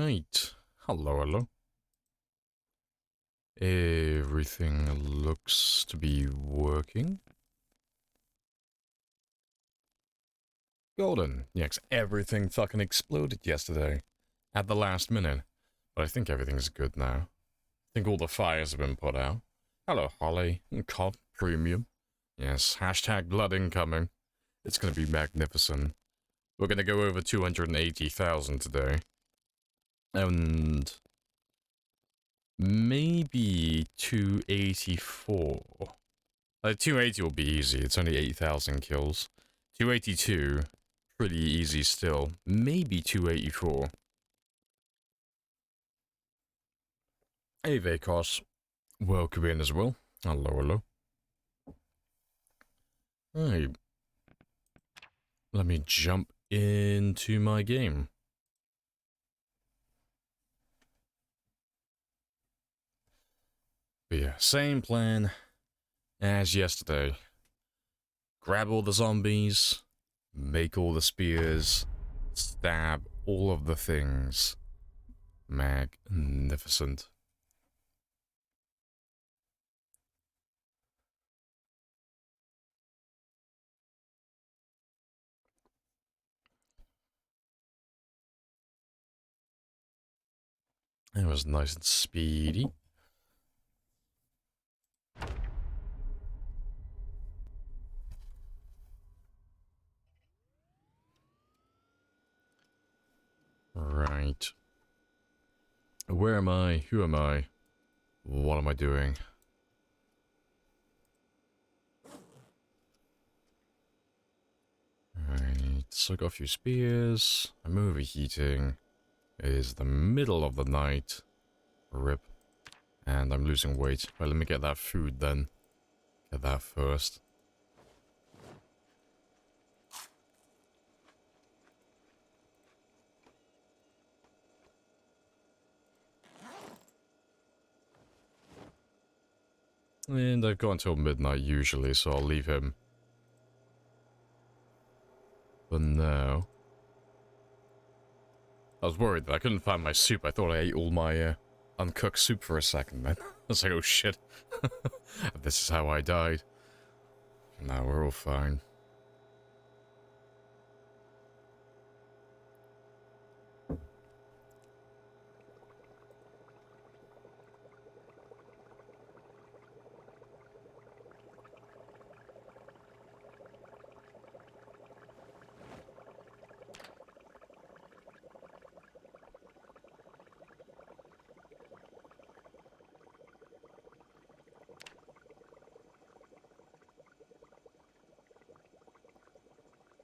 Right. Hello, hello. Everything looks to be working. Golden. Yeah, 'cause everything fucking exploded yesterday. At the last minute. But I think everything's good now. I think all the fires have been put out. Hello, Holly. COD Premium. Yes, hashtag blood incoming. It's gonna be magnificent. We're gonna go over 280,000 today. And maybe 284. 280 will be easy. It's only 8,000 kills. 282, pretty easy still. Maybe 284. Hey, Vacos. Welcome in as well. Hello, hello. Hey. Let me jump into my game. But yeah, same plan as yesterday. Grab all the zombies, make all the spears, stab all of the things. Magnificent. It was nice and speedy. Right. Where am I? Who am I? What am I doing? Right, so I got a few spears. I'm overheating. It is the middle of the night. RIP. And I'm losing weight. Well, let me get that food then. Get that first. And I've got until midnight usually, so I'll leave him. But now... I was worried that I couldn't find my soup. I thought I ate all my uncooked soup for a second then. I was like, oh shit. This is how I died. Now we're all fine.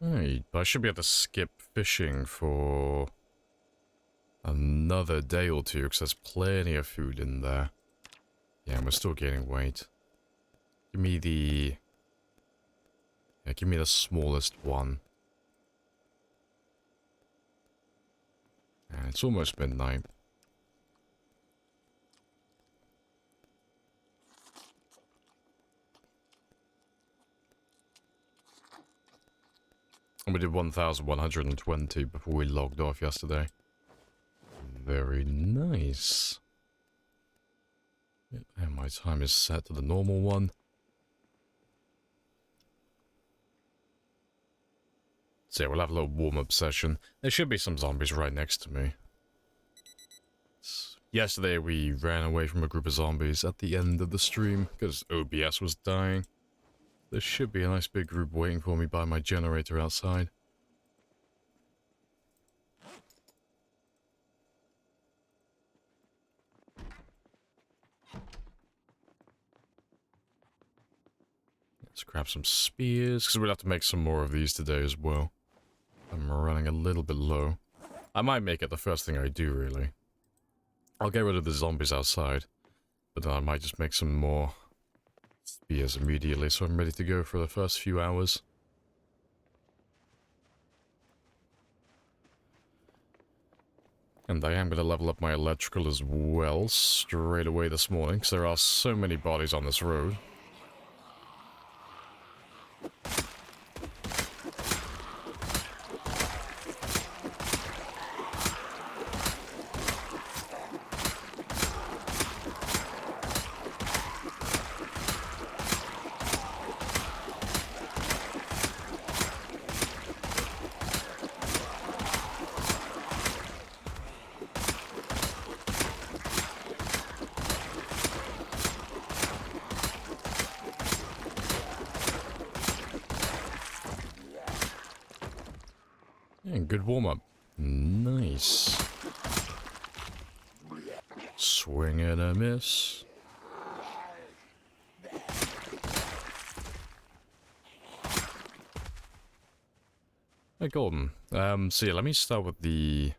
Right, but I should be able to skip fishing for another day or two, because there's plenty of food in there. Yeah, we're still gaining weight. Give me the... Yeah, give me the smallest one. Yeah, it's almost midnight. And we did 1,120 before we logged off yesterday. Very nice. And my time is set to the normal one. So yeah, we'll have a little warm-up session. There should be some zombies right next to me. Yesterday we ran away from a group of zombies at the end of the stream because OBS was dying. There should be a nice big group waiting for me by my generator outside. Let's grab some spears, because we'll have to make some more of these today as well. I'm running a little bit low. I might make it the first thing I do, really. I'll get rid of the zombies outside, but then I might just make some more spears immediately, so I'm ready to go for the first few hours. And I am going to level up my electrical as well, straight away this morning, because there are so many bodies on this road. Yeah, good warm-up. Nice. Swing and a miss. Hey, Gordon. So yeah, let me start with the...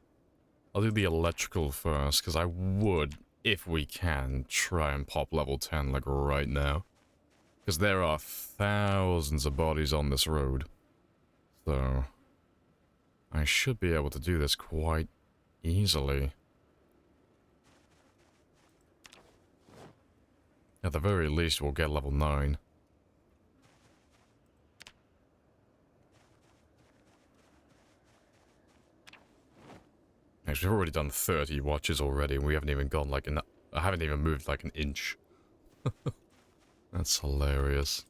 I'll do the electrical first, because I would, if we can, try and pop level 10, like, right now. Because there are thousands of bodies on this road. So... I should be able to do this quite easily. At the very least, we'll get level 9. Actually, we've already done 30 watches already, and we haven't even gone like I haven't even moved like an inch. That's hilarious.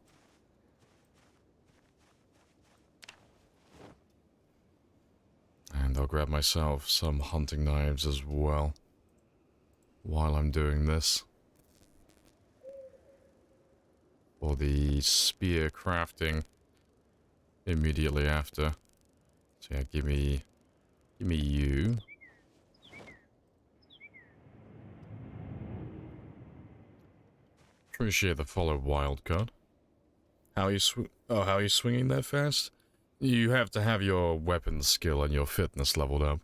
And I'll grab myself some hunting knives as well, while I'm doing this. For the spear crafting immediately after. So yeah, give me you. Appreciate the follow, wildcard. How are you how are you swinging that fast? You have to have your weapon skill and your fitness leveled up.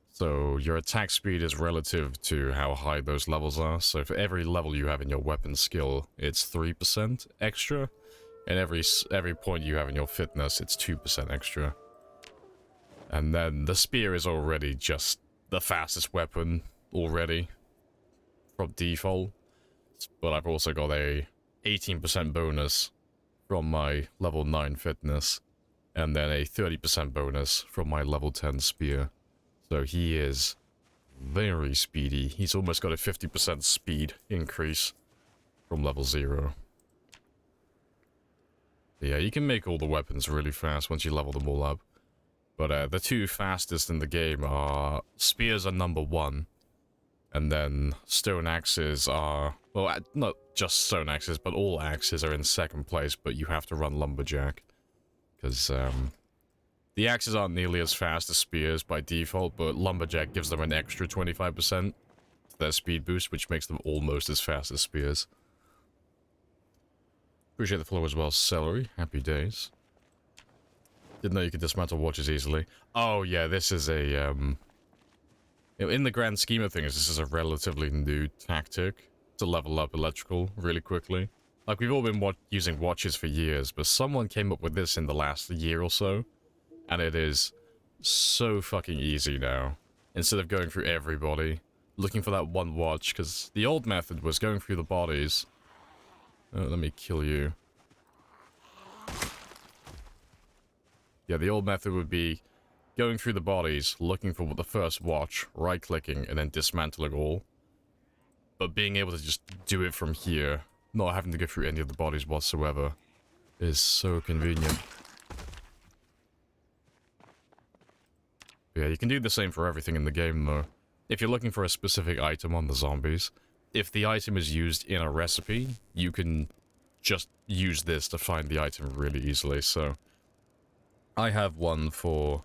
So your attack speed is relative to how high those levels are. So for every level you have in your weapon skill, it's 3% extra. And every point you have in your fitness, it's 2% extra. And then the spear is already just the fastest weapon already from default. But I've also got a 18% bonus from my level 9 fitness. And then a 30% bonus from my level 10 spear. So he is very speedy. He's almost got a 50% speed increase from level 0. Yeah, you can make all the weapons really fast once you level them all up. But the two fastest in the game are... Spears are number 1. And then stone axes are... Well, not just stone axes, but all axes are in second place, but you have to run lumberjack. Because, the axes aren't nearly as fast as spears by default, but lumberjack gives them an extra 25% to their speed boost, which makes them almost as fast as spears. Appreciate the follow as well, Celery. Happy days. Didn't know you could dismantle watches easily. Oh yeah, this is a, in the grand scheme of things, this is a relatively new tactic to level up electrical really quickly. Like, we've all been using watches for years, but someone came up with this in the last year or so. And it is so fucking easy now. Instead of going through everybody, looking for that one watch, because the old method was going through the bodies. Oh, let me kill you. Yeah, the old method would be going through the bodies, looking for the first watch, right-clicking, and then dismantling all. But being able to just do it from here, not having to go through any of the bodies whatsoever, is so convenient. Yeah, you can do the same for everything in the game, though. If you're looking for a specific item on the zombies, if the item is used in a recipe, you can just use this to find the item really easily, so... I have one for...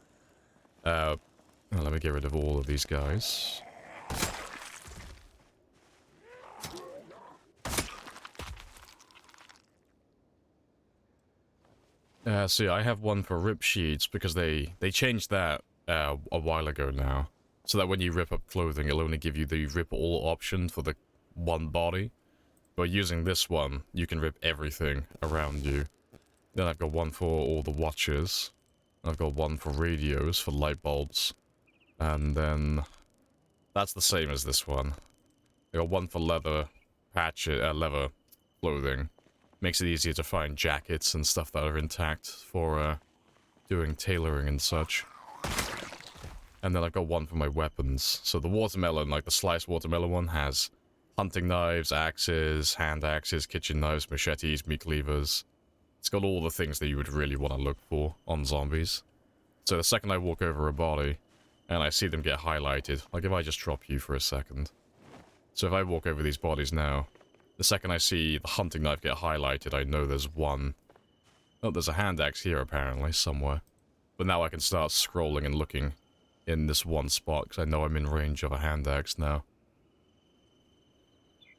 let me get rid of all of these guys. So yeah, I have one for rip sheets, because they changed that a while ago now. So that when you rip up clothing, it'll only give you the rip all option for the one body. But using this one, you can rip everything around you. Then I've got one for all the watches. I've got one for radios, for light bulbs. And then... that's the same as this one. I got one for leather leather clothing. Makes it easier to find jackets and stuff that are intact for doing tailoring and such. And then I've got one for my weapons. So the watermelon, like the sliced watermelon one, has hunting knives, axes, hand axes, kitchen knives, machetes, meat cleavers. It's got all the things that you would really want to look for on zombies. So the second I walk over a body, and I see them get highlighted, like if I just drop you for a second. So if I walk over these bodies now, the second I see the hunting knife get highlighted, I know there's one. Oh, there's a hand axe here apparently, somewhere. But now I can start scrolling and looking in this one spot, because I know I'm in range of a hand axe now.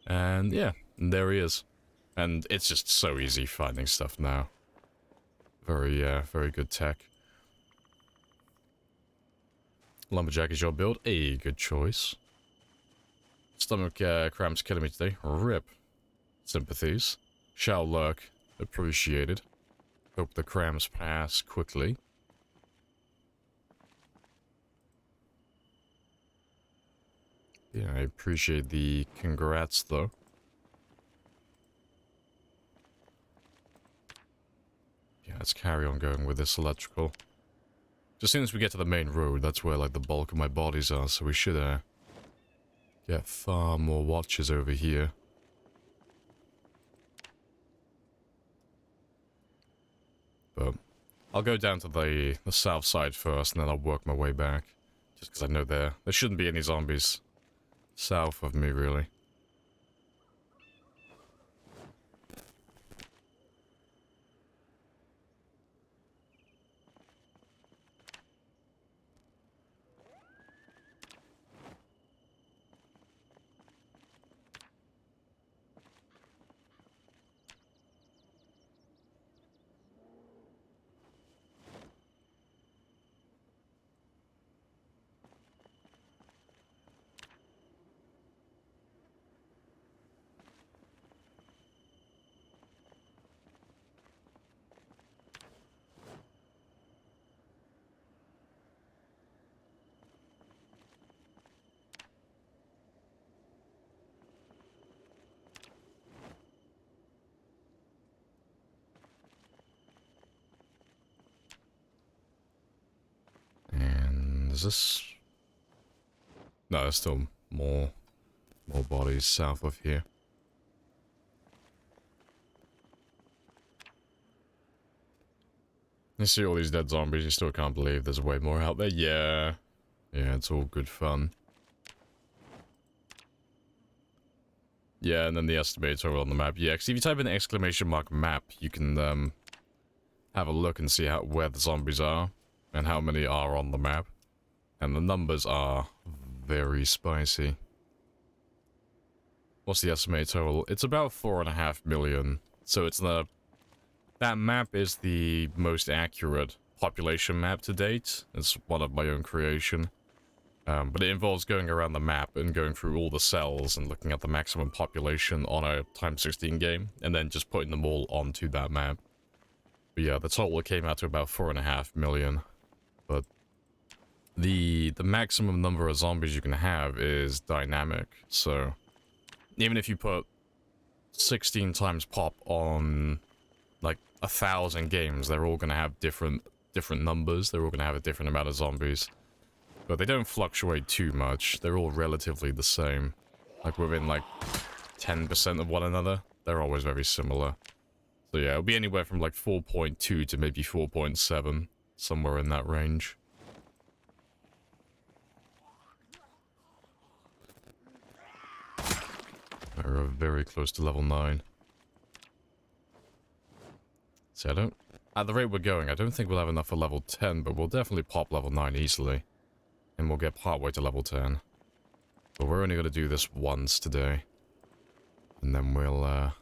And yeah, and there he is. And it's just so easy finding stuff now. Very good tech. Lumberjack is your build. A good choice. Stomach cramps killing me today. Rip. Sympathies. Shall lurk. Appreciated. Hope the cramps pass quickly. Yeah, I appreciate the congrats though. Yeah, let's carry on going with this electrical. Just as soon as we get to the main road, that's where like the bulk of my bodies are, so we should get far more watches over here. But I'll go down to the south side first, and then I'll work my way back. Just because I know there shouldn't be any zombies south of me, really. And is this... No, there's still more bodies south of here. You see all these dead zombies, you still can't believe there's way more out there. Yeah. Yeah, it's all good fun. Yeah, and then the estimates over on the map. Yeah, because if you type in !map, you can have a look and see where the zombies are and how many are on the map. And the numbers are very spicy. What's the estimated total? It's about 4.5 million. So it's that map is the most accurate population map to date. It's one of my own creation. But it involves going around the map and going through all the cells and looking at the maximum population on a ×16 game, and then just putting them all onto that map. But yeah, the total came out to about 4.5 million. But the maximum number of zombies you can have is dynamic, so even if you put 16 times pop on like 1,000 games, they're all going to have different numbers. They're all going to have a different amount of zombies. But they don't fluctuate too much. They're all relatively the same. Like within like 10% of one another. They're always very similar. So yeah, it'll be anywhere from like 4.2 to maybe 4.7. Somewhere in that range. We're very close to level 9. See, at the rate we're going, I don't think we'll have enough for level 10, but we'll definitely pop level 9 easily. And we'll get partway to level 10. But we're only going to do this once today. And then we'll,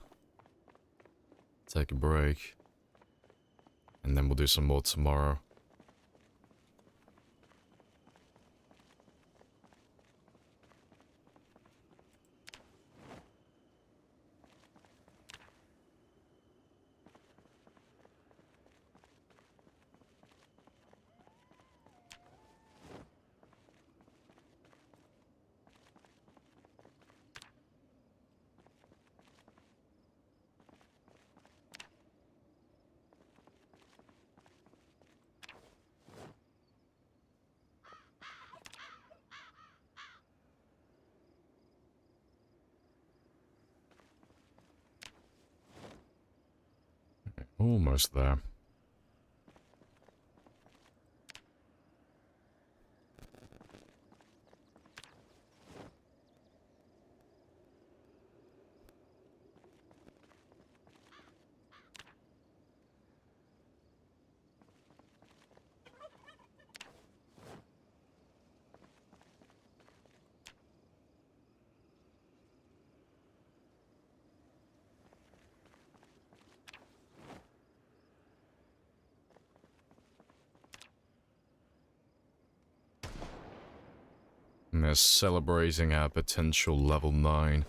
take a break. And then we'll do some more tomorrow. Almost there. And they're celebrating our potential level 9.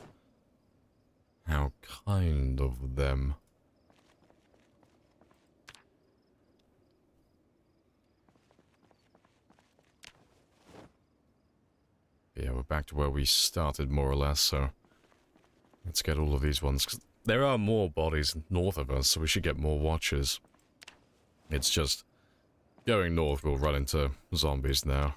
How kind of them. Yeah, we're back to where we started, more or less, so... Let's get all of these ones, 'cause there are more bodies north of us, so we should get more watchers. It's just... Going north, we'll run into zombies now.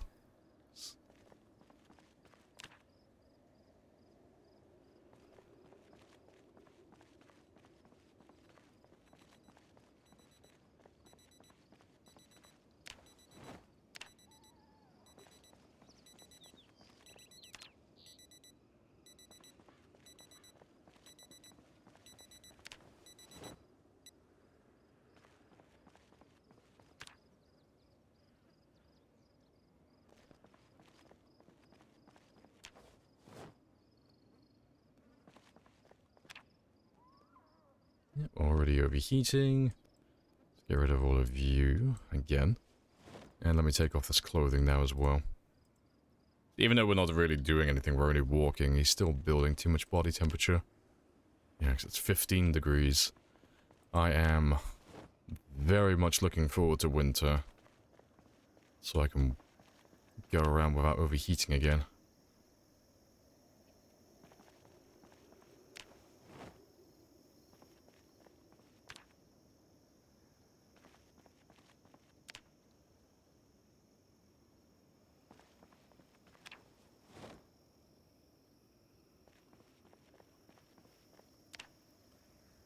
Yep, already overheating. Let's get rid of all of you again. And let me take off this clothing now as well. Even though we're not really doing anything, we're only walking, he's still building too much body temperature. Yeah, 'cause it's 15 degrees. I am very much looking forward to winter. So I can go around without overheating again.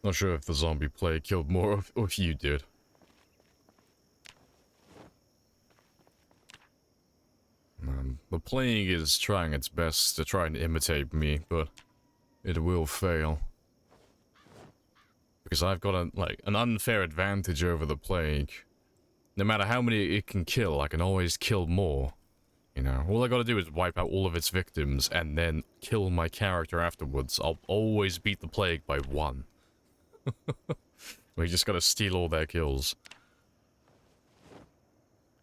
Not sure if the zombie plague killed more or if you did. The plague is trying its best to try and imitate me, but it will fail. Because I've got an unfair advantage over the plague. No matter how many it can kill, I can always kill more. You know, all I gotta do is wipe out all of its victims and then kill my character afterwards. I'll always beat the plague by 1. We just gotta steal all their kills.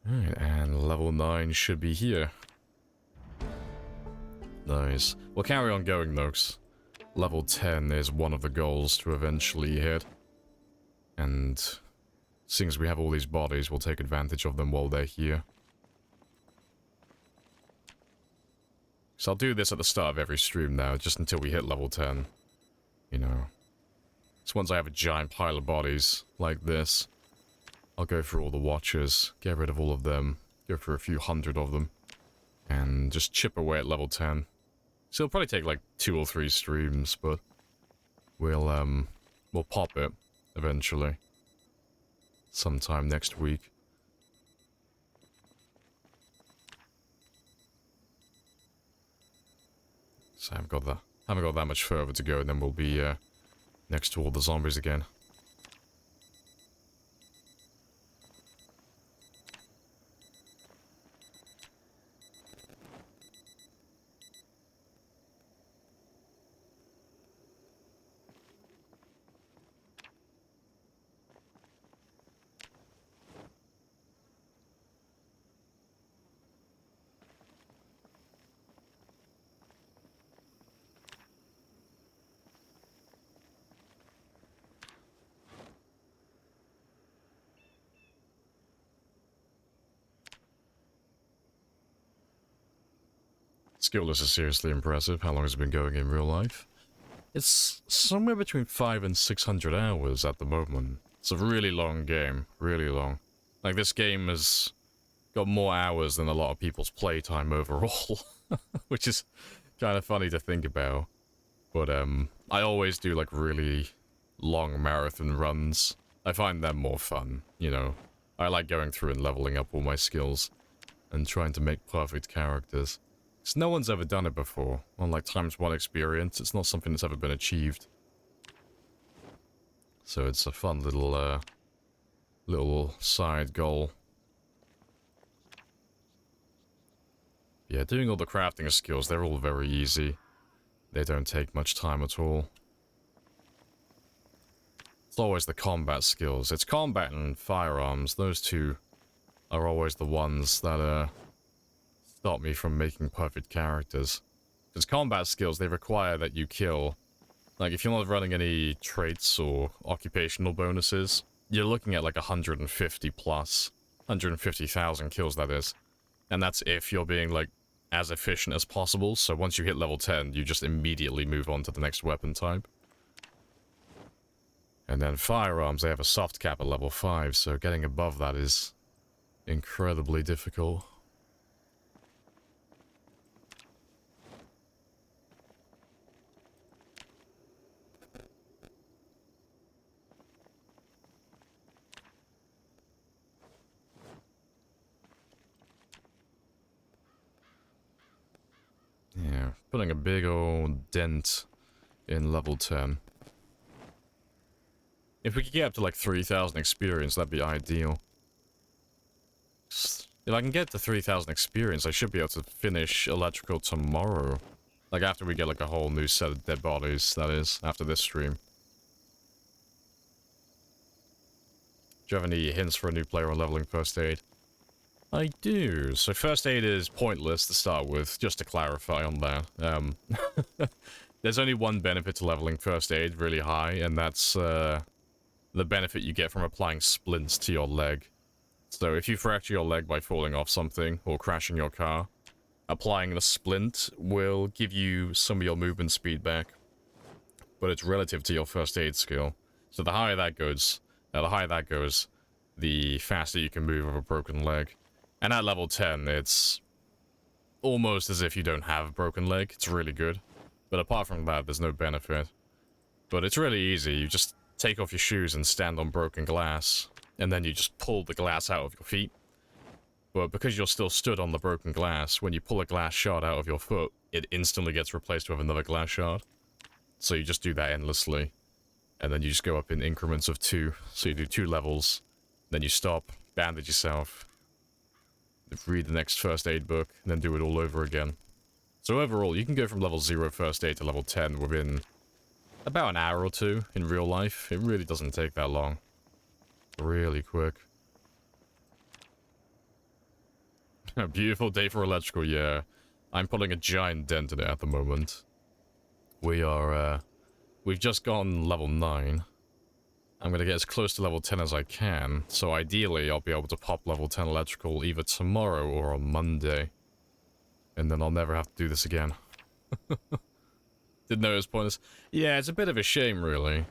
Alright, and level 9 should be here. Nice. We'll carry on going though, 'cause level 10 is one of the goals to eventually hit. And seeing as we have all these bodies, we'll take advantage of them while they're here. So I'll do this at the start of every stream now, just until we hit level 10. You know. So once I have a giant pile of bodies, like this, I'll go through all the watchers, get rid of all of them, go for a few hundred of them, and just chip away at level 10. So it'll probably take like 2 or 3 streams, but we'll pop it eventually. Sometime next week. So I haven't got that much further to go, and then we'll be next to all the zombies again. Skillless is seriously impressive. How long has it been going in real life? It's somewhere between 500 and 600 hours at the moment. It's a really long game. Really long. Like, this game has got more hours than a lot of people's playtime overall. Which is kind of funny to think about. But, I always do, like, really long marathon runs. I find them more fun, you know. I like going through and leveling up all my skills. And trying to make perfect characters. Because no one's ever done it before. Unlike ×1 experience, it's not something that's ever been achieved. So it's a fun little, little side goal. Yeah, doing all the crafting skills, they're all very easy. They don't take much time at all. It's always the combat skills. It's combat and firearms. Those two are always the ones that, stop me from making perfect characters. Because combat skills, they require that you kill. Like, if you're not running any traits or occupational bonuses, you're looking at like 150 plus. 150,000 kills, that is. And that's if you're being, like, as efficient as possible. So once you hit level 10, you just immediately move on to the next weapon type. And then firearms, they have a soft cap at level 5, so getting above that is incredibly difficult. Yeah, putting a big old dent in level 10. If we could get up to like 3,000 experience, that'd be ideal. If I can get to 3,000 experience, I should be able to finish electrical tomorrow. Like after we get like a whole new set of dead bodies, that is, after this stream. Do you have any hints for a new player on leveling first aid? I do. So first aid is pointless to start with, just to clarify on that. There's only one benefit to leveling first aid really high, and that's the benefit you get from applying splints to your leg. So if you fracture your leg by falling off something or crashing your car, applying the splint will give you some of your movement speed back, but it's relative to your first aid skill. So the higher that goes, the faster you can move with a broken leg. And at level 10, it's almost as if you don't have a broken leg. It's really good. But apart from that, there's no benefit. But it's really easy. You just take off your shoes and stand on broken glass, and then you just pull the glass out of your feet. But because you're still stood on the broken glass, when you pull a glass shard out of your foot, it instantly gets replaced with another glass shard. So you just do that endlessly. And then you just go up in increments of 2. So you do 2 levels, then you stop, bandage yourself, read the next first aid book, and then do it all over again. So overall, you can go from level 0 first aid to level 10 within about an hour or 2 in real life. It really doesn't take that long. Really quick. A beautiful day for electrical, yeah. I'm putting a giant dent in it at the moment. We are, we've just gone level 9. I'm going to get as close to level 10 as I can, so ideally I'll be able to pop level 10 electrical either tomorrow or on Monday. And then I'll never have to do this again. Didn't know it was pointless. Yeah, it's a bit of a shame, really.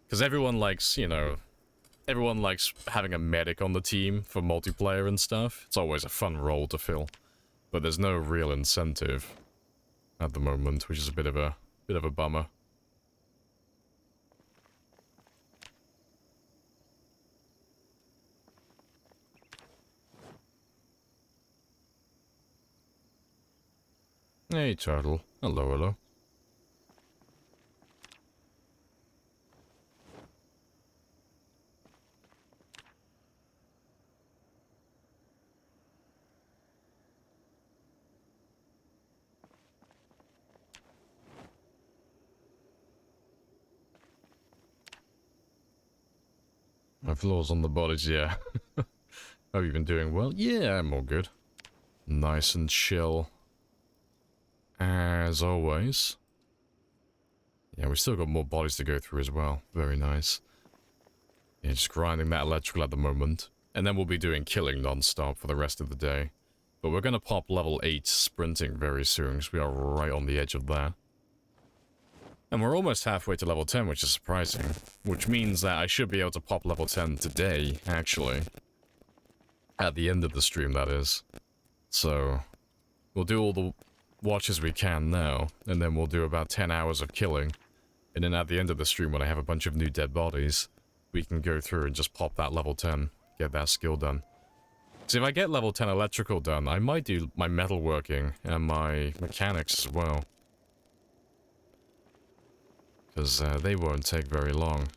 Because everyone likes, you know, everyone likes having a medic on the team for multiplayer and stuff. It's always a fun role to fill. But there's no real incentive at the moment, which is a bit of a bummer. Hey, turtle. Hello, hello. My flaws on the bodies, yeah. Have you been doing well? Yeah, I'm all good. Nice and chill. As always. Yeah, we still got more bodies to go through as well. Very nice. Yeah, just grinding that electrical at the moment. And then we'll be doing killing non-stop for the rest of the day. But we're going to pop level 8 sprinting very soon, because we are right on the edge of that. And we're almost halfway to level 10, which is surprising. Which means that I should be able to pop level 10 today, actually. At the end of the stream, that is. So, we'll do all the watches we can now, and then we'll do about 10 hours of killing. And then at the end of the stream, when I have a bunch of new dead bodies, we can go through and just pop that level 10, get that skill done. So if I get level 10 electrical done, I might do my metalworking and my mechanics as well. Because they won't take very long.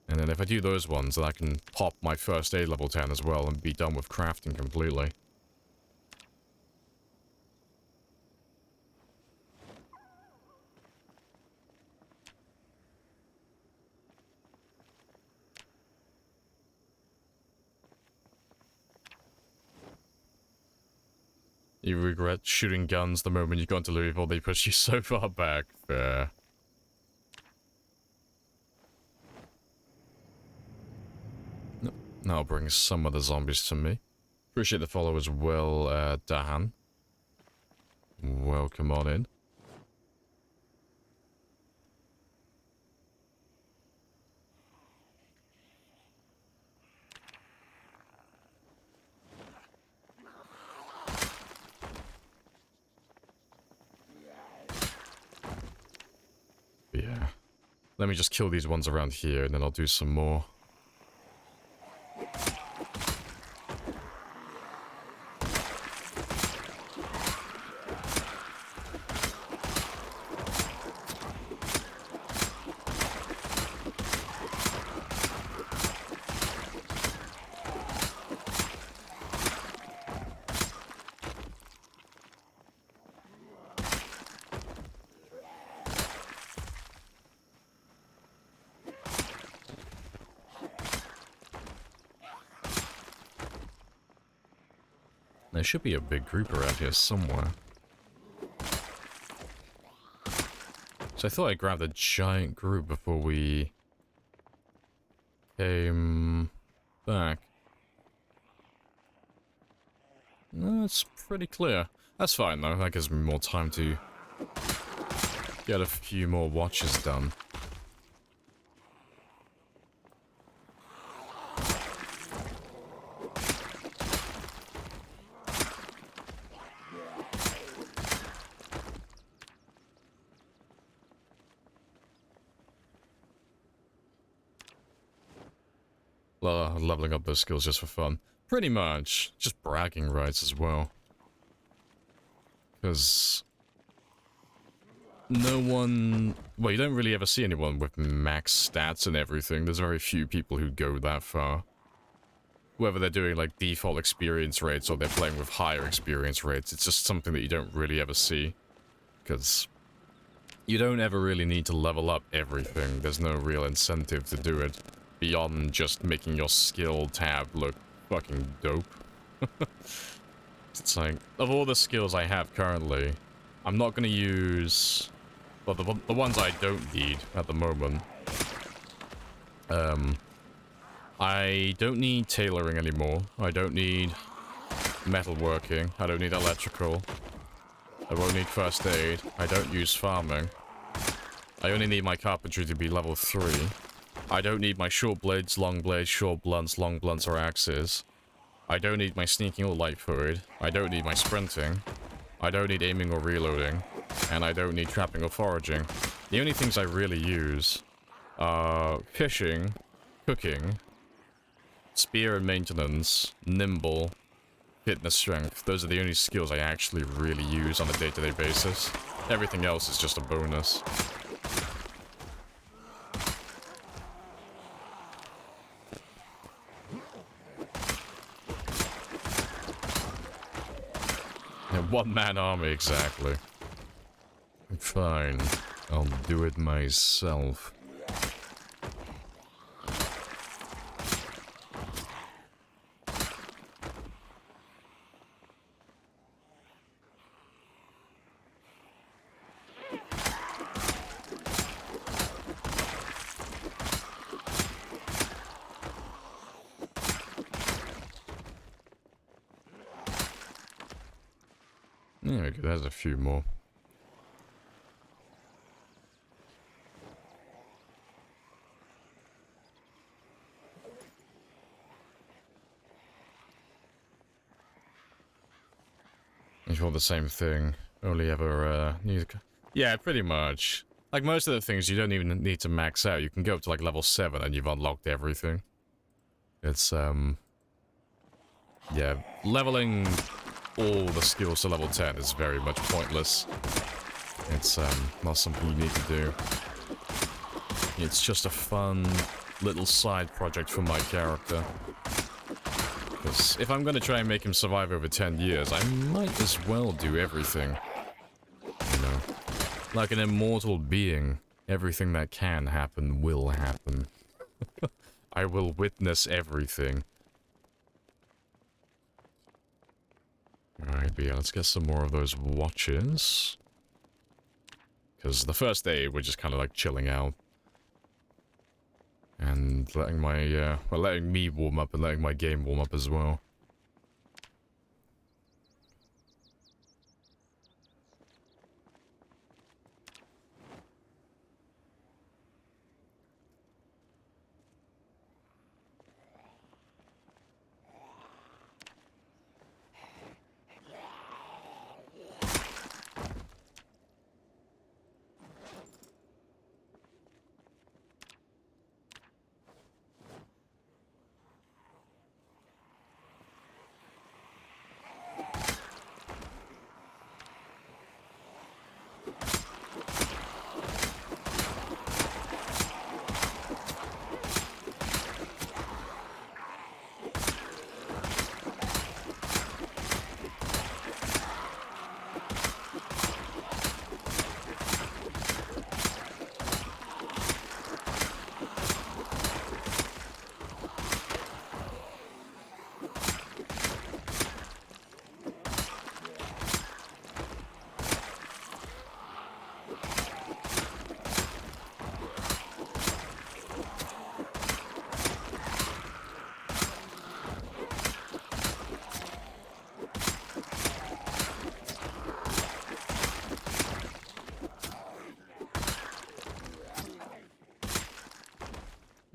And then if I do those ones, then I can pop my first aid level 10 as well and be done with crafting completely. You regret shooting guns the moment you got into Louisville, they pushed you so far back. Fair. Now I'll bring some of the zombies to me. Appreciate the follow as well, Dahan. Welcome on in. Yeah. Let me just kill these ones around here, and then I'll do some more. There should be a big group around here somewhere. So I thought I grabbed a giant group before we came back. No, it's pretty clear. That's fine though, that gives me more time to get a few more watches done. Leveling up those skills just for fun. Pretty much. Just bragging rights as well. Because no one... Well, you don't really ever see anyone with max stats and everything. There's very few people who go that far. Whether they're doing like default experience rates or they're playing with higher experience rates, it's just something that you don't really ever see. Because you don't ever really need to level up everything. There's no real incentive to do it. Beyond just making your skill tab look fucking dope. It's like, of all the skills I have currently, I'm not gonna use... Well, the ones I don't need at the moment. I don't need tailoring anymore. I don't need metalworking. I don't need electrical. I won't need first aid. I don't use farming. I only need my carpentry to be level 3. I don't need my short blades, long blades, short blunts, long blunts, or axes. I don't need my sneaking or light-footed. I don't need my sprinting. I don't need aiming or reloading. And I don't need trapping or foraging. The only things I really use are fishing, cooking, spear and maintenance, nimble, fitness, strength. Those are the only skills I actually really use on a day-to-day basis. Everything else is just a bonus. One-man army, exactly. Fine. I'll do it myself. Yeah, okay, there's a few more. If you're the same thing, only ever, need... Yeah, pretty much. Like, most of the things you don't even need to max out. You can go up to, like, level 7 and you've unlocked everything. It's, yeah, leveling all the skills to level 10 is very much pointless. It's, not something you need to do. It's just a fun little side project for my character. Because if I'm going to try and make him survive over 10 years, I might as well do everything. You know, like an immortal being, everything that can happen will happen. I will witness everything. Alright, but yeah, let's get some more of those watches. Because the first day, we're just kind of like chilling out. And letting my, well, letting me warm up and letting my game warm up as well.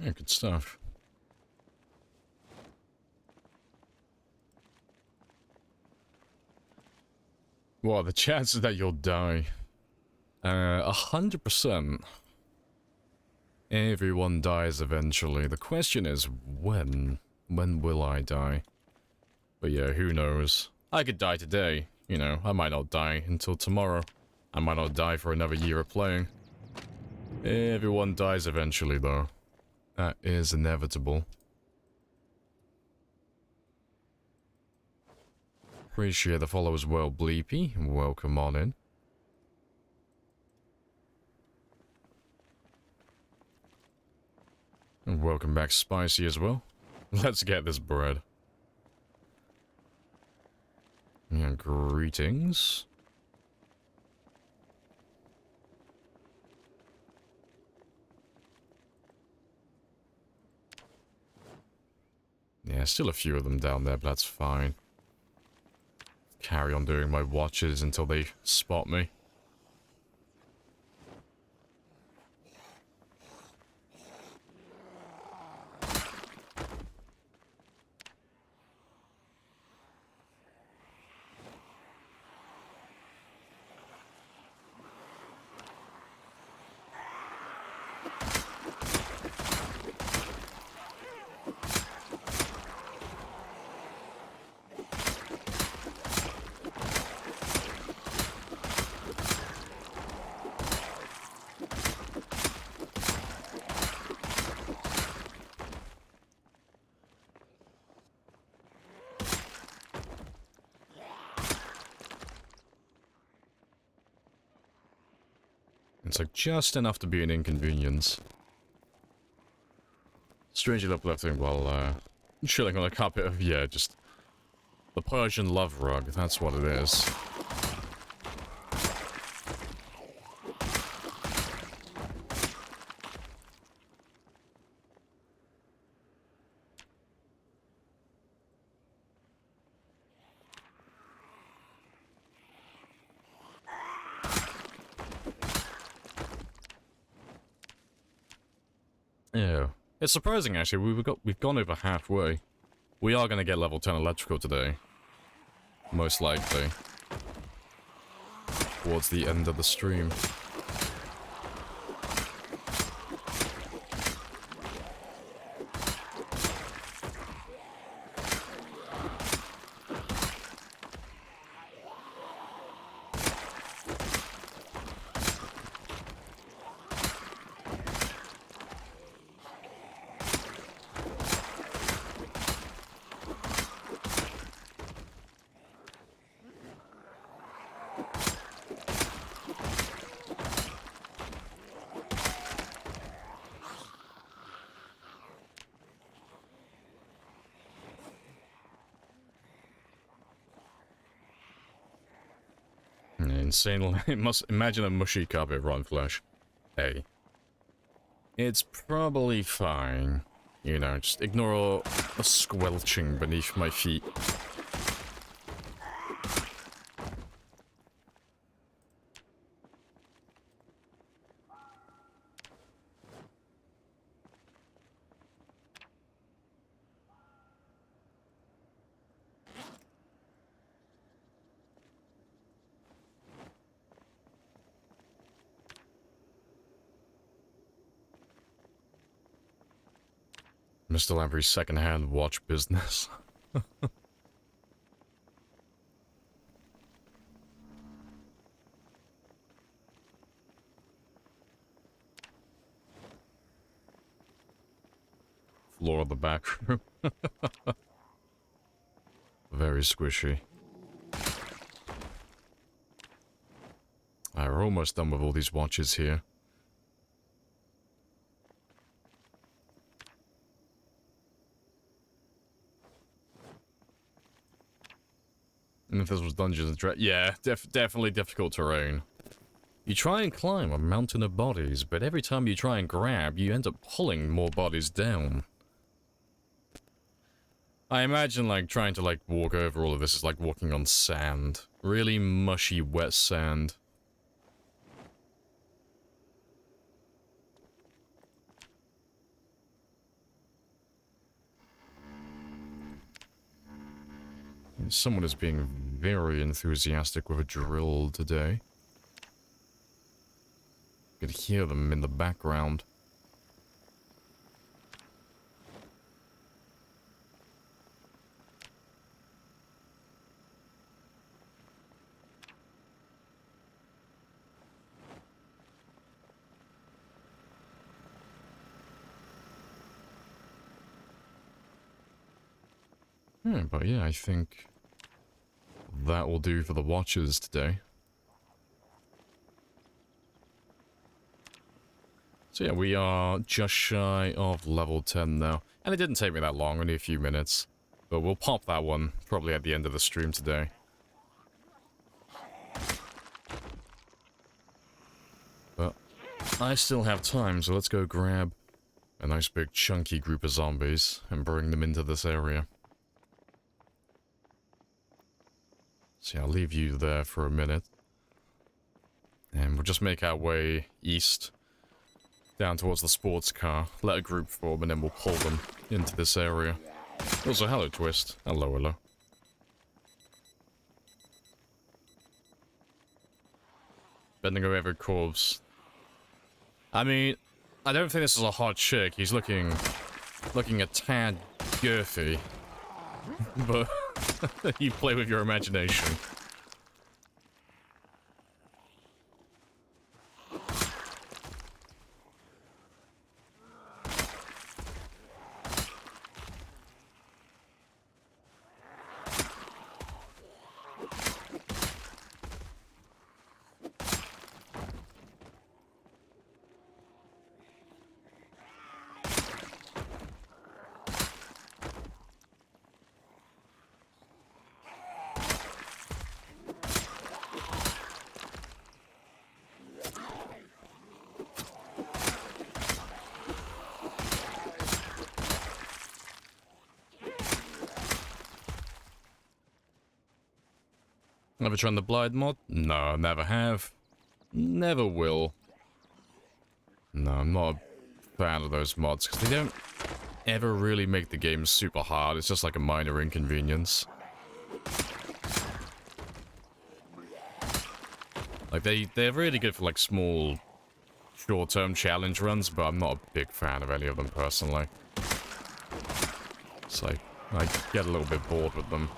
Yeah, good stuff. Well, the chances that you'll die. 100%. Everyone dies eventually. The question is, when? When will I die? But yeah, who knows? I could die today. You know, I might not die until tomorrow. I might not die for another year of playing. Everyone dies eventually, though. That is inevitable. Appreciate the follow as well, Bleepy. Welcome on in. And welcome back, Spicy, as well. Let's get this bread. Yeah, greetings. Yeah, still a few of them down there, but that's fine. Carry on doing my watches until they spot me. It's like just enough to be an inconvenience. Strangely uplifting while chilling on a carpet of, yeah, just the Persian love rug, that's what it is. Yeah. It's surprising actually, we've gone over halfway. We are gonna get level 10 electrical today. Most likely. Towards the end of the stream. insanely... It must... Imagine a mushy carpet, rotten flesh. Hey. It's probably fine. You know, just ignore a squelching beneath my feet. Mr. Lamprey's second-hand watch business. Floor of the back room. Very squishy. Alright, we're almost done with all these watches here. And if this was Dungeons and Dragons... Yeah, definitely difficult terrain. You try and climb a mountain of bodies, but every time you try and grab, you end up pulling more bodies down. I imagine, like, trying to, like, walk over all of this is like walking on sand. Really mushy, wet sand. Someone is being very enthusiastic with a drill today. You could hear them in the background. But yeah, I think that will do for the watches today. So yeah, we are just shy of level 10 now. And it didn't take me that long, only a few minutes. But we'll pop that one probably at the end of the stream today. But I still have time, so let's go grab a nice big chunky group of zombies and bring them into this area. So yeah, I'll leave you there for a minute. And we'll just make our way east, down towards the sports car, let a group form, and then we'll pull them into this area. Also, hello, Twist. Hello, hello. Bending over every corpse. I mean, I don't think this is a hot chick. He's looking a tad girthy. But you play with your imagination. Never tried the Blind mod? No, never have. Never will. No, I'm not a fan of those mods, because they don't ever really make the game super hard. It's just like a minor inconvenience. Like, they're really good for, like, small, short-term challenge runs, but I'm not a big fan of any of them, personally. It's like, I get a little bit bored with them.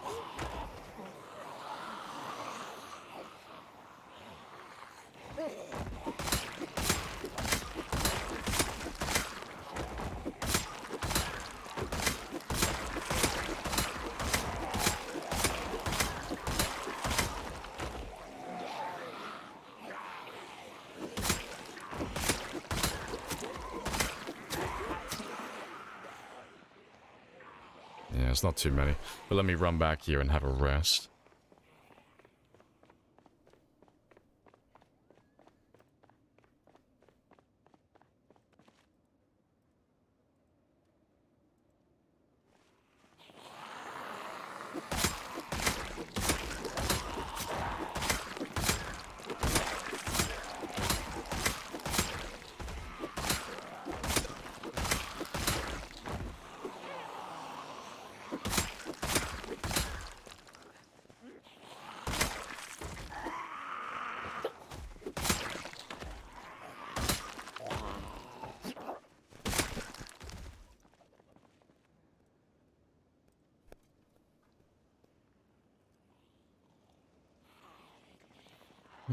It's not too many, but let me run back here and have a rest.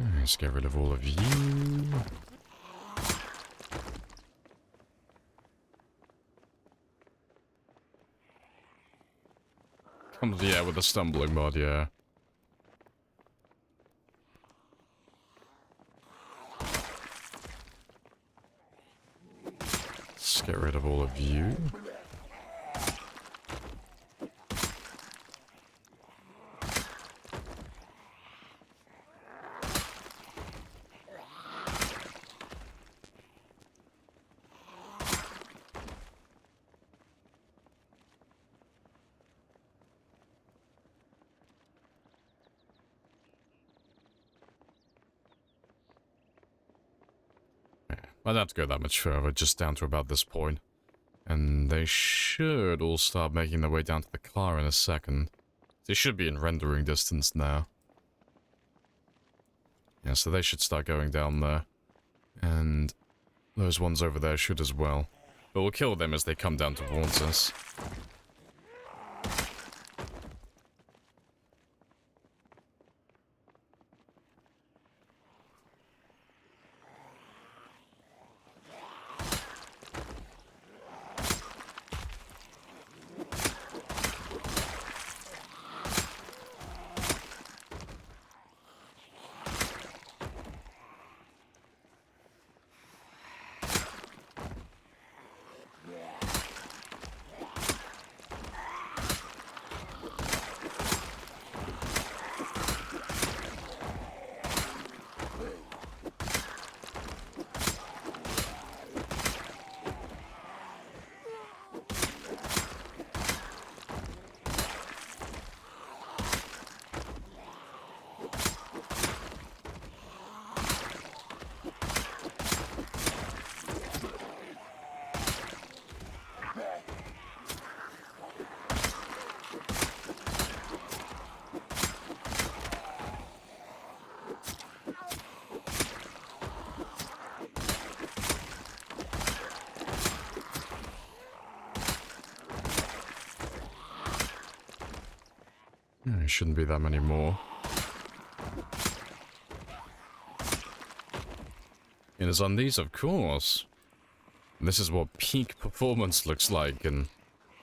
Let's get rid of all of you. Comes, yeah, with the stumbling mod, yeah. Let's get rid of all of you. I don't have to go that much further, just down to about this point. And they should all start making their way down to the car in a second. They should be in rendering distance now. Yeah, so they should start going down there. And those ones over there should as well. But we'll kill them as they come down towards us. There shouldn't be that many more. In his undies, of course. This is what peak performance looks like, and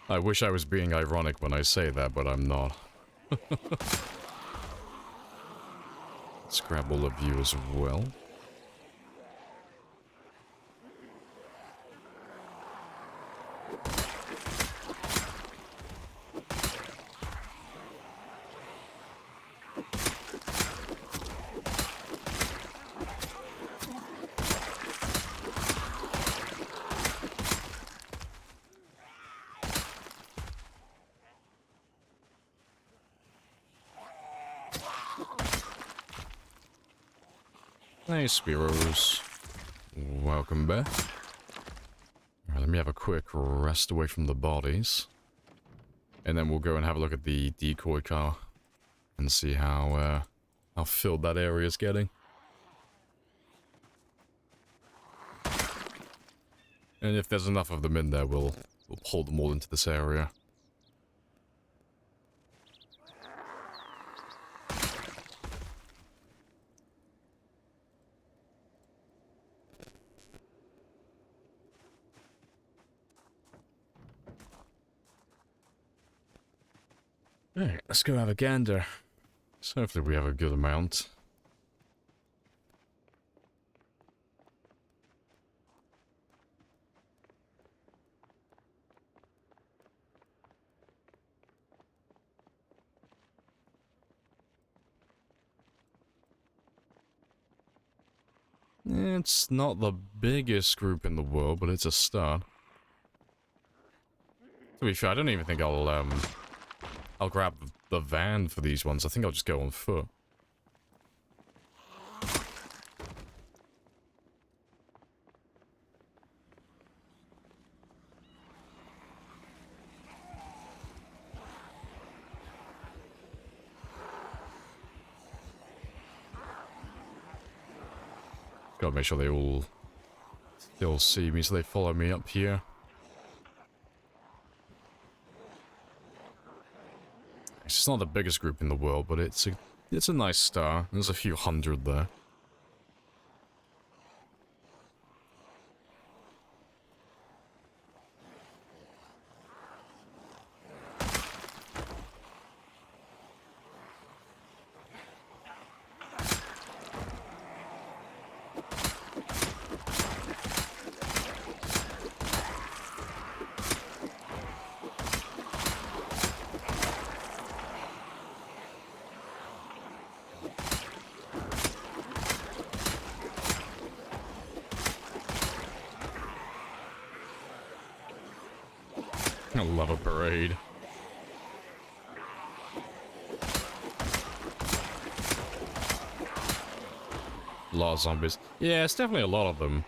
I wish I was being ironic when I say that, but I'm not. Let's grab all of you as well. Hey, Spiros. Welcome back. Alright, let me have a quick rest away from the bodies. And then we'll go and have a look at the decoy car. And see how filled that area is getting. And if there's enough of them in there, we'll pull them all into this area. Alright, let's go have a gander. So hopefully we have a good amount. It's not the biggest group in the world, but it's a start. To be fair, I don't even think I'll grab the van for these ones. I think I'll just go on foot. Gotta make sure they all still see me, so they follow me up here. It's not the biggest group in the world, but it's a nice star. There's a few hundred there. Love a parade. A lot of zombies. Yeah, it's definitely a lot of them.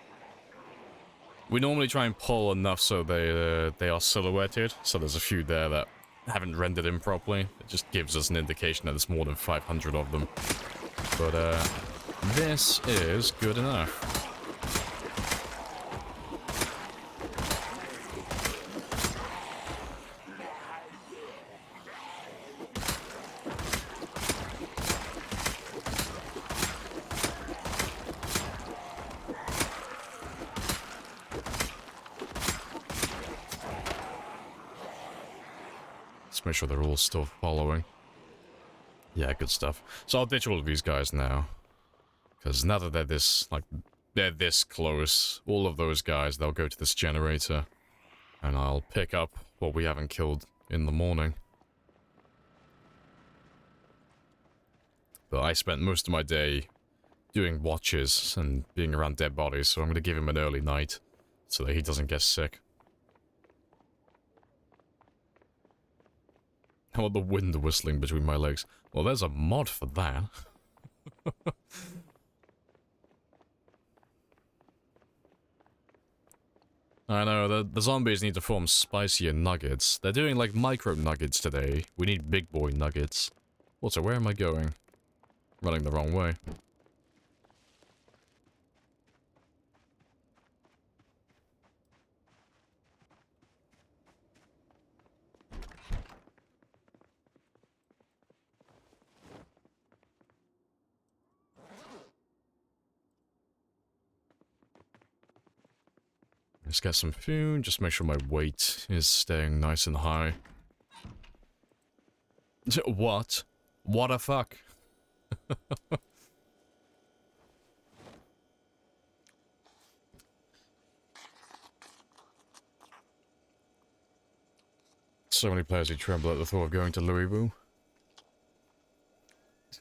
We normally try and pull enough so they are silhouetted, so there's a few there that haven't rendered in properly. It just gives us an indication that there's more than 500 of them. But, this is good enough. Let's make sure they're all still following. Yeah, good stuff. So I'll ditch all of these guys now. Because now that they're this close, all of those guys, they'll go to this generator. And I'll pick up what we haven't killed in the morning. But I spent most of my day doing watches and being around dead bodies, so I'm going to give him an early night so that he doesn't get sick. How about the wind whistling between my legs? Well, there's a mod for that. I know, the zombies need to form spicier nuggets. They're doing like micro nuggets today. We need big boy nuggets. Also, where am I going? Running the wrong way. Let's get some food, just make sure my weight is staying nice and high. What? What the fuck? So many players who tremble at the thought of going to Louisville.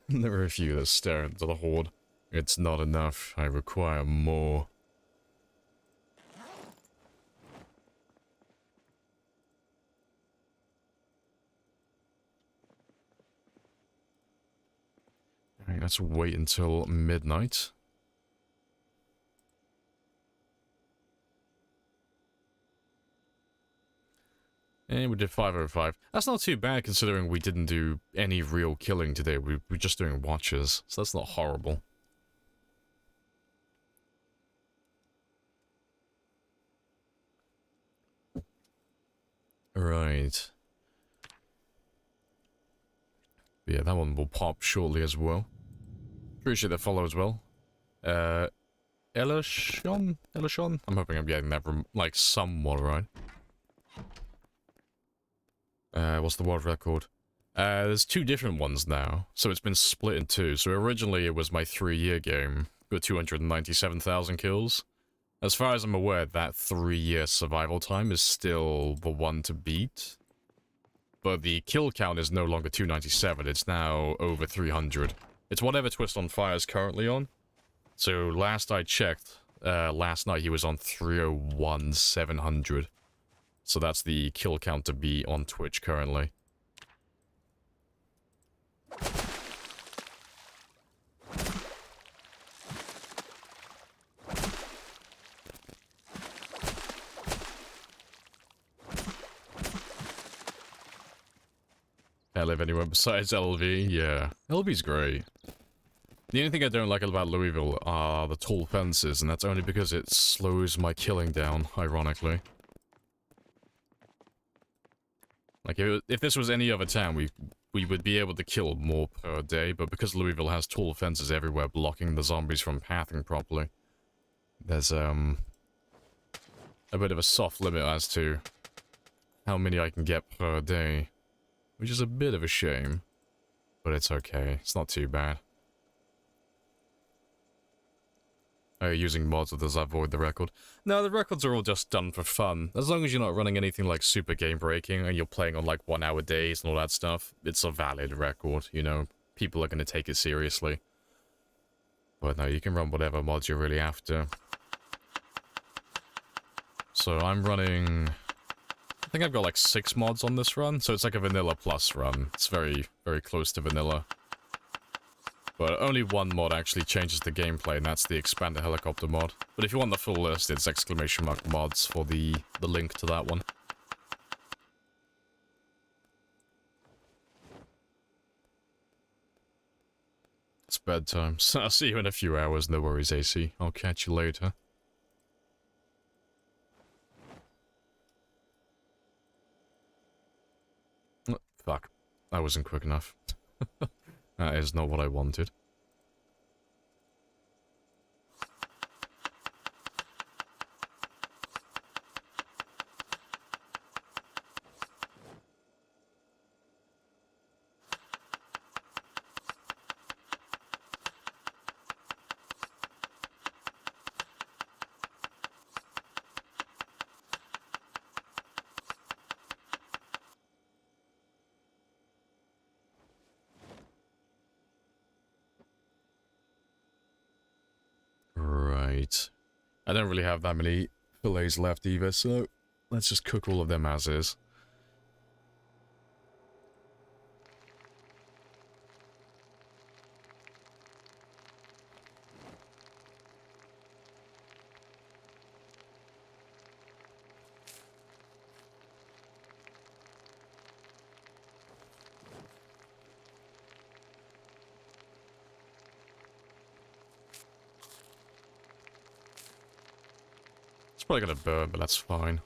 There are a few that stare into the horde. It's not enough, I require more. Alright, let's wait until midnight. And we did 505. That's not too bad considering we didn't do any real killing today. We were just doing watches, so that's not horrible. Right. But yeah, that one will pop shortly as well. Appreciate the follow as well. Elishon? I'm hoping I'm getting that from, like, somewhat right. What's the world record? There's two different ones now, so it's been split in two. So originally it was my 3-year game, with 297,000 kills. As far as I'm aware, that 3-year survival time is still the one to beat. But the kill count is no longer 297, it's now over 300. It's whatever Twist on Fire is currently on. So last I checked, last night he was on 301,700. So that's the kill count to be on Twitch currently. Can't live anywhere besides LV, yeah. LV's great. The only thing I don't like about Louisville are the tall fences, and that's only because it slows my killing down, ironically. Like, if this was any other town, we would be able to kill more per day, but because Louisville has tall fences everywhere blocking the zombies from pathing properly, there's, a bit of a soft limit as to how many I can get per day. Which is a bit of a shame, but it's okay. It's not too bad. Are you using mods or does that void the record? No, the records are all just done for fun. As long as you're not running anything like super game breaking and you're playing on like 1 hour days and all that stuff, it's a valid record, you know. People are going to take it seriously. But no, you can run whatever mods you're really after. So I'm running I think I've got like 6 mods on this run, so it's like a vanilla plus run. It's very, very close to vanilla. But only one mod actually changes the gameplay, and that's the expanded helicopter mod. But if you want the full list, it's !mods for the link to that one. It's bedtime, so I'll see you in a few hours, no worries, AC. I'll catch you later. Oh, fuck. That wasn't quick enough. That is not what I wanted. Right. I don't really have that many fillets left either, so let's just cook all of them as is. Probably gonna burn, but that's fine.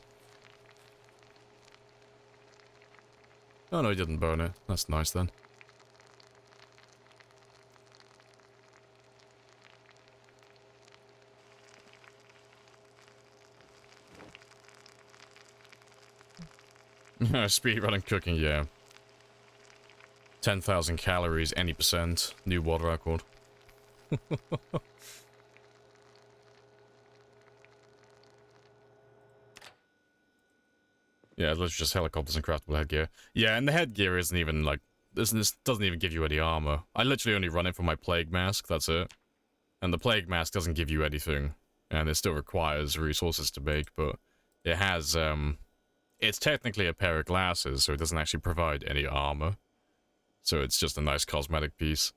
Oh no, he didn't burn it. That's nice then. Speedrunning cooking, yeah. 10,000 calories, any percent. New world record. Yeah, let's just helicopters and craftable headgear. Yeah, and the headgear isn't even like this doesn't even give you any armor. I literally only run it for my plague mask, that's it. And the plague mask doesn't give you anything. And it still requires resources to make, but it has it's technically a pair of glasses, so it doesn't actually provide any armor. So it's just a nice cosmetic piece.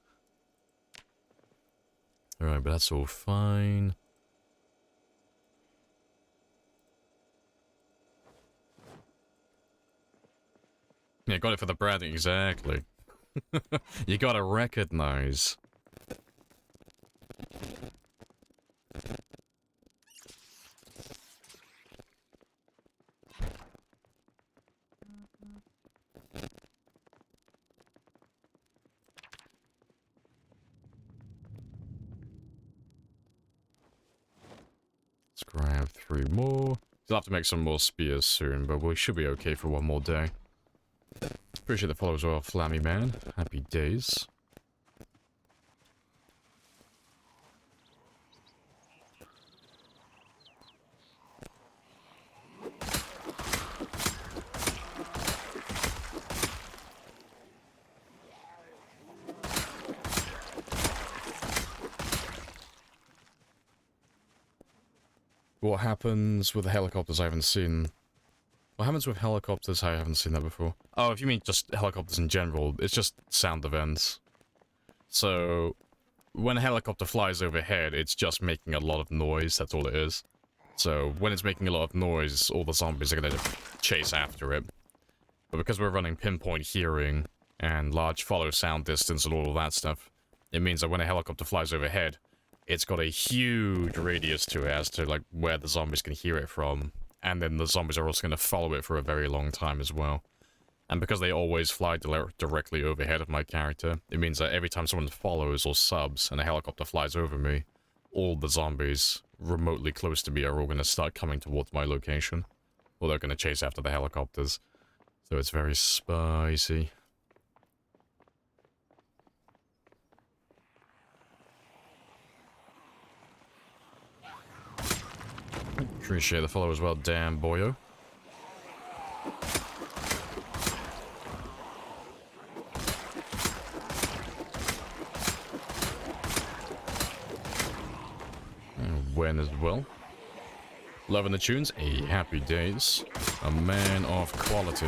Alright, but that's all fine. Yeah, got it for the branding, exactly. You gotta recognize. Let's grab 3 more. We'll have to make some more spears soon, but we should be okay for one more day. Appreciate the follow as well, Flammy Man. Happy days. What happens with the helicopters I haven't seen? What happens with helicopters? I haven't seen that before. Oh, if you mean just helicopters in general, it's just sound events. So, when a helicopter flies overhead, it's just making a lot of noise, that's all it is. So, when it's making a lot of noise, all the zombies are gonna chase after it. But because we're running pinpoint hearing, and large follow sound distance and all of that stuff, it means that when a helicopter flies overhead, it's got a huge radius to it as to, like, where the zombies can hear it from. And then the zombies are also going to follow it for a very long time as well. And because they always fly directly overhead of my character, it means that every time someone follows or subs and a helicopter flies over me, all the zombies remotely close to me are all going to start coming towards my location. Or they're going to chase after the helicopters. So it's very spicy. Appreciate the follow as well, damn boyo. And when as well. Loving the tunes? Happy days. A man of quality.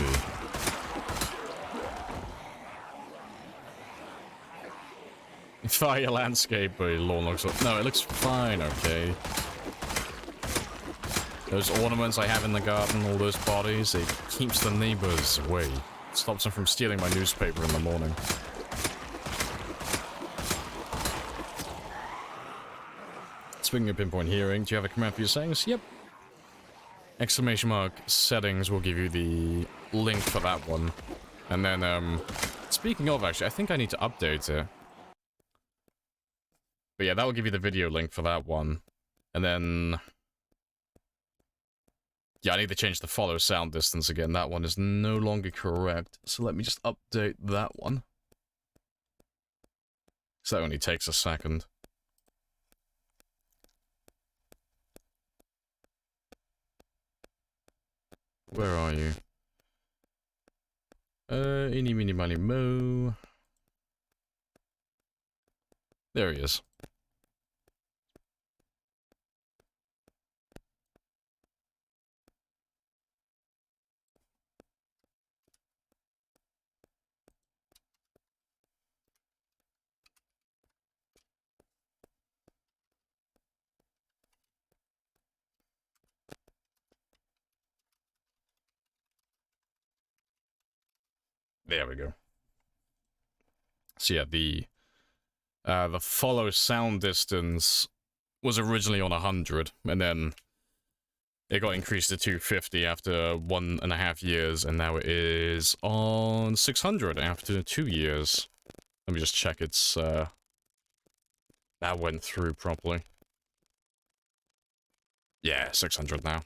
Fire landscape, but lawn looks... No, it looks fine, okay. Those ornaments I have in the garden, all those bodies, it keeps the neighbors away. It stops them from stealing my newspaper in the morning. Speaking of pinpoint hearing, do you have a command for your settings? Yep. Exclamation mark settings will give you the link for that one. And then, speaking of, actually, I think I need to update it. But yeah, that will give you the video link for that one. And then... yeah, I need to change the follow sound distance again. That one is no longer correct. So let me just update that one. So that only takes a second. Where are you? Eeny, meeny, miny, mo. There he is. There we go. So yeah, the follow sound distance was originally on 100, and then it got increased to 250 after 1.5 years, and now it is on 600 after 2 years. Let me just check it's that went through properly. Yeah, 600 now.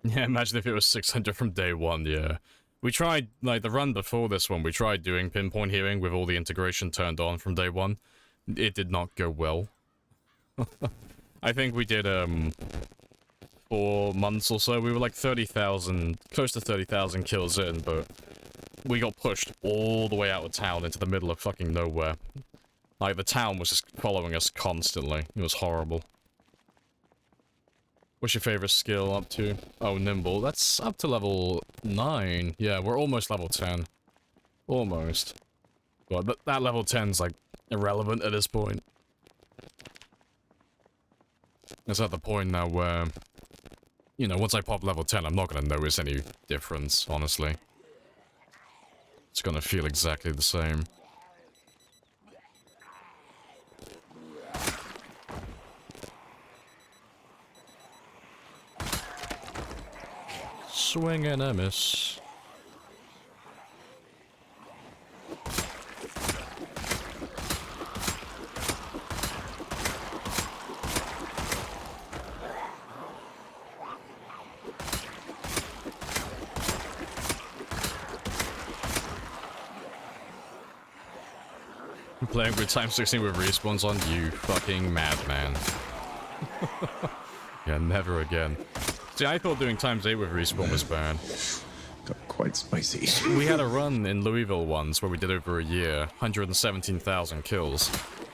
Yeah, imagine if it was 600 from day one, yeah. We tried, like, the run before this one, we tried doing pinpoint hearing with all the integration turned on from day one. It did not go well. I think we did, 4 months or so. We were like 30,000, close to 30,000 kills in, but we got pushed all the way out of town into the middle of fucking nowhere. Like, the town was just following us constantly. It was horrible. What's your favorite skill up to? Oh, nimble. That's up to level 9. Yeah, we're almost level 10. Almost. But that level 10's like irrelevant at this point. It's at the point now where, you know, once I pop level 10, I'm not gonna notice any difference, honestly. It's gonna feel exactly the same. Swing and a miss. Playing with time 16 with respawns on, you fucking madman. Yeah, never again. See, I thought doing times 8 with respawn was bad. Got quite spicy. We had a run in Louisville once where we did over a year, 117,000 kills.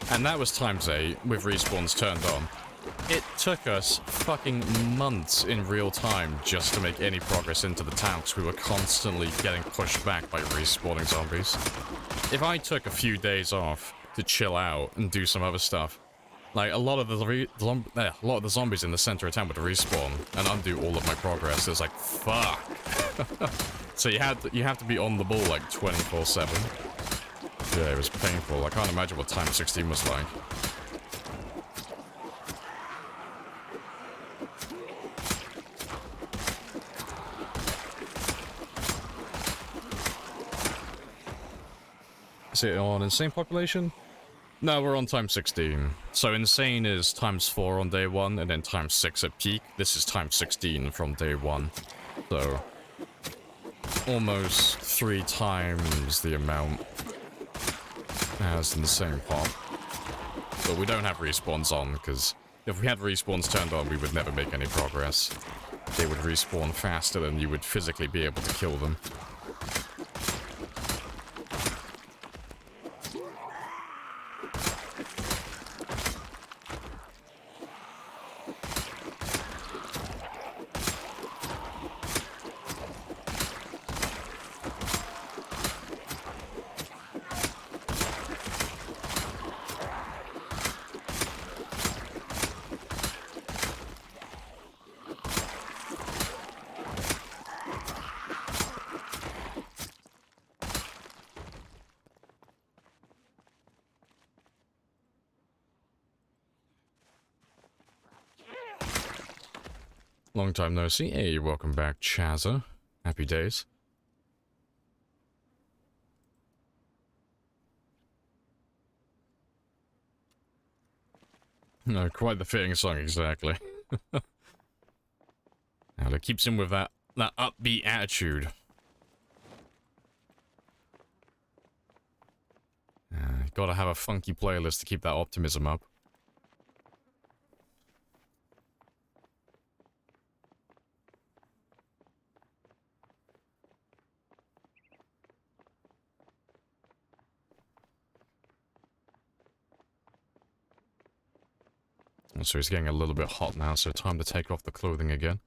And that was times 8 with respawns turned on. It took us fucking months in real time just to make any progress into the town because we were constantly getting pushed back by respawning zombies. If I took a few days off to chill out and do some other stuff, like a lot of the zombies in the center of town would respawn and undo all of my progress. It was like, fuck. So you have to be on the ball like 24/7. Yeah, it was painful. I can't imagine what time 16 was like. Is it on insane population? No, we're on times 16. So insane is times 4 on day 1, and then times 6 at peak. This is times 16 from day 1. So, almost 3 times the amount as insane pop. But we don't have respawns on, because if we had respawns turned on, we would never make any progress. They would respawn faster than you would physically be able to kill them. Long time no see. Hey, welcome back, Chazza. Happy days. No, quite the fitting song, exactly. And it keeps him with that upbeat attitude. Gotta have a funky playlist to keep that optimism up. So he's getting a little bit hot now, so time to take off the clothing again.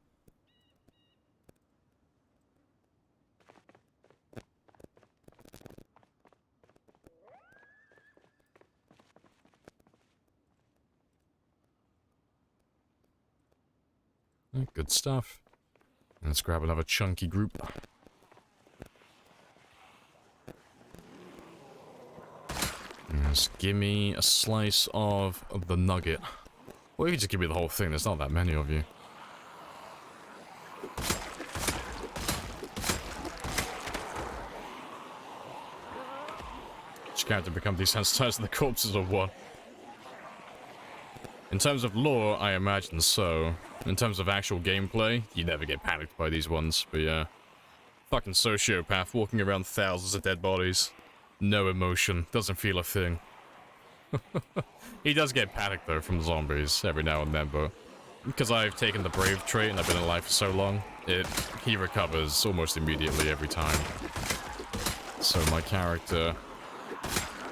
Good stuff. Let's grab another chunky group. Just give me a slice of the nugget. Or you can just give me the whole thing, there's not that many of you. Which character become desensitized to the corpses or what? In terms of lore, I imagine so. In terms of actual gameplay, you never get panicked by these ones, but yeah. Fucking sociopath walking around thousands of dead bodies. No emotion, doesn't feel a thing. He does get panicked though from zombies every now and then, but because I've taken the brave trait and I've been alive for so long, he recovers almost immediately every time. So my character,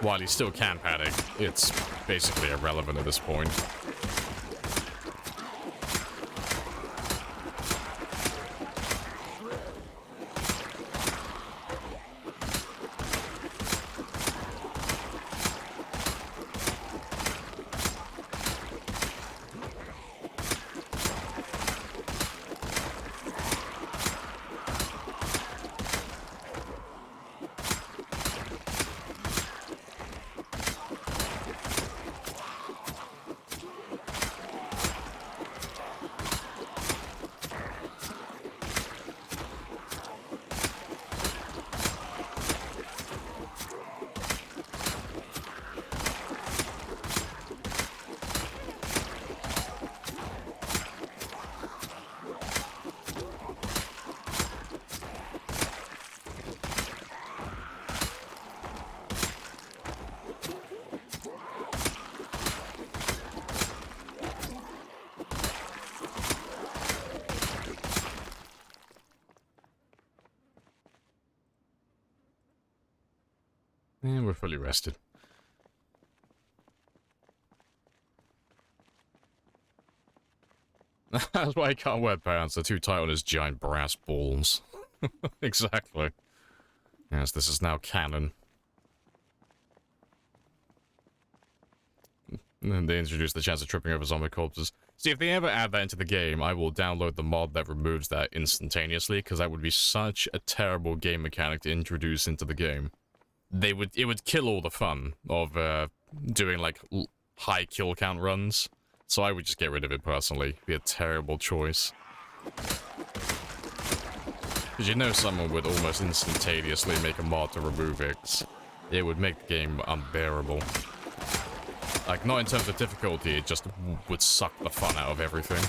while he still can panic, it's basically irrelevant at this point. And we're fully rested. That's why he can't wear pants. They're too tight on his giant brass balls. Exactly. Yes, this is now canon. And then they introduced the chance of tripping over zombie corpses. See, if they ever add that into the game, I will download the mod that removes that instantaneously, because that would be such a terrible game mechanic to introduce into the game. It would kill all the fun of doing like high kill count runs. So I would just get rid of it personally. It'd be a terrible choice. Because you know someone would almost instantaneously make a mod to remove it. it would make the game unbearable. Like, not in terms of difficulty, it just would suck the fun out of everything.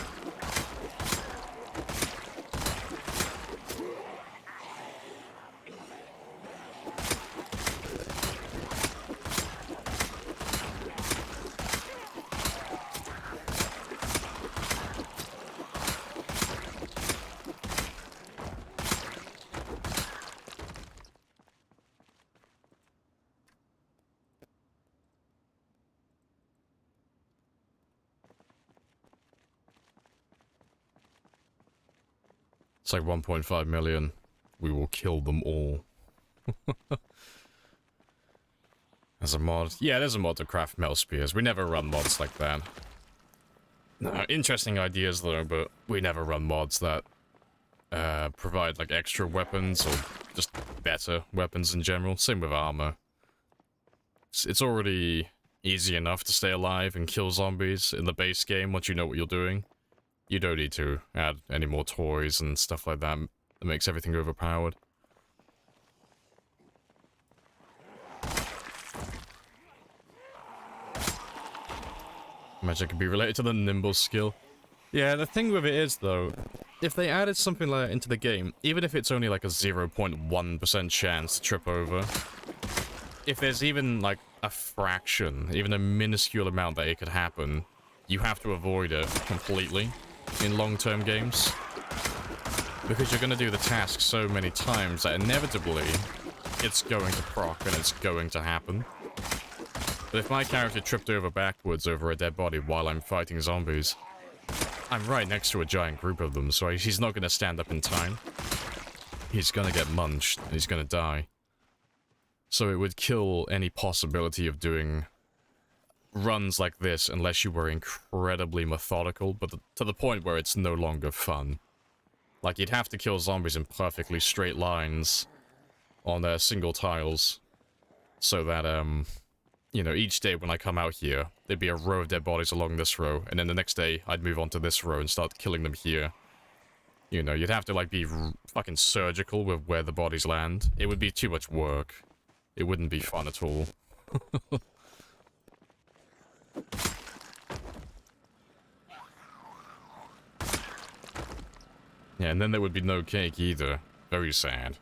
It's like 1.5 million. We will kill them all. As a mod. Yeah, there's a mod to craft metal spears. We never run mods like that. No, interesting ideas though, but we never run mods that provide like extra weapons or just better weapons in general. Same with armor. It's already easy enough to stay alive and kill zombies in the base game once you know what you're doing. You don't need to add any more toys and stuff like that. That makes everything overpowered. Magic can be related to the nimble skill. Yeah, the thing with it is, though, if they added something like that into the game, even if it's only like a 0.1% chance to trip over, if there's even like a fraction, even a minuscule amount that it could happen, you have to avoid it completely in long-term games. Because you're going to do the task so many times that inevitably it's going to proc and it's going to happen. But if my character tripped over backwards over a dead body while I'm fighting zombies, I'm right next to a giant group of them, so he's not going to stand up in time. He's going to get munched and he's going to die. So it would kill any possibility of doing runs like this unless you were incredibly methodical, but to the point where it's no longer fun. Like, you'd have to kill zombies in perfectly straight lines on single tiles so that, you know, each day when I come out here, there'd be a row of dead bodies along this row, and then the next day I'd move on to this row and start killing them here. You know, you'd have to, like, be fucking surgical with where the bodies land. It would be too much work. It wouldn't be fun at all. Yeah, and then there would be no cake either. Very sad.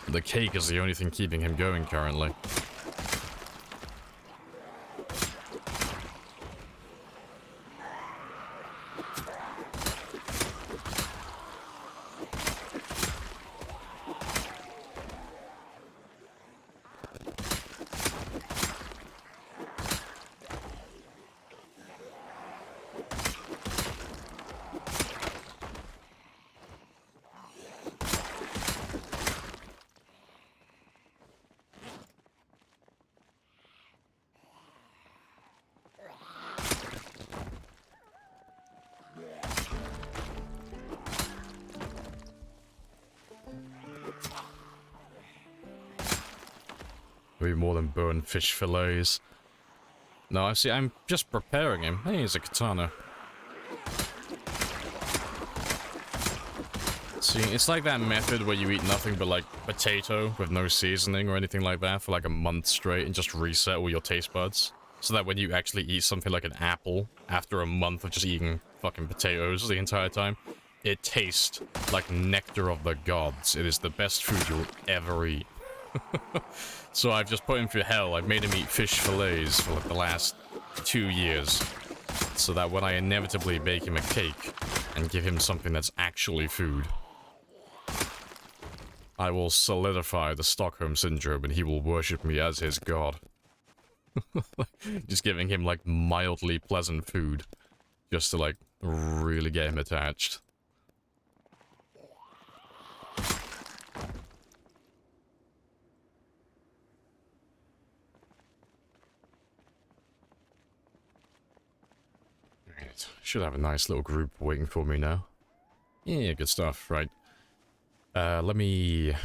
The cake is the only thing keeping him going currently. Maybe more than burned fish fillets. No, I see, I'm just preparing him. Hey, here's a katana. See, it's like that method where you eat nothing but like potato with no seasoning or anything like that for like a month straight and just reset all your taste buds. So that when you actually eat something like an apple after a month of just eating fucking potatoes the entire time, it tastes like nectar of the gods. It is the best food you'll ever eat. So I've just put him through hell. I've made him eat fish fillets for like the last 2 years. So that when I inevitably bake him a cake and give him something that's actually food, I will solidify the Stockholm Syndrome and he will worship me as his god. Just giving him like mildly pleasant food. Just to like really get him attached. Should have a nice little group waiting for me now. Yeah, good stuff, right. Let me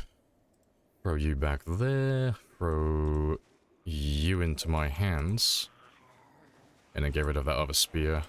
throw you back there, throw you into my hands, and then get rid of that other spear.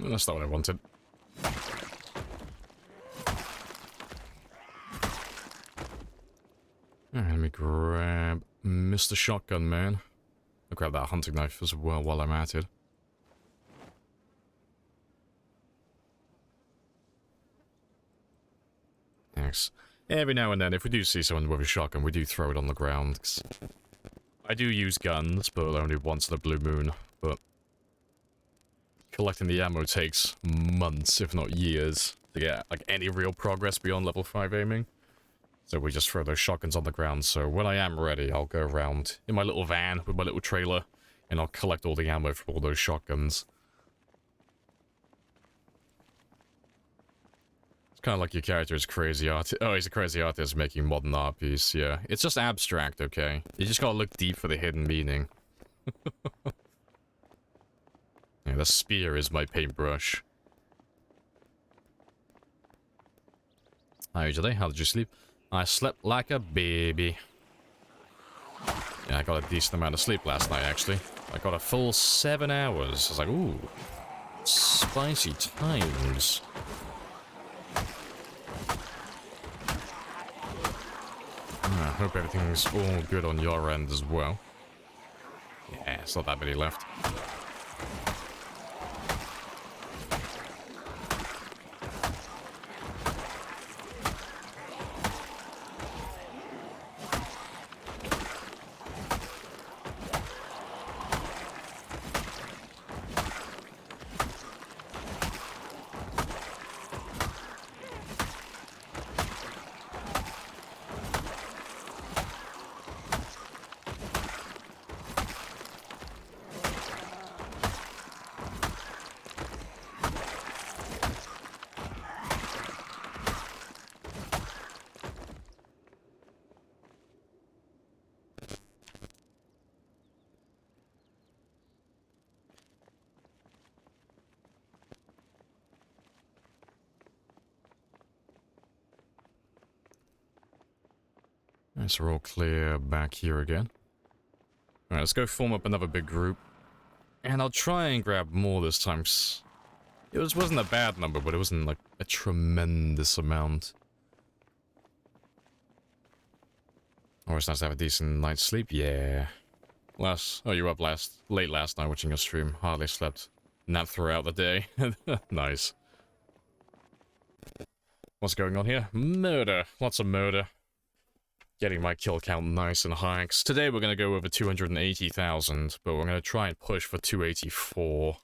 That's not what I wanted. Alright, let me grab Mr. Shotgun Man. I'll grab that hunting knife as well while I'm at it. Thanks. Every now and then, if we do see someone with a shotgun, we do throw it on the ground. 'Cause I do use guns, but only once in a blue moon. But collecting the ammo takes months, if not years, to get like any real progress beyond level 5 aiming. So we just throw those shotguns on the ground. So when I am ready, I'll go around in my little van with my little trailer, and I'll collect all the ammo from all those shotguns. It's kind of like your character is crazy artist. Oh, he's a crazy artist making modern art piece. Yeah, it's just abstract, okay? You just gotta look deep for the hidden meaning. Yeah, the spear is my paintbrush. Hi, today. How did you sleep? I slept like a baby. Yeah, I got a decent amount of sleep last night, actually. I got a full 7 hours. I was like, ooh, spicy times. I hope everything's all good on your end as well. Yeah, it's not that many left. Nice, we're all clear back here again. Alright, let's go form up another big group. And I'll try and grab more this time. It wasn't a bad number, but it wasn't like a tremendous amount. Always nice to have a decent night's sleep. Yeah. Oh, you were up late last night watching your stream. Hardly slept. Nap throughout the day. Nice. What's going on here? Murder. Lots of murder. Getting my kill count nice and high. Today we're going to go over 280,000, but we're going to try and push for 284.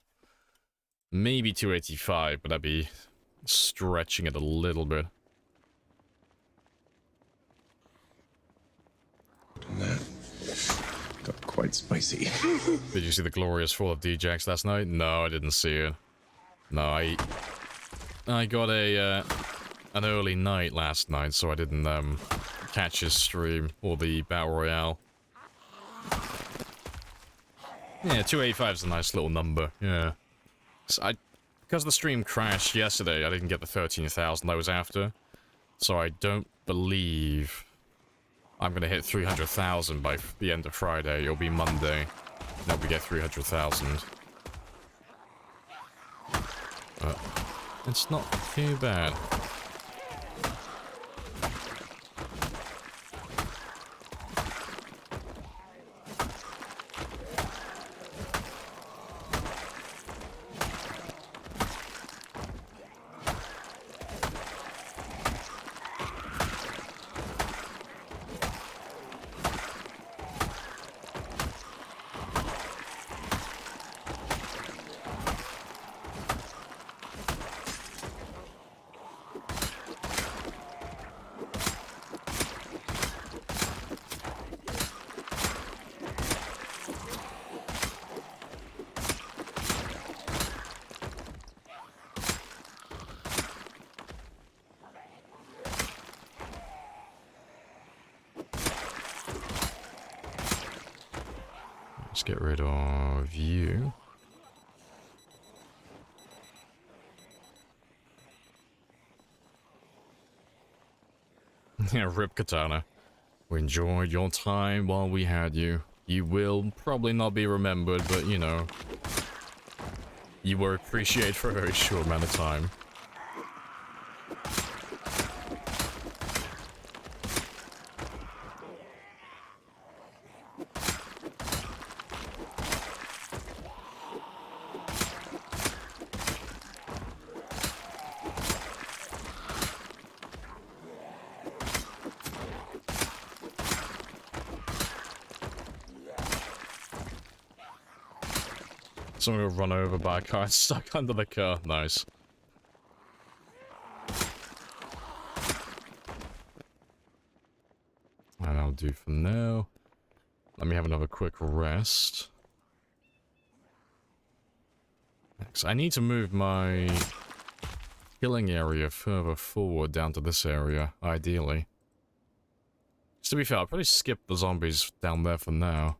Maybe 285, but that'd be stretching it a little bit. That got quite spicy. Did you see the glorious fall of DJX last night? No, I didn't see it. No, I got an early night last night, so I didn't catch his stream or the battle royale. Yeah, 285 is a nice little number. Yeah, so because the stream crashed yesterday, I didn't get the 13,000 I was after. So I don't believe I'm gonna hit 300,000 by the end of Friday. It'll be Monday. Then we get 300,000. But it's not too bad. Let's get rid of you. Yeah, rip Katana. We enjoyed your time while we had you. You will probably not be remembered, but you know, you were appreciated for a very short amount of time. Someone got run over by a car and stuck under the car. Nice. And I'll do for now. Let me have another quick rest. Next, I need to move my killing area further forward down to this area, ideally. Just to be fair, I'll probably skip the zombies down there for now.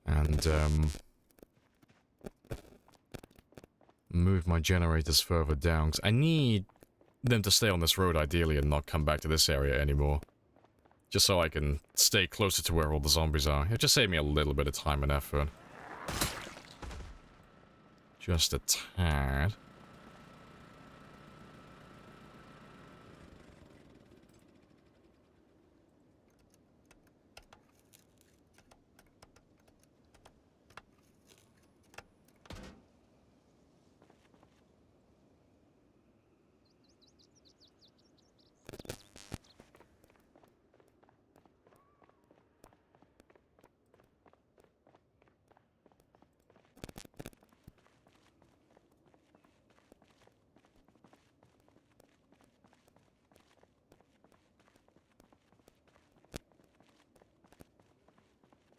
And, move my generators further down, because I need them to stay on this road ideally and not come back to this area anymore. Just so I can stay closer to where all the zombies are. It just saved me a little bit of time and effort. Just a tad.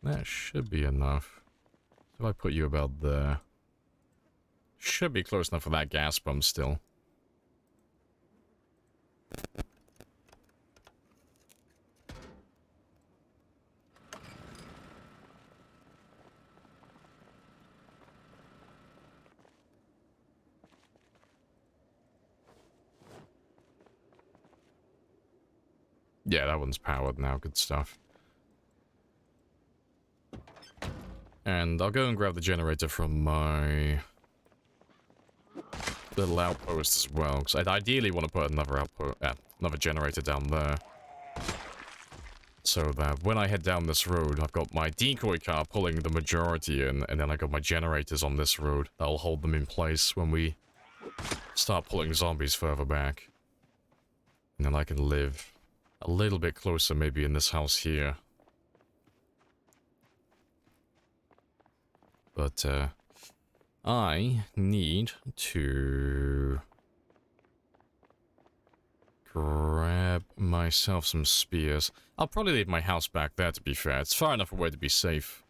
That should be enough. So if I put you about there. Should be close enough for that gas pump still. Yeah, that one's powered now. Good stuff. And I'll go and grab the generator from my little outpost as well, because I'd ideally want to put another another generator down there. So that when I head down this road, I've got my decoy car pulling the majority in, and then I got my generators on this road that'll hold them in place when we start pulling zombies further back. And then I can live a little bit closer, maybe in this house here. But, I need to grab myself some spears. I'll probably leave my house back there, to be fair. It's far enough away to be safe.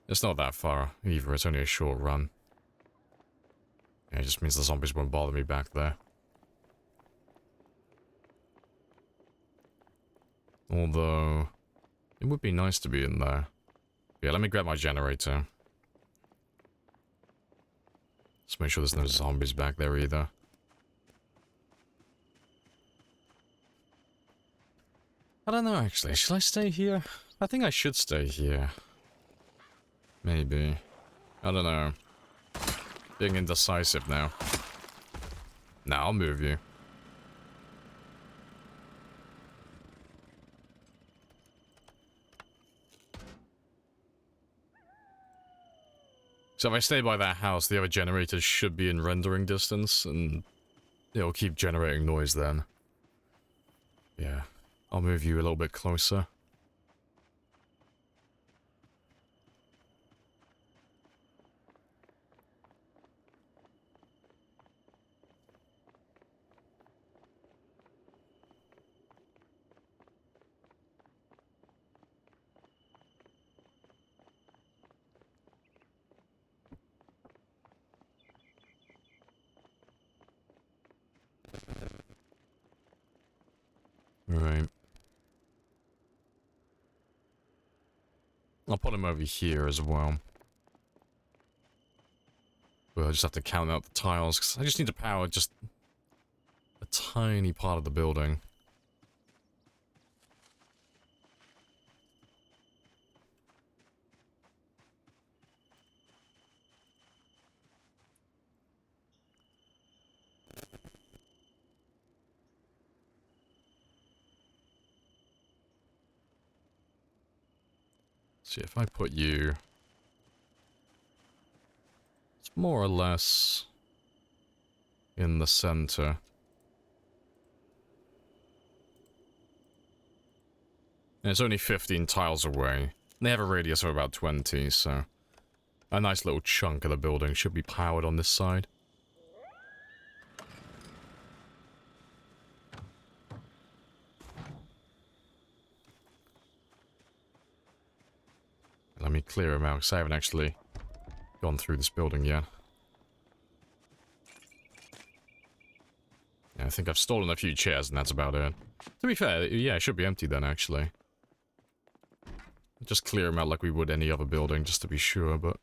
It's not that far, either. It's only a short run. Yeah, it just means the zombies won't bother me back there. Although, it would be nice to be in there. Yeah, let me grab my generator. Just make sure there's no zombies back there either. I don't know, actually. Should I stay here? I think I should stay here. Maybe. I don't know. Being indecisive now. Nah, I'll move you. So if I stay by that house, the other generators should be in rendering distance, and it'll keep generating noise then. Yeah, I'll move you a little bit closer. Right. I'll put him over here as well. But I just have to count out the tiles, because I just need to power just a tiny part of the building. See if I put you... It's more or less in the center. And it's only 15 tiles away. They have a radius of about 20, so a nice little chunk of the building should be powered on this side. Let me clear them out, because I haven't actually gone through this building yet. Yeah, I think I've stolen a few chairs, and that's about it. To be fair, yeah, it should be empty then, actually. Just clear them out like we would any other building, just to be sure, but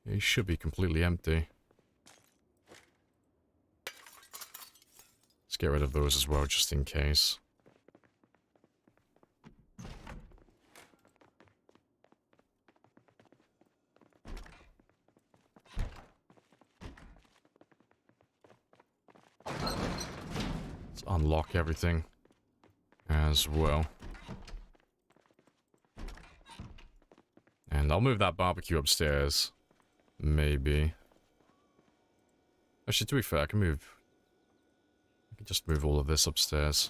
it should be completely empty. Let's get rid of those as well, just in case. Let's unlock everything as well. And I'll move that barbecue upstairs. Maybe. Actually, to be fair, I can just move all of this upstairs.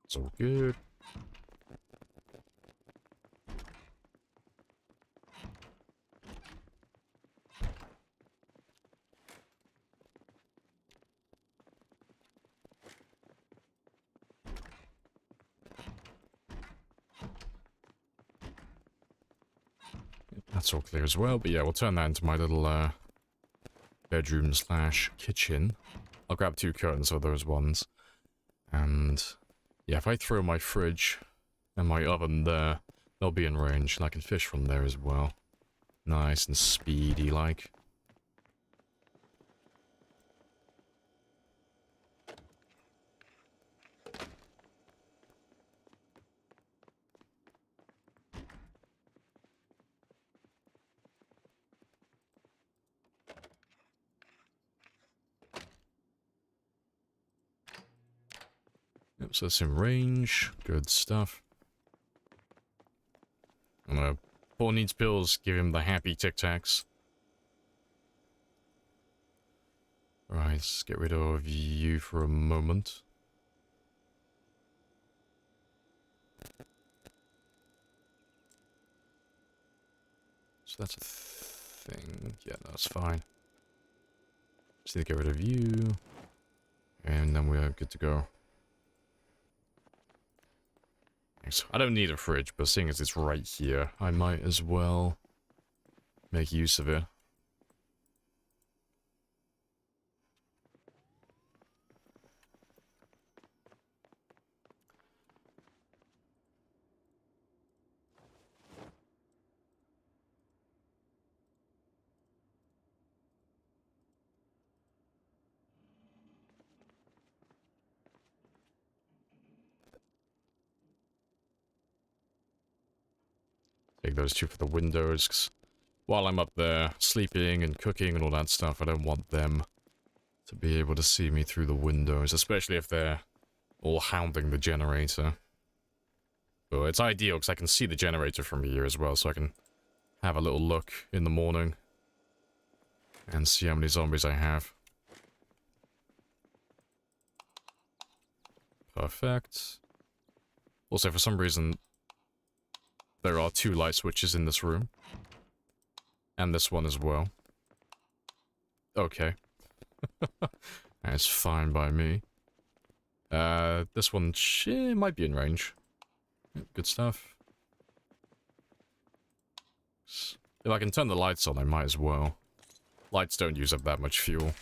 It's all good. That's all clear as well, but yeah, we'll turn that into my little bedroom slash kitchen. I'll grab 2 curtains of those ones. And yeah, if I throw my fridge and my oven there, they'll be in range, and I can fish from there as well. Nice and speedy like. Yep, so it's in range. Good stuff. Paul needs pills. Give him the happy Tic Tacs. Right, let's get rid of you for a moment. So that's a thing. Yeah, that's fine. Just need to get rid of you. And then we're good to go. I don't need a fridge, but seeing as it's right here, I might as well make use of it. Take those 2 for the windows, 'cause while I'm up there sleeping and cooking and all that stuff, I don't want them to be able to see me through the windows, especially if they're all hounding the generator. But it's ideal because I can see the generator from here as well, so I can have a little look in the morning and see how many zombies I have. Perfect. Also, for some reason, there are 2 light switches in this room. And this one as well. Okay. That's fine by me. This one might be in range. Yep, good stuff. If I can turn the lights on, I might as well. Lights don't use up that much fuel.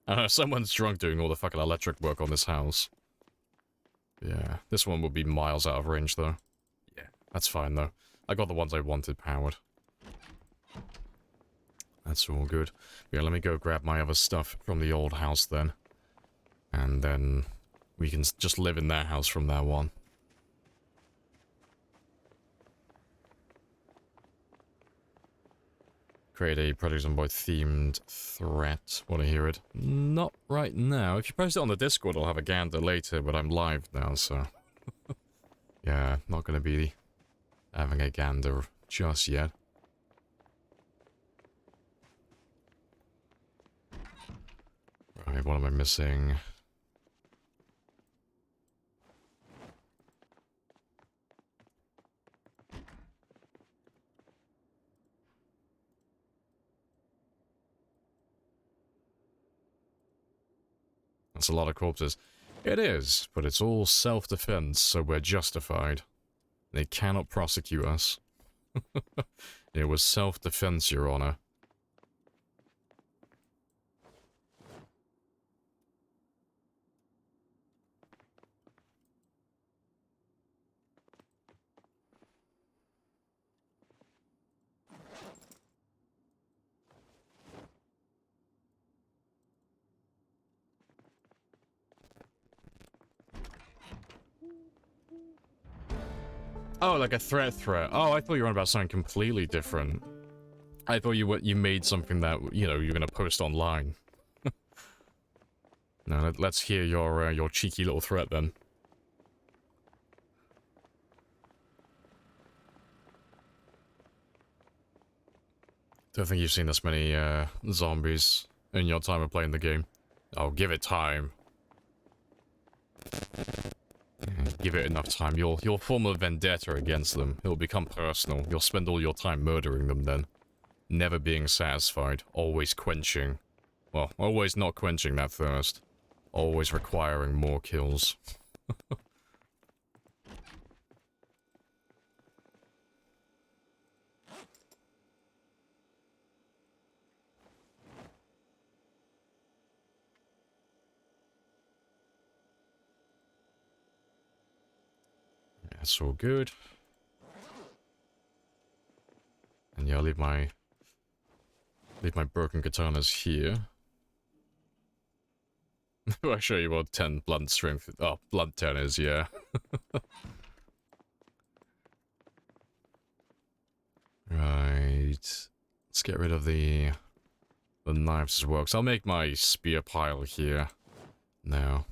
I don't know, someone's drunk doing all the fucking electric work on this house. Yeah, this one will be miles out of range, though. Yeah, that's fine, though. I got the ones I wanted powered. That's all good. Yeah, let me go grab my other stuff from the old house, then. And then we can just live in their house from now on. Create a Project Zomboid themed threat. Want to hear it? Not right now. If you post it on the Discord, I'll have a gander later, but I'm live now, so... yeah, not going to be having a gander just yet. Right, what am I missing? That's a lot of corpses. It is, but it's all self-defense, so we're justified. They cannot prosecute us. It was self-defense, Your Honor. Oh, like a threat. Oh, I thought you were on about something completely different. I thought you made something that, you know, you're gonna post online. No, let's hear your cheeky little threat then. Don't think you've seen this many zombies in your time of playing the game. Oh, give it time. Give it enough time. You'll form a vendetta against them. It'll become personal. You'll spend all your time murdering them then. Never being satisfied. Always quenching. Well, always not quenching that thirst. Always requiring more kills. That's all good. And yeah, I'll leave my broken katanas here. I show you what 10 blunt strength. Oh, blunt 10 is, yeah. Right. Let's get rid of the knives as well. So I'll make my spear pile here now.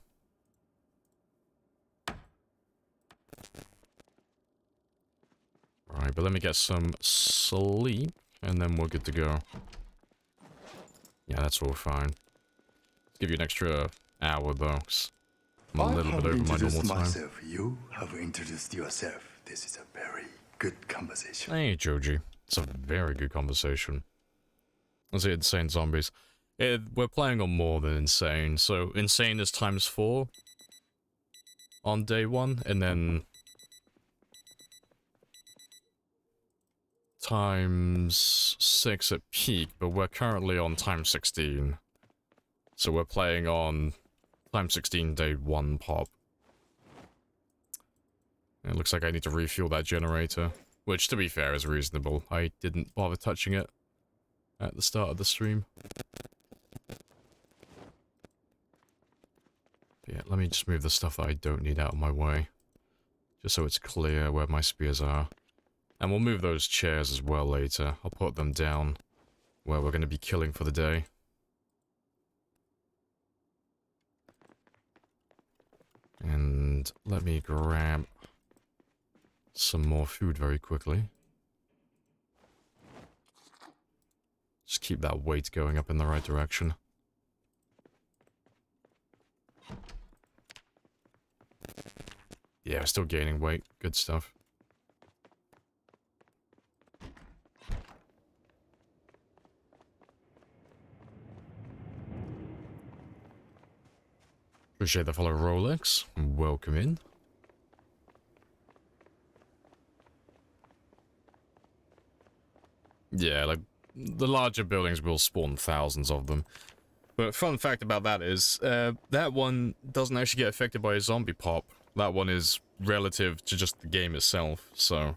Alright, but let me get some sleep, and then we're good to go. Yeah, that's all fine. Give you an extra hour, though, 'cause I'm a little bit over my normal time. You have introduced yourself. This is a very good conversation. Hey, Joji. It's a very good conversation. Let's see, Insane Zombies. We're playing on more than Insane, so Insane is ×4 on day 1, and then ×6 at peak, but we're currently on ×16. So we're playing on ×16 day 1 pop. It looks like I need to refuel that generator, which to be fair is reasonable. I didn't bother touching it at the start of the stream. Yeah, let me just move the stuff that I don't need out of my way, just so it's clear where my spears are. And we'll move those chairs as well later. I'll put them down where we're going to be killing for the day. And let me grab some more food very quickly. Just keep that weight going up in the right direction. Yeah, still gaining weight. Good stuff. Appreciate the follow, Rolex. Welcome in. Yeah, like, the larger buildings will spawn thousands of them. But fun fact about that is, that one doesn't actually get affected by a zombie pop. That one is relative to just the game itself, so...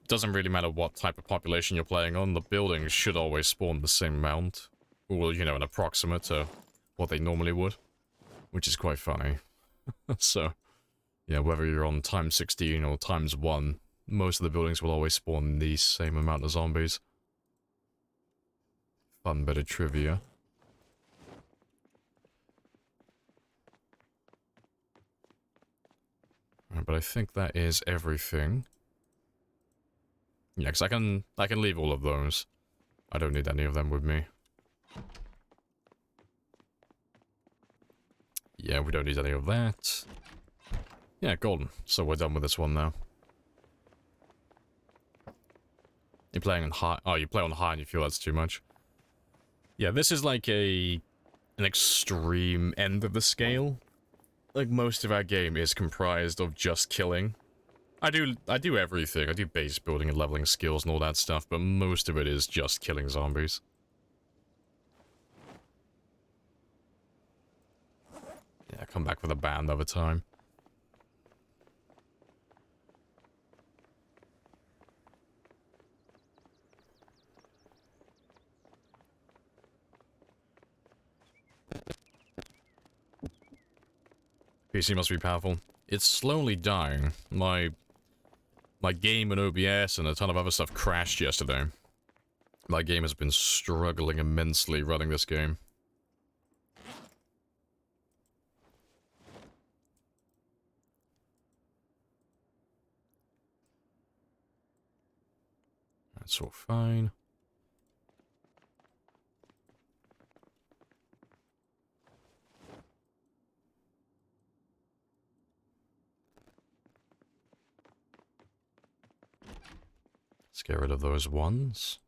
doesn't really matter what type of population you're playing on, the buildings should always spawn the same amount. Or, you know, an approximate to what they normally would. Which is quite funny. So, yeah, whether you're on times 16 or times 1, most of the buildings will always spawn the same amount of zombies. Fun bit of trivia. But I think that is everything. Yeah, because I can leave all of those. I don't need any of them with me. Yeah, we don't need any of that. Yeah, golden. So we're done with this one now. You're playing on high. Oh, you play on high and you feel that's too much. Yeah, this is like an extreme end of the scale. Like, most of our game is comprised of just killing. I do everything. I do base building and leveling skills and all that stuff, but most of it is just killing zombies. Yeah, come back with a band over time. PC must be powerful. It's slowly dying. My game and OBS and a ton of other stuff crashed yesterday. My game has been struggling immensely running this game. That's all fine. Let's get rid of those ones.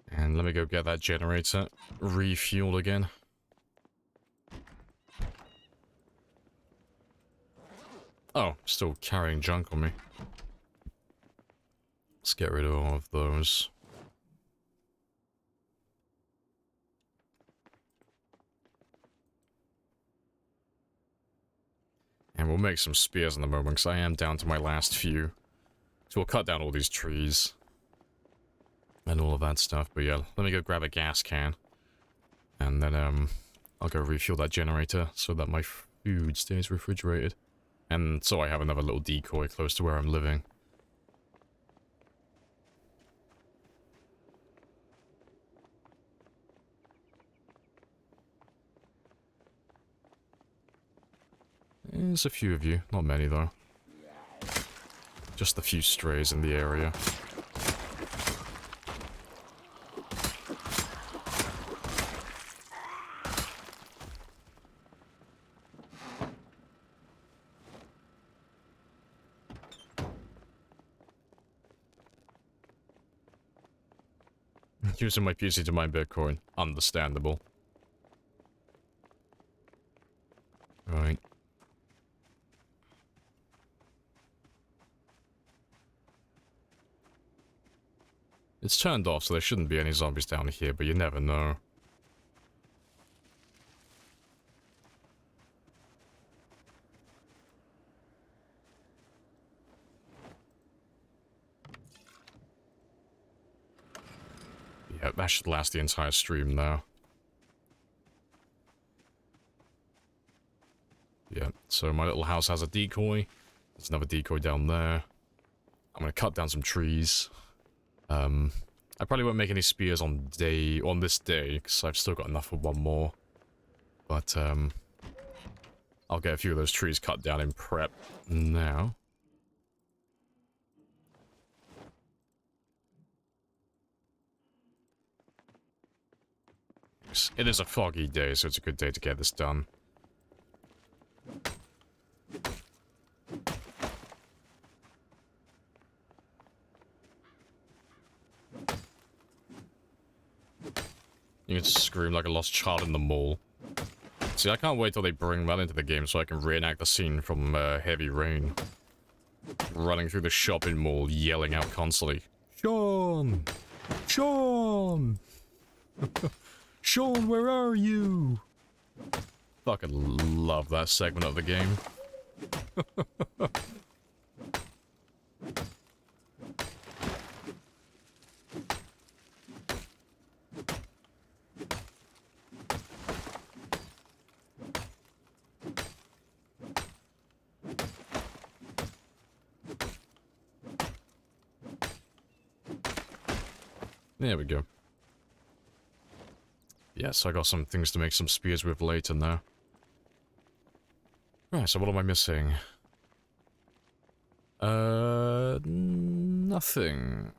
And let me go get that generator refueled again. Oh, still carrying junk on me. Let's get rid of all of those. And we'll make some spears in the moment, because I am down to my last few. So we'll cut down all these trees. And all of that stuff. But yeah, let me go grab a gas can. And then, I'll go refuel that generator so that my food stays refrigerated. And so I have another little decoy close to where I'm living. There's a few of you, not many though. Just a few strays in the area. Using my PC to mine Bitcoin. Understandable. Right. It's turned off, so there shouldn't be any zombies down here, but you never know. Yeah, that should last the entire stream now. Yeah, so my little house has a decoy. There's another decoy down there. I'm gonna cut down some trees. I probably won't make any spears on this day, because I've still got enough for one more. But, I'll get a few of those trees cut down in prep now. It is a foggy day, so it's a good day to get this done. You can scream like a lost child in the mall. See, I can't wait till they bring that into the game so I can reenact the scene from Heavy Rain. Running through the shopping mall, yelling out constantly, Sean! Sean! Sean, where are you? Fucking love that segment of the game. There we go. Yes, I got some things to make some spears with later now. Right, so what am I missing? Nothing.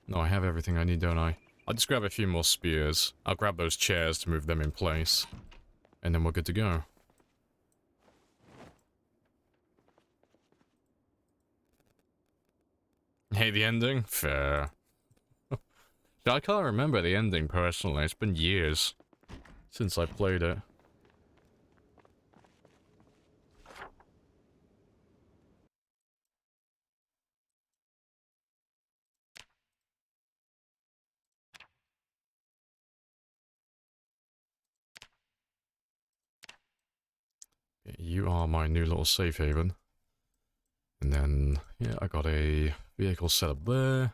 No, I have everything I need, don't I? I'll just grab a few more spears. I'll grab those chairs to move them in place. And then we're good to go. Hey, the ending? Fair. I can't remember the ending personally. It's been years since I played it. You are my new little safe haven. And then, yeah, I got a vehicle set up there.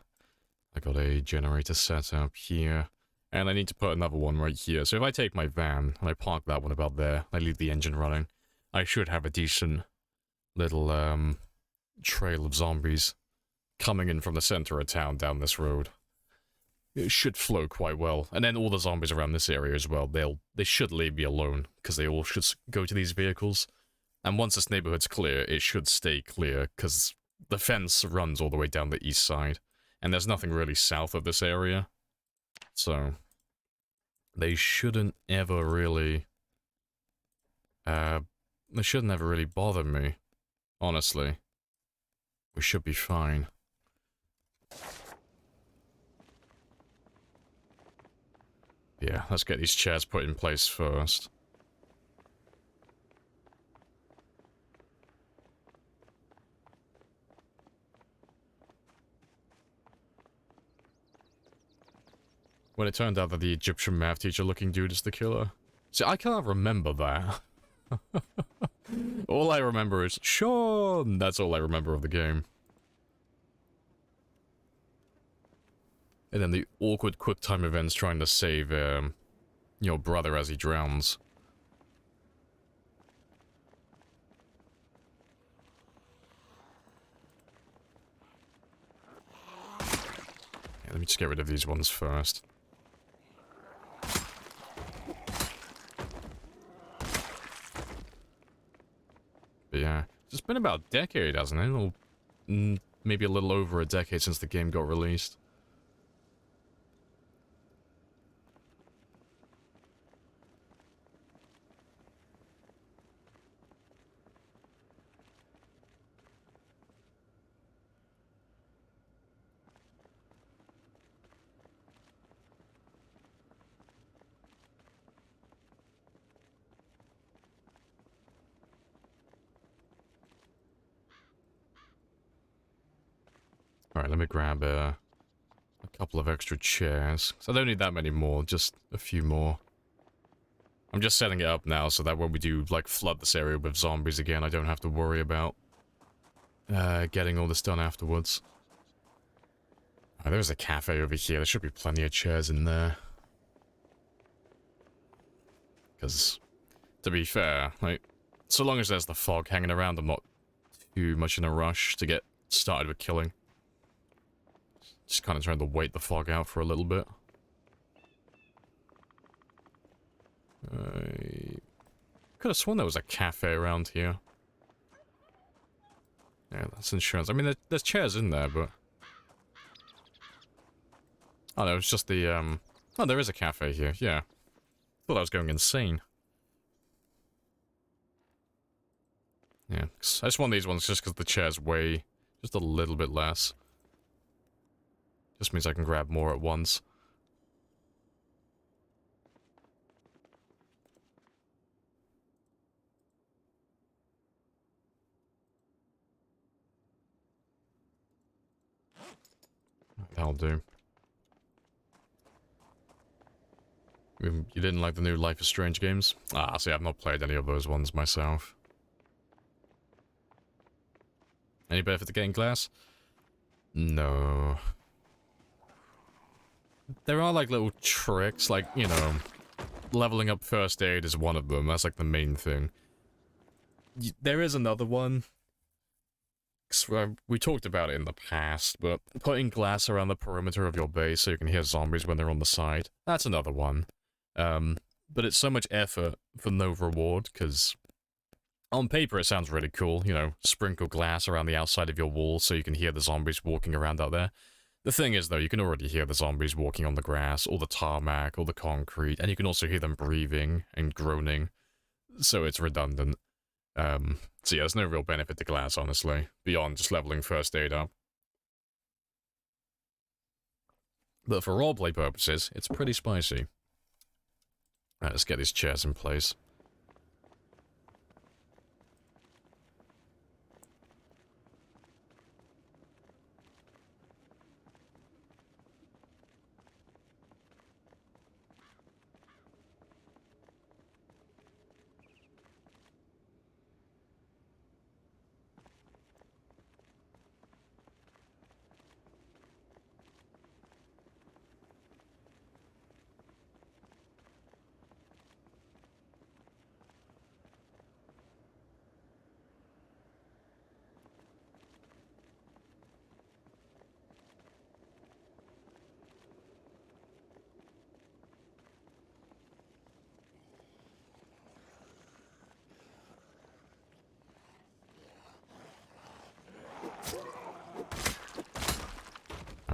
I got a generator set up here. And I need to put another one right here. So if I take my van and I park that one about there, I leave the engine running, I should have a decent little trail of zombies coming in from the center of town down this road. It should flow quite well. And then all the zombies around this area as well, they should leave me alone, because they all should go to these vehicles. And once this neighborhood's clear, it should stay clear, because the fence runs all the way down the east side. And there's nothing really south of this area. So they shouldn't ever really bother me. Honestly. We should be fine. Yeah, let's get these chairs put in place first. When it turned out that the Egyptian math teacher looking dude is the killer. See, I can't remember that. All I remember is Sean! That's all I remember of the game. And then the awkward quick time events trying to save, your brother as he drowns. Yeah, let me just get rid of these ones first. But yeah, it's been about a decade, hasn't it? Or maybe a little over a decade since the game got released. Alright, let me grab a couple of extra chairs. So I don't need that many more, just a few more. I'm just setting it up now so that when we do, like, flood this area with zombies again, I don't have to worry about getting all this done afterwards. Oh, there's a cafe over here. There should be plenty of chairs in there. Because, to be fair, like, so long as there's the fog hanging around, I'm not too much in a rush to get started with killing. Just kind of trying to wait the fog out for a little bit. I could have sworn there was a cafe around here. Yeah, that's insurance. I mean, there's chairs in there, but... Oh, no, it's just the, Oh, there is a cafe here, yeah. Thought I was going insane. Yeah, I just want these ones just because the chairs weigh just a little bit less. Just means I can grab more at once. That'll do. You didn't like the new Life is Strange games? Ah, see, I've not played any of those ones myself. Any benefit to getting glass? No. There are, like, little tricks, like, you know, leveling up first aid is one of them. That's, like, the main thing. There is another one. We talked about it in the past, but putting glass around the perimeter of your base so you can hear zombies when they're on the side, that's another one. But it's so much effort for no reward, because on paper it sounds really cool, you know, sprinkle glass around the outside of your wall so you can hear the zombies walking around out there. The thing is, though, you can already hear the zombies walking on the grass, or the tarmac, or the concrete, and you can also hear them breathing and groaning, so it's redundant. So yeah, there's no real benefit to glass, honestly, beyond just leveling first aid up. But for roleplay purposes, it's pretty spicy. Alright, let's get these chairs in place.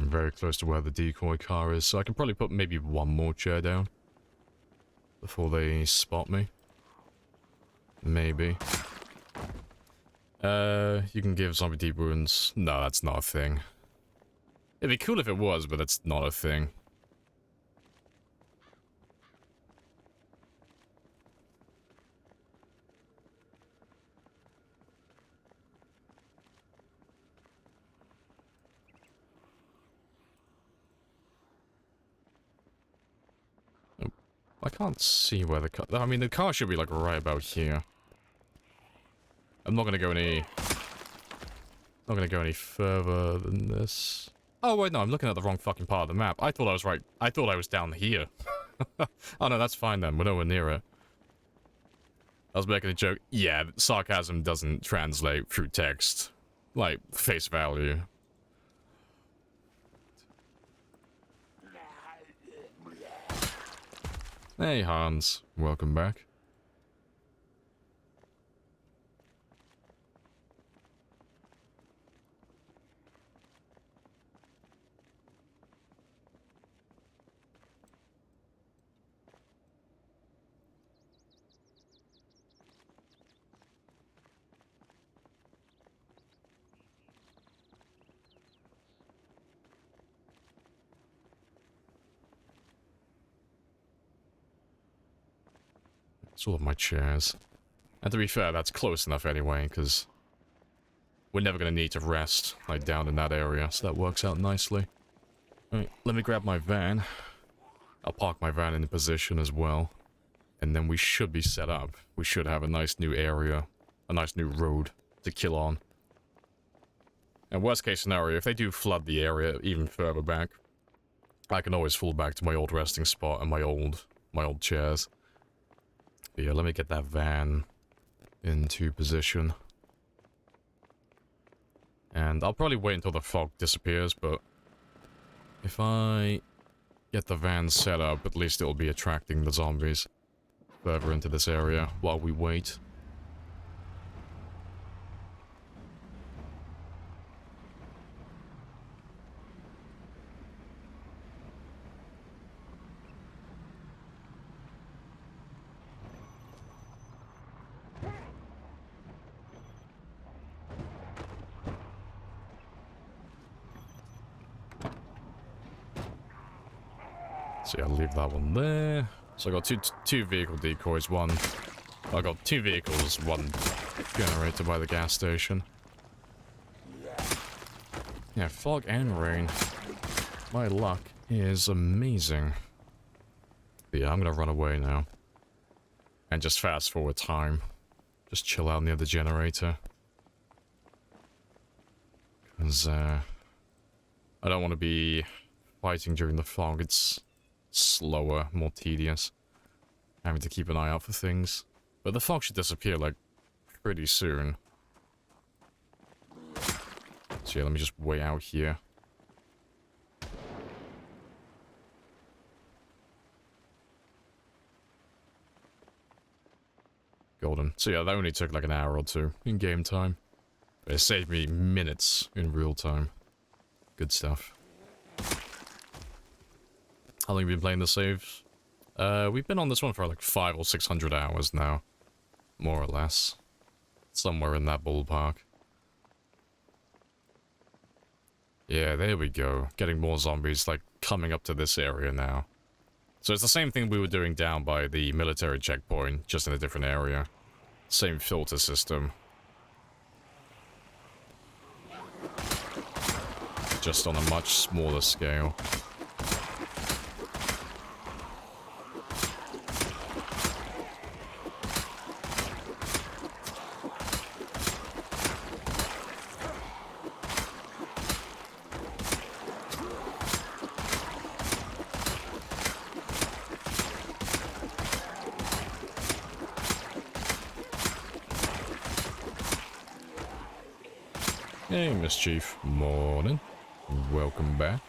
Very close to where the decoy car is, so I can probably put maybe one more chair down before they spot me. Maybe. You can give zombie deep wounds. No, that's not a thing. It'd be cool if it was, but that's not a thing. I can't see where the car... I mean, the car should be, like, right about here. I'm not gonna go any... Not gonna go any further than this. Oh, wait, no, I'm looking at the wrong fucking part of the map. I thought I was right... I thought I was down here. Oh, no, that's fine then. We're nowhere near it. I was making a joke. Yeah, sarcasm doesn't translate through text. Like, face value. Hey, Hans. Welcome back. It's all of my chairs. And to be fair, that's close enough anyway, because we're never going to need to rest, like, down in that area, so that works out nicely. Alright, let me grab my van. I'll park my van in position as well. And then we should be set up. We should have a nice new area, a nice new road to kill on. And worst case scenario, if they do flood the area even further back, I can always fall back to my old resting spot and my old chairs. But yeah, let me get that van into position. And I'll probably wait until the fog disappears, but if I get the van set up, at least it'll be attracting the zombies further into this area while we wait. So yeah, I'll leave that one there. So I got two vehicle decoys, I got two vehicles, one generator by the gas station. Yeah, fog and rain. My luck is amazing. But yeah, I'm gonna run away now. And just fast forward time. Just chill out near the generator. Because, I don't want to be fighting during the fog. It's slower, more tedious. Having to keep an eye out for things. But the fog should disappear, like, pretty soon. So yeah, let me just wait out here. Golden. So yeah, that only took like an hour or two in game time. But it saved me minutes in real time. Good stuff. How long have you been playing the saves? We've been on this one for like 500 or 600 hours now. More or less. Somewhere in that ballpark. Yeah, there we go. Getting more zombies, like, coming up to this area now. So it's the same thing we were doing down by the military checkpoint, just in a different area. Same filter system. Just on a much smaller scale. Hey, Mischief. Morning. Welcome back.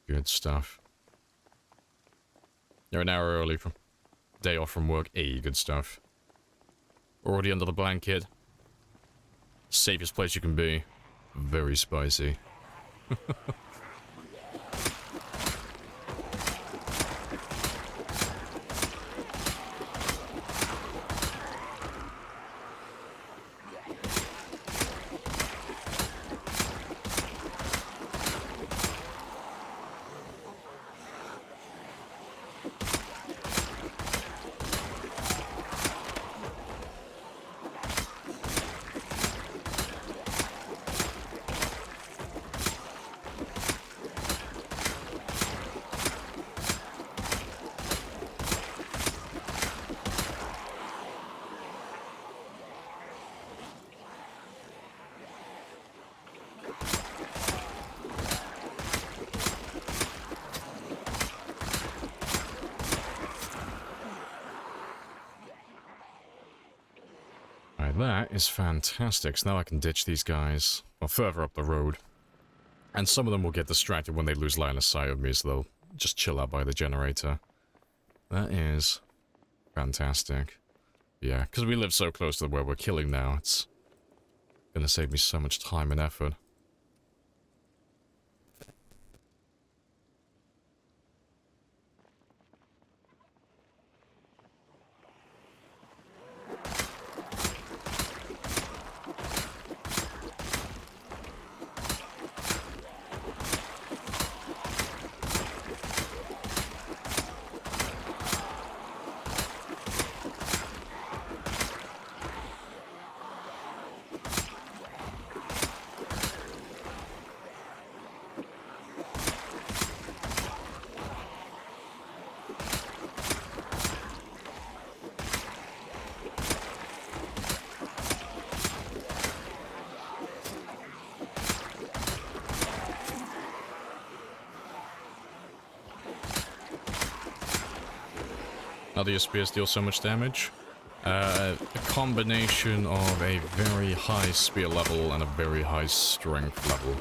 Good stuff. You're an hour early from day off from work. Hey, good stuff. Already under the blanket. Safest place you can be. Very spicy. That is fantastic. So now I can ditch these guys, well, further up the road. And some of them will get distracted when they lose line of sight of me, so they'll just chill out by the generator. That is fantastic. Yeah, because we live so close to where we're killing now, it's gonna save me so much time and effort. How do your spears deal so much damage? A combination of a very high spear level and a very high strength level.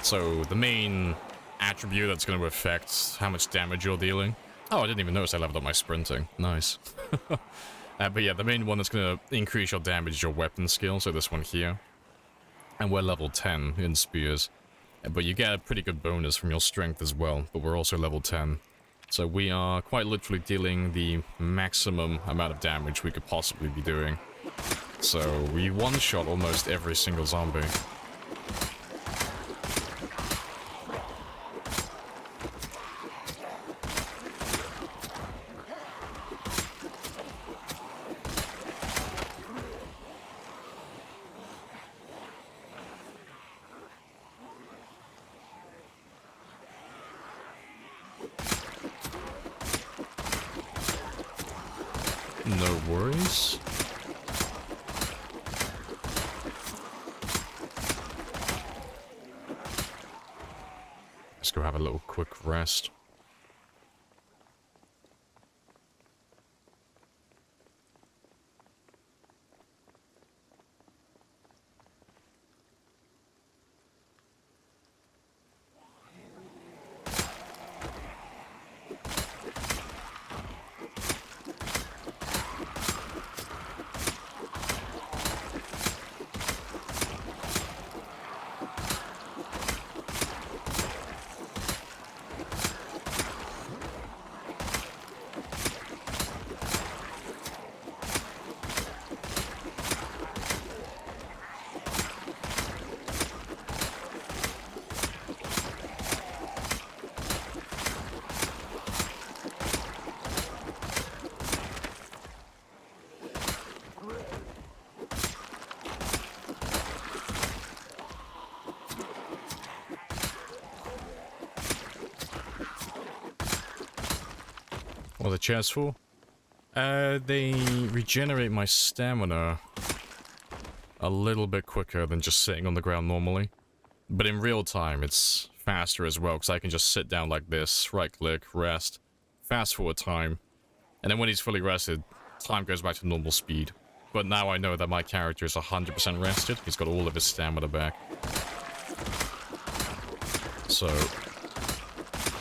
So the main attribute that's going to affect how much damage you're dealing. Oh, I didn't even notice I leveled up my sprinting. Nice. But yeah, the main one that's going to increase your damage is your weapon skill, so this one here. And we're level 10 in spears. But you get a pretty good bonus from your strength as well, but we're also level 10. So we are quite literally dealing the maximum amount of damage we could possibly be doing. So we one-shot almost every single zombie. No worries. Let's go have a little quick rest. What are the chairs for? They regenerate my stamina a little bit quicker than just sitting on the ground normally. But in real time, it's faster as well, because I can just sit down like this, right-click, rest, fast-forward time, and then when he's fully rested, time goes back to normal speed. But now I know that my character is 100% rested. He's got all of his stamina back. So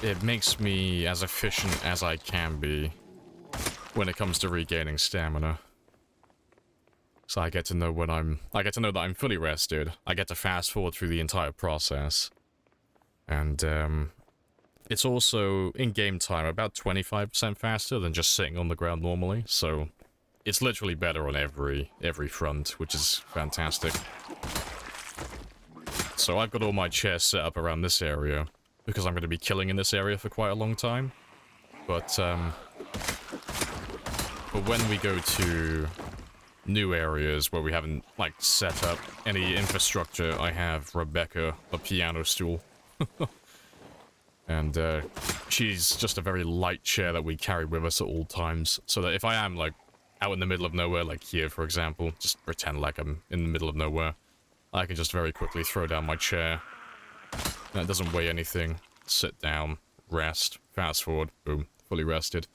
it makes me as efficient as I can be when it comes to regaining stamina. So I get to know when I get to know that I'm fully rested. I get to fast forward through the entire process. And it's also in game time about 25% faster than just sitting on the ground normally. So it's literally better on every front, which is fantastic. So I've got all my chairs set up around this area because I'm going to be killing in this area for quite a long time. But when we go to new areas where we haven't, like, set up any infrastructure, I have Rebecca, the piano stool. And she's just a very light chair that we carry with us at all times. So that if I am, like, out in the middle of nowhere, like here, for example, just pretend like I'm in the middle of nowhere, I can just very quickly throw down my chair. And it doesn't weigh anything. Sit down, rest, fast forward, boom, fully rested.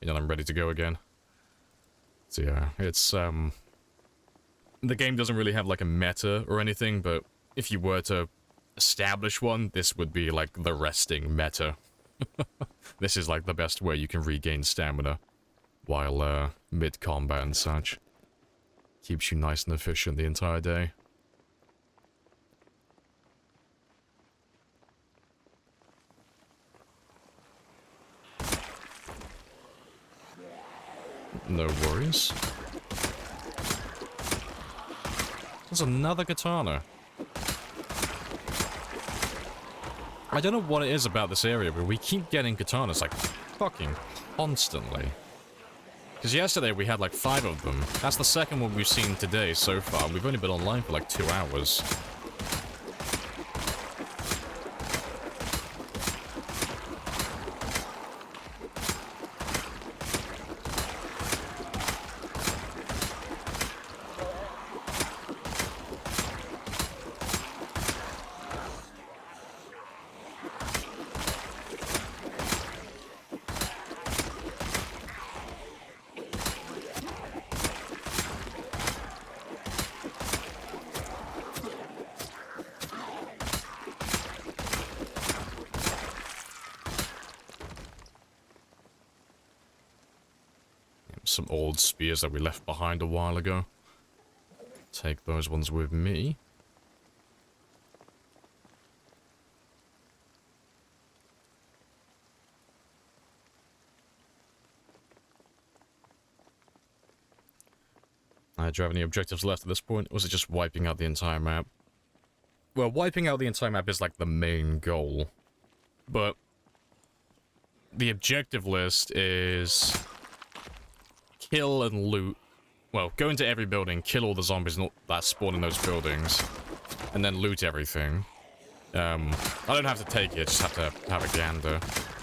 And then I'm ready to go again. So yeah, it's, the game doesn't really have, like, a meta or anything, but if you were to establish one, this would be, like, the resting meta. This is, like, the best way you can regain stamina while, mid-combat and such. Keeps you nice and efficient the entire day. No worries. There's another katana. I don't know what it is about this area, but we keep getting katanas, like, fucking constantly. Because yesterday we had, like, 5 of them. That's the second one we've seen today so far. We've only been online for, like, 2 hours. some old spears that we left behind a while ago. Take those ones with me. Do you have any objectives left at this point, or was it just wiping out the entire map? Well, wiping out the entire map is like the main goal, but the objective list is kill and loot. Well, go into every building, kill all the zombies that spawn in those buildings, and then loot everything. I don't have to take it, just have to have a gander.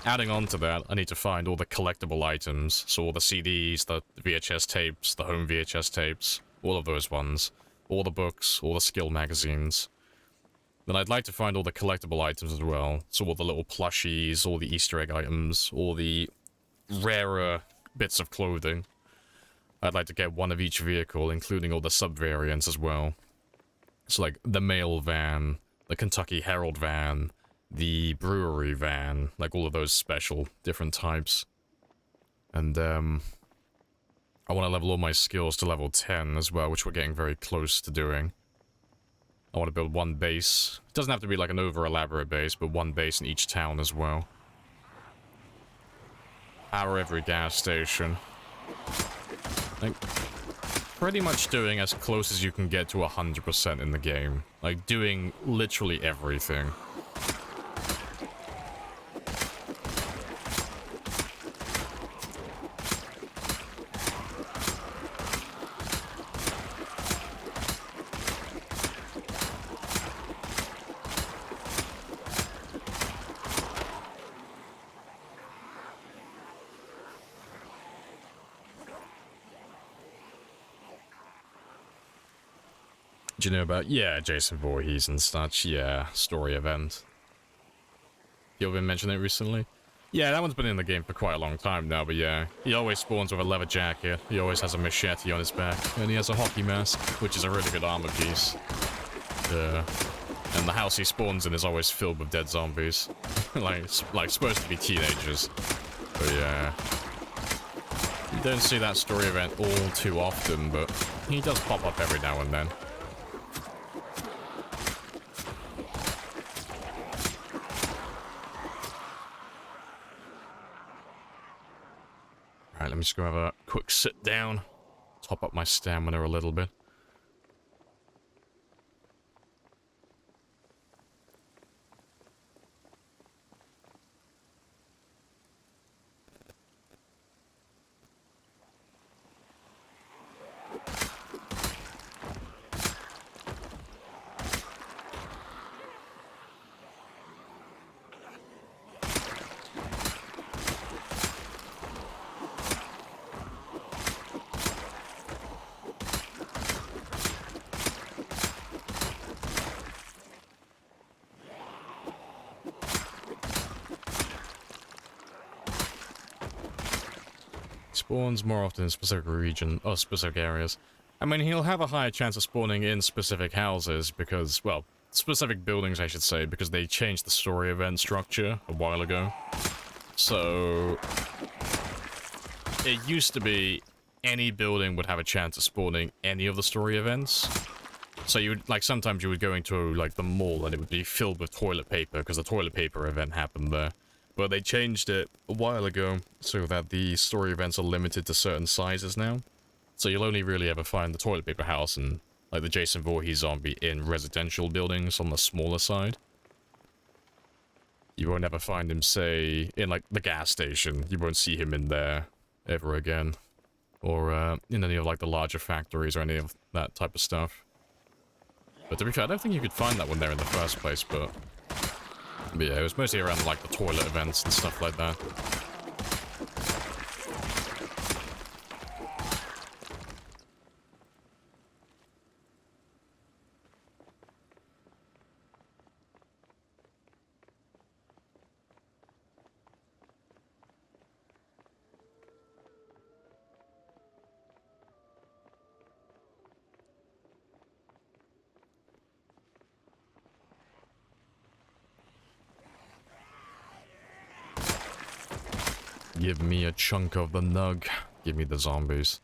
Adding on to that, I need to find all the collectible items, so all the CDs, the VHS tapes, the home VHS tapes, all of those ones, all the books, all the skill magazines. Then I'd like to find all the collectible items as well, so all the little plushies, all the Easter egg items, all the rarer bits of clothing. I'd like to get one of each vehicle, including all the sub-variants as well. So like the mail van, the Kentucky Herald van, the brewery van, like all of those special different types. And I want to level all my skills to level 10 as well, which we're getting very close to doing. I want to build one base. It doesn't have to be like an over-elaborate base, but one base in each town as well. Power every gas station. Like, pretty much doing as close as you can get to 100% in the game. Like, doing literally everything. Do you know about, yeah, Jason Voorhees and such, yeah, story event. You been mentioning it recently? Yeah, that one's been in the game for quite a long time now, but yeah, he always spawns with a leather jacket, he always has a machete on his back, and he has a hockey mask, which is a really good armor piece. And the house he spawns in is always filled with dead zombies. like supposed to be teenagers. But yeah. You don't see that story event all too often, but he does pop up every now and then. Alright, let me just go have a quick sit down. Top up my stamina a little bit. Spawns more often in specific region or specific areas. I mean, he'll have a higher chance of spawning in specific houses because, well, specific buildings, I should say, because they changed the story event structure a while ago. So it used to be any building would have a chance of spawning any of the story events. So you would, like, sometimes you would go into, like, the mall and it would be filled with toilet paper because the toilet paper event happened there. But they changed it a while ago so that the story events are limited to certain sizes now. So you'll only really ever find the toilet paper house and, like, the Jason Voorhees zombie in residential buildings on the smaller side. You won't ever find him, say, in, like, the gas station. You won't see him in there ever again. Or, in any of, like, the larger factories or any of that type of stuff. But to be fair, I don't think you could find that one there in the first place, but yeah, it was mostly around, like, the toilet events and stuff like that. Give me a chunk of the nug. Give me the zombies.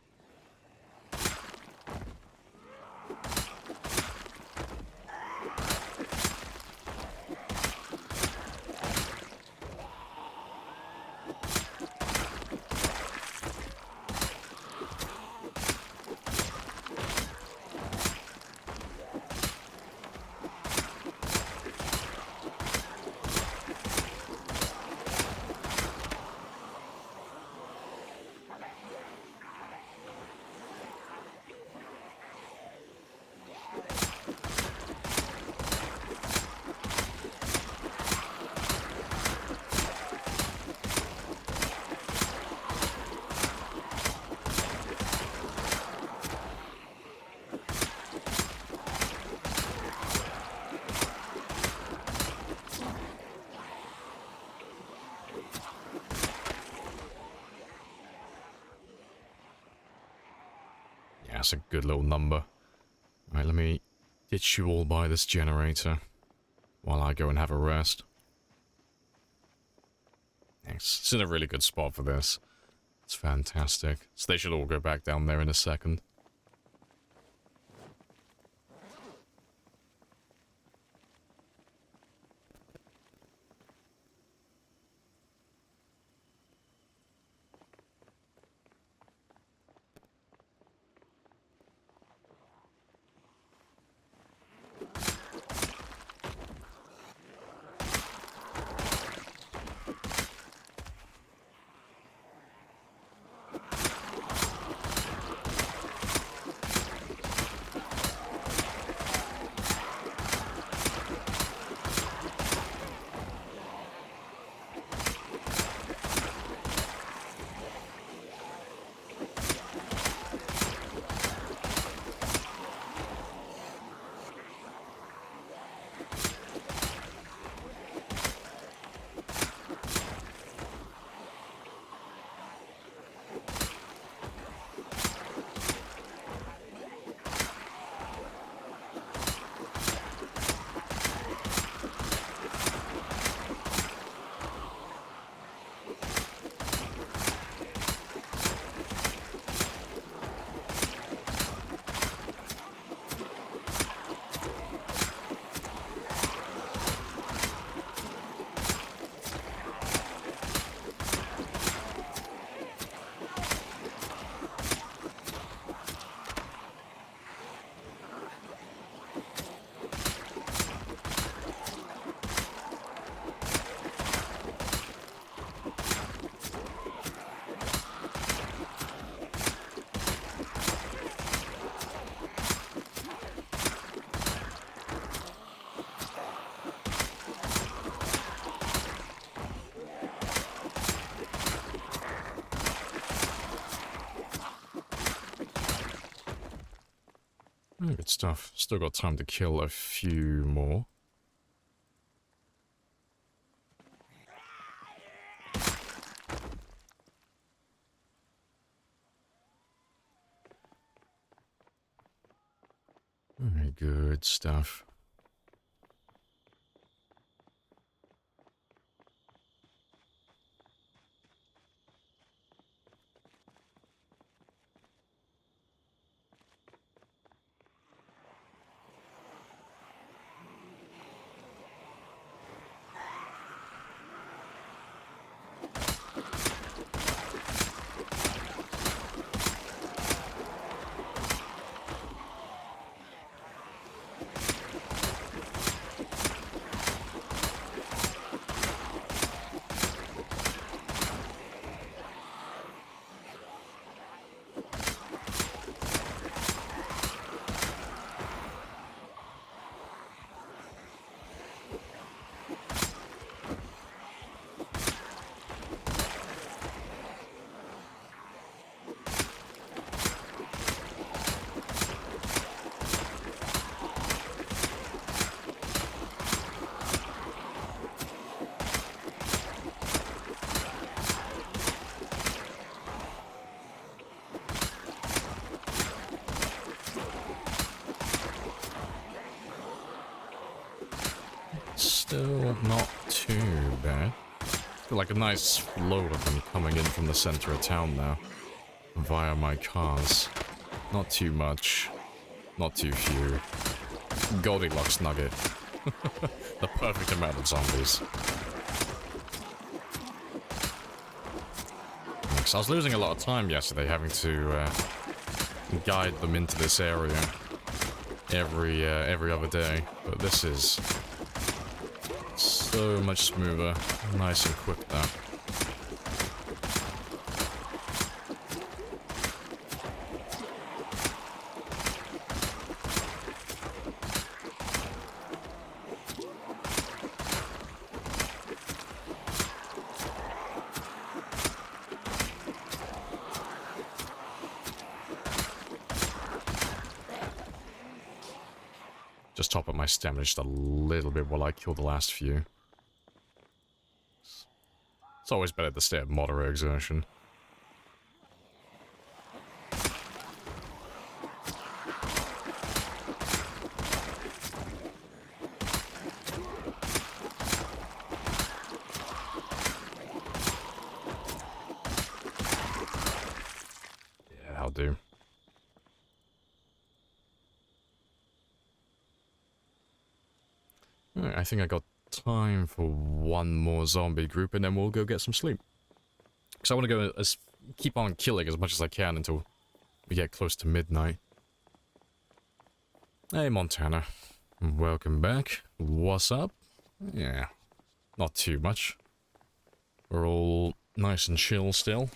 That's a good little number. Right, let me ditch you all by this generator while I go and have a rest. It's in a really good spot for this. It's fantastic. So they should all go back down there in a second. Oh, good stuff. Still got time to kill a few more. Very good stuff. Still not too bad. Feel like a nice flow of them coming in from the center of town now. via my cars. Not too much. Not too few. Goldilocks nugget. The perfect amount of zombies. So I was losing a lot of time yesterday having to guide them into this area every other day, but this is so much smoother, nice and quick now. Just top up my stamina just a little bit while I kill the last few. It's always better to stay at moderate exertion. Yeah, I'll do. Alright, I think I got time for one more zombie group and then we'll go get some sleep. Because I want to go keep on killing as much as I can until we get close to midnight. Hey Montana, welcome back. What's up? Yeah, not too much. We're all nice and chill still.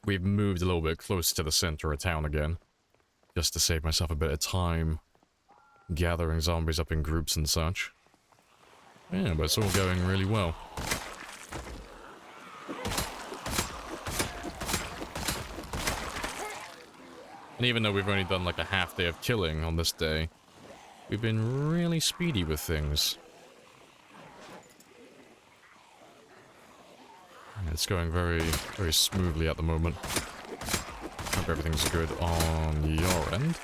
We've moved a little bit closer to the center of town again, just to save myself a bit of time gathering zombies up in groups and such. Yeah, but it's all going really well. And even though we've only done like a half day of killing on this day, we've been really speedy with things. And it's going very, very smoothly at the moment. Hope everything's good on your end.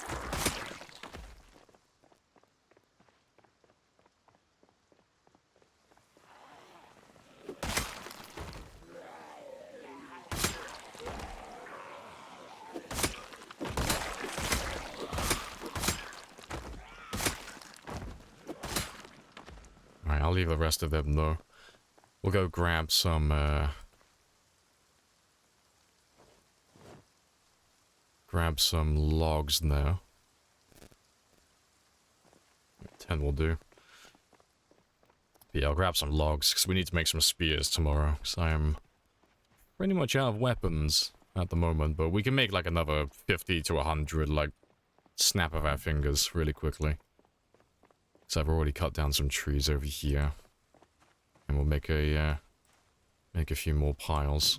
Alright, I'll leave the rest of them though. We'll go grab some, logs now. 10 will do. But yeah, I'll grab some logs, because we need to make some spears tomorrow, because I am pretty much out of weapons at the moment, but we can make like another 50 to 100, like, snap of our fingers really quickly. So I've already cut down some trees over here. And we'll make a few more piles.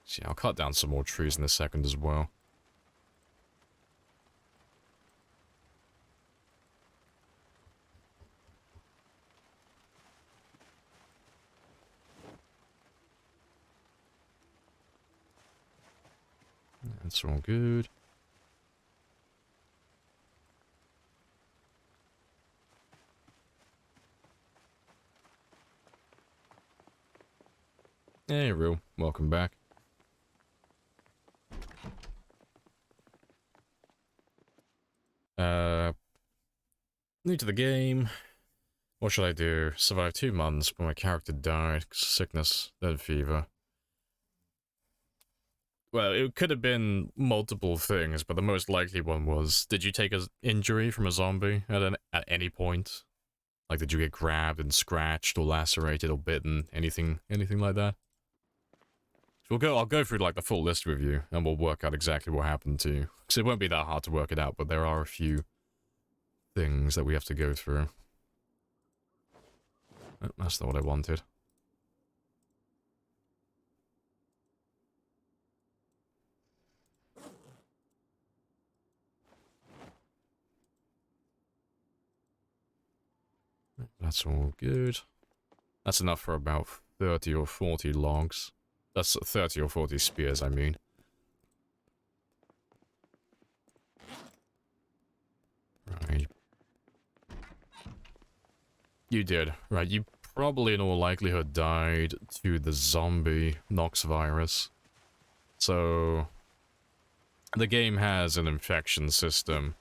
So yeah, I'll cut down some more trees in a second as well. That's all good. Hey, Real. Welcome back. New to the game. What should I do? Survive 2 months, but my character died. Sickness, then fever. Well, it could have been multiple things, but the most likely one was, did you take an injury from a zombie at any point? Like, did you get grabbed and scratched or lacerated or bitten? Anything like that? So I'll go through like the full list with you, and we'll work out exactly what happened to you. Because it won't be that hard to work it out, but there are a few things that we have to go through. Oh, that's not what I wanted. That's all good. That's enough for about 30 or 40 logs. That's 30 or 40 spears, I mean. Right. You did, right? You probably in all likelihood died to the zombie Nox virus. So the game has an infection system.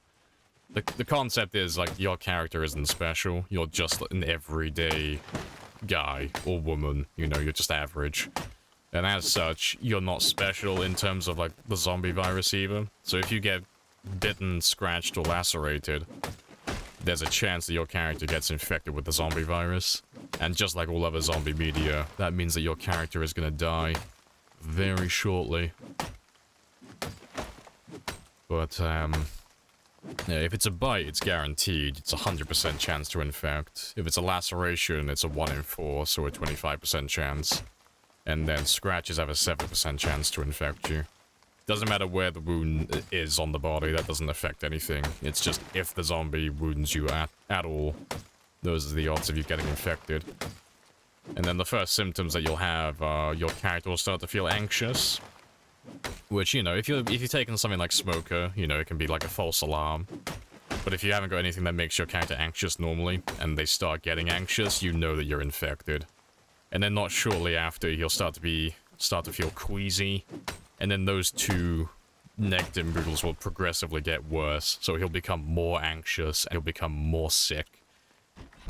The concept is, like, your character isn't special. You're just an everyday guy or woman. You know, you're just average. And as such, you're not special in terms of, like, the zombie virus either. So if you get bitten, scratched, or lacerated, there's a chance that your character gets infected with the zombie virus. And just like all other zombie media, that means that your character is gonna die very shortly. But, yeah, if it's a bite, it's guaranteed. It's a 100% chance to infect. If it's a laceration, it's a 1 in 4, so a 25% chance. And then scratches have a 7% chance to infect you. Doesn't matter where the wound is on the body, that doesn't affect anything. It's just if the zombie wounds you at all, those are the odds of you getting infected. And then the first symptoms that you'll have are your character will start to feel anxious. Which, you know, if you're taking something like Smoker, you know, it can be like a false alarm. But if you haven't got anything that makes your character anxious normally, and they start getting anxious, you know that you're infected. And then not shortly after, he'll start to feel queasy, and then those two negative moodles will progressively get worse. So he'll become more anxious, and he'll become more sick.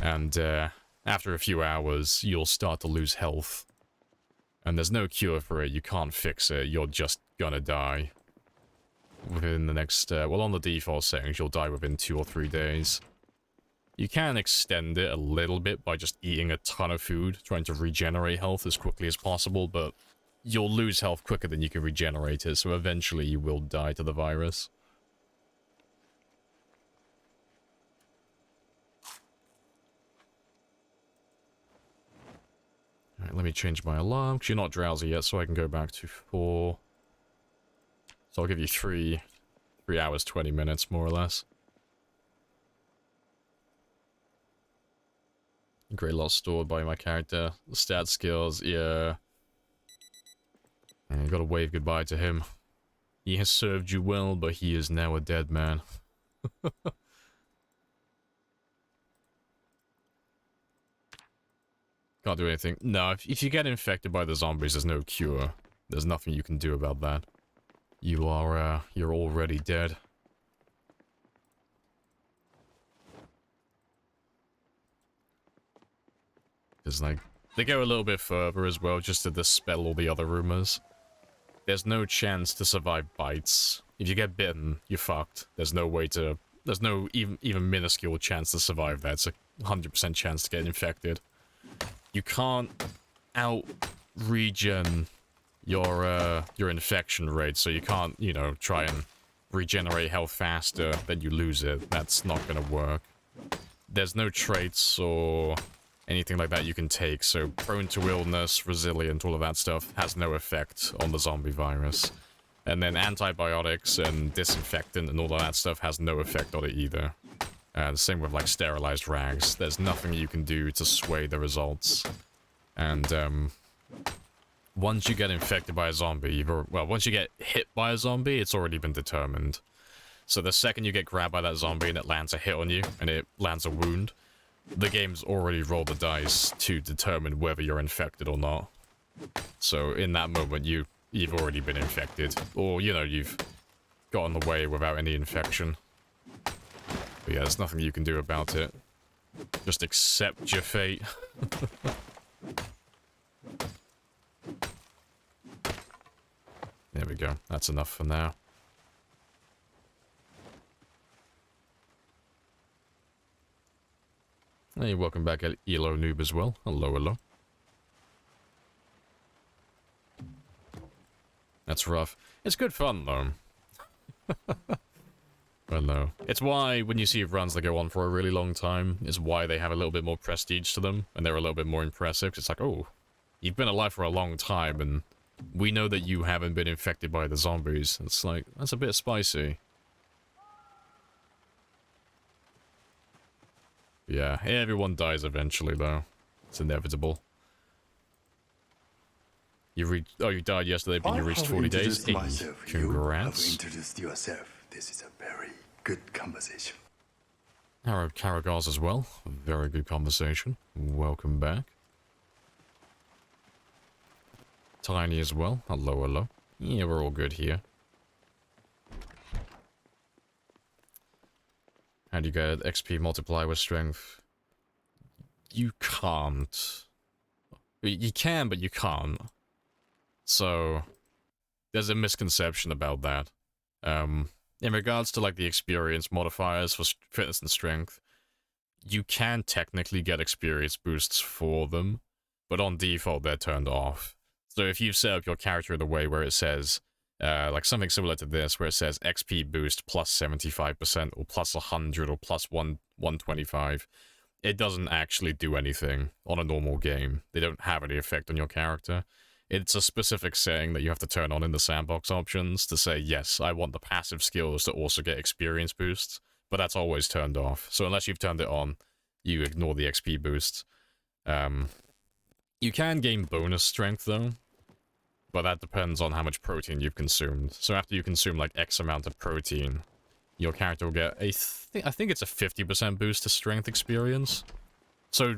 And after a few hours, you'll start to lose health. And there's no cure for it, you can't fix it, you're just gonna die. Within the next, well, on the default settings, you'll die within 2 or 3 days. You can extend it a little bit by just eating a ton of food, trying to regenerate health as quickly as possible, but you'll lose health quicker than you can regenerate it, so eventually you will die to the virus. Alright, let me change my alarm, because you're not drowsy yet, so I can go back to 4. So I'll give you 3 hours, 20 minutes, more or less. Great lot stored by my character. The stat skills, yeah. And you gotta wave goodbye to him. He has served you well, but he is now a dead man. Can't do anything. No, if you get infected by the zombies, there's no cure. There's nothing you can do about that. You are, you're already dead. Because, like, they go a little bit further as well, just to dispel all the other rumors. There's no chance to survive bites. If you get bitten, you're fucked. There's no way to... There's no even minuscule chance to survive that. It's a 100% chance to get infected. You can't out-regen your infection rate, so you can't, you know, try and regenerate health faster than you lose it. That's not gonna work. There's no traits or anything like that you can take, so prone to illness, resilient, all of that stuff has no effect on the zombie virus. And then antibiotics and disinfectant and all of that stuff has no effect on it either. The same with, like, sterilized rags. There's nothing you can do to sway the results. And, once you get infected by a zombie, well, once you get hit by a zombie, it's already been determined. So the second you get grabbed by that zombie and it lands a hit on you, and it lands a wound, the game's already rolled the dice to determine whether you're infected or not. So in that moment, you've already been infected. Or, you know, you've gotten away without any infection. But yeah, there's nothing you can do about it. Just accept your fate. There we go. That's enough for now. Hey, welcome back at Elo Noob as well. Hello, hello. That's rough. It's good fun, though. Well, no. It's why, when you see runs that go on for a really long time, it's why they have a little bit more prestige to them, and they're a little bit more impressive. It's like, oh, you've been alive for a long time, and we know that you haven't been infected by the zombies. It's like, that's a bit spicy. Yeah, everyone dies eventually, though. It's inevitable. You died yesterday, but you reached 40 days. Hey, congrats. You have introduced yourself. This is a very good conversation. Caragars as well. Very good conversation. Welcome back. Tiny as well. Hello, hello. Yeah, we're all good here. How do you get XP multiply with strength? You can't. You can, but you can't. So, there's a misconception about that. In regards to, like, the experience modifiers for fitness and strength, you can technically get experience boosts for them, but on default, they're turned off. So if you've set up your character in a way where it says, like something similar to this, where it says XP boost plus 75%, or plus 100, or plus 125, it doesn't actually do anything on a normal game. They don't have any effect on your character. It's a specific setting that you have to turn on in the sandbox options to say, yes, I want the passive skills to also get experience boosts, but that's always turned off. So unless you've turned it on, you ignore the XP boosts. You can gain bonus strength, though, but that depends on how much protein you've consumed. So after you consume, like, X amount of protein, your character will get I think it's a 50% boost to strength experience. So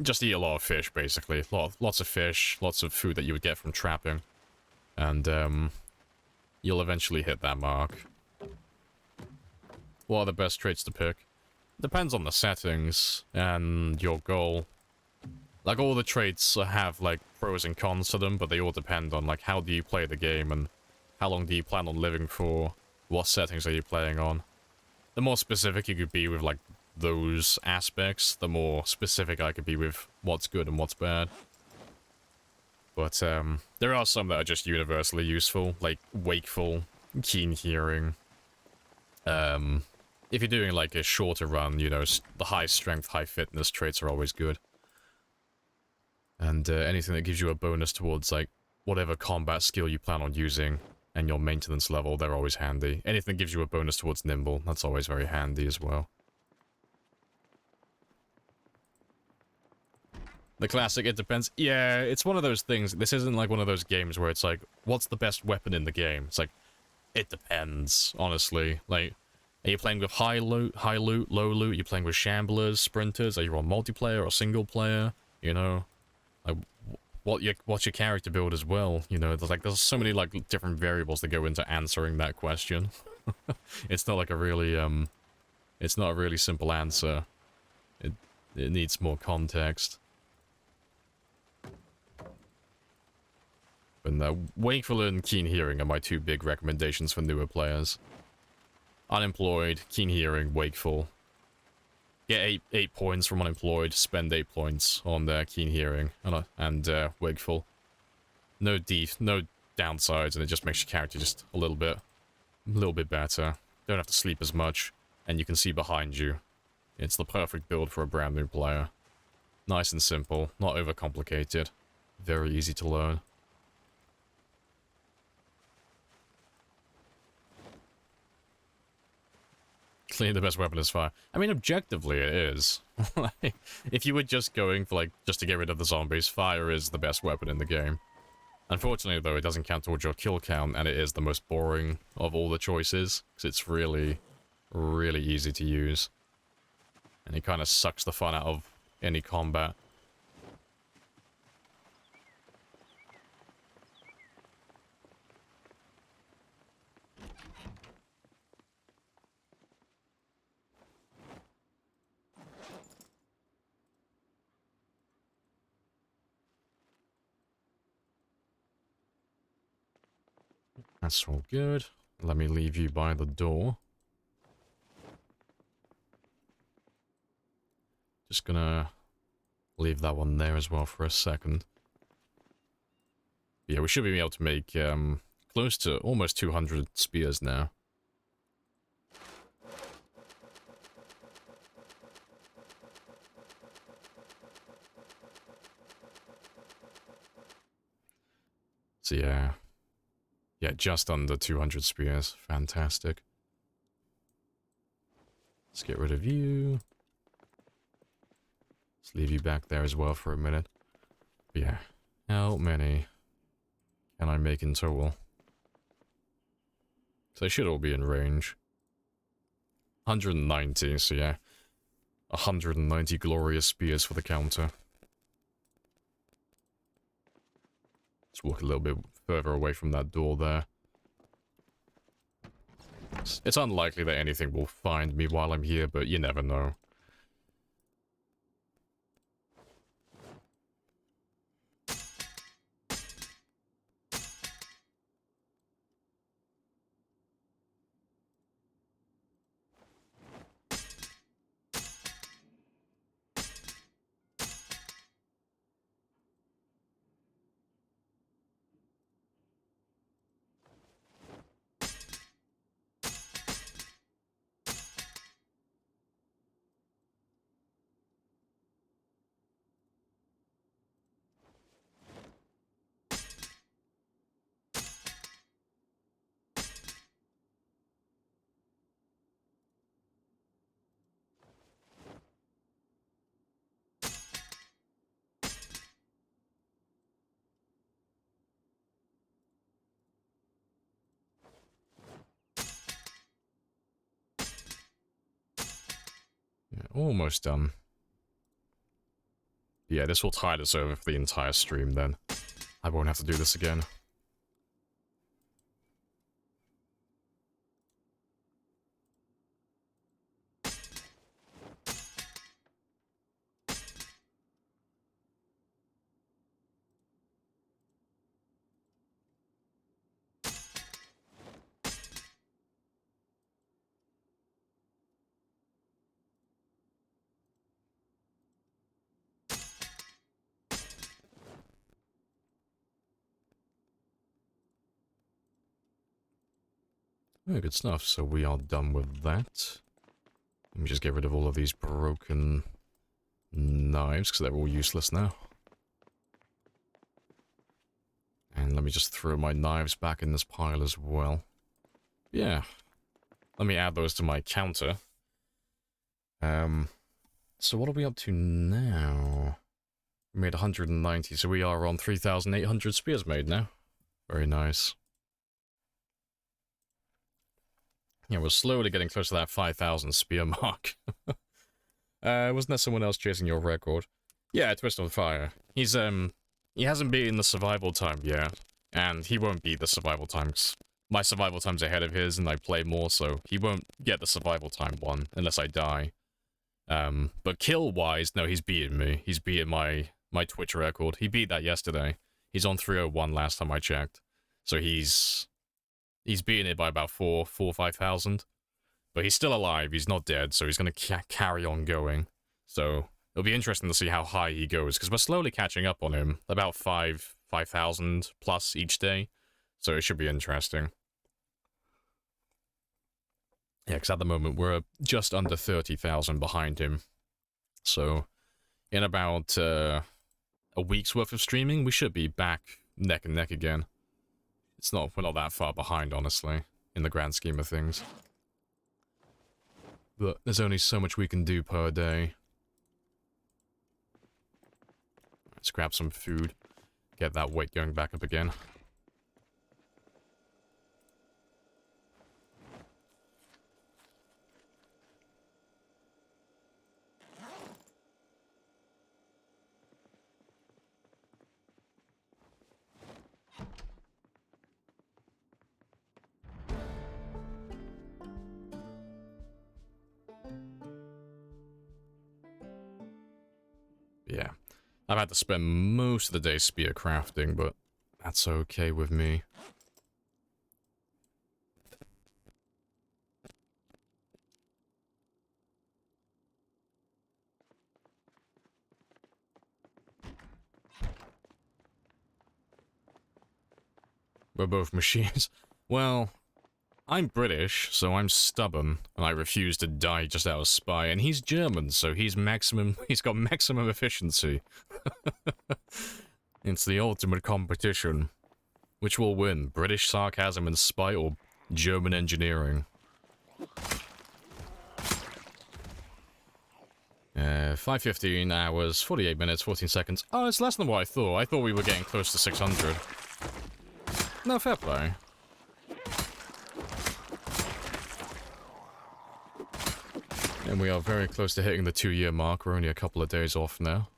just eat a lot of fish, basically. Lots of fish, lots of food that you would get from trapping. And, you'll eventually hit that mark. What are the best traits to pick? Depends on the settings and your goal. Like, all the traits have, like, pros and cons to them, but they all depend on, like, how do you play the game and how long do you plan on living for? What settings are you playing on? The more specific you could be with, like, those aspects, the more specific I could be with what's good and what's bad. But, there are some that are just universally useful, like wakeful, keen hearing. If you're doing, like, a shorter run, you know, the high strength, high fitness traits are always good. And, anything that gives you a bonus towards, like, whatever combat skill you plan on using and your maintenance level, they're always handy. Anything that gives you a bonus towards nimble, that's always very handy as well. The classic, it depends. Yeah, it's one of those things. This isn't like one of those games where it's like, what's the best weapon in the game? It's like, it depends, honestly. Like, are you playing with high loot, low loot? Are you playing with shamblers, sprinters? Are you on multiplayer or single player? You know? Like, what's your character build as well? You know, there's so many, like, different variables that go into answering that question. It's not like a really, it's not a really simple answer. It needs more context. And wakeful and keen hearing are my two big recommendations for newer players. Unemployed, keen hearing, wakeful. Get 8 points from unemployed, spend 8 points on their keen hearing and wakeful. No downsides, and it just makes your character just a little bit better. Don't have to sleep as much, and you can see behind you. It's the perfect build for a brand new player. Nice and simple, not overcomplicated. Very easy to learn. Clearly the best weapon is fire. I mean, objectively it is. Like, if you were just going for, like, just to get rid of the zombies, fire is the best weapon in the game. Unfortunately, though, it doesn't count towards your kill count, and it is the most boring of all the choices, because it's really, really easy to use. And it kind of sucks the fun out of any combat. That's all good. Let me leave you by the door. Just gonna leave that one there as well for a second. Yeah, we should be able to make close to almost 200 spears now. So yeah. Yeah, just under 200 spears. Fantastic. Let's get rid of you. Let's leave you back there as well for a minute. But yeah, how many can I make in total? So they should all be in range. 190, so yeah. 190 glorious spears for the counter. Let's walk a little bit further away from that door there. It's unlikely that anything will find me while I'm here, but you never know. Yeah, almost done. Yeah, this will tide us over for the entire stream then. I won't have to do this again. Oh, good stuff. So we are done with that. Let me just get rid of all of these broken knives, because they're all useless now. And let me just throw my knives back in this pile as well. Yeah. Let me add those to my counter. So what are we up to now? We made 190, so we are on 3,800 spears made now. Very nice. Yeah, we're slowly getting close to that 5,000 spear mark. Wasn't there someone else chasing your record? Yeah, Twist on Fire. He hasn't beaten the survival time yet, and he won't beat the survival times. My survival time's ahead of his, and I play more, so he won't get the survival time one, unless I die. But kill-wise, no, he's beaten me. He's beaten my Twitch record. He beat that yesterday. He's on 301 last time I checked. So he's beaten it by about 5,000. But he's still alive, he's not dead, so he's going to carry on going. So it'll be interesting to see how high he goes, because we're slowly catching up on him. About 5,000 plus each day. So it should be interesting. Yeah, because at the moment we're just under 30,000 behind him. So in about a week's worth of streaming, we should be back neck and neck again. We're not that far behind, honestly, in the grand scheme of things. But there's only so much we can do per day. Let's grab some food, get that weight going back up again. Yeah, I've had to spend most of the day spear crafting, but that's okay with me. We're both machines. Well, I'm British, so I'm stubborn, and I refuse to die just out of spite, and he's German, so he's got maximum efficiency. It's the ultimate competition. Which will win, British sarcasm and spite, or German engineering? 5:15 hours, 48 minutes, 14 seconds. Oh, it's less than what I thought. I thought we were getting close to 600. No, fair play. And we are very close to hitting the 2-year mark. We're only a couple of days off now.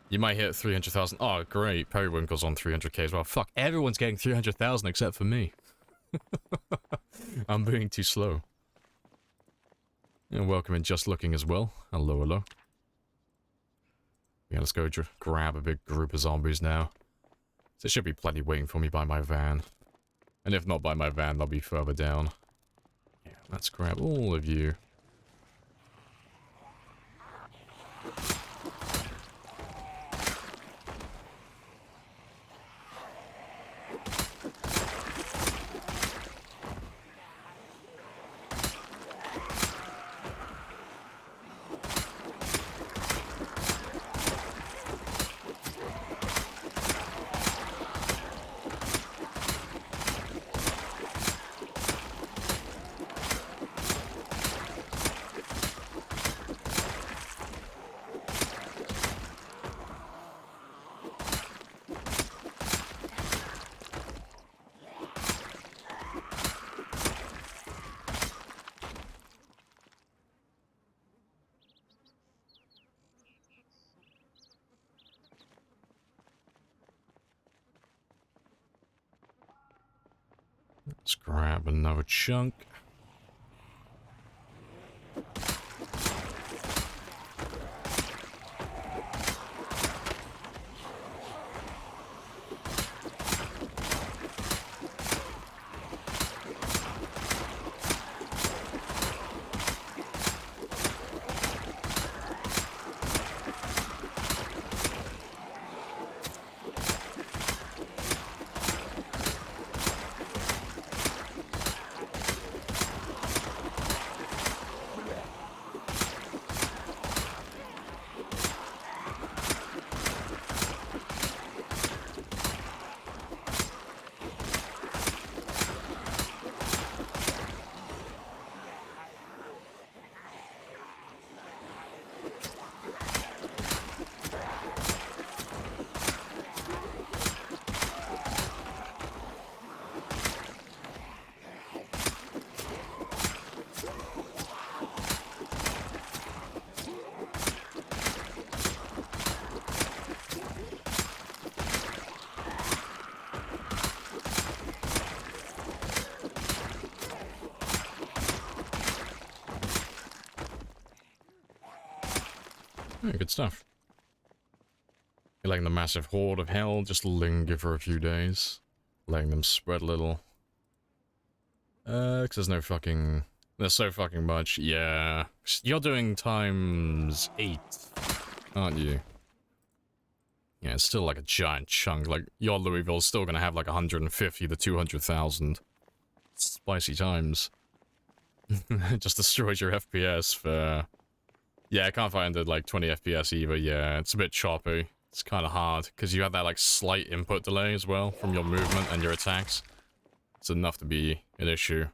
You might hit 300,000. Oh, great. Periwinkle's on 300k as well. Fuck, everyone's getting 300,000 except for me. I'm being too slow. And welcome in Just Looking as well. Hello, hello. Yeah, let's go grab a big group of zombies now. There should be plenty waiting for me by my van. And if not by my van, they'll be further down. Yeah, let's grab all of you. Let's grab another chunk. Yeah, good stuff. You're letting the massive horde of hell just linger for a few days. Letting them spread a little. 'Cause there's so fucking much. Yeah. You're doing times 8, aren't you? Yeah, it's still like a giant chunk. Like, your Louisville's still gonna have like 150 to 200,000. Spicy times. Just destroys your FPS for... Yeah, I can't find it like 20 FPS either. Yeah, it's a bit choppy. It's kind of hard, because you have that like slight input delay as well from your movement and your attacks. It's enough to be an issue.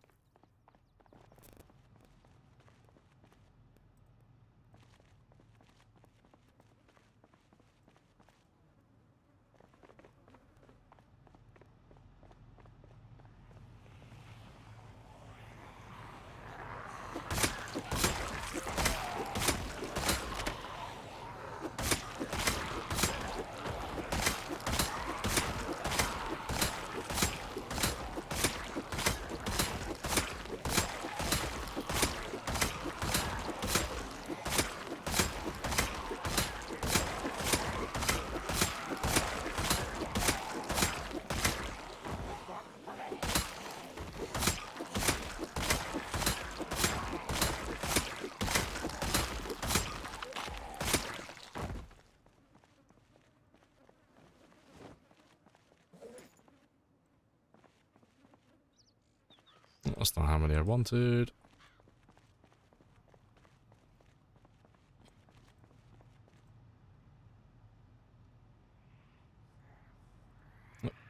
That's not how many I wanted.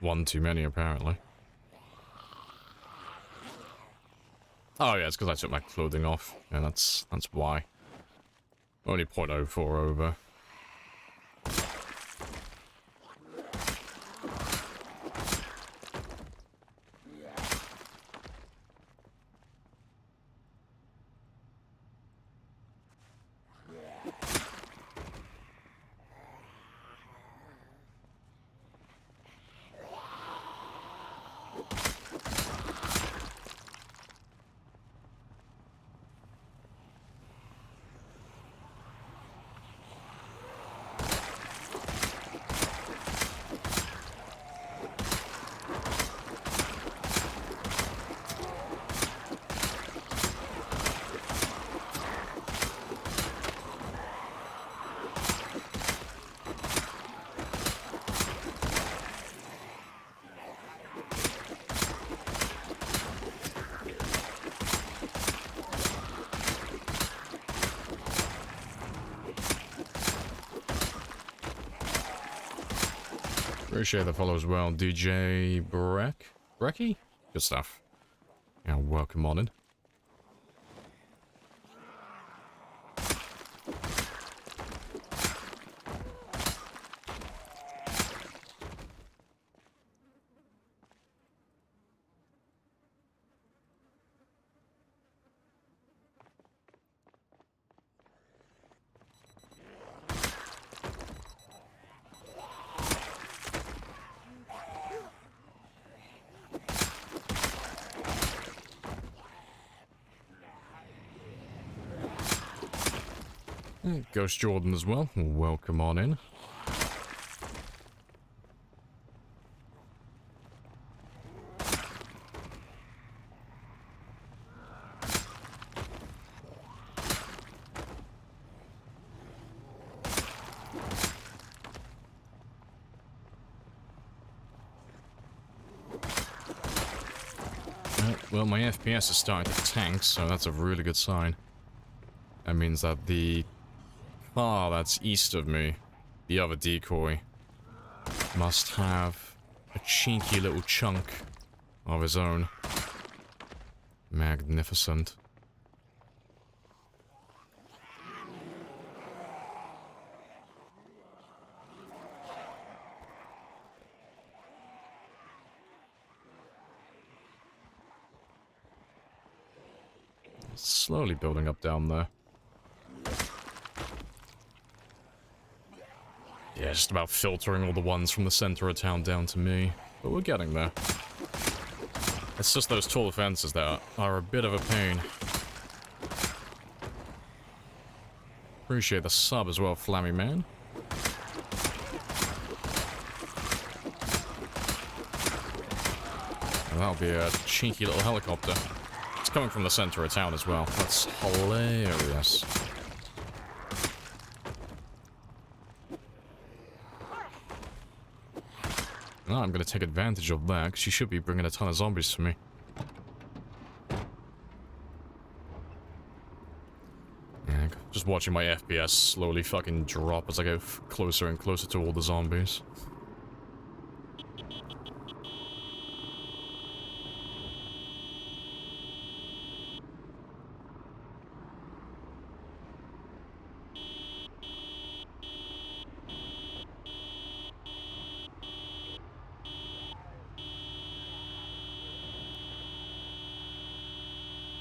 One too many, apparently. Oh yeah, it's because I took my clothing off. Yeah, that's why. Only 0.04 over. Appreciate the follow as well. DJ Brecky? Good stuff. Yeah, welcome on in. Ghost Jordan as well. Welcome on in. Well, my FPS is starting to tank, so that's a really good sign. That means that the car that's east of me, the other decoy, must have a cheeky little chunk of his own. Magnificent. Slowly building up down there. Yeah, just about filtering all the ones from the center of town down to me. But we're getting there. It's just those tall fences that are a bit of a pain. Appreciate the sub as well, Flammy Man. And that'll be a cheeky little helicopter. It's coming from the center of town as well. That's hilarious. Oh, I'm gonna take advantage of that, because she should be bringing a ton of zombies to me. Yeah, just watching my FPS slowly fucking drop as I get closer and closer to all the zombies.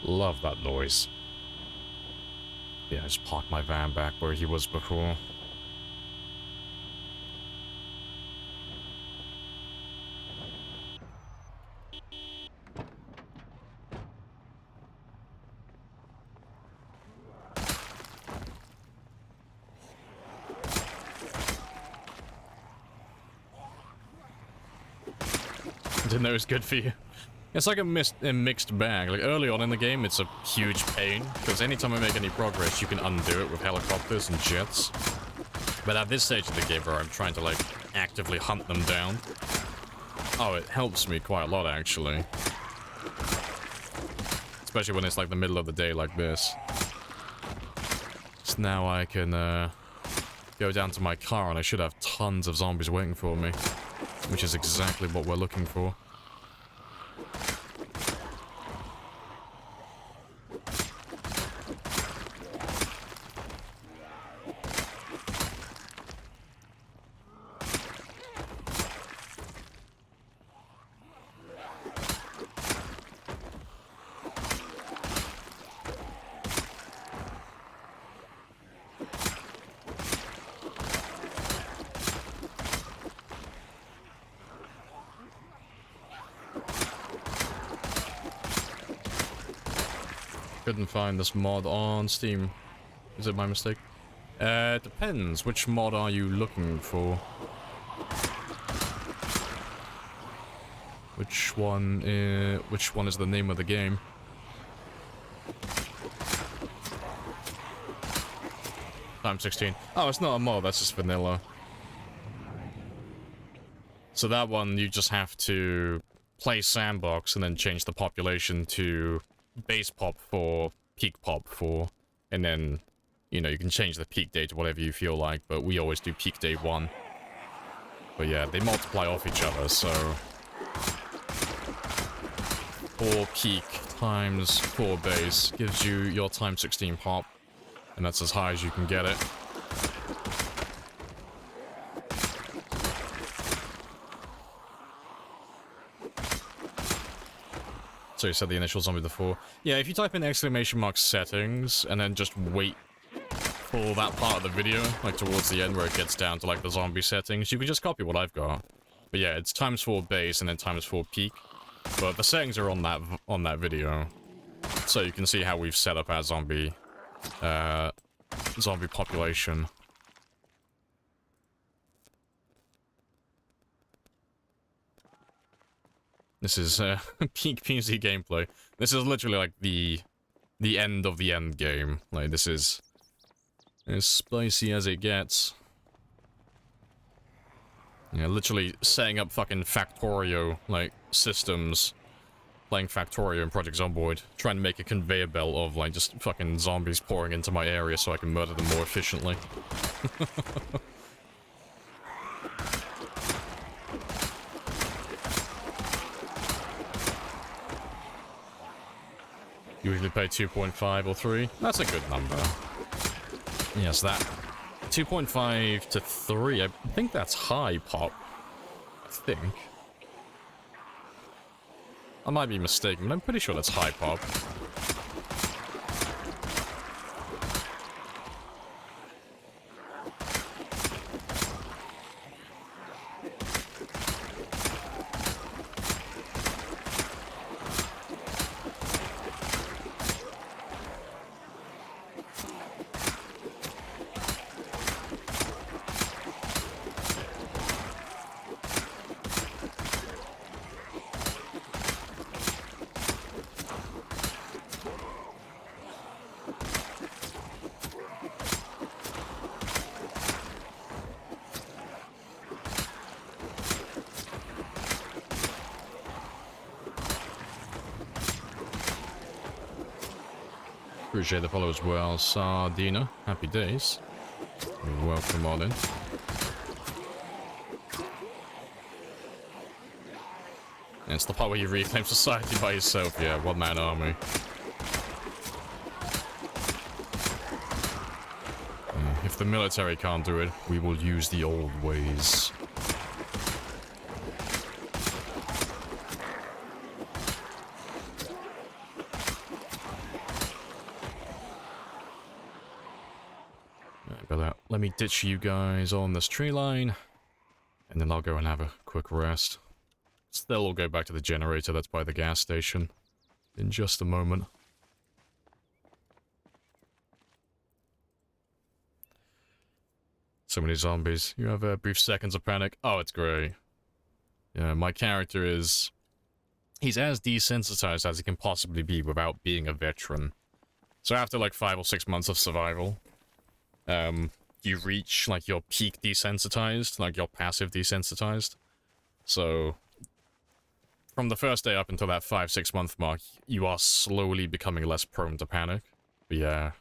Love that noise. Yeah, I just parked my van back where he was before. Didn't know it was good for you. It's like a mixed bag. Like, early on in the game, it's a huge pain, because anytime I make any progress, you can undo it with helicopters and jets. But at this stage of the game, where I'm trying to, like, actively hunt them down, oh, it helps me quite a lot, actually. Especially when it's, like, the middle of the day like this. So now I can, go down to my car, and I should have tons of zombies waiting for me. Which is exactly what we're looking for. Couldn't find this mod on Steam. Is it my mistake? It depends. Which mod are you looking for? Which one is the name of the game? x16. Oh, it's not a mod, that's just vanilla. So that one, you just have to play sandbox and then change the population to base pop 4, peak pop 4, and then, you know, you can change the peak day to whatever you feel like, but we always do peak day 1. But yeah, they multiply off each other, so 4 peak times 4 base gives you your times 16 pop, and that's as high as you can get it. So you said the initial zombie before. Yeah, if you type in !! settings and then just wait for that part of the video, like towards the end where it gets down to like the zombie settings, you can just copy what I've got. But yeah, it's times 4 base and then times 4 peak. But the settings are on that video, so you can see how we've set up our zombie population. This is peak PC gameplay. This is literally like the end of the end game. Like, this is as spicy as it gets. Yeah, literally setting up fucking Factorio, like, systems. Playing Factorio in Project Zomboid. Trying to make a conveyor belt of, like, just fucking zombies pouring into my area so I can murder them more efficiently. Usually pay 2.5 or 3. That's a good number. Yes, that 2.5 to 3. I think that's high pop. I think. I might be mistaken, but I'm pretty sure that's high pop. Appreciate the follow as well, Sardina. Happy days. Welcome on in. And it's the part where you reclaim society by yourself. Yeah, one-man army. If the military can't do it, we will use the old ways. Let me ditch you guys on this tree line, and then I'll go and have a quick rest. Still, we'll go back to the generator that's by the gas station in just a moment. So many zombies. You have brief seconds of panic. Oh, it's great. Yeah, my character is... he's as desensitized as he can possibly be without being a veteran. So after like 5 or 6 months of survival, you reach, like, your peak desensitized, like, your passive desensitized. So, from the first day up until that 5-6 month mark, you are slowly becoming less prone to panic. But yeah,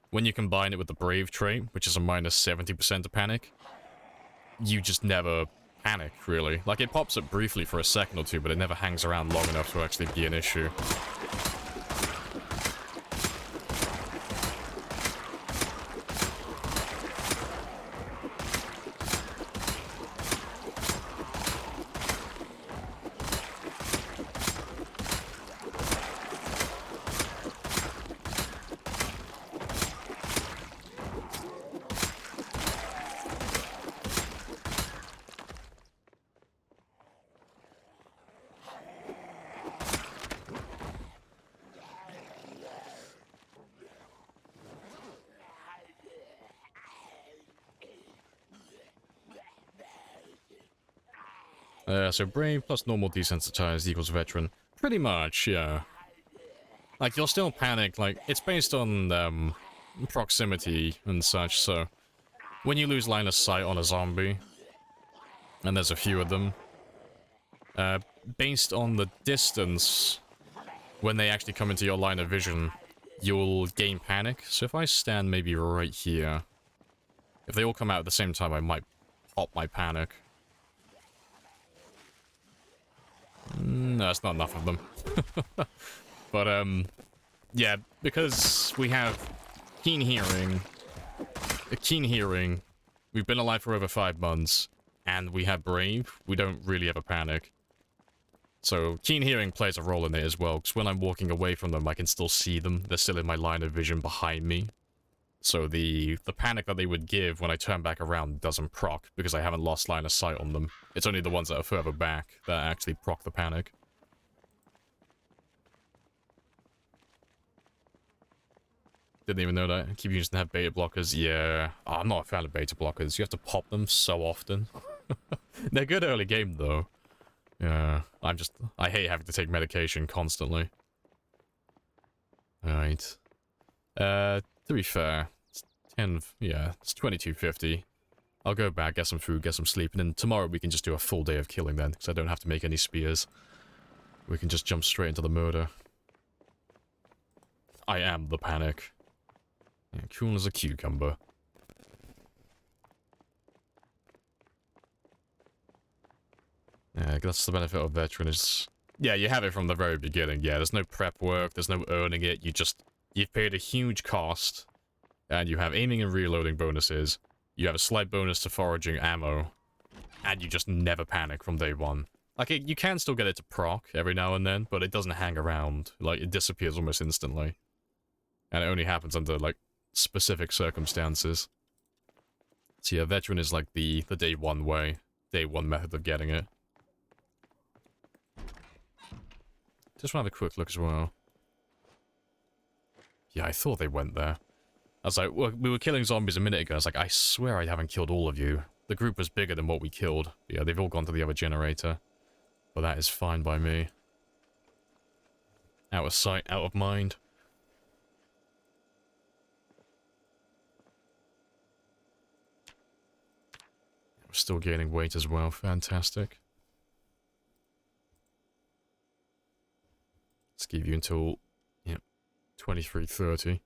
when you combine it with the Brave trait, which is a minus 70% to panic, you just never panic, really. Like, it pops up briefly for a second or two, but it never hangs around long enough to actually be an issue. So Brave plus normal desensitized equals veteran. Pretty much, yeah. Like, you'll still panic, like, it's based on, proximity and such, so... when you lose line of sight on a zombie, and there's a few of them, based on the distance, when they actually come into your line of vision, you'll gain panic. So if I stand maybe right here, if they all come out at the same time, I might pop my panic. No, it's not enough of them. But, yeah, because we have keen hearing, we've been alive for over 5 months, and we have brave, we don't really ever panic. So, keen hearing plays a role in it as well, because when I'm walking away from them, I can still see them. They're still in my line of vision behind me. So the panic that they would give when I turn back around doesn't proc, because I haven't lost line of sight on them. It's only the ones that are further back that actually proc the panic. Didn't even know that. Keep using to have beta blockers. Yeah, I'm not a fan of beta blockers. You have to pop them so often. They're good early game, though. Yeah, I hate having to take medication constantly. Alright. To be fair, it's 10, yeah, it's 22:50. I'll go back, get some food, get some sleep, and then tomorrow we can just do a full day of killing then, because I don't have to make any spears. We can just jump straight into the murder. I am the panic. Yeah, cool as a cucumber. Yeah, that's the benefit of veteran is... Yeah, you have it from the very beginning. Yeah, there's no prep work, there's no earning it, you've paid a huge cost, and you have aiming and reloading bonuses, you have a slight bonus to foraging ammo, and you just never panic from day one. Like, you can still get it to proc every now and then, but it doesn't hang around. Like, it disappears almost instantly. And it only happens under, like, specific circumstances. So yeah, veteran is like the day one way, day one method of getting it. Just want to have a quick look as well. Yeah, I thought they went there. I was like, well, we were killing zombies a minute ago. I was like, I swear I haven't killed all of you. The group was bigger than what we killed. Yeah, they've all gone to the other generator. But that is fine by me. Out of sight, out of mind. We're still gaining weight as well. Fantastic. Let's give you until, yep, 23:30.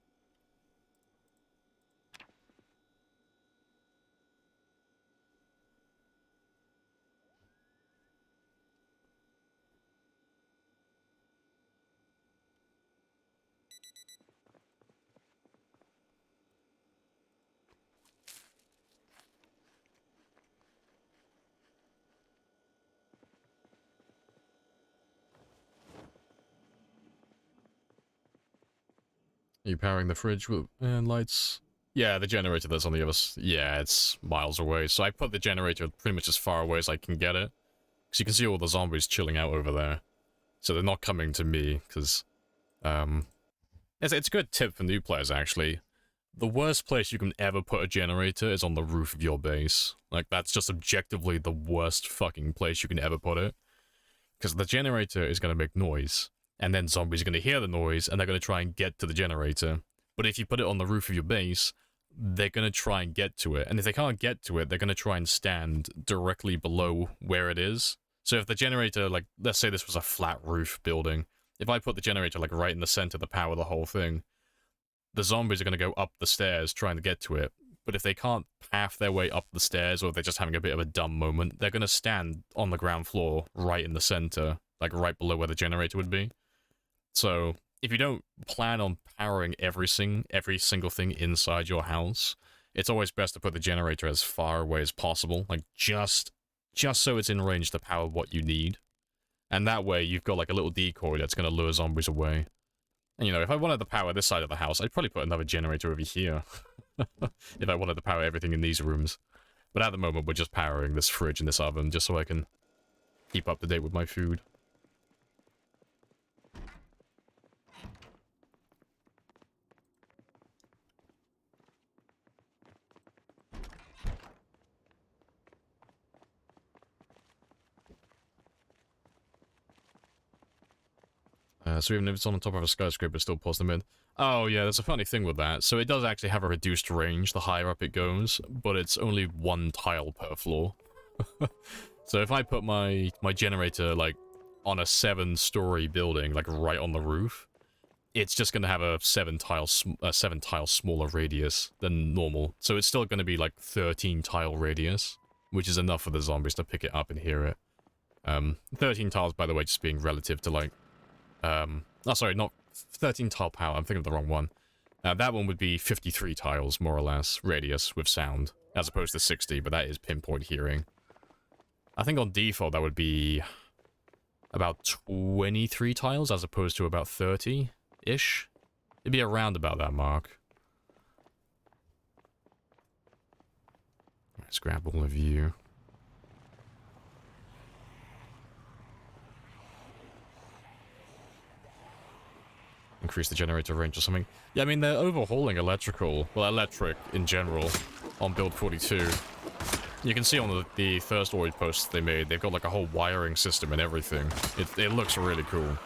Are you powering the fridge with lights? Yeah, the generator that's on the other yeah, it's miles away. So I put the generator pretty much as far away as I can get it. Because you can see all the zombies chilling out over there. So they're not coming to me, because... It's a good tip for new players, actually. The worst place you can ever put a generator is on the roof of your base. Like, that's just objectively the worst fucking place you can ever put it. Because the generator is going to make noise. And then zombies are going to hear the noise, and they're going to try and get to the generator. But if you put it on the roof of your base, they're going to try and get to it. And if they can't get to it, they're going to try and stand directly below where it is. So if the generator, like, let's say this was a flat roof building. If I put the generator, like, right in the center to power the whole thing, the zombies are going to go up the stairs trying to get to it. But if they can't path their way up the stairs, or they're just having a bit of a dumb moment, they're going to stand on the ground floor right in the center, like, right below where the generator would be. So, if you don't plan on powering every single thing inside your house, it's always best to put the generator as far away as possible, like just so it's in range to power what you need. And that way, you've got like a little decoy that's going to lure zombies away. And you know, if I wanted to power this side of the house, I'd probably put another generator over here. If I wanted to power everything in these rooms. But at the moment, we're just powering this fridge and this oven, just so I can keep up to date with my food. So even if it's on the top of a skyscraper, it still pulls them in. Oh yeah, there's a funny thing with that. So it does actually have a reduced range the higher up it goes, but it's only one tile per floor. So if I put my generator, like, on a 7-story building, like, right on the roof, it's just going to have a 7-tile smaller radius than normal. So it's still going to be, like, 13-tile radius, which is enough for the zombies to pick it up and hear it. 13 tiles, by the way, just being relative to, like, oh, sorry, not 13 tile power, I'm thinking of the wrong one. That one would be 53 tiles, more or less, radius with sound, as opposed to 60, but that is pinpoint hearing. I think on default that would be about 23 tiles, as opposed to about 30-ish. It'd be around about that mark. Let's grab all of you. Increase the generator range or something. Yeah, I mean, they're overhauling electric in general, on build 42. You can see on the first org posts they made, they've got like a whole wiring system and everything. It looks really cool.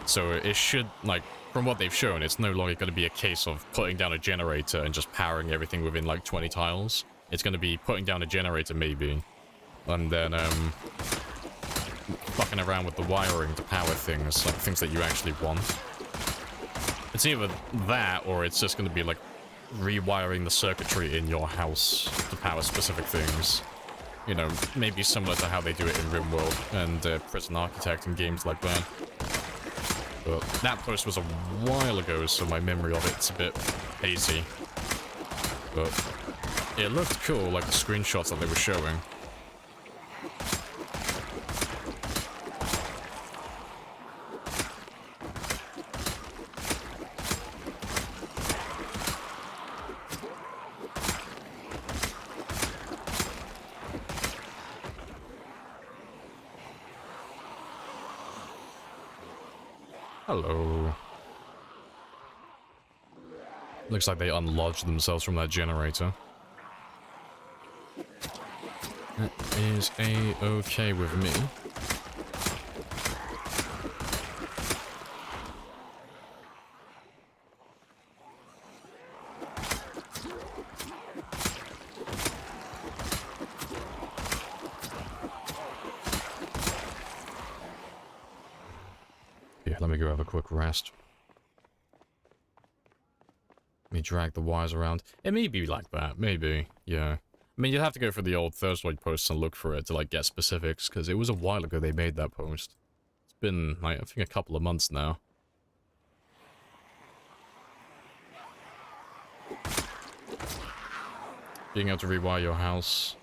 So it should, like, from what they've shown, it's no longer going to be a case of putting down a generator and just powering everything within like 20 tiles. It's going to be putting down a generator maybe, and then fucking around with the wiring to power things, like things that you actually want. It's either that, or it's just going to be like rewiring the circuitry in your house to power specific things. You know, maybe similar to how they do it in RimWorld and Prison Architect and games like that. But that post was a while ago, so my memory of it's a bit hazy. But it looked cool, like the screenshots that they were showing. Hello. Looks like they unlodged themselves from that generator. That is a-okay with me. Yeah, let me go have a quick rest. Let me drag the wires around. It may be like that, maybe, yeah. I mean, you'd have to go for the old Thursday posts and look for it to, like, get specifics, because it was a while ago they made that post. It's been, like, I think a couple of months now. Being able to rewire your house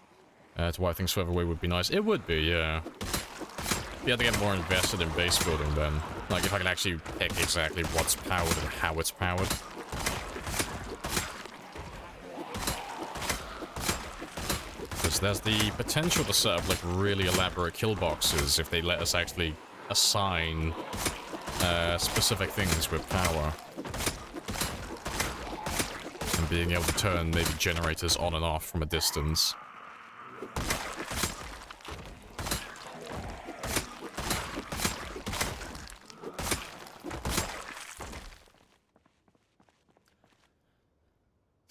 to wire things further away would be nice. It would be, yeah. You have to get more invested in base building then. Like, if I can actually pick exactly what's powered and how it's powered. Because there's the potential to set up, like, really elaborate kill boxes if they let us actually assign specific things with power. And being able to turn maybe generators on and off from a distance.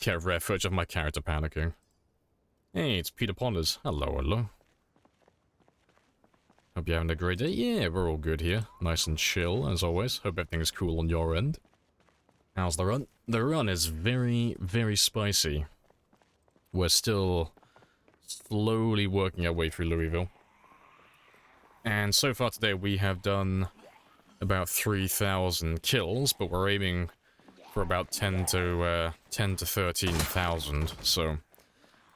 Yeah, rare footage of my character panicking. Hey, it's Peter Ponders. Hello, hello. Hope you're having a great day. Yeah, we're all good here. Nice and chill, as always. Hope everything's cool on your end. How's the run? The run is very, very spicy. We're still slowly working our way through Louisville. And so far today we have done about 3,000 kills, but we're aiming for about 10 to 13,000, so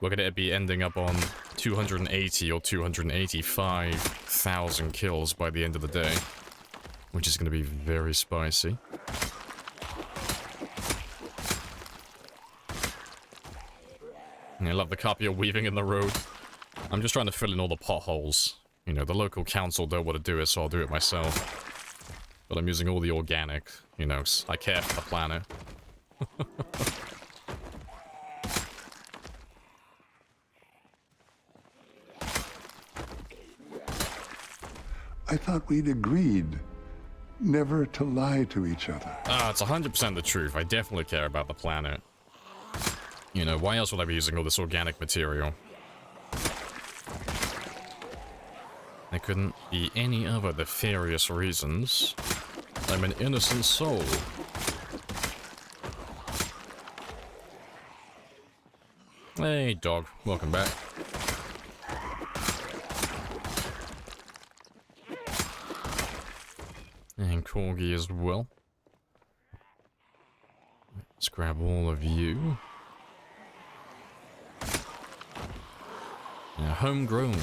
we're going to be ending up on 280 or 285,000 kills by the end of the day, which is going to be very spicy. I love the carpet you're weaving in the road. I'm just trying to fill in all the potholes. You know, the local council don't want to do it, so I'll do it myself. But I'm using all the organic, you know, I care for the planet. I thought we'd agreed never to lie to each other. It's 100% the truth. I definitely care about the planet. You know, why else would I be using all this organic material? There couldn't be any other nefarious reasons. I'm an innocent soul. Hey, dog. Welcome back. And Corgi as well. Let's grab all of you. Yeah, homegrown.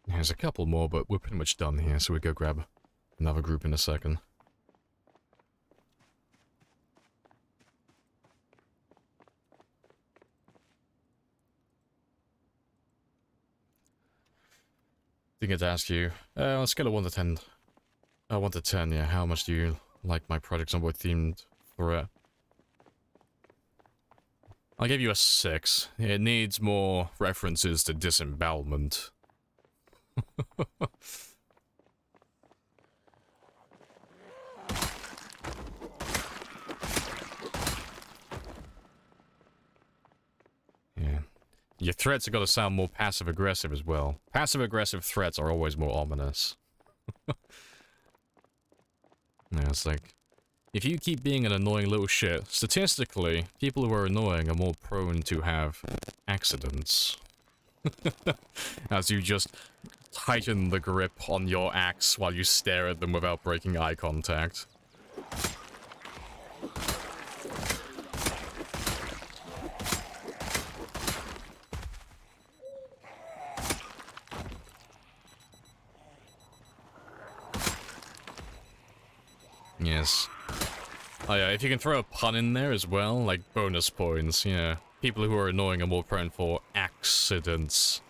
There's a couple more, but we're pretty much done here, so we go grab another group in a second. Didn't get to ask you, on a scale of 1 to 10, 1 to 10, yeah, how much do you like my Project Zomboid themed threat? I'll give you a 6. It needs more references to disembowelment. Yeah. Your threats have got to sound more passive-aggressive as well. Passive-aggressive threats are always more ominous. Yeah, it's like, if you keep being an annoying little shit, statistically, people who are annoying are more prone to have accidents. As you just tighten the grip on your axe while you stare at them without breaking eye contact. Yes. Oh yeah, if you can throw a pun in there as well, like bonus points, yeah. People who are annoying are more prone for accidents.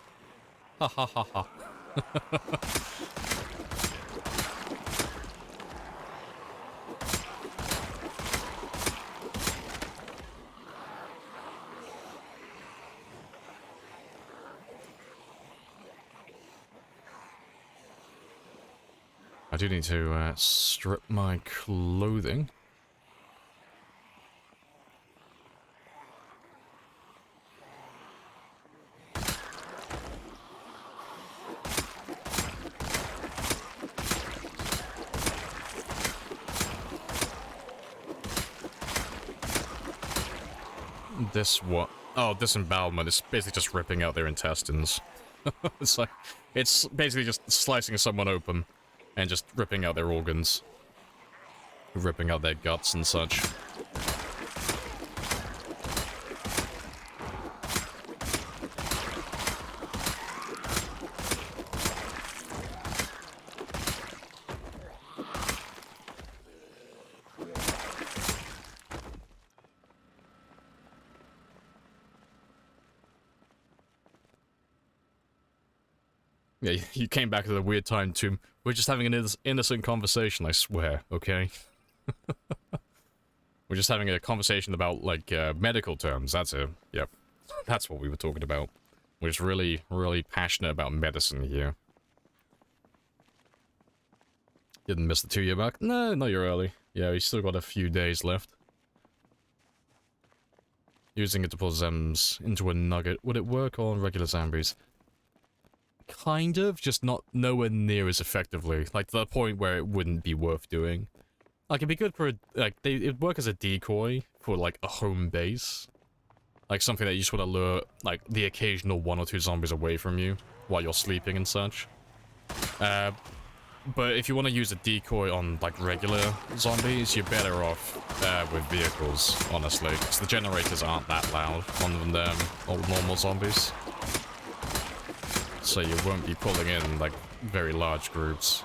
Ha ha ha ha. I do need to strip my clothing. This what? Oh, disembowelment is basically just ripping out their intestines. It's like, it's basically just slicing someone open and just ripping out their organs. Ripping out their guts and such. Yeah, you came back at a weird time too. We're just having an innocent conversation, I swear, okay? We're just having a conversation about, like, medical terms, that's it. Yep. That's what we were talking about. We're just really, really passionate about medicine here. Didn't miss the 2-year mark? No, not you're early. Yeah, we still got a few days left. Using it to pull Zems into a nugget. Would it work on regular zombies? Kind of, just not nowhere near as effectively. Like, to the point where it wouldn't be worth doing. Like, it'd be good for, it'd work as a decoy for, like, a home base. Like, something that you just want to lure, like, the occasional 1 or 2 zombies away from you while you're sleeping and such. But if you want to use a decoy on, like, regular zombies, you're better off with vehicles, honestly. Because the generators aren't that loud on them old normal zombies. So you won't be pulling in, like, very large groups.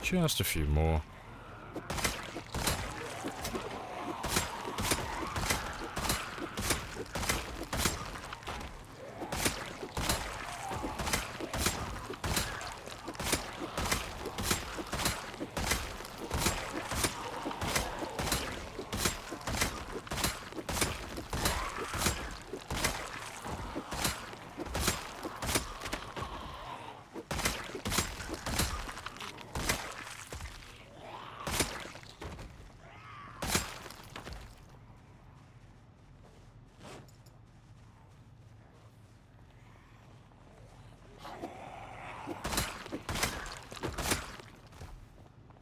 Just a few more.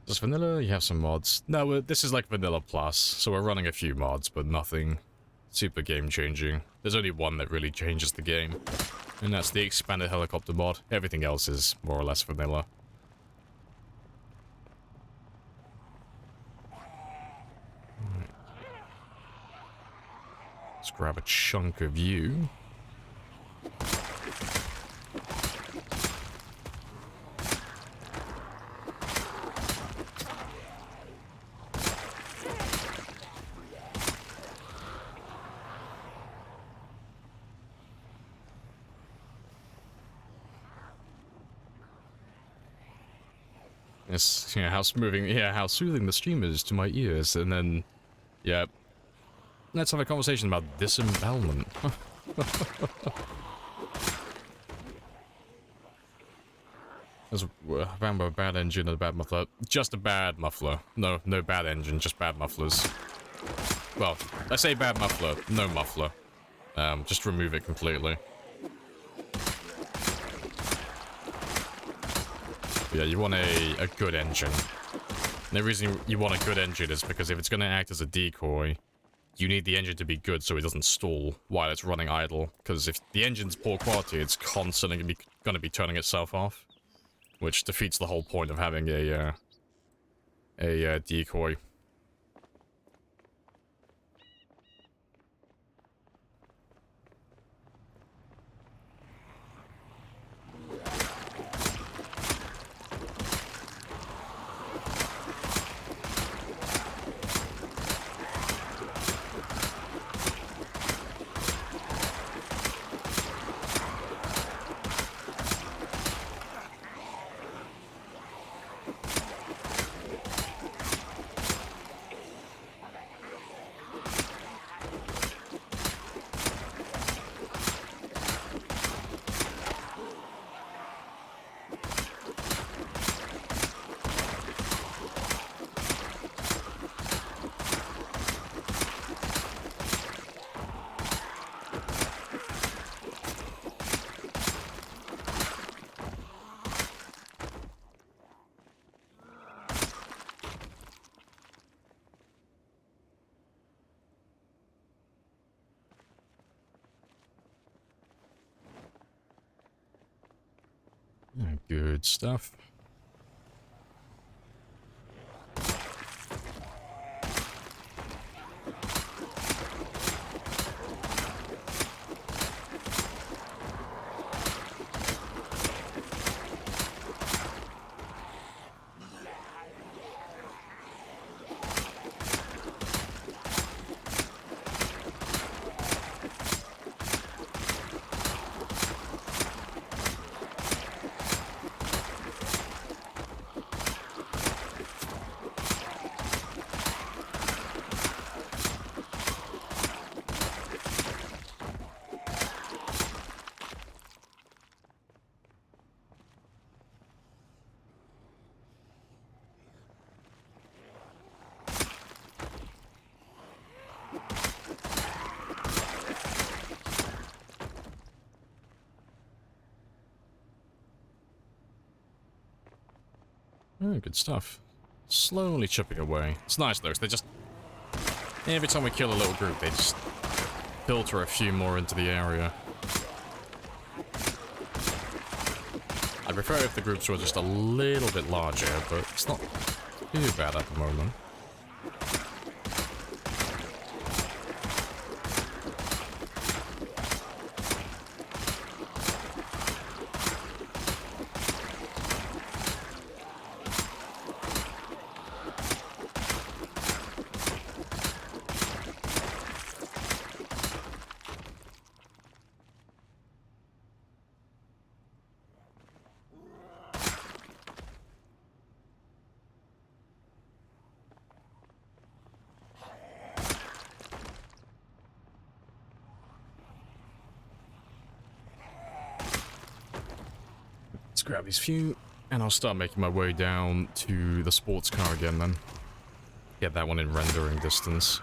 Just vanilla, you have some mods. No, this is like vanilla plus, so we're running a few mods, but nothing super game changing. There's only one that really changes the game, and that's the expanded helicopter mod. Everything else is more or less vanilla. Right. Let's grab a chunk of you. It's, you know, how soothing the stream is to my ears, and then, yeah, let's have a conversation about disembowelment. There's a bad engine and a bad muffler. Just a bad muffler. No bad engine, just bad mufflers. Well, I say bad muffler, no muffler. Just remove it completely. Yeah, you want a good engine. And the reason you want a good engine is because if it's going to act as a decoy, you need the engine to be good so it doesn't stall while it's running idle. Because if the engine's poor quality, it's constantly going to be turning itself off, which defeats the whole point of having a decoy. Good stuff. Oh, good stuff. Slowly chipping away. It's nice though, 'cause they just... every time we kill a little group, they just filter a few more into the area. I'd prefer if the groups were just a little bit larger, but it's not too bad at the moment. Let's grab these few, and I'll start making my way down to the sports car again then. Get that one in rendering distance.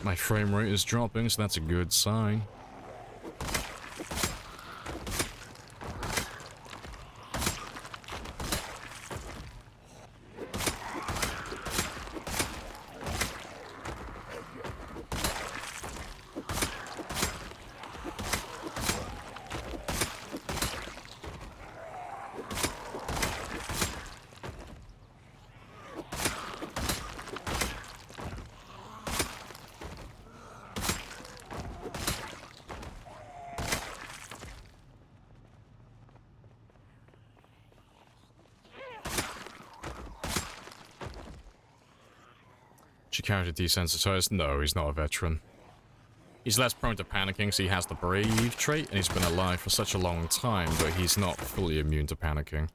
My frame rate is dropping, so that's a good sign. Character desensitized? No, he's not a veteran. He's less prone to panicking, so he has the brave trait, and he's been alive for such a long time, but he's not fully immune to panicking.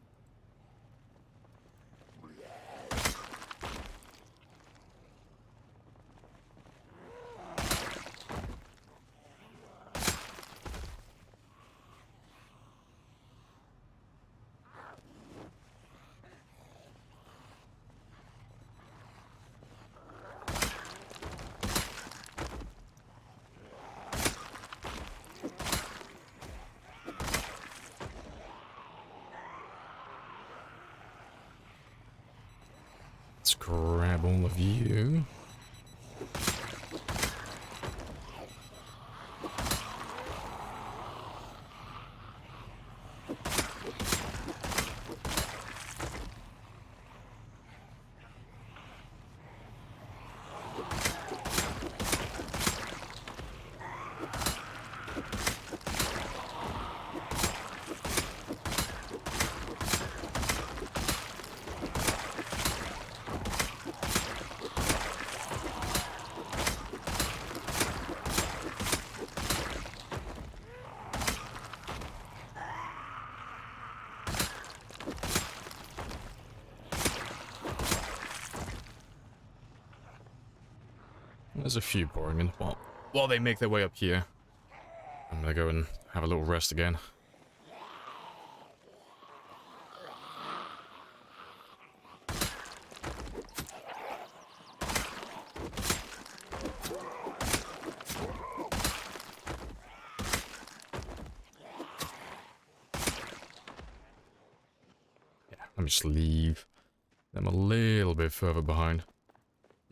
Let's grab all of you. There's a few pouring in. While they make their way up here, I'm gonna go and have a little rest again. Yeah, let me just leave them a little bit further behind.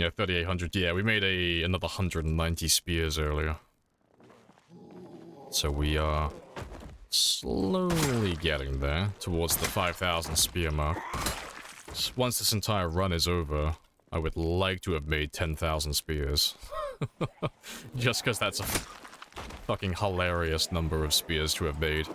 Yeah, 3,800. Yeah, we made another 190 spears earlier. So we are slowly getting there, towards the 5,000 spear mark. Once this entire run is over, I would like to have made 10,000 spears. Just because that's a fucking hilarious number of spears to have made.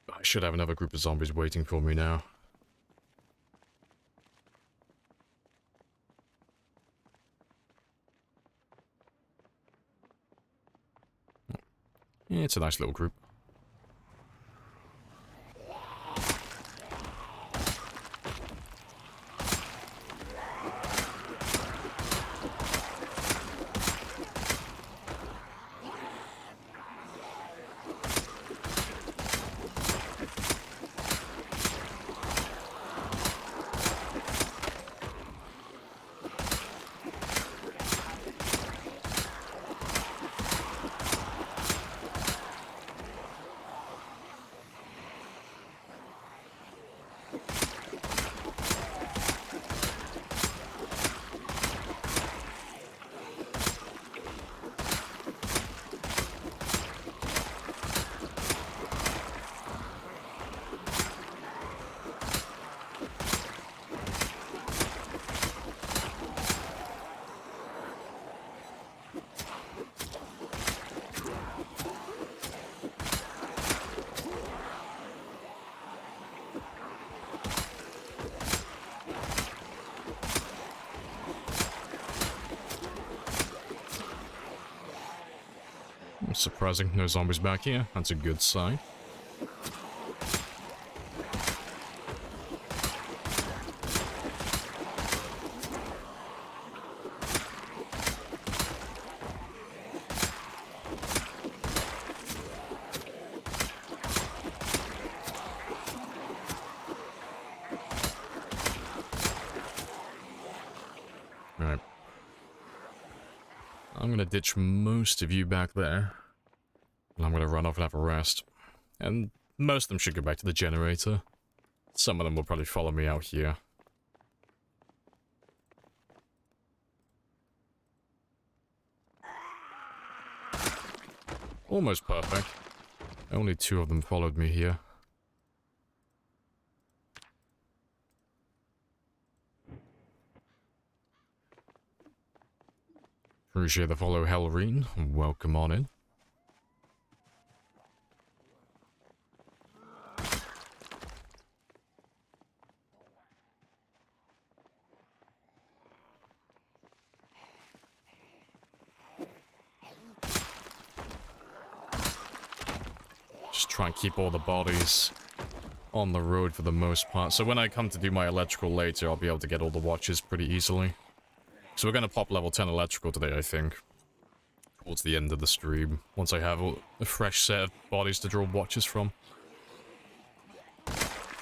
I should have another group of zombies waiting for me now. Yeah, it's a nice little group. Surprising, no zombies back here. That's a good sign. Alright. I'm gonna ditch most of you back there. And I'm gonna run off and have a rest. And most of them should go back to the generator. Some of them will probably follow me out here. Almost perfect. Only 2 of them followed me here. Appreciate the follow, Hellreen. Welcome on in. Just try and keep all the bodies on the road for the most part. So when I come to do my electrical later, I'll be able to get all the watches pretty easily. So we're going to pop level 10 electrical today, I think. Towards the end of the stream. Once I have a fresh set of bodies to draw watches from.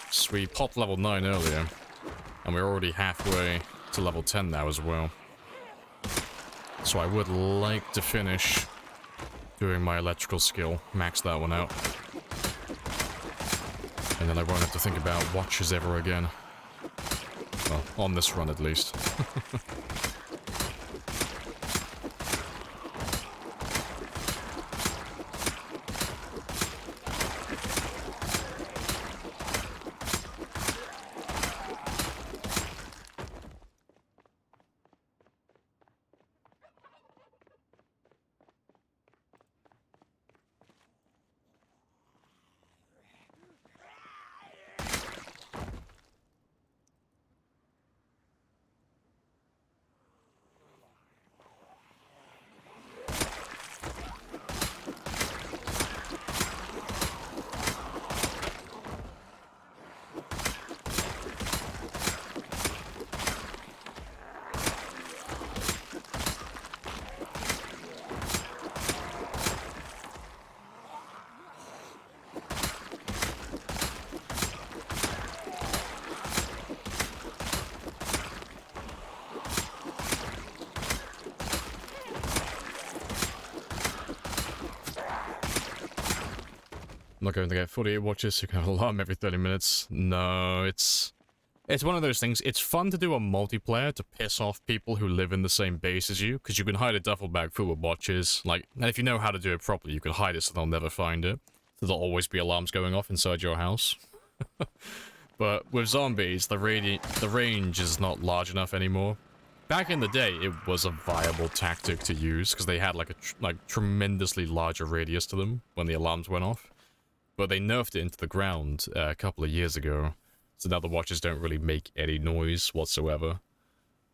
So we popped level 9 earlier. And we're already halfway to level 10 now as well. So I would like to finish doing my electrical skill. Max that one out. And then I won't have to think about watches ever again. Well, on this run at least. I'm not going to get 48 watches, so you can have an alarm every 30 minutes. No, it's one of those things. It's fun to do a multiplayer to piss off people who live in the same base as you, because you can hide a duffel bag full of watches. Like, and if you know how to do it properly, you can hide it so they'll never find it. So there'll always be alarms going off inside your house. But with zombies, the range is not large enough anymore. Back in the day, it was a viable tactic to use, because they had like a tremendously larger radius to them when the alarms went off. But they nerfed it into the ground a couple of years ago, so now the watches don't really make any noise whatsoever.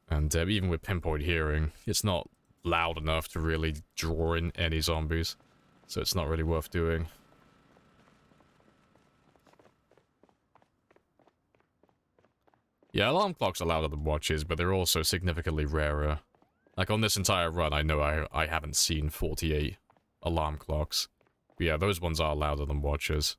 And even with pinpoint hearing, it's not loud enough to really draw in any zombies, so it's not really worth doing. Yeah, alarm clocks are louder than watches, but they're also significantly rarer. Like on this entire run, I know I haven't seen 48 alarm clocks. But yeah, those ones are louder than watches.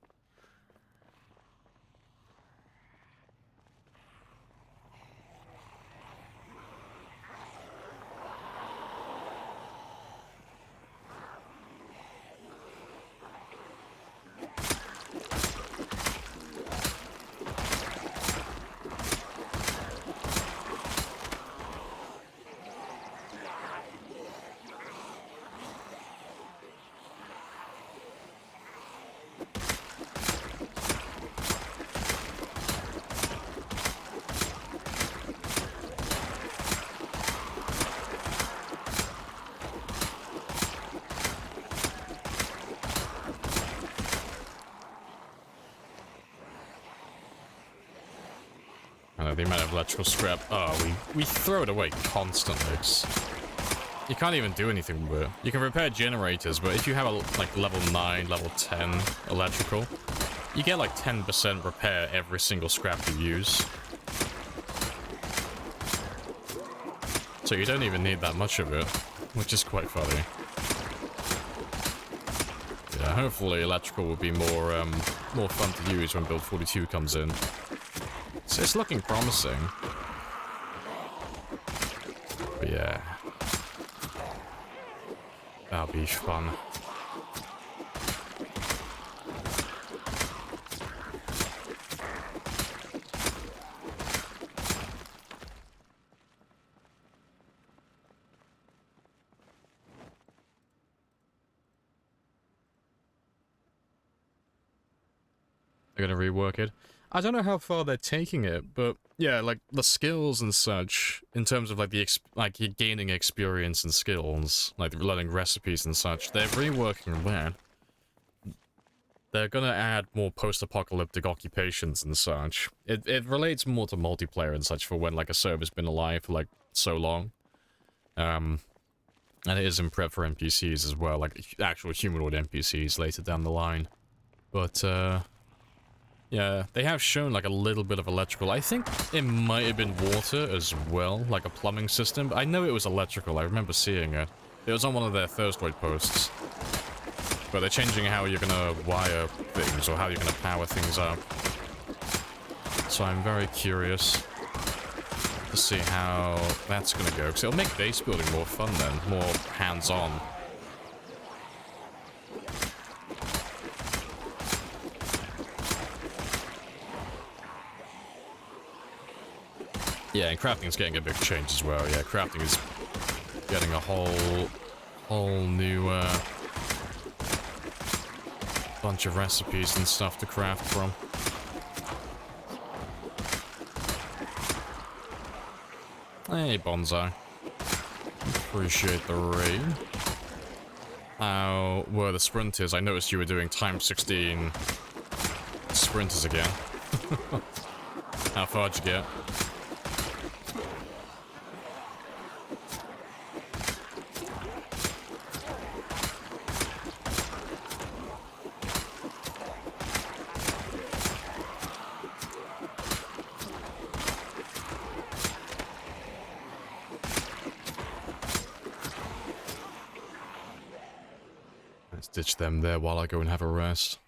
The amount of electrical scrap. Oh, we throw it away constantly. You can't even do anything with it. You can repair generators, but if you have a like level 9, level 10 electrical, you get like 10% repair every single scrap you use. So you don't even need that much of it, which is quite funny. Yeah, hopefully electrical will be more more fun to use when build 42 comes in. So it's looking promising. But yeah. That'll be fun. They're gonna rework it. I don't know how far they're taking it, but yeah, like the skills and such, in terms of like the like you're gaining experience and skills, like learning recipes and such, they're reworking that. They're gonna add more post-apocalyptic occupations and such. It relates more to multiplayer and such for when like a server's been alive for like so long. And it is in prep for NPCs as well, like actual humanoid NPCs later down the line. But yeah, they have shown like a little bit of electrical. I think it might have been water as well, like a plumbing system. I know it was electrical, I remember seeing it. It was on one of their Thirstoid posts. But they're changing how you're gonna wire things, or how you're gonna power things up. So I'm very curious to see how that's gonna go, because it'll make base building more fun then, more hands-on. Yeah, and crafting's getting a big change as well. Yeah, crafting is getting a whole new bunch of recipes and stuff to craft from. Hey, Bonsai. Appreciate the raid. How were the sprinters? I noticed you were doing time 16 sprinters again. How far'd you get? Ditch them there while I go and have a rest.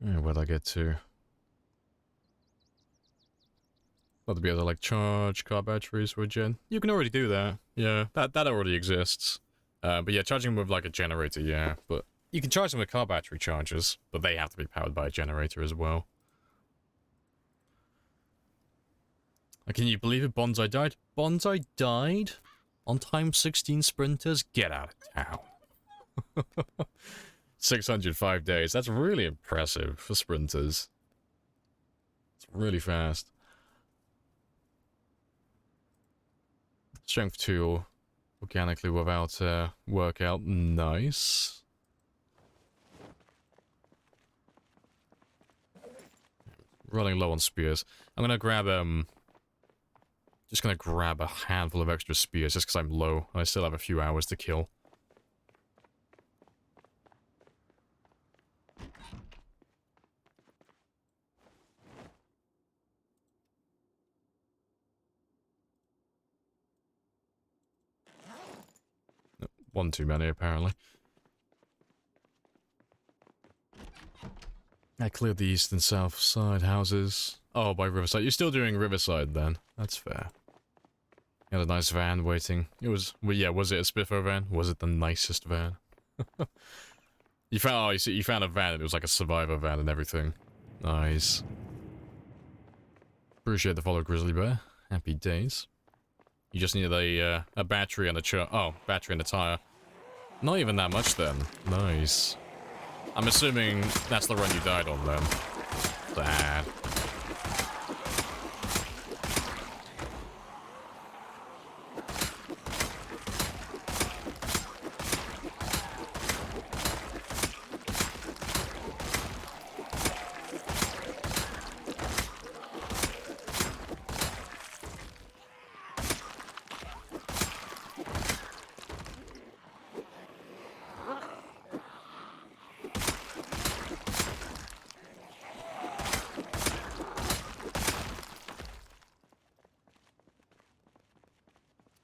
Yeah, where'd I get to? Not to be able to like charge car batteries with gen. You can already do that. Yeah, that already exists. But yeah, charging them with like a generator, yeah. But you can charge them with car battery chargers, but they have to be powered by a generator as well. Can you believe it? Bonsai died? Bonsai died? On time 16 sprinters? Get out of town. 605 days. That's really impressive for sprinters. It's really fast. Strength 2 organically without workout. Nice. Running low on spears. I'm gonna grab just gonna grab a handful of extra spears just because I'm low. I still have a few hours to kill. One too many, apparently. I cleared the east and south side houses. Oh, by Riverside. You're still doing Riverside, then. That's fair. You had a nice van waiting. It was... Well, yeah, was it a Spiffo van? Was it the nicest van? You found... Oh, you found a van and it was like a survivor van and everything. Nice. Appreciate the follow, Grizzly Bear. Happy days. You just needed a battery and a battery and a tire. Not even that much then. Nice. I'm assuming that's the run you died on then. Sad.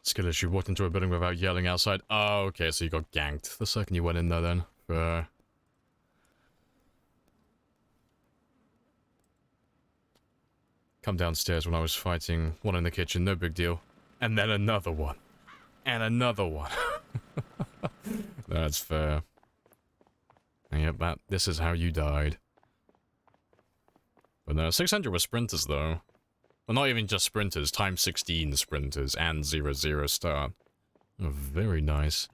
Skill issue. Walked into a building without yelling outside. Oh, okay, so you got ganked the second you went in there then. Come downstairs when I was fighting one in the kitchen, no big deal. And then another one. And another one. That's fair. Yep, this is how you died. But no, 600 were sprinters though. Well, not even just sprinters, times 16 sprinters and 0-0 start. Oh, very nice.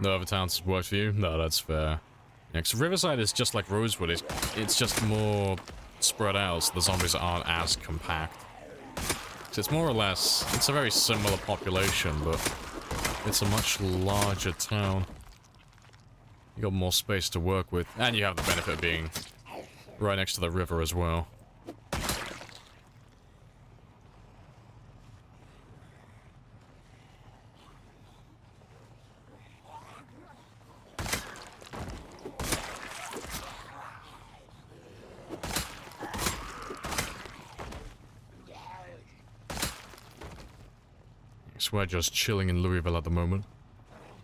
No other towns work for you? No, that's fair. Yeah, 'cause Riverside is just like Rosewood. It's just more spread out, so the zombies aren't as compact. So it's more or less... It's a very similar population, but it's a much larger town. You got more space to work with, and you have the benefit of being right next to the river as well. So we're just chilling in Louisville at the moment.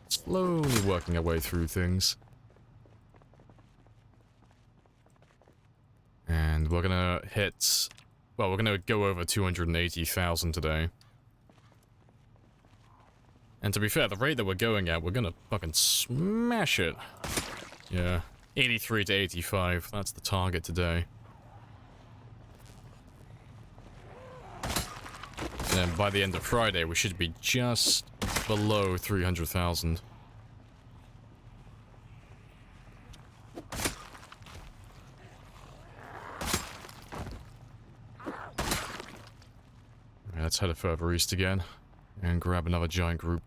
Slowly working our way through things. And we're gonna hit... Well, we're gonna go over 280,000 today. And to be fair, the rate that we're going at, we're gonna fucking smash it. Yeah. 83 to 85, that's the target today. And by the end of Friday, we should be just below 300,000. Let's head further east again and grab another giant group.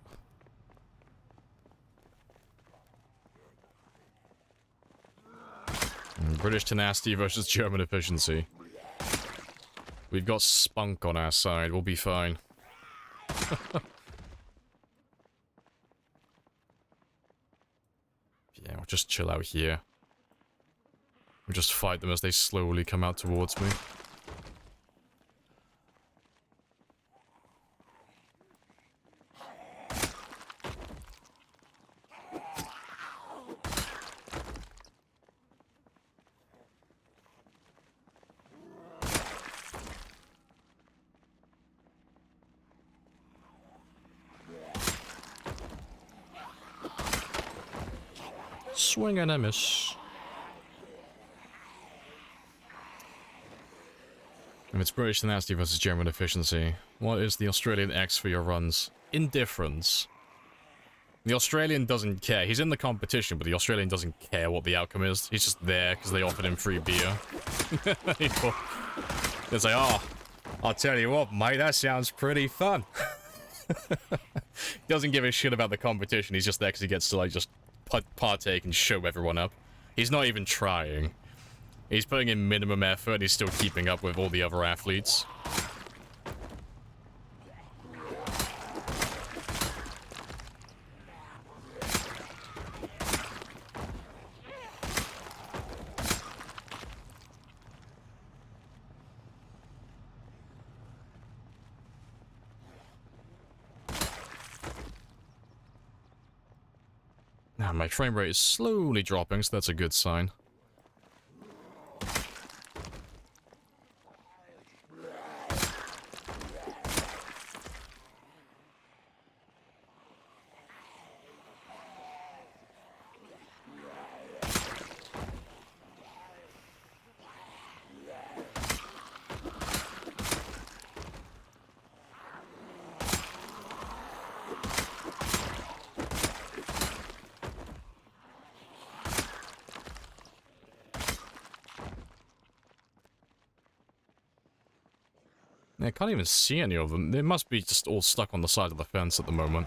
British tenacity versus German efficiency. We've got spunk on our side, we'll be fine. Yeah, we'll just chill out here. We'll just fight them as they slowly come out towards me. Swing and a miss. If it's British tenacity versus German efficiency, what is the Australian X for your runs? Indifference. The Australian doesn't care. He's in the competition, but the Australian doesn't care what the outcome is. He's just there because they offered him free beer. It's like, oh, I'll tell you what, mate, that sounds pretty fun. He doesn't give a shit about the competition. He's just there because he gets to, like, just partake and show everyone up. He's not even trying. He's putting in minimum effort and he's still keeping up with all the other athletes. Now, my frame rate is slowly dropping, so that's a good sign. I can't even see any of them. They must be just all stuck on the side of the fence at the moment.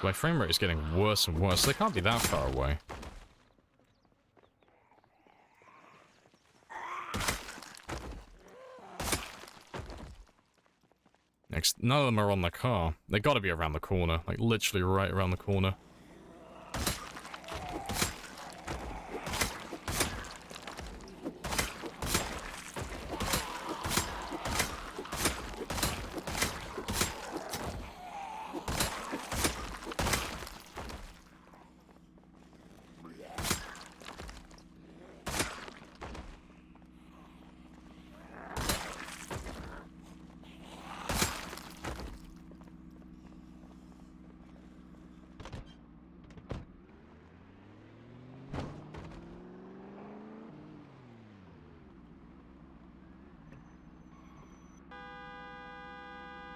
So my frame rate is getting worse and worse. They can't be that far away. Next, none of them are on the car. They gotta be around the corner. Like, literally right around the corner.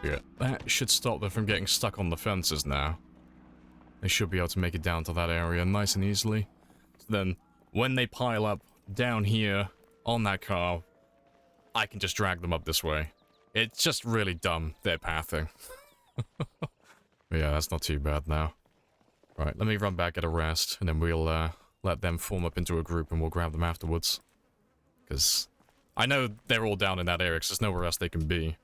Yeah, that should stop them from getting stuck on the fences now. They should be able to make it down to that area nice and easily. So then, when they pile up down here on that car, I can just drag them up this way. It's just really dumb, their pathing. But yeah, that's not too bad now. Right, let me run back, get a rest, and then we'll let them form up into a group and we'll grab them afterwards. Because I know they're all down in that area because there's nowhere else they can be.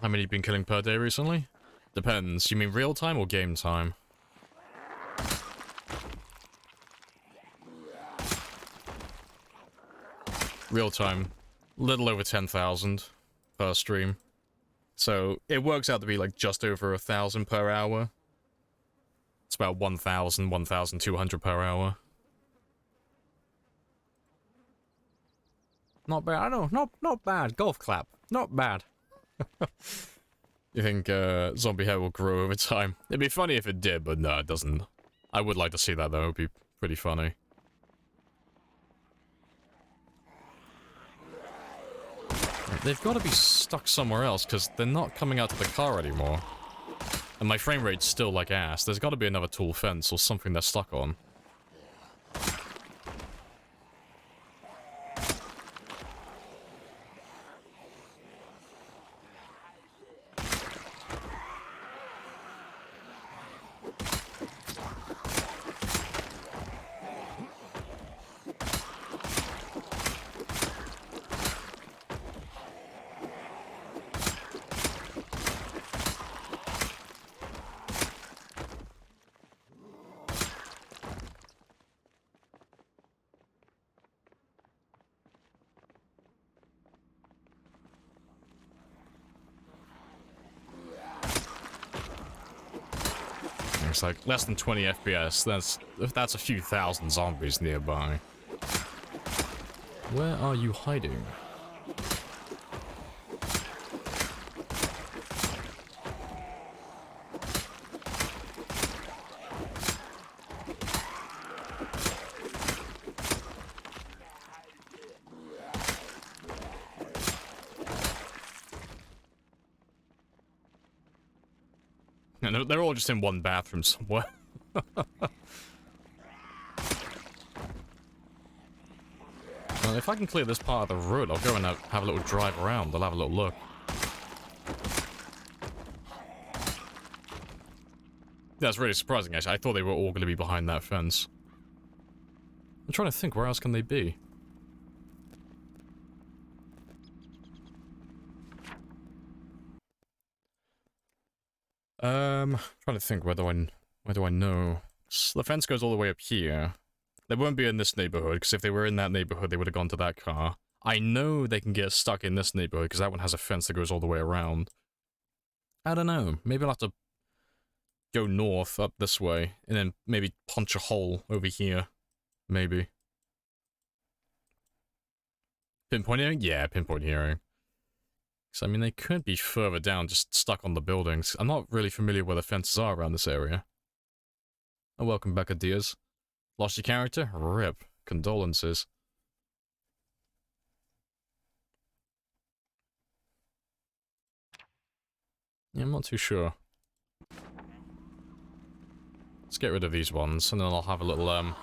How many you been killing per day recently? Depends. You mean real time or game time? Real time. Little over 10,000 per stream. So it works out to be like just over 1,000 per hour. It's about 1,000, 1,200 per hour. Not bad. I know, not bad. Golf clap. Not bad. You think zombie hair will grow over time? It'd be funny if it did, but no, it doesn't. I would like to see that though. It'd be pretty funny. They've got to be stuck somewhere else because they're not coming out to the car anymore. And my frame rate's still like ass. There's got to be another tall fence or something they're stuck on. It's like less than 20 FPS. That's a few thousand zombies nearby. Where are you hiding? And they're all just in one bathroom somewhere. Well, if I can clear this part of the road, I'll go and have a little drive around. I'll have a little look. That's really surprising, actually. I thought they were all going to be behind that fence. I'm trying to think, where else can they be? Trying to think, where do I know? So the fence goes all the way up here. They won't be in this neighborhood, because if they were in that neighborhood, they would have gone to that car. I know they can get stuck in this neighborhood, because that one has a fence that goes all the way around. I don't know. Maybe I'll have to go north, up this way, and then maybe punch a hole over here. Maybe. Pinpoint hearing? Yeah, pinpoint hearing. So, I mean, they could be further down, just stuck on the buildings. I'm not really familiar where the fences are around this area. Oh, welcome back, Adias. Lost your character? RIP. Condolences. Yeah, I'm not too sure. Let's get rid of these ones, and then I'll have a little, I'll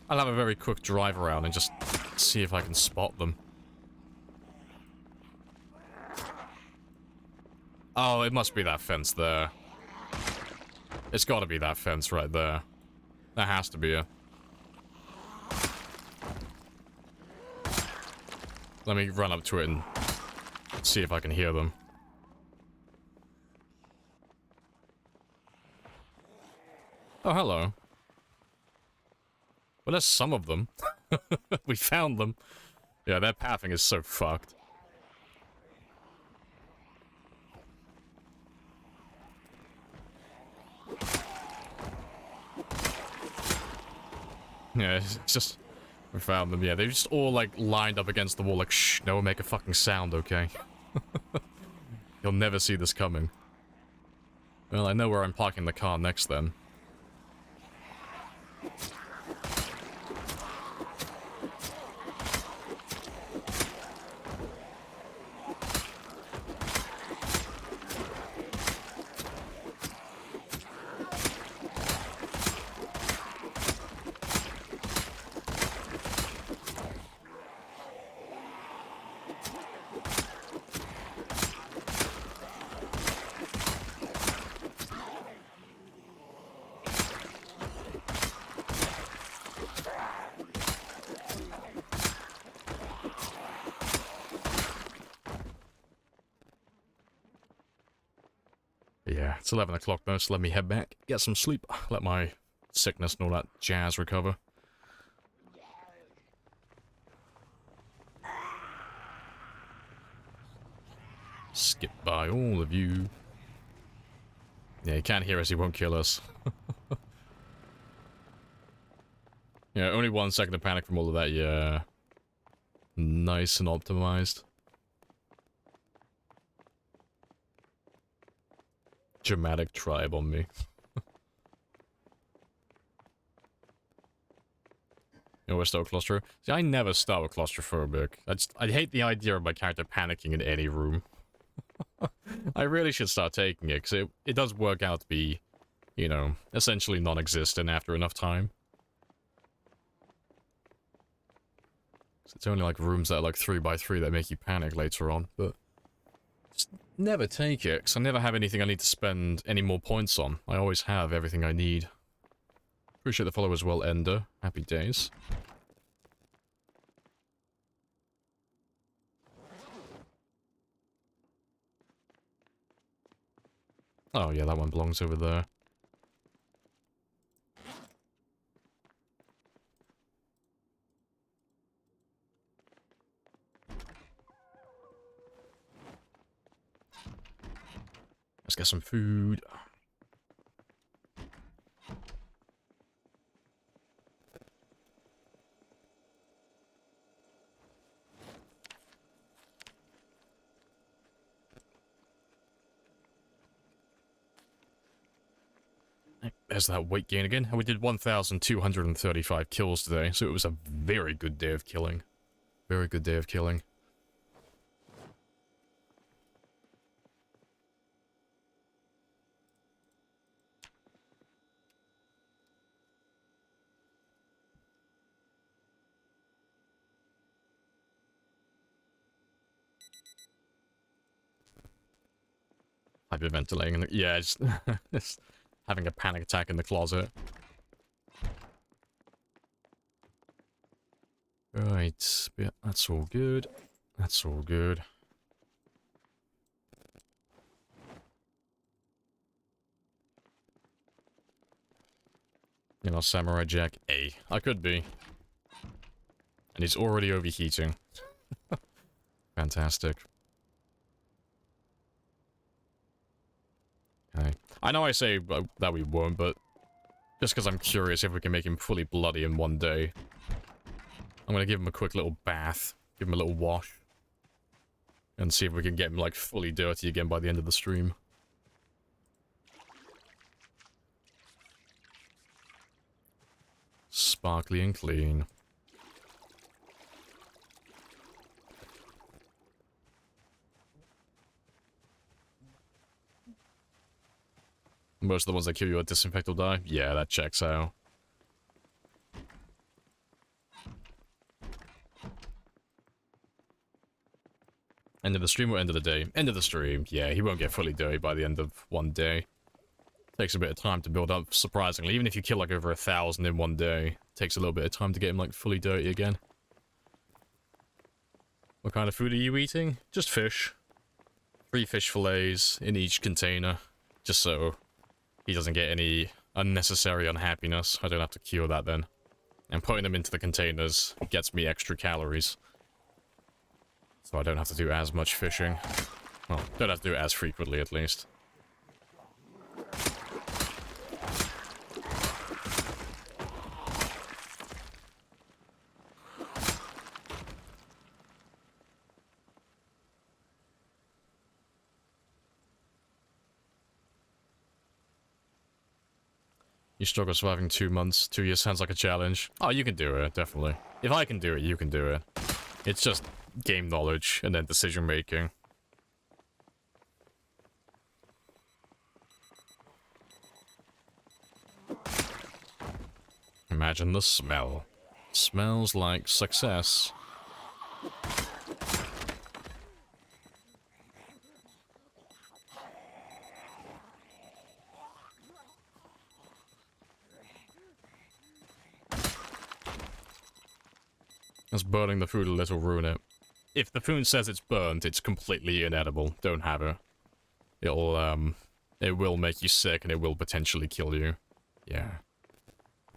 have a very quick drive around and just see if I can spot them. Oh, it must be that fence there. It's gotta be that fence right there. That has to be it. Let me run up to it and see if I can hear them. Oh, hello. Well, there's some of them. We found them. Yeah, their pathing is so fucked. Yeah, it's just... We found them, yeah. They just all, like, lined up against the wall, like, shh, no one make a fucking sound, okay? You'll never see this coming. Well, I know where I'm parking the car next, then. Yeah, it's 11 o'clock though, so let me head back, get some sleep, let my sickness and all that jazz recover. Skip by all of you. Yeah, he can't hear us, he won't kill us. Yeah, only 1 second of panic from all of that, yeah. Nice and optimized. Dramatic tribe on me. You know, we're still claustrophobic. See, I never start with claustrophobic. I hate the idea of my character panicking in any room. I really should start taking it, because it does work out to be, you know, essentially non-existent after enough time. It's only like rooms that are like 3x3 that make you panic later on, but just never take it, because I never have anything I need to spend any more points on. I always have everything I need. Appreciate the follow as well, Ender. Happy days. Oh yeah, that one belongs over there. Let's get some food. There's that weight gain again. And we did 1,235 kills today, so it was a very good day of killing. Very good day of killing. Hyperventilating in the... Yeah, it's, it's having a panic attack in the closet. Right, yeah, that's all good. That's all good. You know, Samurai Jack A. I could be. And he's already overheating. Fantastic. Okay. I know I say that we won't, but just because I'm curious if we can make him fully bloody in one day. I'm gonna give him a quick little bath, give him a little wash, and see if we can get him, like, fully dirty again by the end of the stream. Sparkly and clean. most of the ones that kill you at disinfect will die. Yeah, that checks out. End of the stream or end of the day? End of the stream. Yeah, he won't get fully dirty by the end of one day. Takes a bit of time to build up, surprisingly. Even if you kill like over 1,000 in one day, it takes a little bit of time to get him like fully dirty again. What kind of food are you eating? Just fish. 3 fish fillets in each container. Just so he doesn't get any unnecessary unhappiness. I don't have to cure that then. And putting them into the containers gets me extra calories. So I don't have to do as much fishing. Well, don't have to do it as frequently at least. You struggle surviving 2 months. 2 years sounds like a challenge. Oh, you can do it, definitely. If I can do it, you can do it. It's just game knowledge and then decision making. Imagine the smell. Smells like success. As burning the food a little ruin it. If the food says it's burnt, it's completely inedible. Don't have it. It will make you sick and it will potentially kill you. Yeah.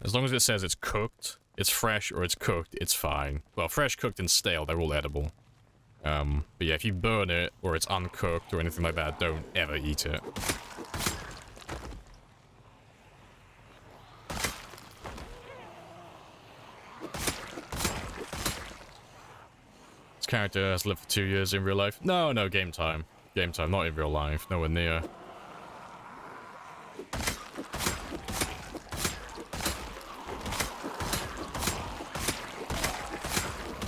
As long as it says it's cooked, it's fresh, or it's cooked, it's fine. Well, fresh, cooked, and stale, they're all edible. But yeah, if you burn it, or it's uncooked, or anything like that, don't ever eat it. This character has lived for 2 years in real life. No, game time. Game time, not in real life. Nowhere near.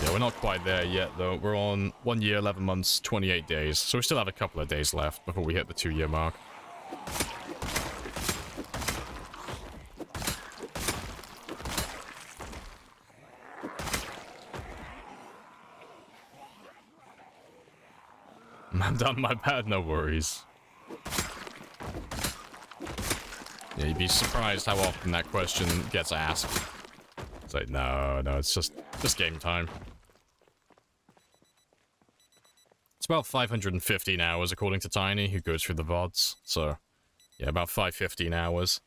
Yeah, we're not quite there yet, though. We're on 1 year, 11 months, 28 days. So we still have a couple of days left before we hit the 2-year mark. I'm done, my bad, no worries. Yeah, you'd be surprised how often that question gets asked. It's like, no, it's just game time. It's about 515 hours, according to Tiny, who goes through the VODs. So, yeah, about 515 hours.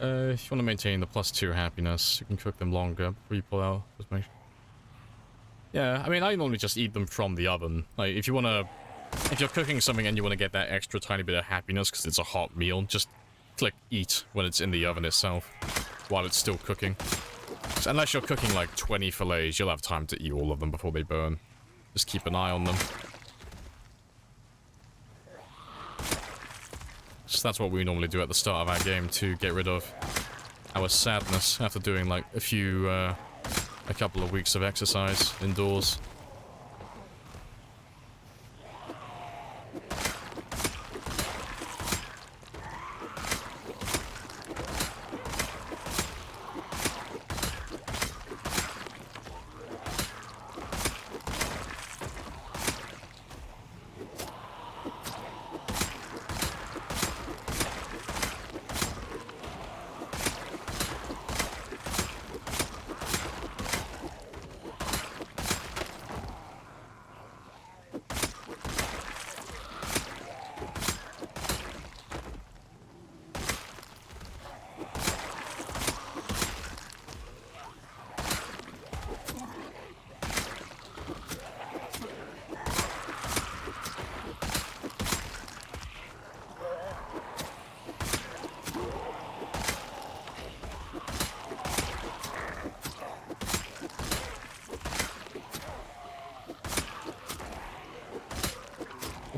If you want to maintain the +2 happiness, you can cook them longer before you pull out. Just make sure. Yeah, I mean, I normally just eat them from the oven. Like, if you're cooking something and you want to get that extra tiny bit of happiness because it's a hot meal, just click eat when it's in the oven itself, while it's still cooking. So unless you're cooking like 20 fillets, you'll have time to eat all of them before they burn. Just keep an eye on them. So that's what we normally do at the start of our game to get rid of our sadness after doing like a couple of weeks of exercise indoors.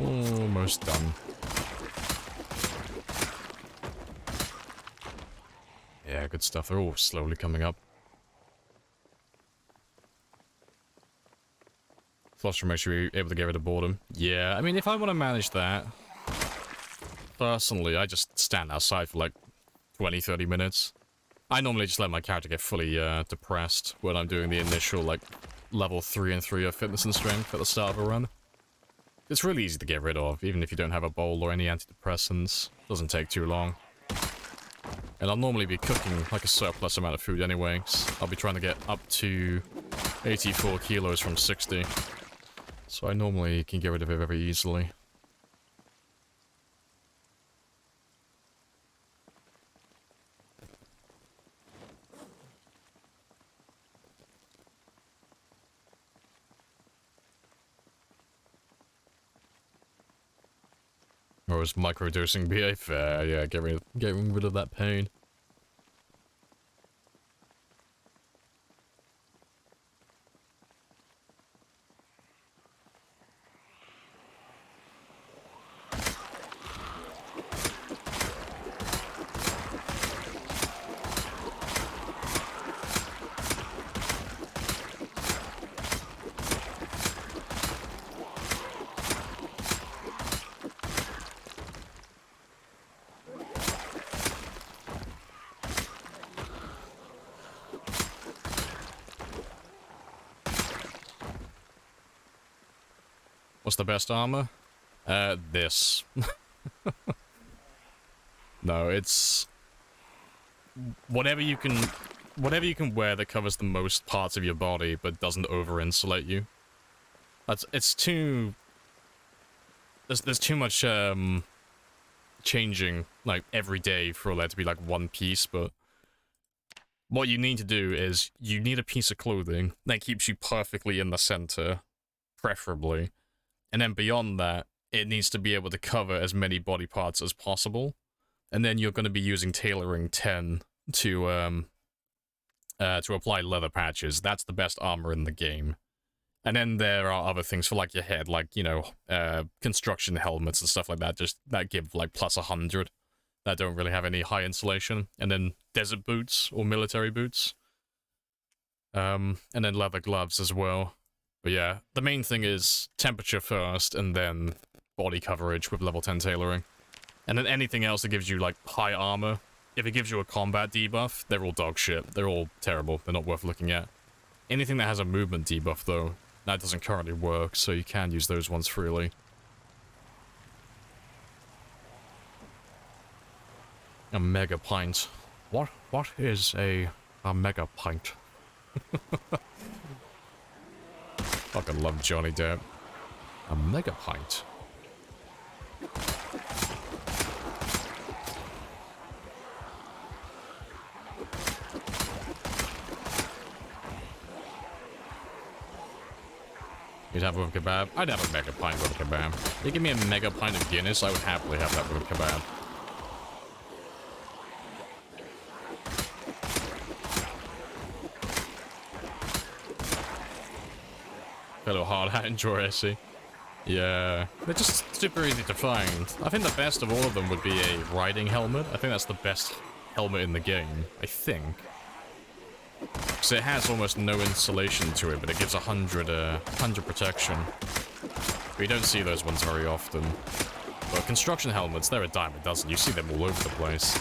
Almost done. Yeah, good stuff. They're all slowly coming up. Fluster makes you able to get rid of boredom. Yeah, I mean, if I want to manage that, personally, I just stand outside for like 20-30 minutes. I normally just let my character get fully depressed when I'm doing the initial, like, level 3 and 3 of fitness and strength at the start of a run. It's really easy to get rid of, even if you don't have a bowl or any antidepressants. Doesn't take too long. And I'll normally be cooking like a surplus amount of food anyway. I'll be trying to get up to 84 kilos from 60. So I normally can get rid of it very easily. Or is microdosing be a fair? Yeah, getting rid of that pain. What's the best armor? This. No, it's whatever you can wear that covers the most parts of your body but doesn't over-insulate you. It's too... There's too much changing like every day for that to be like one piece, but what you need to do is you need a piece of clothing that keeps you perfectly in the center, preferably. And then beyond that, it needs to be able to cover as many body parts as possible. And then you're going to be using tailoring 10 to apply leather patches. That's the best armor in the game. And then there are other things for like your head, like, you know, construction helmets and stuff like that, just that give like plus 100. That don't really have any high insulation. And then desert boots or military boots. And then leather gloves as well. But yeah, the main thing is temperature first, and then body coverage with level 10 tailoring. And then anything else that gives you, like, high armor, if it gives you a combat debuff, they're all dog shit. They're all terrible. They're not worth looking at. Anything that has a movement debuff, though, that doesn't currently work, so you can use those ones freely. A mega pint. What is a mega pint? Fucking love Johnny Depp. A mega pint. You'd have with a kebab? I'd have a mega pint with a kebab. If you give me a mega pint of Guinness, I would happily have that with a kebab. Fellow hard hat and Jurassic. Yeah, they're just super easy to find. I think the best of all of them would be a riding helmet. I think that's the best helmet in the game, I think. So it has almost no insulation to it, but it gives 100 protection. But you don't see those ones very often. But construction helmets, they're a dime a dozen. You see them all over the place.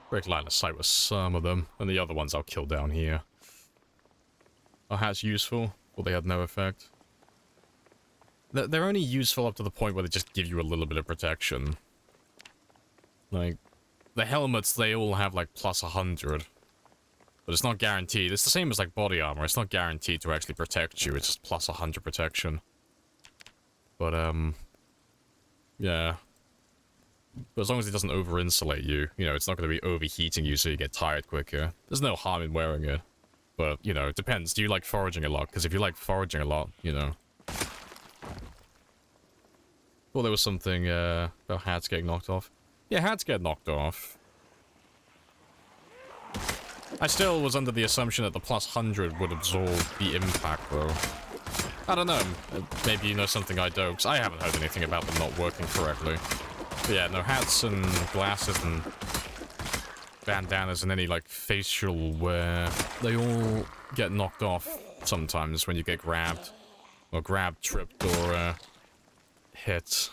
Great line of sight with some of them, and the other ones I'll kill down here. Are hats useful? Well, they had no effect. They're only useful up to the point where they just give you a little bit of protection. Like, the helmets, they all have like plus 100. But it's not guaranteed. It's the same as like body armor. It's not guaranteed to actually protect you. It's just plus 100 protection. But, yeah. But as long as it doesn't over-insulate you, you know, it's not going to be overheating you so you get tired quicker. There's no harm in wearing it. But, you know, it depends. Do you like foraging a lot? Because if you like foraging a lot, you know. Well, there was something, about hats getting knocked off. Yeah, hats get knocked off. I still was under the assumption that the plus 100 would absorb the impact, though. I don't know. Maybe you know something I don't, because I haven't heard anything about them not working correctly. But yeah, no, hats and glasses and bandanas and any, like, facial wear, they all get knocked off sometimes when you get grabbed. Or grabbed, tripped, or, hit.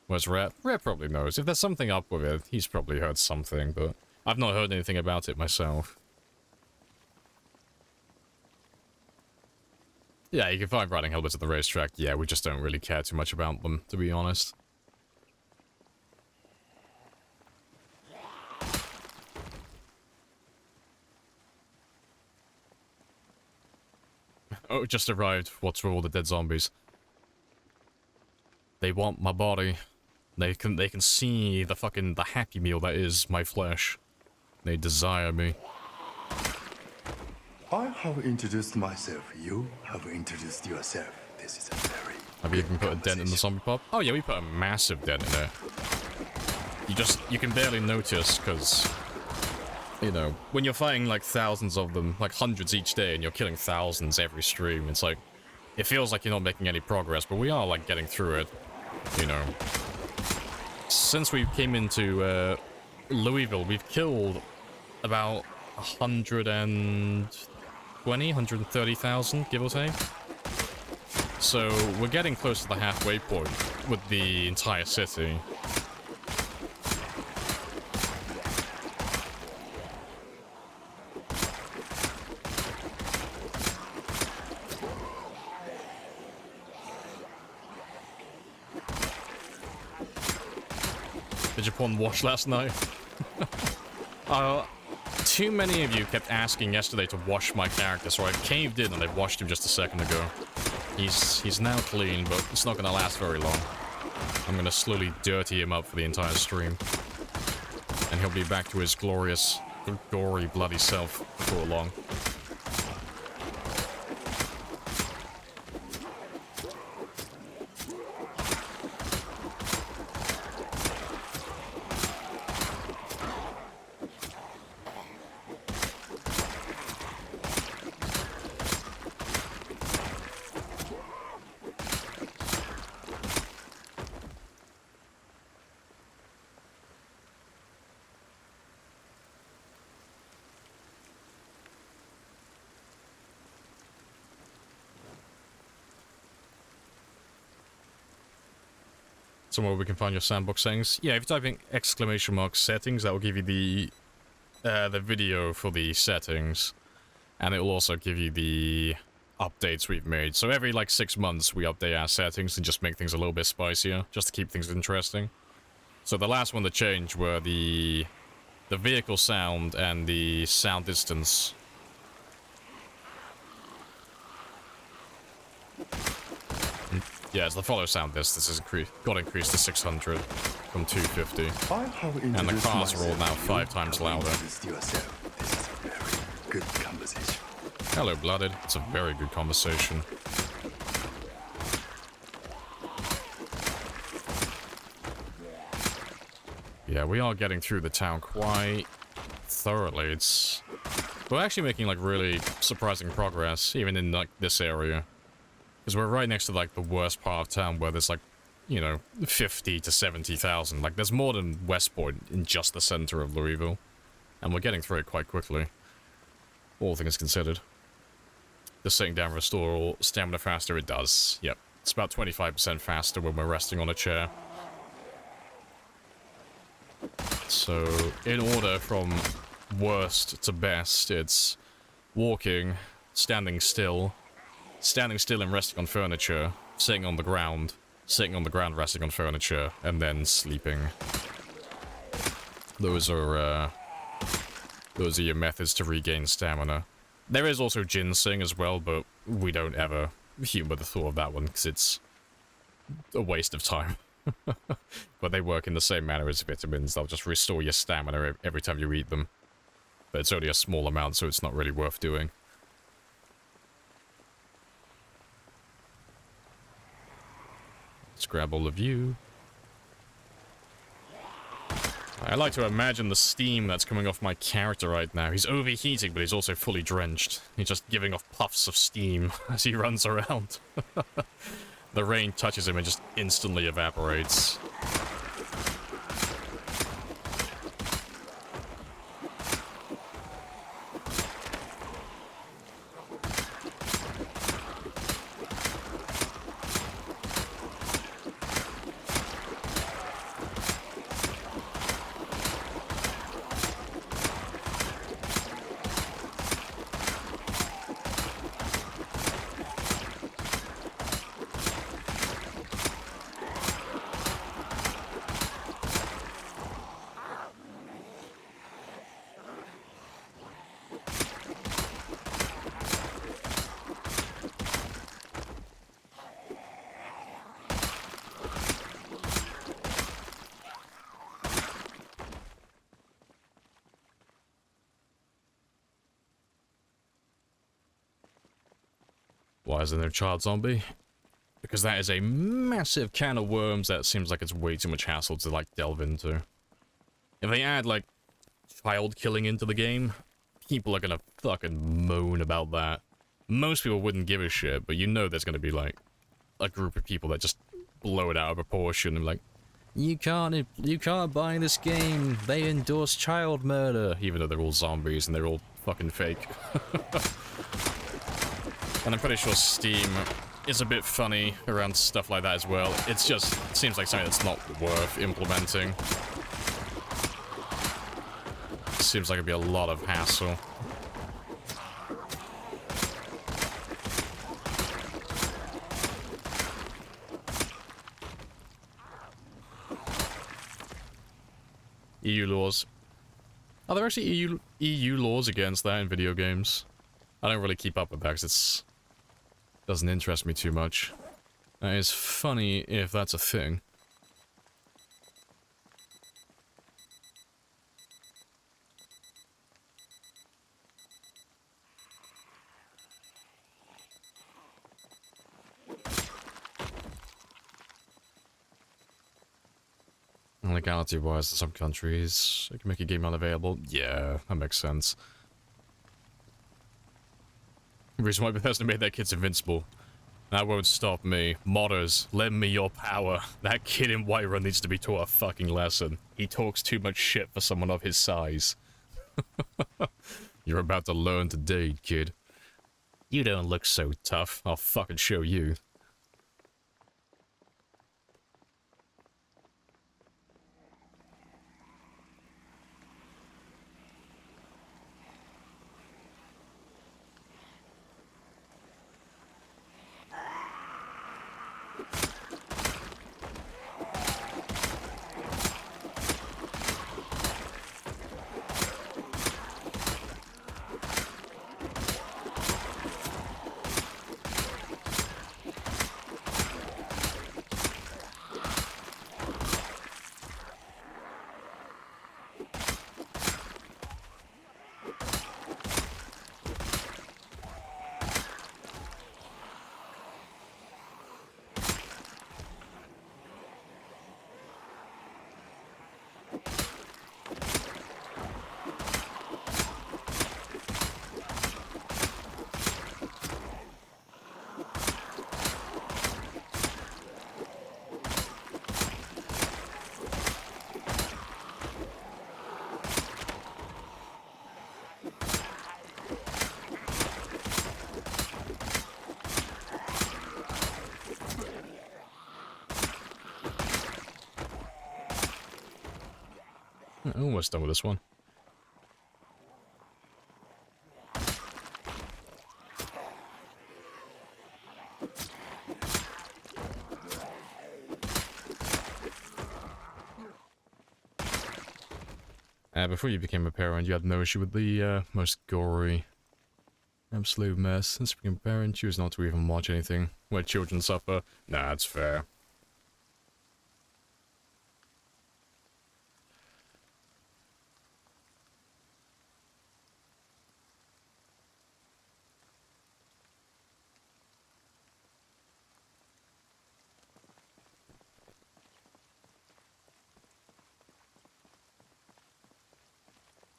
Whereas Rhett probably knows. If there's something up with it, he's probably heard something, but I've not heard anything about it myself. Yeah, you can find riding helmets at the racetrack. Yeah, we just don't really care too much about them, to be honest. Oh, just arrived. What's with all the dead zombies? They want my body. They can see the happy meal that is my flesh. They desire me. I have introduced myself. You have introduced yourself. This is a very Have you even put a dent in the zombie pop? Oh yeah, we put a massive dent in it. You can barely notice because, you know, when you're fighting like thousands of them, like hundreds each day, and you're killing thousands every stream, it's like, it feels like you're not making any progress, but we are like getting through it, you know. Since we came into Louisville, we've killed about 130,000, give or take. So we're getting close to the halfway point with the entire city. Did you put on wash last night? Too many of you kept asking yesterday to wash my character, so I caved in and I washed him just a second ago. He's now clean, but it's not gonna last very long. I'm gonna slowly dirty him up for the entire stream. And he'll be back to his glorious, gory, bloody self before long. Somewhere we can find your sandbox settings. Yeah, if you type in !settings, that will give you the video for the settings. And it will also give you the updates we've made. So every, like, 6 months, we update our settings and just make things a little bit spicier, just to keep things interesting. So the last one to change were the vehicle sound and the sound distance. Yeah, it's the follow sound distance has got increased to 600 from 250. And the cars are all now 5 times louder. This is a very good conversation. Hello, Blooded. It's a very good conversation. Yeah, we are getting through the town quite thoroughly. We're actually making, like, really surprising progress, even in, like, this area. Because we're right next to, like, the worst part of town where there's, like, you know, 50 to 70,000. Like, there's more than West Point in just the center of Louisville. And we're getting through it quite quickly. All things considered. Does sitting down restore stamina faster? It does. Yep. It's about 25% faster when we're resting on a chair. So, in order from worst to best, it's walking, standing still and resting on furniture, sitting on the ground, resting on furniture, and then sleeping. Those are Those are your methods to regain stamina. There is also ginseng as well, but we don't ever humor the thought of that one, because it's a waste of time. But they work in the same manner as vitamins. They'll just restore your stamina every time you eat them. But it's only a small amount, so it's not really worth doing. Let's grab all of you. I like to imagine the steam that's coming off my character right now. He's overheating, but he's also fully drenched. He's just giving off puffs of steam as he runs around. The rain touches him and just instantly evaporates. Why isn't there a child zombie? Because that is a massive can of worms that seems like it's way too much hassle to, like, delve into. If they add, like, child killing into the game, people are gonna fucking moan about that. Most people wouldn't give a shit, but you know there's gonna be, like, a group of people that just blow it out of proportion and like, you can't buy this game, they endorse child murder, even though they're all zombies and they're all fucking fake. And I'm pretty sure Steam is a bit funny around stuff like that as well. It's just, it seems like something that's not worth implementing. Seems like it'd be a lot of hassle. EU laws. Are there actually EU laws against that in video games? I don't really keep up with that because it's doesn't interest me too much. That is funny if that's a thing. Legality-wise, in some countries, they can make a game unavailable. Yeah, that makes sense. The reason why Bethesda made their kids invincible. That won't stop me. Modders, lend me your power. That kid in Whiterun needs to be taught a fucking lesson. He talks too much shit for someone of his size. You're about to learn today, kid. You don't look so tough. I'll fucking show you. Almost done with this one. Before you became a parent, you had no issue with the most gory, absolute mess. Since becoming a parent, choose not to even watch anything where children suffer. Nah, that's fair.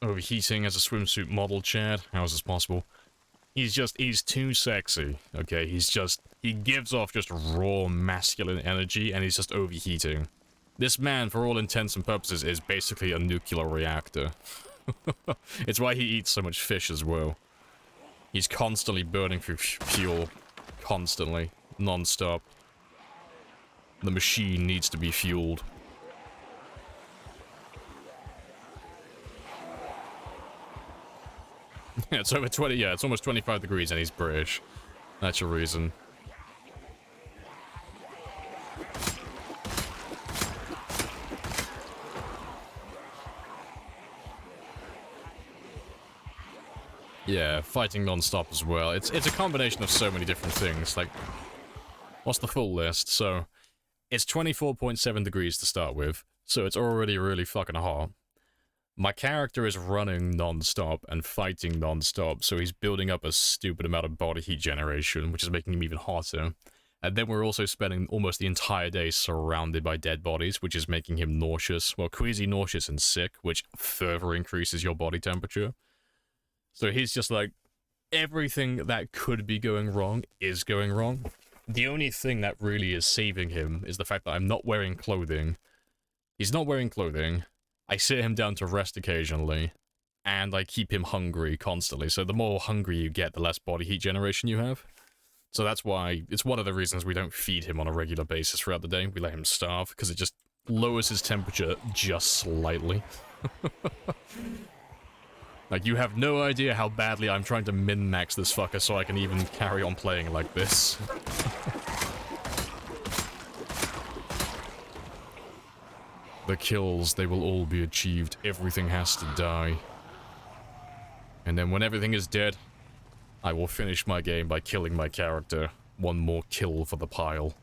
Overheating as a swimsuit model, Chad. How is this possible? He's too sexy, okay? He gives off just raw masculine energy and he's just overheating. This man, for all intents and purposes, is basically a nuclear reactor. It's why he eats so much fish as well. He's constantly burning through fuel. Constantly. Non-stop. The machine needs to be fueled. It's over 20, yeah, it's almost 25 degrees and he's British. That's your reason. Yeah, fighting non-stop as well. It's a combination of so many different things. Like, what's the full list? So, it's 24.7 degrees to start with, so it's already really fucking hot. My character is running non-stop and fighting non-stop, so he's building up a stupid amount of body heat generation, which is making him even hotter. And then we're also spending almost the entire day surrounded by dead bodies, which is making him nauseous. Well, queasy, nauseous, and sick, which further increases your body temperature. So he's just like, everything that could be going wrong is going wrong. The only thing that really is saving him is the fact that I'm not wearing clothing. He's not wearing clothing. I sit him down to rest occasionally, and I keep him hungry constantly. So the more hungry you get, the less body heat generation you have. So that's why, it's one of the reasons we don't feed him on a regular basis throughout the day. We let him starve, because it just lowers his temperature just slightly. Like, you have no idea how badly I'm trying to min-max this fucker so I can even carry on playing like this. The kills, they will all be achieved. Everything has to die. And then when everything is dead, I will finish my game by killing my character. One more kill for the pile.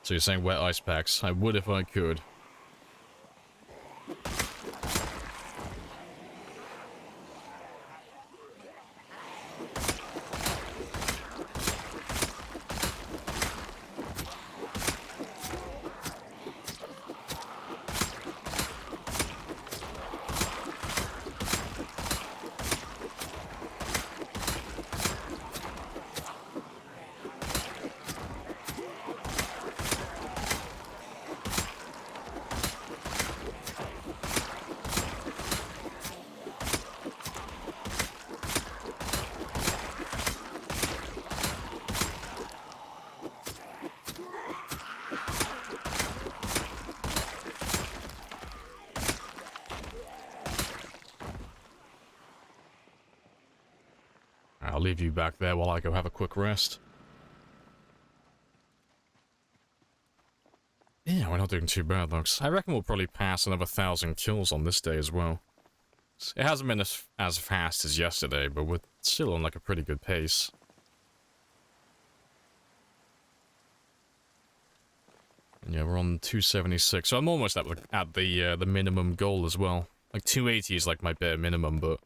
So you're saying wet ice packs? I would if I could. I'll leave you back there while I go have a quick rest. Yeah, we're not doing too bad, looks. I reckon we'll probably pass another 1,000 kills on this day as well. It hasn't been as fast as yesterday, but we're still on like a pretty good pace. And yeah, we're on 276, so I'm almost at the minimum goal as well. Like 280 is like my bare minimum, but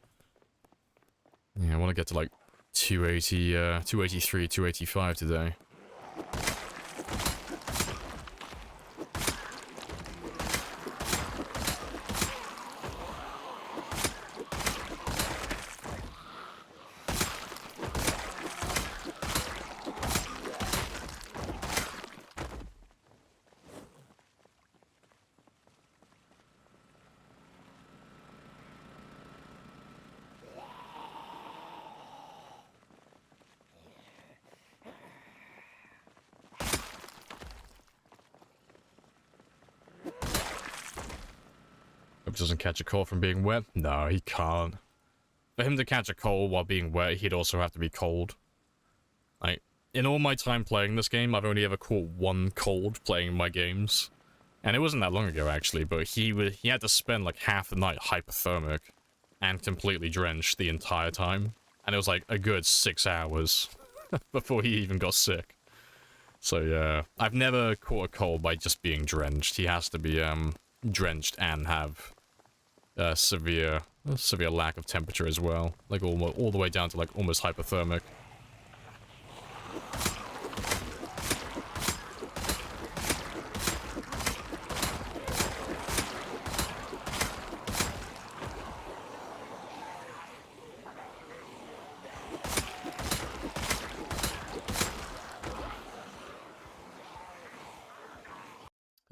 yeah, I want to get to like 280, 283, 285 today. dog doesn't catch a cold from being wet? No, he can't. For him to catch a cold while being wet, he'd also have to be cold. Like, in all my time playing this game, I've only ever caught one cold playing my games. And it wasn't that long ago, actually, but he had to spend, like, half the night hypothermic and completely drenched the entire time. And it was, like, a good 6 hours before he even got sick. So, yeah, I've never caught a cold by just being drenched. He has to be, drenched and have severe lack of temperature as well, like all the way down to like almost hypothermic.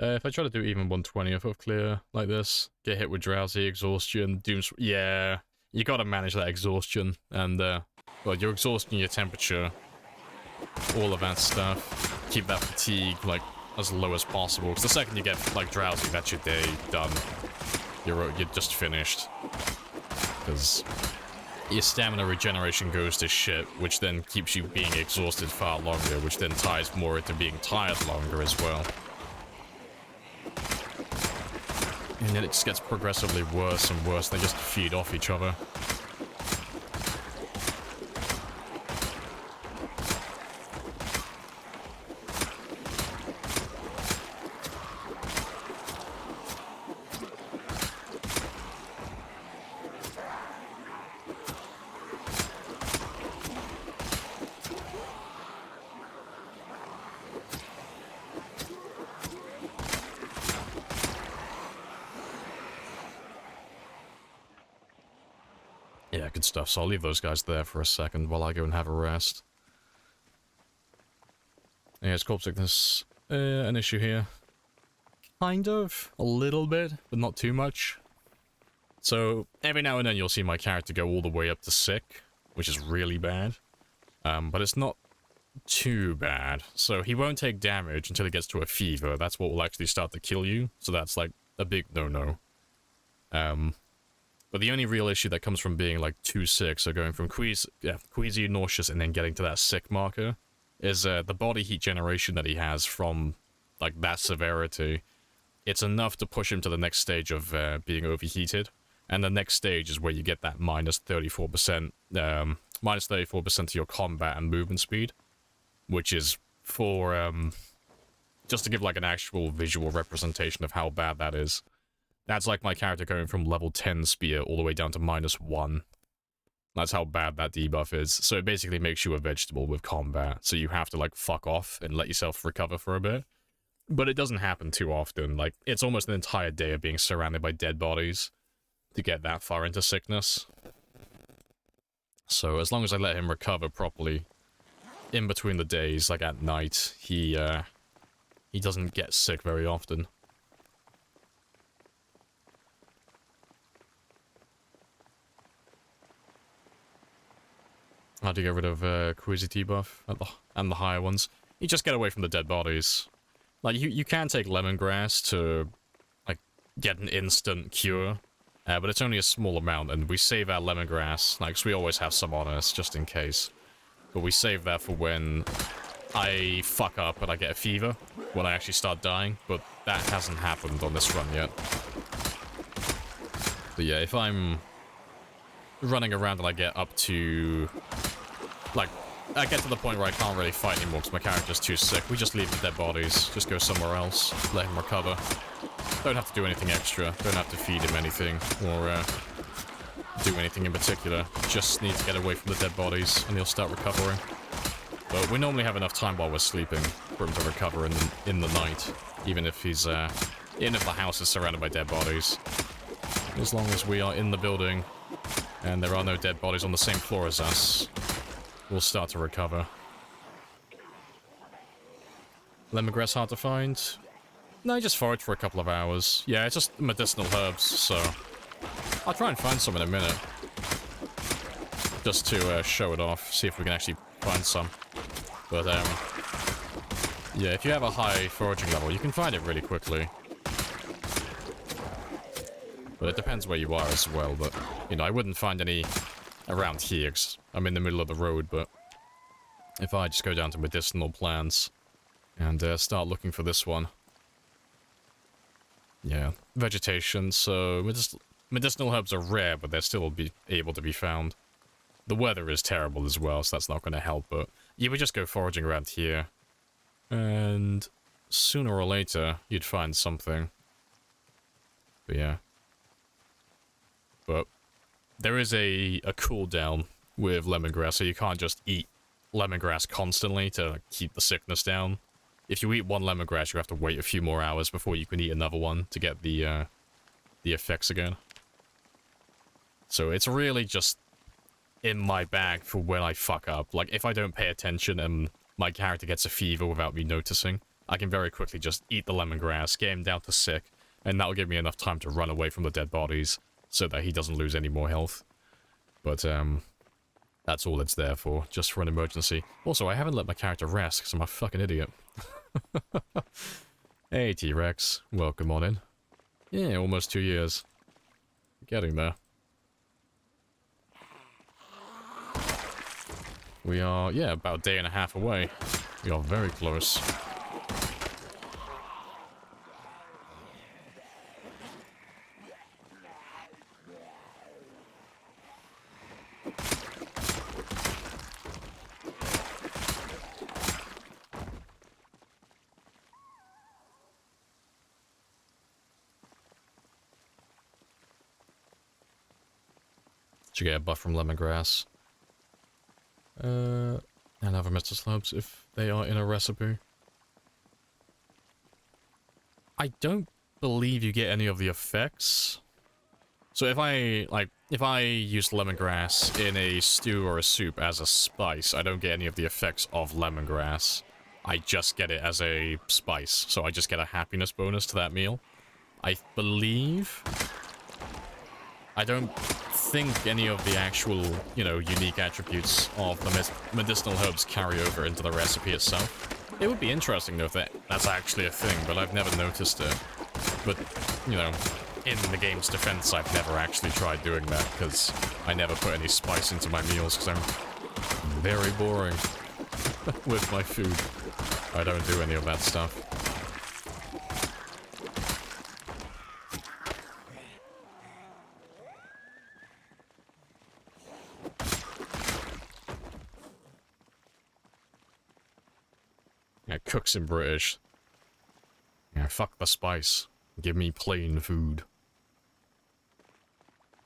If I try to do even 1/20th of clear like this, get hit with drowsy, exhaustion, yeah, you gotta manage that exhaustion, and, well, your exhaustion, your temperature, all of that stuff. Keep that fatigue, like, as low as possible, because the second you get, like, drowsy, that's your day done. You're just finished. Because your stamina regeneration goes to shit, which then keeps you being exhausted far longer, which then ties more into being tired longer as well. And then it just gets progressively worse and worse. They just feed off each other. Yeah, good stuff. So I'll leave those guys there for a second while I go and have a rest. Yeah, is corpse sickness an issue here? Kind of. A little bit, but not too much. So, every now and then you'll see my character go all the way up to sick, which is really bad. But it's not too bad. So he won't take damage until he gets to a fever. That's what will actually start to kill you. So that's like a big no-no. But the only real issue that comes from being, like, too sick, so going from queasy, nauseous, and then getting to that sick marker, is the body heat generation that he has from, like, that severity. It's enough to push him to the next stage of being overheated. And the next stage is where you get that minus 34% to your combat and movement speed. Which is for, just to give, like, an actual visual representation of how bad that is. That's like my character going from level 10 spear all the way down to -1. That's how bad that debuff is. So it basically makes you a vegetable with combat. So you have to, like, fuck off and let yourself recover for a bit. But it doesn't happen too often. Like, it's almost an entire day of being surrounded by dead bodies to get that far into sickness. So as long as I let him recover properly in between the days, like at night, he doesn't get sick very often. How do you get rid of Queasy T-buff and the higher ones? You just get away from the dead bodies. Like, you can take lemongrass to, like, get an instant cure, but it's only a small amount, and we save our lemongrass, like, 'cause we always have some on us, just in case. But we save that for when I fuck up and I get a fever, when I actually start dying, but that hasn't happened on this run yet. But yeah, if I'm running around and I get up to, like, I get to the point where I can't really fight anymore because my character's too sick, we just leave the dead bodies, just go somewhere else, let him recover. Don't have to do anything extra, don't have to feed him anything, or do anything in particular. Just need to get away from the dead bodies and he'll start recovering. But we normally have enough time while we're sleeping for him to recover in the night, even if he's, even if the house is surrounded by dead bodies. As long as we are in the building and there are no dead bodies on the same floor as us, we'll start to recover. Lemongrass hard to find? No, just forage for a couple of hours. Yeah, it's just medicinal herbs, so I'll try and find some in a minute. Just to show it off, see if we can actually find some. But, yeah, if you have a high foraging level, you can find it really quickly. But it depends where you are as well, but, you know, I wouldn't find any around here, 'cause I'm in the middle of the road, but if I just go down to medicinal plants and start looking for this one. Yeah, vegetation, so medicinal herbs are rare, but they're still able to be found. The weather is terrible as well, so that's not going to help, but you would just go foraging around here. And sooner or later, you'd find something. But yeah. But there is a cooldown with lemongrass, so you can't just eat lemongrass constantly to keep the sickness down. If you eat one lemongrass, you have to wait a few more hours before you can eat another one to get the effects again. So it's really just in my bag for when I fuck up. Like, if I don't pay attention and my character gets a fever without me noticing, I can very quickly just eat the lemongrass, get him down to sick, and that'll give me enough time to run away from the dead bodies so that he doesn't lose any more health. But, that's all it's there for, just for an emergency. Also, I haven't let my character rest because I'm a fucking idiot. Hey, T-Rex. Welcome on in. Yeah, almost 2 years. Getting there. We are, yeah, about a day and a half away. We are very close. Did you get a buff from lemongrass? And other Mr. Slubs if they are in a recipe. I don't believe you get any of the effects. So if I use lemongrass in a stew or a soup as a spice, I don't get any of the effects of lemongrass. I just get it as a spice, so I just get a happiness bonus to that meal. I believe... I don't think any of the actual, you know, unique attributes of the medicinal herbs carry over into the recipe itself. It would be interesting though if that's actually a thing, but I've never noticed it. But, you know, in the game's defense, I've never actually tried doing that, because I never put any spice into my meals, because I'm very boring with my food. I don't do any of that stuff. Yeah, cooks in British. Yeah, fuck the spice. Give me plain food.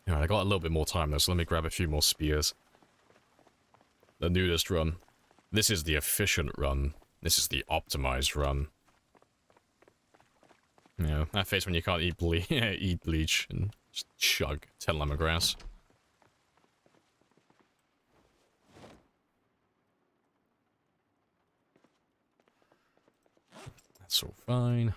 Yeah, I got a little bit more time though, so let me grab a few more spears. The nudist run. This is the efficient run. This is the optimized run. Yeah, that face when you can't eat eat bleach and just chug 10 lemongrass. That's all fine.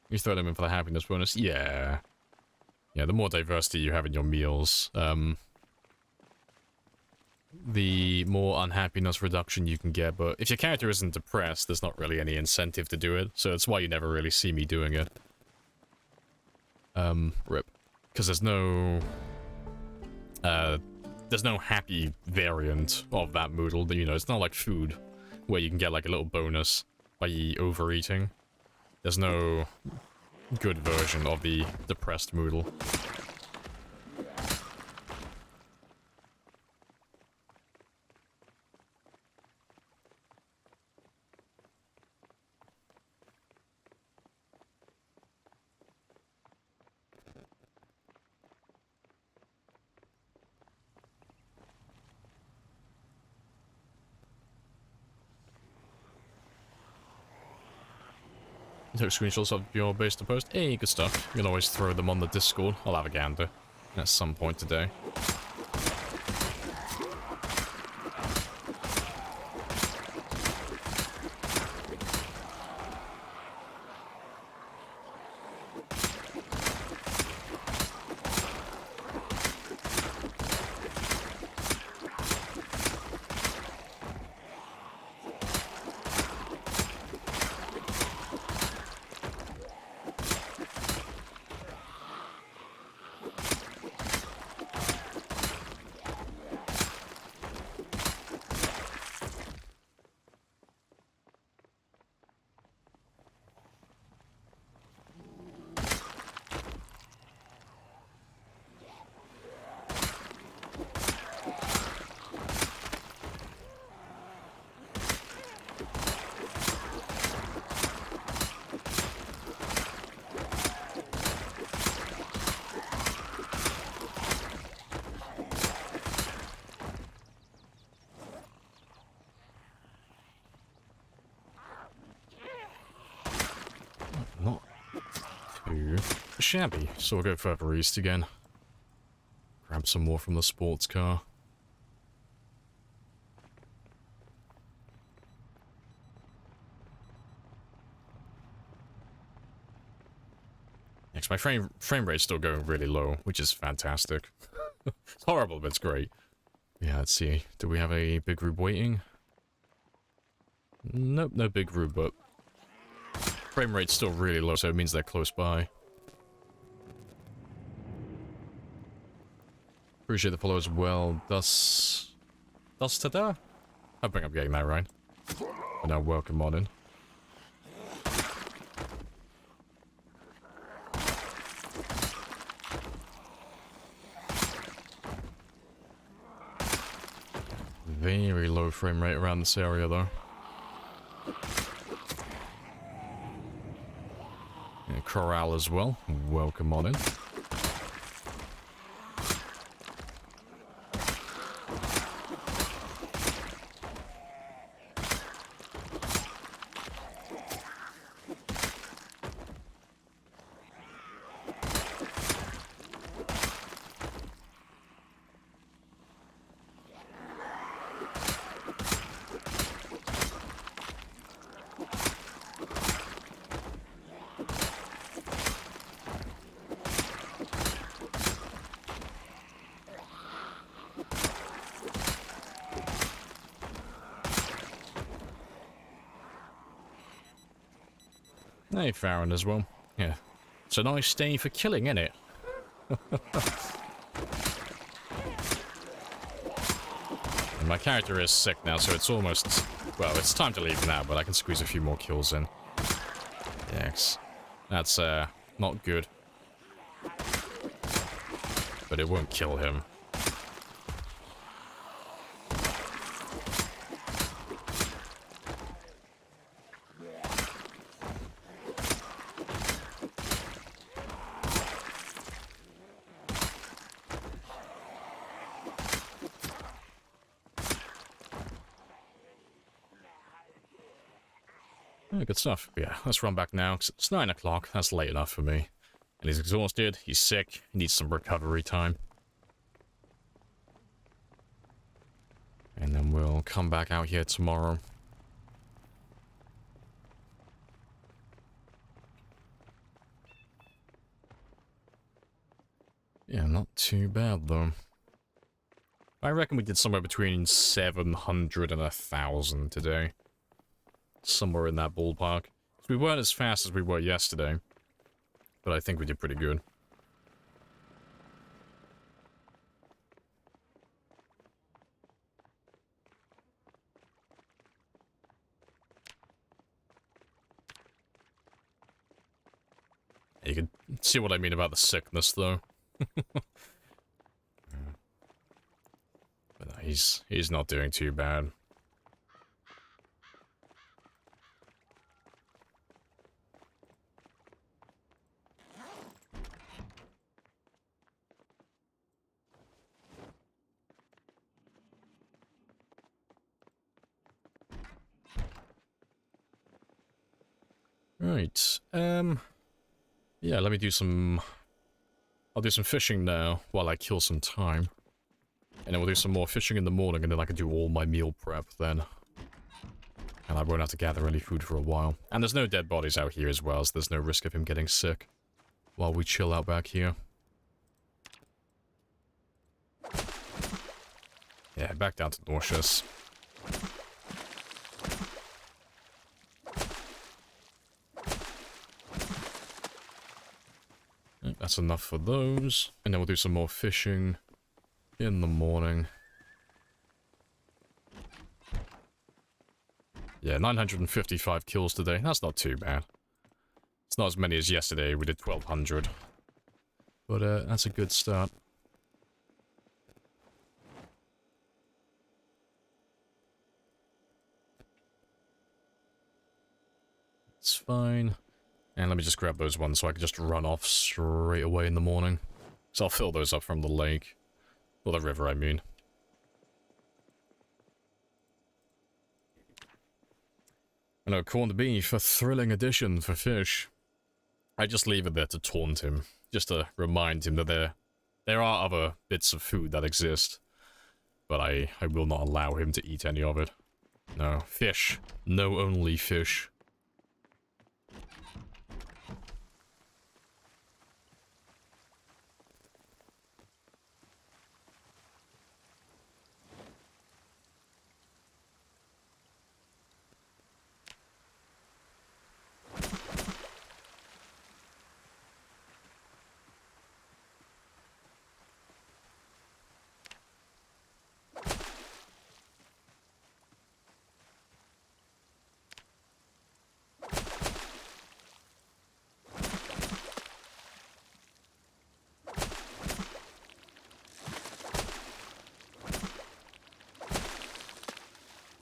You throw them in for the happiness bonus? Yeah. Yeah, the more diversity you have in your meals, the more unhappiness reduction you can get, but if your character isn't depressed, there's not really any incentive to do it, so that's why you never really see me doing it. Rip. Because there's no happy variant of that Moodle, you know, it's not like food, where you can get like a little bonus by overeating. There's no good version of the depressed Moodle. Took screenshots of your base to post. Hey, good stuff. You can always throw them on the Discord. I'll have a gander at some point today. shabby, so we'll go further east again. Grab some more from the sports car. Next, my frame rate's still going really low, which is fantastic. It's horrible, but it's great. Yeah, let's see. Do we have a big group waiting? Nope, no big group, but frame rate's still really low, so it means they're close by. Appreciate the follow as well. Tada? I think I'm getting that right. But now welcome on in. Very low frame rate around this area though. And corral as well. Welcome on in. Hey, Farron as well. Yeah. It's a nice day for killing, isn't it? And my character is sick now, so it's almost... Well, it's time to leave now, but I can squeeze a few more kills in. Yes. That's, not good. But it won't kill him. Oh, good stuff. But yeah, let's run back now, 'cause it's 9 o'clock. That's late enough for me. And he's exhausted, he's sick, he needs some recovery time. And then we'll come back out here tomorrow. Yeah, not too bad, though. I reckon we did somewhere between 700 and 1,000 today. Somewhere in that ballpark. We weren't as fast as we were yesterday, but I think we did pretty good. You can see what I mean about the sickness, though. But no, he's not doing too bad. Right, yeah, let me do some... I'll do some fishing now, while I kill some time. And then we'll do some more fishing in the morning, and then I can do all my meal prep then. And I won't have to gather any food for a while. And there's no dead bodies out here as well, so there's no risk of him getting sick while we chill out back here. Yeah, back down to nauseous. That's enough for those. And then we'll do some more fishing in the morning. Yeah, 955 kills today. That's not too bad. It's not as many as yesterday. We did 1,200. But that's a good start. It's fine. And let me just grab those ones so I can just run off straight away in the morning. So I'll fill those up from the lake. Or the river, I mean. I know, corned beef, a thrilling addition for fish. I just leave it there to taunt him, just to remind him that there are other bits of food that exist, but I will not allow him to eat any of it. No, fish. No, only fish.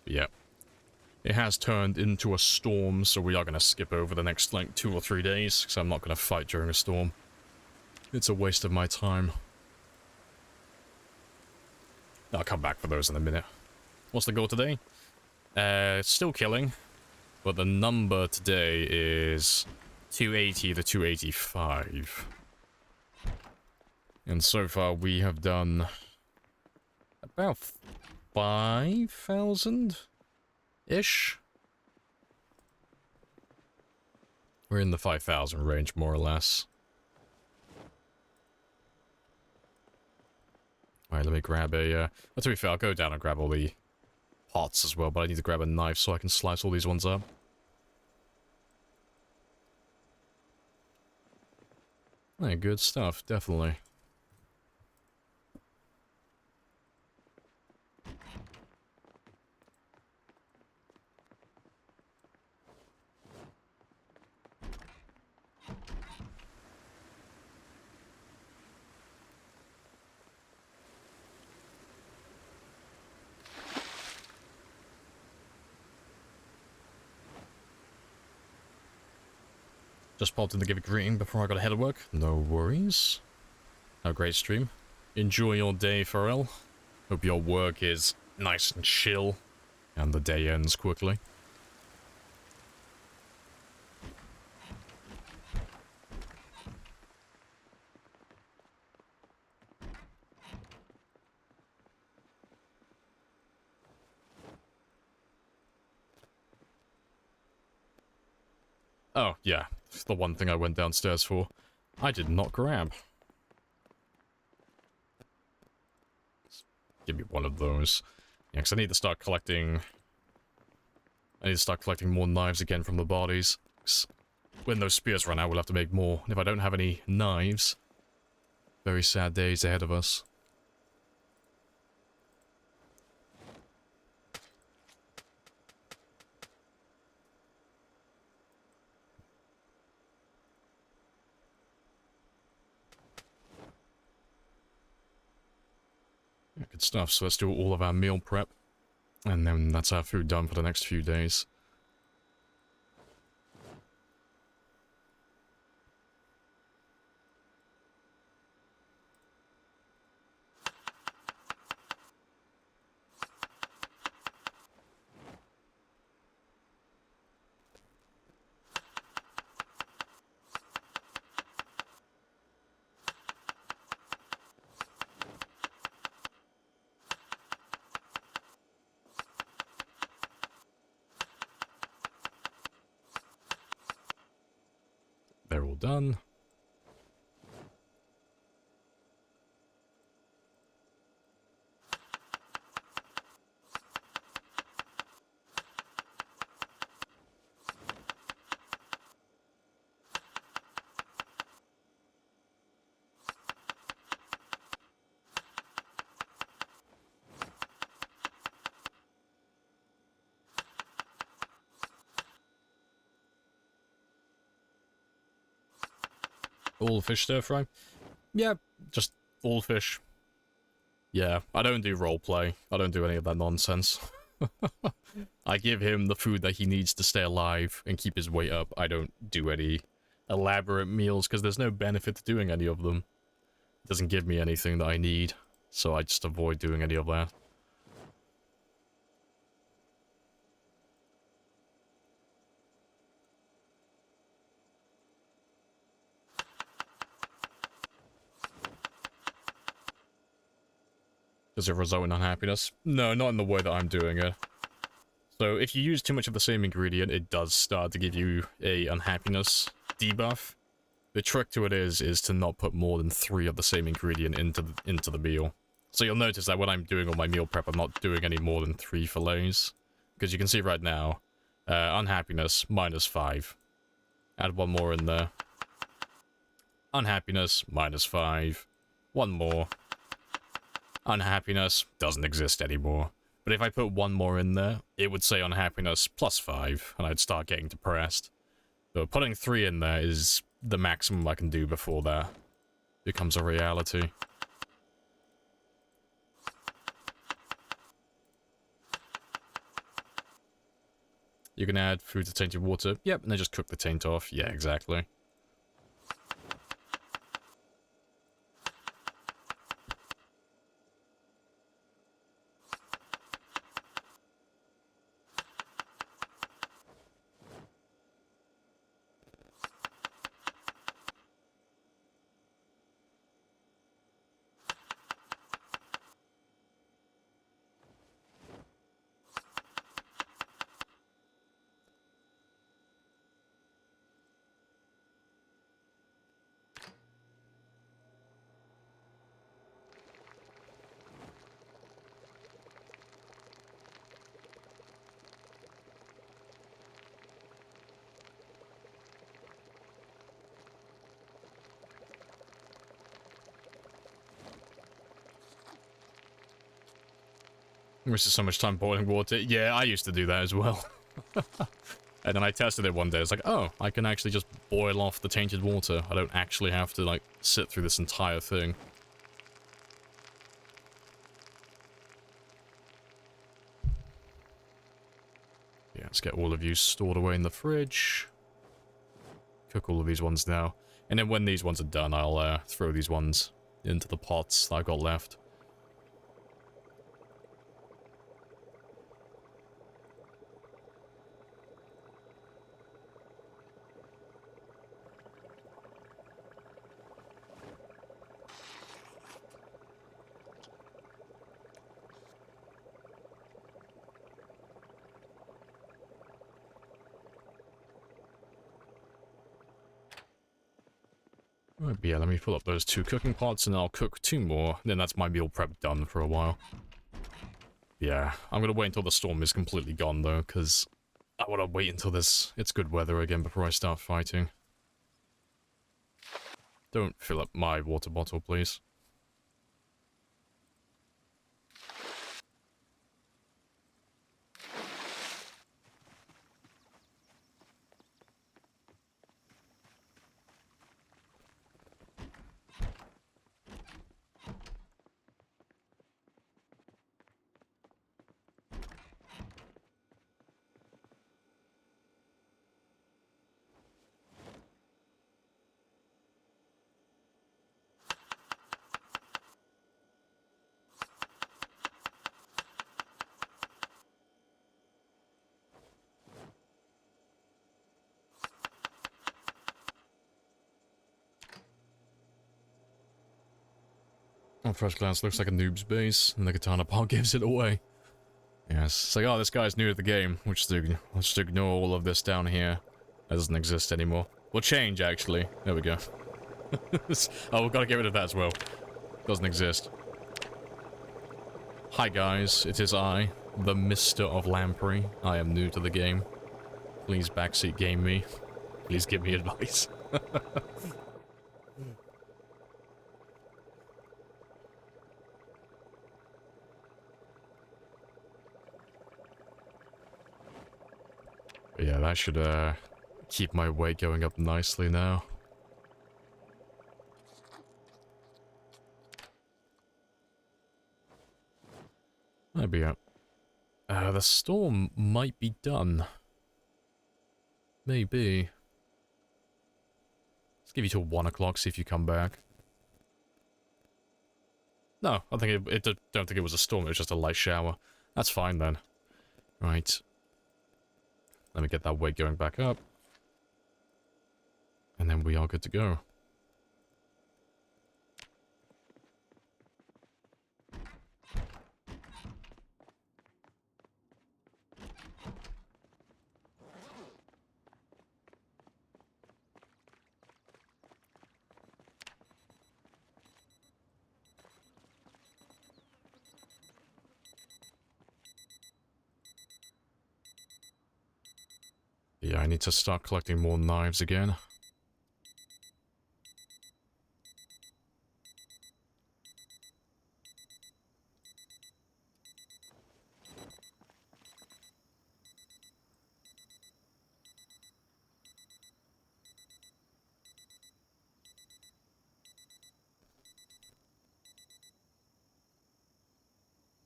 Yep. It has turned into a storm, so we are going to skip over the next, like, 2 or 3 days, because I'm not going to fight during a storm. It's a waste of my time. I'll come back for those in a minute. What's the goal today? Still killing, but the number today is 280 to 285. And so far we have done about 5,000-ish. We're in the 5,000 range, more or less. Alright, let me grab a, to be fair, I'll go down and grab all the pots as well, but I need to grab a knife so I can slice all these ones up. Alright, good stuff, definitely. Just popped in to give a greeting before I got ahead of work. No worries. Have a great stream. Enjoy your day, Pharrell. Hope your work is nice and chill, and the day ends quickly. Oh, yeah. The one thing I went downstairs for. I did not grab. Give me one of those. Yeah, because I need to start collecting... I need to start collecting more knives again from the bodies. When those spears run out, we'll have to make more. And if I don't have any knives... Very sad days ahead of us. Good stuff, so let's do all of our meal prep. And then that's our food done for the next few days. They're all done. All fish stir fry? Yeah, just all fish. Yeah, I don't do roleplay. I don't do any of that nonsense. I give him the food that he needs to stay alive and keep his weight up. I don't do any elaborate meals because there's no benefit to doing any of them. It doesn't give me anything that I need, so I just avoid doing any of that. Does it result in unhappiness? No, not in the way that I'm doing it. So if you use too much of the same ingredient, it does start to give you a unhappiness debuff. The trick to it is to not put more than 3 of the same ingredient into the meal. So you'll notice that when I'm doing all my meal prep, I'm not doing any more than 3 fillets. Because you can see right now, unhappiness, -5. Add 1 more in there. Unhappiness, -5. 1 more. Unhappiness doesn't exist anymore. But if I put 1 more in there, it would say unhappiness +5, and I'd start getting depressed. So putting 3 in there is the maximum I can do before that becomes a reality. You can add food to tainted water. Yep, and then just cook the taint off. Yeah, exactly. Wasted so much time boiling water. Yeah, I used to do that as well. And then I tested it one day. It's like, oh, I can actually just boil off the tainted water. I don't actually have to, like, sit through this entire thing. Yeah, let's get all of you stored away in the fridge. Cook all of these ones now. And then when these ones are done, I'll throw these ones into the pots that I've got left. Right, but yeah, let me fill up those 2 cooking pots and I'll cook 2 more. Then that's my meal prep done for a while. Yeah, I'm gonna wait until the storm is completely gone though, because I want to wait until it's good weather again before I start fighting. Don't fill up my water bottle, please. On first glance, looks like a noob's base, and the katana paw gives it away. Yes, it's like, oh, this guy's new to the game. We'll just ignore all of this down here. That doesn't exist anymore. We'll change, actually. There we go. Oh, we've got to get rid of that as well. Doesn't exist. Hi, guys. It is I, the Mr. of Lamprey. I am new to the game. Please backseat game me. Please give me advice. But yeah, that should keep my weight going up nicely now. There we go. The storm might be done. Maybe. Let's give you till 1 o'clock, see if you come back. No, I think don't think it was a storm, it was just a light shower. That's fine then. Right. Let me get that weight going back up. And then we are good to go. Yeah, I need to start collecting more knives again.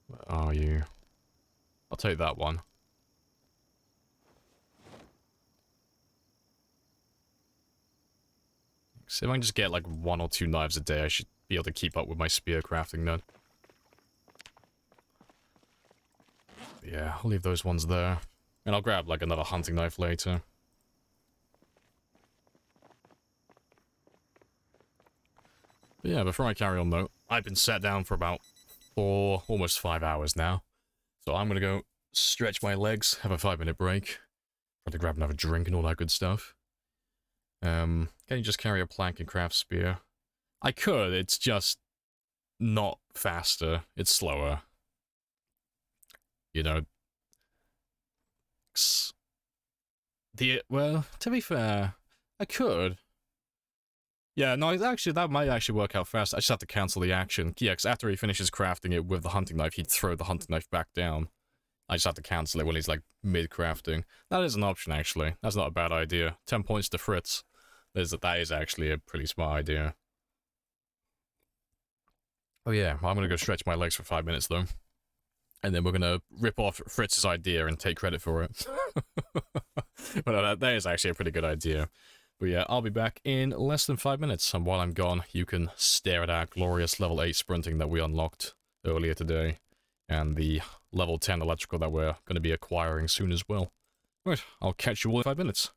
Where are you? I'll take that one. So if I can just get like 1 or 2 knives a day, I should be able to keep up with my spear crafting then. Yeah, I'll leave those ones there. And I'll grab like another hunting knife later. But yeah, before I carry on though, I've been sat down for about 4, almost 5 hours now. So I'm gonna go stretch my legs, have a 5-minute break. Try to grab another drink and all that good stuff. Can you just carry a plank and craft spear? I could, it's just not faster, it's slower. You know. Well, to be fair, I could. Yeah, no, actually, that might actually work out fast. I just have to cancel the action. Yeah, because after he finishes crafting it with the hunting knife, he'd throw the hunting knife back down. I just have to cancel it when he's, like, mid-crafting. That is an option, actually. That's not a bad idea. 10 points to Fritz. That is actually a pretty smart idea. Oh yeah, I'm gonna go stretch my legs for 5 minutes, though. And then we're gonna rip off Fritz's idea and take credit for it. But no, that is actually a pretty good idea. But yeah, I'll be back in less than 5 minutes, and while I'm gone, you can stare at our glorious level 8 sprinting that we unlocked earlier today, and the level 10 electrical that we're going to be acquiring soon as well. Right, I'll catch you all in 5 minutes.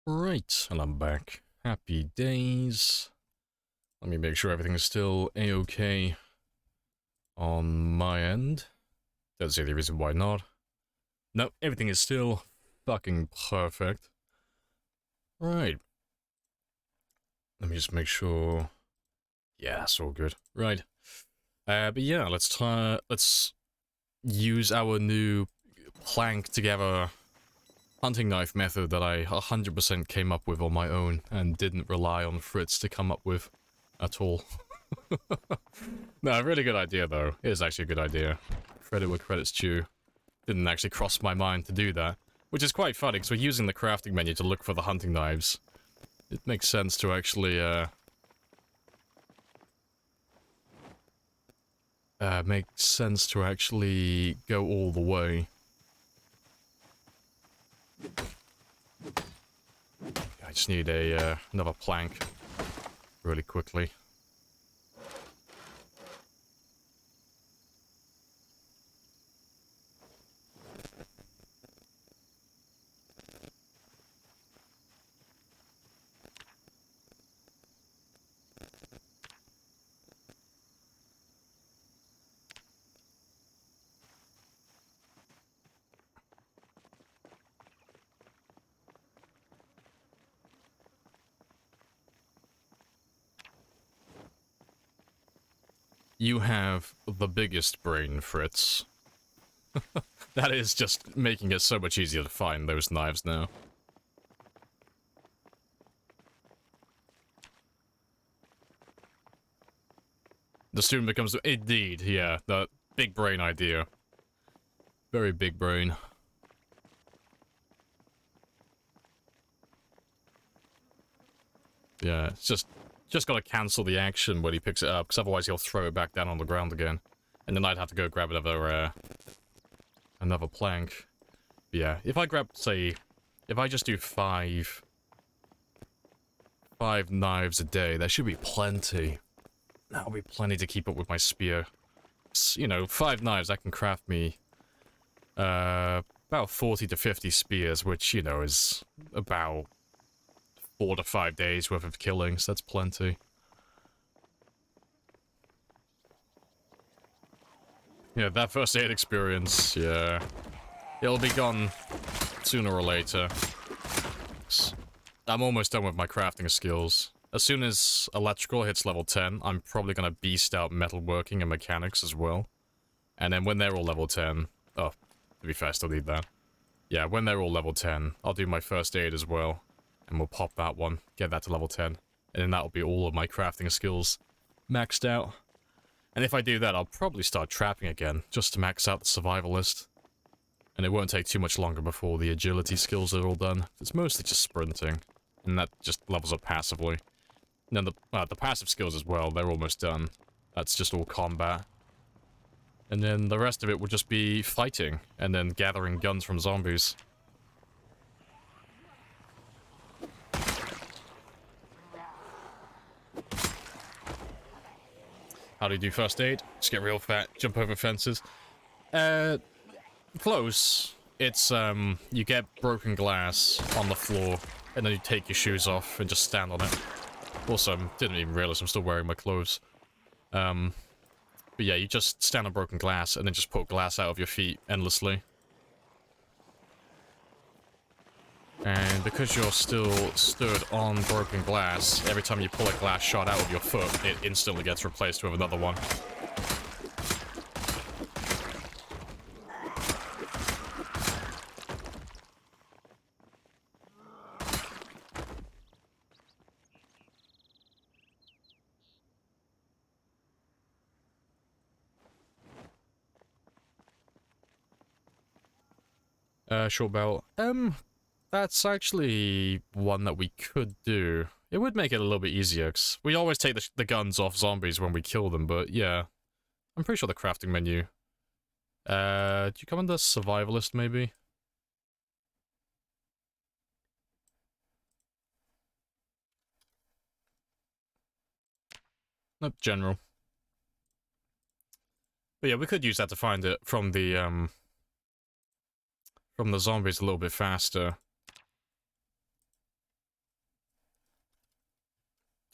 Right, and I'm back. Happy days. Let me make sure everything is still a-okay on my end. Don't see any reason why not. No, everything is still fucking perfect. Right. Let me just make sure. Yeah, that's all good. Right. But yeah, let's use our new plank together hunting knife method that I 100% came up with on my own and didn't rely on Fritz to come up with at all. No, really good idea though. It is actually a good idea. Credit where credit's due. Didn't actually cross my mind to do that. Which is quite funny because we're using the crafting menu to look for the hunting knives. It makes sense to actually, go all the way. I just need another plank really quickly. You have the biggest brain, Fritz. That is just making it so much easier to find those knives now. The student becomes... Indeed, yeah. The big brain idea. Very big brain. Yeah, it's just gotta cancel the action when he picks it up, because otherwise he'll throw it back down on the ground again. And then I'd have to go grab another plank. But yeah, if I grab, say, if I just do five knives a day, that should be plenty. That'll be plenty to keep up with my spear. You know, 5 knives, that can craft me, about 40 to 50 spears, which, you know, is about 4 to 5 days worth of killing, so that's plenty. Yeah, that first aid experience, yeah. It'll be gone sooner or later. I'm almost done with my crafting skills. As soon as electrical hits level 10, I'm probably gonna beast out metalworking and mechanics as well. And then when they're all level 10... Oh, to be fair, I still need that. Yeah, when they're all level 10, I'll do my first aid as well. And we'll pop that one, get that to level 10. And then that'll be all of my crafting skills maxed out. And if I do that, I'll probably start trapping again, just to max out the survivalist. And it won't take too much longer before the agility skills are all done. It's mostly just sprinting. And that just levels up passively. And then the passive skills as well, they're almost done. That's just all combat. And then the rest of it will just be fighting, and then gathering guns from zombies. How do you do first aid? Just get real fat, jump over fences. Close. It's, you get broken glass on the floor, and then you take your shoes off and just stand on it. Also, didn't even realize I'm still wearing my clothes. But yeah, you just stand on broken glass, and then just put glass out of your feet endlessly. And because you're still stood on broken glass, every time you pull a glass shot out of your foot, it instantly gets replaced with another one. Short belt. That's actually one that we could do. It would make it a little bit easier, because we always take the guns off zombies when we kill them, but yeah. I'm pretty sure the crafting menu. Do you come under survivalist, maybe? Nope, general. But yeah, we could use that to find it from the zombies a little bit faster.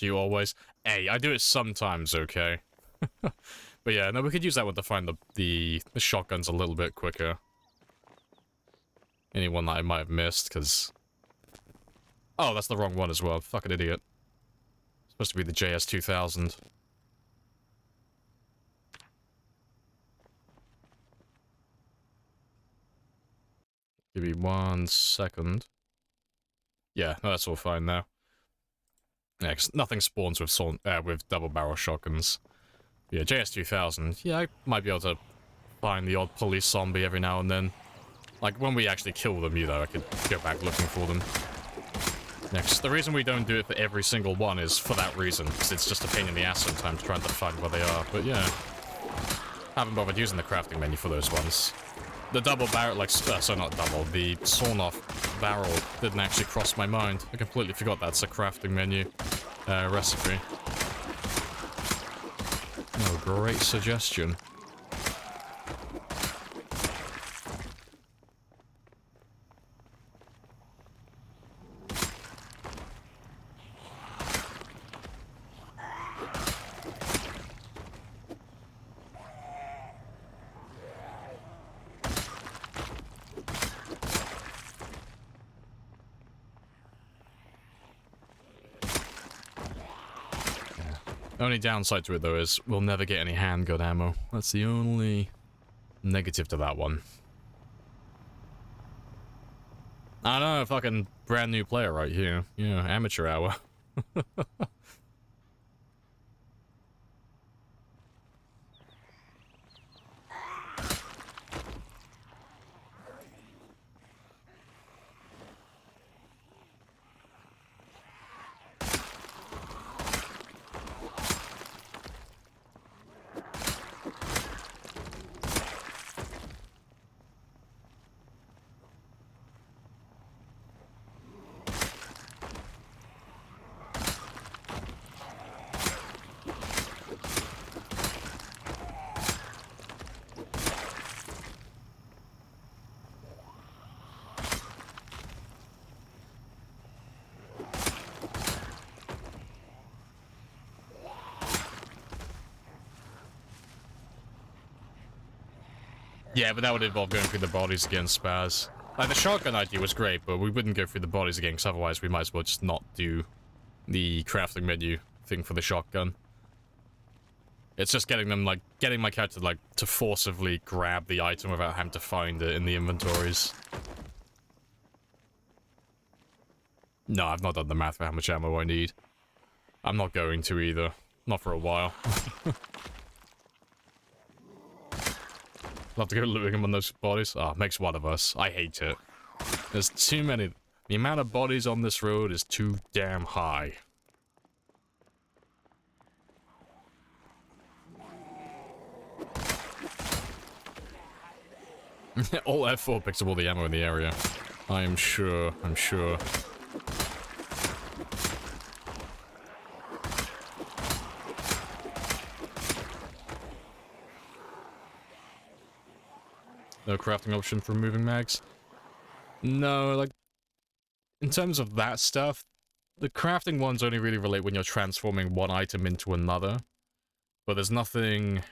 Do you always? Hey, I do it sometimes, okay? But yeah, no, we could use that one to find the shotguns a little bit quicker. Anyone that I might have missed, because... Oh, that's the wrong one as well. Fucking idiot. Supposed to be the JS2000. Give me 1 second. Yeah, no, that's all fine now. Yeah, 'cause nothing spawns with double barrel shotguns. Yeah, JS2000. Yeah, I might be able to find the odd police zombie every now and then. Like, when we actually kill them, you know, I could go back looking for them. Next, the reason we don't do it for every single one is for that reason, because it's just a pain in the ass sometimes trying to find where they are, but yeah. Haven't bothered using the crafting menu for those ones. The double barrel, like, so not double, the sawn-off barrel didn't actually cross my mind. I completely forgot that's a crafting menu recipe. Oh, great suggestion. Only downside to it, though, is we'll never get any handgun ammo. That's the only negative to that one. I don't know, fucking brand new player right here. Yeah, amateur hour. Yeah, but that would involve going through the bodies again, Spaz. Like, the shotgun idea was great, but we wouldn't go through the bodies again, because otherwise we might as well just not do the crafting menu thing for the shotgun. It's just getting them, like, getting my character, like, to forcibly grab the item without having to find it in the inventories. No, I've not done the math for how much ammo I need. I'm not going to either. Not for a while. Love to go looting them on those bodies. Oh, makes one of us. I hate it. There's too many. The amount of bodies on this road is too damn high. All F4 picks up all the ammo in the area. I'm sure. I'm sure. No crafting option for moving mags? No, like, in terms of that stuff, the crafting ones only really relate when you're transforming one item into another. But there's nothing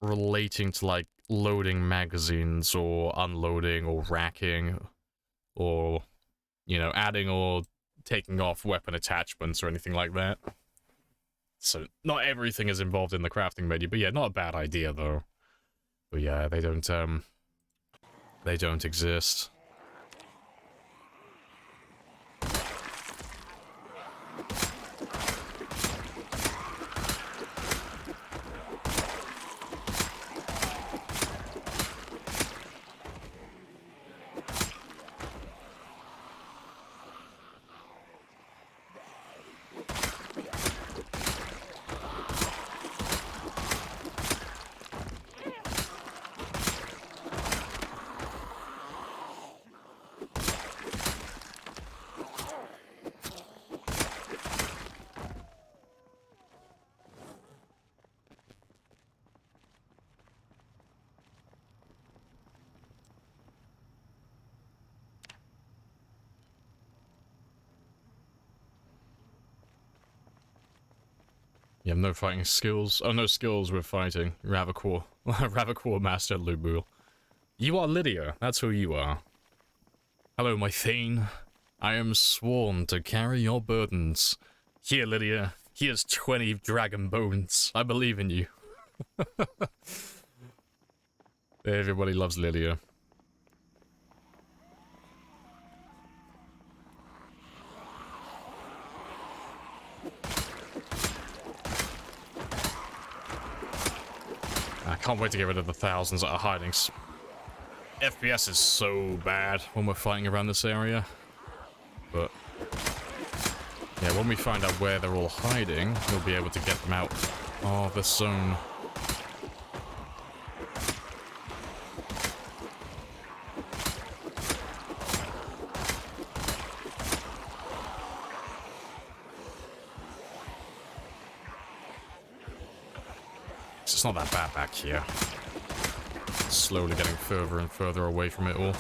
relating to, like, loading magazines or unloading or racking or, you know, adding or taking off weapon attachments or anything like that. So, not everything is involved in the crafting menu, but yeah, not a bad idea, though. But yeah, they don't exist. You have no fighting skills. Oh, no skills with fighting. Ravacor. Ravacor Master Lubul. You are Lydia. That's who you are. Hello, my Thane. I am sworn to carry your burdens. Here, Lydia. Here's 20 dragon bones. I believe in you. Everybody loves Lydia. I can't wait to get rid of the thousands that are hiding. FPS is so bad when we're fighting around this area. But yeah, when we find out where they're all hiding, we'll be able to get them out of the zone. It's not that bad back here. Slowly getting further and further away from it all.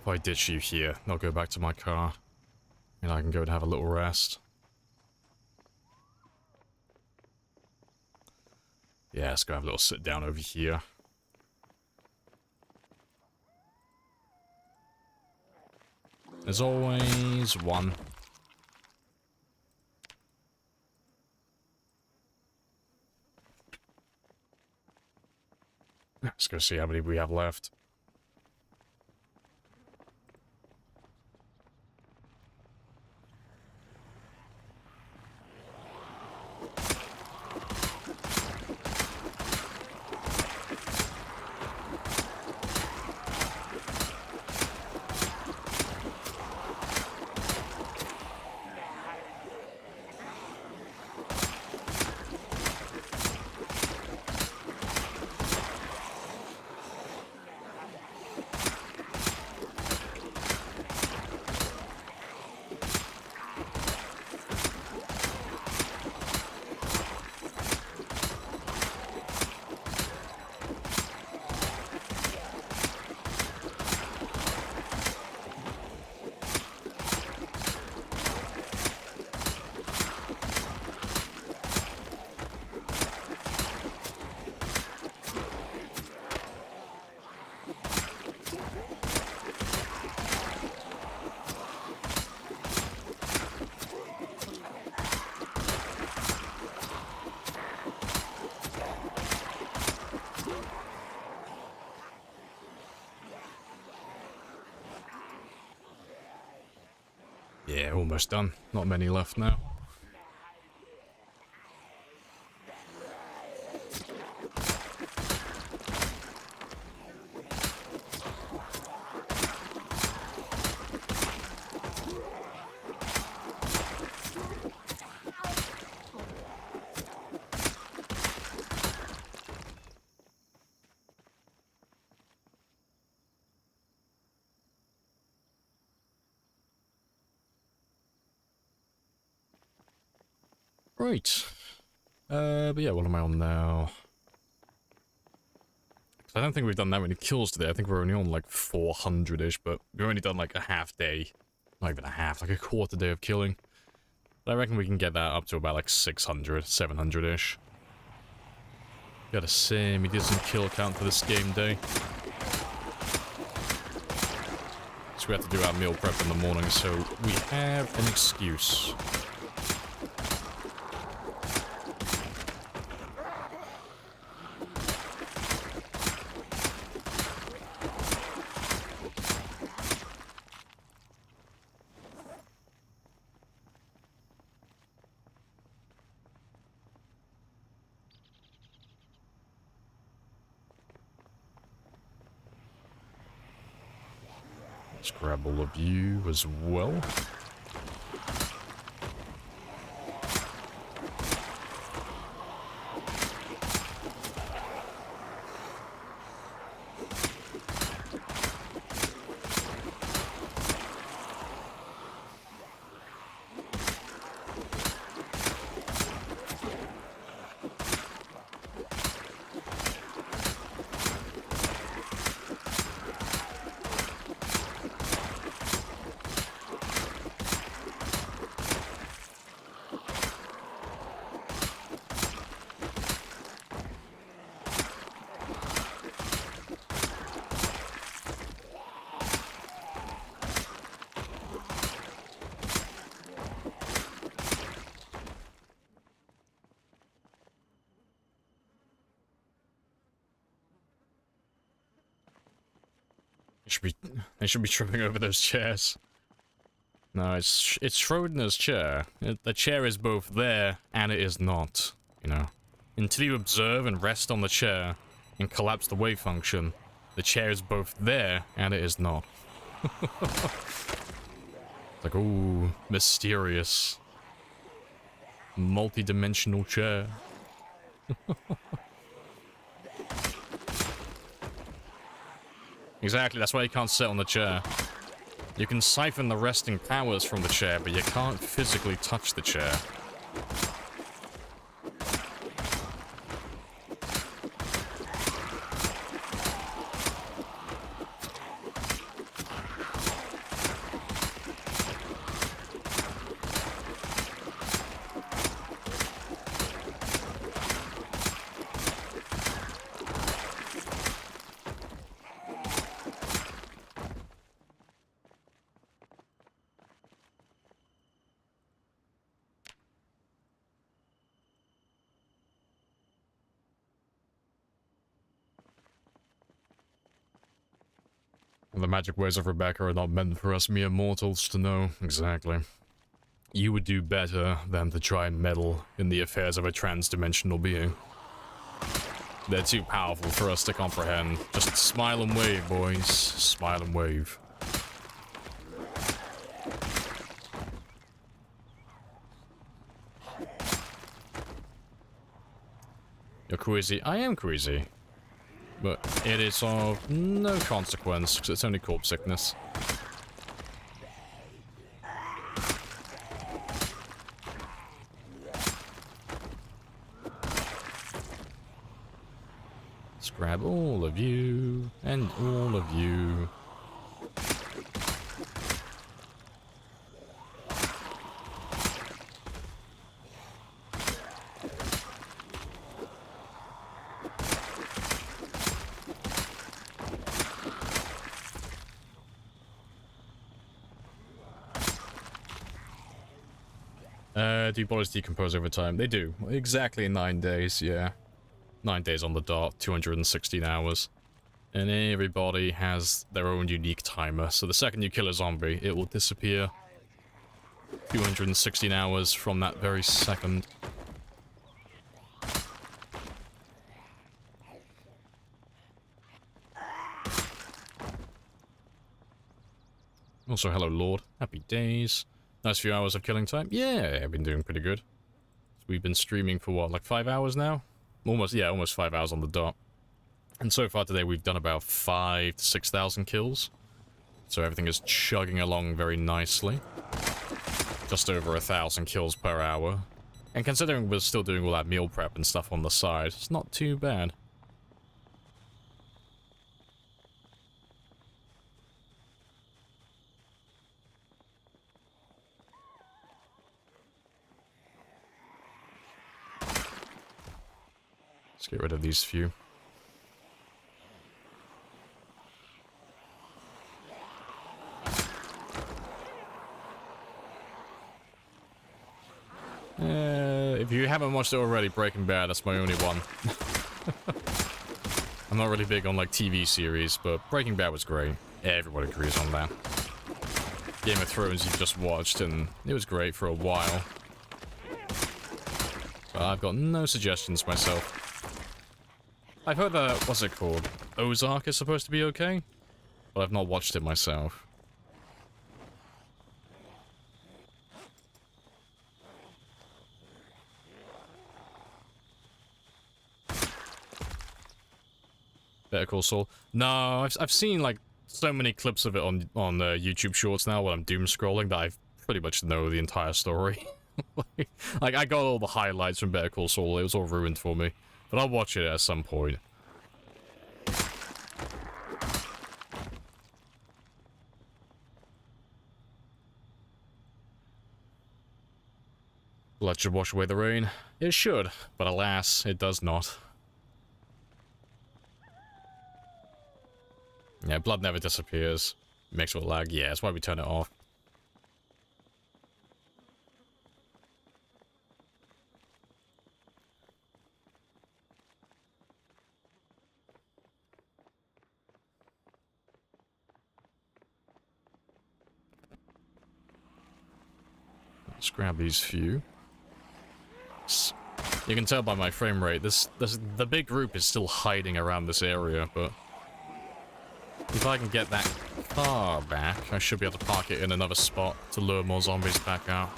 If I ditch you here, I'll go back to my car. And I can go and have a little rest. Yeah, let's go have a little sit down over here. There's always one. Let's go see how many we have left. Yeah, almost done. Not many left now. Right. But yeah, what am I on now? I don't think we've done that many kills today. I think we're only on like 400-ish, but we've only done like a half day. Not even a half, like a quarter day of killing. But I reckon we can get that up to about like 600, 700-ish. Got a semi-decent kill count for this game day. So we have to do our meal prep in the morning, so we have an excuse. Let's grab all of you as well. They should be tripping over those chairs. No, it's Schrodinger's chair. The chair is both there and it is not, you know. Until you observe and rest on the chair and collapse the wave function, the chair is both there and it is not. It's like, ooh, mysterious. Multi-dimensional chair. Exactly, that's why you can't sit on the chair. You can siphon the resting powers from the chair, but you can't physically touch the chair. The magic ways of Rebecca are not meant for us mere mortals to know. Exactly. You would do better than to try and meddle in the affairs of a trans-dimensional being. They're too powerful for us to comprehend. Just smile and wave, boys. Smile and wave. You're queasy. I am queasy. But it is of no consequence, because it's only corpse sickness. Let's grab all of you, and all of you. Do bodies decompose over time? They do. Exactly 9 days, yeah. 9 days on the dot, 216 hours. And every body has their own unique timer, so the second you kill a zombie, it will disappear. 216 hours from that very second. Also, hello, Lord. Happy days. Nice few hours of killing time. Yeah, I've been doing pretty good. So we've been streaming for what, like 5 hours now? Almost, yeah, almost 5 hours on the dot. And so far today, we've done about 5,000 to 6,000 kills. So everything is chugging along very nicely. Just over 1,000 kills per hour. And considering we're still doing all that meal prep and stuff on the side, it's not too bad. Let's get rid of these few. If you haven't watched it already, Breaking Bad, that's my only one. I'm not really big on, like, TV series, but Breaking Bad was great. Everyone agrees on that. Game of Thrones you've just watched, and it was great for a while. But I've got no suggestions myself. I've heard that, what's it called? Ozark is supposed to be okay? But I've not watched it myself. Better Call Saul. No, I've seen like so many clips of it on YouTube Shorts now when I'm doom scrolling that I pretty much know the entire story. Like I got all the highlights from Better Call Saul. It was all ruined for me, but I'll watch it at some point. Blood should wash away the rain. It should, but alas, it does not. Yeah, blood never disappears. Makes it lag. Yeah, that's why we turn it off. Let's grab these few. You can tell by my frame rate, the big group is still hiding around this area, but if I can get that car back, I should be able to park it in another spot to lure more zombies back out.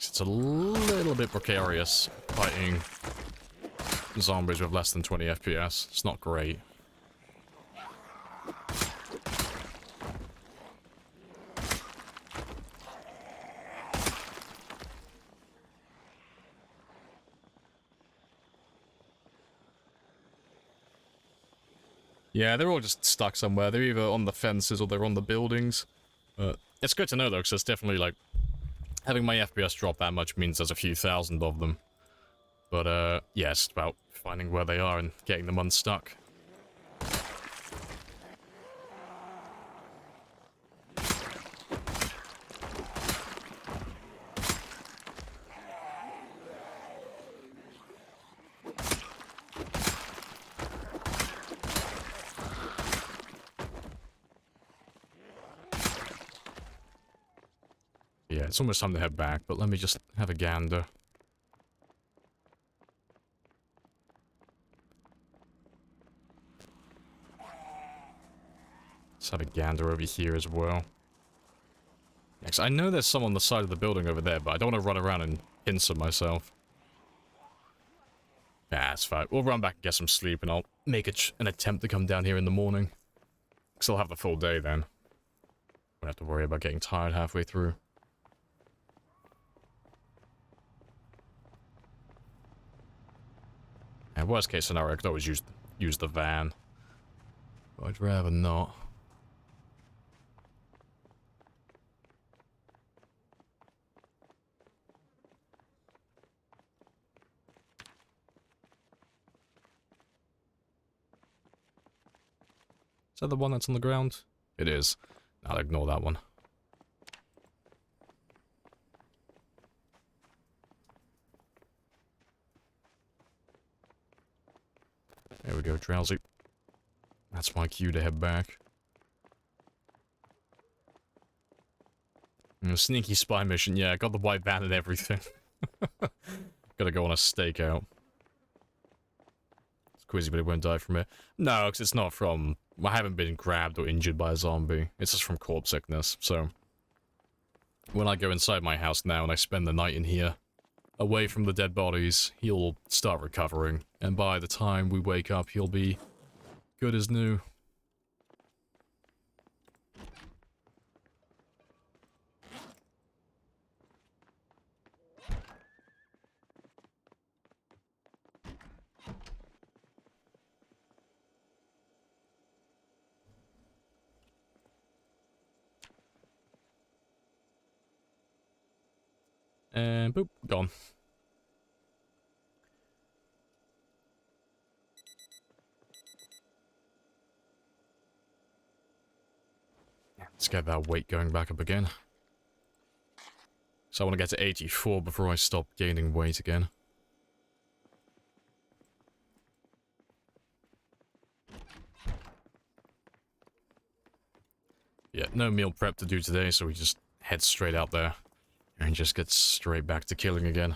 It's a little bit precarious fighting zombies with less than 20 FPS. It's not great. Yeah, they're all just stuck somewhere. They're either on the fences or they're on the buildings. It's good to know though, because it's definitely like having my FPS drop that much means there's a few thousand of them. But, yeah, it's about finding where they are and getting them unstuck. Yeah, it's almost time to head back, but let me just have a gander. Let's have a gander over here as well. Next, I know there's some on the side of the building over there, but I don't want to run around and pincer myself. Yeah, it's fine. We'll run back and get some sleep, and I'll make an attempt to come down here in the morning. Because I'll have the full day then. Won't have to worry about getting tired halfway through. And worst case scenario, I could always use the van. But I'd rather not. Is that the one that's on the ground? It is. I'll ignore that one. There we go, Drowsy. That's my cue to head back. Sneaky spy mission, yeah, got the white van and everything. Gotta go on a stakeout. It's quizzy, but it won't die from it. No, because it's not from... I haven't been grabbed or injured by a zombie. It's just from corpse sickness, so... When I go inside my house now and I spend the night in here, away from the dead bodies, he'll start recovering, and by the time we wake up, he'll be good as new. And boop, gone. Let's get that weight going back up again. So I want to get to 84 before I stop gaining weight again. Yeah, no meal prep to do today, so we just head straight out there. And just get straight back to killing again.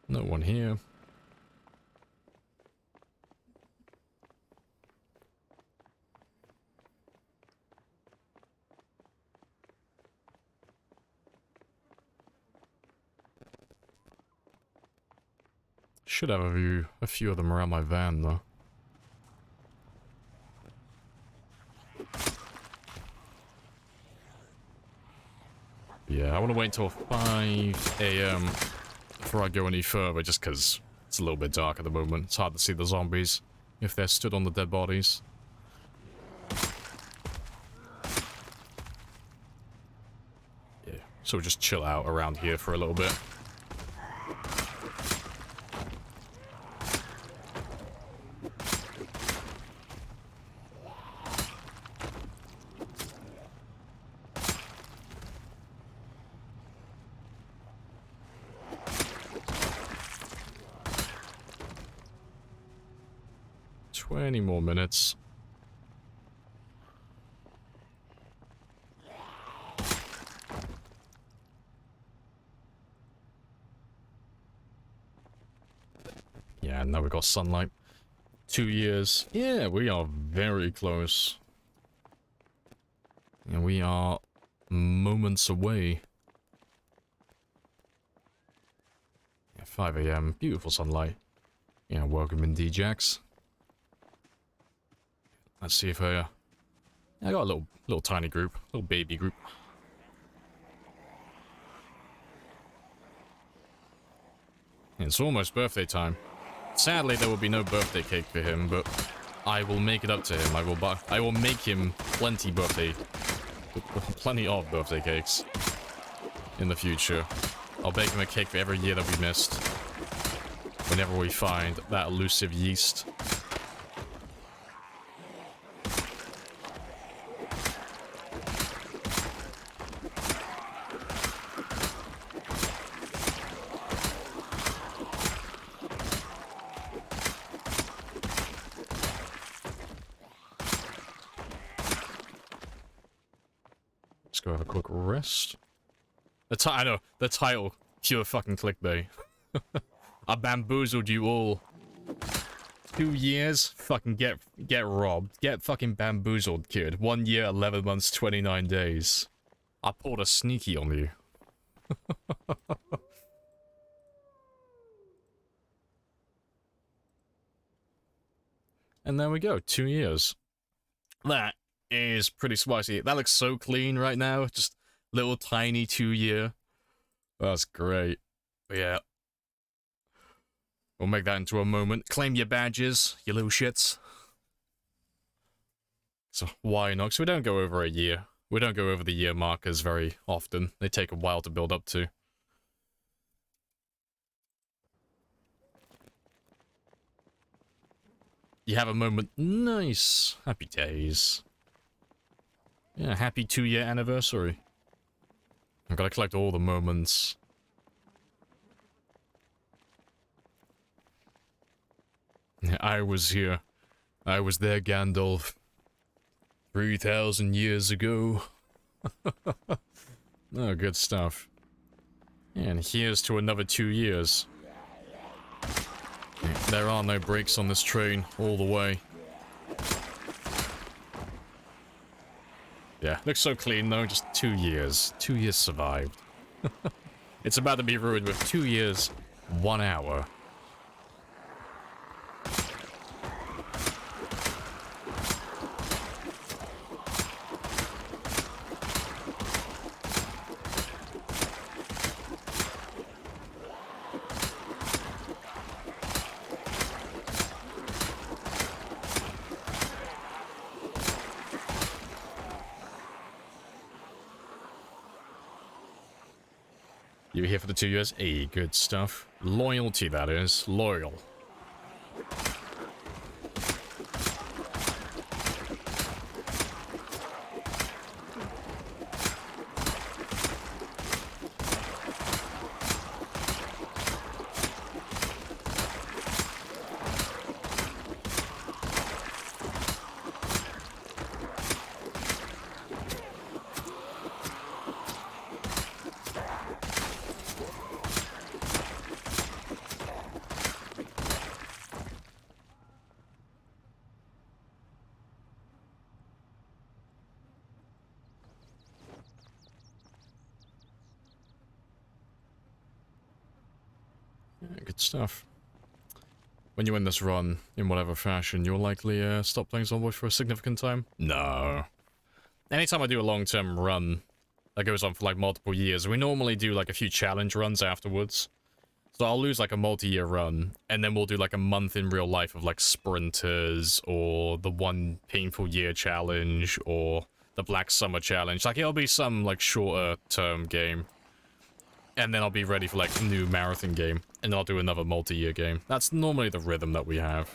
No one here. Should have a few of them around my van, though. Yeah, I want to wait until 5 AM before I go any further, just because it's a little bit dark at the moment. It's hard to see the zombies if they're stood on the dead bodies. Yeah, so we'll just chill out around here for a little bit. Any more minutes. Yeah, now we got sunlight. 2 years. Yeah, we are very close. And we are moments away. Yeah, 5 AM. Beautiful sunlight. Yeah, welcome in, D-Jax. Let's see if I got a little tiny group, little baby group. It's almost birthday time. Sadly, there will be no birthday cake for him, but I will make it up to him. I will make him plenty of birthday cakes in the future. I'll bake him a cake for every year that we missed. Whenever we find that elusive yeast. Let's go have a quick rest. I know, the title, pure fucking clickbait. I bamboozled you all. 2 years? Fucking get robbed. Get fucking bamboozled, kid. 1 year, 11 months, 29 days. I pulled a sneaky on you. And there we go, 2 years. That is pretty spicy. That looks so clean right now. Just little tiny 2 year. That's great. But yeah. We'll make that into a moment. Claim your badges, you little shits. So why not? 'Cause we don't go over a year. We don't go over the year markers very often. They take a while to build up to. You have a moment. Nice. Happy days. Yeah, happy 2 year anniversary. I've got to collect all the moments. I was here. I was there, Gandalf. 3,000 years ago. Oh, good stuff. And here's to another 2 years. There are no brakes on this train all the way. Yeah, looks so clean though, just 2 years. 2 years survived. It's about to be ruined with 2 years, 1 hour. You were here for the 2 years? Hey, good stuff. Loyalty, that is. Loyal. Good stuff. When you end this run, in whatever fashion, you'll likely stop playing Zomboid for a significant time? No. Anytime I do a long-term run that goes on for like multiple years, we normally do like a few challenge runs afterwards. So I'll lose like a multi-year run, and then we'll do like a month in real life of like sprinters, or the 1 painful year challenge, or the Black Summer Challenge. Like, it'll be some, like, shorter term game. And then I'll be ready for, like, a new marathon game. And then I'll do another multi-year game. That's normally the rhythm that we have.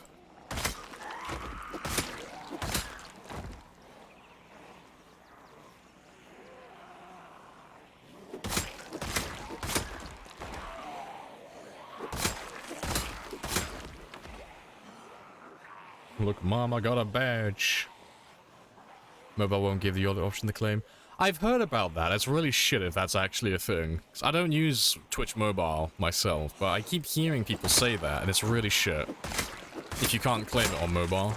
Look, Mom, I got a badge. Mobile won't give the other option to claim. I've heard about that. It's really shit if that's actually a thing. 'Cause I don't use Twitch Mobile myself, but I keep hearing people say that, and it's really shit. If you can't claim it on mobile,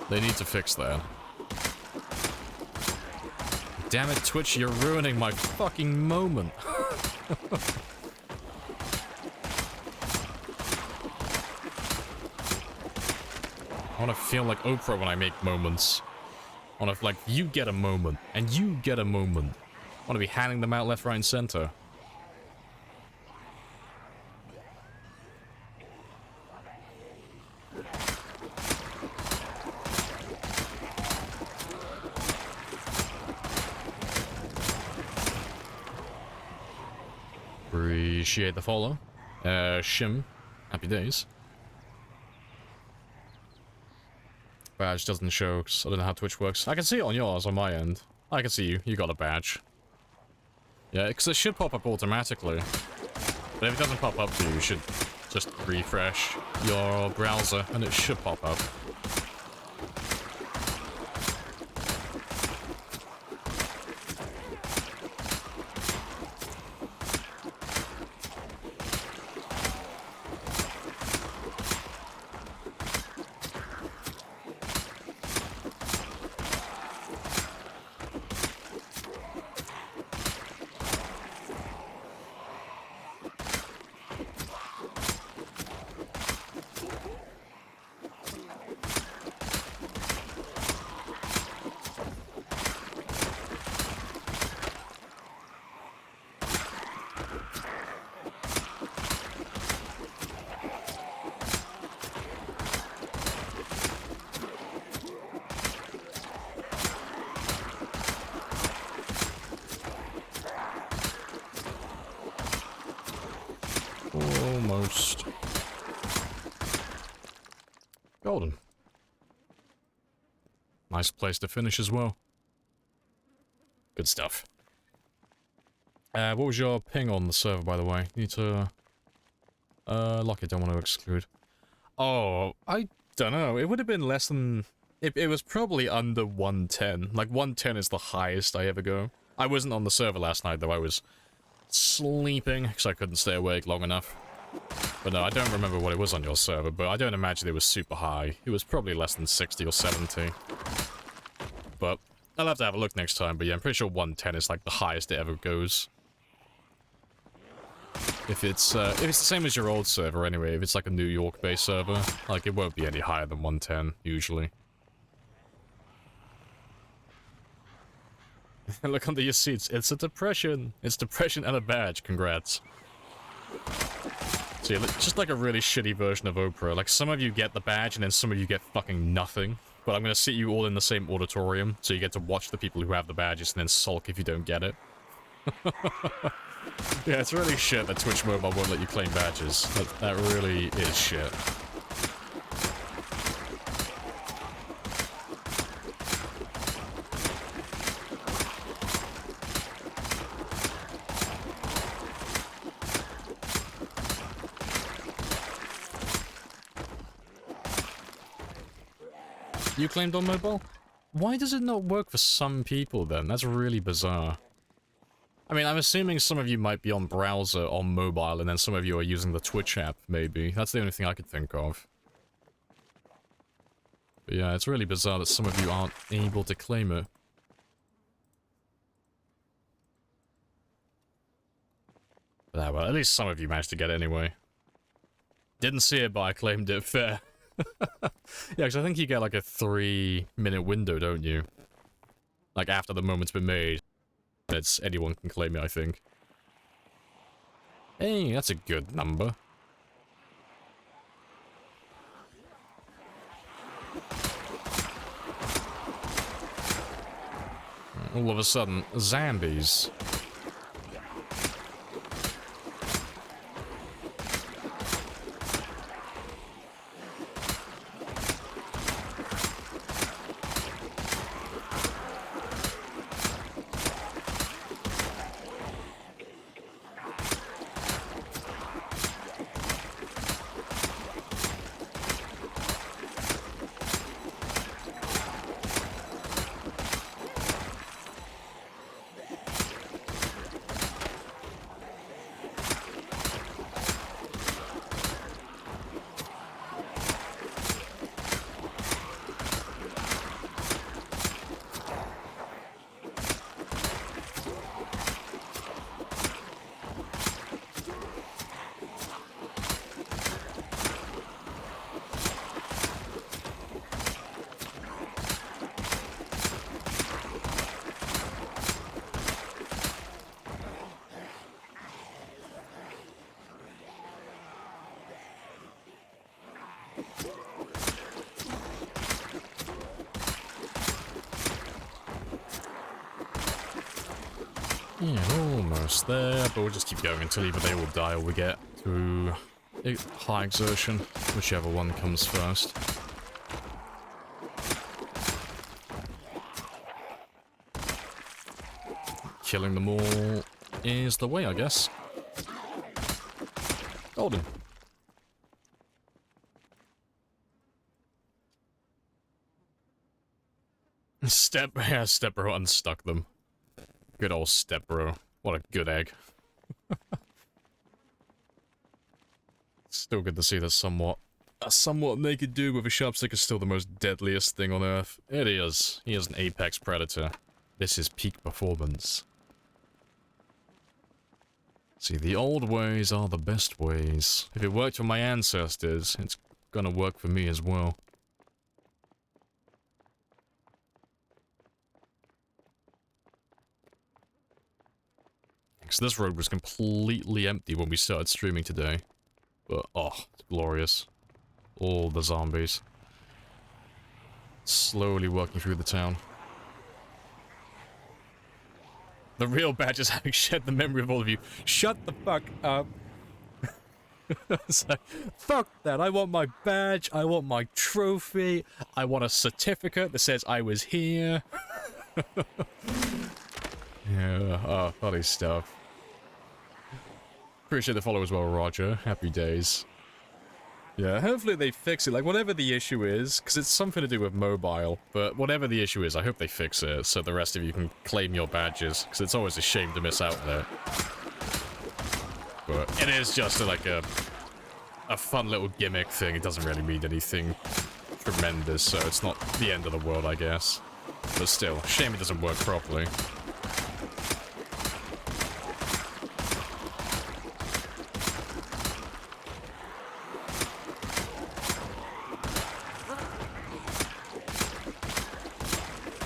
they need to fix that. Damn it, Twitch, you're ruining my fucking moment. I want to feel like Oprah when I make moments. I want to, like, you get a moment, and you get a moment. I want to be handing them out left, right, and center. Appreciate the follow. Shim, happy days. Badge doesn't show, 'cause I don't know how Twitch works. I can see it on yours, on my end. I can see you. You got a badge. Yeah, because it should pop up automatically. But if it doesn't pop up for you, you should just refresh your browser, and it should pop up. Almost. Golden. Nice place to finish as well. Good stuff. What was your ping on the server, by the way? Need to... lock it, don't want to exclude. Oh, I don't know. It would have been less than... It was probably under 110. Like, 110 is the highest I ever go. I wasn't on the server last night, though. I was sleeping, because I couldn't stay awake long enough. But no, I don't remember what it was on your server, but I don't imagine it was super high. It was probably less than 60 or 70. But I'll have to have a look next time, but yeah, I'm pretty sure 110 is like the highest it ever goes. If it's the same as your old server anyway, if it's like a New York-based server, like it won't be any higher than 110, usually. Look under your seats, it's a depression! It's depression and a badge, congrats. So yeah, just like a really shitty version of Oprah, like some of you get the badge and then some of you get fucking nothing. But I'm gonna sit you all in the same auditorium, so you get to watch the people who have the badges and then sulk if you don't get it. Yeah, it's really shit that Twitch Mobile won't let you claim badges. That really is shit. You claimed on mobile? Why does it not work for some people then? That's really bizarre. I mean, I'm assuming some of you might be on browser on mobile, and then some of you are using the Twitch app, maybe. That's the only thing I could think of. But yeah, it's really bizarre that some of you aren't able to claim it. But well, at least some of you managed to get it anyway. Didn't see it, but I claimed it. Fair. Yeah, because I think you get like a 3-minute window, don't you? Like after the moment's been made. It's anyone can claim it, I think. Hey, that's a good number. All of a sudden, zombies. Yeah, almost there, but we'll just keep going until either they will die or we get to high exertion, whichever one comes first. Killing them all is the way, I guess. Golden. Step bro unstuck them. Good old step bro. What a good egg. Still good to see that a somewhat naked dude with a sharp stick is still the most deadliest thing on Earth. It is. He is an apex predator. This is peak performance. See, the old ways are the best ways. If it worked for my ancestors, it's gonna work for me as well. So this road was completely empty when we started streaming today. But, oh, it's glorious. All the zombies. Slowly working through the town. The real badge is having shed the memory of all of you. Shut the fuck up. It's like, fuck that. I want my badge. I want my trophy. I want a certificate that says I was here. Yeah, funny stuff. Appreciate the follow as well, Roger. Happy days. Yeah, hopefully they fix it. Like, whatever the issue is, because it's something to do with mobile, but whatever the issue is, I hope they fix it so the rest of you can claim your badges, because it's always a shame to miss out on it. But it is just like a fun little gimmick thing. It doesn't really mean anything tremendous, so it's not the end of the world, I guess. But still, shame it doesn't work properly.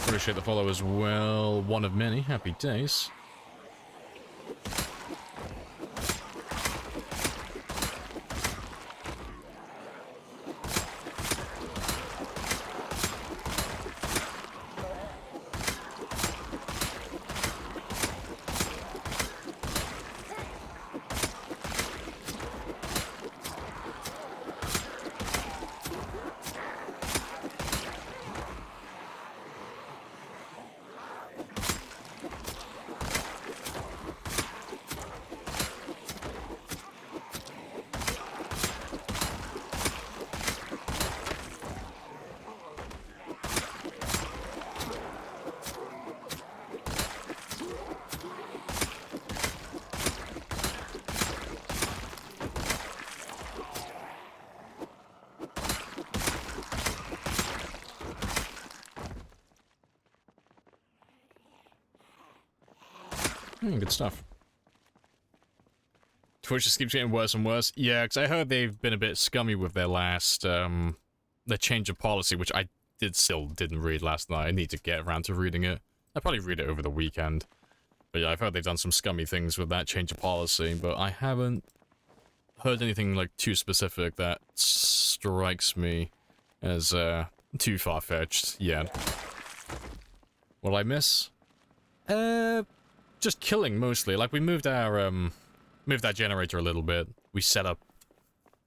Appreciate the follow as well. One of many. Happy days. Good stuff. Twitch just keeps getting worse and worse. Yeah, because I heard they've been a bit scummy with their last, their change of policy, which I didn't read last night. I need to get around to reading it. I'll probably read it over the weekend. But yeah, I've heard they've done some scummy things with that change of policy, but I haven't heard anything, like, too specific that strikes me as, too far-fetched yet. What'll I miss? Just killing mostly. Like, we moved our generator a little bit. We set up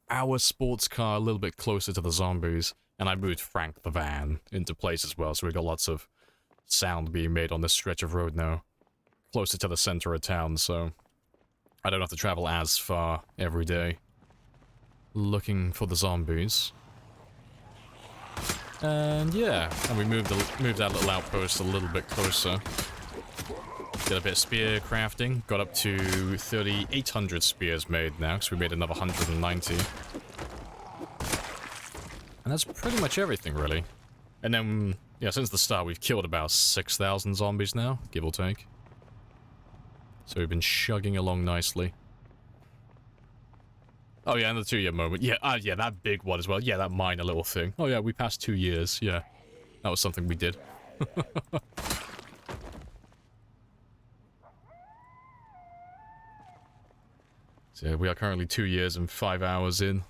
our sports car a little bit closer to the zombies, and I moved Frank the van into place as well, so we got lots of sound being made on this stretch of road now. Closer to the center of town, so I don't have to travel as far every day. Looking for the zombies. And yeah, and we moved that little outpost a little bit closer. Did a bit of spear crafting, got up to 3,800 spears made now, because we made another 190. And that's pretty much everything, really. And then, yeah, since the start, we've killed about 6,000 zombies now, give or take. So we've been chugging along nicely. Oh yeah, and the 2-year moment. Yeah, yeah, that big one as well. Yeah, that minor little thing. Oh yeah, we passed 2 years. Yeah, that was something we did. So we are currently 2 years and 5 hours in.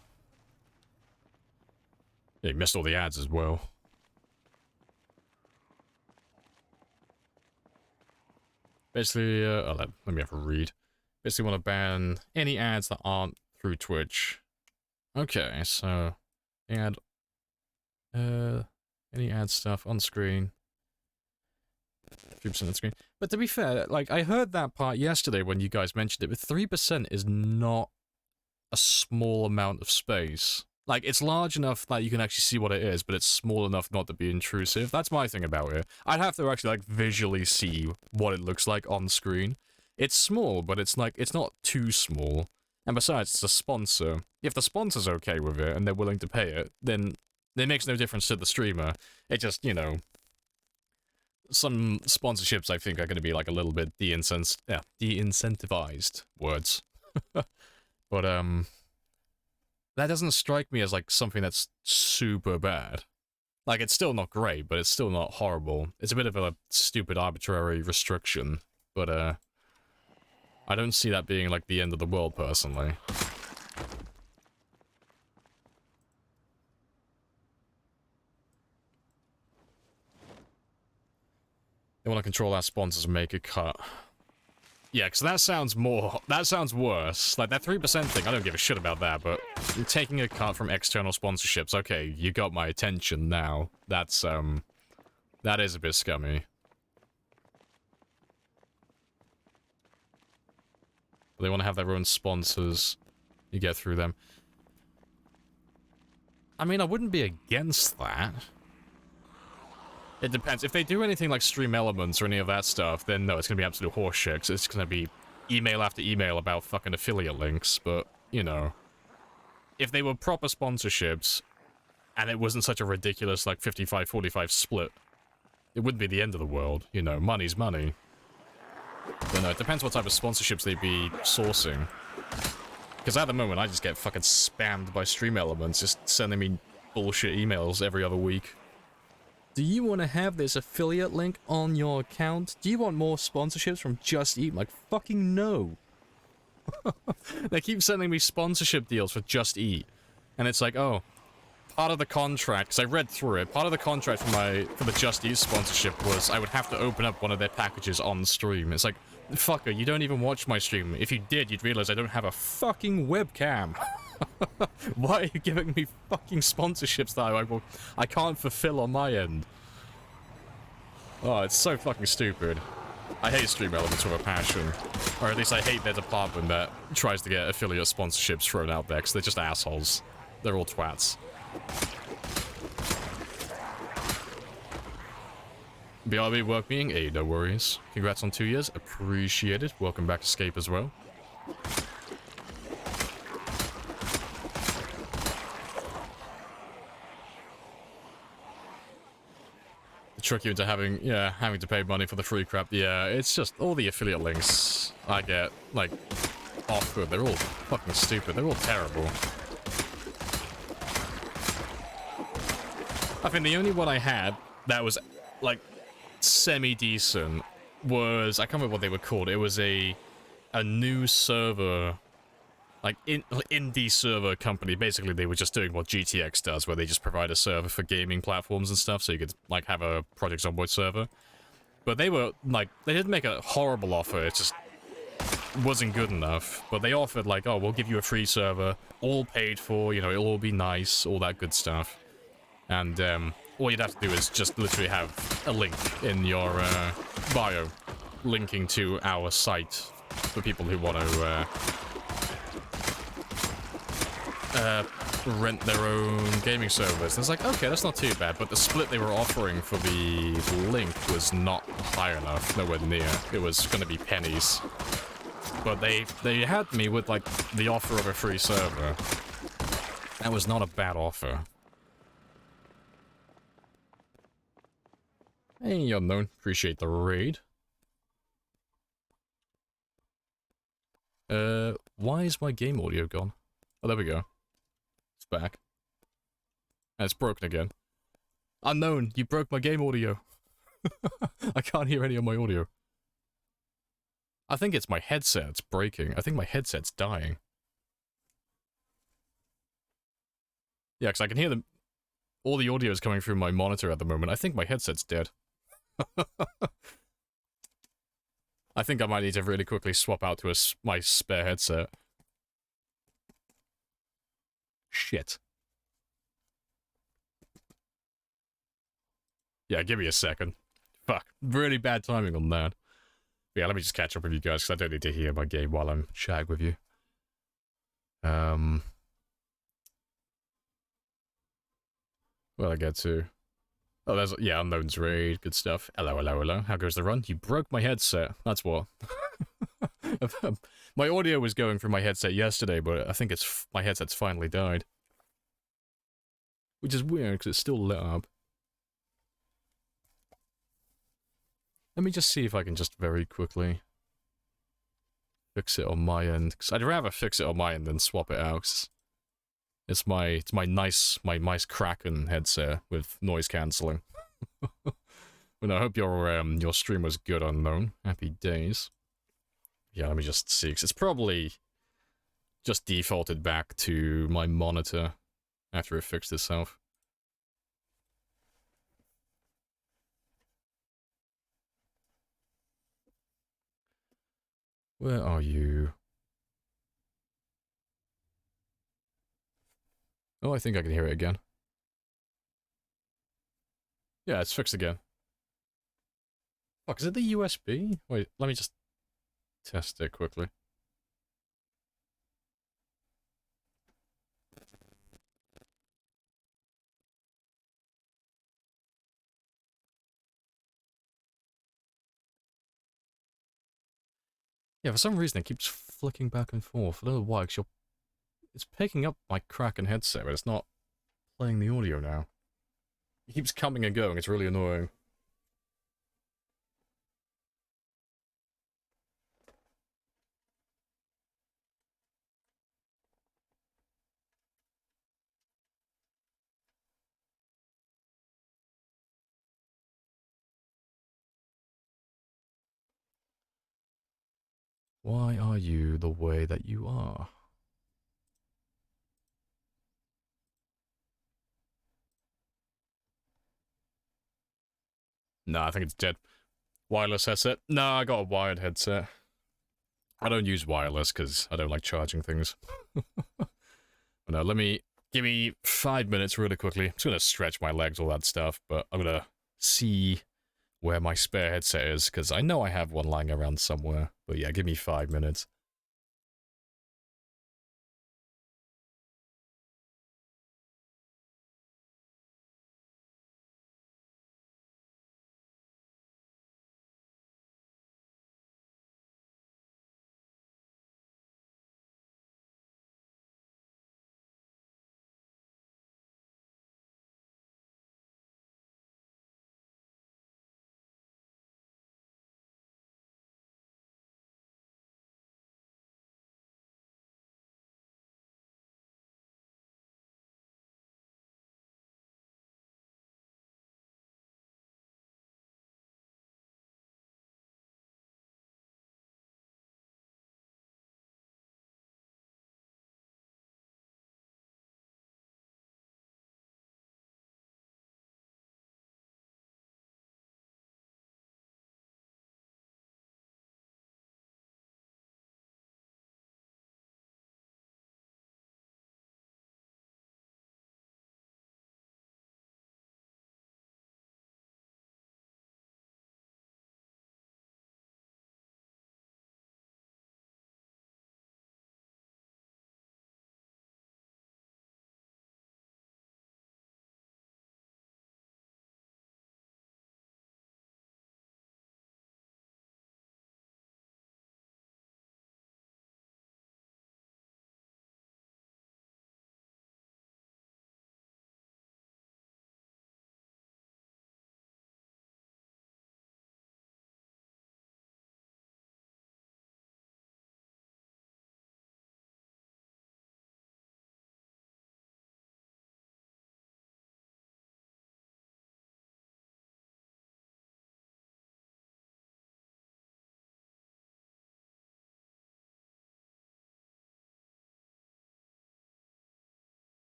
Yeah, you missed all the ads as well. Basically, let me have a read. Basically want to ban any ads that aren't through Twitch. Okay, so add any ad stuff on screen. 3% on screen. But to be fair, like, I heard that part yesterday when you guys mentioned it, but 3% is not a small amount of space. Like, it's large enough that you can actually see what it is, but it's small enough not to be intrusive. That's my thing about it. I'd have to actually, like, visually see what it looks like on screen. It's small, but it's, like, it's not too small. And besides, it's a sponsor. If the sponsor's okay with it and they're willing to pay it, then it makes no difference to the streamer. It just, you know, some sponsorships I think are going to be like a little bit de-incentivized words. But, that doesn't strike me as like something that's super bad. Like, it's still not great, but it's still not horrible. It's a bit of a stupid arbitrary restriction, but, I don't see that being, like, the end of the world, personally. They want to control our sponsors and make a cut. Yeah, because that sounds worse. Like, that 3% thing, I don't give a shit about that, but taking a cut from external sponsorships, okay, you got my attention now. That's, that is a bit scummy. They want to have their own sponsors. You get through them. I mean, I wouldn't be against that. It depends. If they do anything like stream elements or any of that stuff, then no, it's going to be absolute horseshit. 'Cause it's going to be email after email about fucking affiliate links. But, you know, if they were proper sponsorships and it wasn't such a ridiculous, like, 55-45 split, it wouldn't be the end of the world. You know, money's money. But no, it depends what type of sponsorships they'd be sourcing. Because at the moment, I just get fucking spammed by stream elements, just sending me bullshit emails every other week. Do you want to have this affiliate link on your account? Do you want more sponsorships from Just Eat? I'm like, fucking no. They keep sending me sponsorship deals for Just Eat. And it's like, oh, part of the contract, because I read through it, part of the contract for the Just Eat sponsorship was I would have to open up one of their packages on stream. It's like, fucker, you don't even watch my stream. If you did, you'd realize I don't have a fucking webcam. Why are you giving me fucking sponsorships that I can't fulfill on my end? Oh, it's so fucking stupid. I hate stream elements with a passion. Or at least I hate their department that tries to get affiliate sponsorships thrown out there, because they're just assholes. They're all twats. BRB work meeting? Hey, no worries. Congrats on 2 years. Appreciate it. Welcome back, Escape, as well. Trick you into having to pay money for the free crap. Yeah, it's just all the affiliate links I get, like, off good. They're all fucking stupid. They're all terrible. I think the only one I had that was, like, semi-decent was, I can't remember what they were called. It was a new server, like, indie server company. Basically, they were just doing what GTX does, where they just provide a server for gaming platforms and stuff, so you could, like, have a Project Zomboid server. But they were, like, they didn't make a horrible offer, it just wasn't good enough. But they offered, like, oh, we'll give you a free server, all paid for, you know, it'll all be nice, all that good stuff. And, all you'd have to do is just literally have a link in your, bio, linking to our site for people who want to, rent their own gaming servers. And it's like, okay, that's not too bad, but the split they were offering for the link was not high enough, nowhere near. It was gonna be pennies. But they had me with, like, the offer of a free server. That was not a bad offer. Hey, Unknown. Appreciate the raid. Why is my game audio gone? Oh, there we go. It's back. And it's broken again. Unknown, you broke my game audio. I can't hear any of my audio. I think it's my headset that's breaking. I think my headset's dying. Yeah, because I can hear them. All the audio is coming through my monitor at the moment. I think my headset's dead. I think I might need to really quickly swap out to my spare headset. Shit. Yeah, give me a second. Fuck. Really bad timing on that. Yeah, let me just catch up with you guys, because I don't need to hear my game while I'm chatting with you. Where'd I get to? Oh, there's, yeah, Unknown's raid, good stuff. Hello, hello, hello. How goes the run? You broke my headset. That's what. My audio was going through my headset yesterday, but I think my headset's finally died. Which is weird, because it's still lit up. Let me just see if I can just very quickly fix it on my end. Because I'd rather fix it on my end than swap it out. It's my nice Kraken headset with noise cancelling. Well, I hope your stream was good, Unknown. Happy days. Yeah, let me just see, 'cause it's probably just defaulted back to my monitor after it fixed itself. Where are you? Oh, I think I can hear it again. Yeah, it's fixed again. Fuck, is it the USB? Wait, let me just test it quickly. Yeah, for some reason it keeps flicking back and forth. I don't know why, because it's picking up my Kraken headset, but it's not playing the audio now. It keeps coming and going, it's really annoying. Why are you the way that you are? Nah, I think it's dead. Wireless headset? Nah, I got a wired headset. I don't use wireless because I don't like charging things. No, give me 5 minutes really quickly. I'm just gonna stretch my legs, all that stuff, but I'm gonna see where my spare headset is, because I know I have one lying around somewhere. But yeah, give me 5 minutes.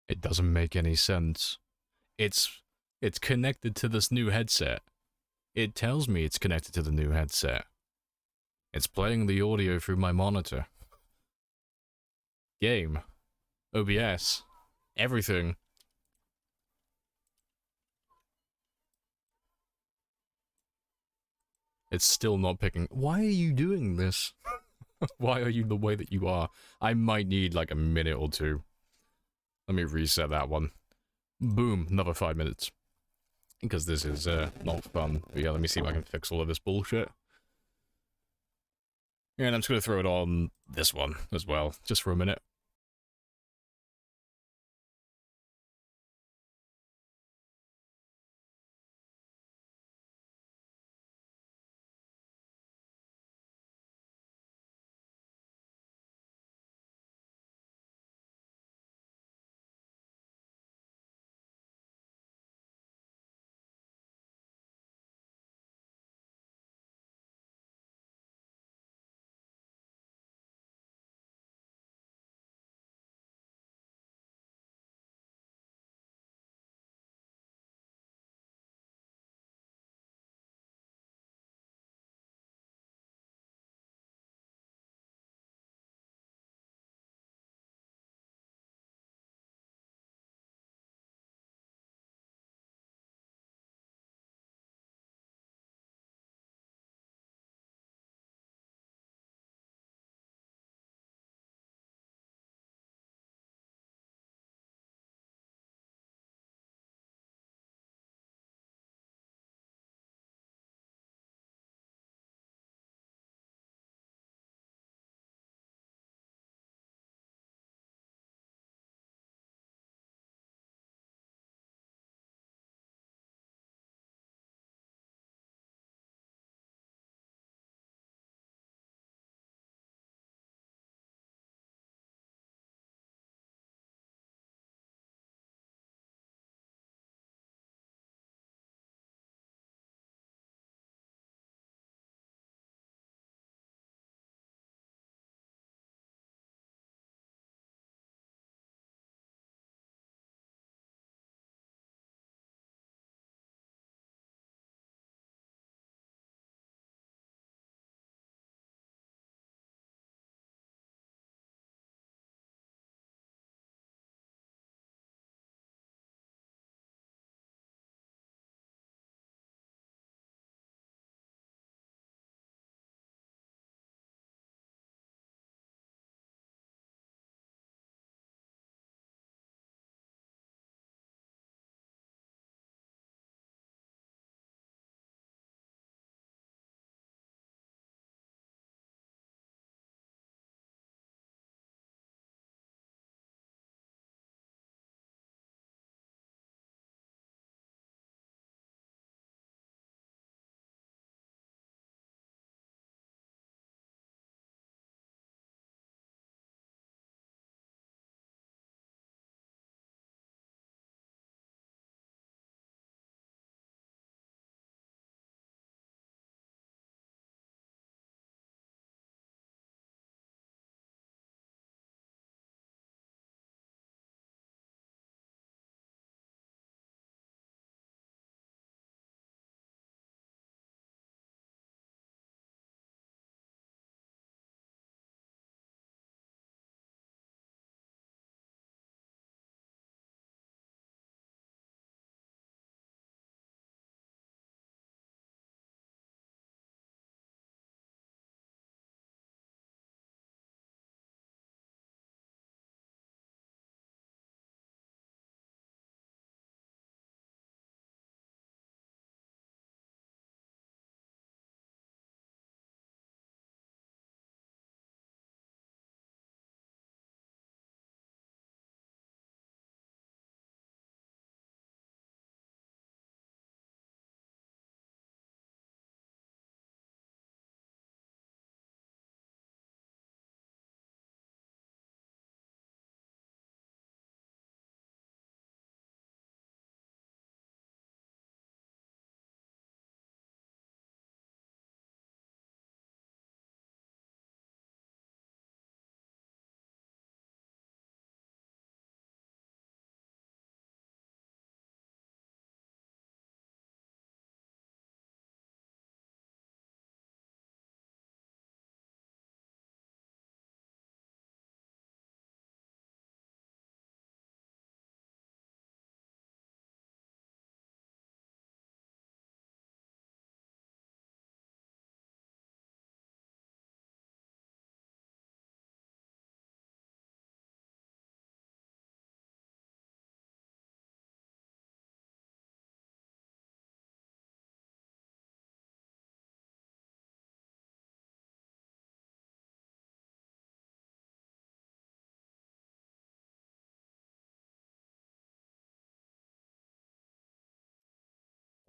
It doesn't make any sense. It's connected to this new headset. It tells me it's connected to the new headset. It's playing the audio through my monitor. Game. OBS. Everything. It's still not picking. Why are you doing this? Why are you the way that you are? I might need like a minute or two. Let me reset that one. Boom, another 5 minutes. Because this is not fun. But yeah, let me see if I can fix all of this bullshit. And I'm just going to throw it on this one as well, just for a minute.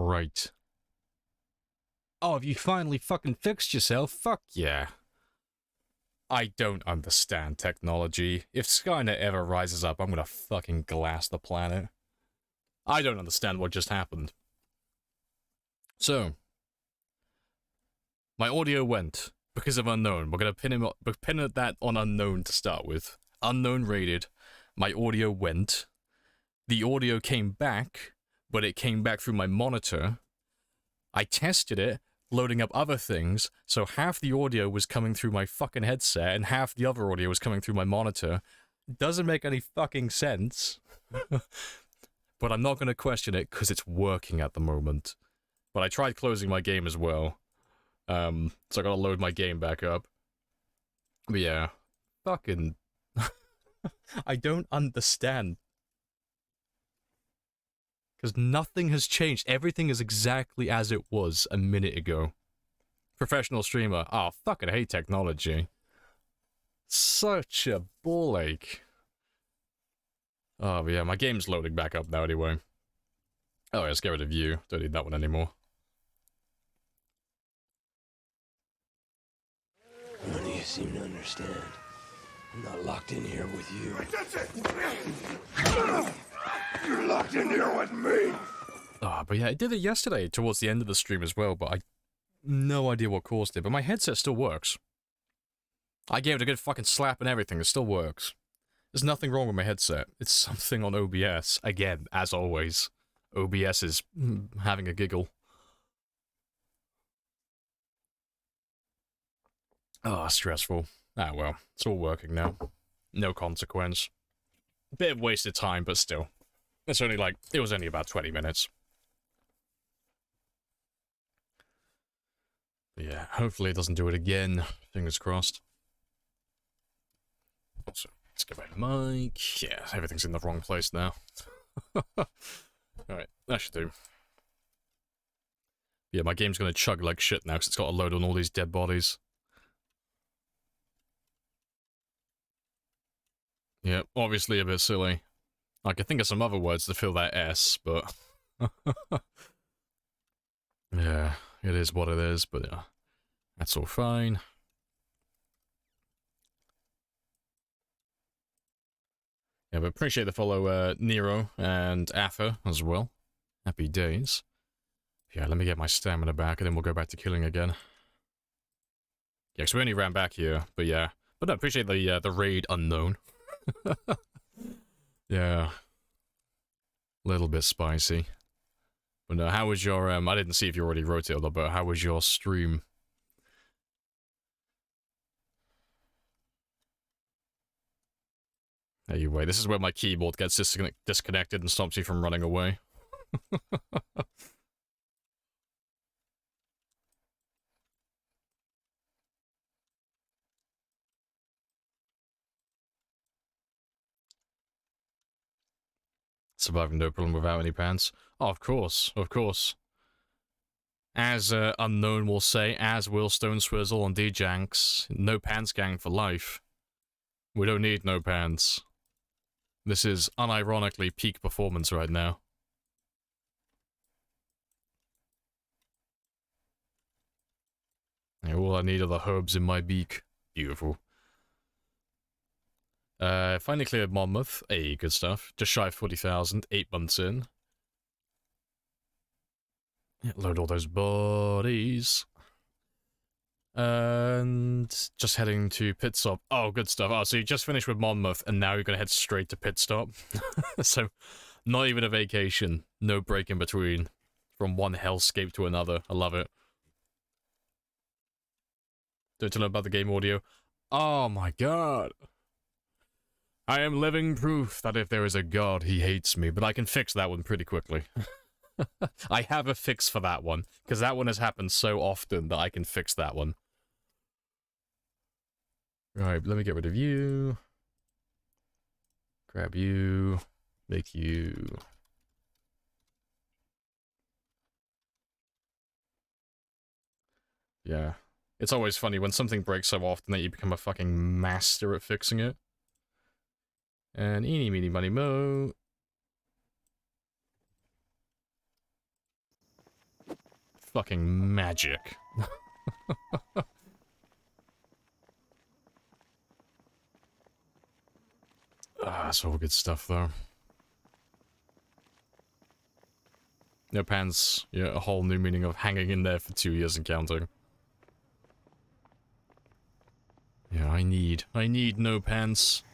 Right. Oh, have you finally fucking fixed yourself? Fuck yeah. I don't understand technology. If Skynet ever rises up, I'm gonna fucking glass the planet. I don't understand what just happened. So, my audio went because of unknown. We're gonna pin that on unknown to start with. Unknown rated. My audio went. The audio came back, but it came back through my monitor. I tested it, loading up other things, so half the audio was coming through my fucking headset and half the other audio was coming through my monitor. Doesn't make any fucking sense. But I'm not going to question it because it's working at the moment. But I tried closing my game as well. So I gotta load my game back up. But yeah, fucking... I don't understand. Because nothing has changed. Everything is exactly as it was a minute ago. Professional streamer. Oh, fucking hate technology. Such a ball ache. Oh, but yeah, my game's loading back up now anyway. Oh, let's get rid of you. Don't need that one anymore. None of you seem to understand. I'm not locked in here with you. You're locked in here with me. Oh, but yeah, I did it yesterday towards the end of the stream as well, but I... no idea what caused it, but my headset still works. I gave it a good fucking slap and everything, it still works. There's nothing wrong with my headset. It's something on OBS. Again, as always. OBS is having a giggle. Oh, stressful. Ah, well. It's all working now. No consequence. Bit of wasted time, but still. It's only like... it was only about 20 minutes. But yeah, hopefully it doesn't do it again. Fingers crossed. Also, let's get my mic. Yeah, everything's in the wrong place now. Alright, that should do. Yeah, my game's gonna chug like shit now because it's got a load on all these dead bodies. Yeah, obviously a bit silly. I could think of some other words to fill that S, but... yeah, it is what it is, but yeah, that's all fine. Yeah, but appreciate the follow, Nero and Atha as well. Happy days. Yeah, let me get my stamina back, and then we'll go back to killing again. Yeah, because we only ran back here, but yeah. But no, appreciate the raid unknown. Yeah. Little bit spicy. But no, how was your, I didn't see if you already wrote it, but how was your stream? Anyway, this is where my keyboard gets disconnected and stops you from running away. Surviving no problem without any pants. Oh, of course, of course. As Unknown will say, as will Stone Swizzle and D-Janks, no pants gang for life. We don't need no pants. This is unironically peak performance right now. Yeah, all I need are the herbs in my beak. Beautiful. Finally cleared Monmouth. Hey, good stuff. Just shy of 40,000, 8 months in. Yeah, load all those bodies. And just heading to pit stop. Oh, good stuff. Oh, so you just finished with Monmouth, and now you're gonna head straight to pit stop. So, not even a vacation. No break in between. From one hellscape to another. I love it. Don't you know about the game audio? Oh my god. I am living proof that if there is a god, he hates me, but I can fix that one pretty quickly. I have a fix for that one, because that one has happened so often that I can fix that one. Right, let me get rid of you. Grab you. Make you... Yeah. It's always funny when something breaks so often that you become a fucking master at fixing it. And eeny, meeny, money, mo. fucking magic. That's all good stuff, though. No pants, yeah, a whole new meaning of hanging in there for 2 years and counting. Yeah, I need no pants.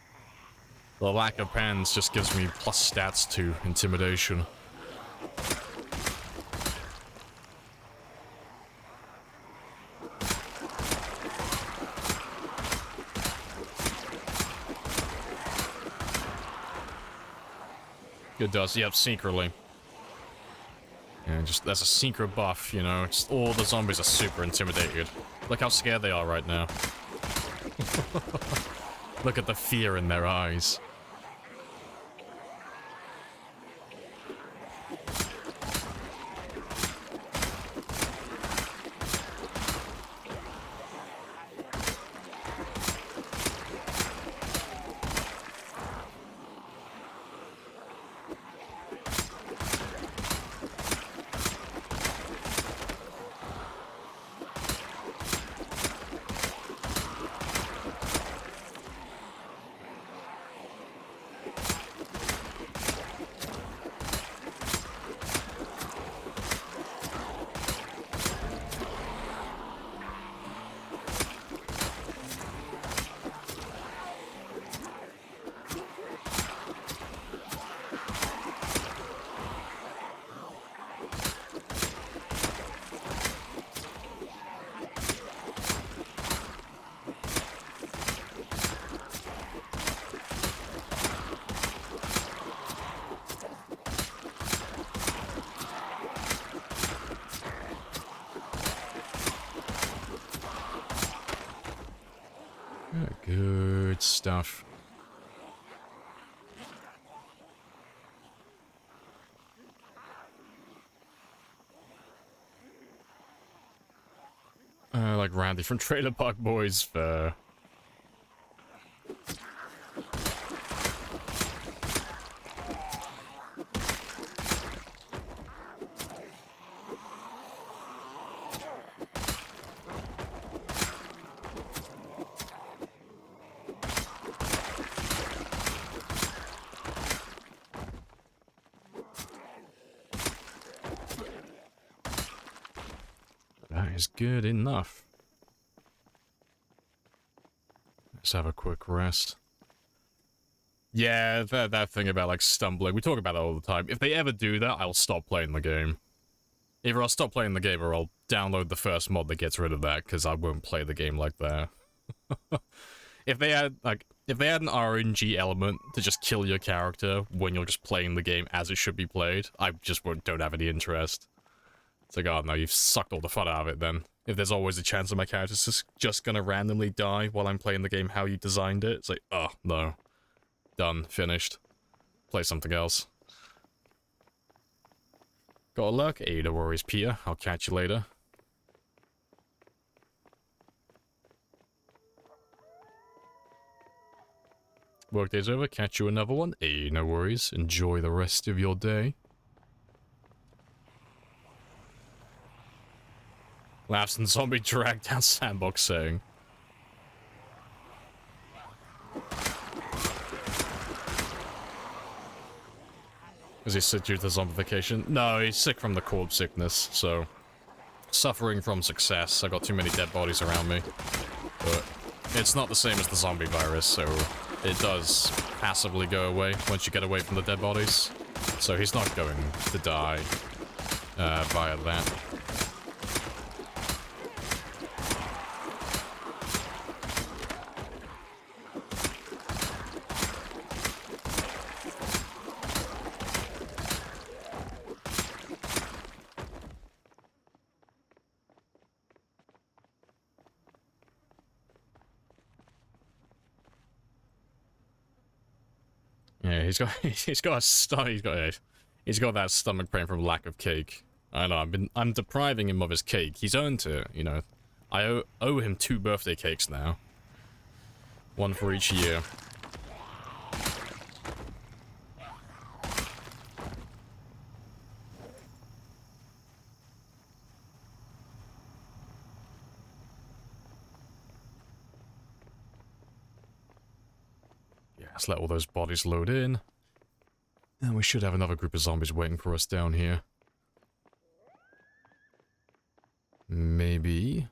The lack of pants just gives me plus stats to intimidation. It does, yep, secretly. Yeah, just, there's a secret buff, you know, just all the zombies are super intimidated. Look how scared they are right now. Look at the fear in their eyes. Good stuff. Like Randy from Trailer Park Boys. That is good enough. Let's have a quick rest. Yeah, that thing about, like, stumbling. We talk about that all the time. If they ever do that, I'll stop playing the game. Either I'll stop playing the game or I'll download the first mod that gets rid of that, because I won't play the game like that. If they had an RNG element to just kill your character when you're just playing the game as it should be played, I just don't have any interest. It's like, oh no, you've sucked all the fun out of it then. If there's always a chance that my character's just gonna randomly die while I'm playing the game how you designed it, it's like, oh, no. Done. Finished. Play something else. Got a luck? Hey, no worries, Peter. I'll catch you later. Workday's over. Catch you another one. Hey, no worries. Enjoy the rest of your day. Laughs and zombie drag down sandbox saying. Is he sick due to zombification? No, he's sick from the corpse sickness, so... Suffering from success. I got too many dead bodies around me. But it's not the same as the zombie virus, so it does passively go away once you get away from the dead bodies. So he's not going to die via that. Yeah, he's got that stomach pain from lack of cake. I know, I'm depriving him of his cake. He's earned it, you know. I owe him 2 birthday cakes now. 1 for each year. Let's let all those bodies load in. And we should have another group of zombies waiting for us down here. Maybe.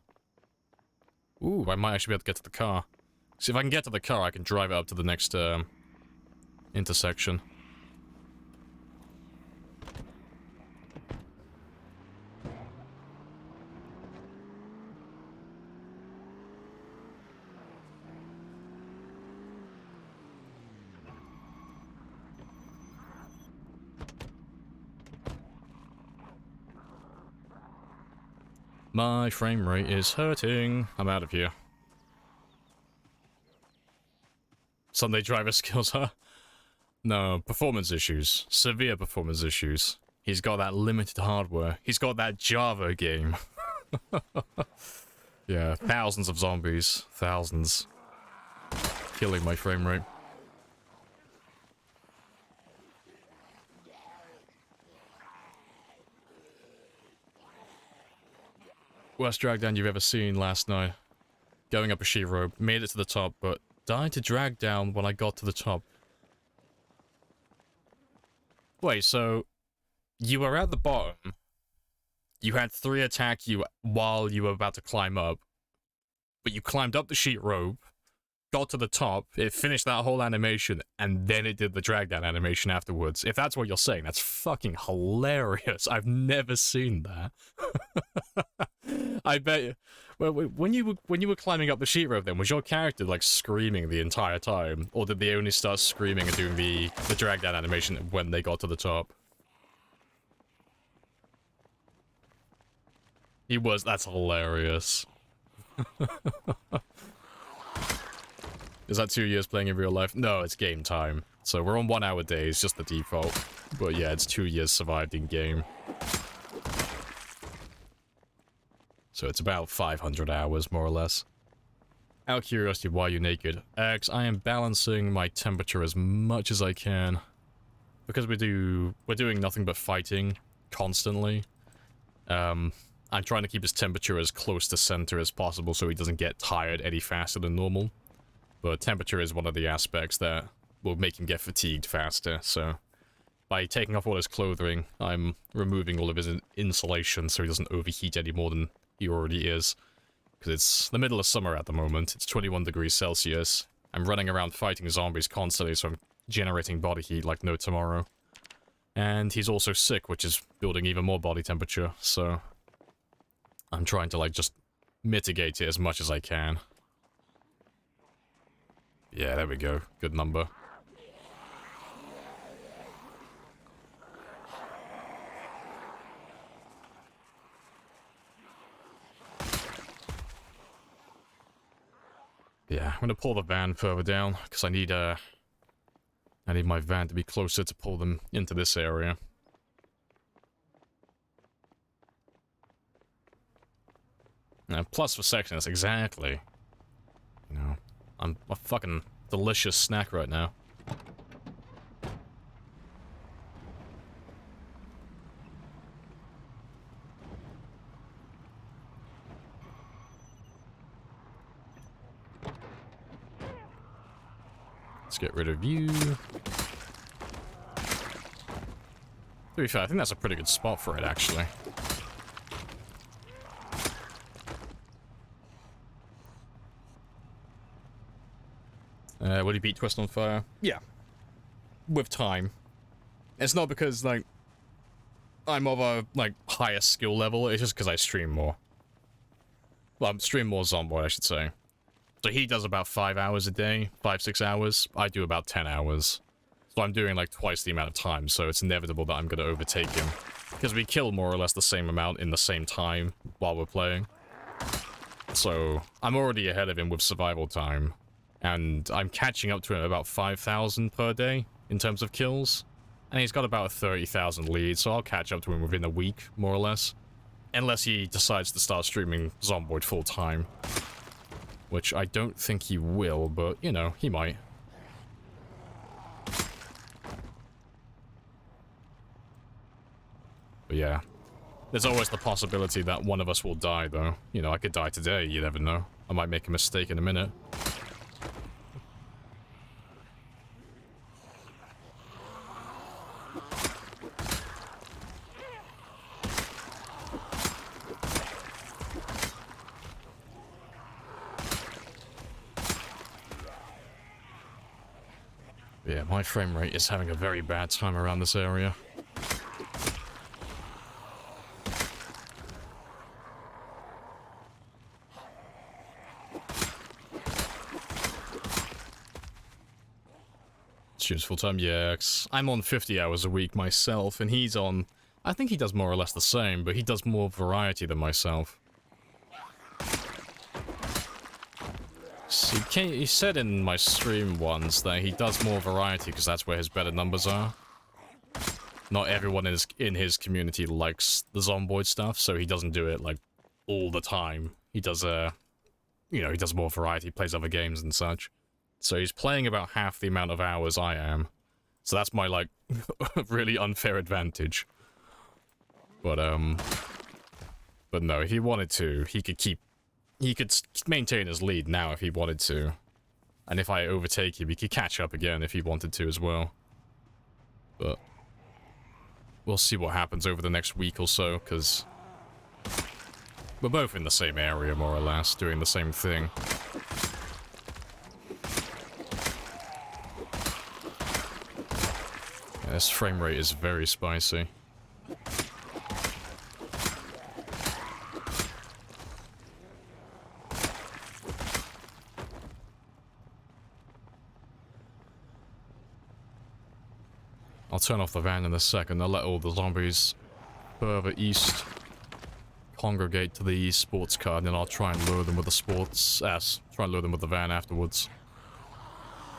Ooh, I might actually be able to get to the car. See, if I can get to the car, I can drive it up to the next intersection. My frame rate is hurting. I'm out of here. Sunday driver skills, huh? No, performance issues. Severe performance issues. He's got that limited hardware. He's got that Java game. Yeah, thousands of zombies. Thousands. Killing my frame rate. Worst drag down you've ever seen last night. Going up a sheet rope, made it to the top, but died to drag down when I got to the top. Wait, so you were at the bottom, you had 3 attack you while you were about to climb up, but you climbed up the sheet rope, got to the top, it finished that whole animation, and then it did the drag down animation afterwards. If that's what you're saying, that's fucking hilarious. I've never seen that. I bet you. Well, when you were climbing up the sheet rope, then was your character like screaming the entire time, or did they only start screaming and doing the drag down animation when they got to the top? He was. That's hilarious. Is that 2 years playing in real life? No, it's game time. So we're on 1 hour days, just the default. But yeah, it's 2 years survived in game. So it's about 500 hours, more or less. Out of curiosity, why are you naked? X, I am balancing my temperature as much as I can. Because we're doing nothing but fighting constantly. I'm trying to keep his temperature as close to center as possible so he doesn't get tired any faster than normal. But temperature is one of the aspects that will make him get fatigued faster, so... By taking off all his clothing, I'm removing all of his insulation so he doesn't overheat any more than he already is. Because it's the middle of summer at the moment, it's 21 degrees Celsius. I'm running around fighting zombies constantly, so I'm generating body heat like no tomorrow. And he's also sick, which is building even more body temperature, so... I'm trying to, like, just mitigate it as much as I can. Yeah, there we go. Good number. Yeah, I'm gonna pull the van further down, because I need my van to be closer to pull them into this area. Plus for sexiness, exactly. You know, I'm a fucking delicious snack right now. Let's get rid of you. To be fair, I think that's a pretty good spot for it, actually. Would he beat Twist on Fire? Yeah. With time. It's not because, like, I'm of a, like, higher skill level, it's just because I stream more. Well, stream more Zomboid, I should say. So he does about 5 hours a day, 5-6 hours. I do about 10 hours. So I'm doing, like, twice the amount of time, so it's inevitable that I'm going to overtake him. Because we kill more or less the same amount in the same time while we're playing. So I'm already ahead of him with survival time. And I'm catching up to him about 5,000 per day in terms of kills. And he's got about a 30,000 lead, so I'll catch up to him within a week, more or less. Unless he decides to start streaming Zomboid full time. Which I don't think he will, but, you know, he might. But yeah. There's always the possibility that one of us will die, though. You know, I could die today, you never know. I might make a mistake in a minute. Yeah, my frame rate is having a very bad time around this area. Students full-time, yeah. I'm on 50 hours a week myself, and he's on... I think he does more or less the same, but he does more variety than myself. He said in my stream once that he does more variety because that's where his better numbers are. Not everyone in his community likes the Zomboid stuff, so he doesn't do it, like, all the time. He does, you know, he does more variety, plays other games and such. So he's playing about half the amount of hours I am. So that's my, like, really unfair advantage. But no, if he wanted to, he could maintain his lead now if he wanted to. And if I overtake him, he could catch up again if he wanted to as well. But we'll see what happens over the next week or so, because we're both in the same area, more or less, doing the same thing. Yeah, this frame rate is very spicy. I'll turn off the van in a second. I'll let all the zombies further east congregate to the sports car, and then I'll try and lure them with the try and lure them with the van afterwards.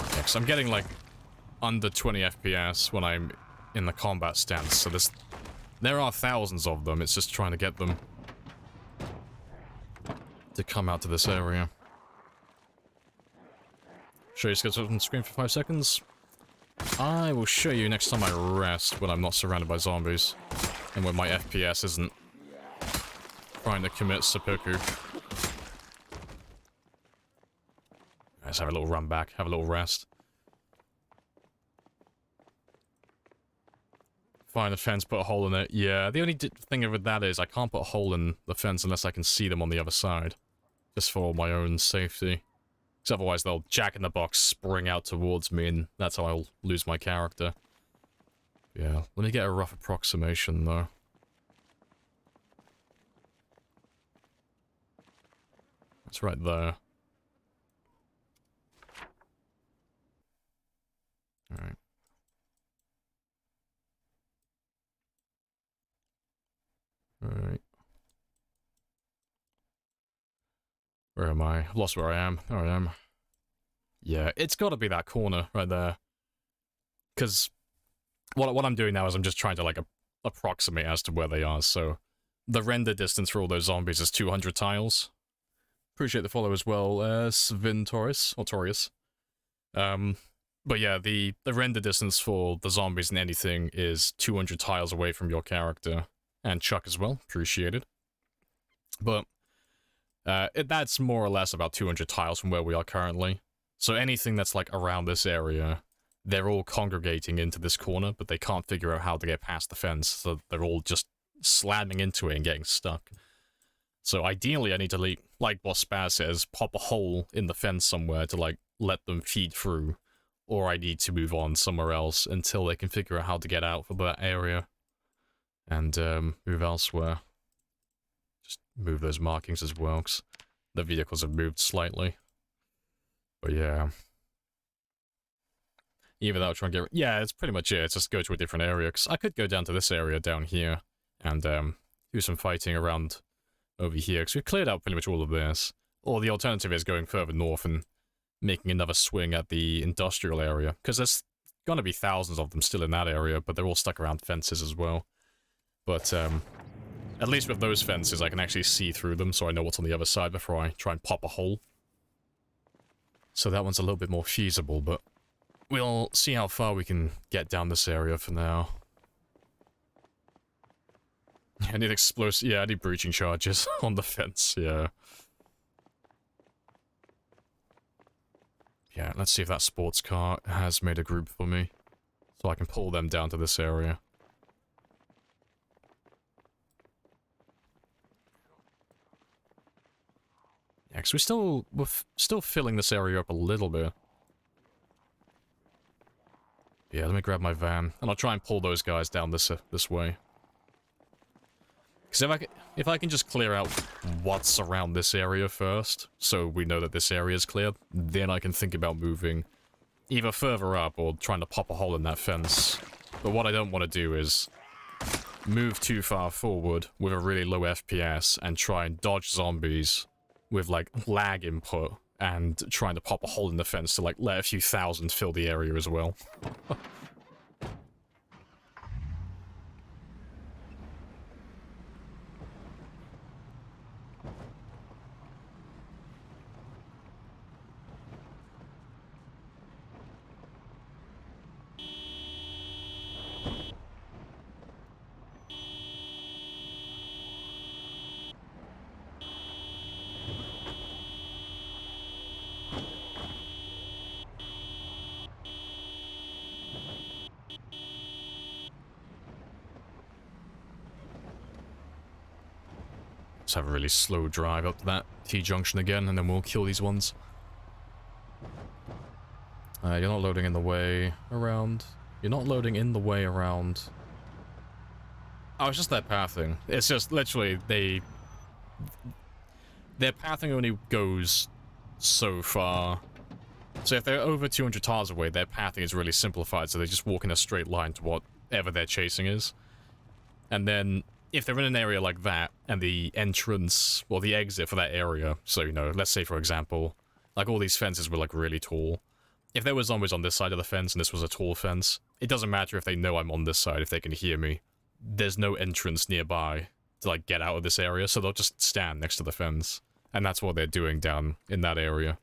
Yeah, 'cause I'm getting like under 20 FPS when I'm in the combat stance, so there are thousands of them. It's just trying to get them to come out to this area. Show you skills on screen for 5 seconds. I will show you next time I rest when I'm not surrounded by zombies and when my FPS isn't trying to commit seppuku. Let's have a little run back, have a little rest. Find a fence, put a hole in it. Yeah, the only thing with that is I can't put a hole in the fence unless I can see them on the other side. Just for my own safety. Because otherwise they'll jack in the box, spring out towards me, and that's how I'll lose my character. Yeah, let me get a rough approximation, though. It's right there. Alright. Alright. Where am I? I've lost where I am. There I am. Yeah, it's gotta be that corner right there. Because what I'm doing now is I'm just trying to, like, approximate as to where they are, so... The render distance for all those zombies is 200 tiles. Appreciate the follow as well, Svintorius, or Torius. But yeah, the render distance for the zombies and anything is 200 tiles away from your character. And Chuck as well, appreciated. But... that's more or less about 200 tiles from where we are currently. So anything that's like around this area, they're all congregating into this corner, but they can't figure out how to get past the fence, so they're all just slamming into it and getting stuck. So ideally I need to, like what Spaz says, pop a hole in the fence somewhere to like let them feed through, or I need to move on somewhere else until they can figure out how to get out from that area, and move elsewhere. Just move those markings as well, because the vehicles have moved slightly. But yeah. Either that or try and get... Yeah, it's pretty much it. It's just go to a different area, because I could go down to this area down here and do some fighting around over here, because we've cleared out pretty much all of this. Or the alternative is going further north and making another swing at the industrial area, because there's gonna be thousands of them still in that area, but they're all stuck around fences as well. But, at least with those fences, I can actually see through them, so I know what's on the other side before I try and pop a hole. So that one's a little bit more feasible, but we'll see how far we can get down this area for now. I need explosive... Yeah, I need breaching charges on the fence, yeah. Yeah, let's see if that sports car has made a group for me, so I can pull them down to this area. Yeah, because we're still filling this area up a little bit. Yeah, let me grab my van, and I'll try and pull those guys down this way. Because if I can just clear out what's around this area first, so we know that this area is clear, then I can think about moving either further up or trying to pop a hole in that fence. But what I don't want to do is move too far forward with a really low FPS and try and dodge zombies with, like, lag input and trying to pop a hole in the fence to, like, let a few thousand fill the area as well. Let's have a really slow drive up to that T-junction again, and then we'll kill these ones. You're not loading in the way around. You're not loading in the way around. Oh, it's just their pathing. It's just literally their pathing only goes so far. So if they're over 200 tiles away, their pathing is really simplified, so they just walk in a straight line to whatever they're chasing is. And then if they're in an area like that, and the entrance, or the exit for that area, so, you know, let's say, for example, like all these fences were, like, really tall. If there were zombies on this side of the fence, and this was a tall fence, it doesn't matter if they know I'm on this side, if they can hear me. There's no entrance nearby to, like, get out of this area, so they'll just stand next to the fence. And that's what they're doing down in that area.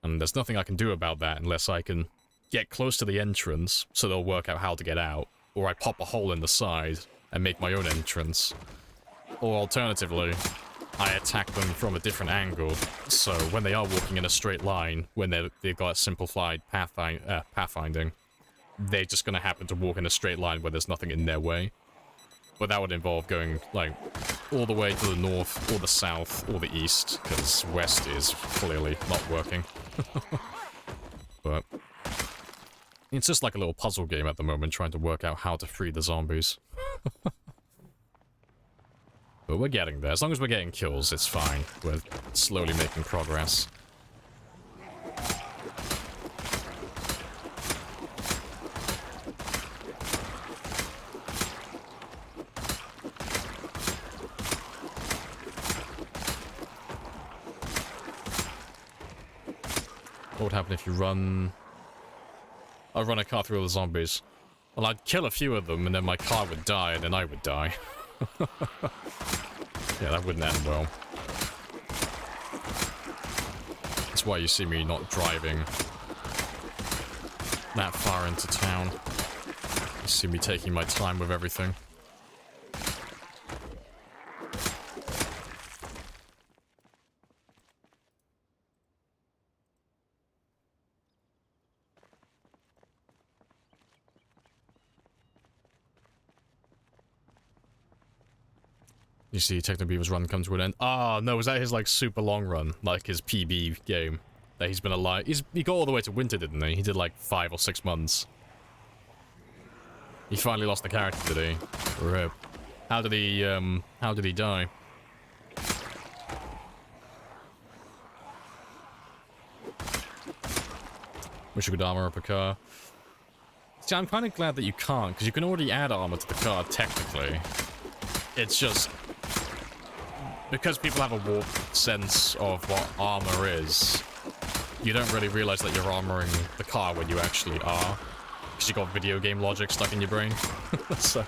And there's nothing I can do about that unless I can get close to the entrance, so they'll work out how to get out, or I pop a hole in the side and make my own entrance. Or alternatively, I attack them from a different angle, so when they are walking in a straight line, when they've got a simplified pathfinding, they're just gonna happen to walk in a straight line where there's nothing in their way. But that would involve going, like, all the way to the north, or the south, or the east, because west is clearly not working. But it's just like a little puzzle game at the moment, trying to work out how to free the zombies. But we're getting there. As long as we're getting kills, it's fine. We're slowly making progress. What would happen if you run... I'd run a car through all the zombies. Well, I'd kill a few of them, and then my car would die, and then I would die. Yeah, that wouldn't end well. That's why you see me not driving that far into town. You see me taking my time with everything. You see Technobeaver's run come to an end. Ah, no, was that his, like, super long run? Like his PB game? That he's been alive... He got all the way to winter, didn't he? He did, like, 5 or 6 months. He finally lost the character, did he? Rip. How did he die? Wish you could armor up a car. See, I'm kind of glad that you can't, because you can already add armor to the car, technically. It's just... because people have a warped sense of what armor is, you don't really realize that you're armoring the car when you actually are. Because you got video game logic stuck in your brain. So,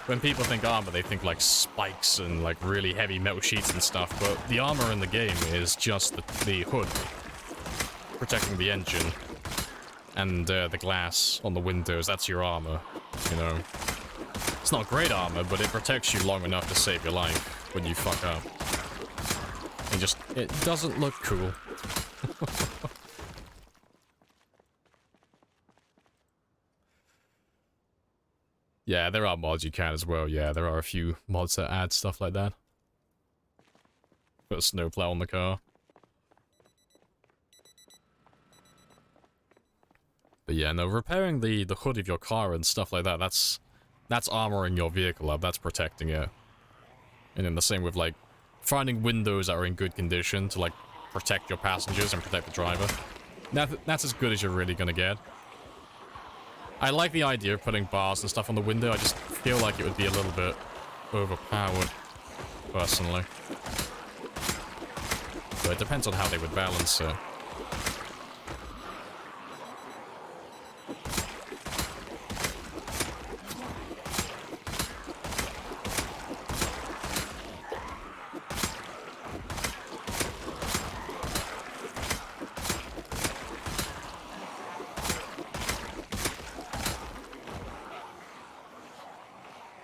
when people think armor, they think like spikes and like really heavy metal sheets and stuff, but the armor in the game is just the hood protecting the engine. And the glass on the windows, that's your armor, you know. It's not great armor, but it protects you long enough to save your life when you fuck up. And just, it doesn't look cool. Yeah, there are mods you can as well. Yeah, there are a few mods that add stuff like that. Put a snowplow on the car. But yeah. Yeah, no, repairing the hood of your car and stuff like that, that's armoring your vehicle up, that's protecting it. And then the same with, like, finding windows that are in good condition to, like, protect your passengers and protect the driver. That's as good as you're really gonna get. I like the idea of putting bars and stuff on the window, I just feel like it would be a little bit overpowered, personally. But it depends on how they would balance it.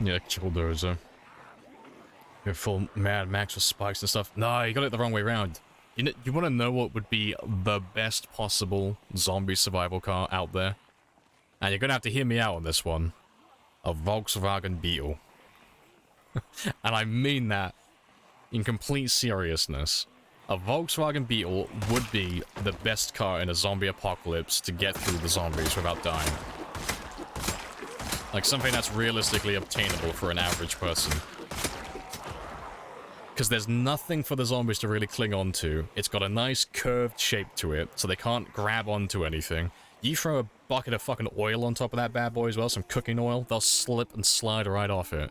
Yeah, Killdozer. You're full Mad Max with spikes and stuff. No, you got it the wrong way around. You want to know what would be the best possible zombie survival car out there? And you're going to have to hear me out on this one. A Volkswagen Beetle. And I mean that in complete seriousness. A Volkswagen Beetle would be the best car in a zombie apocalypse to get through the zombies without dying. Like something that's realistically obtainable for an average person. Because there's nothing for the zombies to really cling on to. It's got a nice curved shape to it, so they can't grab onto anything. You throw a bucket of fucking oil on top of that bad boy as well, some cooking oil, they'll slip and slide right off it.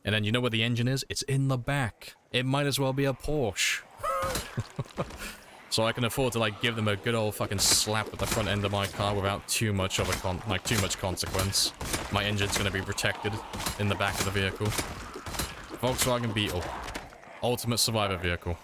And then you know where the engine is? It's in the back. It might as well be a Porsche. So I can afford to, like, give them a good old fucking slap at the front end of my car without too much of a too much consequence. My engine's gonna be protected in the back of the vehicle. Volkswagen Beetle. Ultimate survivor vehicle.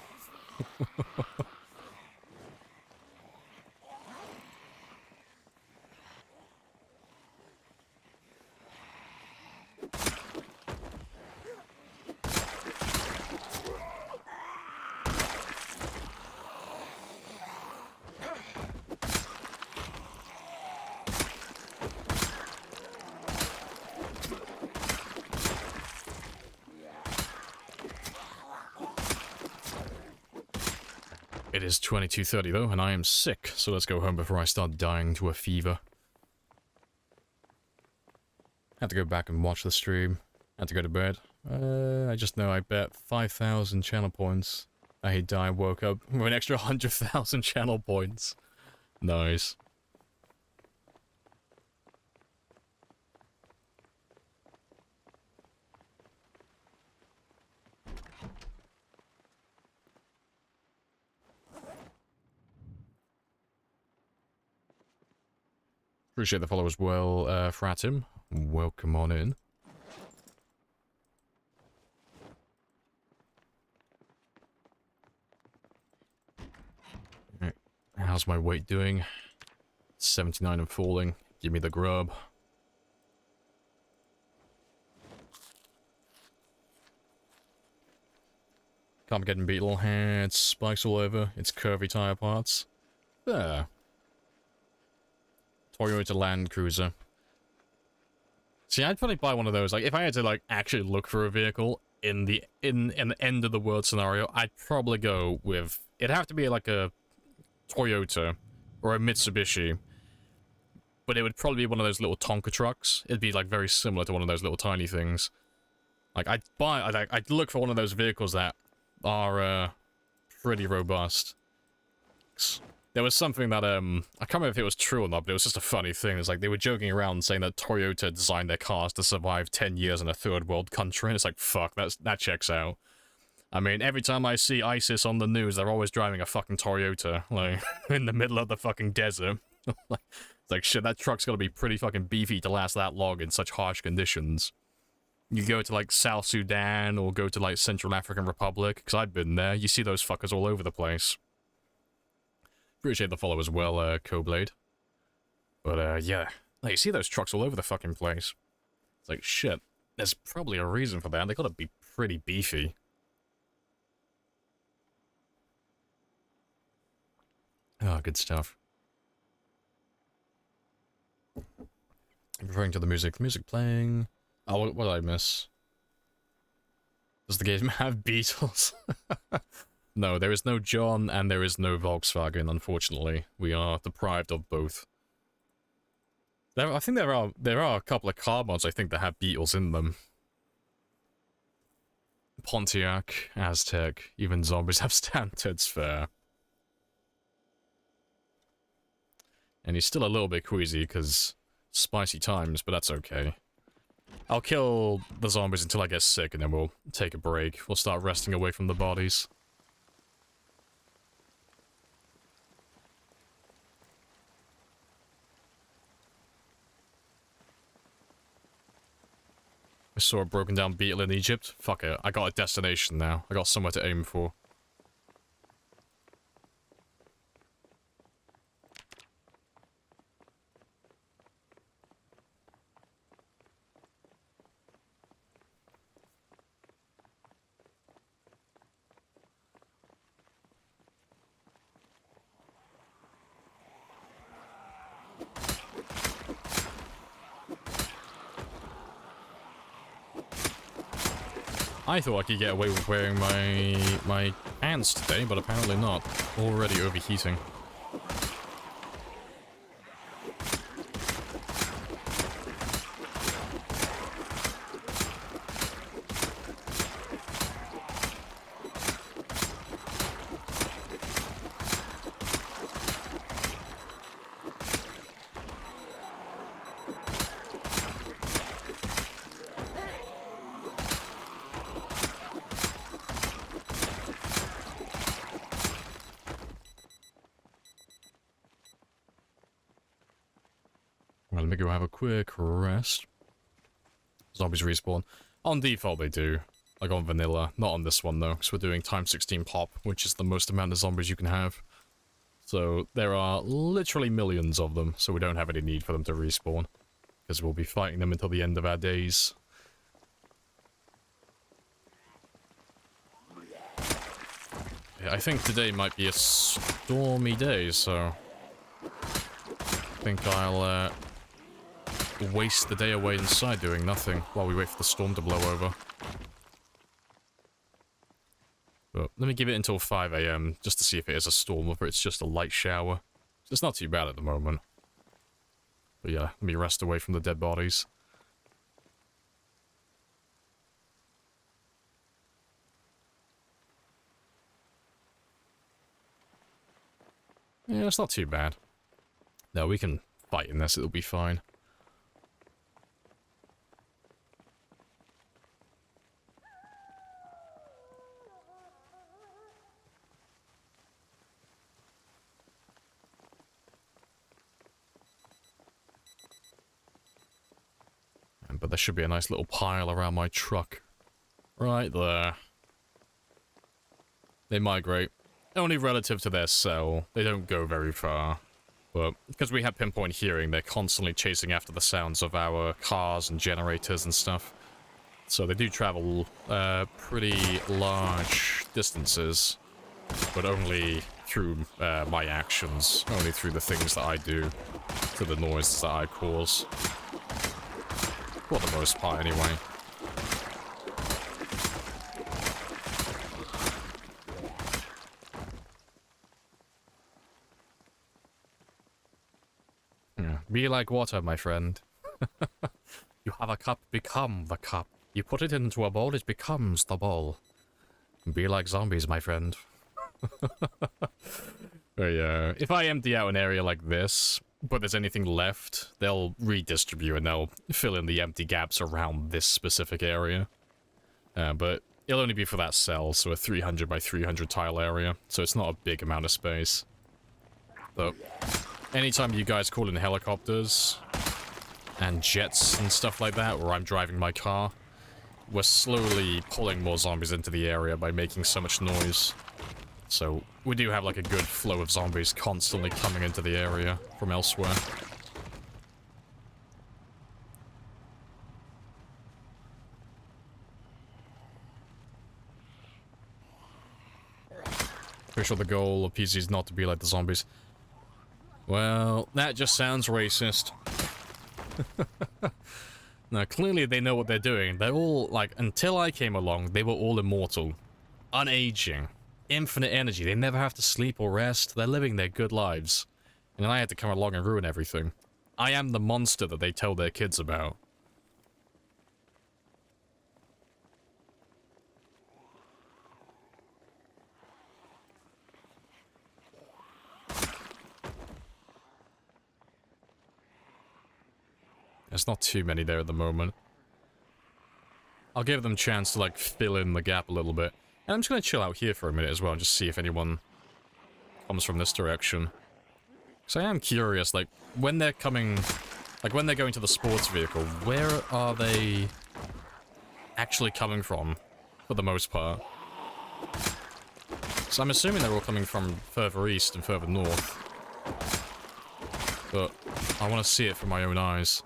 It is 22:30 though, and I am sick, so let's go home before I start dying to a fever. Had to go back and watch the stream. Had to go to bed. I just know I bet 5,000 channel points. I died, woke up with an extra 100,000 channel points. Nice. Appreciate the follow as well, Fratim. Welcome on in. Right. How's my weight doing? 79 and falling. Give me the grub. Can't be getting Beetle. It's spikes all over. It's curvy tire parts. There. Toyota Land Cruiser. See, I'd probably buy one of those. Like, if I had to, like, actually look for a vehicle in an end of the world scenario, I'd probably go with... It'd have to be, like, a Toyota or a Mitsubishi. But it would probably be one of those little Tonka trucks. It'd be, like, very similar to one of those little tiny things. Like, I'd look for one of those vehicles that are, pretty robust. There was something that, I can't remember if it was true or not, but it was just a funny thing. It's like, they were joking around saying that Toyota designed their cars to survive 10 years in a third world country, and it's like, fuck, that checks out. I mean, every time I see ISIS on the news, they're always driving a fucking Toyota, like, in the middle of the fucking desert. It's like, shit, that truck's gotta be pretty fucking beefy to last that long in such harsh conditions. You go to, like, South Sudan, or go to, like, Central African Republic, because I've been there, you see those fuckers all over the place. Appreciate the follow as well, Coblade. But, yeah. Like, you see those trucks all over the fucking place. It's like, shit. There's probably a reason for that. They gotta be pretty beefy. Oh, good stuff. Referring to the music. Music playing. Oh, what did I miss? Does the game have Beatles? No, there is no John and there is no Volkswagen, unfortunately. We are deprived of both. I think there are a couple of car mods I think that have beetles in them. Pontiac, Aztec, even zombies have standards for. And he's still a little bit queasy because spicy times, but that's okay. I'll kill the zombies until I get sick and then we'll take a break. We'll start resting away from the bodies. I saw a broken down beetle in Egypt. Fuck it, I got a destination now. I got somewhere to aim for. I thought I could get away with wearing my pants today, but apparently not. Already overheating. Well, let me go have a quick rest. Zombies respawn. On default they do. Like on vanilla. Not on this one though, because we're doing times 16 pop, which is the most amount of zombies you can have. So there are literally millions of them, so we don't have any need for them to respawn. Because we'll be fighting them until the end of our days. Yeah, I think today might be a stormy day, so I think I'll waste the day away inside doing nothing while we wait for the storm to blow over. But let me give it until 5 AM just to see if it is a storm or if it's just a light shower. It's not too bad at the moment. But yeah, let me rest away from the dead bodies. Yeah, it's not too bad. No, we can fight in this, it'll be fine. But there should be a nice little pile around my truck. Right there. They migrate. Only relative to their cell. They don't go very far. But because we have pinpoint hearing, they're constantly chasing after the sounds of our cars and generators and stuff. So they do travel pretty large distances. But only through my actions. Only through the things that I do. To the noises that I cause. For the most part, anyway. Yeah. Be like water, my friend. You have a cup, become the cup. You put it into a bowl, it becomes the bowl. Be like zombies, my friend. But yeah, if I empty out an area like this, but there's anything left, they'll redistribute and they'll fill in the empty gaps around this specific area. But it'll only be for that cell, so a 300 by 300 tile area, so it's not a big amount of space. So, anytime you guys call in helicopters and jets and stuff like that, or I'm driving my car, we're slowly pulling more zombies into the area by making so much noise. So, we do have like a good flow of zombies constantly coming into the area from elsewhere. Pretty sure the goal of PC is not to be like the zombies. Well, that just sounds racist. Now, clearly they know what they're doing. They're all, like, until I came along, they were all immortal. Unaging. Infinite energy. They never have to sleep or rest. They're living their good lives. And then I had to come along and ruin everything. I am the monster that they tell their kids about. There's not too many there at the moment. I'll give them a chance to, like, fill in the gap a little bit. And I'm just gonna chill out here for a minute as well and just see if anyone comes from this direction. So I am curious, like, when they're coming... Like, when they're going to the sports vehicle, where are they actually coming from, for the most part? So I'm assuming they're all coming from further east and further north. But I want to see it from my own eyes.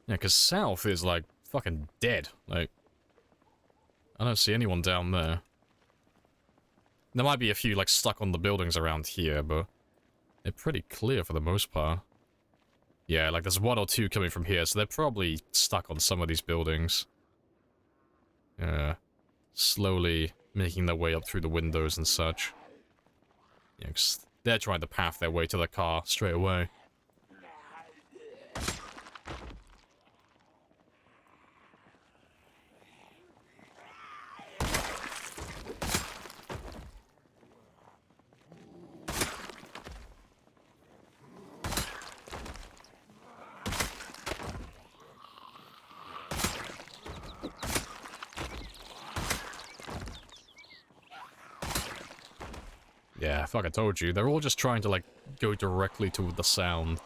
Yeah, because south is, like, fucking dead. Like, I don't see anyone down there. There might be a few, like, stuck on the buildings around here, but they're pretty clear for the most part. Yeah, like, there's one or two coming from here, so they're probably stuck on some of these buildings. Yeah. Slowly making their way up through the windows and such. Yeah, 'cause they're trying to path their way to the car straight away. Yeah, fuck, I told you. They're all just trying to, like, go directly to the sound.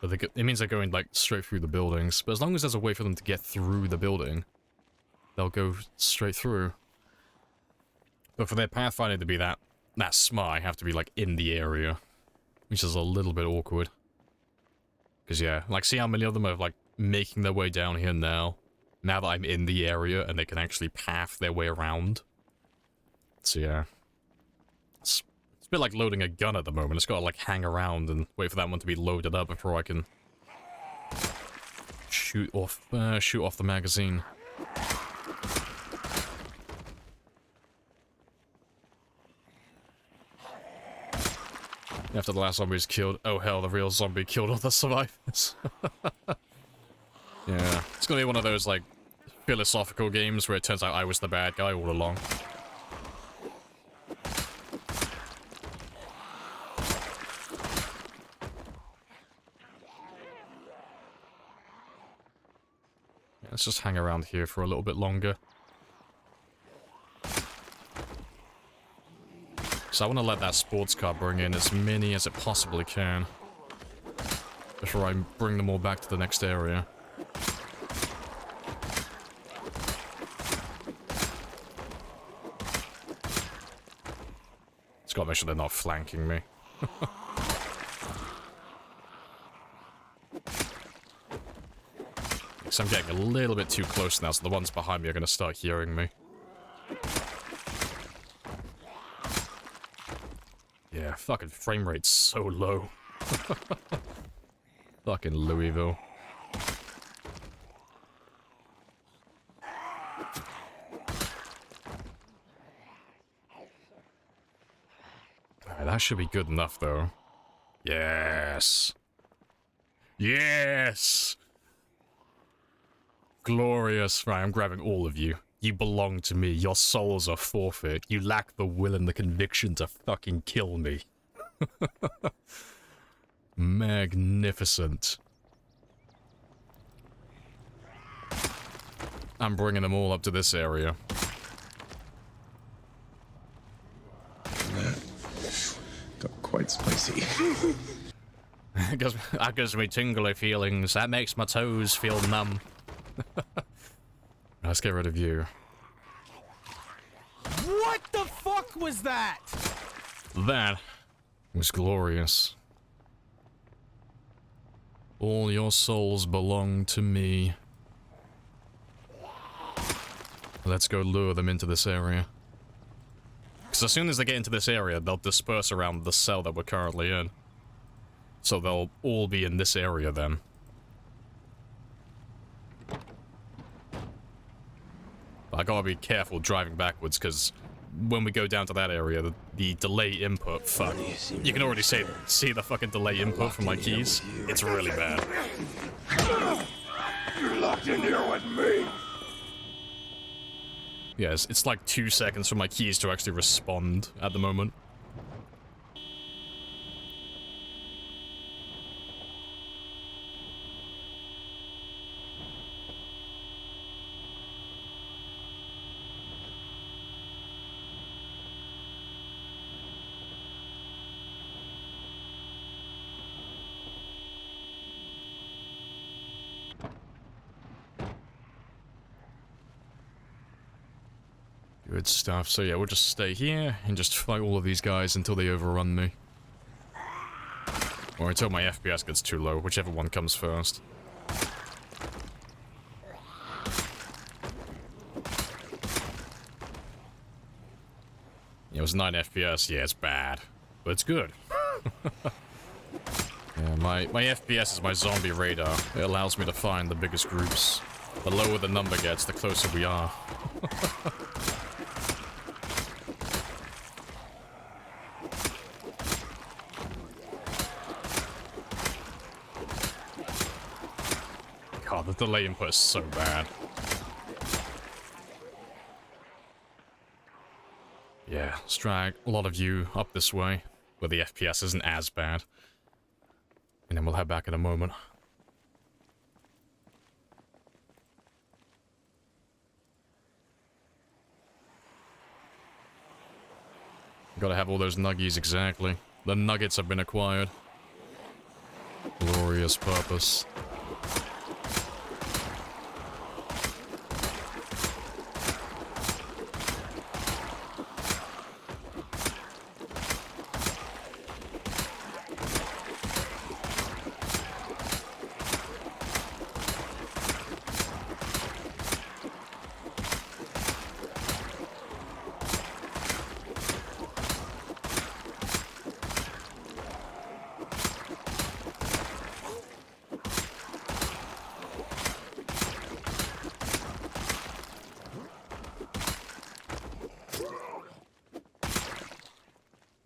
But it means they're going, like, straight through the buildings. But as long as there's a way for them to get through the building, they'll go straight through. But for their pathfinding to be that smart, I have to be, like, in the area. Which is a little bit awkward. Because, yeah, like, see how many of them are, like, making their way down here now? Now that I'm in the area and they can actually path their way around. So, yeah. It's a bit like loading a gun at the moment. It's got to, like, hang around and wait for that one to be loaded up before I can shoot off the magazine. After the last zombie was killed, oh hell, the real zombie killed all the survivors. Yeah, it's gonna be one of those, like, philosophical games where it turns out I was the bad guy all along. Let's just hang around here for a little bit longer. So I want to let that sports car bring in as many as it possibly can before I bring them all back to the next area. Just gotta make sure they're not flanking me. So I'm getting a little bit too close now, so the ones behind me are going to start hearing me. Yeah, fucking frame rate's so low. Fucking Louisville. Alright, that should be good enough, though. Yes! Yes! Glorious. Right, I'm grabbing all of you. You belong to me. Your souls are forfeit. You lack the will and the conviction to fucking kill me. Magnificent. I'm bringing them all up to this area. That got quite spicy. That gives me tingly feelings. That makes my toes feel numb. Let's get rid of you. What the fuck was that? That was glorious. All your souls belong to me. Let's go lure them into this area. Because as soon as they get into this area, they'll disperse around the cell that we're currently in. So they'll all be in this area then. But I gotta be careful driving backwards, because when we go down to that area, the delay input, fuck. You can already see the fucking delay input from my keys. It's really bad. You're locked in here with me. Yes, it's like 2 seconds for my keys to actually respond at the moment. Good stuff. So yeah, we'll just stay here and just fight all of these guys until they overrun me. Or until my FPS gets too low, whichever one comes first. It was 9 FPS. Yeah, it's bad. But it's good. Yeah, my FPS is my zombie radar. It allows me to find the biggest groups. The lower the number gets, the closer we are. God, the delay input is so bad. Yeah, let's drag a lot of you up this way, where the FPS isn't as bad. And then we'll head back in a moment. Gotta have all those nuggies, exactly. The nuggets have been acquired. Glorious purpose.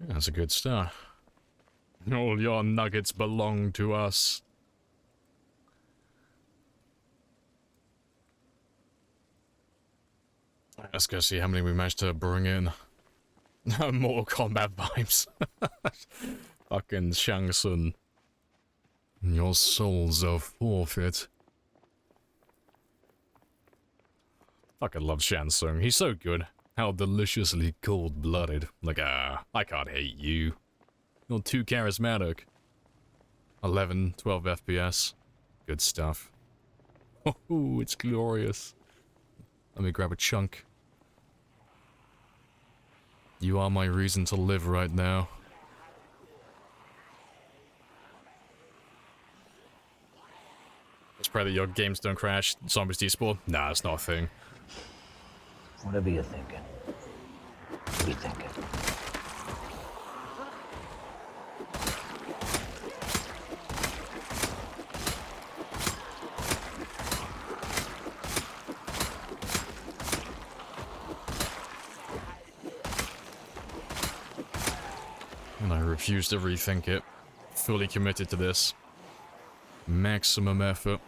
That's a good start. All your nuggets belong to us. Let's go see how many we managed to bring in. Mortal Kombat vibes. Fucking Shang Tsung. Your souls are forfeit. Fucking love Shang Tsung. He's so good. How deliciously cold-blooded. Like, I can't hate you. You're too charismatic. 11, 12 FPS. Good stuff. Oh, it's glorious. Let me grab a chunk. You are my reason to live right now. Let's pray that your games don't crash. Zombies despawn. Nah, it's not a thing. Whatever you're thinking. What are you thinking? And I refuse to rethink it. Fully committed to this. Maximum effort.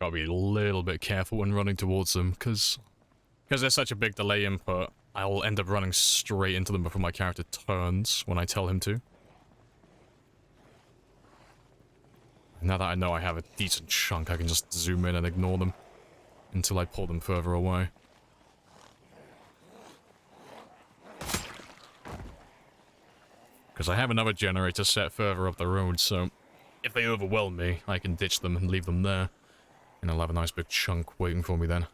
Gotta be a little bit careful when running towards them, because there's such a big delay input, I'll end up running straight into them before my character turns when I tell him to. Now that I know I have a decent chunk, I can just zoom in and ignore them until I pull them further away. Because I have another generator set further up the road, so if they overwhelm me, I can ditch them and leave them there. And I'll have a nice big chunk waiting for me then.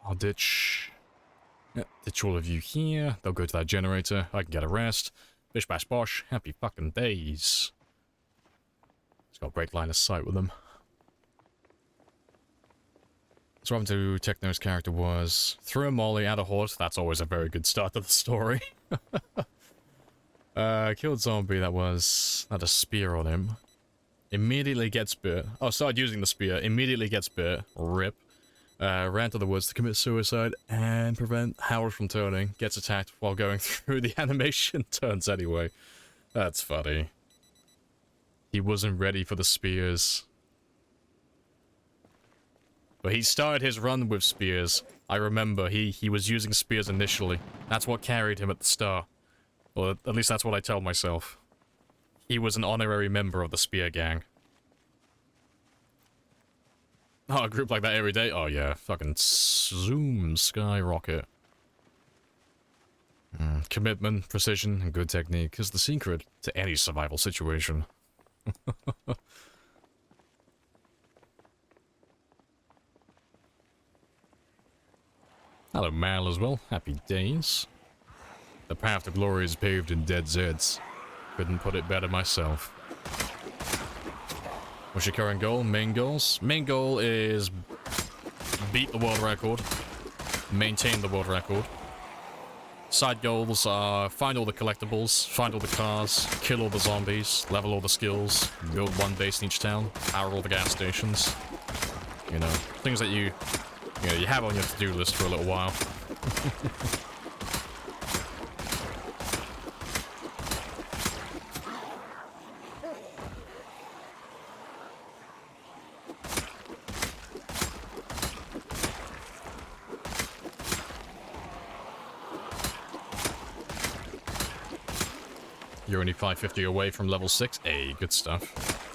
I'll ditch all of you here. They'll go to that generator. I can get a rest. Bish bash bosh. Happy fucking days. It's got a great line of sight with them. So what happened to Techno's character was threw a molly at a horse. That's always a very good start to the story. Killed zombie that had a spear on him. Immediately gets bit. Oh, started using the spear. Immediately gets bit. Rip. Ran to the woods to commit suicide and prevent Howard from turning. Gets attacked while going through the animation. Turns anyway. That's funny. He wasn't ready for the spears. But he started his run with spears. I remember he was using spears initially. That's what carried him at the start. Or at least that's what I tell myself. He was an honorary member of the spear gang. Oh, a group like that every day? Oh yeah, fucking zoom, skyrocket. Commitment, precision, and good technique is the secret to any survival situation. Hello, Mal, as well. Happy days. The path to glory is paved in dead Zeds. Couldn't put it better myself. What's your current goal? Main goals? Main goal is beat the world record. Maintain the world record. Side goals are find all the collectibles, find all the cars, kill all the zombies, level all the skills, build one base in each town, power all the gas stations. You know, things that you have on your to-do list for a little while. You're only 550 away from level 6. Hey, good stuff.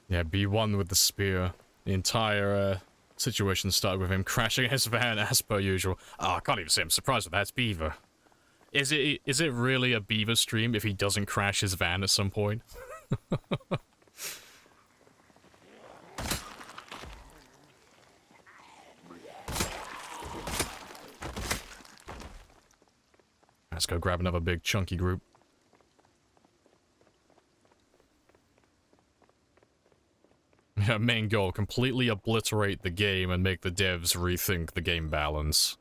Yeah, B1 with the spear. The entire situation started with him crashing his van as per usual. Oh, I can't even say I'm surprised with that. It's Beaver. Is it really a Beaver stream if he doesn't crash his van at some point? Let's go grab another big chunky group. Yeah, main goal, completely obliterate the game and make the devs rethink the game balance.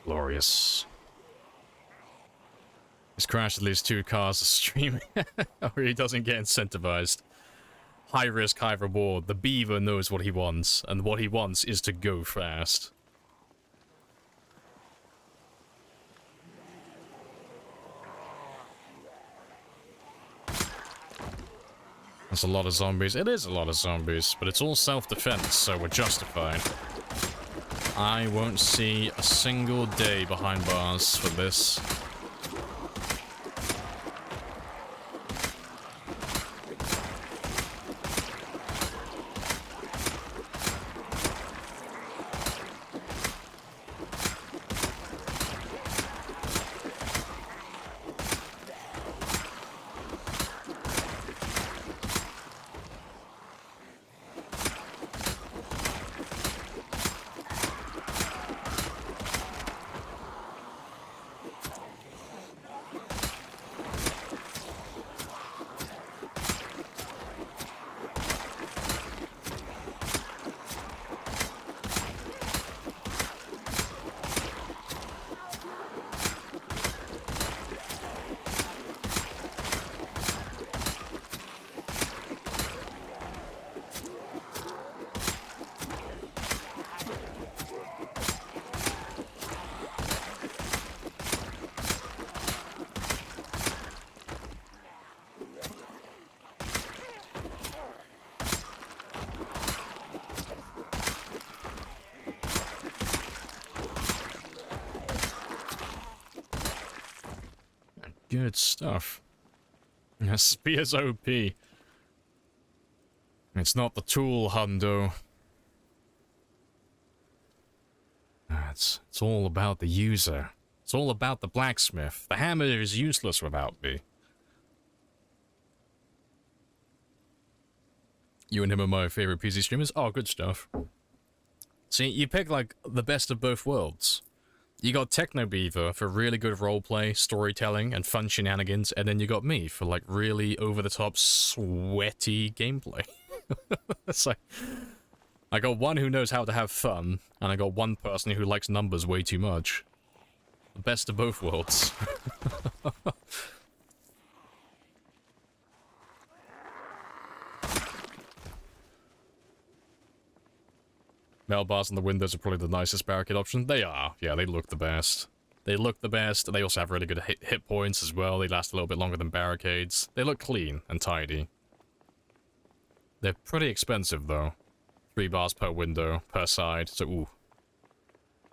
Glorious. He's crashed at least 2 cars a stream, or he doesn't get incentivized. High risk, high reward. The beaver knows what he wants, and what he wants is to go fast. That's a lot of zombies. It is a lot of zombies, but it's all self-defense, so we're justified. I won't see a single day behind bars for this. Good stuff. Spear's OP. It's not the tool, hundo. It's all about the user. It's all about the blacksmith. The hammer is useless without me. You and him are my favorite PC streamers. Oh, good stuff. See, you pick, like, the best of both worlds. You got Techno Beaver for really good roleplay, storytelling, and fun shenanigans, and then you got me for, like, really over-the-top, sweaty gameplay. It's like, I got one who knows how to have fun, and I got one person who likes numbers way too much. The best of both worlds. Metal bars on the windows are probably the nicest barricade option. They are. Yeah, they look the best. They look the best. They also have really good hit points as well. They last a little bit longer than barricades. They look clean and tidy. They're pretty expensive, though. 3 bars per window, per side. So, ooh.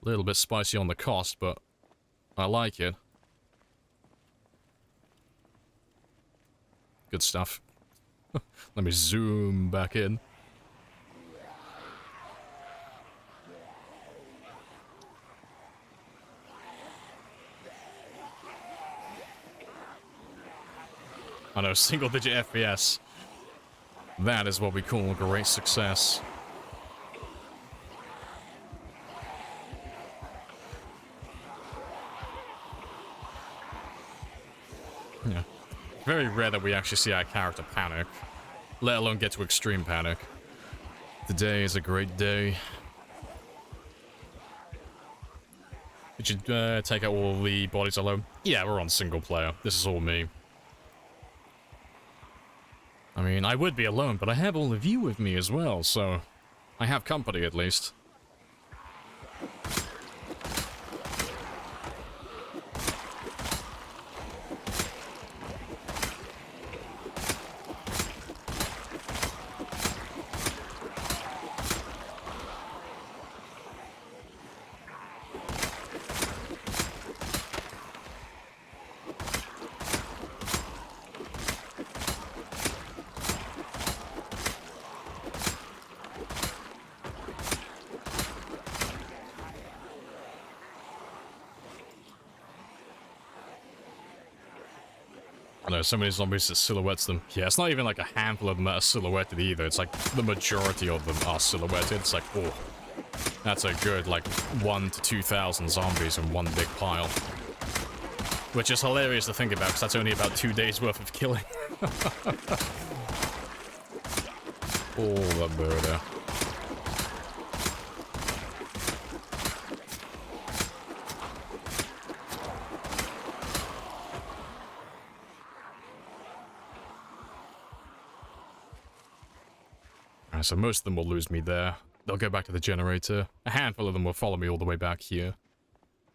A little bit spicy on the cost, but I like it. Good stuff. Let me zoom back in. I know, single-digit FPS. That is what we call great success. Yeah. Very rare that we actually see our character panic, let alone get to extreme panic. Today is a great day. Did you take out all the bodies alone? Yeah, we're on single player. This is all me. I mean, I would be alone, but I have all of you with me as well, so I have company at least. No, so many zombies that silhouettes them. Yeah, it's not even like a handful of them that are silhouetted either. It's like the majority of them are silhouetted. It's like, oh, that's a good, like, 1,000 to 2,000 zombies in one big pile. Which is hilarious to think about, because that's only about 2 days worth of killing. All the murder. Alright, so most of them will lose me there. They'll go back to the generator. A handful of them will follow me all the way back here.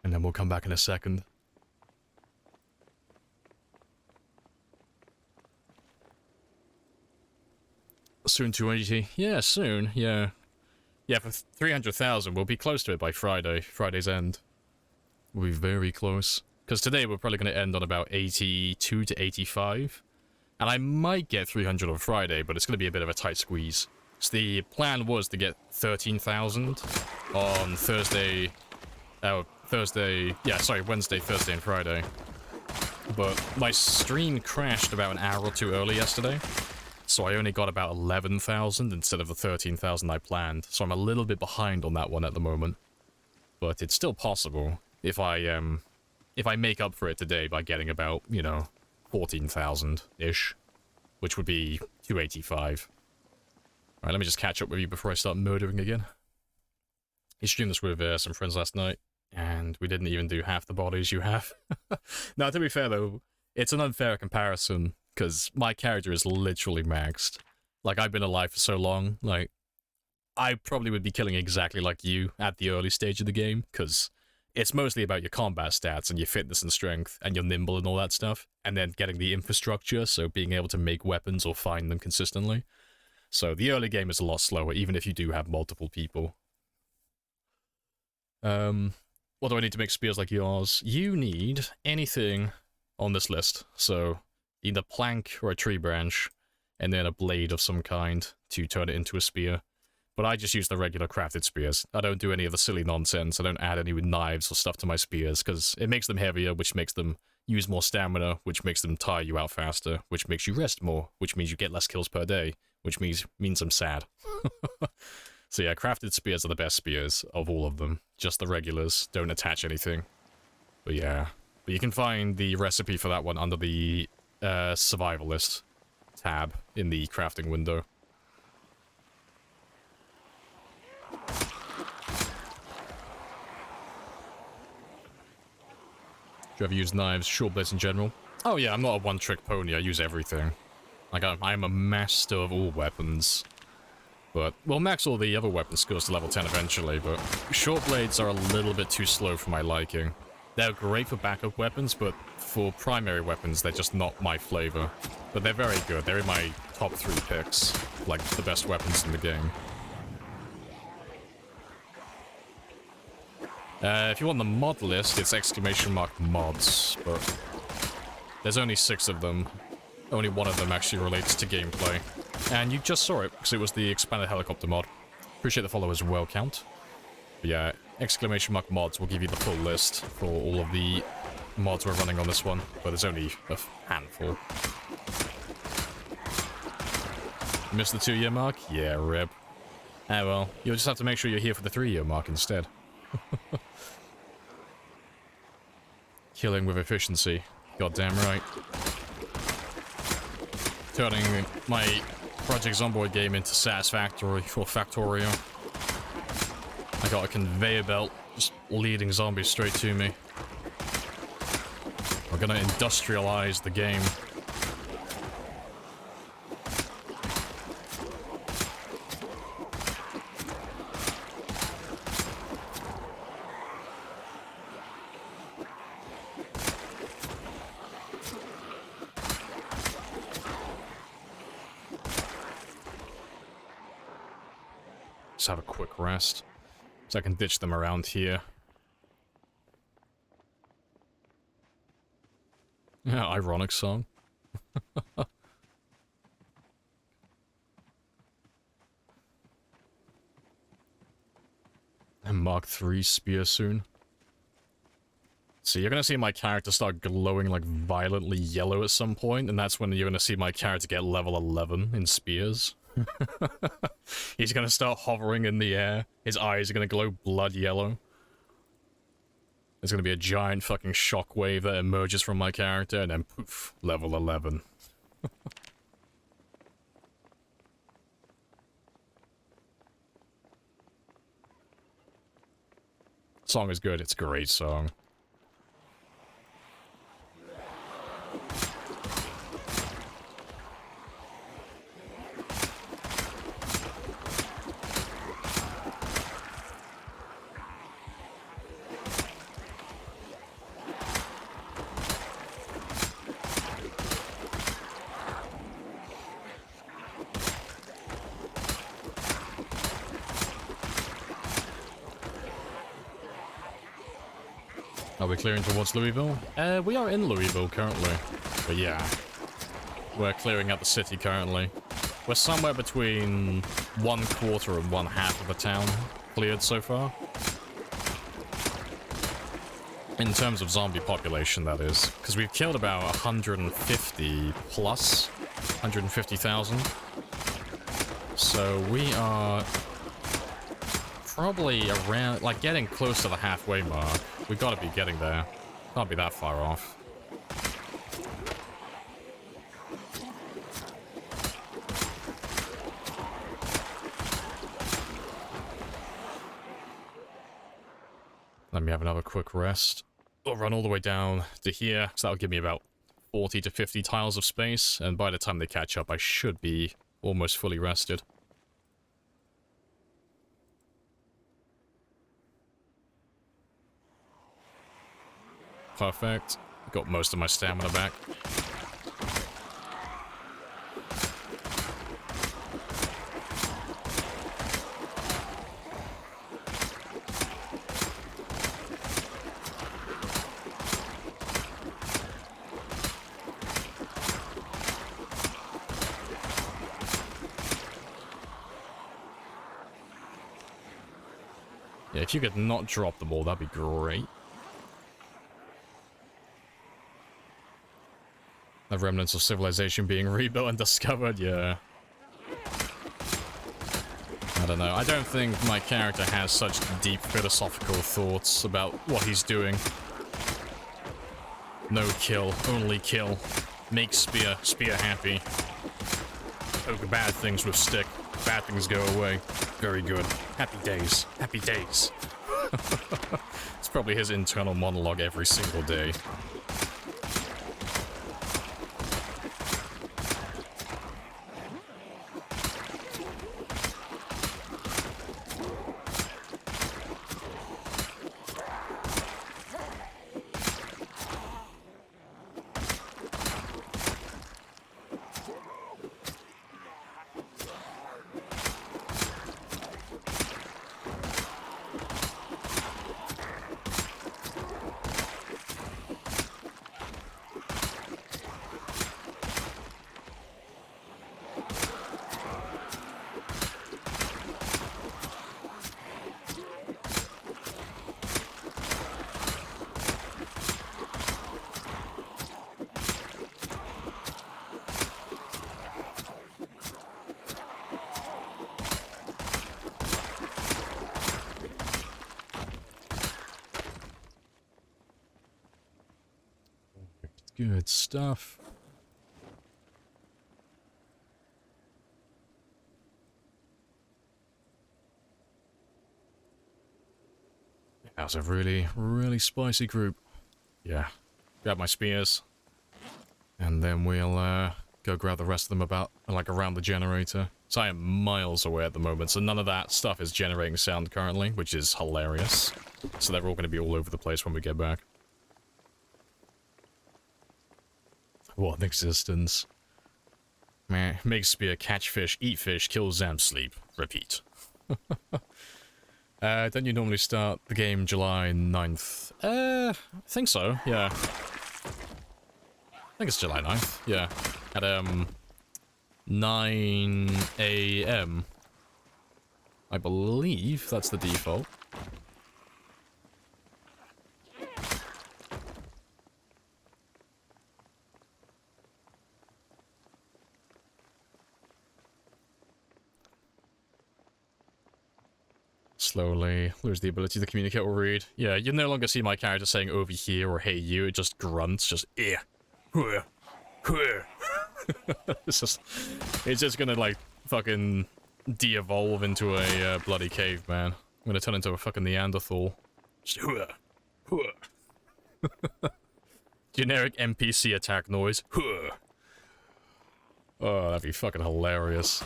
And then we'll come back in a second. Soon 280. Yeah, soon. Yeah. Yeah, for 300,000, we'll be close to it by Friday. Friday's end. We'll be very close. Because today we're probably going to end on about 82 to 85. And I might get 300 on Friday, but it's going to be a bit of a tight squeeze. So the plan was to get 13,000 on Thursday... Wednesday, Thursday, and Friday. But my stream crashed about an hour or two early yesterday. So I only got about 11,000 instead of the 13,000 I planned. So I'm a little bit behind on that one at the moment. But it's still possible if I make up for it today by getting about, 14,000-ish. Which would be 285. Alright, let me just catch up with you before I start murdering again. I streamed this with some friends last night, and we didn't even do half the bodies you have. Now, to be fair though, it's an unfair comparison, because my character is literally maxed. Like, I've been alive for so long, like, I probably would be killing exactly like you at the early stage of the game, because it's mostly about your combat stats and your fitness and strength, and your nimble and all that stuff, and then getting the infrastructure, so being able to make weapons or find them consistently. So the early game is a lot slower, even if you do have multiple people. What do I need to make spears like yours? You need anything on this list, so either plank or a tree branch, and then a blade of some kind to turn it into a spear. But I just use the regular crafted spears. I don't do any of the silly nonsense. I don't add any with knives or stuff to my spears, because it makes them heavier, which makes them use more stamina, which makes them tire you out faster, which makes you rest more, which means you get less kills per day, which means I'm sad. So yeah, crafted spears are the best spears of all of them. Just the regulars, don't attach anything. But yeah, but you can find the recipe for that one under the survivalist tab in the crafting window. Do you ever use knives, short blades in general? Oh yeah, I'm not a one-trick pony, I use everything. Like, I'm a master of all weapons. But we'll max all the other weapon skills to level 10 eventually, but short blades are a little bit too slow for my liking. They're great for backup weapons, but for primary weapons, they're just not my flavor. But they're very good. They're in my top 3 picks. Like, the best weapons in the game. If you want the mod list, it's !mods, but there's only 6 of them. Only one of them actually relates to gameplay. And you just saw it, because it was the expanded helicopter mod. Appreciate the follow as well, Count. But yeah, !mods will give you the full list for all of the mods we're running on this one, but there's only a handful. Missed the 2-year mark? Yeah, rip. Ah well, you'll just have to make sure you're here for the 3-year mark instead. Killing with efficiency. Goddamn right. Turning my Project Zomboid game into Satisfactory for Factorio. I got a conveyor belt just leading zombies straight to me. We're gonna industrialize the game. Have a quick rest, so I can ditch them around here. Yeah, ironic song. And Mark III spear soon. So you're gonna see my character start glowing like violently yellow at some point, and that's when you're gonna see my character get level 11 in spears. He's gonna start hovering in the air. His eyes are gonna glow blood yellow. There's gonna be a giant fucking shockwave that emerges from my character, and then poof, level 11. Song is good, it's a great song. Are we clearing towards Louisville? We are in Louisville currently. But yeah, we're clearing out the city currently. We're somewhere between 1/4 and 1/2 of the town cleared so far. In terms of zombie population, that is. Because we've killed about 150 plus. 150,000. So we are probably around, like, getting close to the halfway mark. We've got to be getting there. Can't be that far off. Let me have another quick rest. I'll run all the way down to here, so that'll give me about 40 to 50 tiles of space, and by the time they catch up, I should be almost fully rested. Perfect. Got most of my stamina back. Yeah, if you could not drop them all, that'd be great. The remnants of civilization being rebuilt and discovered, yeah. I don't know. I don't think my character has such deep philosophical thoughts about what he's doing. No kill, only kill. Make spear happy. Poke bad things with stick. Bad things go away. Very good. Happy days. Happy days. It's probably his internal monologue every single day. Good stuff. That was a really, really spicy group. Yeah. Grab my spears. And then we'll go grab the rest of them about, like, around the generator. So I am miles away at the moment, so none of that stuff is generating sound currently, which is hilarious. So they're all going to be all over the place when we get back. What an existence. Man, make spear, catch fish, eat fish, kill Zam, sleep. Repeat. Don't you normally start the game July 9th? I think so, yeah. I think it's July 9th, yeah. At, 9 AM. I believe that's the default. Slowly lose the ability to communicate or read. Yeah, you no longer see my character saying over here or hey you, it just grunts, just yeah. It's just gonna like fucking de-evolve into a bloody caveman. I'm gonna turn into a fucking Neanderthal. Just, generic NPC attack noise. Oh, that'd be fucking hilarious.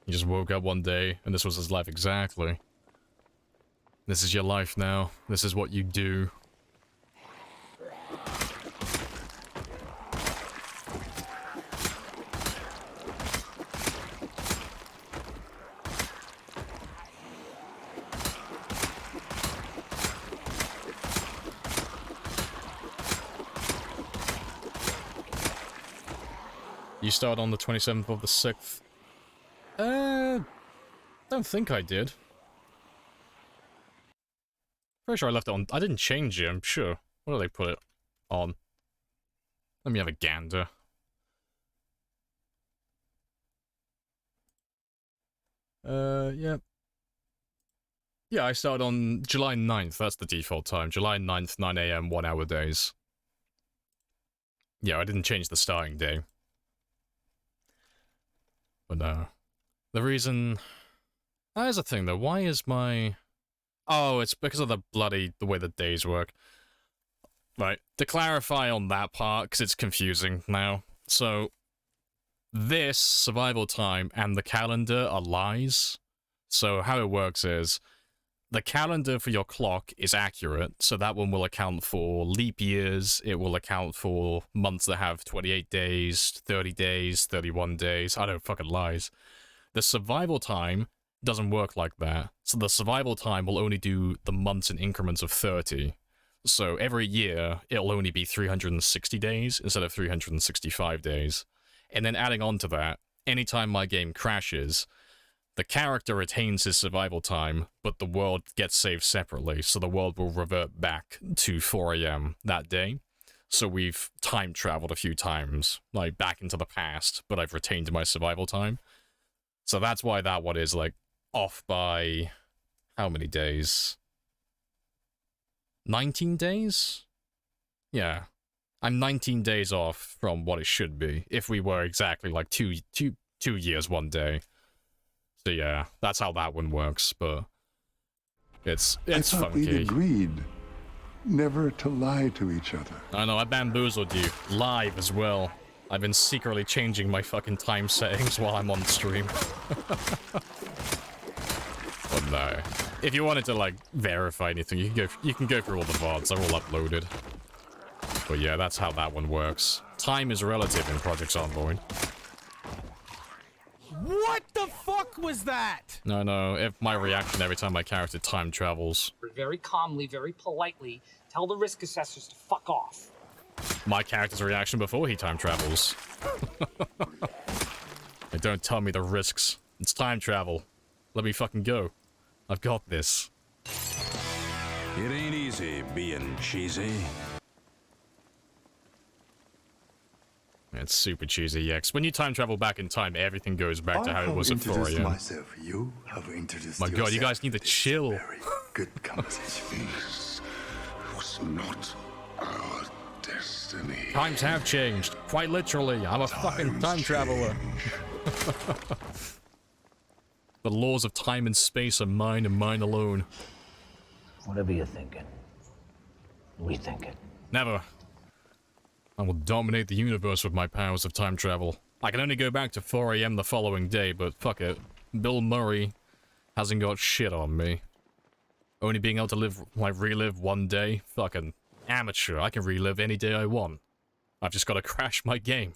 He just woke up one day, and this was his life exactly. This is your life now. This is what you do. You start on the 27th of the 6th. Don't think I did. Pretty sure I left it on. I didn't change it, I'm sure. What did they put it on? Let me have a gander. Yeah. Yeah, I started on July 9th. That's the default time. July 9th, 9 AM, 1 hour days. Yeah, I didn't change the starting day. But no. The reason... Here's the thing, though. Why is my... Oh, it's because of the way the days work. Right. To clarify on that part, because it's confusing now. So, this survival time and the calendar are lies. So how it works is, the calendar for your clock is accurate, so that one will account for leap years, it will account for months that have 28 days, 30 days, 31 days, I don't fucking lies. The survival time doesn't work like that, so the survival time will only do the months in increments of 30. So every year, it'll only be 360 days instead of 365 days. And then adding on to that, anytime my game crashes, the character retains his survival time, but the world gets saved separately, so the world will revert back to 4 AM that day. So we've time traveled a few times, like back into the past, but I've retained my survival time. So that's why that one is, like, off by how many days? 19 days? Yeah. I'm 19 days off from what it should be, if we were exactly like two years one day. So yeah, that's how that one works, but it's I thought we'd funky. agreed never to lie to each other. I know, I bamboozled you. Live as well. I've been secretly changing my fucking time settings while I'm on stream. But no. If you wanted to, like, verify anything, you can go through all the VODs, they're all uploaded. But yeah, that's how that one works. Time is relative in Project Zomboid. What the fuck was that? No, if my reaction every time my character time travels. Very calmly, very politely, tell the risk assessors to fuck off. My character's reaction before he time travels. They don't tell me the risks. It's time travel. Let me fucking go. I've got this. It ain't easy being cheesy. It's super cheesy, yeah. 'Cause when you time travel back in time, everything goes back to how it was at 4 AM. Myself. You have introduced My god, you guys need to chill. Very good conversation. This was not our destiny. Times have changed. Quite literally. I'm a fucking time traveler. The laws of time and space are mine and mine alone. Whatever you're thinking, we think it. Never. I will dominate the universe with my powers of time travel. I can only go back to 4 AM the following day, but fuck it. Bill Murray hasn't got shit on me. Only being able to relive one day? Fucking amateur. I can relive any day I want. I've just got to crash my game.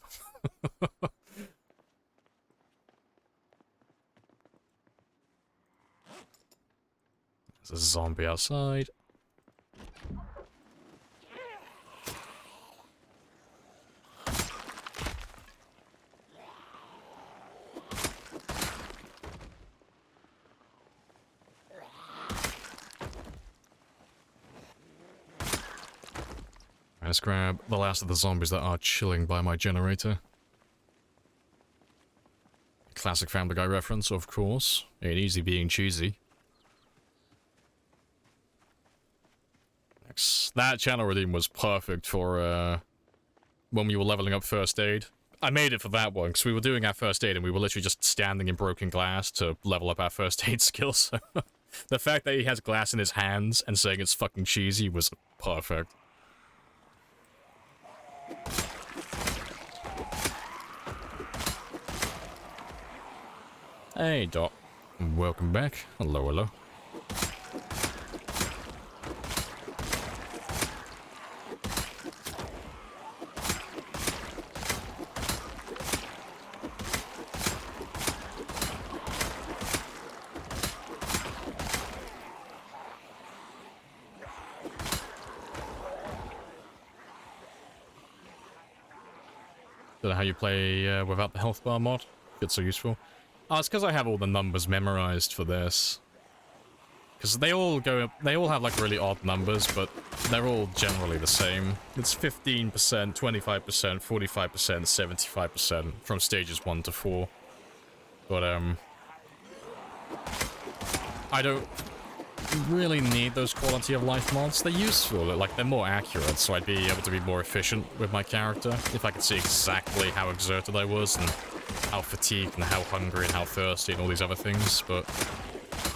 There's a zombie outside. Let's grab the last of the zombies that are chilling by my generator. Classic Family Guy reference, of course. Ain't easy being cheesy. That channel redeem was perfect for, when we were leveling up first aid. I made it for that one, because we were doing our first aid and we were literally just standing in broken glass to level up our first aid skills. The fact that he has glass in his hands and saying it's fucking cheesy was perfect. Hey, Doc. Welcome back. Hello, hello. Don't know how you play without the health bar mod. It's so useful. Oh, it's because I have all the numbers memorized for this. Because they all have like really odd numbers, but they're all generally the same. It's 15%, 25%, 45%, 75% from stages 1 to 4. But, I don't really need those quality of life mods. They're useful, like they're more accurate, so I'd be able to be more efficient with my character if I could see exactly how exerted I was and how fatigued and how hungry and how thirsty and all these other things, but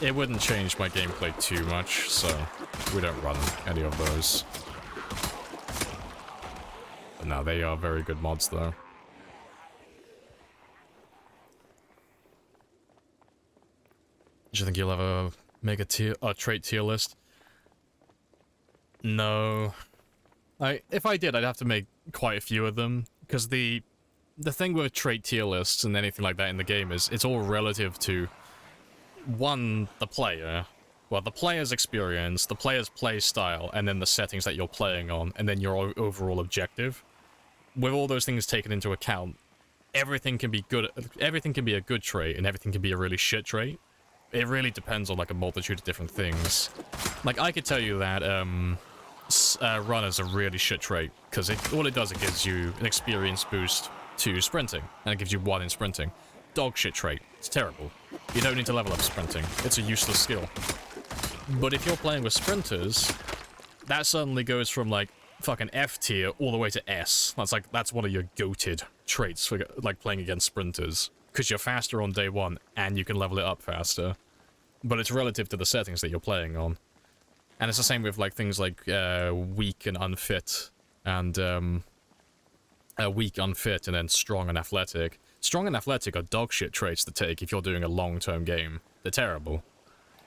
it wouldn't change my gameplay too much, so we don't run any of those. But no, they are very good mods though. Do you think you'll ever make a trait tier list? No. If I did, I'd have to make quite a few of them, because the thing with trait tier lists and anything like that in the game is it's all relative to, one, the player, well, the player's experience, the player's play style, and then the settings that you're playing on, and then your overall objective. With all those things taken into account, everything can be good, everything can be a good trait, and everything can be a really shit trait. It really depends on, like, a multitude of different things. Like, I could tell you that, run is a really shit trait, because all it does, it gives you an experience boost to sprinting, and it gives you 1 in sprinting. Dog shit trait. It's terrible. You don't need to level up sprinting. It's a useless skill. But if you're playing with sprinters, that suddenly goes from, like, fucking F tier all the way to S. That's one of your goated traits for, like, playing against sprinters. Because you're faster on day 1, and you can level it up faster. But it's relative to the settings that you're playing on. And it's the same with, like, things like, weak and unfit, and, weak, unfit, and then strong and athletic. Strong and athletic are dog shit traits to take if you're doing a long-term game. They're terrible.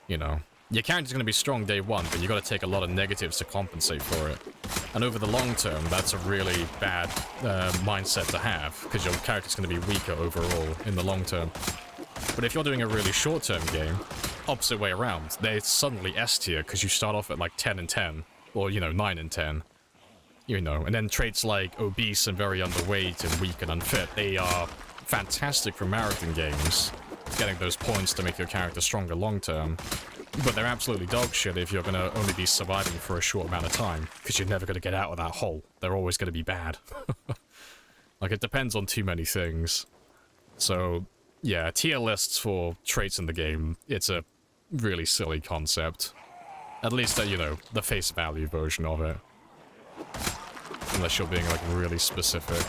You know. Your character's gonna be strong day 1, but you gotta take a lot of negatives to compensate for it. And over the long term, that's a really bad mindset to have, because your character's gonna be weaker overall in the long term. But if you're doing a really short-term game, opposite way around, they're suddenly S tier, because you start off at like 10 and 10, or, you know, 9 and 10. You know, and then traits like obese and very underweight and weak and unfit, they are fantastic for marathon games, getting those points to make your character stronger long-term. But they're absolutely dog shit if you're gonna only be surviving for a short amount of time, because you're never gonna get out of that hole. They're always gonna be bad. Like, it depends on too many things. So, yeah, tier lists for traits in the game, it's a really silly concept. At least, you know, the face value version of it. Unless you're being, like, really specific.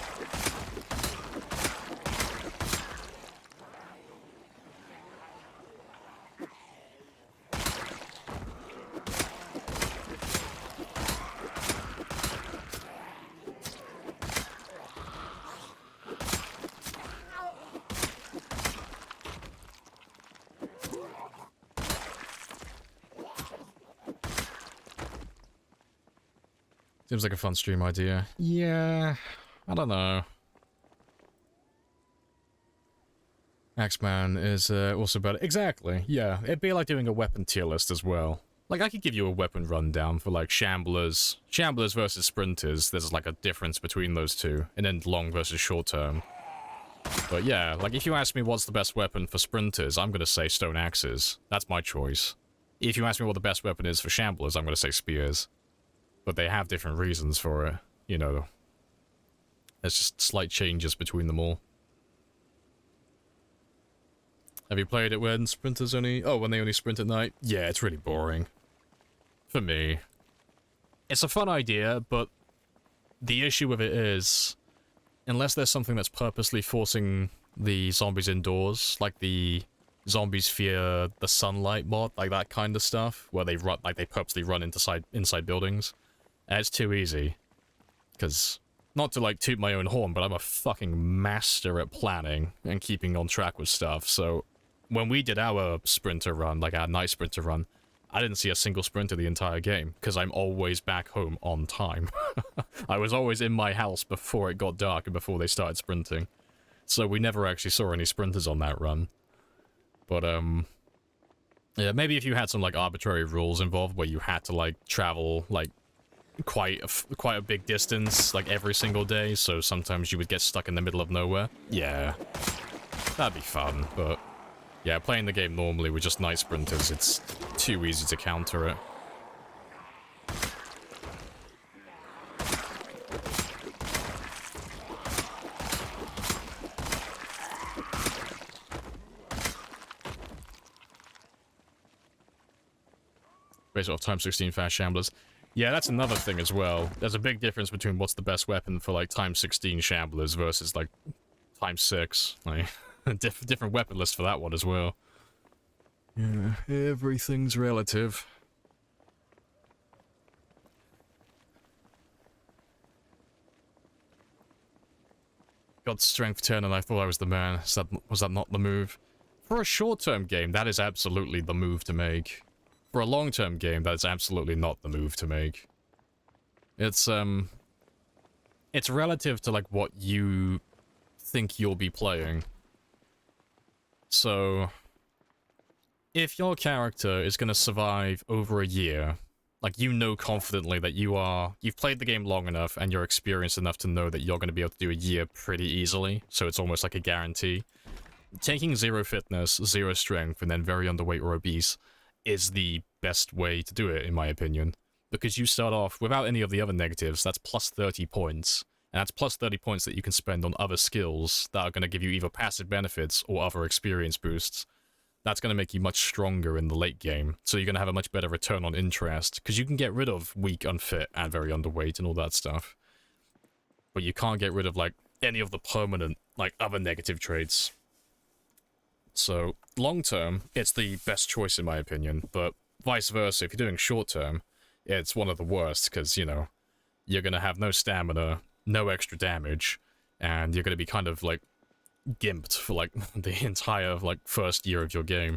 Seems like a fun stream idea. Yeah, I don't know. Axeman is also better. Exactly, yeah. It'd be like doing a weapon tier list as well. Like, I could give you a weapon rundown for, like, Shamblers. Shamblers versus Sprinters, there's, like, a difference between those two. And then long versus short term. But yeah, like, if you ask me what's the best weapon for Sprinters, I'm gonna say stone axes. That's my choice. If you ask me what the best weapon is for Shamblers, I'm gonna say spears. But they have different reasons for it, you know. There's just slight changes between them all. Have you played it when sprinters only... Oh, when they only sprint at night? Yeah, it's really boring. For me. It's a fun idea, but the issue with it is, unless there's something that's purposely forcing the zombies indoors, like the zombies fear the sunlight mod, like that kind of stuff, where they run, like they purposely run inside buildings, it's too easy. Because, not to like toot my own horn, but I'm a fucking master at planning and keeping on track with stuff, so when we did our sprinter run, like our night sprinter run, I didn't see a single sprinter the entire game, because I'm always back home on time. I was always in my house before it got dark and before they started sprinting. So we never actually saw any sprinters on that run. But, yeah, maybe if you had some, like, arbitrary rules involved where you had to, like, travel, like, quite a big distance, like, every single day, so sometimes you would get stuck in the middle of nowhere. Yeah. That'd be fun, but... yeah, playing the game normally with just night sprinters, it's too easy to counter it. Based off time 16 fast shamblers. Yeah, that's another thing as well. There's a big difference between what's the best weapon for, like, time 16 shamblers versus, like, time 6. Like... different weapon list for that one as well. Yeah, everything's relative. Got strength 10 and I thought I was the man. Was that not the move? For a short-term game, that is absolutely the move to make. For a long-term game, that is absolutely not the move to make. It's relative to, like, what you think you'll be playing. So, if your character is going to survive over a year, like, you know confidently that you've played the game long enough and you're experienced enough to know that you're going to be able to do a year pretty easily, so it's almost like a guarantee. Taking 0 fitness, 0 strength, and then very underweight or obese is the best way to do it, in my opinion. Because you start off, without any of the other negatives, that's plus 30 points. And that's plus 30 points that you can spend on other skills that are going to give you either passive benefits or other experience boosts. That's going to make you much stronger in the late game, so you're going to have a much better return on interest, because you can get rid of weak, unfit, and very underweight and all that stuff. But you can't get rid of, like, any of the permanent, like, other negative traits. So, long-term, it's the best choice in my opinion, but vice versa, if you're doing short-term, it's one of the worst, because, you know, you're going to have no stamina, no extra damage, and you're going to be kind of, like, gimped for, like, the entire, like, first year of your game.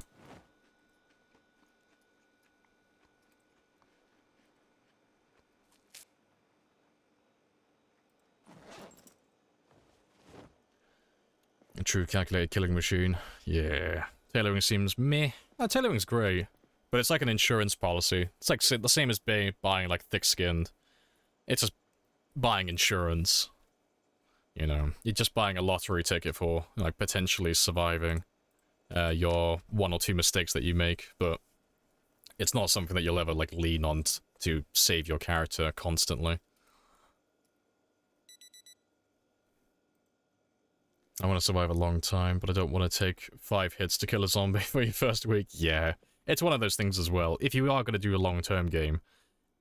A true calculated killing machine. Yeah. Tailoring seems meh. Tailoring's great, but it's like an insurance policy. It's like the same as buying, like, thick-skinned. It's just buying insurance. You know, you're just buying a lottery ticket for, like, potentially surviving your 1 or 2 mistakes that you make, but it's not something that you'll ever, like, lean on to save your character constantly. I want to survive a long time, but I don't want to take 5 hits to kill a zombie for your first week. Yeah, it's one of those things as well. If you are going to do a long-term game,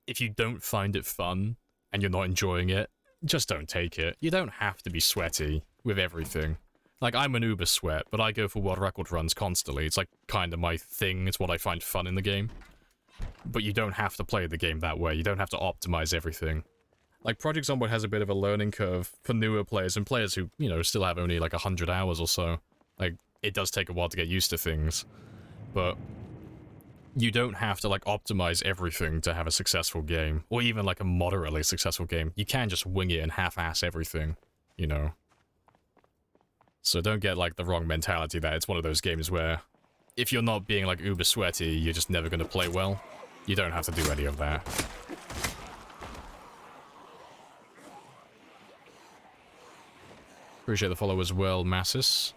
if you don't find it fun, and you're not enjoying it, just don't take it. You don't have to be sweaty with everything. Like, I'm an uber sweat, but I go for world record runs constantly. It's like kind of my thing. It's what I find fun in the game. But you don't have to play the game that way. You don't have to optimize everything. Like, Project Zomboid has a bit of a learning curve for newer players and players who, you know, still have only like 100 hours or so. Like, it does take a while to get used to things. But you don't have to, like, optimize everything to have a successful game, or even, like, a moderately successful game. You can just wing it and half-ass everything, you know? So don't get, like, the wrong mentality that it's one of those games where if you're not being, like, uber sweaty, you're just never going to play well. You don't have to do any of that. Appreciate the follow as well, Massis.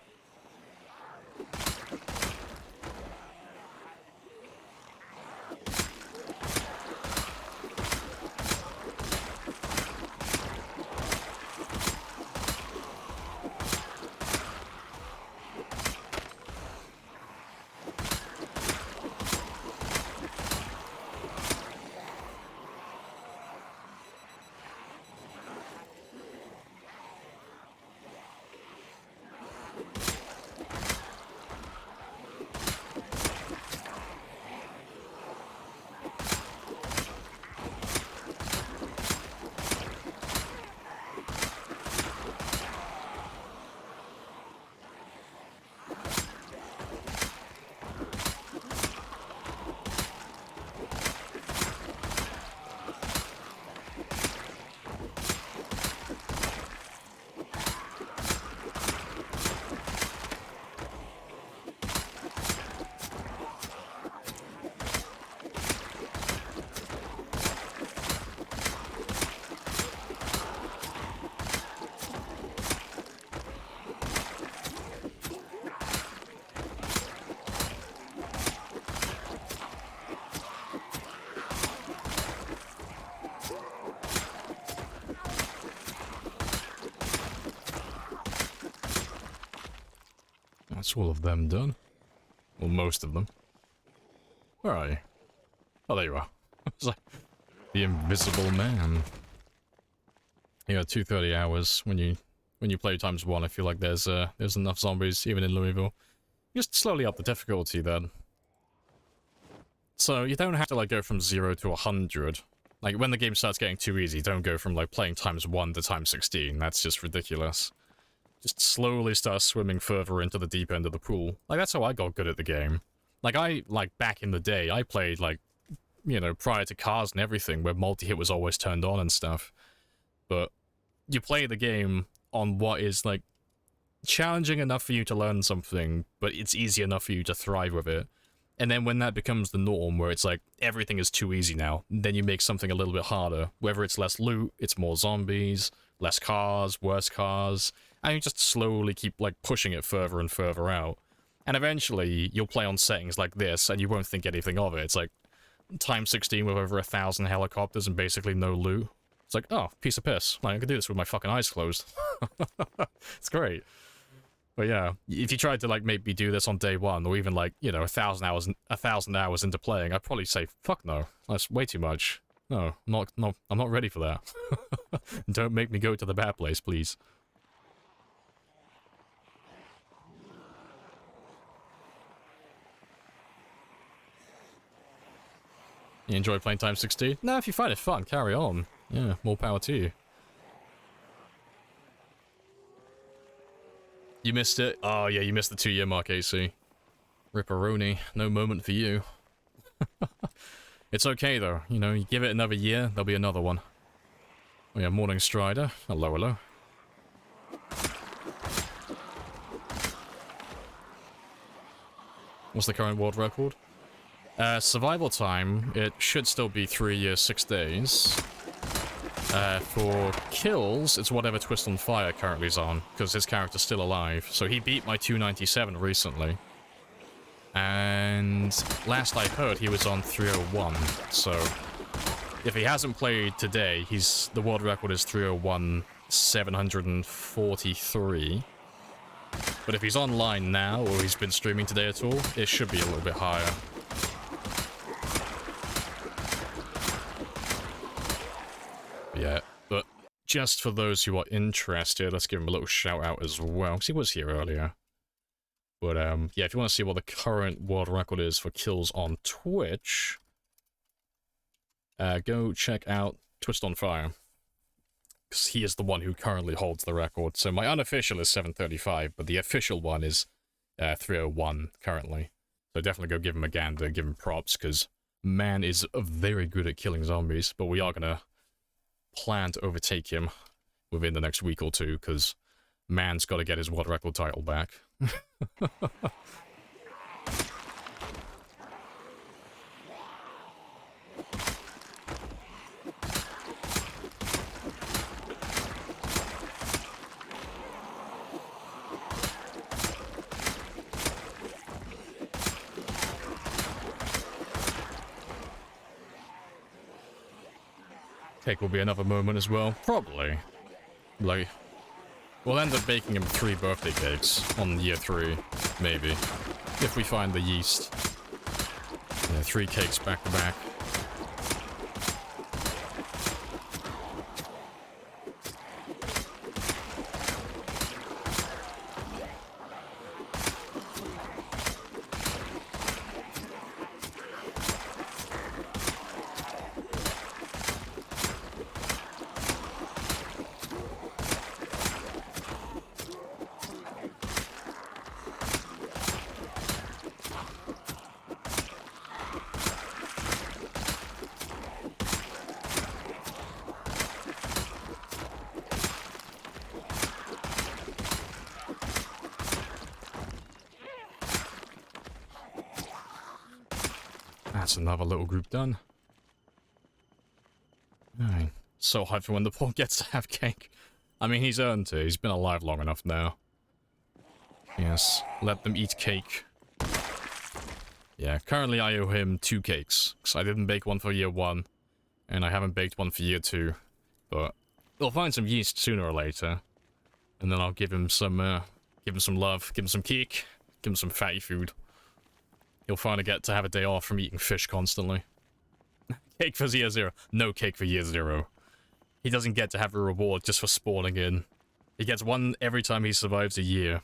That's all of them done. Well, most of them. Where are you? Oh, there you are. It's like the invisible man. Yeah, 230 hours when you play ×1. I feel like there's enough zombies even in Louisville. Just slowly up the difficulty then. So you don't have to like go from 0 to 100. Like when the game starts getting too easy, don't go from like playing ×1 to ×16. That's just ridiculous. Just slowly start swimming further into the deep end of the pool. Like that's how I got good at the game. Like back in the day, I played like, you know, prior to cars and everything, where multi-hit was always turned on and stuff. But you play the game on what is like challenging enough for you to learn something, but it's easy enough for you to thrive with it. And then when that becomes the norm, where it's like everything is too easy now, then you make something a little bit harder. Whether it's less loot, it's more zombies, less cars, worse cars, and you just slowly keep like pushing it further and further out. And eventually you'll play on settings like this and you won't think anything of it. It's like ×16 with over 1,000 helicopters and basically no loot. It's like, oh, piece of piss. Like, I can do this with my fucking eyes closed. It's great. But yeah, if you tried to like make me do this on day one, or even like, you know, 1,000 hours into playing, I'd probably say, fuck no, that's way too much. No, I'm not ready for that. Don't make me go to the bad place, please. You enjoy playing ×16? No, if you find it fun, carry on. Yeah, more power to you. You missed it? Oh yeah, you missed the 2-year mark, AC. Ripperoni, no moment for you. It's okay though, you know, you give it another year, there'll be another one. Oh yeah, Morning Strider. Hello, hello. What's the current world record? Survival time, it should still be 3 years, 6 days. For kills, it's whatever Twist on Fire currently is on, because his character's still alive. So he beat my 297 recently. And last I heard, he was on 301. So if he hasn't played today, the world record is 301,743. But if he's online now, or he's been streaming today at all, it should be a little bit higher. Yeah, but just for those who are interested, let's give him a little shout out as well, because he was here earlier. But yeah, if you want to see what the current world record is for kills on Twitch, go check out Twist on Fire, because he is the one who currently holds the record. So my unofficial is 735, but the official one is 301 currently. So definitely go give him a gander, give him props, because man is very good at killing zombies, but we are going to plan to overtake him within the next week or two, because man's got to get his world record title back. Cake will be another moment as well. Probably. Like, we'll end up baking him 3 birthday cakes on year 3, maybe. If we find the yeast. Yeah, 3 cakes back to back. That's another little group done. Alright. So hyped for when the poor gets to have cake. I mean, he's earned it. He's been alive long enough now. Yes. Let them eat cake. Yeah, currently I owe him 2 cakes. Because I didn't bake one for year 1. And I haven't baked one for year 2. But we'll find some yeast sooner or later. And then I'll give him some love. Give him some cake. Give him some fatty food. He'll finally get to have a day off from eating fish constantly. Cake for year 0. No cake for year 0. He doesn't get to have a reward just for spawning in. He gets one every time he survives a year.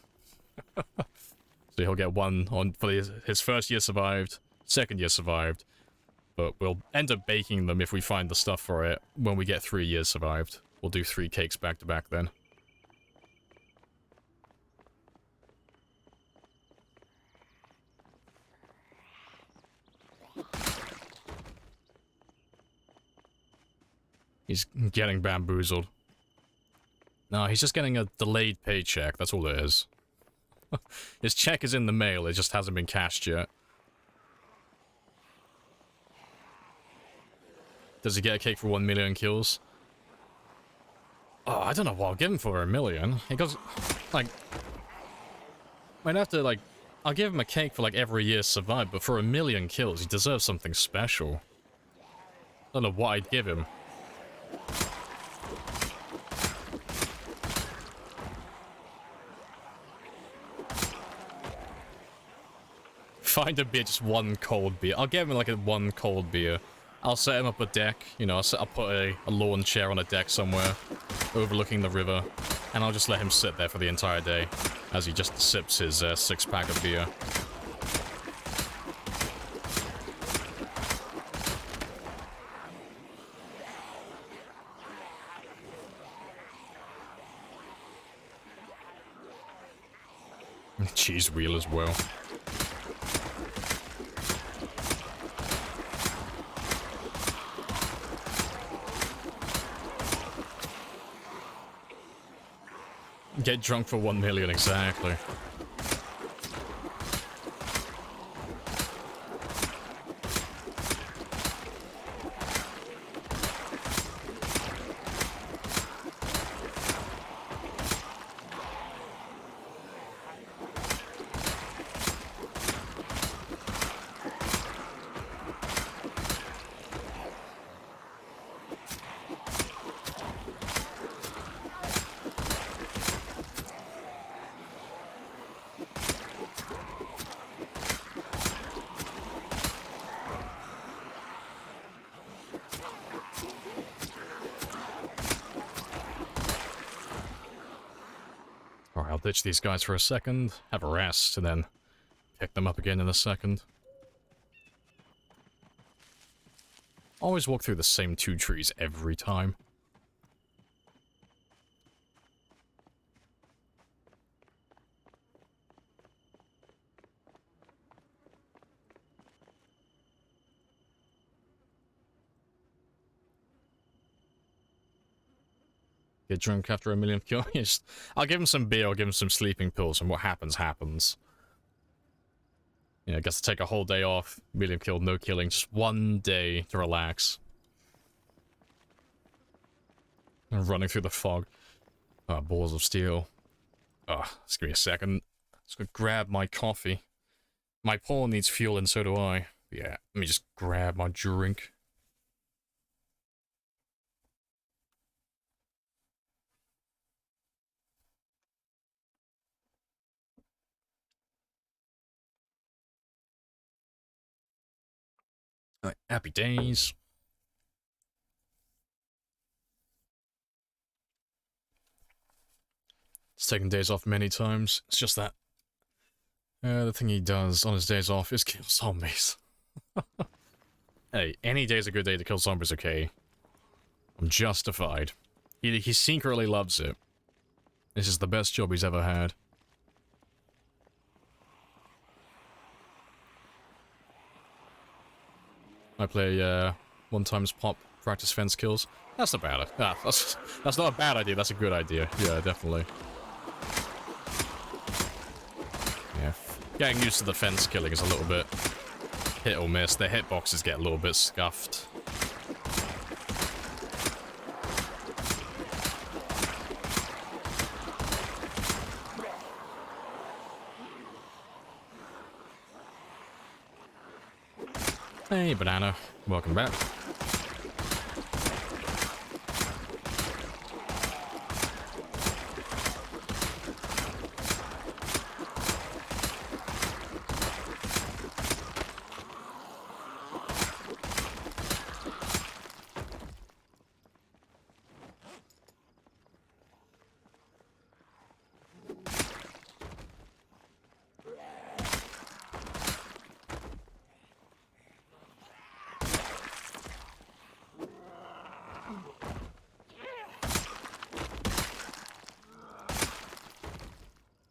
So he'll get one on for his first year survived, second year survived. But we'll end up baking them if we find the stuff for it when we get 3 years survived. We'll do 3 cakes back to back then. He's getting bamboozled. No, he's just getting a delayed paycheck. That's all it is. His check is in the mail. It just hasn't been cashed yet. Does he get a cake for 1 million kills? Oh, I don't know what I'll give him for 1 million. He goes, like... Might have to, like... I'll give him a cake for, like, every year survived, but for 1 million kills, he deserves something special. I don't know what I'd give him. Find a beer, just 1 cold beer. I'll give him like a 1 cold beer. I'll set him up a deck, you know, I'll put a lawn chair on a deck somewhere, overlooking the river, and I'll just let him sit there for the entire day, as he just sips his 6-pack of beer. Cheese wheel as well. Get drunk for 1 million, exactly. I'll ditch these guys for a second, have a rest, and then pick them up again in a second. Always walk through the same 2 trees every time. Get drunk after 1 million kills. I'll give him some beer, I'll give him some sleeping pills, and what happens, happens. You know, gets to take a whole day off, 1 million killed, no killing, just 1 day to relax. And running through the fog. Balls of steel. Just give me a second. Just gonna grab my coffee. My paw needs fuel and so do I. Yeah, let me just grab my drink. Alright, happy days. He's taken days off many times. It's just that the thing he does on his days off is kill zombies. Hey, any day's a good day to kill zombies, okay? I'm justified. He secretly loves it. This is the best job he's ever had. I play 1 times pop, practice fence kills. That's not bad. That's not a bad idea, that's a good idea. Yeah, definitely. Yeah. Getting used to the fence killing is a little bit hit or miss. The hitboxes get a little bit scuffed. Hey, Banana. Welcome back.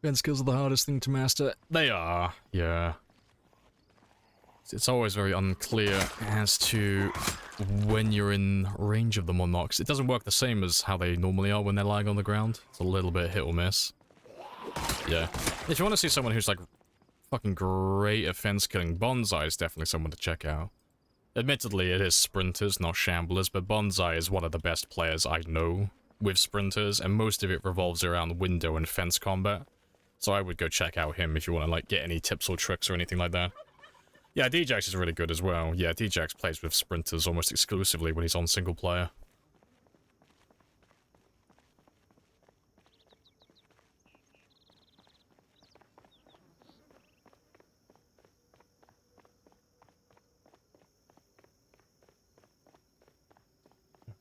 Fence skills are the hardest thing to master. They are, yeah. It's always very unclear as to when you're in range of them or not, 'cause it doesn't work the same as how they normally are when they're lying on the ground. It's a little bit hit or miss. Yeah. If you want to see someone who's like fucking great at fence killing, Bonsai is definitely someone to check out. Admittedly, it is sprinters, not shamblers, but Bonsai is one of the best players I know with sprinters, and most of it revolves around window and fence combat. So I would go check out him if you want to like get any tips or tricks or anything like that. Yeah, Djax is really good as well. Yeah, Djax plays with sprinters almost exclusively when he's on single player.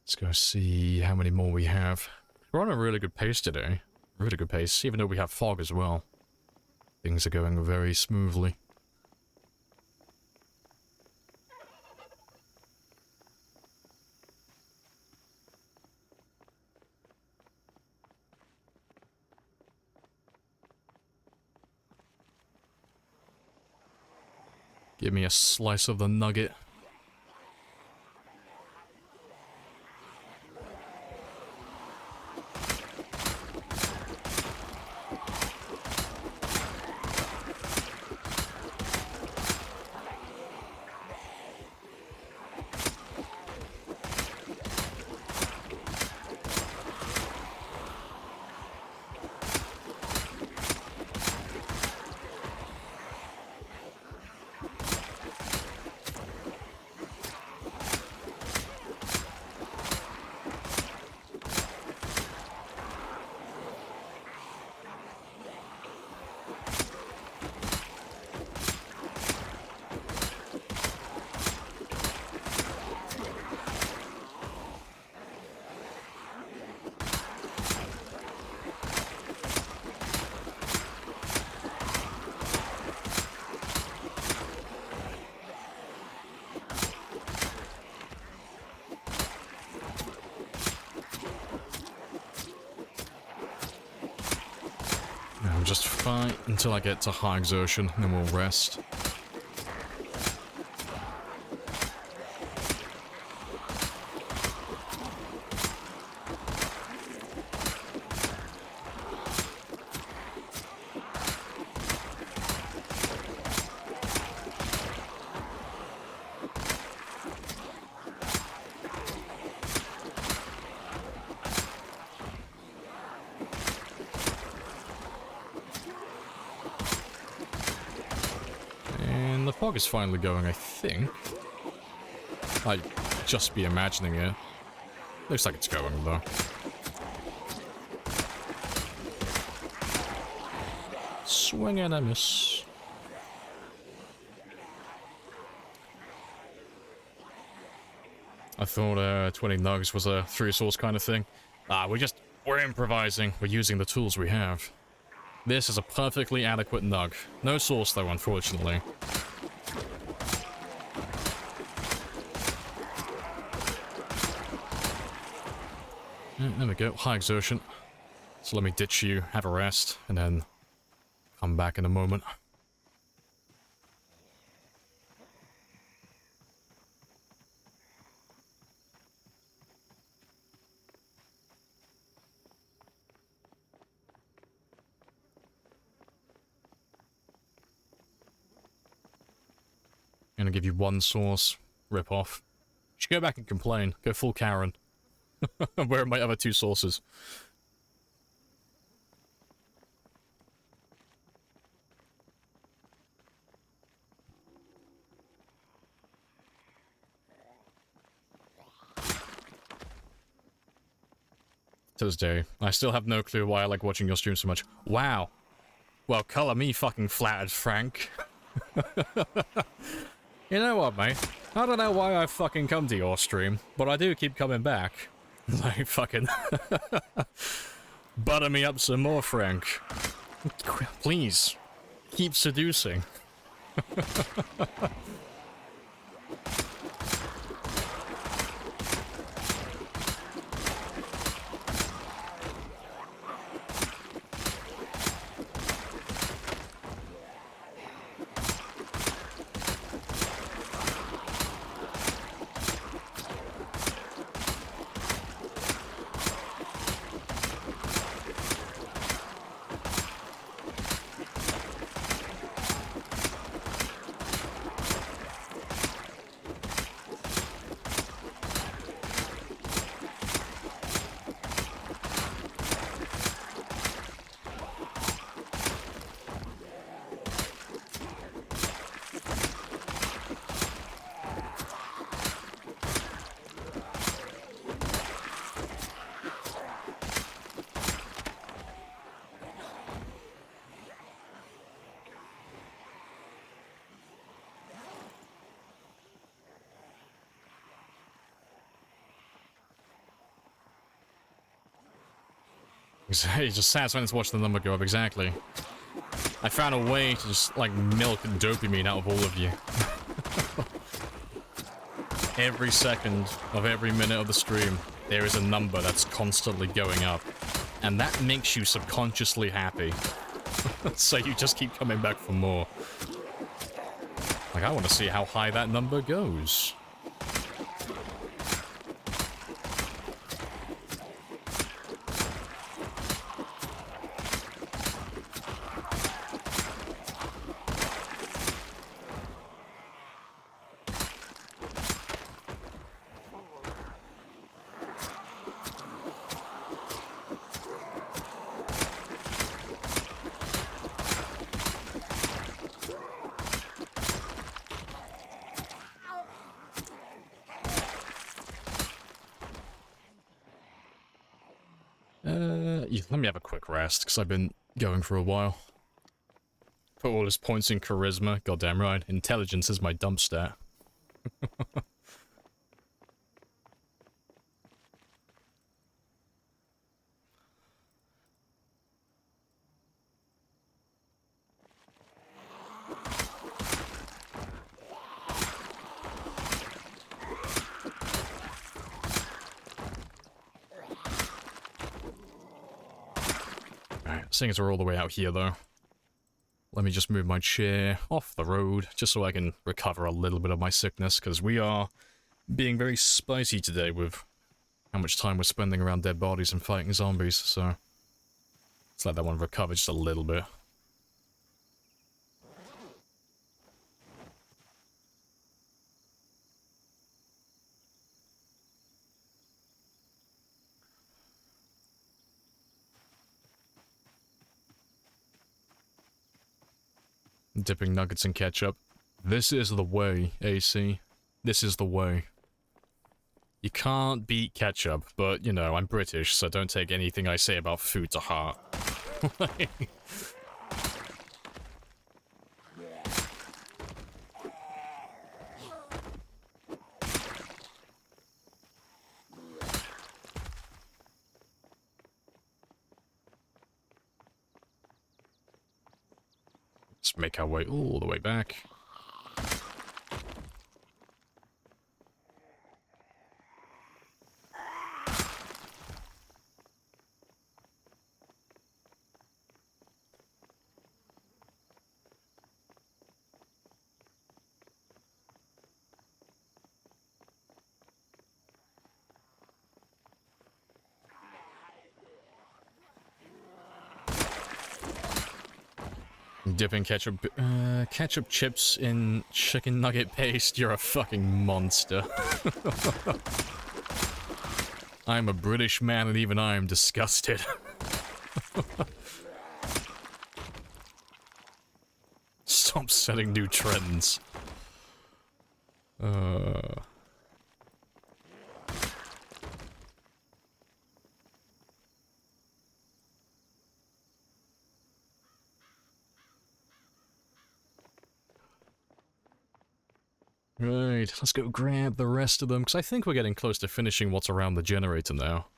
Let's go see how many more we have. We're on a really good pace today. Really good pace, even though we have fog as well. Things are going very smoothly. Give me a slice of the nugget. Just fight until I get to high exertion, and then we'll rest. Fog is finally going, I think. I'd just be imagining it. Looks like it's going, though. Swing and a miss. I thought 20 nugs was a 3-source kind of thing. We're improvising. We're using the tools we have. This is a perfectly adequate nug. No source, though, unfortunately. There we go, high exertion. So let me ditch you, have a rest, and then come back in a moment. I'm gonna give you one source, rip off. You should go back and complain, go full Karen. Where are my other 2 sources? To this day, I still have no clue why I like watching your stream so much. Wow. Well, color me fucking flattered, Frank. You know what, mate? I don't know why I fucking come to your stream, but I do keep coming back. Like, fucking... butter me up some more, Frank. Please. Keep seducing. It's just satisfying to watch the number go up, exactly. I found a way to just, like, milk dopamine out of all of you. Every second of every minute of the stream, there is a number that's constantly going up. And that makes you subconsciously happy. So you just keep coming back for more. Like, I want to see how high that number goes. Let me have a quick rest, because I've been going for a while. Put all his points in charisma, goddamn right. Intelligence is my dump stat. Seeing as we're all the way out here, though, let me just move my chair off the road, just so I can recover a little bit of my sickness, because we are being very spicy today with how much time we're spending around dead bodies and fighting zombies, so let's let that one recover just a little bit. Dipping nuggets in ketchup. This is the way, AC. This is the way. You can't beat ketchup, but, you know, I'm British, so don't take anything I say about food to heart. Let's make our way all the way back. Dipping ketchup chips in chicken nugget paste, you're a fucking monster. I'm a British man and even I am disgusted. Stop setting new trends. Right, let's go grab the rest of them, because I think we're getting close to finishing what's around the generator now.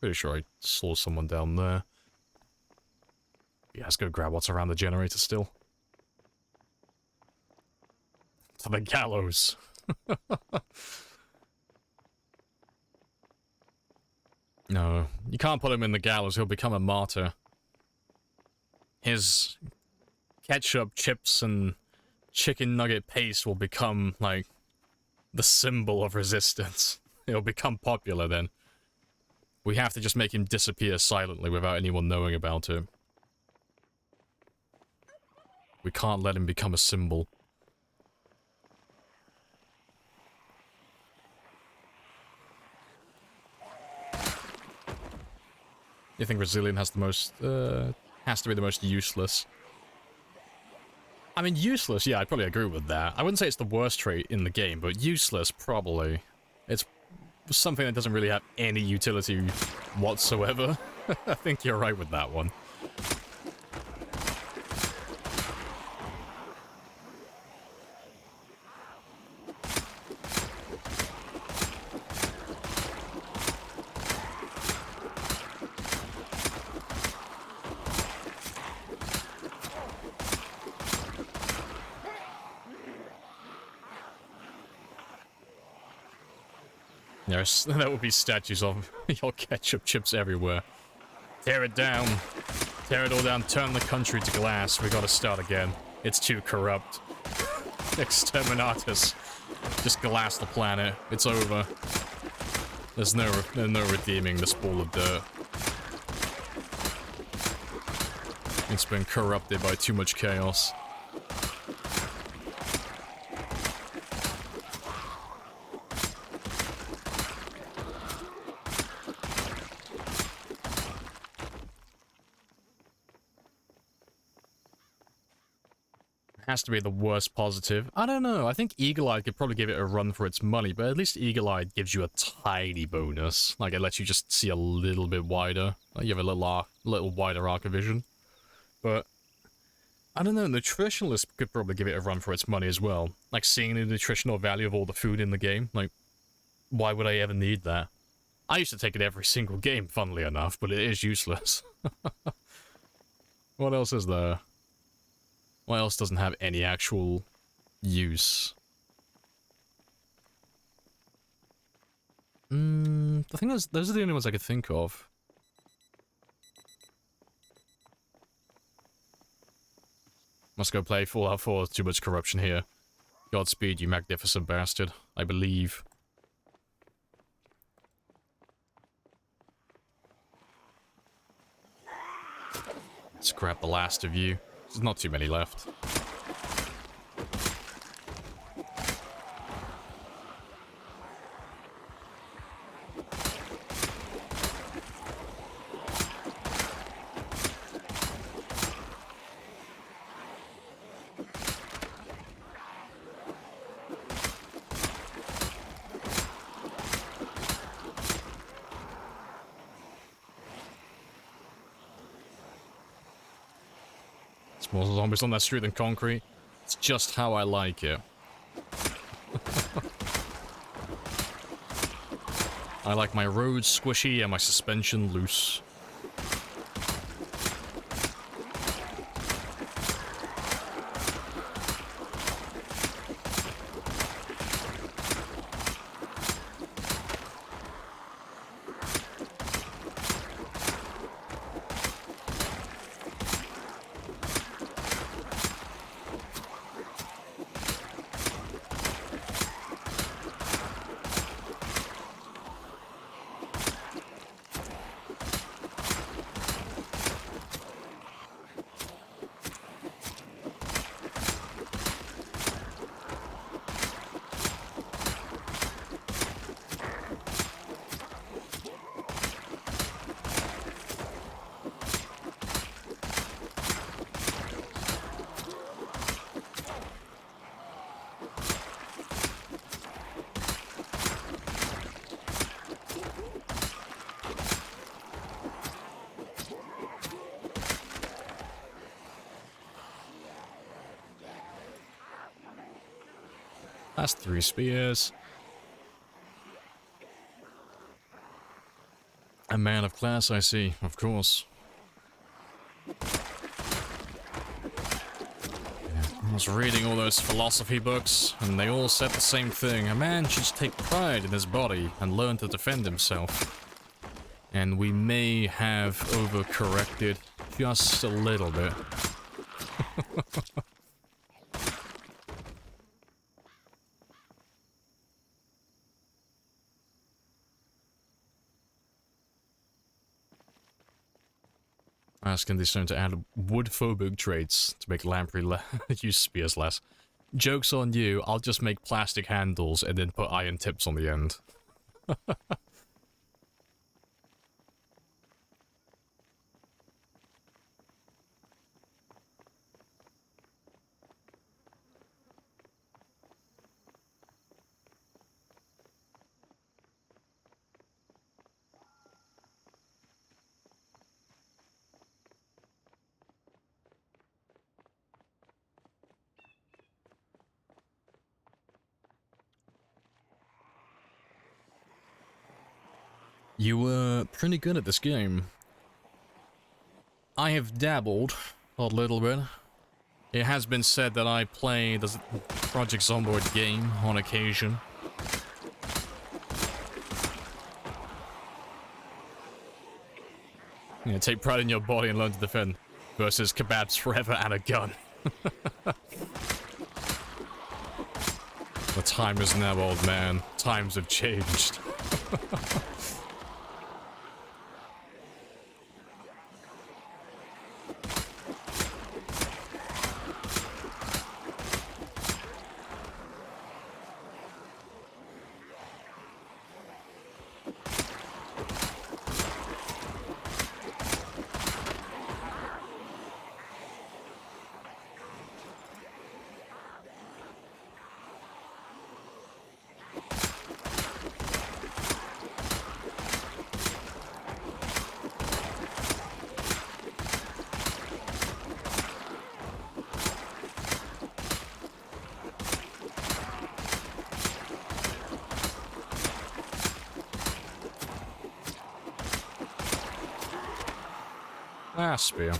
Pretty sure I saw someone down there. Yeah, let's go grab what's around the generator still. To the gallows. No, you can't put him in the gallows, he'll become a martyr. His ketchup, chips, and chicken nugget paste will become, like, the symbol of resistance. It'll become popular then. We have to just make him disappear silently without anyone knowing about it. We can't let him become a symbol. You think Resilient has the most, has to be the most useless? I mean, useless, yeah, I'd probably agree with that. I wouldn't say it's the worst trait in the game, but useless, probably. It's something that doesn't really have any utility whatsoever. I think you're right with that one. Yes, that would be statues of your ketchup chips everywhere. Tear it down. Tear it all down. Turn the country to glass. We gotta start again. It's too corrupt. Exterminatus. Just glass the planet. It's over. There's no redeeming this ball of dirt. It's been corrupted by too much chaos. Has to be the worst positive. I don't know. I think Eagle-Eyed could probably give it a run for its money, but at least Eagle-Eyed gives you a tiny bonus. Like, it lets you just see a little bit wider. Like, you have a little wider arc of vision. But, I don't know. Nutritionalist could probably give it a run for its money as well. Like, seeing the nutritional value of all the food in the game. Like, why would I ever need that? I used to take it every single game, funnily enough, but it is useless. What else is there? What else doesn't have any actual use? I think those are the only ones I could think of. Must go play Fallout 4, too much corruption here. Godspeed, you magnificent bastard. I believe. Let's grab the last of you. There's not too many left. More zombies on that street than concrete. It's just how I like it. I like my roads squishy and my suspension loose. That's 3 spears. A man of class, I see, of course. I was reading all those philosophy books, and they all said the same thing. A man should take pride in his body and learn to defend himself. And we may have overcorrected just a little bit. Asking this to add wood-phobic traits to make Lamprey use spears less. Joke's on you, I'll just make plastic handles and then put iron tips on the end. You were pretty good at this game. I have dabbled a little bit. It has been said that I play the Project Zomboid game on occasion. Yeah, take pride in your body and learn to defend. Versus kebabs forever and a gun. The time is now, old man. Times have changed. Ah, spear.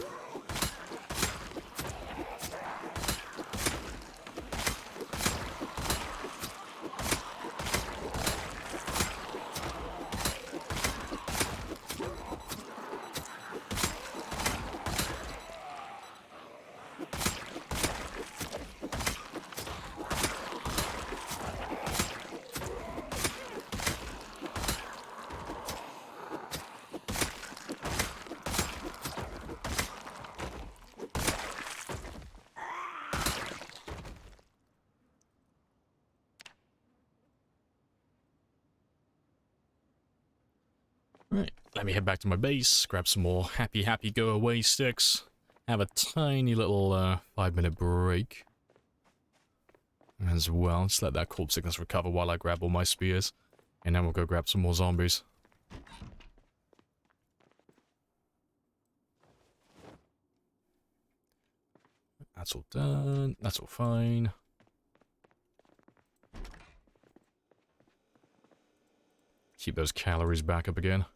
Right, let me head back to my base, grab some more happy go away sticks, have a tiny little 5-minute break as well. Just let that cold sickness recover while I grab all my spears, and then we'll go grab some more zombies. That's all done, that's all fine. Keep those calories back up again.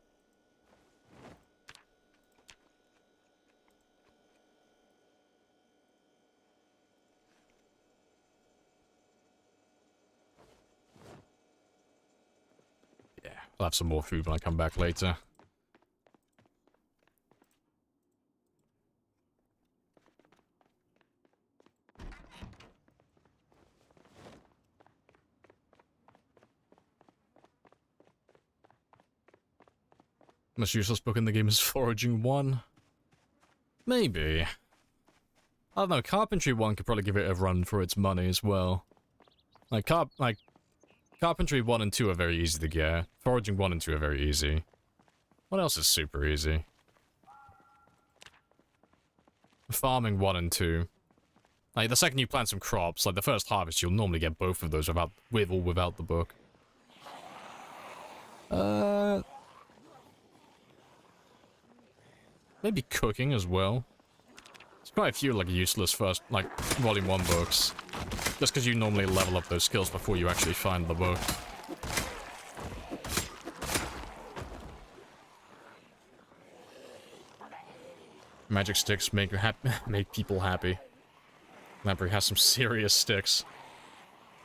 Yeah, I'll have some more food when I come back later. Most useless book in the game is Foraging 1. Maybe. I don't know, Carpentry 1 could probably give it a run for its money as well. Carpentry 1 and 2 are very easy to get. Foraging 1 and 2 are very easy. What else is super easy? Farming 1 and 2. Like, the second you plant some crops, like the first harvest, you'll normally get both of those with or without the book. Maybe cooking as well. There's quite a few, like, useless first, like, Volume 1 books. Just because you normally level up those skills before you actually find the book. Magic sticks make people happy. Lamprey has some serious sticks.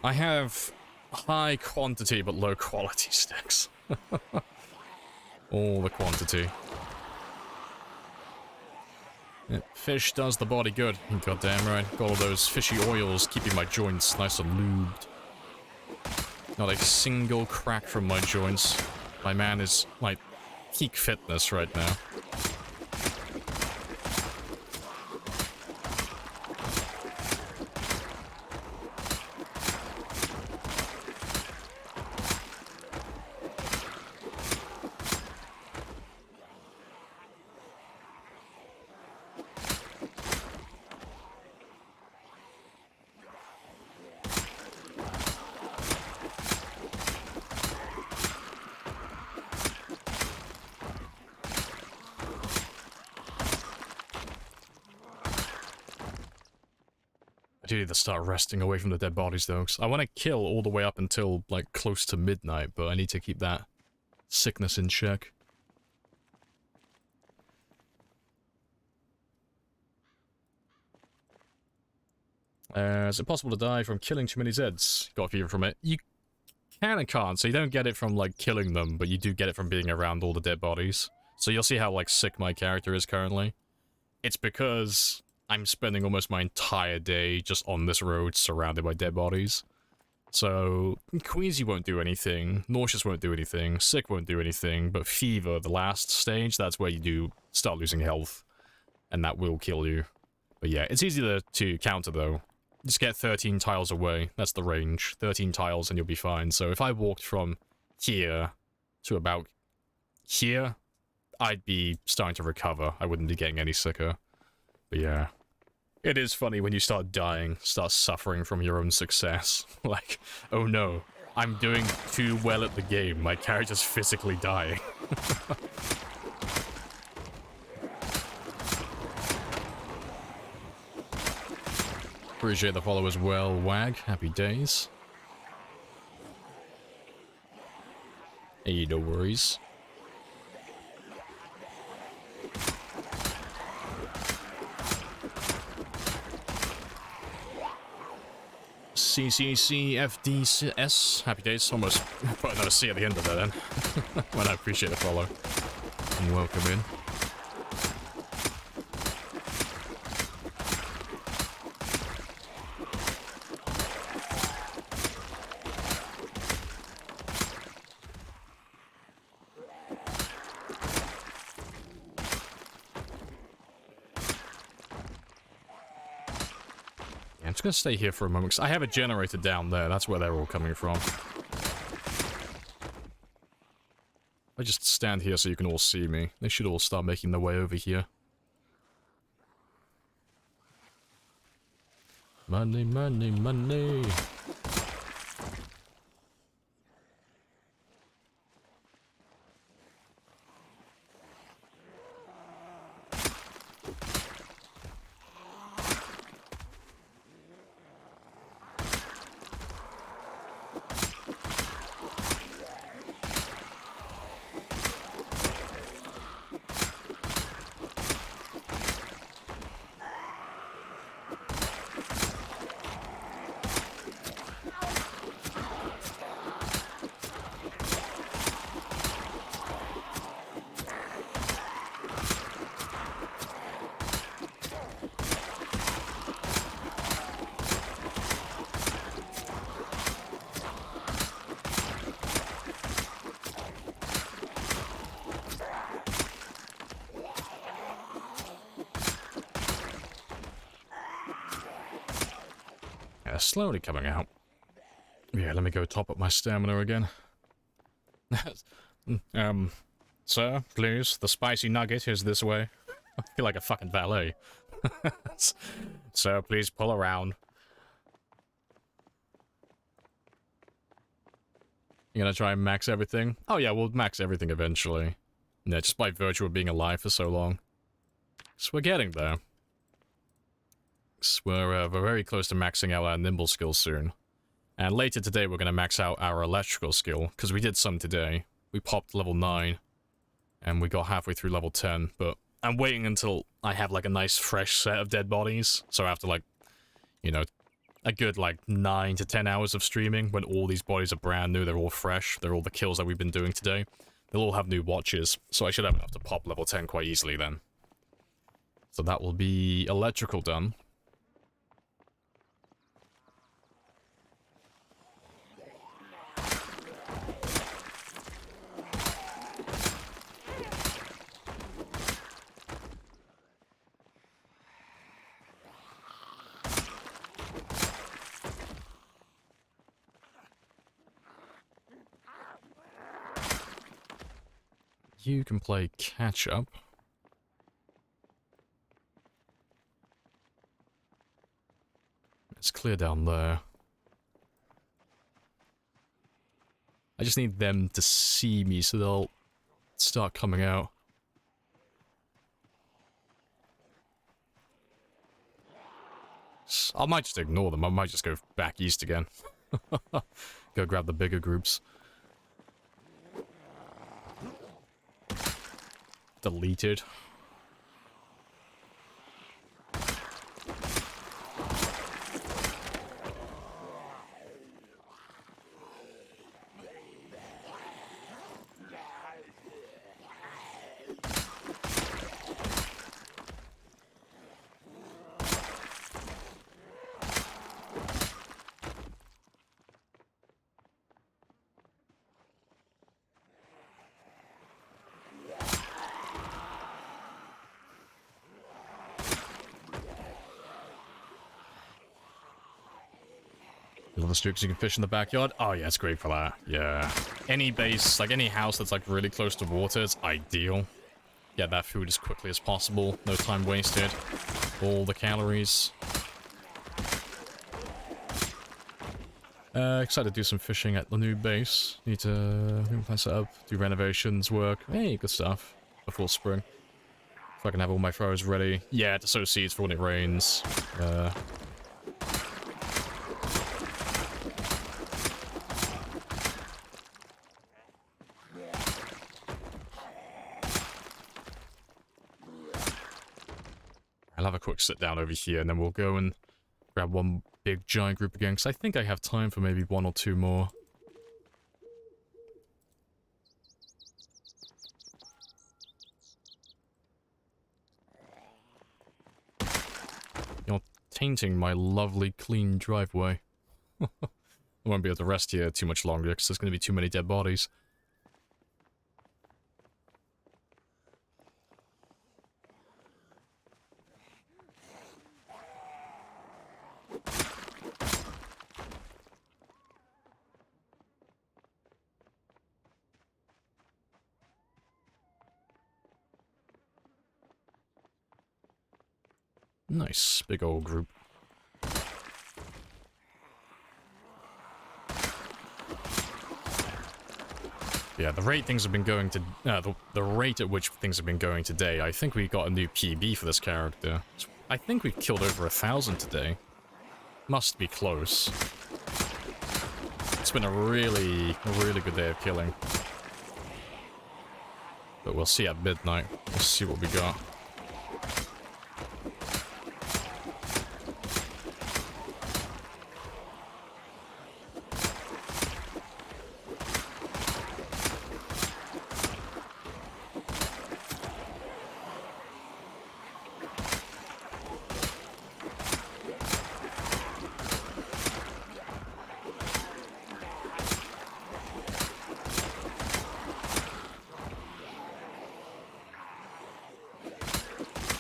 I have high quantity but low quality sticks. All the quantity. Yeah, fish does the body good. Goddamn right. Got all those fishy oils keeping my joints nice and lubed. Not a single crack from my joints. My man is, like, peak fitness right now. I do need to start resting away from the dead bodies though, 'cause I want to kill all the way up until, like, close to midnight, but I need to keep that sickness in check. Is it possible to die from killing too many Zeds? Got a fever from it. You can and can't, so you don't get it from, like, killing them, but you do get it from being around all the dead bodies. So you'll see how, like, sick my character is currently. It's because I'm spending almost my entire day just on this road surrounded by dead bodies. So, queasy won't do anything, nauseous won't do anything, sick won't do anything, but fever, the last stage, that's where you do start losing health. And that will kill you. But yeah, it's easy to counter though. Just get 13 tiles away, that's the range. 13 tiles and you'll be fine. So if I walked from here to about here, I'd be starting to recover. I wouldn't be getting any sicker. But yeah. It is funny when you start dying, start suffering from your own success. Like, oh no, I'm doing too well at the game, my character's physically dying. Appreciate the follow as well, Wag. Happy days. Hey, no worries. CCCFDS. Happy days. Almost put another C at the end of that then. Well, I appreciate the follow. And welcome in. I'm just gonna stay here for a moment, because I have a generator down there. That's where they're all coming from. I just stand here so you can all see me. They should all start making their way over here. Money, money, money. Slowly coming out. Yeah, let me go top up my stamina again. Sir, please, the spicy nugget is this way. I feel like a fucking valet. Sir, please pull around. You gonna try and max everything? Oh yeah, we'll max everything eventually. Yeah, just by virtue of being alive for so long. So we're getting there. We're very close to maxing out our nimble skill soon. And later today we're going to max out our electrical skill, because we did some today. We popped level 9, and we got halfway through level 10, but I'm waiting until I have like a nice fresh set of dead bodies, so after like, you know, a good like 9 to 10 hours of streaming, when all these bodies are brand new, they're all fresh, they're all the kills that we've been doing today, they'll all have new watches, so I should have enough to pop level 10 quite easily then. So that will be electrical done. You can play catch-up. It's clear down there. I just need them to see me so they'll start coming out. I might just ignore them. I might just go back east again. Go grab the bigger groups. Deleted. Love the streaks you can fish in the backyard. Oh yeah, it's great for that. Yeah. Any base, like any house that's like really close to water, it's ideal. Get that food as quickly as possible. No time wasted. All the calories. Excited to do some fishing at the new base. Need to set up, do renovations, work. Hey, good stuff. Before spring. If I can have all my throws ready. Yeah, to sow seeds for when it rains. I'll have a quick sit down over here and then we'll go and grab one big giant group again, because I think I have time for maybe one or two more. You're tainting my lovely clean driveway. I won't be able to rest here too much longer because there's going to be too many dead bodies. Nice, big old group. Yeah, the rate things have been going to the rate at which things have been going today. I think we got a new PB for this character. I think we've killed over 1,000 today. Must be close. It's been a really good day of killing. But we'll see at midnight. We'll see what we got.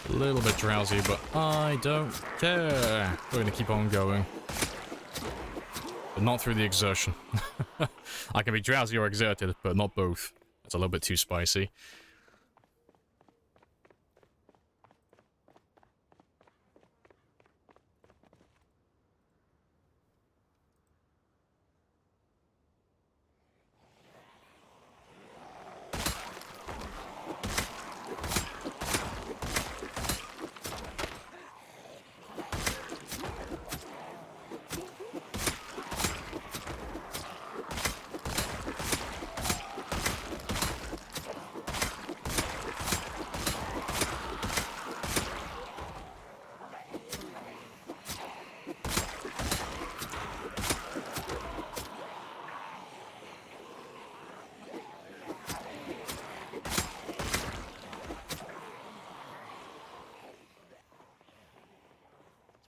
A little bit drowsy, but I don't care. We're gonna keep on going. But not through the exertion. I can be drowsy or exerted, but not both. That's a little bit too spicy.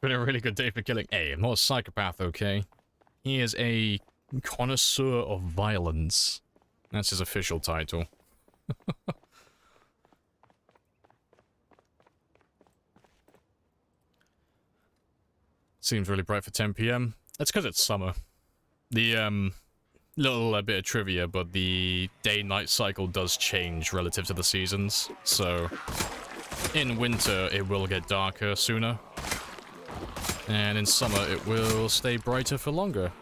Been a really good day for killing. Hey, I'm not a psychopath, okay? He is a connoisseur of violence. That's his official title. Seems really bright for 10 PM. That's because it's summer. The, little bit of trivia, but the day-night cycle does change relative to the seasons. So, in winter, it will get darker sooner. And in summer, it will stay brighter for longer.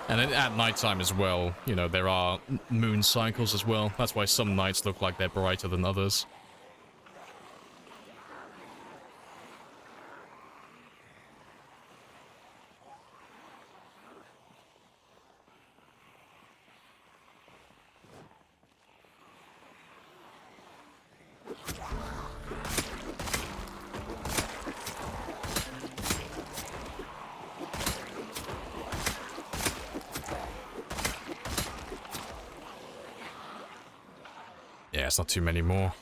And then at nighttime as well, you know, there are moon cycles as well. That's why some nights look like they're brighter than others. Yeah, it's not too many more.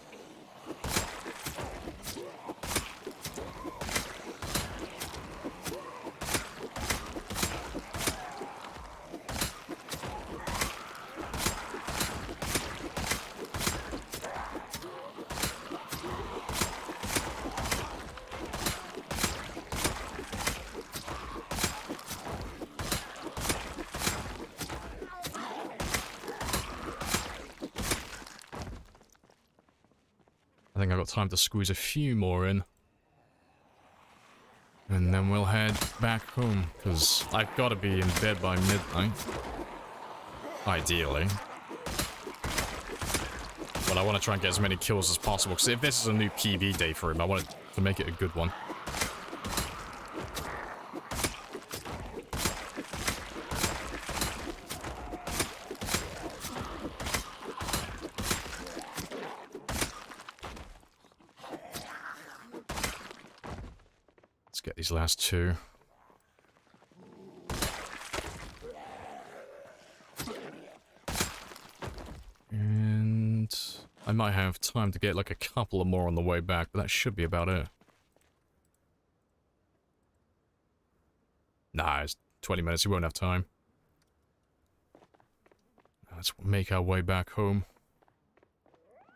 got time to squeeze a few more in. And then we'll head back home, because I've got to be in bed by midnight. Ideally. But I want to try and get as many kills as possible, because if this is a new PB day for him, I want to make it a good one. Let's get these last two. And I might have time to get like a couple of more on the way back, but that should be about it. Nah, it's 20 minutes, we won't have time. Let's make our way back home.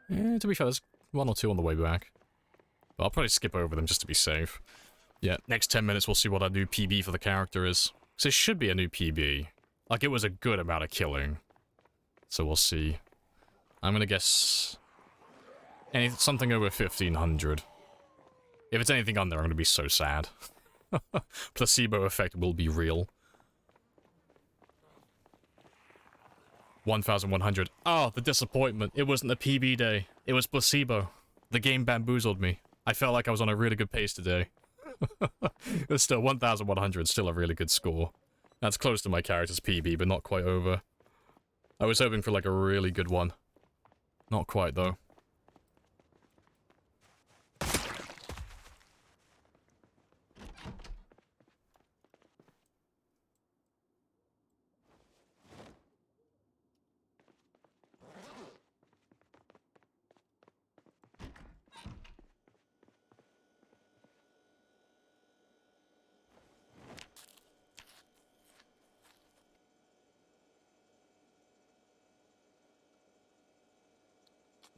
To be fair, there's one or two on the way back. But I'll probably skip over them just to be safe. Yeah, next 10 minutes we'll see what our new PB for the character is. Because it should be a new PB. Like, it was a good amount of killing. So we'll see. I'm gonna guess... something over 1,500. If it's anything under, I'm gonna be so sad. Placebo effect will be real. 1,100. Oh, the disappointment. It wasn't a PB day. It was placebo. The game bamboozled me. I felt like I was on a really good pace today. It's still 1,100, still a really good score. That's close to my character's PB, but not quite over. I was hoping for like a really good one. Not quite, though.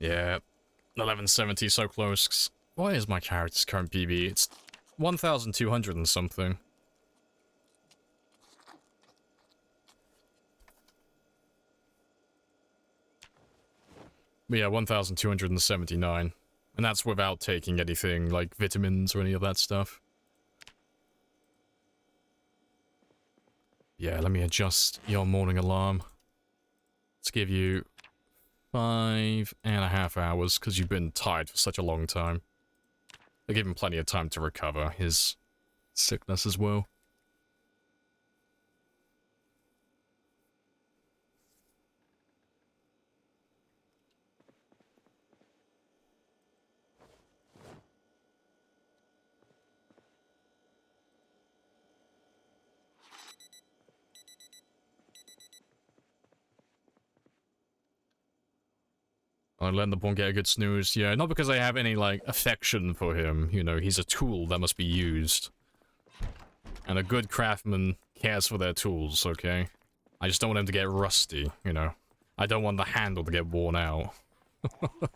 Yeah, 1170, so close. Why is my character's current PB? It's 1,200 and something. But yeah, 1,279. And that's without taking anything like vitamins or any of that stuff. Yeah, let me adjust your morning alarm. Let's give you 5.5 hours, because you've been tired for such a long time. They give him plenty of time to recover his sickness as well. I let the pawn get a good snooze. Yeah, not because I have any, like, affection for him. You know, he's a tool that must be used. And a good craftsman cares for their tools, okay? I just don't want him to get rusty, you know? I don't want the handle to get worn out.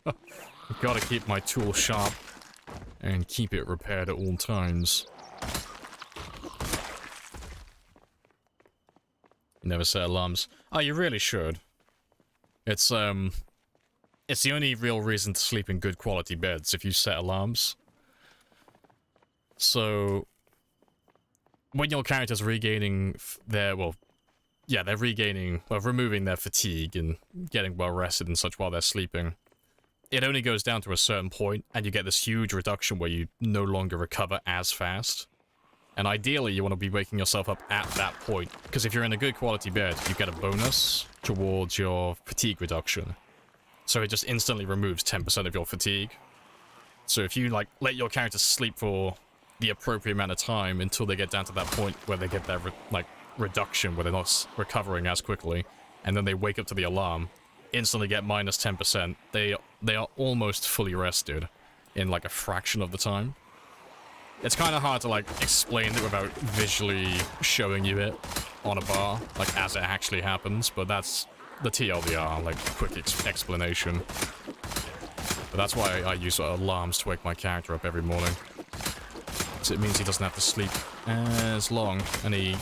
I've got to keep my tool sharp and keep it repaired at all times. You never set alarms. Oh, you really should. It's the only real reason to sleep in good quality beds, if you set alarms. So, when your character's regaining their, they're removing their fatigue and getting well rested and such while they're sleeping, it only goes down to a certain point, and you get this huge reduction where you no longer recover as fast. And ideally, you want to be waking yourself up at that point, because if you're in a good quality bed, you get a bonus towards your fatigue reduction. So it just instantly removes 10% of your fatigue. So if you, like, let your character sleep for the appropriate amount of time until they get down to that point where they get their, reduction, where they're not recovering as quickly, and then they wake up to the alarm, instantly get minus 10%, they are almost fully rested in, like, a fraction of the time. It's kind of hard to, like, explain it without visually showing you it on a bar, like, as it actually happens, but that's the TLDR, like, quick explanation. But that's why I use alarms to wake my character up every morning. So it means he doesn't have to sleep as long, and he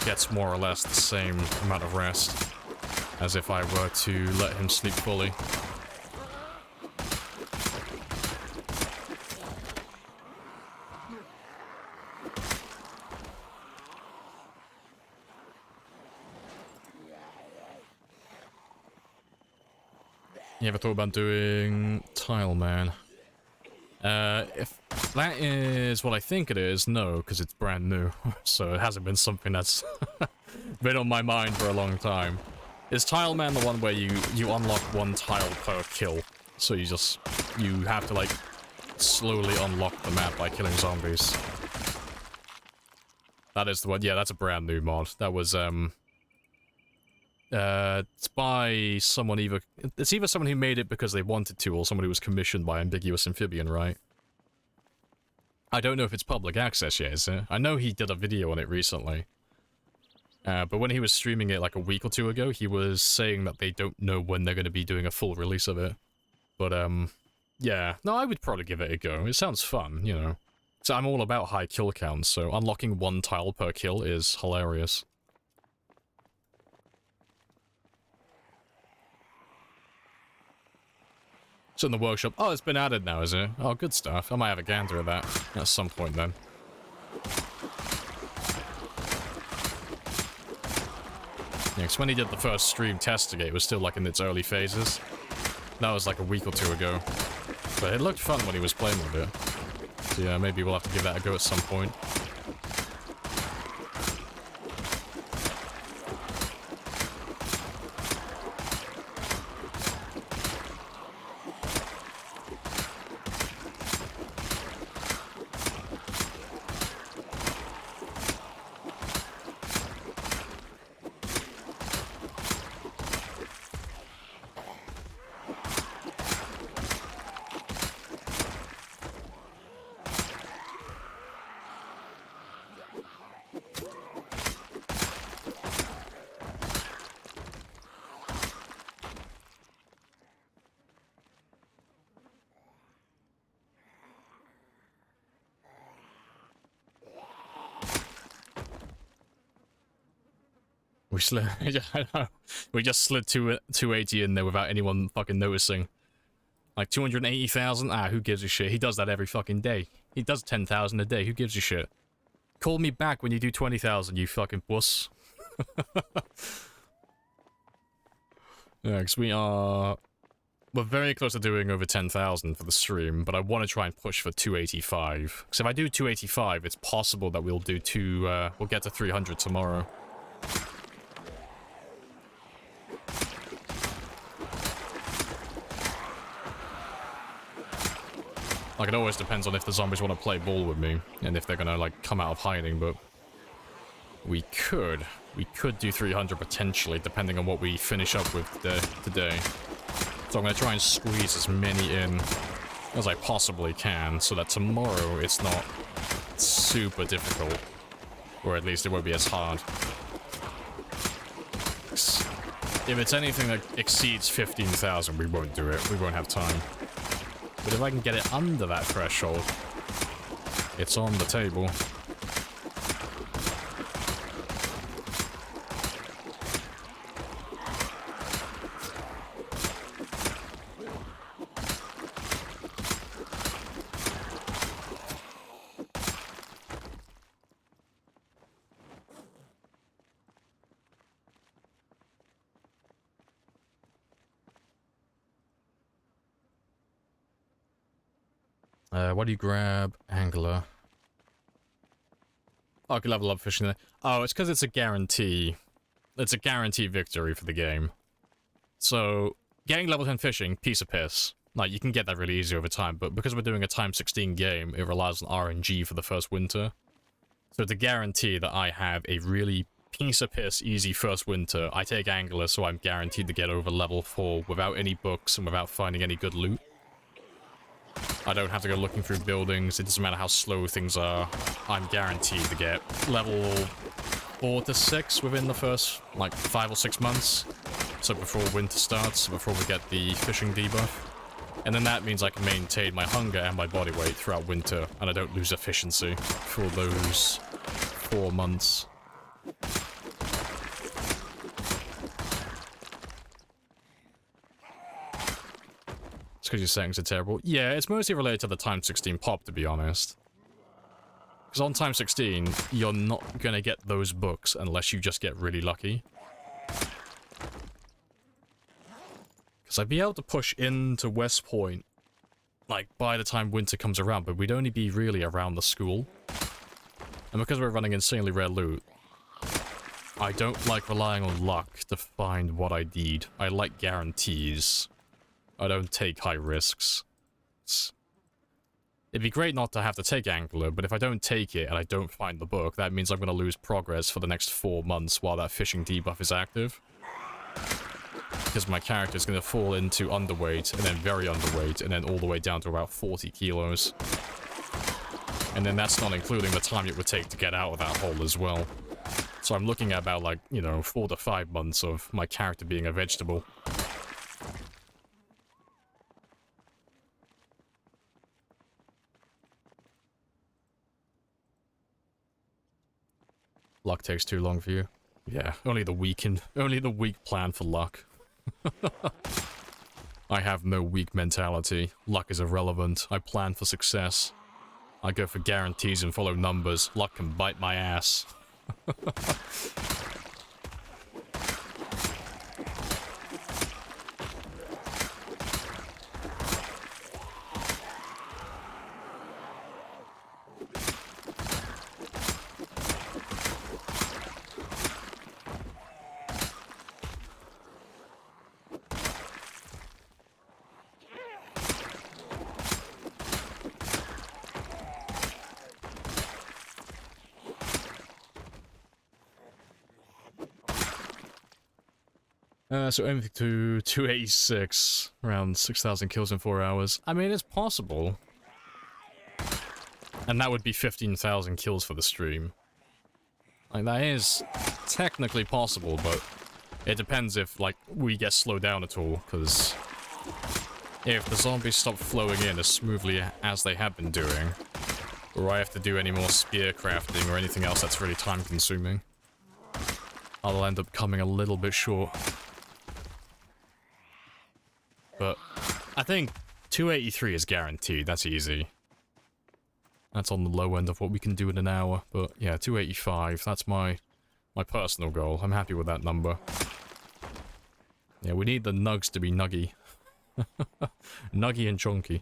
gets more or less the same amount of rest as if I were to let him sleep fully. You ever thought about doing Tile Man? If that is what I think it is, no, because it's brand new. So it hasn't been something that's been on my mind for a long time. Is Tile Man the one where you unlock one tile per kill? So you have to like slowly unlock the map by killing zombies. That is the one. Yeah, that's a brand new mod. That was it's by someone it's either someone who made it because they wanted to, or someone who was commissioned by Ambiguous Amphibian, right? I don't know if it's public access yet, is it? I know he did a video on it recently. But when he was streaming it like a week or two ago, he was saying that they don't know when they're going to be doing a full release of it. But, yeah. No, I would probably give it a go. It sounds fun, you know. So I'm all about high kill counts, so unlocking one tile per kill is hilarious. So in the workshop. Oh, it's been added now, is it? Oh, good stuff. I might have a gander at that at some point then. Yeah, because when he did the first stream testing it, it was still like in its early phases. That was like a week or two ago. But it looked fun when he was playing with it. So yeah, maybe we'll have to give that a go at some point. We just slid 280 in there without anyone fucking noticing. Like 280,000? Ah, who gives a shit? He does that every fucking day. He does 10,000 a day. Who gives a shit? Call me back when you do 20,000, you fucking puss. Yeah, because we're very close to doing over 10,000 for the stream, but I want to try and push for 285. Because if I do 285, it's possible that we'll do we'll get to 300 tomorrow. Like, it always depends on if the zombies want to play ball with me, and if they're gonna, like, come out of hiding, but... We could do 300 potentially, depending on what we finish up with today. So I'm gonna try and squeeze as many in as I possibly can, so that tomorrow it's not super difficult. Or at least it won't be as hard. If it's anything that exceeds 15,000, we won't do it. We won't have time. But if I can get it under that threshold, it's on the table. What do you grab? Angler. Oh, I can level up fishing there. Oh, it's because it's a guarantee. It's a guarantee victory for the game. So, getting level 10 fishing, piece of piss. Like, you can get that really easy over time, but because we're doing a times 16 game, it relies on RNG for the first winter. So it's a guarantee that I have a really piece of piss easy first winter. I take Angler, so I'm guaranteed to get over level 4 without any books and without finding any good loot. I don't have to go looking through buildings. It doesn't matter how slow things are. I'm guaranteed to get level 4 to 6 within the first, like, 5 or 6 months. So before winter starts, before we get the fishing debuff. And then that means I can maintain my hunger and my body weight throughout winter, and I don't lose efficiency for those 4 months. It's because your settings are terrible. Yeah, it's mostly related to the times 16 pop, to be honest. Because on time 16, you're not gonna get those books unless you just get really lucky. Because I'd be able to push into West Point, like, by the time winter comes around, but we'd only be really around the school. And because we're running insanely rare loot, I don't like relying on luck to find what I need. I like guarantees. I don't take high risks. It'd be great not to have to take Angler, but if I don't take it and I don't find the book, that means I'm going to lose progress for the next 4 months while that fishing debuff is active. Because my character is going to fall into underweight, and then very underweight, and then all the way down to about 40 kilos. And then that's not including the time it would take to get out of that hole as well. So I'm looking at about, like, you know, 4 to 5 months of my character being a vegetable. Luck takes too long for you. Yeah, only the weak plan for luck. I have no weak mentality. Luck is irrelevant. I plan for success. I go for guarantees and follow numbers. Luck can bite my ass. So aiming to 286, around 6,000 kills in 4 hours. I mean, it's possible. And that would be 15,000 kills for the stream. Like, that is technically possible, but it depends if, like, we get slowed down at all, because if the zombies stop flowing in as smoothly as they have been doing, or I have to do any more spear crafting or anything else that's really time-consuming, I'll end up coming a little bit short. But I think 283 is guaranteed. That's easy. That's on the low end of what we can do in an hour. But yeah, 285. That's my personal goal. I'm happy with that number. Yeah, we need the nugs to be nuggy. Nuggy and chunky.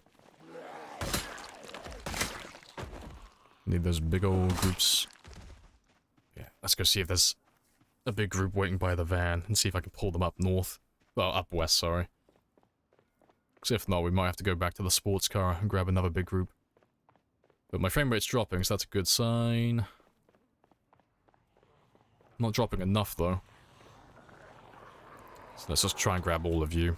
Need those big old groups. Yeah, let's go see if there's a big group waiting by the van and see if I can pull them up north. Well, up west, sorry. Because if not, we might have to go back to the sports car and grab another big group. But my frame rate's dropping, so that's a good sign. Not dropping enough, though. So let's just try and grab all of you.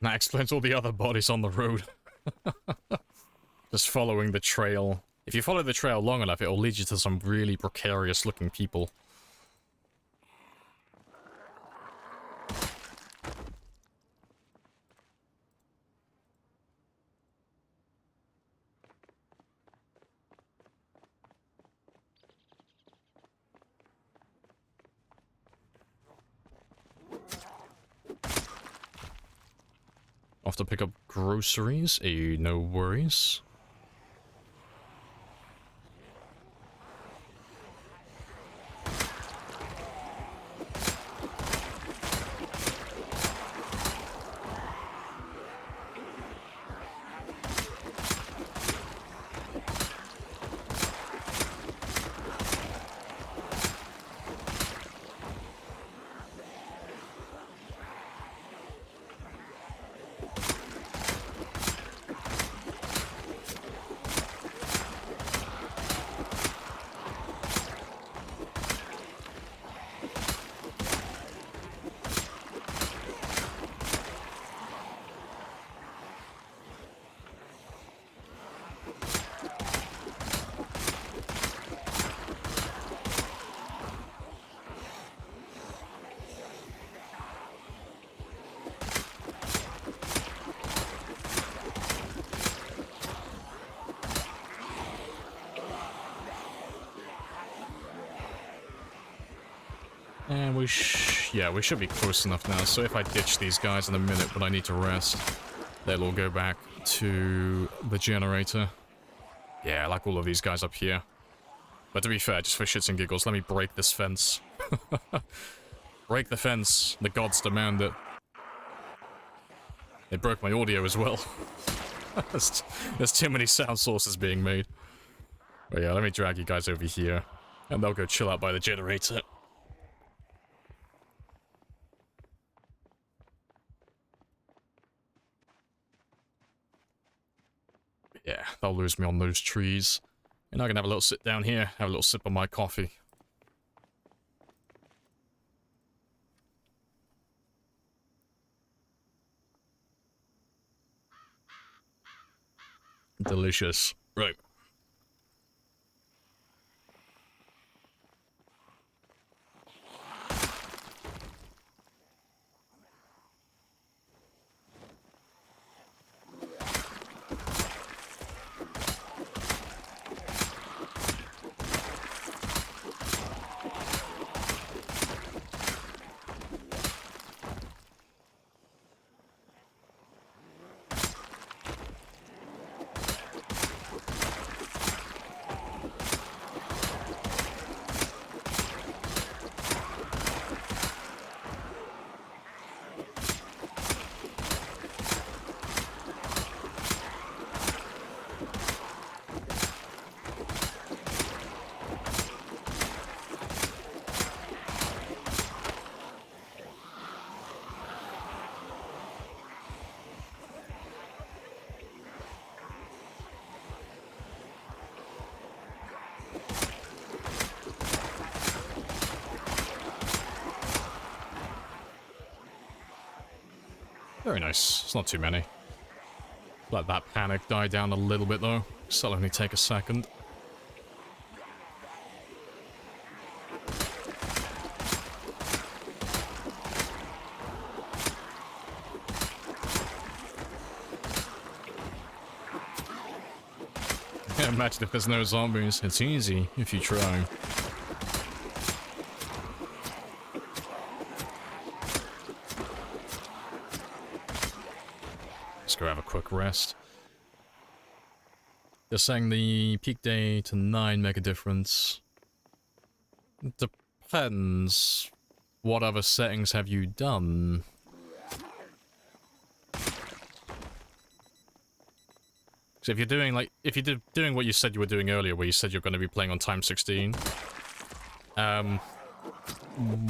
That explains all the other bodies on the road. Just following the trail. If you follow the trail long enough, it'll lead you to some really precarious looking people. Off to pick up groceries, no worries. And we should be close enough now. So if I ditch these guys in a minute when I need to rest, they'll all go back to the generator. Yeah, I like all of these guys up here. But to be fair, just for shits and giggles, let me break this fence. Break the fence. The gods demand it. They broke my audio as well. There's too many sound sources being made. But yeah, let me drag you guys over here. And they'll go chill out by the generator. Yeah, they'll lose me on those trees. And I can have a little sit down here, have a little sip of my coffee. Delicious. Right. Very nice. It's not too many. Let that panic die down a little bit though. So it'll only take a second. Imagine if there's no zombies. It's easy if you try. Let's go have a quick rest. They're saying the peak day to 9 make a difference. Depends. What other settings have you done? So if you're doing doing what you said you were doing earlier, where you said you're going to be playing on time 16,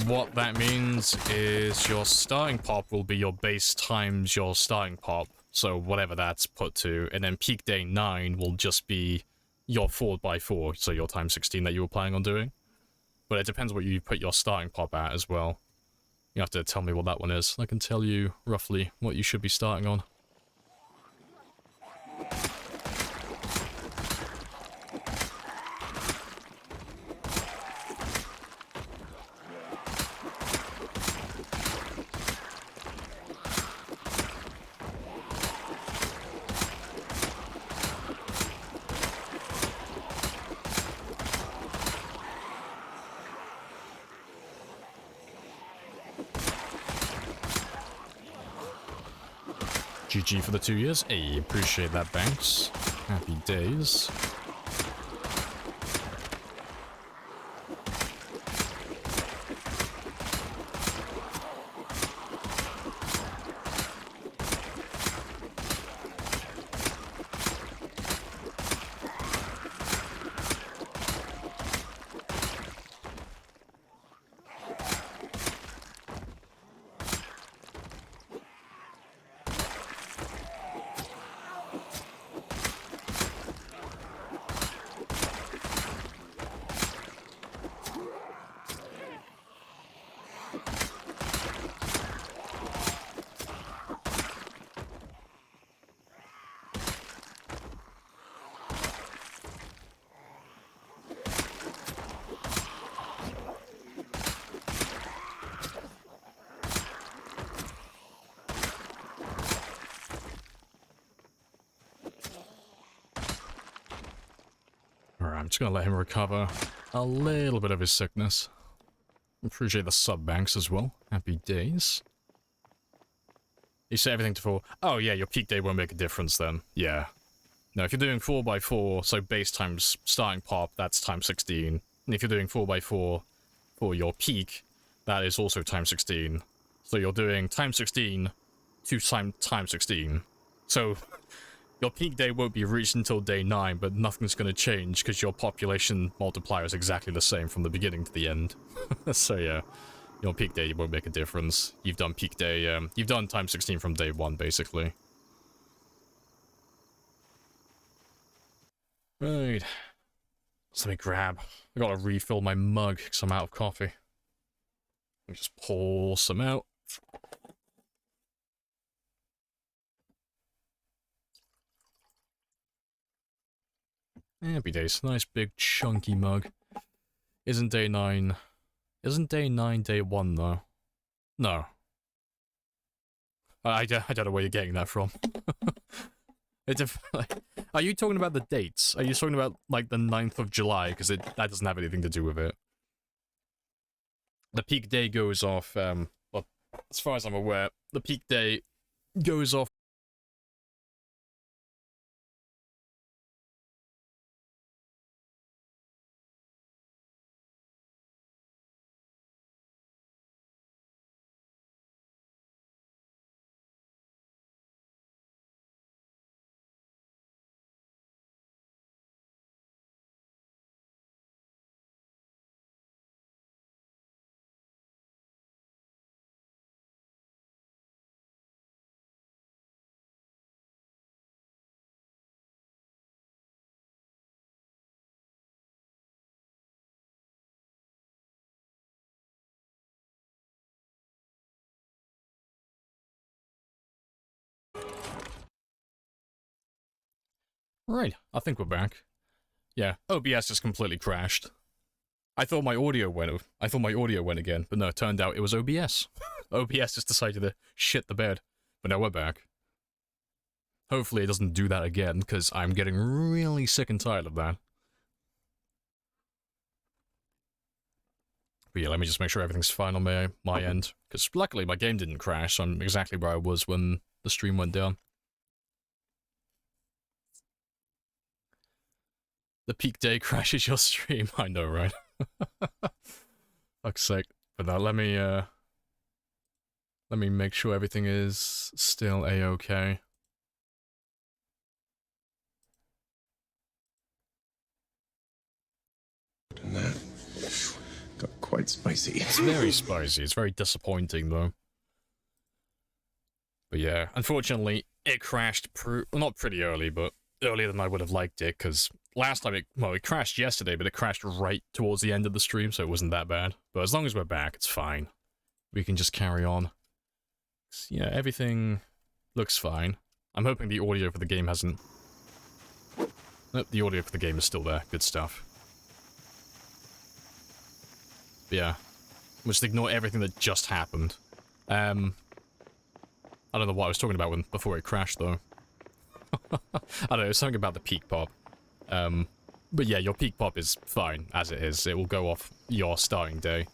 what that means is your starting pop will be your base times your starting pop, so whatever that's put to, and then peak day 9 will just be your 4x4, so your time 16 that you were planning on doing. But it depends what you put your starting pop at as well. You have to tell me what that one is. I can tell you roughly what you should be starting on. GG for the 2 years. Hey, appreciate that, Banks. Happy days. I'm just gonna let him recover a little bit of his sickness. Appreciate the sub banks as well. Happy days. You set everything to 4. Oh yeah, your peak day won't make a difference then. Yeah. No, if you're doing 4x4, so base times starting pop, that's times 16. And if you're doing 4x4 for your peak, that is also times 16. So you're doing times 16 to times 16. So your peak day won't be reached until day 9, but nothing's going to change because your population multiplier is exactly the same from the beginning to the end. So yeah, your peak day won't make a difference. You've done peak day, you've done times 16 from day 1, basically. Right. So let me grab. I gotta refill my mug because I'm out of coffee. Let me just pour some out. Happy days. Nice big chunky mug. Isn't day 9 day 1 though? No. I don't know where you're getting that from. Are you talking about the dates? Are you talking about, like, the 9th of July? Because that doesn't have anything to do with it. The peak day goes off, well, as far as I'm aware, the peak day goes off. Right, I think we're back. Yeah, OBS just completely crashed. I thought my audio went again, but no, it turned out it was OBS. OBS just decided to shit the bed. But now we're back. Hopefully it doesn't do that again, because I'm getting really sick and tired of that. But yeah, let me just make sure everything's fine on my end. Because luckily my game didn't crash, so I'm exactly where I was when the stream went down. The peak day crashes your stream. I know, right? Fuck's sake. But now let me make sure everything is still a-okay. And that got quite spicy. It's very spicy. It's very disappointing, though. But yeah, unfortunately, it crashed well, not pretty early, but earlier than I would have liked it, because last time it crashed yesterday, but it crashed right towards the end of the stream, so it wasn't that bad. But as long as we're back, it's fine. We can just carry on. Yeah, everything looks fine. I'm hoping the audio for the game hasn't... Nope, the audio for the game is still there. Good stuff. But yeah, we'll just ignore everything that just happened. I don't know what I was talking about before it crashed, though. I don't know, something about the peak pop. But yeah, your peak pop is fine, as it is. It will go off your starting day.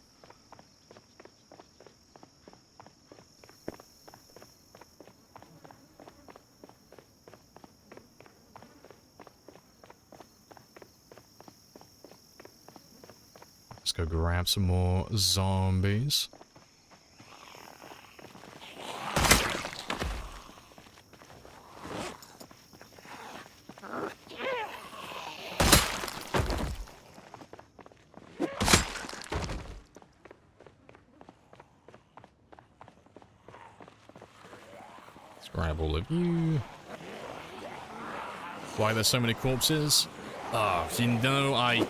Let's go grab some more zombies. Grab all of you. Why there's so many corpses? Ah, you know, I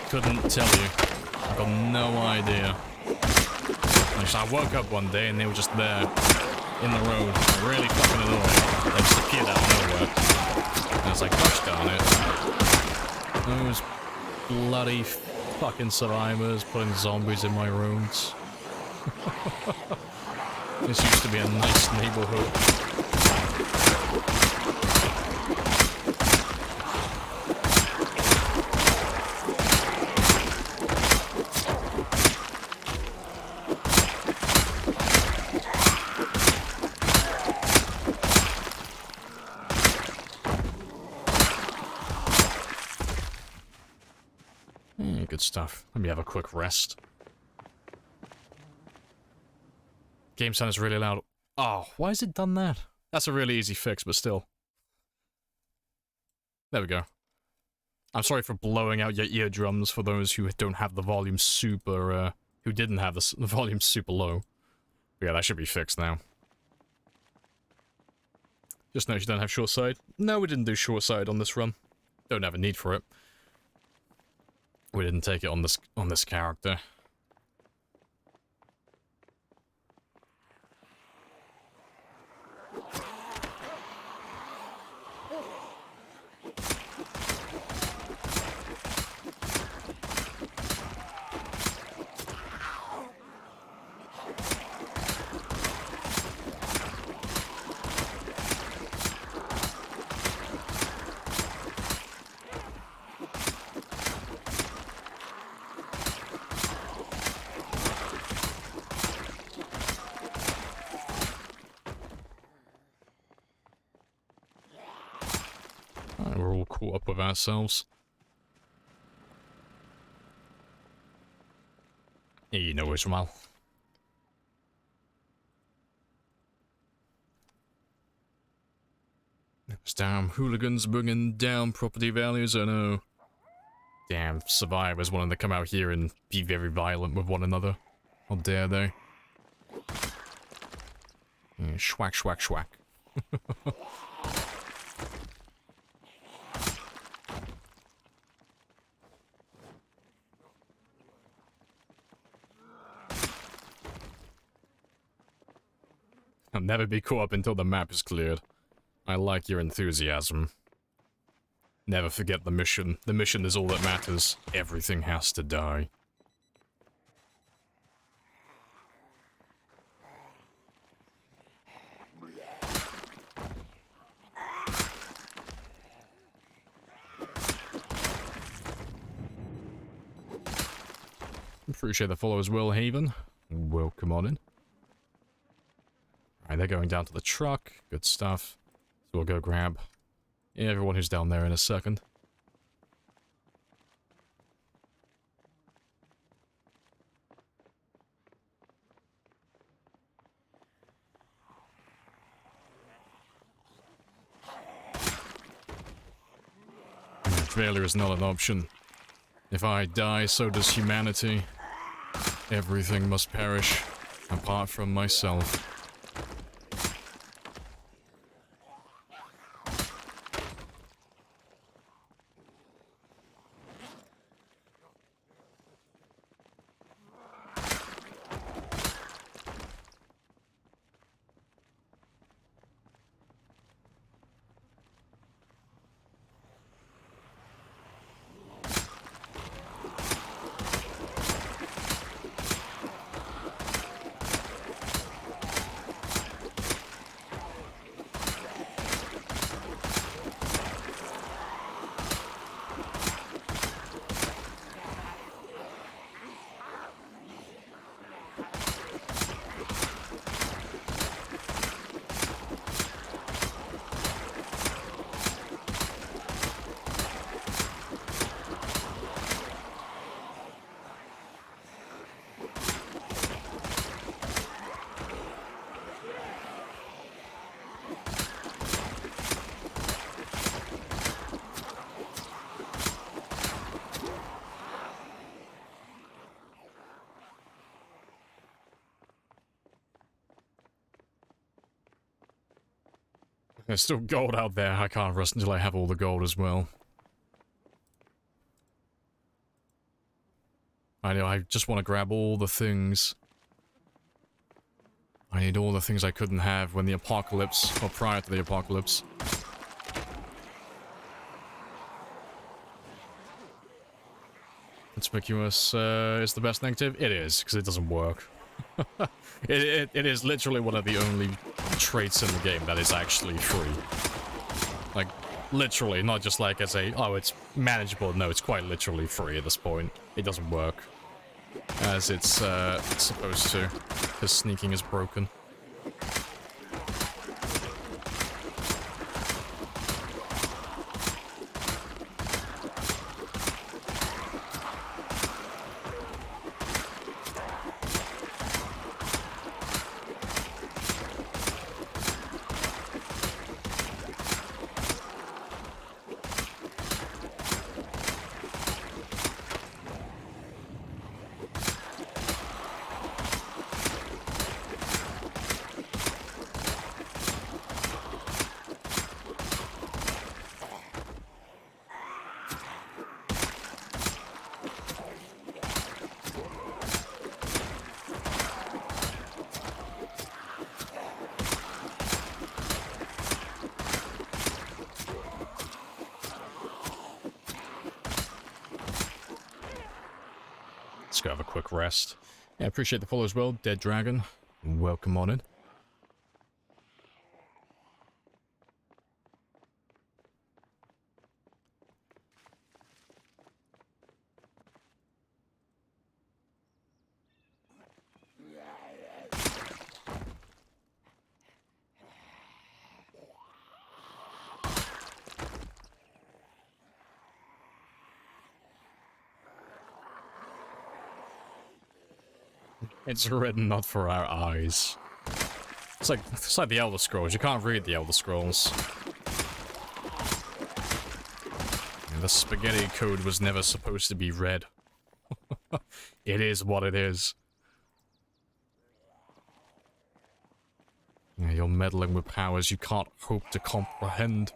couldn't tell you. I got no idea. I woke up one day and they were just there in the road, really fucking annoying. They just appeared out of nowhere. And I was like, gosh darn it. Those bloody fucking survivors putting zombies in my rooms. This used to be a nice neighborhood. Good stuff. Let me have a quick rest. Game sound is really loud. Oh, why has it done that? That's a really easy fix, but still. There we go. I'm sorry for blowing out your eardrums for those who don't have the volume super, who didn't have the volume super low. But yeah, that should be fixed now. Just notice you don't have short side. No, we didn't do short side on this run. Don't have a need for it. We didn't take it on this character. We're all caught up with ourselves. You know Ishmael. Those damn hooligans bringing down property values, I know. Damn survivors wanting to come out here and be very violent with one another. How dare they? Yeah, schwack, schwack, schwack. I'll never be caught up until the map is cleared. I like your enthusiasm. Never forget the mission. The mission is all that matters. Everything has to die. Appreciate the follow as well, Haven. Welcome on in. Alright, they're going down to the truck. Good stuff. So we'll go grab everyone who's down there in a second. Failure is not an option. If I die, so does humanity. Everything must perish, apart from myself. There's still gold out there. I can't rest until I have all the gold as well. I know, I just want to grab all the things. I need all the things I couldn't have when the apocalypse, or prior to the apocalypse. Conspicuous is the best negative? It is, because it doesn't work. It is literally one of the only traits in the game that is actually free. Like, literally, not just like as a, oh, it's manageable. No, it's quite literally free at this point. It doesn't work as it's supposed to, because sneaking is broken. go have a quick rest. Yeah, appreciate the follow as well, Dead Dragon. Welcome on in. It's written not for our eyes. It's like the Elder Scrolls. You can't read the Elder Scrolls. And the spaghetti code was never supposed to be read. It is what it is. Yeah, you're meddling with powers you can't hope to comprehend.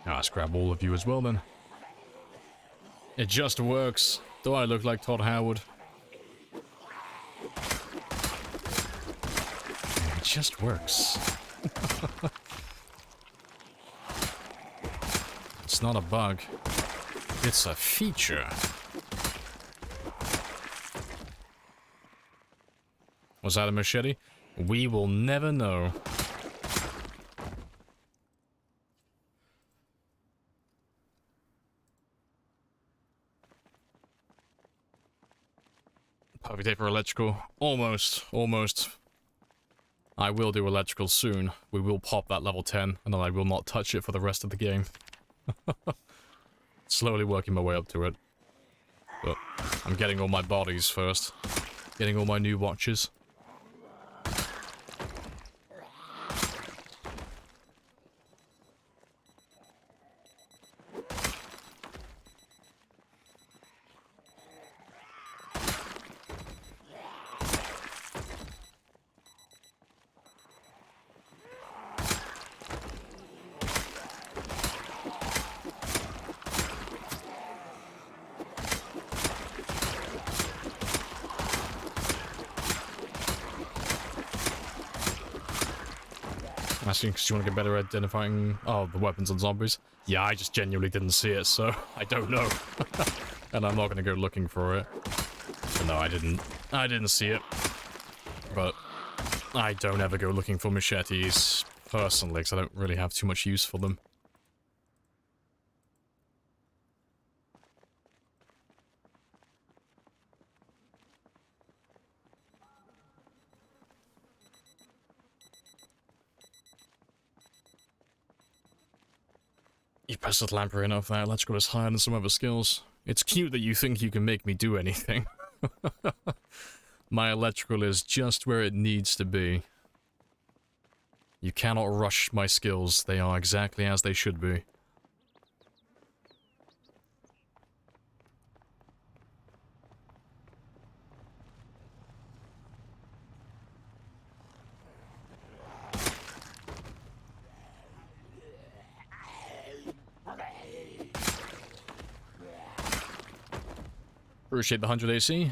Now let's grab all of you as well then. It just works. Do I look like Todd Howard? It just works. It's not a bug. It's a feature. Was that a machete? We will never know. Perfect day for electrical. Almost. I will do electrical soon. We will pop that level 10, and then I will not touch it for the rest of the game. Slowly working my way up to it. But I'm getting all my bodies first. Getting all my new watches. Because you want to get better at identifying the weapons on zombies. Yeah, I just genuinely didn't see it, so I don't know. And I'm not going to go looking for it. But no, I didn't see it. But I don't ever go looking for machetes personally, because I don't really have too much use for them. You pestered Lamprey enough that electrical is higher than some other skills. It's cute that you think you can make me do anything. My electrical is just where it needs to be. You cannot rush my skills. They are exactly as they should be. Appreciate the 100 AC.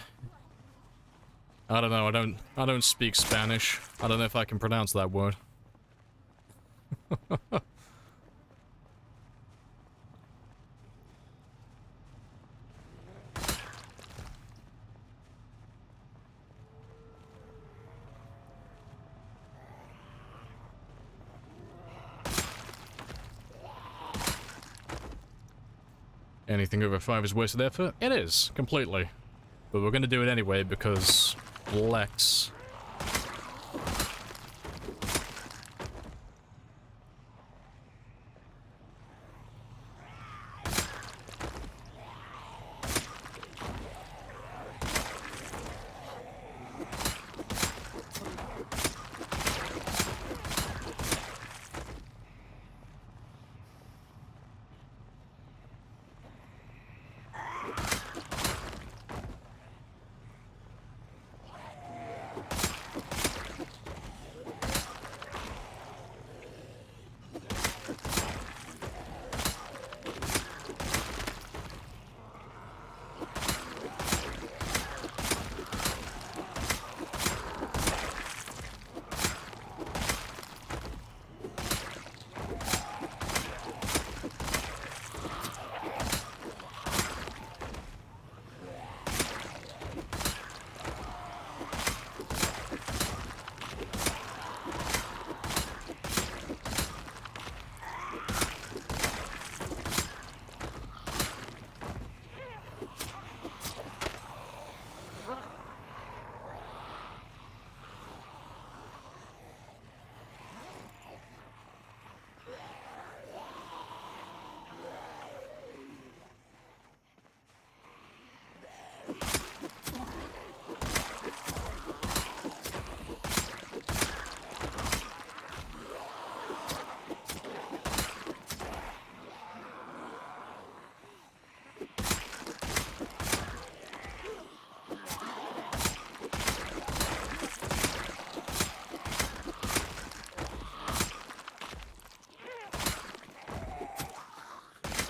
I don't know, I don't speak Spanish. I don't know if I can pronounce that word. Anything over 5 is wasted effort? It is, completely. But we're gonna do it anyway because Lex.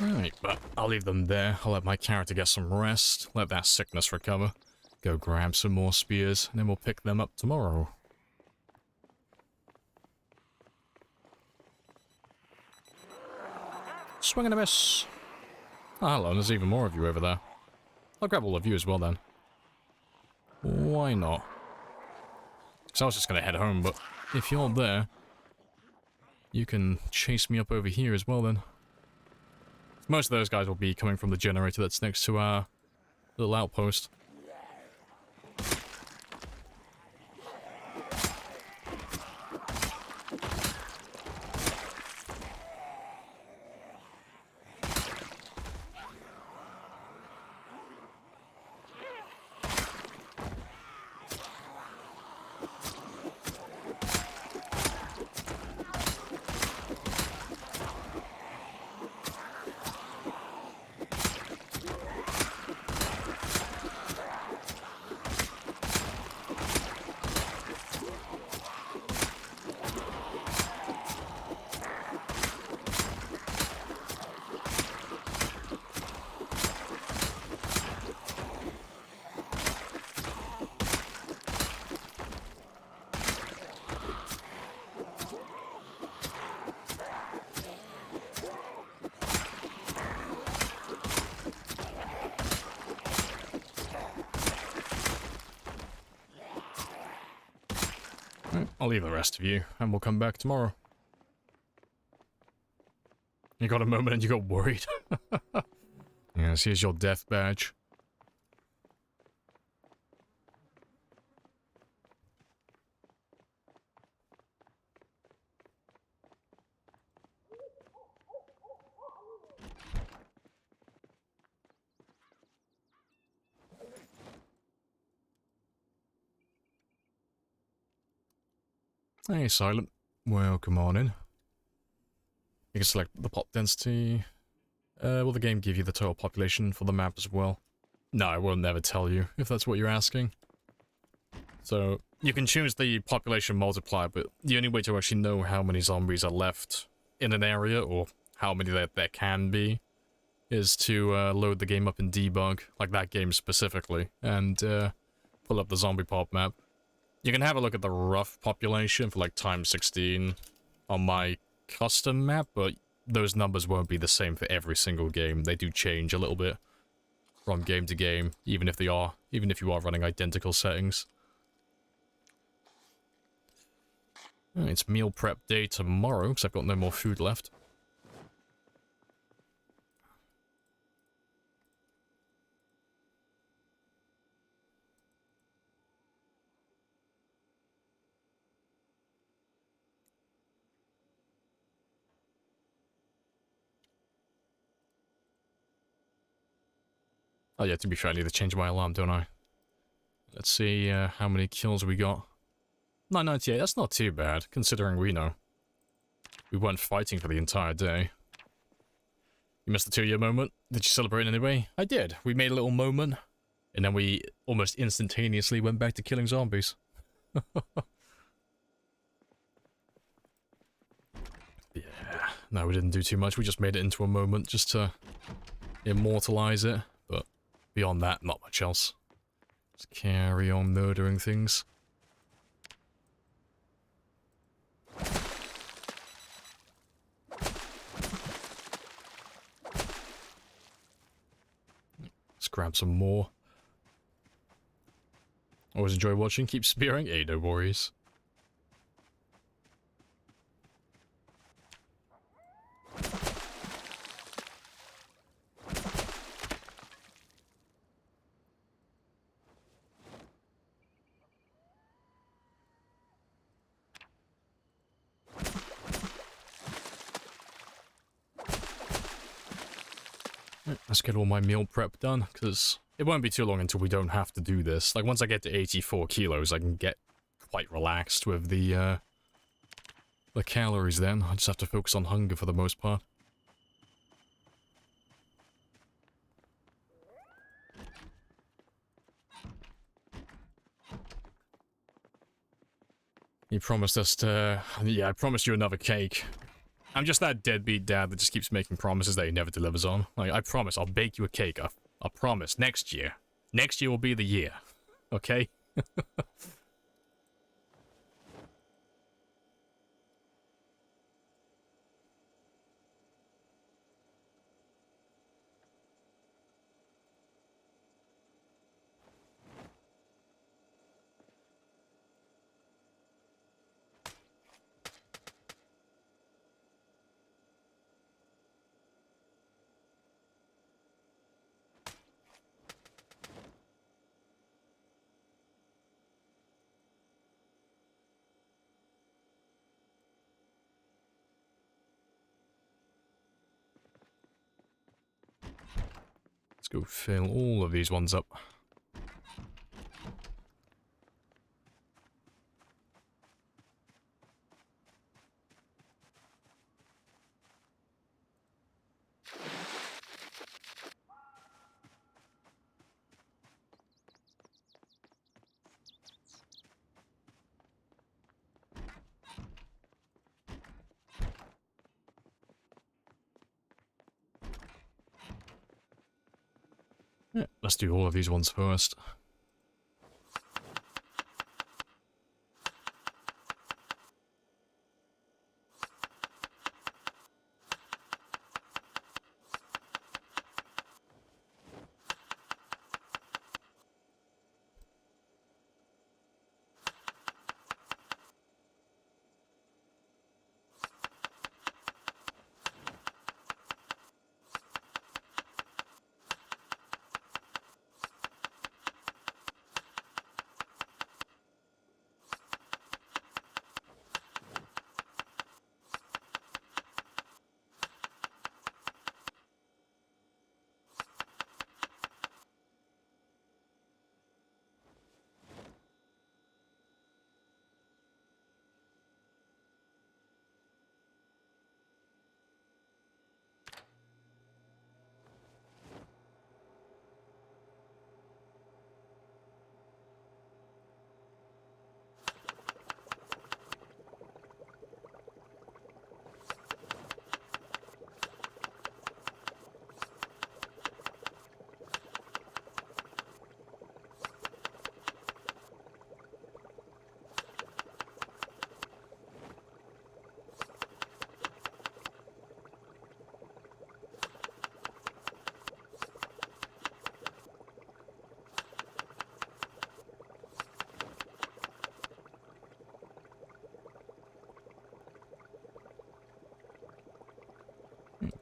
Alright, but I'll leave them there. I'll let my character get some rest, let that sickness recover, go grab some more spears, and then we'll pick them up tomorrow. Swing and a miss. Oh, hello, there's even more of you over there. I'll grab all of you as well then. Why not? Because I was just going to head home, but if you're there, you can chase me up over here as well then. Most of those guys will be coming from the generator that's next to our little outpost. I'll leave the rest of you, and we'll come back tomorrow. You got a moment and you got worried. Yes, here's your death badge. Hey, Silent. Welcome on in. You can select the pop density. Will the game give you the total population for the map as well? No, I will never tell you, if that's what you're asking. So, you can choose the population multiplier, but the only way to actually know how many zombies are left in an area, or how many there can be, is to load the game up in debug, like that game specifically, and pull up the zombie pop map. You can have a look at the rough population for like x16 on my custom map, but those numbers won't be the same for every single game. They do change a little bit from game to game, even if you are running identical settings. It's meal prep day tomorrow, because I've got no more food left. Oh yeah, to be fair, I need to change my alarm, don't I? Let's see how many kills we got. 998, that's not too bad, considering we weren't fighting for the entire day. You missed the 2-year moment? Did you celebrate anyway? I did. We made a little moment, and then we almost instantaneously went back to killing zombies. Yeah, no, we didn't do too much. We just made it into a moment just to immortalize it, but beyond that, not much else. Just carry on murdering things. Let's grab some more. Always enjoy watching. Keep spearing. Hey, no worries. Let's get all my meal prep done, because it won't be too long until we don't have to do this. Like, once I get to 84 kilos, I can get quite relaxed with the calories then. I just have to focus on hunger for the most part. You promised us to... Yeah, I promised you another cake. I'm just that deadbeat dad that just keeps making promises that he never delivers on. Like, I promise, I'll bake you a cake. I promise, next year. Next year will be the year. Okay? Let's go fill all of these ones up. Yeah, let's do all of these ones first.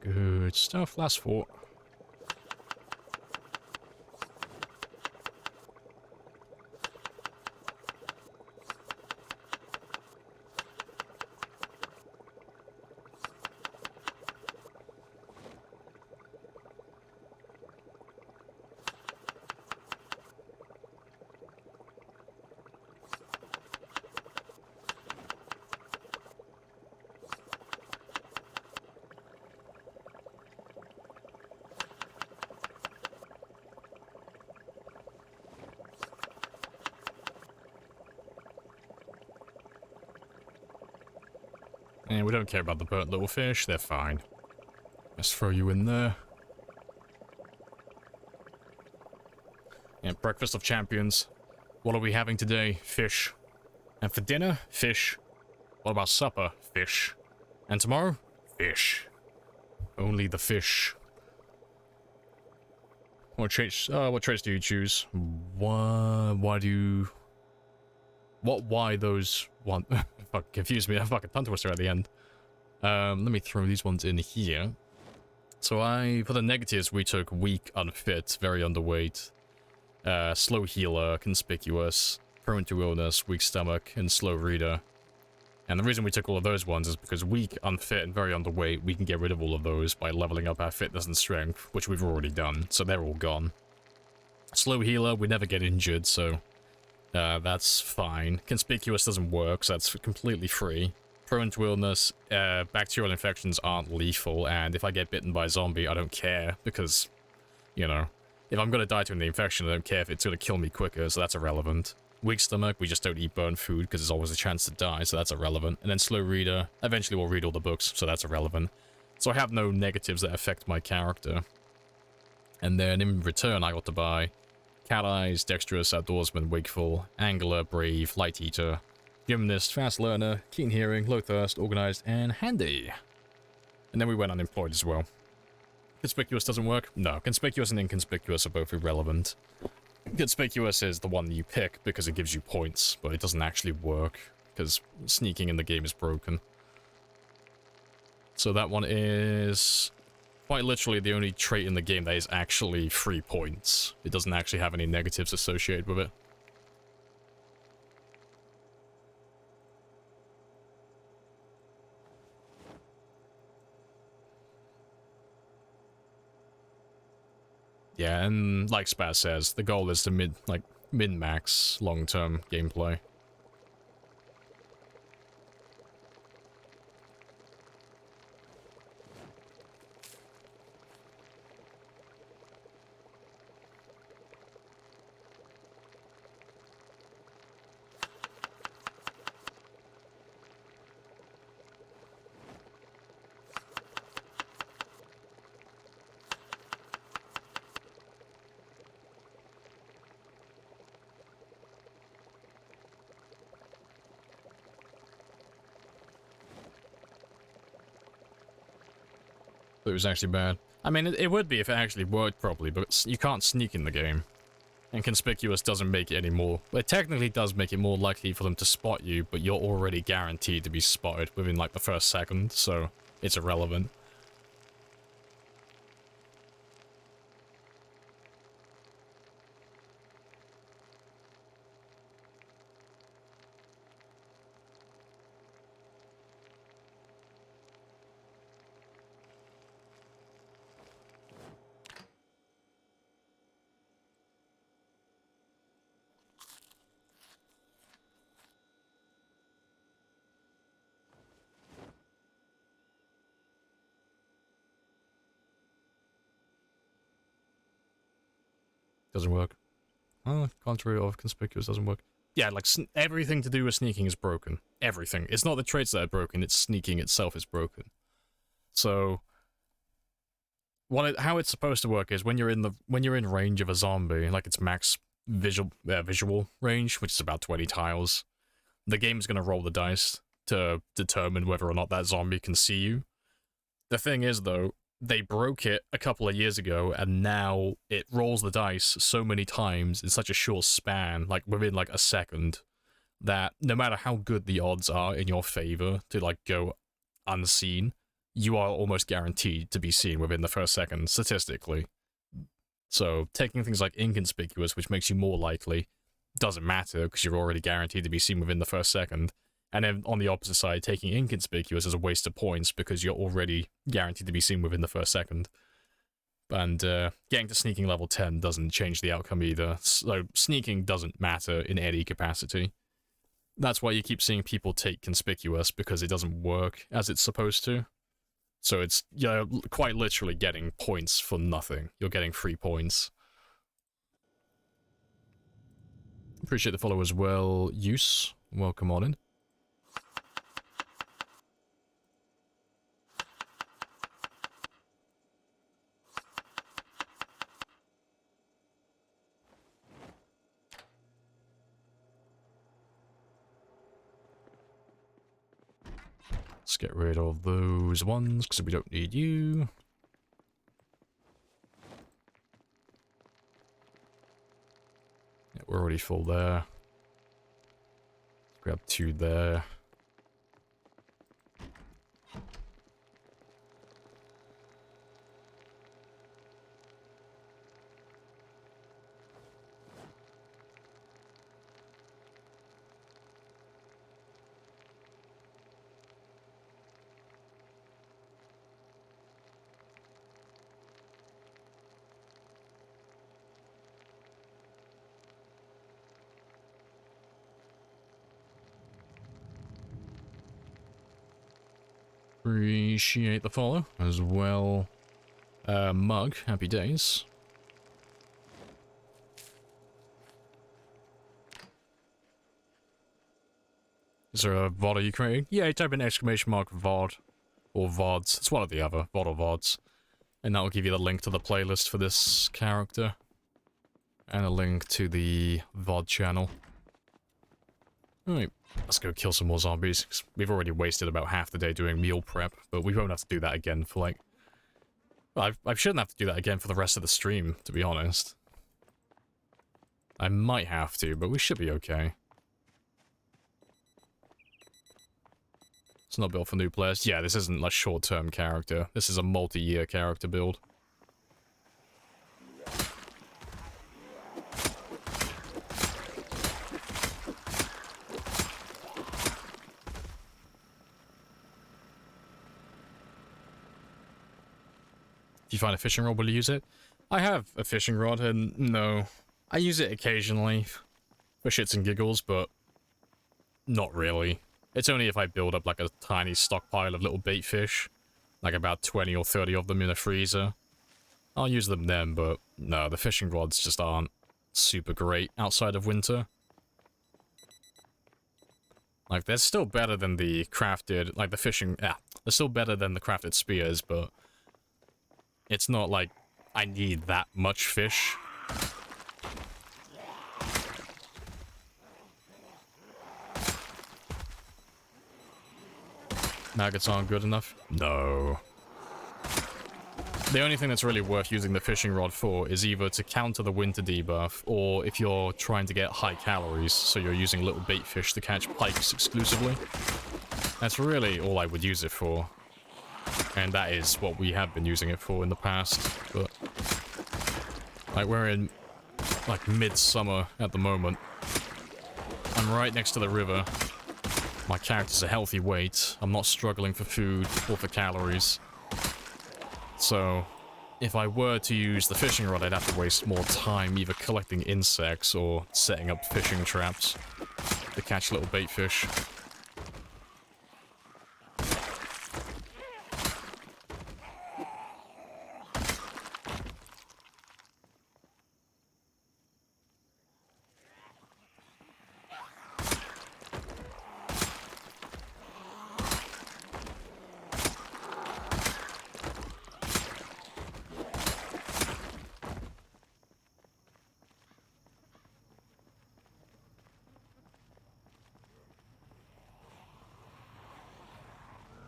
Good stuff, last 4. And we don't care about the burnt little fish, they're fine. Let's throw you in there. Yeah, breakfast of champions. What are we having today? Fish. And for dinner? Fish. What about supper? Fish. And tomorrow? Fish. Only the fish. What traits do you choose? Why do you... Why those one... Fuck, confused me. I fucking tongue twister at the end. Let me throw these ones in here. So for the negatives, we took weak, unfit, very underweight, slow healer, conspicuous, prone to illness, weak stomach, and slow reader. And the reason we took all of those ones is because weak, unfit, and very underweight, we can get rid of all of those by leveling up our fitness and strength, which we've already done, so they're all gone. Slow healer, we never get injured, so that's fine. Conspicuous doesn't work, so that's completely free. Prone to illness, bacterial infections aren't lethal, and if I get bitten by a zombie, I don't care, because, you know, if I'm gonna die to the infection, I don't care if it's gonna kill me quicker, so that's irrelevant. Weak stomach, we just don't eat burnt food, because there's always a chance to die, so that's irrelevant. And then slow reader, eventually we'll read all the books, so that's irrelevant. So I have no negatives that affect my character. And then in return, I got to buy Cat Eyes, Dexterous, Outdoorsman, Wakeful, Angler, Brave, Light Eater, Gymnast, Fast Learner, Keen Hearing, Low Thirst, Organized, and Handy. And then we went unemployed as well. Conspicuous doesn't work? No, Conspicuous and Inconspicuous are both irrelevant. Conspicuous is the one you pick because it gives you points, but it doesn't actually work, because sneaking in the game is broken. So that one is quite literally the only trait in the game that is actually 3 points. It doesn't actually have any negatives associated with it. Yeah, and like Spaz says, the goal is to min-max long-term gameplay. It was actually bad. I mean, it would be if it actually worked properly, but you can't sneak in the game. And Conspicuous doesn't make it any more... It technically does make it more likely for them to spot you, but you're already guaranteed to be spotted within, like, the first second, so it's irrelevant. Doesn't work. Oh, contrary of Conspicuous doesn't work. Yeah, like, everything to do with sneaking is broken. Everything. It's not the traits that are broken, it's sneaking itself is broken. So, how it's supposed to work is when you're in range of a zombie, like its max visual range, which is about 20 tiles, the game's gonna roll the dice to determine whether or not that zombie can see you. The thing is, though, they broke it a couple of years ago, and now it rolls the dice so many times in such a short span, like within like a second, that no matter how good the odds are in your favor to like go unseen, you are almost guaranteed to be seen within the first second, statistically. So taking things like Inconspicuous, which makes you more likely, doesn't matter because you're already guaranteed to be seen within the first second. And then on the opposite side, taking Inconspicuous is a waste of points because you're already guaranteed to be seen within the first second. And getting to sneaking level 10 doesn't change the outcome either. So sneaking doesn't matter in any capacity. That's why you keep seeing people take Conspicuous, because it doesn't work as it's supposed to. So it's, you're quite literally getting points for nothing. You're getting 3 points. Appreciate the follow as well. Use, welcome on in. Let's get rid of those ones, because we don't need you. Yeah, we're already full there. Grab 2 there. Appreciate the follow as well. Mug, happy days. Is there a VOD are you creating? Yeah, you type in exclamation mark VOD or VODs. It's one or the other, VOD or VODs. And that will give you the link to the playlist for this character. And a link to the VOD channel. Alright, let's go kill some more zombies. 'Cause we've already wasted about half the day doing meal prep, but we won't have to do that again for like... Well, I shouldn't have to do that again for the rest of the stream, to be honest. I might have to, but we should be okay. It's not built for new players. Yeah, this isn't a short-term character. This is a multi-year character build. Do you find a fishing rod while you use it? I have a fishing rod, and no. I use it occasionally for shits and giggles, but not really. It's only if I build up like a tiny stockpile of little bait fish, like about 20 or 30 of them in a freezer. I'll use them then, but no, the fishing rods just aren't super great outside of winter. Like, they're still better than the crafted, like the fishing, they're still better than the crafted spears, but it's not like I need that much fish. Maggots aren't good enough? No. The only thing that's really worth using the fishing rod for is either to counter the winter debuff, or if you're trying to get high calories, so you're using little bait fish to catch pikes exclusively. That's really all I would use it for. And that is what we have been using it for in the past, but... Like, we're in, like, midsummer at the moment. I'm right next to the river. My character's a healthy weight. I'm not struggling for food or for calories. So, if I were to use the fishing rod, I'd have to waste more time either collecting insects or setting up fishing traps to catch little bait fish.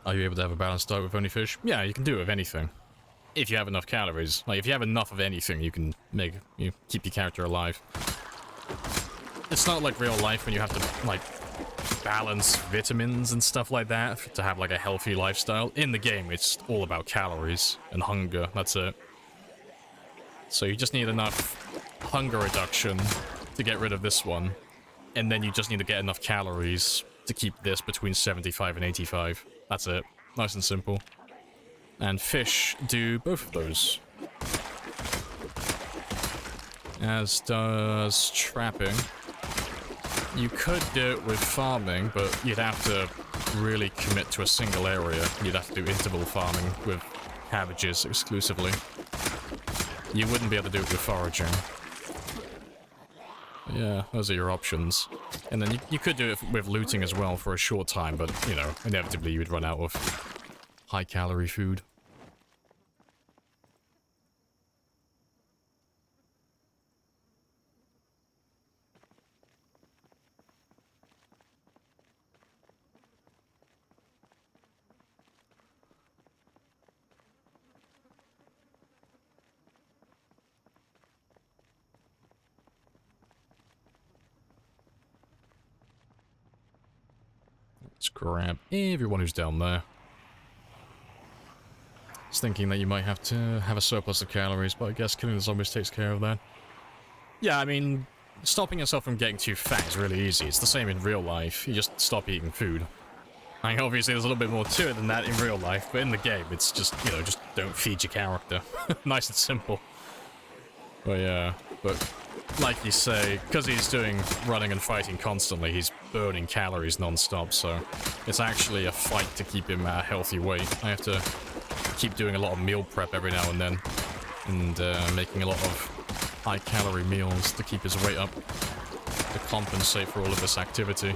Are you able to have a balanced diet with only fish? Yeah, you can do it with anything. If you have enough calories. Like, if you have enough of anything, you can keep your character alive. It's not like real life when you have to, like, balance vitamins and stuff like that to have, like, a healthy lifestyle. In the game, it's all about calories and hunger. That's it. So you just need enough hunger reduction to get rid of this one. And then you just need to get enough calories to keep this between 75 and 85. That's it. Nice and simple. And fish do both of those. As does trapping. You could do it with farming, but you'd have to really commit to a single area. You'd have to do interval farming with cabbages exclusively. You wouldn't be able to do it with foraging. Yeah, those are your options. And then you could do it with looting as well for a short time, but, you know, inevitably you would run out of high-calorie food. just grab everyone who's down there. I was thinking that you might have to have a surplus of calories, but I guess killing the zombies takes care of that. Yeah, I mean, stopping yourself from getting too fat is really easy. It's the same in real life. You just stop eating food. I mean, obviously there's a little bit more to it than that in real life, but in the game, it's just, you know, just don't feed your character. Nice and simple. But yeah, but like you say, because he's doing running and fighting constantly, he's burning calories non-stop, so it's actually a fight to keep him at a healthy weight. I have to keep doing a lot of meal prep every now and then, and making a lot of high-calorie meals to keep his weight up, to compensate for all of this activity.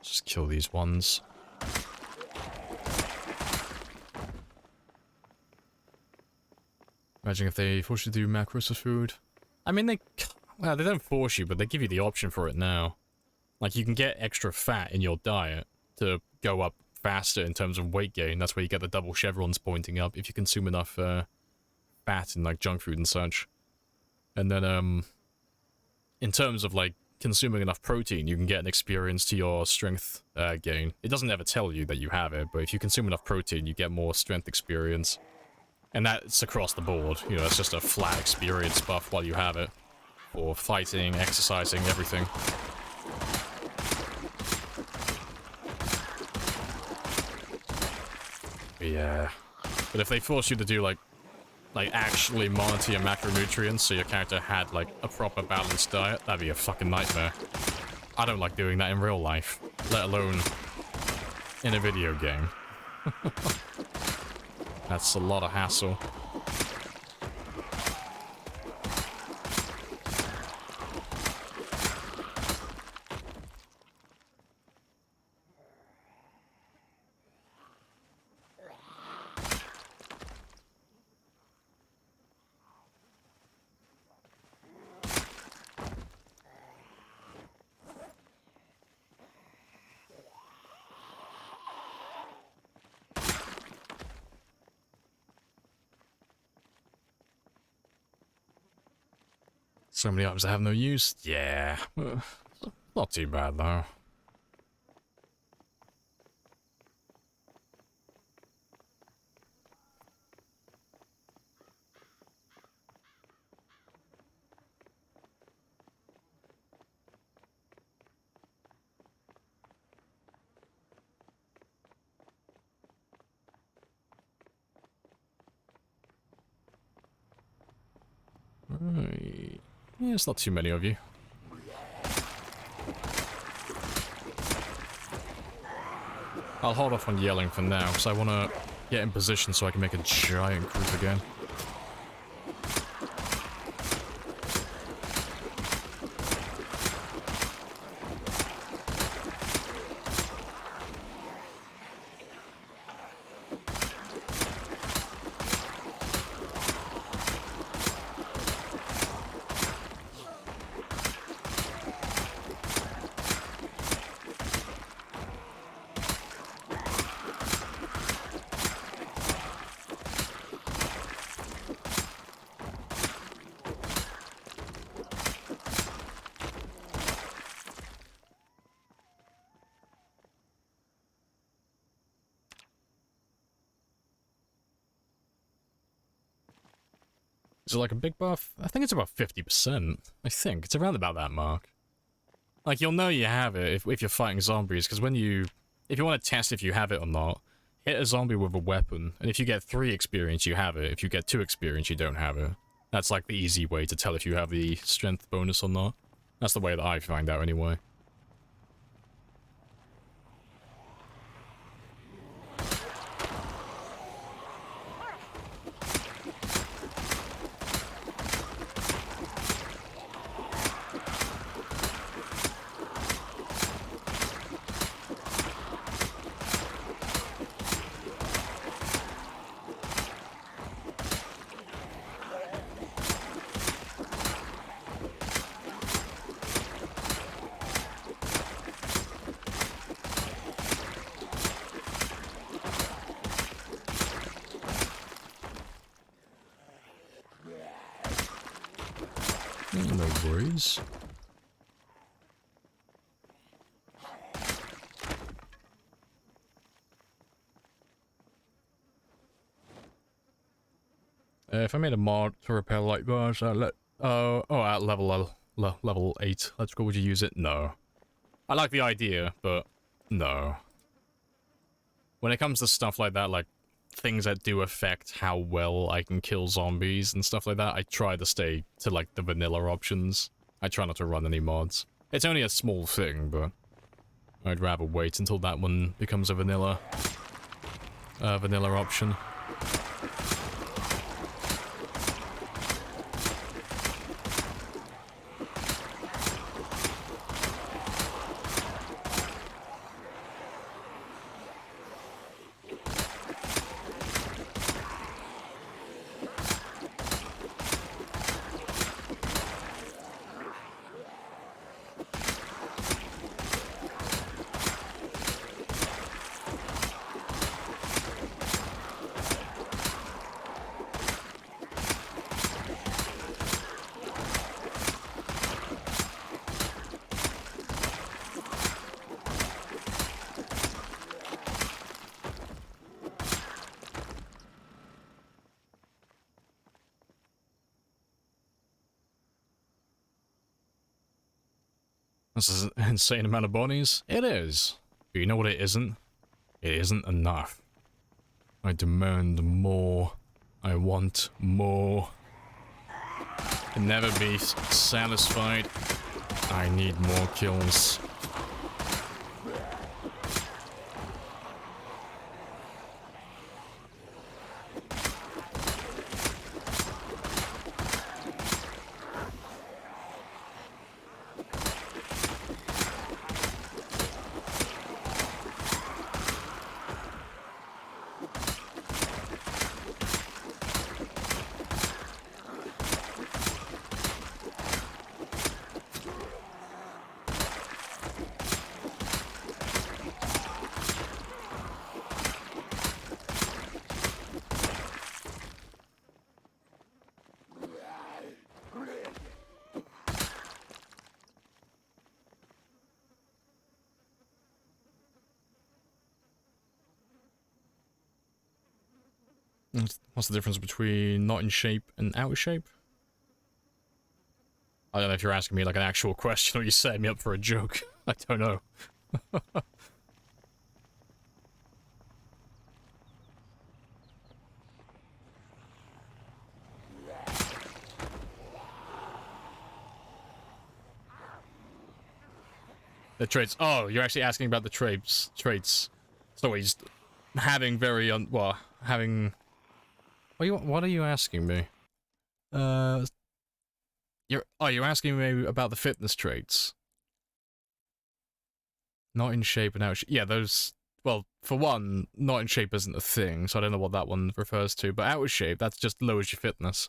Just kill these ones. Imagine if they force you to do macros for food. I mean, well, they don't force you, but they give you the option for it now. Like, you can get extra fat in your diet to go up faster in terms of weight gain. That's where you get the double chevrons pointing up if you consume enough fat and, like, junk food and such. And then, in terms of, like, consuming enough protein, you can get an experience to your strength gain. It doesn't ever tell you that you have it, but if you consume enough protein, you get more strength experience. And that's across the board. You know, it's just a flat experience buff while you have it. For fighting, exercising, everything. Yeah. But if they force you to do, like actually monitor your macronutrients so your character had, like, a proper balanced diet, that'd be a fucking nightmare. I don't like doing that in real life, let alone in a video game. That's a lot of hassle. So many items I have no use? Yeah. Not too bad, though. Right. Yeah, it's not too many of you. I'll hold off on yelling for now, because I want to get in position so I can make a giant group again. Is it like a big buff? I think it's about 50%. I think. It's around about that mark. Like, you'll know you have it if you're fighting zombies, because if you want to test if you have it or not, hit a zombie with a weapon, and if you get 3 experience, you have it. If you get 2 experience, you don't have it. That's like the easy way to tell if you have the strength bonus or not. That's the way that I find out anyway. No worries. If I made a mod to repair light bars, at level 8, let's go. Would you use it? No. I like the idea, but no. When it comes to stuff like that, like things that do affect how well I can kill zombies and stuff like that, I try to stay to like the vanilla options. I try not to run any mods. It's only a small thing, but I'd rather wait until that one becomes a vanilla option. This is an insane amount of bodies. It is. But you know what it isn't? It isn't enough. I demand more. I want more. Can never be satisfied. I need more kills. What's the difference between not in shape and out of shape? I don't know if you're asking me like an actual question or you setting me up for a joke. I don't know. The traits. Oh, you're actually asking about the traits. So he's having very having. What are you asking me? You're asking me about the fitness traits. Not in shape and out of shape. Yeah, those. Well, for one, not in shape isn't a thing, so I don't know what that one refers to. But out of shape, that's just lowers your fitness.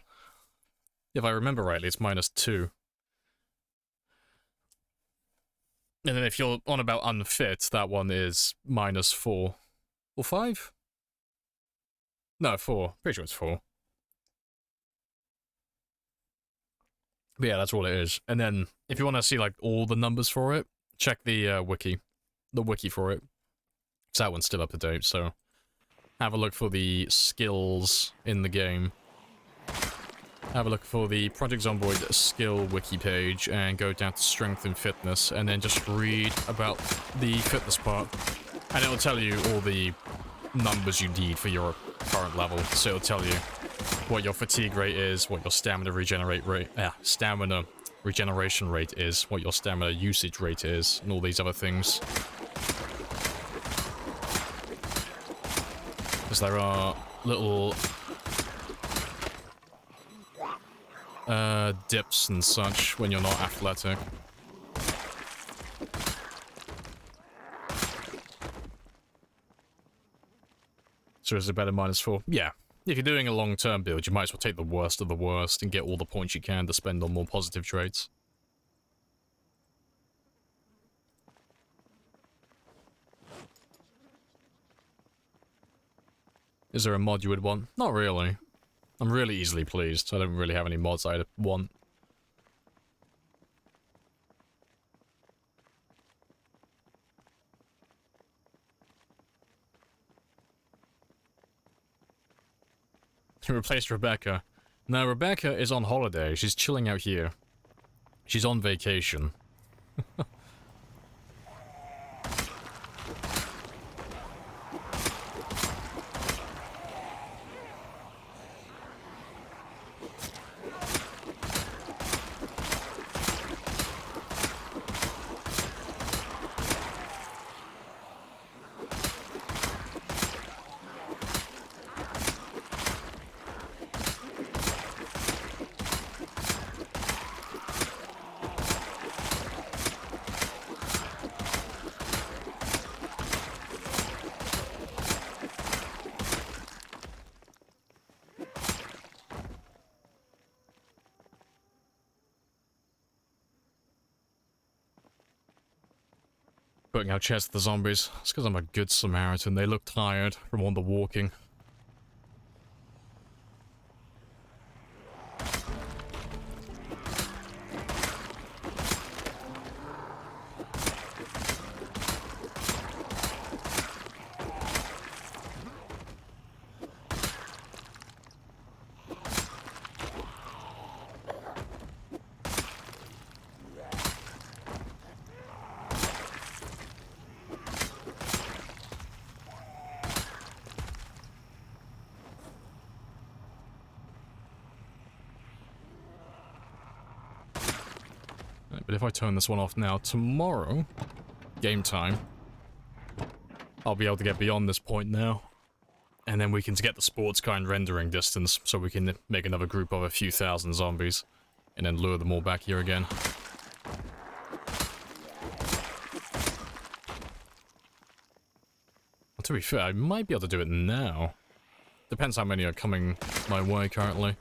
If I remember rightly, it's -2. And then if you're on about unfit, that one is -4. Or 5? No, 4. Pretty sure it's 4. But yeah, that's all it is. And then, if you want to see, like, all the numbers for it, check the wiki. The wiki for it. So that one's still up to date, so have a look for the skills in the game. Have a look for the Project Zomboid skill wiki page, and go down to strength and fitness, and then just read about the fitness part. And it'll tell you all the numbers you need for your current level. So it'll tell you what your fatigue rate is, what your stamina regeneration rate is, what your stamina usage rate is, and all these other things. Because there are little dips and such when you're not athletic. So is it better -4? Yeah. If you're doing a long-term build, you might as well take the worst of the worst and get all the points you can to spend on more positive traits. Is there a mod you would want? Not really. I'm really easily pleased. I don't really have any mods I'd want. Replaced Rebecca. No, Rebecca is on holiday. She's chilling out here. She's on vacation. Putting out chests to the zombies. It's because I'm a good Samaritan. They look tired from all the walking. But if I turn this one off now, tomorrow, game time, I'll be able to get beyond this point now. And then we can get the sports car in rendering distance, so we can make another group of a few thousand zombies, and then lure them all back here again. Well, to be fair, I might be able to do it now. Depends how many are coming my way currently.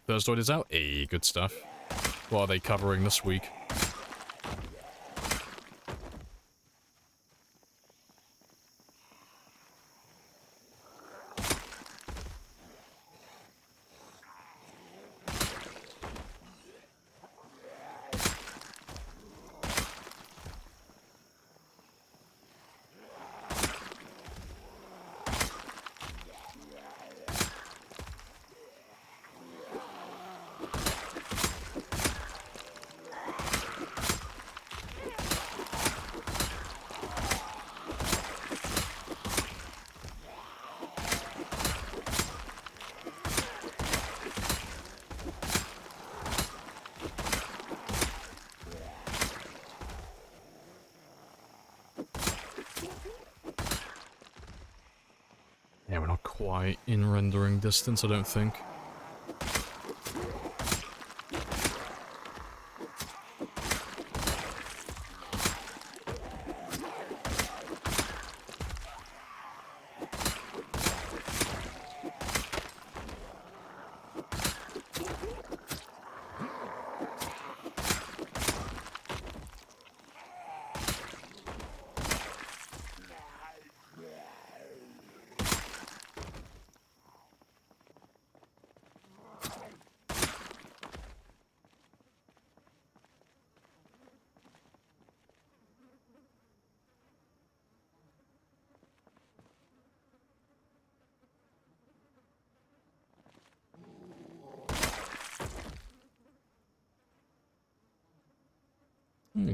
Thursday is out? Hey, good stuff. What are they covering this week? Yeah, we're not quite in rendering distance, I don't think.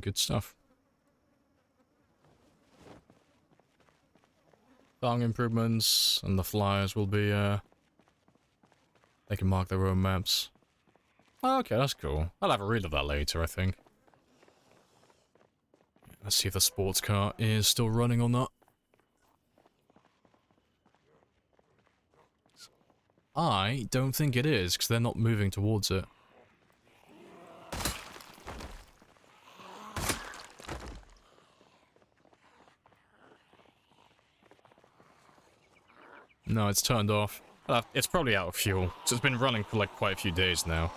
Good stuff. Song improvements, and the flyers will be, they can mark their own maps. Oh, okay, that's cool. I'll have a read of that later, I think. Let's see if the sports car is still running or not. I don't think it is, because they're not moving towards it. No, it's turned off. It's probably out of fuel, so it's been running for like quite a few days now.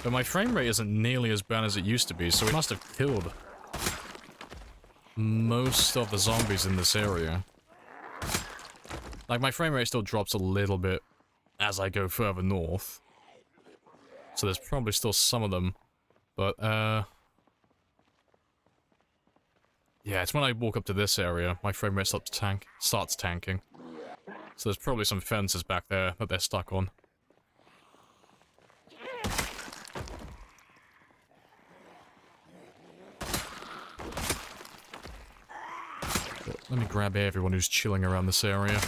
But my frame rate isn't nearly as bad as it used to be, so it must have killed most of the zombies in this area. Like, my frame rate still drops a little bit as I go further north. So there's probably still some of them, but, Yeah, it's when I walk up to this area, my frame rate starts tanking. So there's probably some fences back there that they're stuck on. But let me grab everyone who's chilling around this area.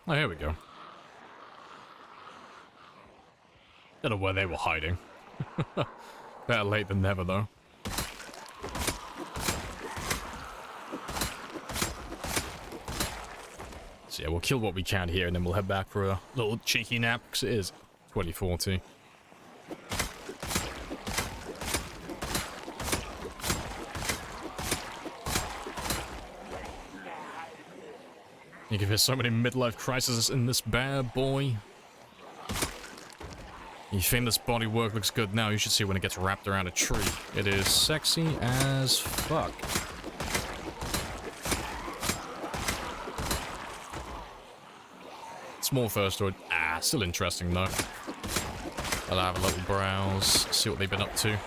Oh, here we go. Don't know where they were hiding. Better late than never, though. So yeah, we'll kill what we can here, and then we'll head back for a little cheeky nap, because it is 2040. You can hear so many midlife crises in this bad boy. You think this bodywork looks good now, you should see when it gets wrapped around a tree. It is sexy as fuck. Small first story. Still interesting though. I'll have a little browse, see what they've been up to.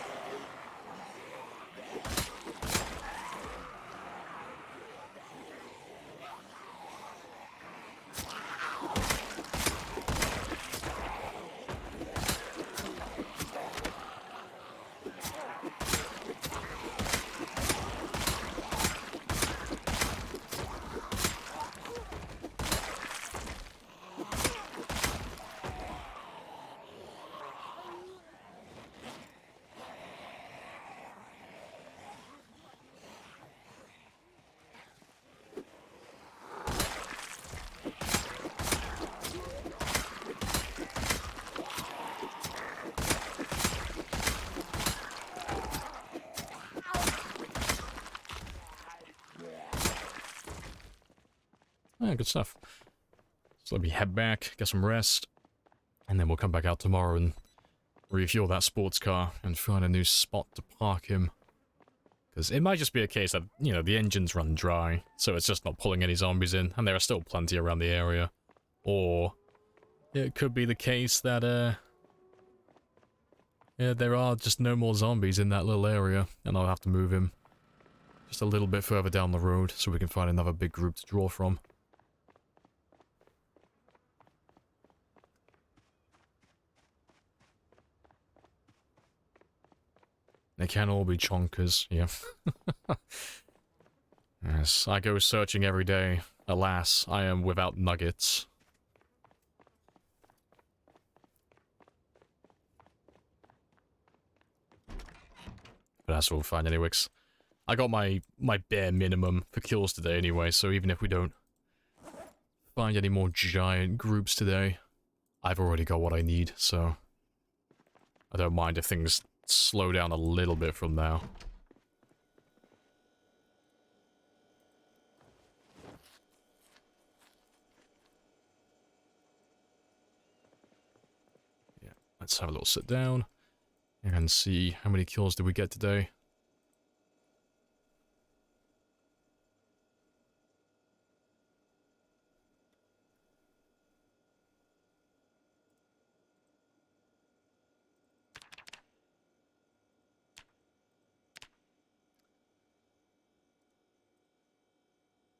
Yeah, good stuff. So let me head back, get some rest, and then we'll come back out tomorrow and refuel that sports car and find a new spot to park him. Because it might just be a case that, you know, the engine's run dry, so it's just not pulling any zombies in, and there are still plenty around the area. Or it could be the case that, yeah, there are just no more zombies in that little area, and I'll have to move him just a little bit further down the road so we can find another big group to draw from. They can all be chonkers, yeah. Yes, I go searching every day. Alas, I am without nuggets. But that's all fine anyways. I got my bare minimum for kills today anyway, so even if we don't find any more giant groups today, I've already got what I need, so I don't mind if things slow down a little bit from now. Yeah, let's have a little sit down and see how many kills did we get today.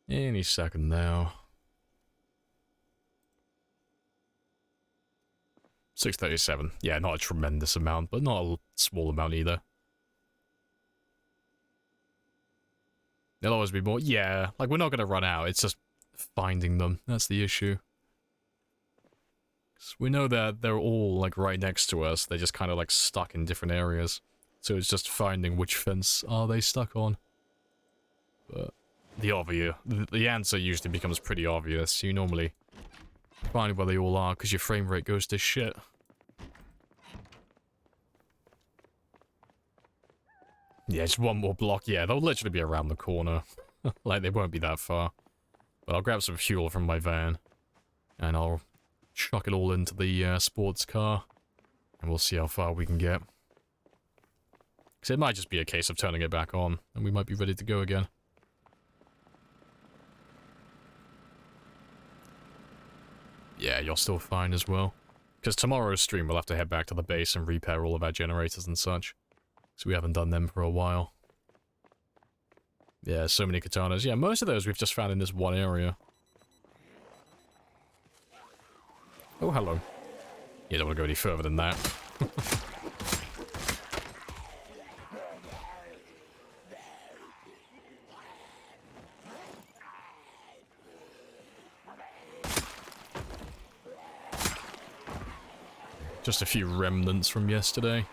Any second now. 637. Yeah, not a tremendous amount, but not a small amount either. There'll always be more. Yeah, like we're not going to run out. It's just finding them. That's the issue. 'Cause we know that they're all like right next to us. They're just kind of like stuck in different areas. So it's just finding which fence are they stuck on. But the answer usually becomes pretty obvious. You normally find where they all are because your frame rate goes to shit. Yeah, just one more block. Yeah, they'll literally be around the corner. Like, they won't be that far. But I'll grab some fuel from my van. And I'll chuck it all into the sports car. And we'll see how far we can get. Because it might just be a case of turning it back on. And we might be ready to go again. Yeah, you're still fine as well. Because tomorrow's stream, we'll have to head back to the base and repair all of our generators and such. So we haven't done them for a while. Yeah, so many katanas. Yeah, most of those we've just found in this one area. Oh, hello. You don't want to go any further than that. Just a few remnants from yesterday.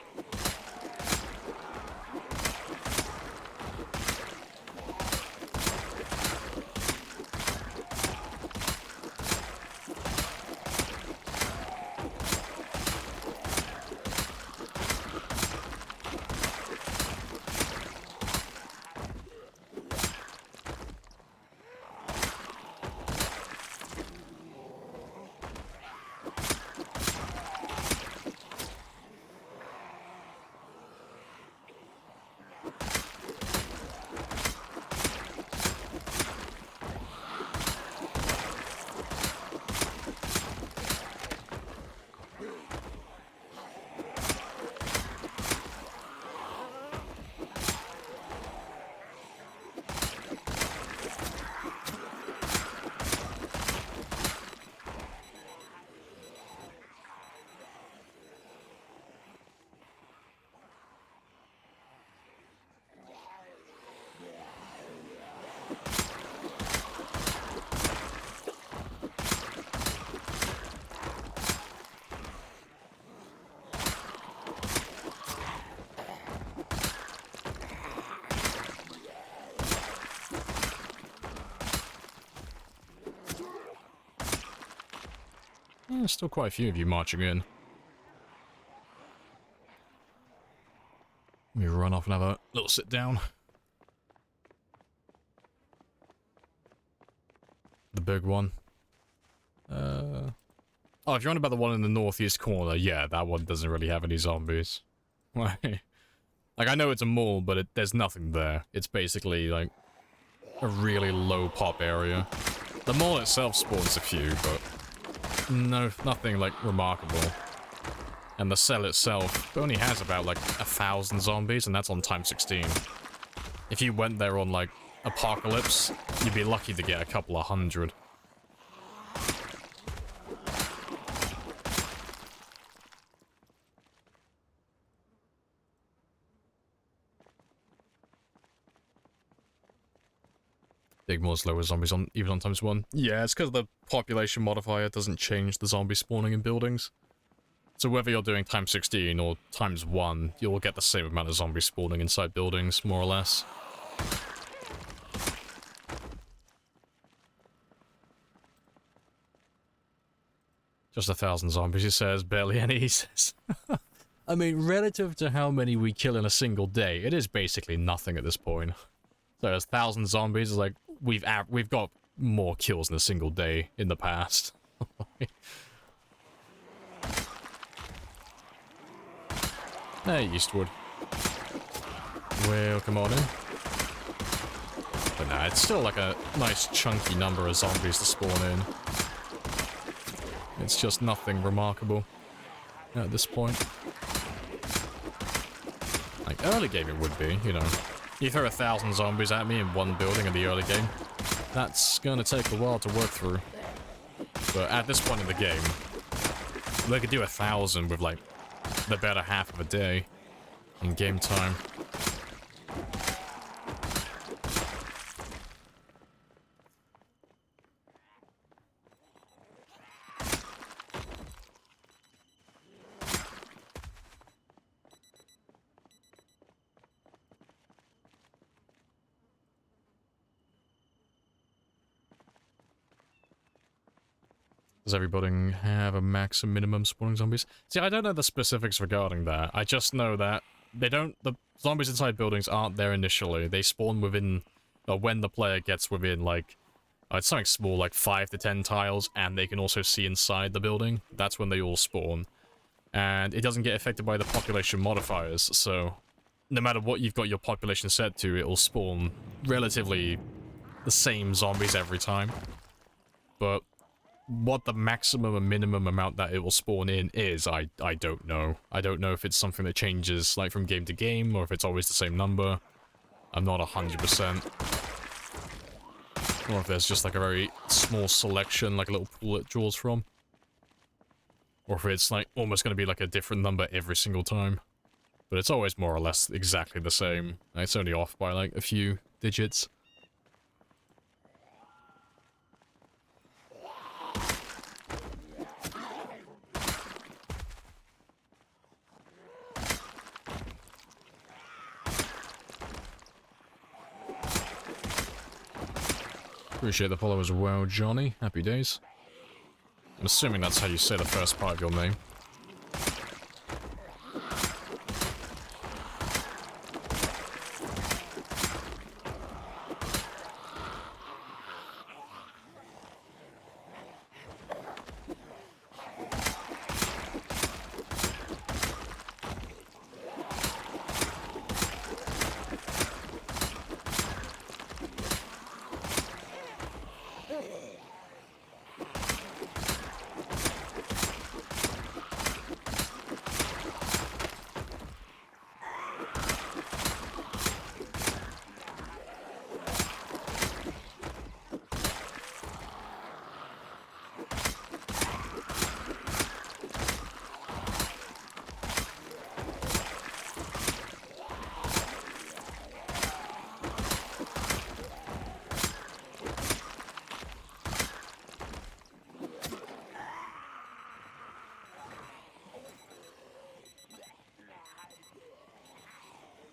Yeah, still quite a few of you marching in. Let me run off and have a little sit down. The big one. Oh, if you're on about the one in the northeast corner, yeah, that one doesn't really have any zombies. Like, I know it's a mall, but there's nothing there. It's basically, like, a really low pop area. The mall itself spawns a few, but no, nothing, like, remarkable. And the cell itself only has about, like, 1,000 zombies, and that's on time 16. If you went there on, like, Apocalypse, you'd be lucky to get a couple of hundred. Big More's lower zombies on even on times 1. Yeah, it's because the population modifier doesn't change the zombie spawning in buildings. So whether you're doing times 16 or times 1, you'll get the same amount of zombies spawning inside buildings, more or less. Just 1,000 zombies, he says, barely any, he says. I mean, relative to how many we kill in a single day, it is basically nothing at this point. So there's 1,000 zombies, like, we've got more kills in a single day in the past. Hey, Eastwood. Welcome on in. But nah, it's still like a nice chunky number of zombies to spawn in. It's just nothing remarkable at this point. Like, early game it would be, you know. You throw 1,000 zombies at me in one building in the early game, that's gonna take a while to work through. But at this point in the game, they could do 1,000 with, like, the better half of a day in game time. Does everybody have a max and minimum spawning zombies? See, I don't know the specifics regarding that. I just know that the zombies inside buildings aren't there initially. They spawn within, when the player gets within, like, it's something small, like 5 to 10 tiles, and they can also see inside the building. That's when they all spawn. And it doesn't get affected by the population modifiers, so no matter what you've got your population set to, it will spawn relatively the same zombies every time. But what the maximum and minimum amount that it will spawn in is, I don't know. I don't know if it's something that changes, like, from game to game, or if it's always the same number. I'm not 100%. Or if there's just, like, a very small selection, like a little pool it draws from. Or if it's, like, almost going to be, like, a different number every single time. But it's always more or less exactly the same. It's only off by, like, a few digits. Appreciate the follow as well, Johnny. Happy days. I'm assuming that's how you say the first part of your name.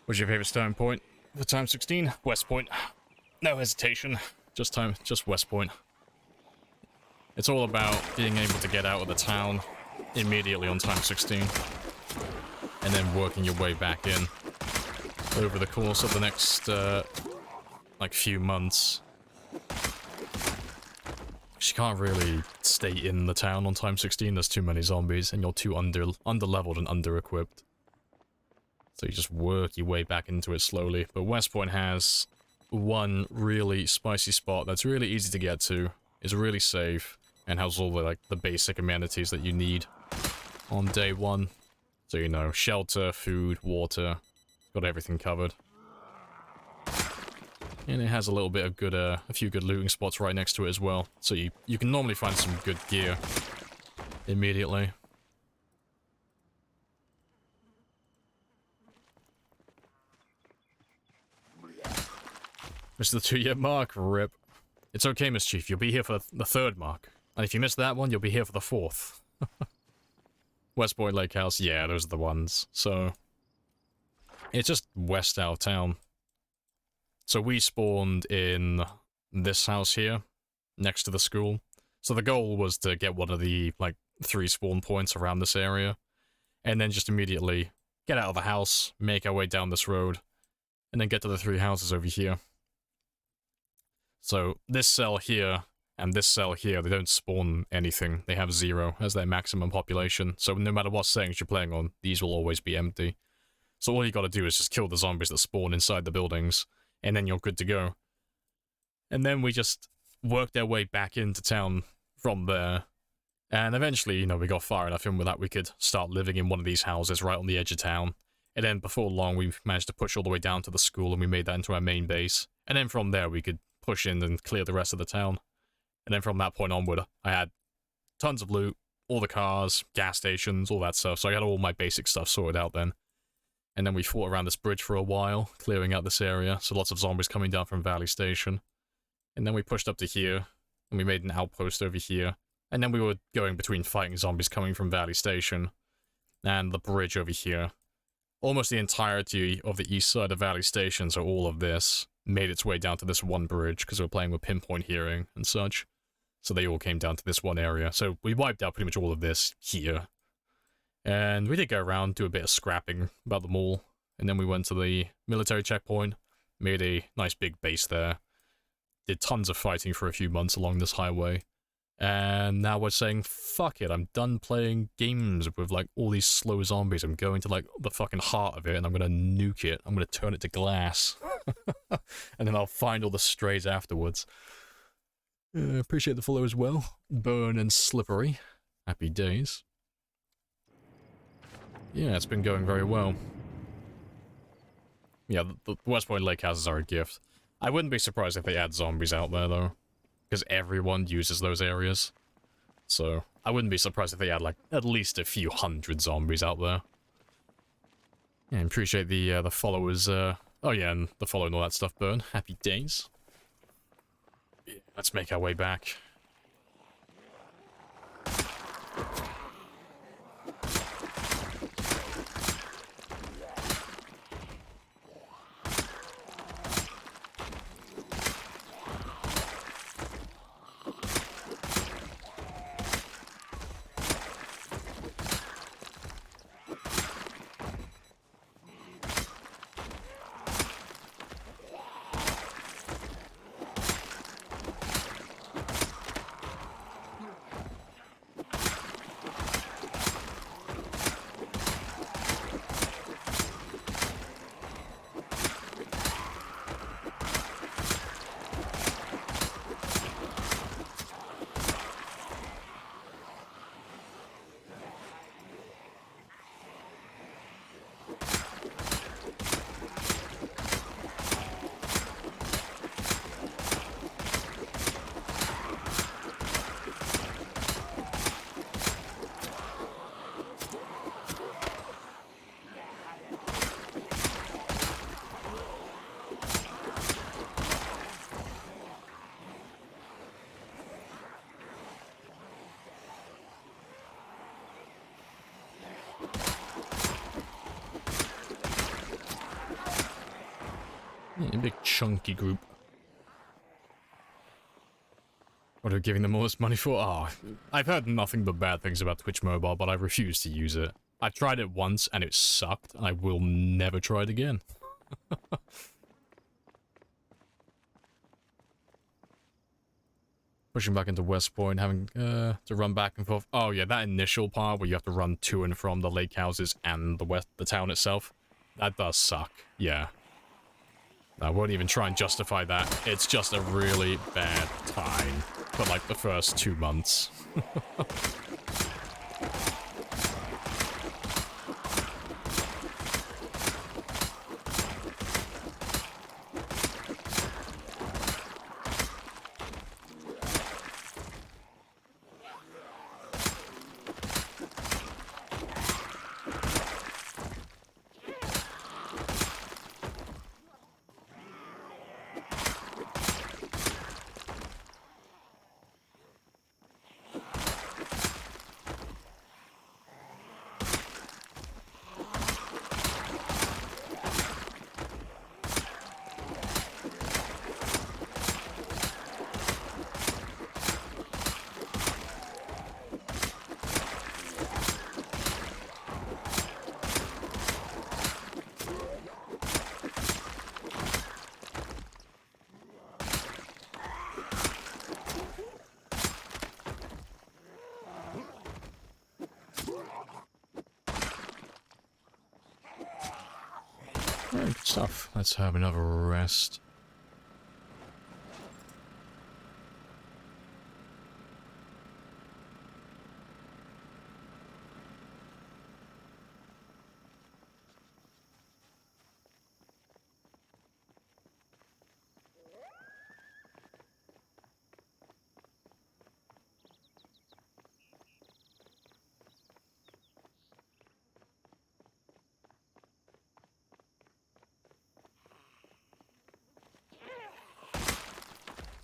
What's your favorite starting point for time 16? West Point. No hesitation. Just West Point. It's all about being able to get out of the town immediately on time 16. And then working your way back in over the course of the next, like, few months. You can't really stay in the town on time 16, there's too many zombies, and you're too under-leveled and under-equipped. So you just work your way back into it slowly. But West Point has one really spicy spot that's really easy to get to, is really safe, and has all the, like, the basic amenities that you need on day one. So, you know, shelter, food, water, got everything covered. And it has a little bit of good, a few good looting spots right next to it as well. So you can normally find some good gear immediately. Missed the 2-year mark, rip. It's okay, Mischief, you'll be here for the 3rd mark. And if you miss that one, you'll be here for the 4th. West Point Lake House, yeah, those are the ones. So, it's just west out of town. So we spawned in this house here, next to the school. So the goal was to get one of the, like, 3 spawn points around this area. And then just immediately get out of the house, make our way down this road, and then get to the 3 houses over here. So, this cell here, and this cell here, they don't spawn anything. They have 0 as their maximum population. So no matter what settings you're playing on, these will always be empty. So all you gotta do is just kill the zombies that spawn inside the buildings, and then you're good to go. And then we just worked our way back into town from there. And eventually, you know, we got far enough in with that we could start living in one of these houses right on the edge of town. And then before long, we managed to push all the way down to the school, and we made that into our main base. And then from there, we could push in and clear the rest of the town. And then from that point onward, I had tons of loot, all the cars, gas stations, all that stuff. So I had all my basic stuff sorted out then. And then we fought around this bridge for a while, clearing out this area. So lots of zombies coming down from Valley Station. And then we pushed up to here, and we made an outpost over here. And then we were going between fighting zombies coming from Valley Station and the bridge over here. Almost the entirety of the east side of Valley Station, so all of this, made its way down to this one bridge, because we were playing with pinpoint hearing and such. So they all came down to this one area. So we wiped out pretty much all of this here. And we did go around, do a bit of scrapping about them all. And then we went to the military checkpoint, made a nice big base there. Did tons of fighting for a few months along this highway. And now we're saying, fuck it, I'm done playing games with, like, all these slow zombies. I'm going to, like, the fucking heart of it, and I'm gonna nuke it. I'm gonna turn it to glass. And then I'll find all the strays afterwards. Appreciate the follow as well. Burn and Slippery. Happy days. Yeah, it's been going very well. Yeah, the West Point Lake houses are a gift. I wouldn't be surprised if they add zombies out there, though. Because everyone uses those areas. So, I wouldn't be surprised if they add, like, at least a few hundred zombies out there. Yeah, appreciate the followers, oh yeah, and the follow and all that stuff, Burn. Happy days. Yeah, let's make our way back. Yeah, a big chunky group. What are we giving them all this money for? Ah, I've heard nothing but bad things about Twitch Mobile, but I refuse to use it. I've tried it once and it sucked, and I will never try it again. Pushing back into West Point, having to run back and forth. Oh yeah, that initial part where you have to run to and from the lake houses and the town itself. That does suck, yeah. I won't even try and justify that. It's just a really bad time for like the first 2 months. Good stuff. Let's have another rest.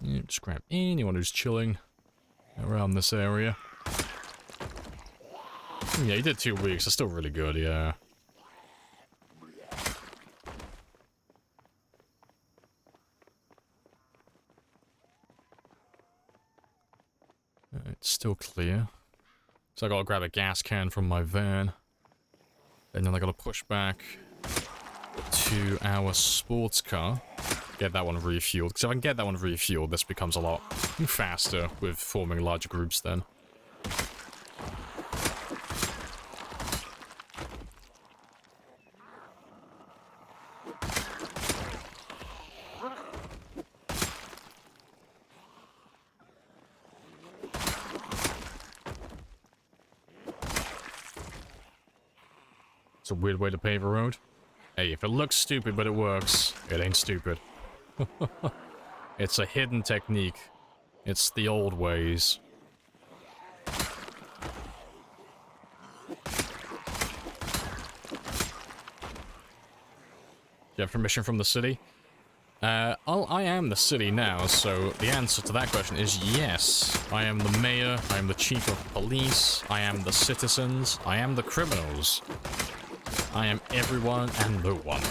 Yeah, just grab anyone who's chilling around this area. Yeah, he did 2 weeks. That's still really good, yeah. It's still clear. So I gotta grab a gas can from my van. And then I gotta push back to our sports car. Get that one refueled. Because if I can get that one refueled, this becomes a lot faster with forming larger groups then. It's a weird way to pave a road. Hey, if it looks stupid but it works, it ain't stupid. It's a hidden technique. It's the old ways. You have permission from the city? I am the city now, so the answer to that question is yes. I am the mayor, I am the chief of police, I am the citizens, I am the criminals. I am everyone and no one.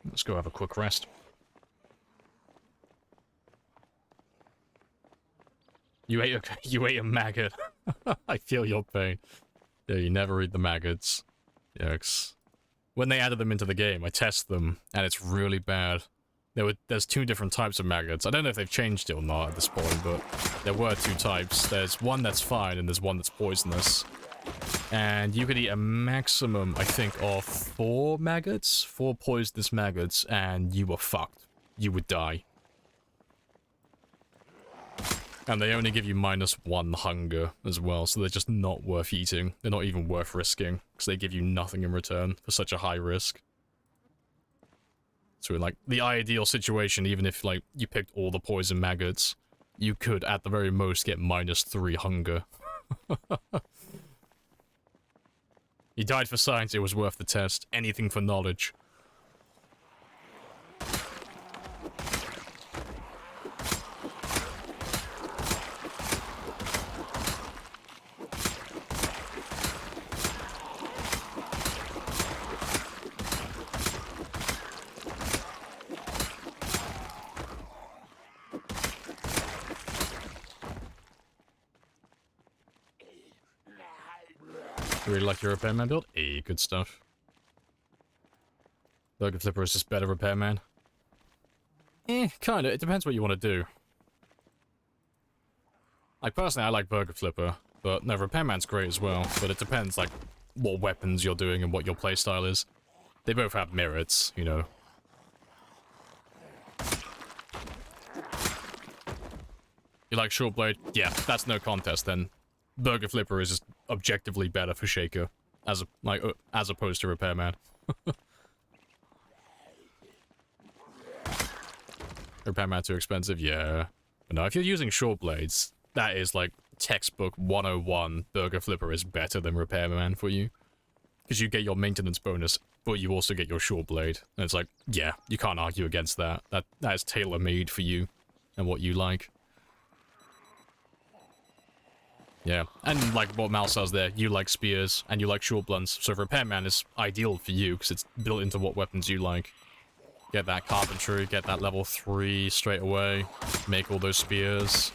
Let's go have a quick rest. You ate a maggot. I feel your pain. Yeah, you never eat the maggots. Yucks. When they added them into the game, I tested them, and it's really bad. There's two different types of maggots. I don't know if they've changed it or not at this point, but there were two types. There's one that's fine, and there's one that's poisonous. And you could eat a maximum, I think, of 4 maggots, 4 poisonous maggots, and you were fucked. You would die. And they only give you -1 hunger as well, so they're just not worth eating. They're not even worth risking, because they give you nothing in return for such a high risk. So in, like, the ideal situation, even if, like, you picked all the poison maggots, you could, at the very most, get -3 hunger. You died for science, it was worth the test. Anything for knowledge. Really like your repairman build? Hey, good stuff. Burger Flipper is just better repairman. Kinda. It depends what you want to do. Like, personally, I like Burger Flipper, but no, repairman's great as well. But it depends, like, what weapons you're doing and what your playstyle is. They both have merits, you know. You like short blade? Yeah, that's no contest then. Burger Flipper is just objectively better for Shaker, as opposed to Repairman. Repairman too expensive? Yeah. But no, if you're using short blades, that is like textbook 101. Burger Flipper is better than Repairman for you. Because you get your maintenance bonus, but you also get your short blade. And it's like, yeah, you can't argue against that. That is tailor-made for you and what you like. Yeah, and like what Mal says there, you like spears, and you like short blunts, so Repairman is ideal for you, because it's built into what weapons you like. Get that carpentry, get that level 3 straight away, make all those spears.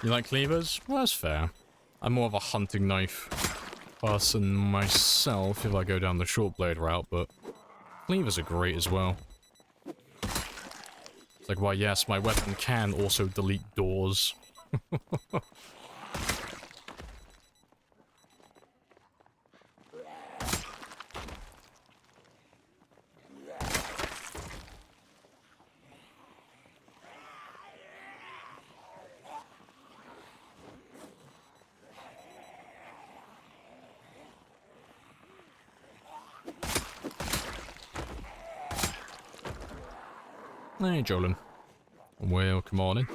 You like cleavers? Well, that's fair. I'm more of a hunting knife person myself if I go down the short blade route, but cleavers are great as well. It's like, why yes, my weapon can also delete doors. Hey, Jolin. Welcome on in.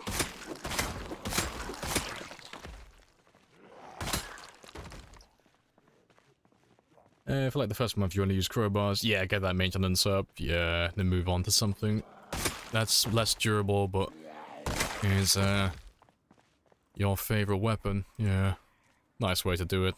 For like the first month you want to use crowbars, yeah, get that maintenance up, yeah, then move on to something that's less durable but is your favorite weapon, yeah. Nice way to do it.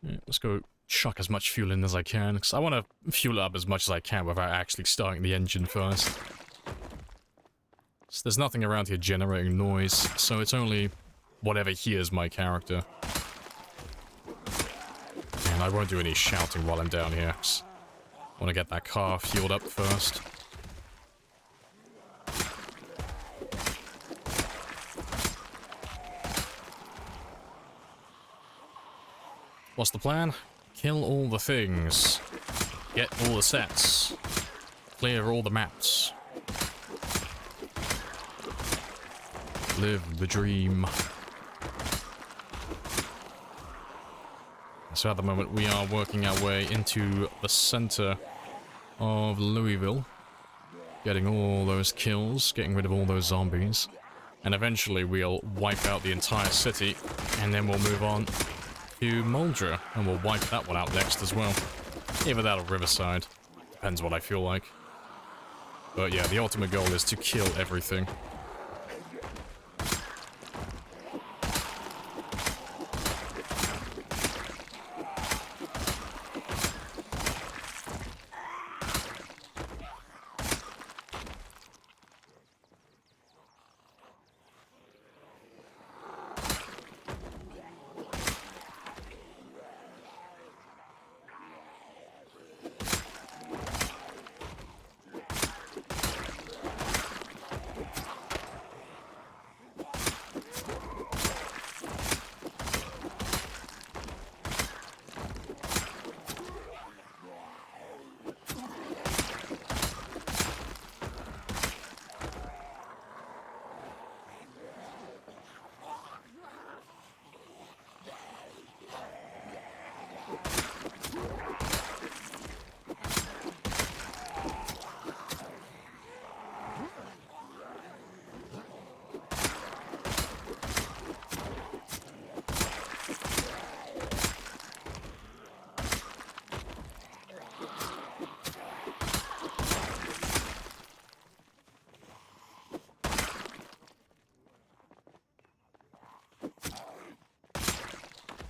Yeah, let's go chuck as much fuel in as I can, because I want to fuel up as much as I can without actually starting the engine first. So there's nothing around here generating noise, so it's only whatever hears my character. And I won't do any shouting while I'm down here, 'cause I want to get that car fueled up first. What's the plan? Kill all the things. Get all the sets. Clear all the maps. Live the dream. So at the moment we are working our way into the center of Louisville. Getting all those kills, getting rid of all those zombies. And eventually we'll wipe out the entire city, and then we'll move on to Muldra, and we'll wipe that one out next as well. Either that or Riverside. Depends what I feel like. But yeah, the ultimate goal is to kill everything.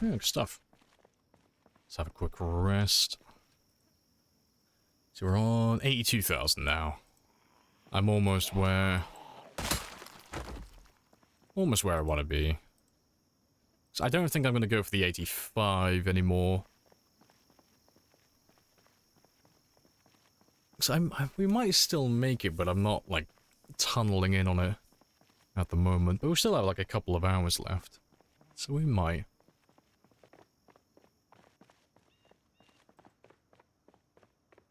Yeah, good stuff. Let's have a quick rest. So we're on 82,000 now. I'm almost where I want to be. So I don't think I'm going to go for the 85 anymore. So we might still make it, but I'm not, like, tunneling in on it at the moment. But we still have, like, a couple of hours left. So we might.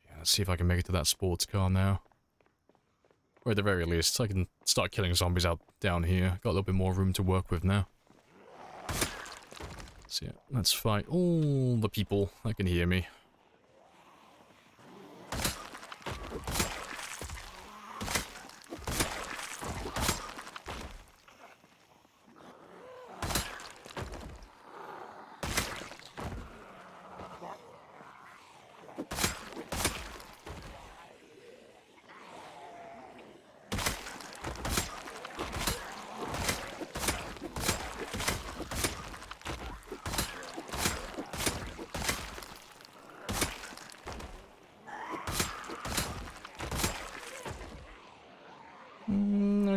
Yeah, let's see if I can make it to that sports car now. Or at the very least, I can start killing zombies out down here. Got a little bit more room to work with now. So yeah, let's fight all the people that can hear me.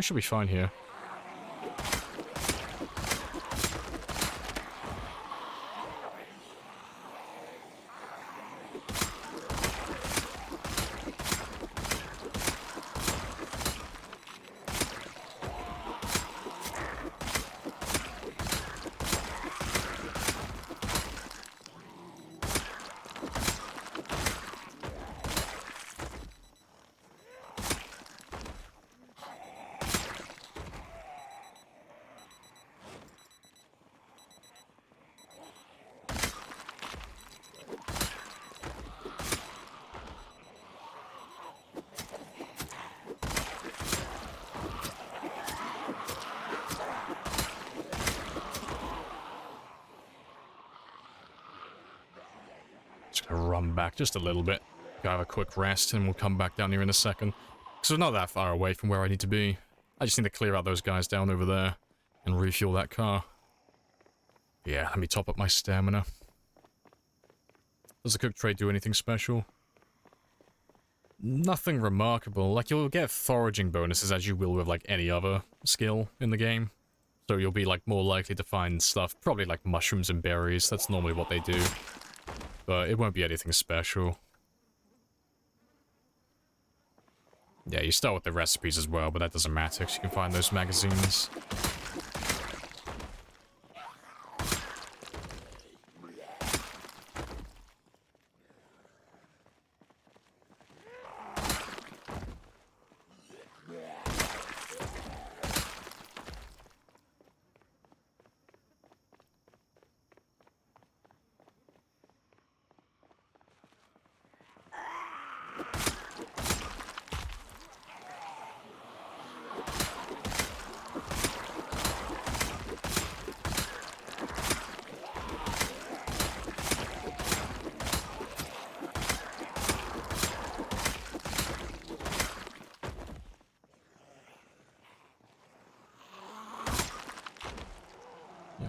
should be fine here. Run back just a little bit. Go have a quick rest and we'll come back down here in a second. Because we're not that far away from where I need to be. I just need to clear out those guys down over there and refuel that car. Yeah, let me top up my stamina. Does the cook trait do anything special? Nothing remarkable. Like, you'll get foraging bonuses as you will with, like, any other skill in the game. So you'll be, like, more likely to find stuff. Probably, like, mushrooms and berries. That's normally what they do. But it won't be anything special. Yeah, you start with the recipes as well, but that doesn't matter because you can find those magazines.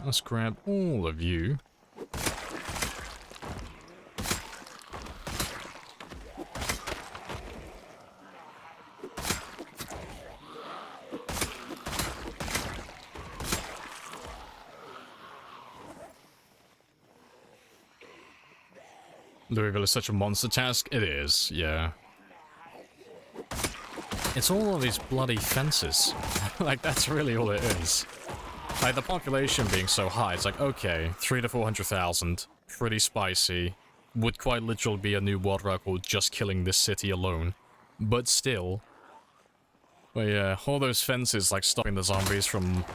Let's grab all of you. Louisville is such a monster task. It is, yeah. It's all of these bloody fences. Like, that's really all it is. Like, the population being so high, it's like, okay, 300,000 to 400,000, pretty spicy, would quite literally be a new world record just killing this city alone. But still, but yeah, all those fences, like, stopping the zombies from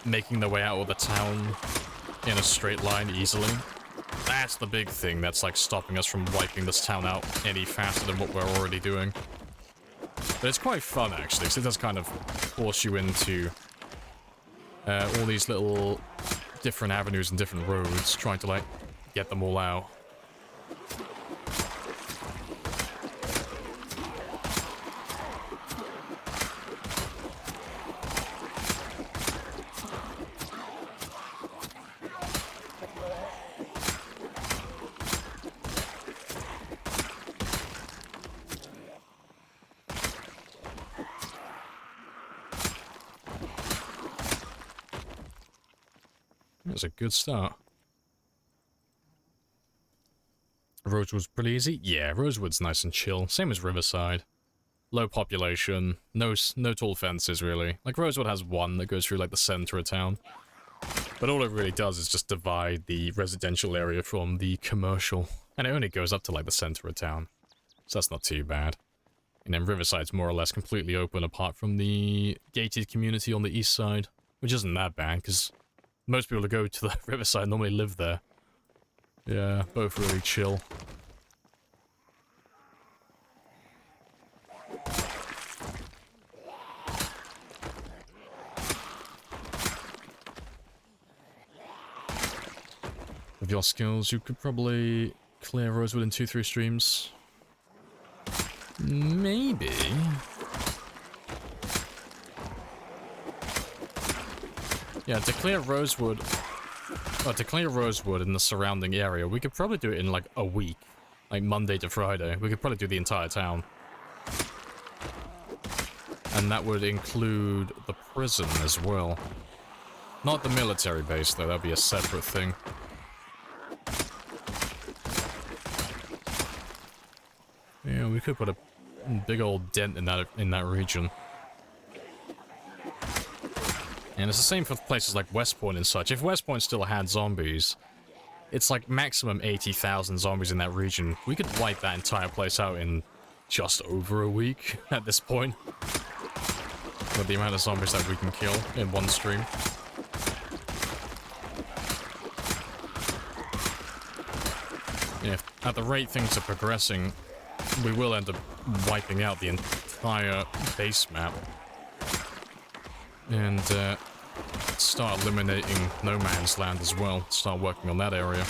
making their way out of the town in a straight line easily. That's the big thing that's, like, stopping us from wiping this town out any faster than what we're already doing. But it's quite fun, actually, because it does kind of force you into all these little different avenues and different roads, trying to, like, get them all out. That's a good start. Rosewood's pretty easy? Yeah, Rosewood's nice and chill. Same as Riverside. Low population, no tall fences, really. Like, Rosewood has one that goes through, like, the center of town. But all it really does is just divide the residential area from the commercial. And it only goes up to, like, the center of town. So that's not too bad. And then Riverside's more or less completely open apart from the gated community on the east side. Which isn't that bad, because most people who go to the Riverside normally live there. Yeah, both really chill. With your skills, you could probably clear Rosewood in 2-3 streams. Maybe. Yeah, to clear Rosewood in the surrounding area, we could probably do it in, like, a week. Like, Monday to Friday. We could probably do the entire town. And that would include the prison as well. Not the military base, though. That'd be a separate thing. Yeah, we could put a big old dent in that region. And it's the same for places like West Point and such. If West Point still had zombies, it's like maximum 80,000 zombies in that region. We could wipe that entire place out in just over a week at this point. With the amount of zombies that we can kill in one stream. Yeah, at the rate things are progressing, we will end up wiping out the entire base map. And start eliminating no man's land as well. Start working on that area.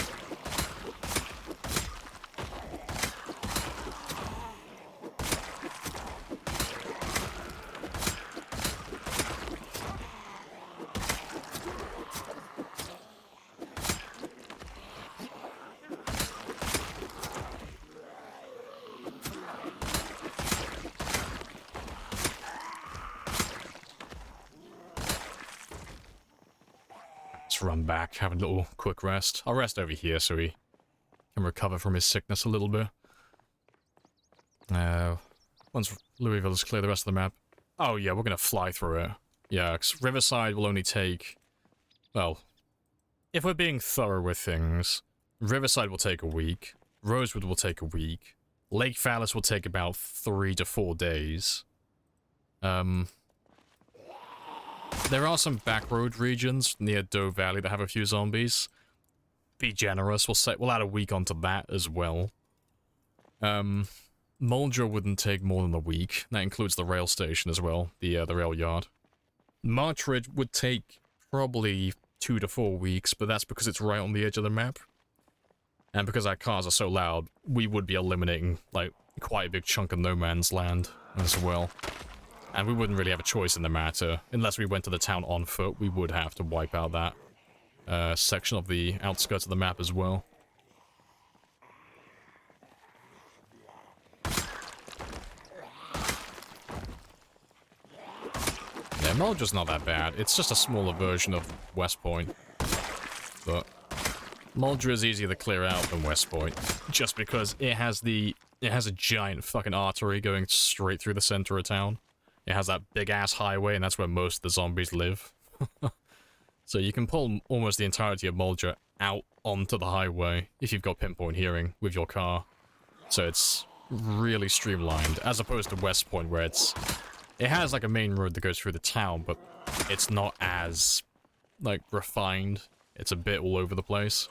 Run back, have a little quick rest. I'll rest over here so he can recover from his sickness a little bit. Once Louisville is clear, the rest of the map. Oh yeah, we're gonna fly through it. Yeah, 'cause Riverside will only take... Well, if we're being thorough with things, Riverside will take a week. Rosewood will take a week. Lake Phallus will take about 3 to 4 days. There are some backroad regions near Doe Valley that have a few zombies. Be generous, we'll add a week onto that as well. Mulder wouldn't take more than a week. That includes the rail station as well, the rail yard. Martridge would take probably 2 to 4 weeks, but that's because it's right on the edge of the map. And because our cars are so loud, we would be eliminating, like, quite a big chunk of no man's land as well. And we wouldn't really have a choice in the matter. Unless we went to the town on foot, we would have to wipe out that section of the outskirts of the map as well. Yeah, Muldra's not that bad. It's just a smaller version of West Point. But Muldra is easier to clear out than West Point. Just because it has a giant fucking artery going straight through the center of town. It has that big-ass highway, and that's where most of the zombies live. So you can pull almost the entirety of Mulder out onto the highway if you've got pinpoint hearing with your car. So it's really streamlined, as opposed to West Point, where it has, like, a main road that goes through the town, but it's not as, like, refined. It's a bit all over the place.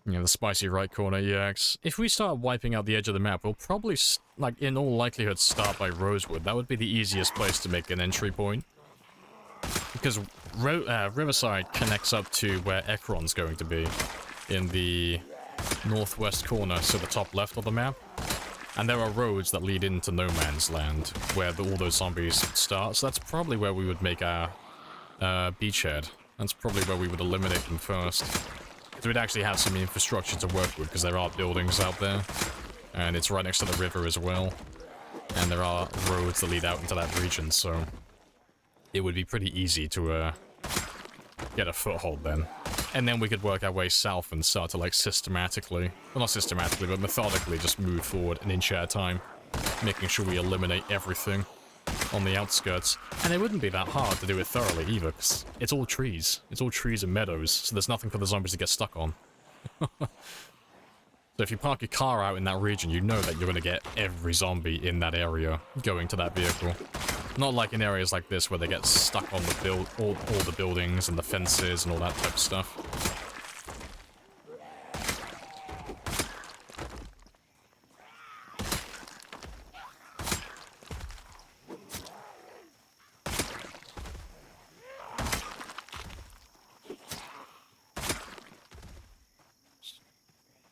Yeah, the spicy right corner, EX. If we start wiping out the edge of the map, we'll probably, like, in all likelihood, start by Rosewood. That would be the easiest place to make an entry point. Because Riverside connects up to where Ekron's going to be, in the northwest corner, so the top left of the map. And there are roads that lead into no man's land, where all those zombies start. So that's probably where we would make our beachhead. That's probably where we would eliminate them first. So we'd actually have some infrastructure to work with, because there are buildings out there. And it's right next to the river as well. And there are roads that lead out into that region, so it would be pretty easy to get a foothold then. And then we could work our way south and start to, like, systematically, well, not systematically, but methodically just move forward an inch at a time, making sure we eliminate everything on the outskirts. And it wouldn't be that hard to do it thoroughly either, because it's all trees. It's all trees and meadows, so there's nothing for the zombies to get stuck on. So if you park your car out in that region, you know that you're going to get every zombie in that area going to that vehicle. Not like in areas like this where they get stuck on the all the buildings and the fences and all that type of stuff.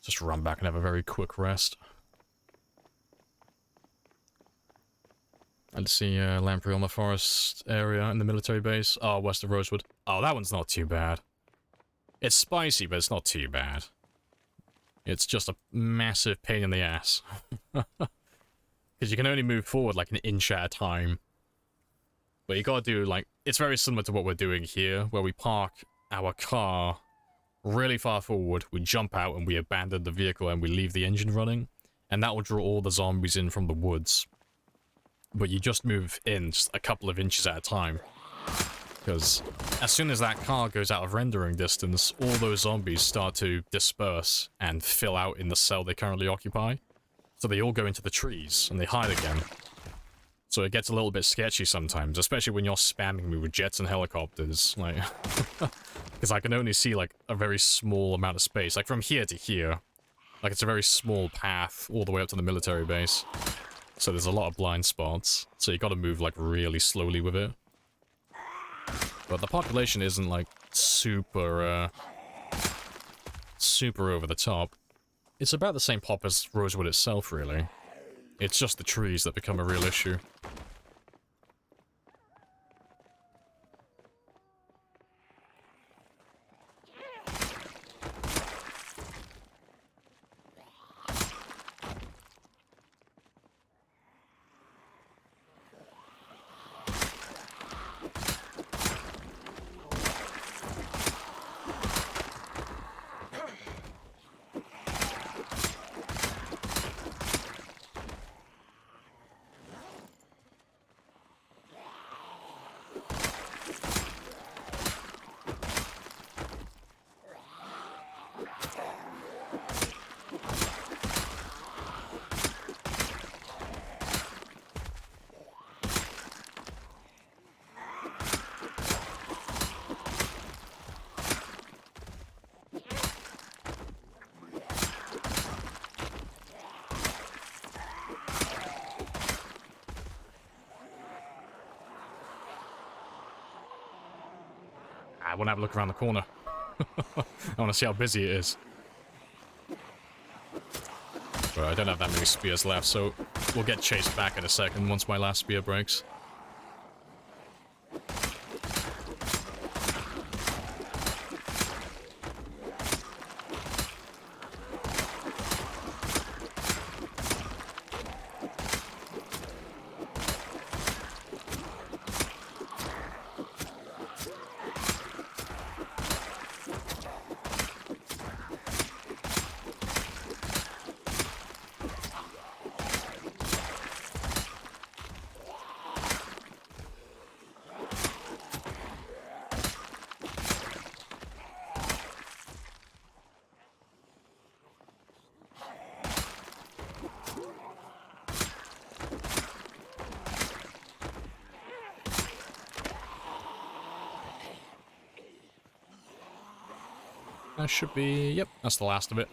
Just run back and have a very quick rest. I'd see Lamprey on the forest area in the military base. Oh, west of Rosewood. Oh, that one's not too bad. It's spicy, but it's not too bad. It's just a massive pain in the ass. Because you can only move forward like an inch at a time. But you gotta do, like, it's very similar to what we're doing here, where we park our car really far forward, we jump out and we abandon the vehicle and we leave the engine running. And that will draw all the zombies in from the woods. But you just move in just a couple of inches at a time. Because as soon as that car goes out of rendering distance, all those zombies start to disperse and fill out in the cell they currently occupy. So they all go into the trees and they hide again. So it gets a little bit sketchy sometimes, especially when you're spamming me with jets and helicopters. Like, because I can only see like a very small amount of space, like from here to here. Like it's a very small path all the way up to the military base. So there's a lot of blind spots. So you gotta move like really slowly with it. But the population isn't like super over the top. It's about the same pop as Rosewood itself, really. It's just the trees that become a real issue. I want to have a look around the corner. I want to see how busy it is. But I don't have that many spears left, so we'll get chased back in a second once my last spear breaks. That should be... yep, that's the last of it.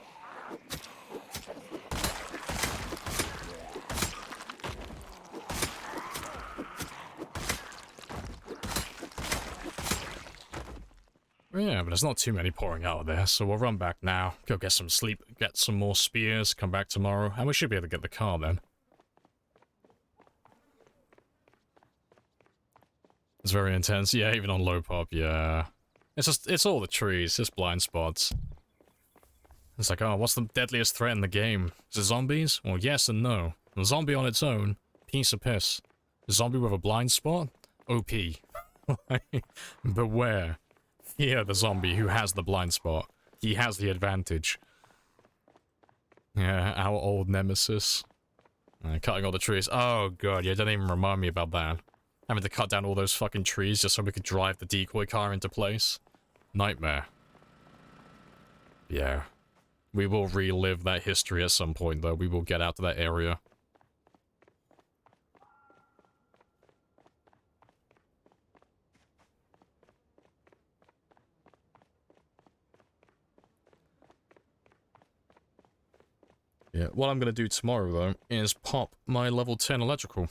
Yeah, but there's not too many pouring out of there, so we'll run back now, go get some sleep, get some more spears, come back tomorrow, and we should be able to get the car then. It's very intense, yeah, even on low pop, yeah. It's all the trees, just blind spots. It's like, oh, what's the deadliest threat in the game? Is it zombies? Well, yes and no. A zombie on its own, piece of piss. A zombie with a blind spot? OP. Beware. Fear the zombie who has the blind spot. He has the advantage. Yeah, our old nemesis. Cutting all the trees. Oh god, yeah, don't even remind me about that. Having to cut down all those fucking trees just so we could drive the decoy car into place. Nightmare. Yeah. We will relive that history at some point, though. We will get out to that area. Yeah, what I'm gonna do tomorrow, though, is pop my level 10 electrical.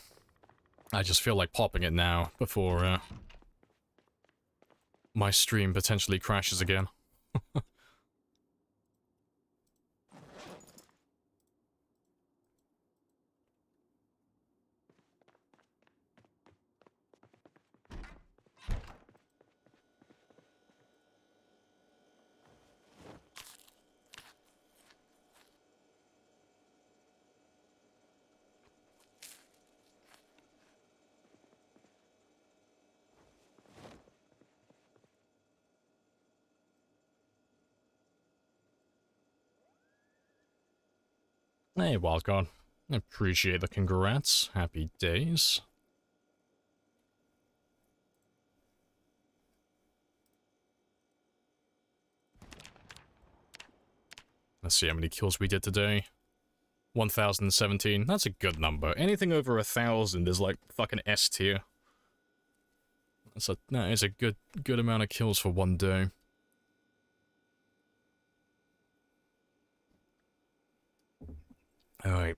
I just feel like popping it now, before, my stream potentially crashes again. Hey, Wildcard. Appreciate the congrats. Happy days. Let's see how many kills we did today. 1,017. That's a good number. Anything over 1,000 is like fucking S tier. That is a good amount of kills for one day. Alright.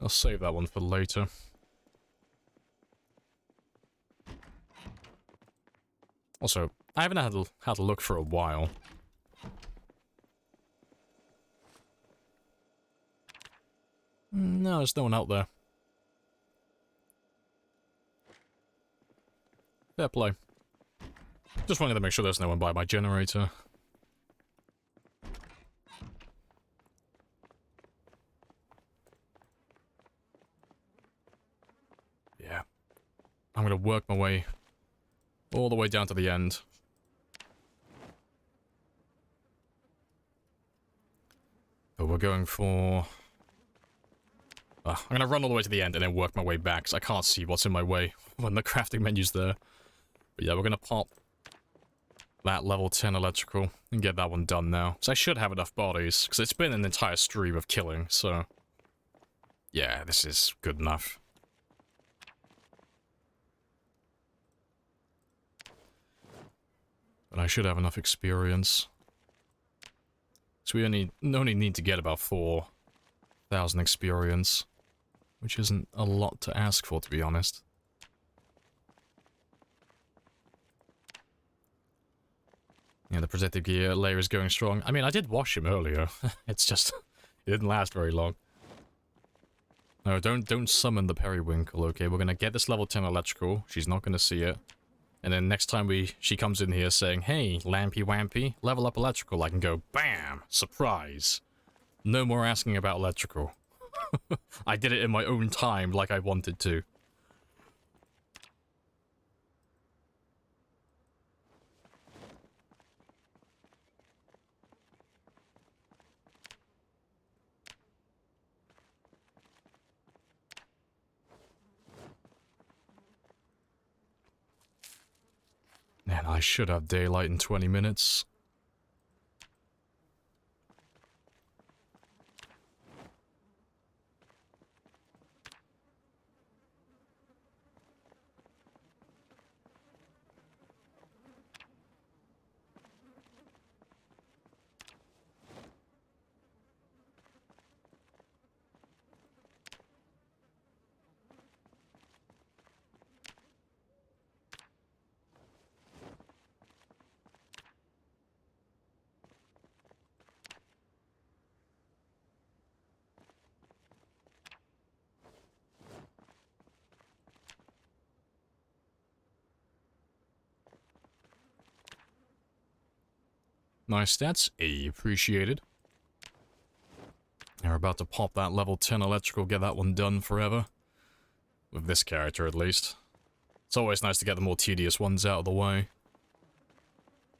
I'll save that one for later. Also, I haven't had a look for a while. No, there's no one out there. Fair play. Just wanted to make sure there's no one by my generator. Yeah. I'm gonna work my way all the way down to the end. But we're going for... I'm gonna run all the way to the end and then work my way back, because I can't see what's in my way when the crafting menu's there. But yeah, we're gonna pop that level 10 electrical and get that one done now. So I should have enough bodies, because it's been an entire stream of killing, so... yeah, this is good enough. But I should have enough experience. So we only need to get about 4,000 experience. Which isn't a lot to ask for, to be honest. Yeah, the protective gear layer is going strong. I mean, I did wash him earlier. It's just... it didn't last very long. No, don't summon the periwinkle, okay? We're gonna get this level 10 electrical. She's not gonna see it. And then next time she comes in here saying, hey, Lampy Wampy, level up electrical, I can go, bam! Surprise! No more asking about electrical. I did it in my own time like I wanted to. Man, I should have daylight in 20 minutes. Nice stats, appreciated. We're about to pop that level 10 electrical, get that one done forever. With this character, at least. It's always nice to get the more tedious ones out of the way.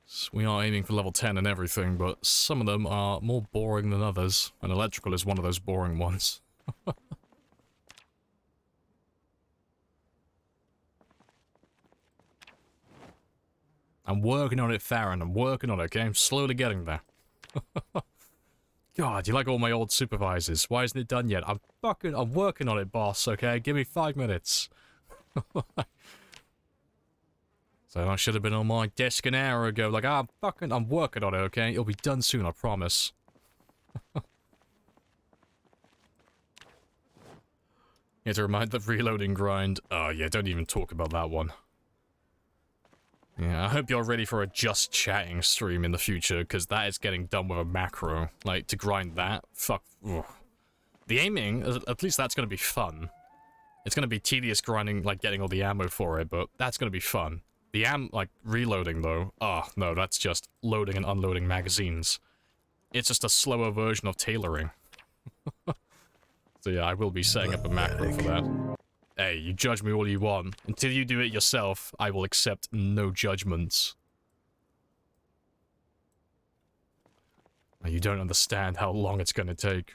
So we are aiming for level 10 and everything, but some of them are more boring than others, and electrical is one of those boring ones. I'm working on it, Farron. I'm working on it, okay? I'm slowly getting there. God, you like all my old supervisors. Why isn't it done yet? I'm working on it, boss, okay? Give me 5 minutes. So I should have been on my desk an hour ago. Like, I'm working on it, okay? It'll be done soon, I promise. You have to remind the reloading grind. Oh, yeah, don't even talk about that one. Yeah, I hope you're ready for a just chatting stream in the future, because that is getting done with a macro. Like, to grind that, fuck. Ugh. The aiming, at least that's going to be fun. It's going to be tedious grinding, like, getting all the ammo for it, but that's going to be fun. The reloading, though, oh, no, that's just loading and unloading magazines. It's just a slower version of tailoring. So yeah, I will be setting up a macro for that. Hey, you judge me all you want. Until you do it yourself, I will accept no judgments. You don't understand how long it's gonna take.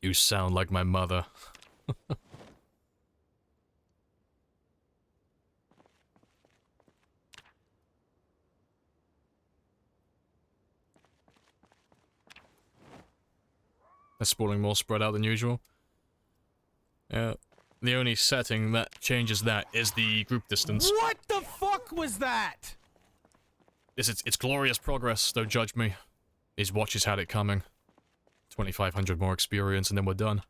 You sound like my mother. They're spawning more spread out than usual. Yeah. The only setting that changes that is the group distance. What the fuck was that? It's glorious progress, don't judge me. These watches had it coming. 2,500 more experience and then we're done.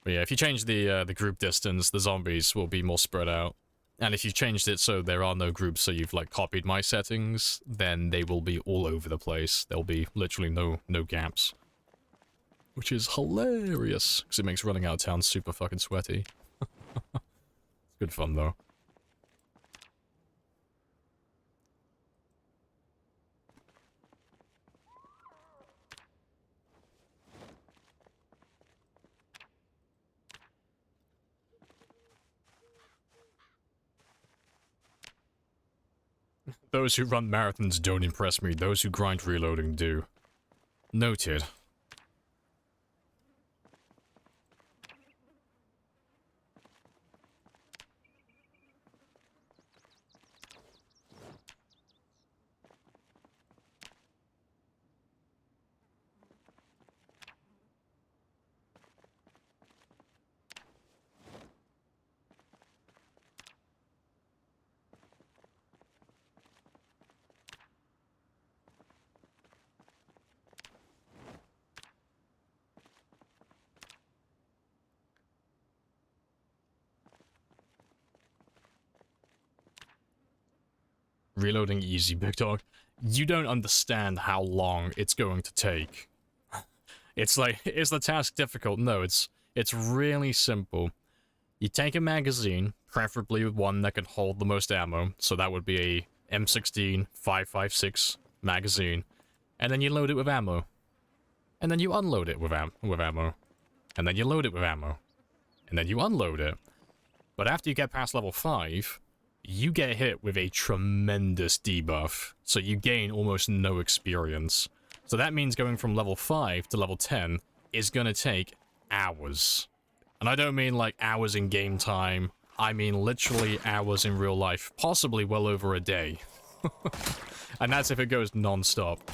But yeah, if you change the group distance, the zombies will be more spread out. And if you've changed it so there are no groups, so you've like copied my settings, then they will be all over the place. There'll be literally no gaps. Which is hilarious, because it makes running out of town super fucking sweaty. It's good fun, though. Those who run marathons don't impress me. Those who grind reloading do. Noted. Reloading easy, big dog. You don't understand how long it's going to take. It's like, is the task difficult? No, it's really simple. You take a magazine, preferably one that can hold the most ammo, so that would be a M16 5.56 magazine, and then you load it with ammo. And then you unload it with ammo. And then you load it with ammo. And then you unload it. But after you get past level 5, you get hit with a tremendous debuff, so you gain almost no experience. So that means going from level 5 to level 10 is gonna take hours. And I don't mean like hours in game time, I mean literally hours in real life, possibly well over a day. And that's if it goes non-stop.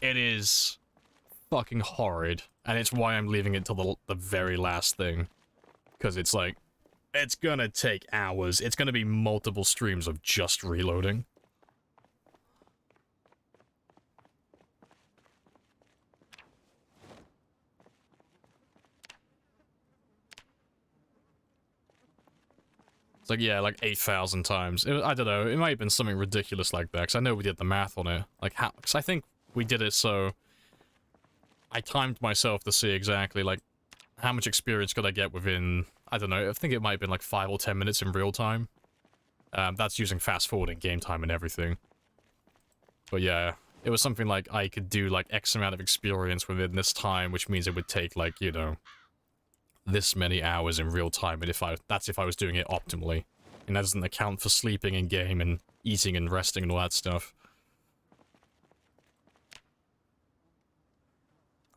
It is fucking horrid, and it's why I'm leaving it till the very last thing. Because it's like, it's gonna take hours. It's gonna be multiple streams of just reloading. It's like, yeah, like 8,000 times. I don't know, it might have been something ridiculous like that, because I know we did the math on it. Like, how, because I think we did it so I timed myself to see exactly, like, how much experience could I get within, I don't know, I think it might have been like 5 or 10 minutes in real time. That's using fast forwarding game time and everything. But yeah, it was something like I could do like X amount of experience within this time, which means it would take like, you know, this many hours in real time, and that's if I was doing it optimally. And that doesn't account for sleeping in game and eating and resting and all that stuff.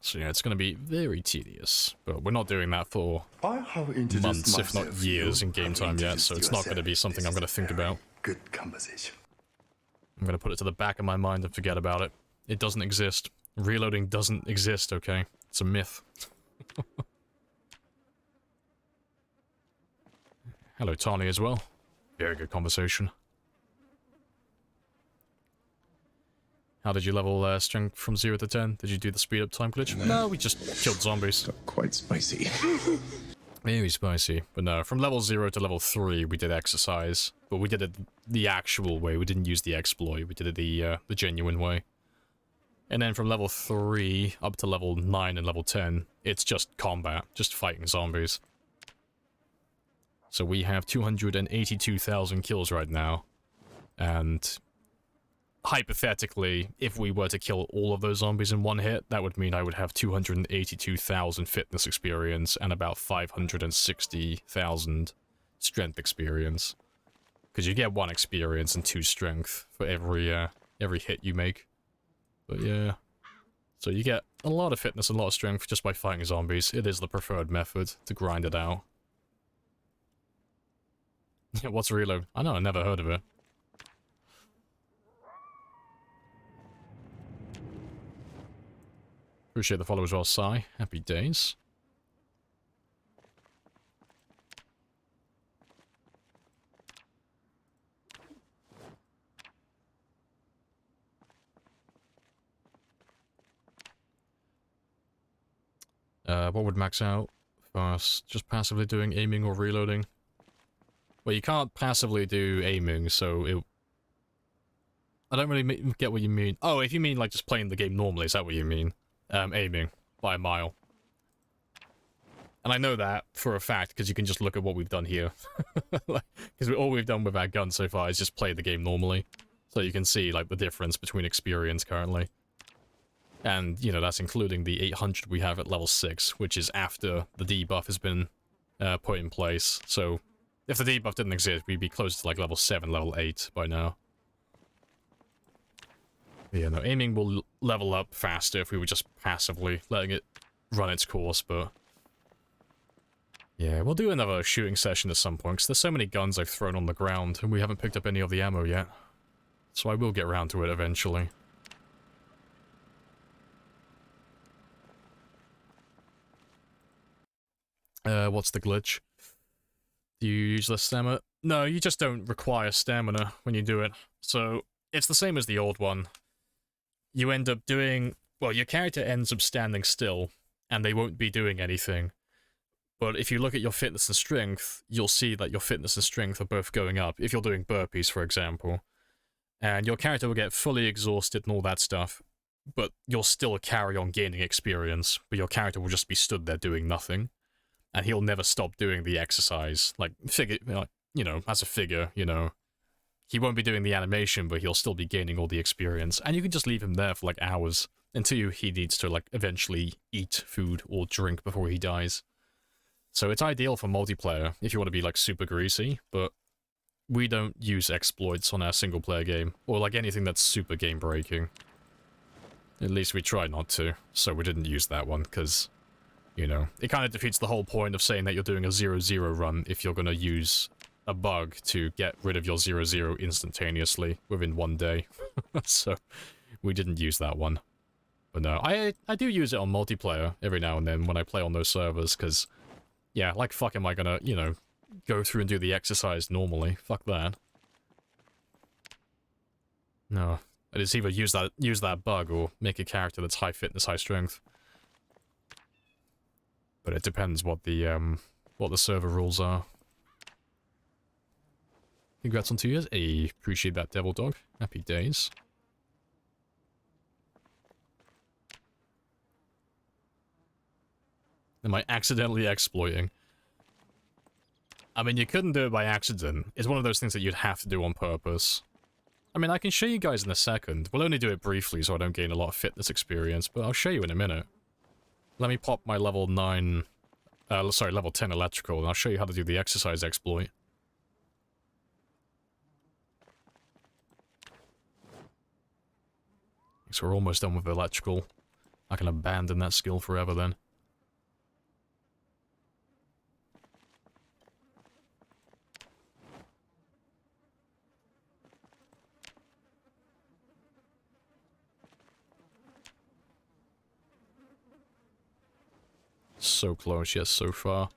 So yeah, it's going to be very tedious, but we're not doing that for months, if not years, in game time yet, so it's not going to be something I'm going to think about. Good conversation. I'm going to put it to the back of my mind and forget about it. It doesn't exist. Reloading doesn't exist, okay? It's a myth. Hello, Tani, as well. Very good conversation. How did you level strength from 0 to 10? Did you do the speed up time glitch? No, we just killed zombies. Quite spicy. Very spicy. But no, from level 0 to level 3 we did exercise. But we did it the actual way. We didn't use the exploit. We did it the genuine way. And then from level 3 up to level 9 and level 10, it's just combat. Just fighting zombies. So we have 282,000 kills right now. And hypothetically, if we were to kill all of those zombies in one hit, that would mean I would have 282,000 fitness experience and about 560,000 strength experience. Because you get 1 experience and 2 strength for every hit you make. But yeah. So you get a lot of fitness and a lot of strength just by fighting zombies. It is the preferred method to grind it out. What's reload? I know, I never heard of it. Appreciate the follow as well, Sai. Happy days. What would max out first? Just passively doing aiming or reloading? Well, you can't passively do aiming, so it... I don't really get what you mean. Oh, if you mean like just playing the game normally, is that what you mean? Aiming by a mile. And I know that for a fact, because you can just look at what we've done here. Because all we've done with our gun so far is just play the game normally. So you can see, like, the difference between experience currently. And, you know, that's including the 800 we have at level 6, which is after the debuff has been put in place. So, if the debuff didn't exist, we'd be close to, like, level 7, level 8 by now. Yeah, no, aiming will level up faster if we were just passively letting it run its course, but... yeah, we'll do another shooting session at some point, because there's so many guns I've thrown on the ground, and we haven't picked up any of the ammo yet. So I will get around to it eventually. What's the glitch? Do you use less stamina? No, you just don't require stamina when you do it. So, it's the same as the old one. You end up doing... well, your character ends up standing still, and they won't be doing anything. But if you look at your fitness and strength, you'll see that your fitness and strength are both going up, if you're doing burpees, for example. And your character will get fully exhausted and all that stuff, but you'll still carry on gaining experience, but your character will just be stood there doing nothing. And he'll never stop doing the exercise. Like, you know, as a figure, you know. He won't be doing the animation, but he'll still be gaining all the experience. And you can just leave him there for, like, hours, until he needs to, like, eventually eat food or drink before he dies. So it's ideal for multiplayer, if you want to be, like, super greasy, but we don't use exploits on our single-player game, or, like, anything that's super game-breaking. At least we try not to, so we didn't use that one, because... you know, it kind of defeats the whole point of saying that you're doing a 0-0 run if you're going to use a bug to get rid of your 0-0 instantaneously within 1 day. So, we didn't use that one. But no, I do use it on multiplayer every now and then when I play on those servers, because, yeah, like fuck am I gonna, you know, go through and do the exercise normally. Fuck that. No, I just either use that bug or make a character that's high fitness, high strength. But it depends what the server rules are. Congrats on 2 years. Hey, appreciate that, Devil Dog. Happy days. Am I accidentally exploiting? I mean, you couldn't do it by accident. It's one of those things that you'd have to do on purpose. I mean, I can show you guys in a second. We'll only do it briefly so I don't gain a lot of fitness experience, but I'll show you in a minute. Let me pop my level 10 electrical, and I'll show you how to do the exercise exploit. So we're almost done with electrical. I can abandon that skill forever then. So close, yes, so far.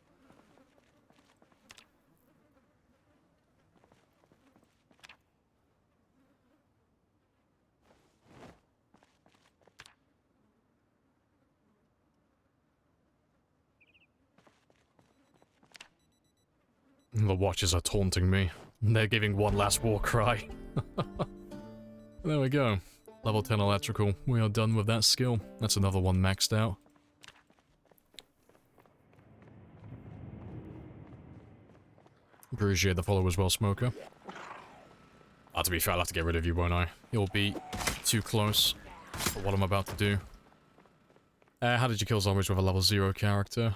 The watchers are taunting me. They're giving one last war cry. There we go. Level 10 electrical. We are done with that skill. That's another one maxed out. Appreciate the follow as well, Smoker. To be fair, I'll have to get rid of you, won't I? You'll be too close for what I'm about to do. How did you kill zombies with a level 0 character?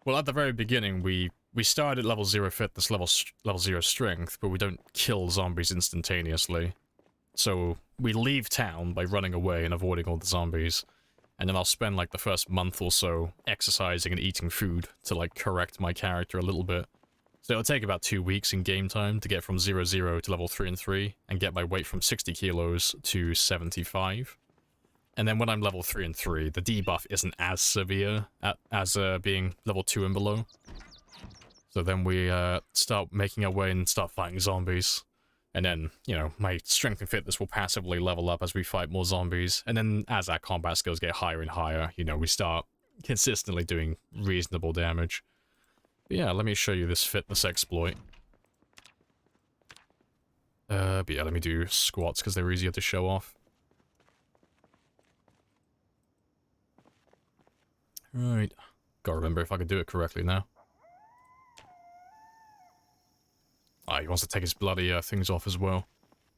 Well, at the very beginning, we started at level 0 fitness, level 0 strength, but we don't kill zombies instantaneously. So we leave town by running away and avoiding all the zombies. And then I'll spend like the first month or so exercising and eating food to like correct my character a little bit. So it'll take about 2 weeks in game time to get from 0-0 to level 3 and 3 and get my weight from 60 kilos to 75. And then when I'm level 3 and 3, the debuff isn't as severe as being level 2 and below. So then we start making our way and start fighting zombies. And then, you know, my strength and fitness will passively level up as we fight more zombies. And then as our combat skills get higher and higher, you know, we start consistently doing reasonable damage. But yeah, let me show you this fitness exploit. But yeah, let me do squats because they're easier to show off. Right. Gotta remember if I could do it correctly now. Ah, he wants to take his bloody things off as well.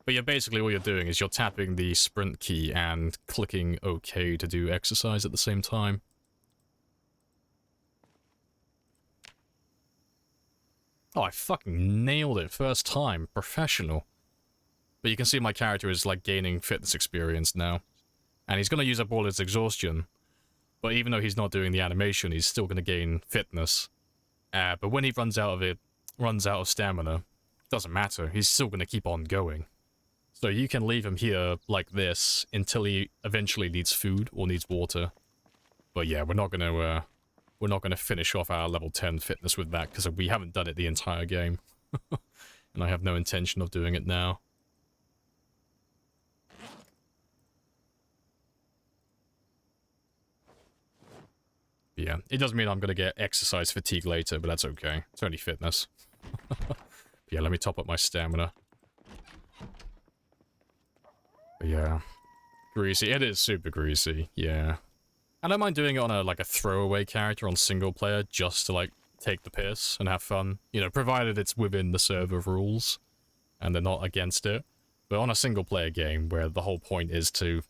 But yeah, basically all you're doing is you're tapping the sprint key and clicking OK to do exercise at the same time. Oh, I fucking nailed it. First time. Professional. But you can see my character is like gaining fitness experience now. And he's going to use up all his exhaustion. But even though he's not doing the animation, he's still going to gain fitness. But when he runs out of stamina, doesn't matter, he's still going to keep on going. So you can leave him here like this until he eventually needs food or needs water. But yeah, we're not going to finish off our level 10 fitness with that because we haven't done it the entire game. And I have no intention of doing it now. But yeah, it doesn't mean I'm going to get exercise fatigue later, but that's okay. It's only fitness. Yeah, let me top up my stamina. But yeah. Greasy. It is super greasy, yeah. I don't mind doing it on a throwaway character on single player just to like take the piss and have fun. You know, provided it's within the server rules and they're not against it. But on a single player game where the whole point is to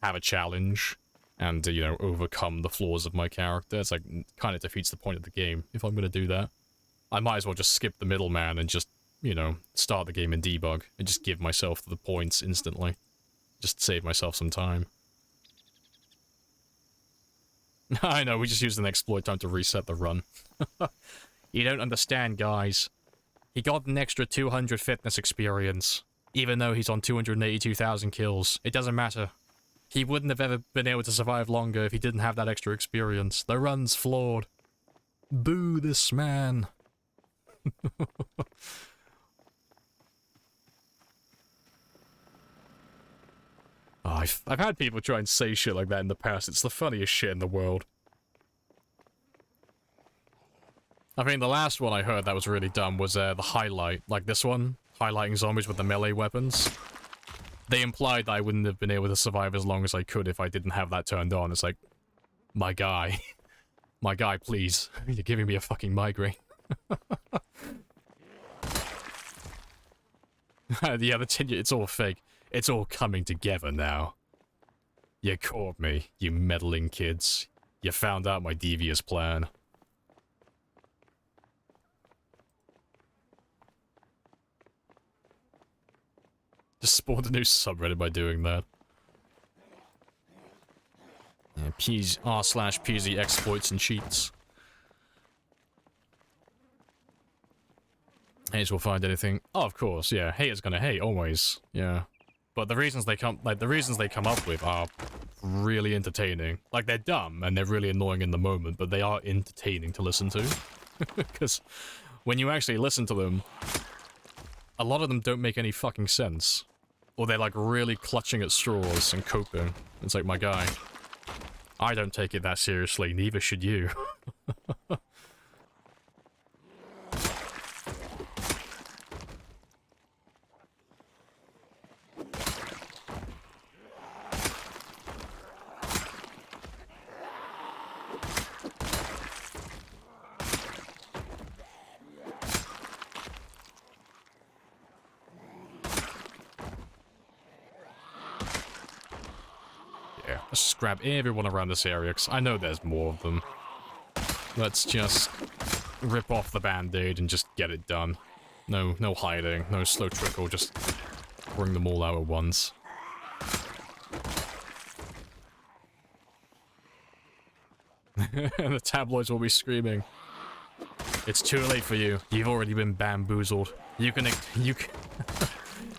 have a challenge and, you know, overcome the flaws of my character, it's like kind of defeats the point of the game if I'm going to do that. I might as well just skip the middleman and just, you know, start the game in debug and just give myself the points instantly. Just save myself some time. I know, we just used an exploit time to reset the run. You don't understand, guys. He got an extra 200 fitness experience, even though he's on 282,000 kills. It doesn't matter. He wouldn't have ever been able to survive longer if he didn't have that extra experience. The run's flawed. Boo this man. Oh, I've had people try and say shit like that in the past. It's the funniest shit in the world. I mean, the last one I heard that was really dumb was the highlight. Like this one, highlighting zombies with the melee weapons. They implied that I wouldn't have been able to survive as long as I could if I didn't have that turned on. It's like, my guy. My guy, please. You're giving me a fucking migraine. Yeah, it's all fake. It's all coming together now. You caught me, you meddling kids. You found out my devious plan. Just spawned a new subreddit by doing that. Yeah, r/PZ exploits and cheats. Haters will find anything. Oh, of course, yeah. Haters gonna hate, always. Yeah. But the reasons they come up with are really entertaining. Like, they're dumb and they're really annoying in the moment, but they are entertaining to listen to. Because when you actually listen to them, a lot of them don't make any fucking sense. Or they're like really clutching at straws and coping. It's like, my guy, I don't take it that seriously, neither should you. Let's just grab everyone around this area, because I know there's more of them. Let's just rip off the band-aid and just get it done. No hiding, no slow trickle, just bring them all out at once. And the tabloids will be screaming. It's too late for you. You've already been bamboozled.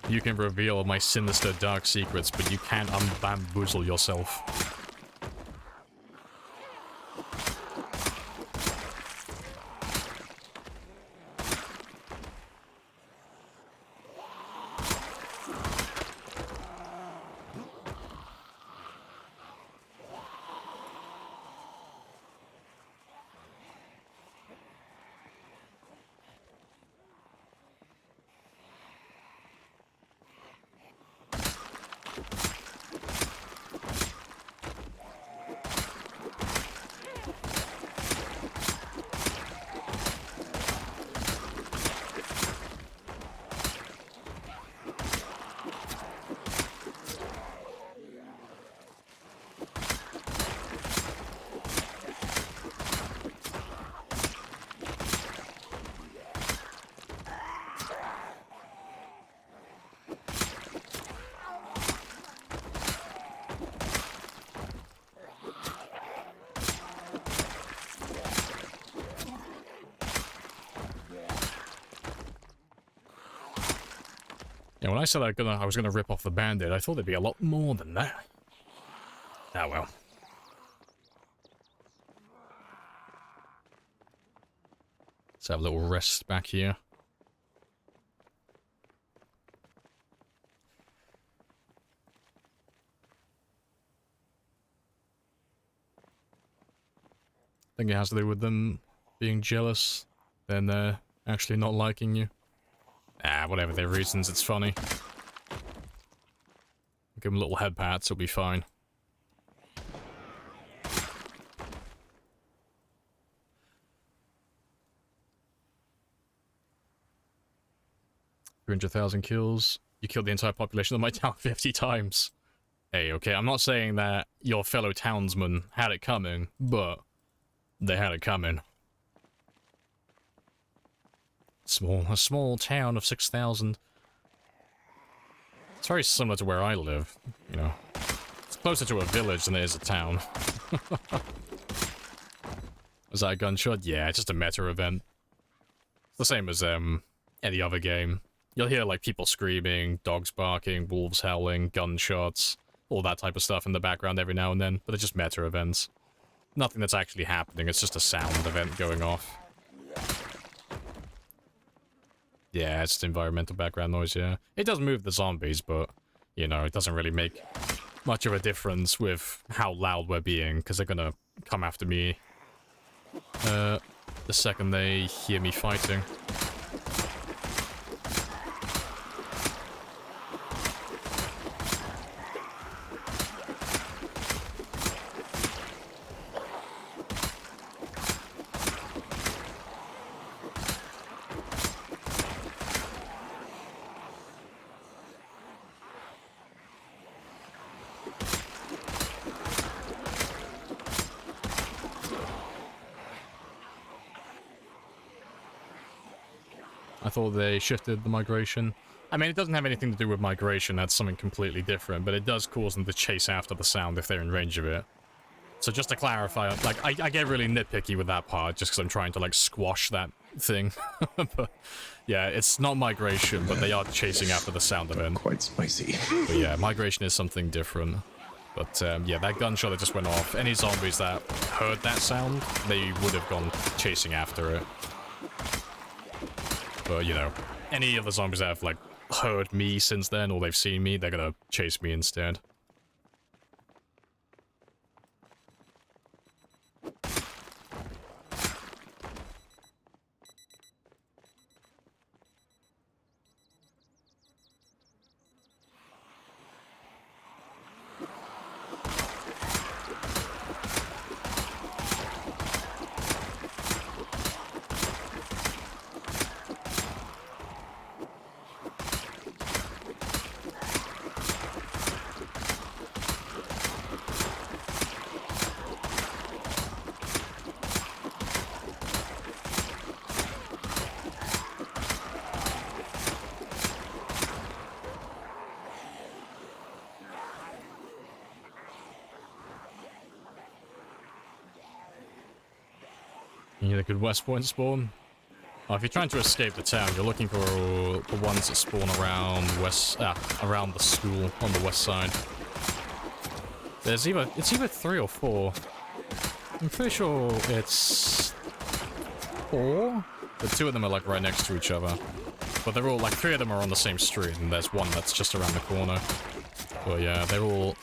You can reveal my sinister dark secrets, but you can't unbamboozle yourself. Yeah, when I said I was gonna rip off the band-aid, I thought there'd be a lot more than that. Ah well. Let's have a little rest back here. I think it has to do with them being jealous, then they're actually not liking you. Ah, whatever their reasons, it's funny. Give them little head pats, it'll be fine. $300,000 kills. You killed the entire population of my town 50 times. Hey, okay, I'm not saying that your fellow townsmen had it coming, but they had it coming. A small town of 6,000. It's very similar to where I live, you know. It's closer to a village than it is a town. Was that a gunshot? Yeah, it's just a meta event. It's the same as any other game. You'll hear like people screaming, dogs barking, wolves howling, gunshots, all that type of stuff in the background every now and then, but they're just meta events. Nothing that's actually happening, it's just a sound event going off. Yeah, it's just environmental background noise, yeah. It does move the zombies, but, you know, it doesn't really make much of a difference with how loud we're being, because they're gonna come after me the second they hear me fighting. I thought they shifted the migration. I mean, it doesn't have anything to do with migration, that's something completely different, but it does cause them to chase after the sound if they're in range of it. So just to clarify, like, I get really nitpicky with that part, just because I'm trying to, like, squash that thing. But, yeah, it's not migration, but they are chasing after the sound of it. Quite spicy. But yeah, migration is something different. But, yeah, that gunshot that just went off, any zombies that heard that sound, they would have gone chasing after it. But, you know, any of the zombies that have, like, heard me since then, or they've seen me, they're gonna chase me instead. You need a good west point spawn. If you're trying to escape the town, you're looking for the ones that spawn around around the school on the west side. It's either 3 or 4. I'm pretty sure it's 4. The 2 of them are like right next to each other. But they're all like 3 of them are on the same street, and there's one that's just around the corner. But yeah, they're all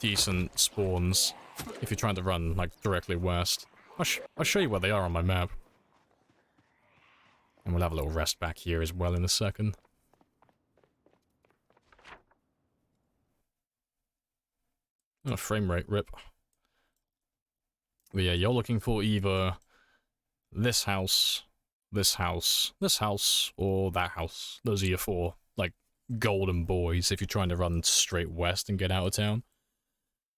decent spawns if you're trying to run like directly west. I'll show you where they are on my map. And we'll have a little rest back here as well in a second. Oh, frame rate rip. But yeah, you're looking for either this house, this house, this house, or that house. Those are your 4, like, golden boys if you're trying to run straight west and get out of town.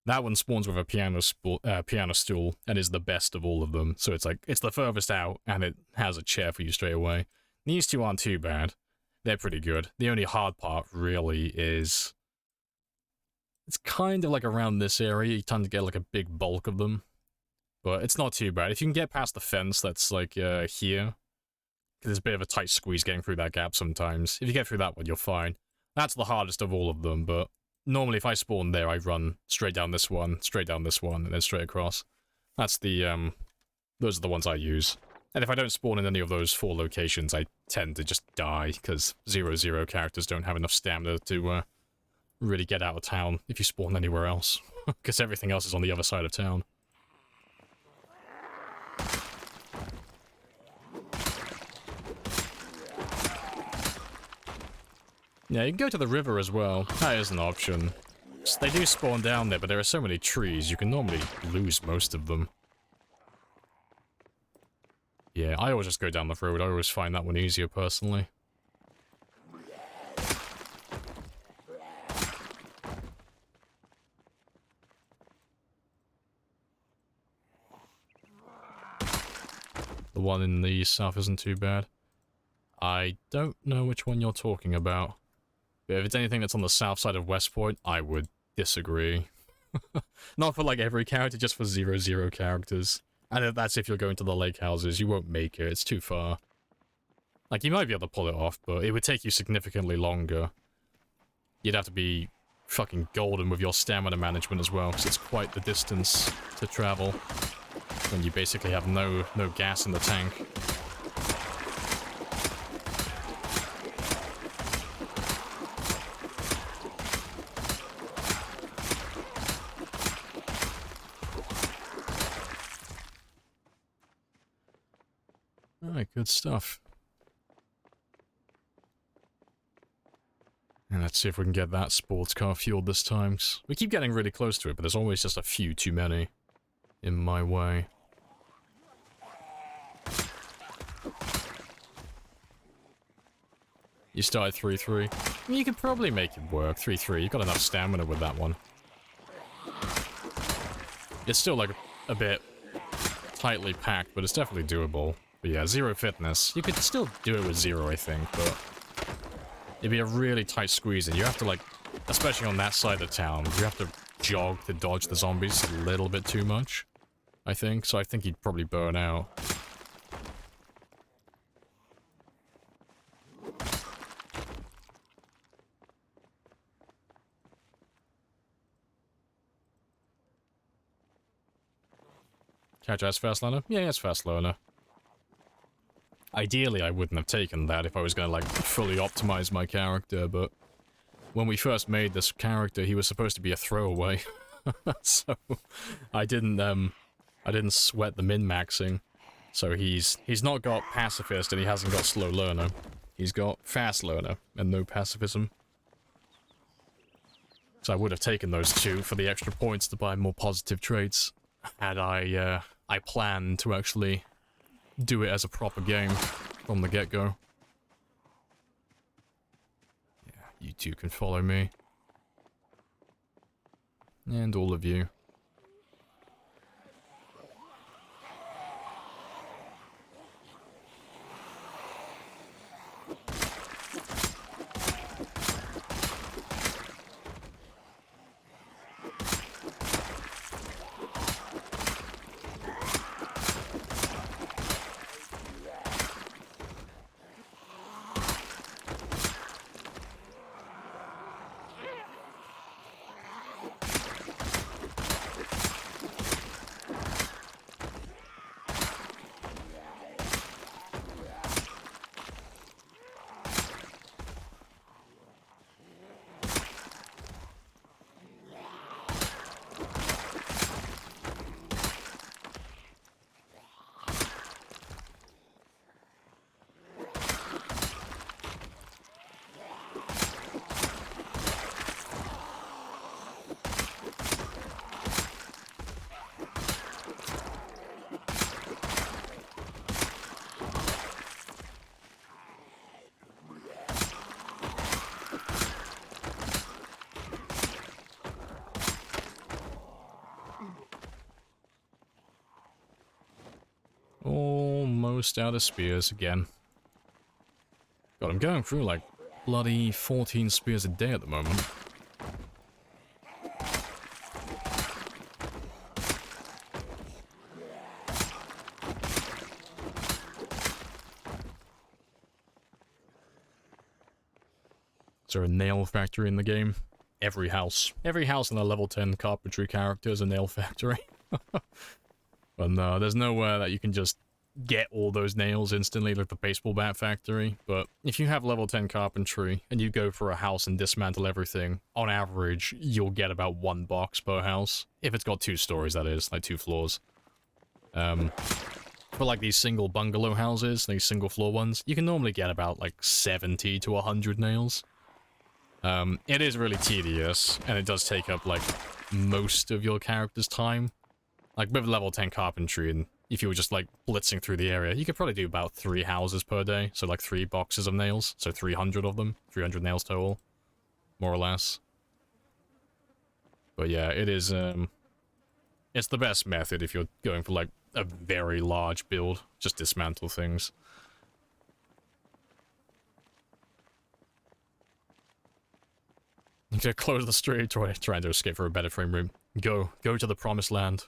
That one spawns with a piano stool and is the best of all of them. So it's like, it's the furthest out and it has a chair for you straight away. These 2 aren't too bad. They're pretty good. The only hard part really is, it's kind of like around this area. You tend to get like a big bulk of them. But it's not too bad. If you can get past the fence that's like here, because there's a bit of a tight squeeze getting through that gap sometimes. If you get through that one, you're fine. That's the hardest of all of them, but normally if I spawn there, I run straight down this one, and then straight across. That's the, those are the ones I use. And if I don't spawn in any of those 4 locations, I tend to just die, because 0-0 characters don't have enough stamina to really get out of town if you spawn anywhere else. Because everything else is on the other side of town. Yeah, you can go to the river as well. That is an option. They do spawn down there, but there are so many trees, you can normally lose most of them. Yeah, I always just go down the road. I always find that one easier, personally. The one in the south isn't too bad. I don't know which one you're talking about. But if it's anything that's on the south side of West Point, I would disagree. Not for like every character, just for 0-0 characters. And that's if you're going to the lake houses. You won't make it, it's too far. Like, you might be able to pull it off, but it would take you significantly longer. You'd have to be fucking golden with your stamina management as well, because it's quite the distance to travel. When you basically have no gas in the tank. Alright, good stuff. And let's see if we can get that sports car fueled this time. We keep getting really close to it, but there's always just a few too many in my way. You started 3-3. You could probably make it work. 3-3. You've got enough stamina with that one. It's still like a bit tightly packed, but it's definitely doable. But yeah, 0 fitness. You could still do it with 0, I think, but it'd be a really tight squeeze, and you have to, like, especially on that side of town, you have to jog to dodge the zombies a little bit too much, I think. So I think he'd probably burn out. Catch as fast learner? Yeah, it's fast learner. Ideally, I wouldn't have taken that if I was going to, like, fully optimize my character, but when we first made this character, he was supposed to be a throwaway. So I didn't sweat the min-maxing. So he's not got pacifist and he hasn't got slow learner. He's got fast learner and no pacifism. So I would have taken those 2 for the extra points to buy more positive traits had I planned to actually do it as a proper game from the get-go. Yeah, you 2 can follow me. And all of you. Almost out of spears again. God, I'm going through like bloody 14 spears a day at the moment. Is there a nail factory in the game? Every house in a level 10 carpentry character is a nail factory. But no, there's nowhere that you can just get all those nails instantly like the baseball bat factory. But if you have level 10 carpentry and you go for a house and dismantle everything, on average, you'll get about 1 box per house. If it's got 2 stories, that is, like 2 floors. For like these single bungalow houses, these single floor ones, you can normally get about like 70 to 100 nails. It is really tedious, and it does take up, like, most of your character's time. Like, with level 10 carpentry, and if you were just, like, blitzing through the area, you could probably do about 3 houses per day, so, like, 3 boxes of nails, so 300 of them, 300 nails total, more or less. But yeah, it is, it's the best method if you're going for, like, a very large build, just dismantle things. You could close the street, trying to escape for a better frame rate. Go to the promised land.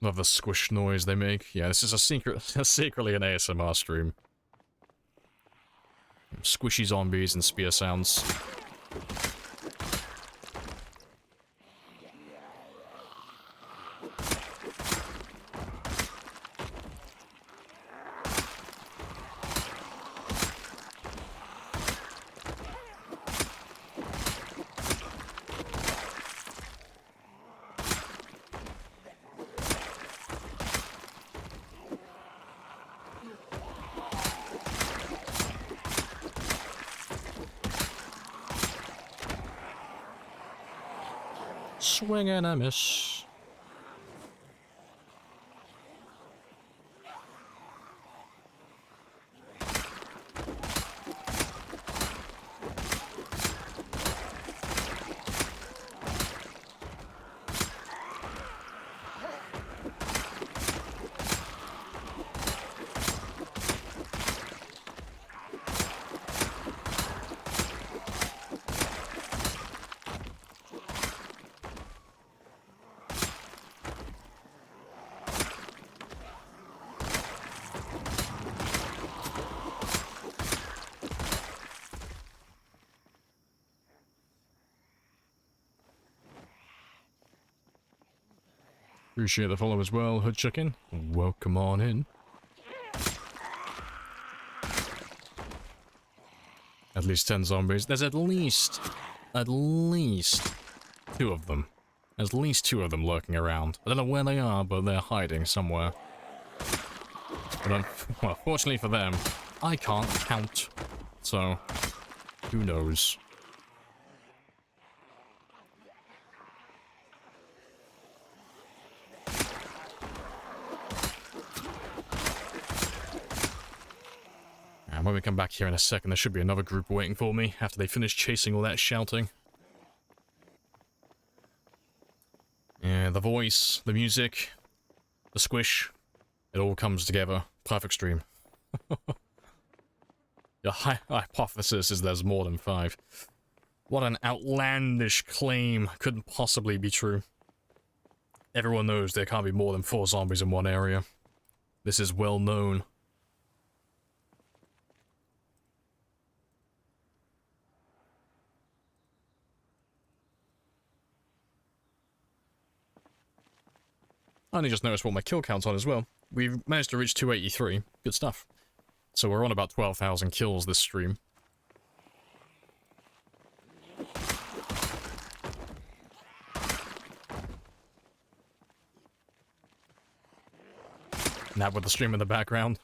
Love the squish noise they make. Yeah, this is secretly an ASMR stream. Squishy zombies and spear sounds. Swing and a miss. Appreciate the follow as well, Hood Chicken. Welcome on in. At least 10 zombies. There's at least 2 of them. There's at least 2 of them lurking around. I don't know where they are, but they're hiding somewhere. But well, fortunately for them, I can't count. So, who knows? When we come back here in a second, there should be another group waiting for me after they finish chasing all that shouting. Yeah, the voice, the music, the squish, it all comes together. Perfect stream. The hypothesis is there's more than 5. What an outlandish claim. Couldn't possibly be true. Everyone knows there can't be more than 4 zombies in one area. This is well known. I only just noticed what my kill count's on as well. We've managed to reach 283. Good stuff. So we're on about 12,000 kills this stream. Now with the stream in the background.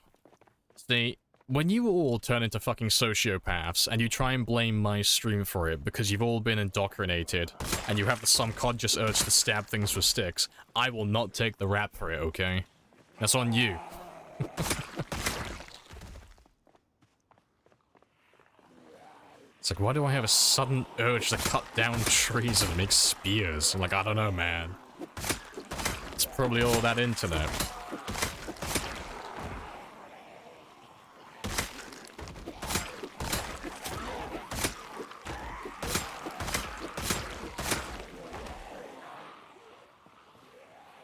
See, when you all turn into fucking sociopaths and you try and blame my stream for it because you've all been indoctrinated and you have the subconscious urge to stab things with sticks, I will not take the rap for it, okay? That's on you. It's like, why do I have a sudden urge to cut down trees and make spears? I'm like, I don't know, man. It's probably all that internet.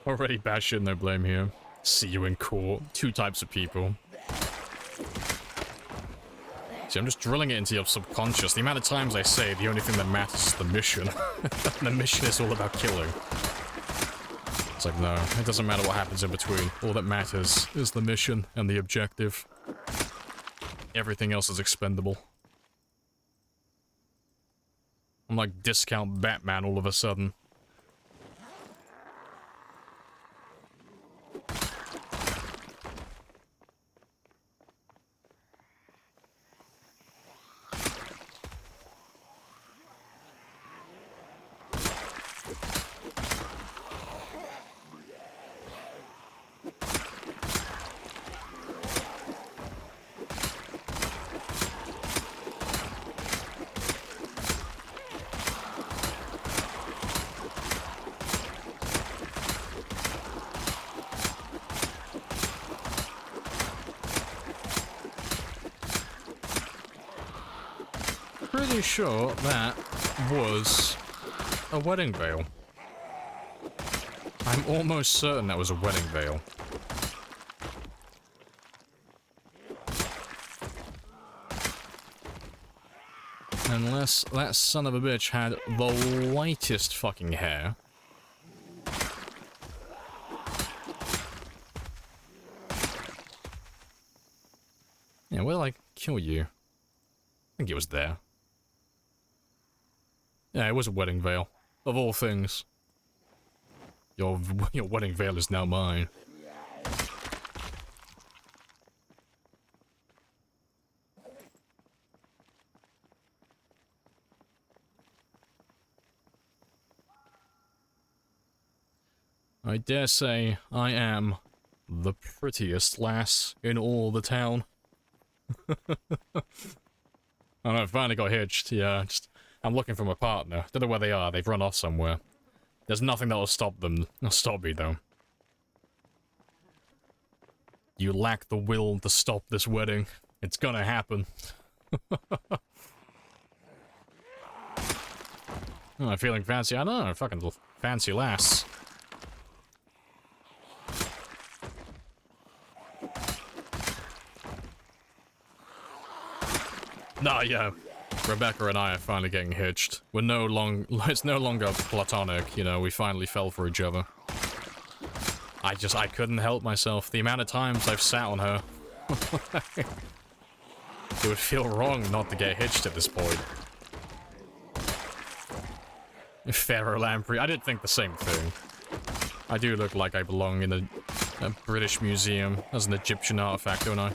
Already bashing, no blame here. See you in court. 2 types of people. See, I'm just drilling it into your subconscious. The amount of times I say the only thing that matters is the mission. The mission is all about killing. It's like, no, it doesn't matter what happens in between. All that matters is the mission and the objective. Everything else is expendable. I'm like discount Batman all of a sudden. Pretty sure that was a wedding veil. I'm almost certain that was a wedding veil. Unless that son of a bitch had the whitest fucking hair. Yeah, where did I kill you? I think it was there. Yeah, it was a wedding veil. Of all things. Your wedding veil is now mine. I dare say I am the prettiest lass in all the town. I don't know, I finally got hitched, yeah, I'm looking for my partner. Don't know where they are, they've run off somewhere. There's nothing that'll stop them. Stop me, though. You lack the will to stop this wedding. It's gonna happen. Oh, feeling fancy? I know, fucking fancy lass. Nah, yeah. Rebecca and I are finally getting hitched. We're it's no longer platonic, you know, we finally fell for each other. I couldn't help myself. The amount of times I've sat on her. It would feel wrong not to get hitched at this point. Pharaoh Lamprey. I did think the same thing. I do look like I belong in a British museum as an Egyptian artifact, don't I?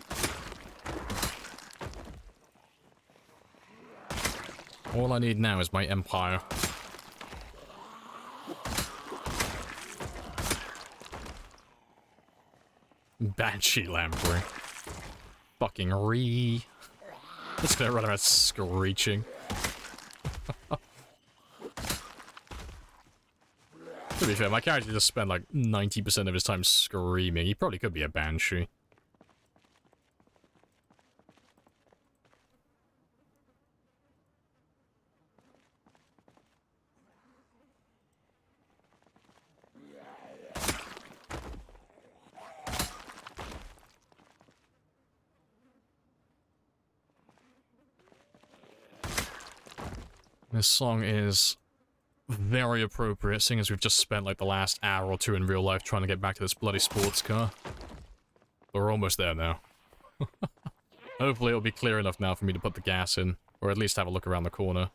All I need now is my empire. Banshee Lamprey. Fucking ree. It's gonna run around screeching. To be fair, my character just spent like 90% of his time screaming. He probably could be a banshee. This song is very appropriate, seeing as we've just spent like the last hour or two in real life trying to get back to this bloody sports car. But we're almost there now. Hopefully it'll be clear enough now for me to put the gas in, or at least have a look around the corner.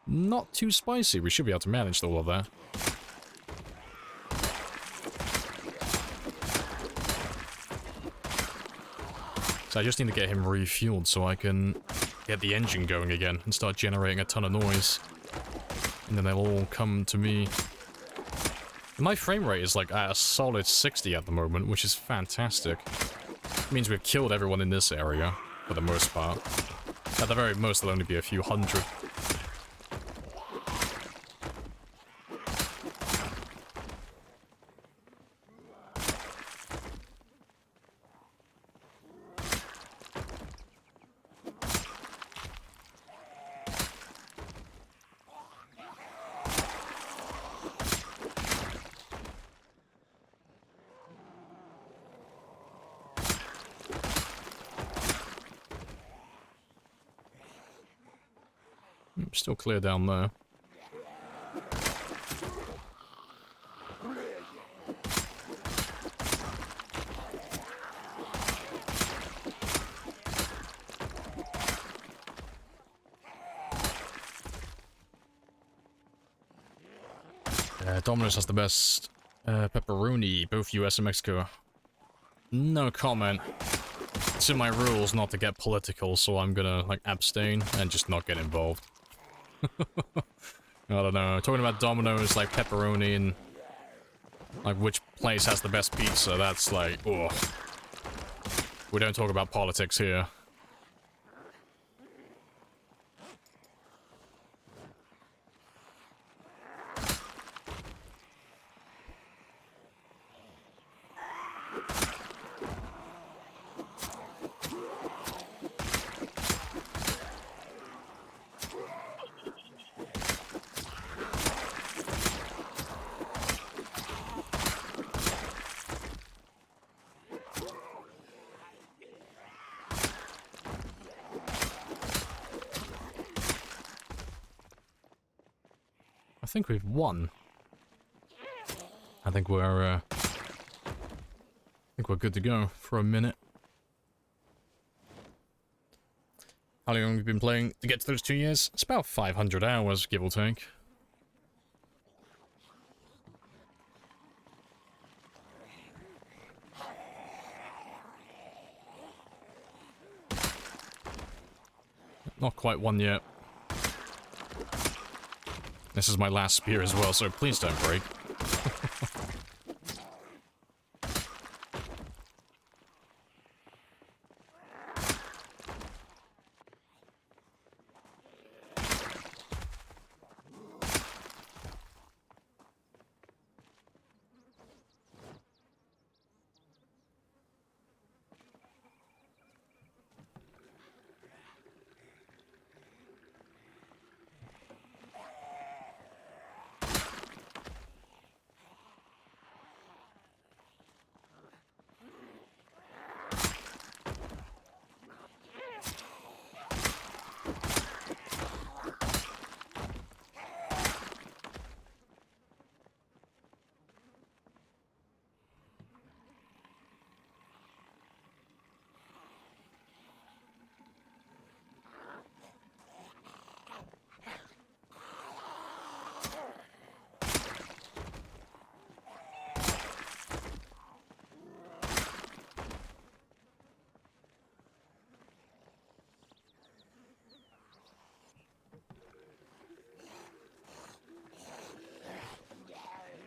Not too spicy, we should be able to manage all of that. So I just need to get him refueled so I can get the engine going again and start generating a ton of noise. And then they'll all come to me. My frame rate is like at a solid 60 at the moment, which is fantastic. means we've killed everyone in this area, for the most part. At the very most, there'll only be a few hundred. Still clear down there. Domino's has the best pepperoni, both US and Mexico. No comment. It's in my rules not to get political, so I'm gonna, like, abstain and just not get involved. I don't know. Talking about Domino's, like, pepperoni and, like, which place has the best pizza, that's like, ugh. We don't talk about politics here. I think we've won. I think we're good to go for a minute. How long have you been playing to get to those 2 years? It's about 500 hours, give or take. Not quite one yet. This is my last spear as well, so please don't break.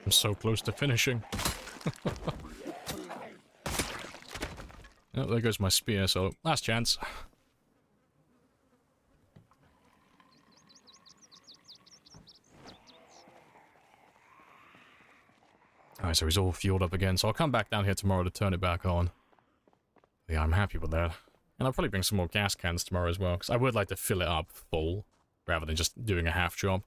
I'm so close to finishing. Oh, there goes my spear, so last chance. Alright, so he's all fueled up again, so I'll come back down here tomorrow to turn it back on. Yeah, I'm happy with that. And I'll probably bring some more gas cans tomorrow as well, because I would like to fill it up full, rather than just doing a half job.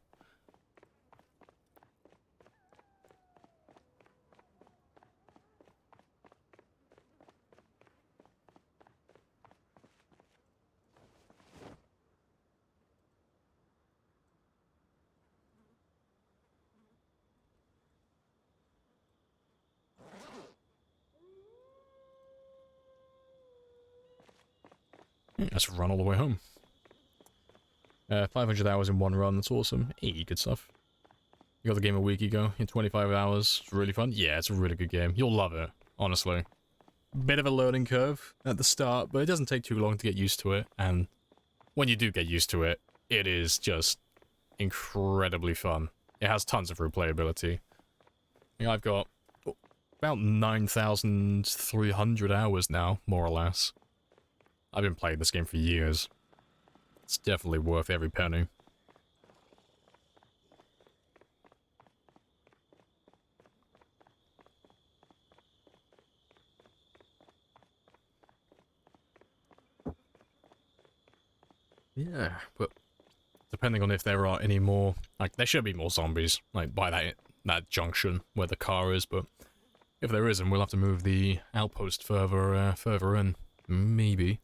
Let's run all the way home. 500 hours in one run, that's awesome. Hey, good stuff. You got the game a week ago, in 25 hours. It's really fun. Yeah, it's a really good game. You'll love it, honestly. Bit of a learning curve at the start, but it doesn't take too long to get used to it. And when you do get used to it, it is just incredibly fun. It has tons of replayability. Yeah, I've got about 9,300 hours now, more or less. I've been playing this game for years. It's definitely worth every penny. Yeah, but depending on if there are any more, like, there should be more zombies, like, by that junction where the car is, but if there isn't, we'll have to move the outpost further in. Maybe.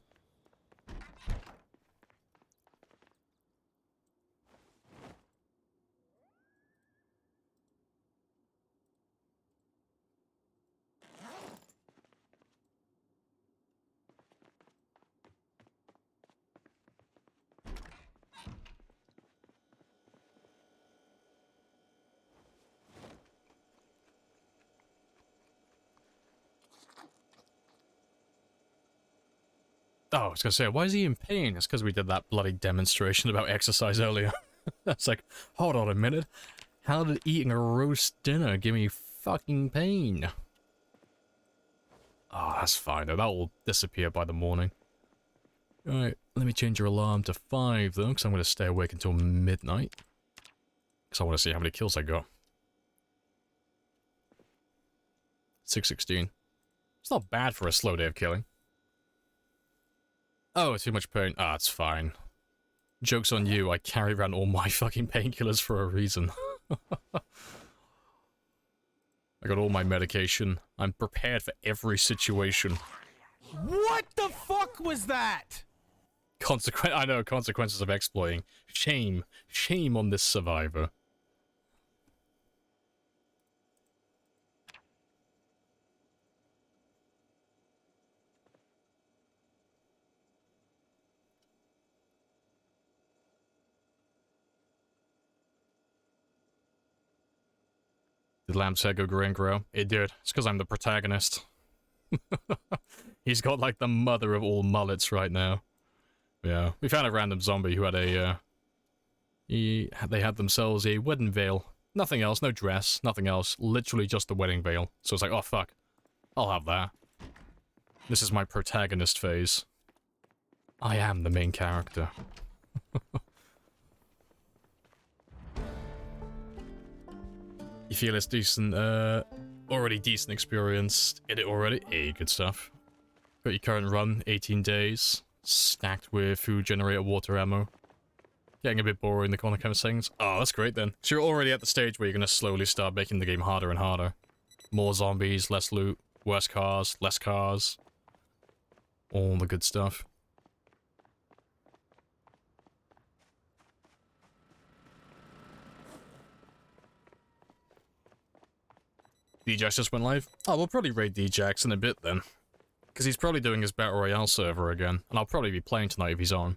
Oh, I was gonna say, why is he in pain? It's because we did that bloody demonstration about exercise earlier. That's like, hold on a minute. How did eating a roast dinner give me fucking pain? Oh, that's fine though. That will disappear by the morning. Alright, let me change your alarm to 5 though, because I'm gonna stay awake until midnight. Because I want to see how many kills I got. 616. It's not bad for a slow day of killing. Oh, too much pain. Ah, it's fine. Joke's on you, I carry around all my fucking painkillers for a reason. I got all my medication. I'm prepared for every situation. What the fuck was that? I know, consequences of exploiting. Shame. Shame on this survivor. Did Lamb's head go green grow? It did. It's because I'm the protagonist. He's got like the mother of all mullets right now. Yeah, we found a random zombie who had a, they had themselves a wedding veil. Nothing else, no dress, nothing else. Literally just the wedding veil. So it's like, oh fuck, I'll have that. This is my protagonist phase. I am the main character. You feel it's decent, already decent experience in it already? Hey, good stuff. Got your current run, 18 days, stacked with food generator, water ammo. Getting a bit boring, the corner kind of things. Oh, that's great then. So you're already at the stage where you're gonna slowly start making the game harder and harder. More zombies, less loot, worse cars, less cars. All the good stuff. Djax just went live? Oh, we'll probably raid Djax in a bit then. Because he's probably doing his Battle Royale server again. And I'll probably be playing tonight if he's on.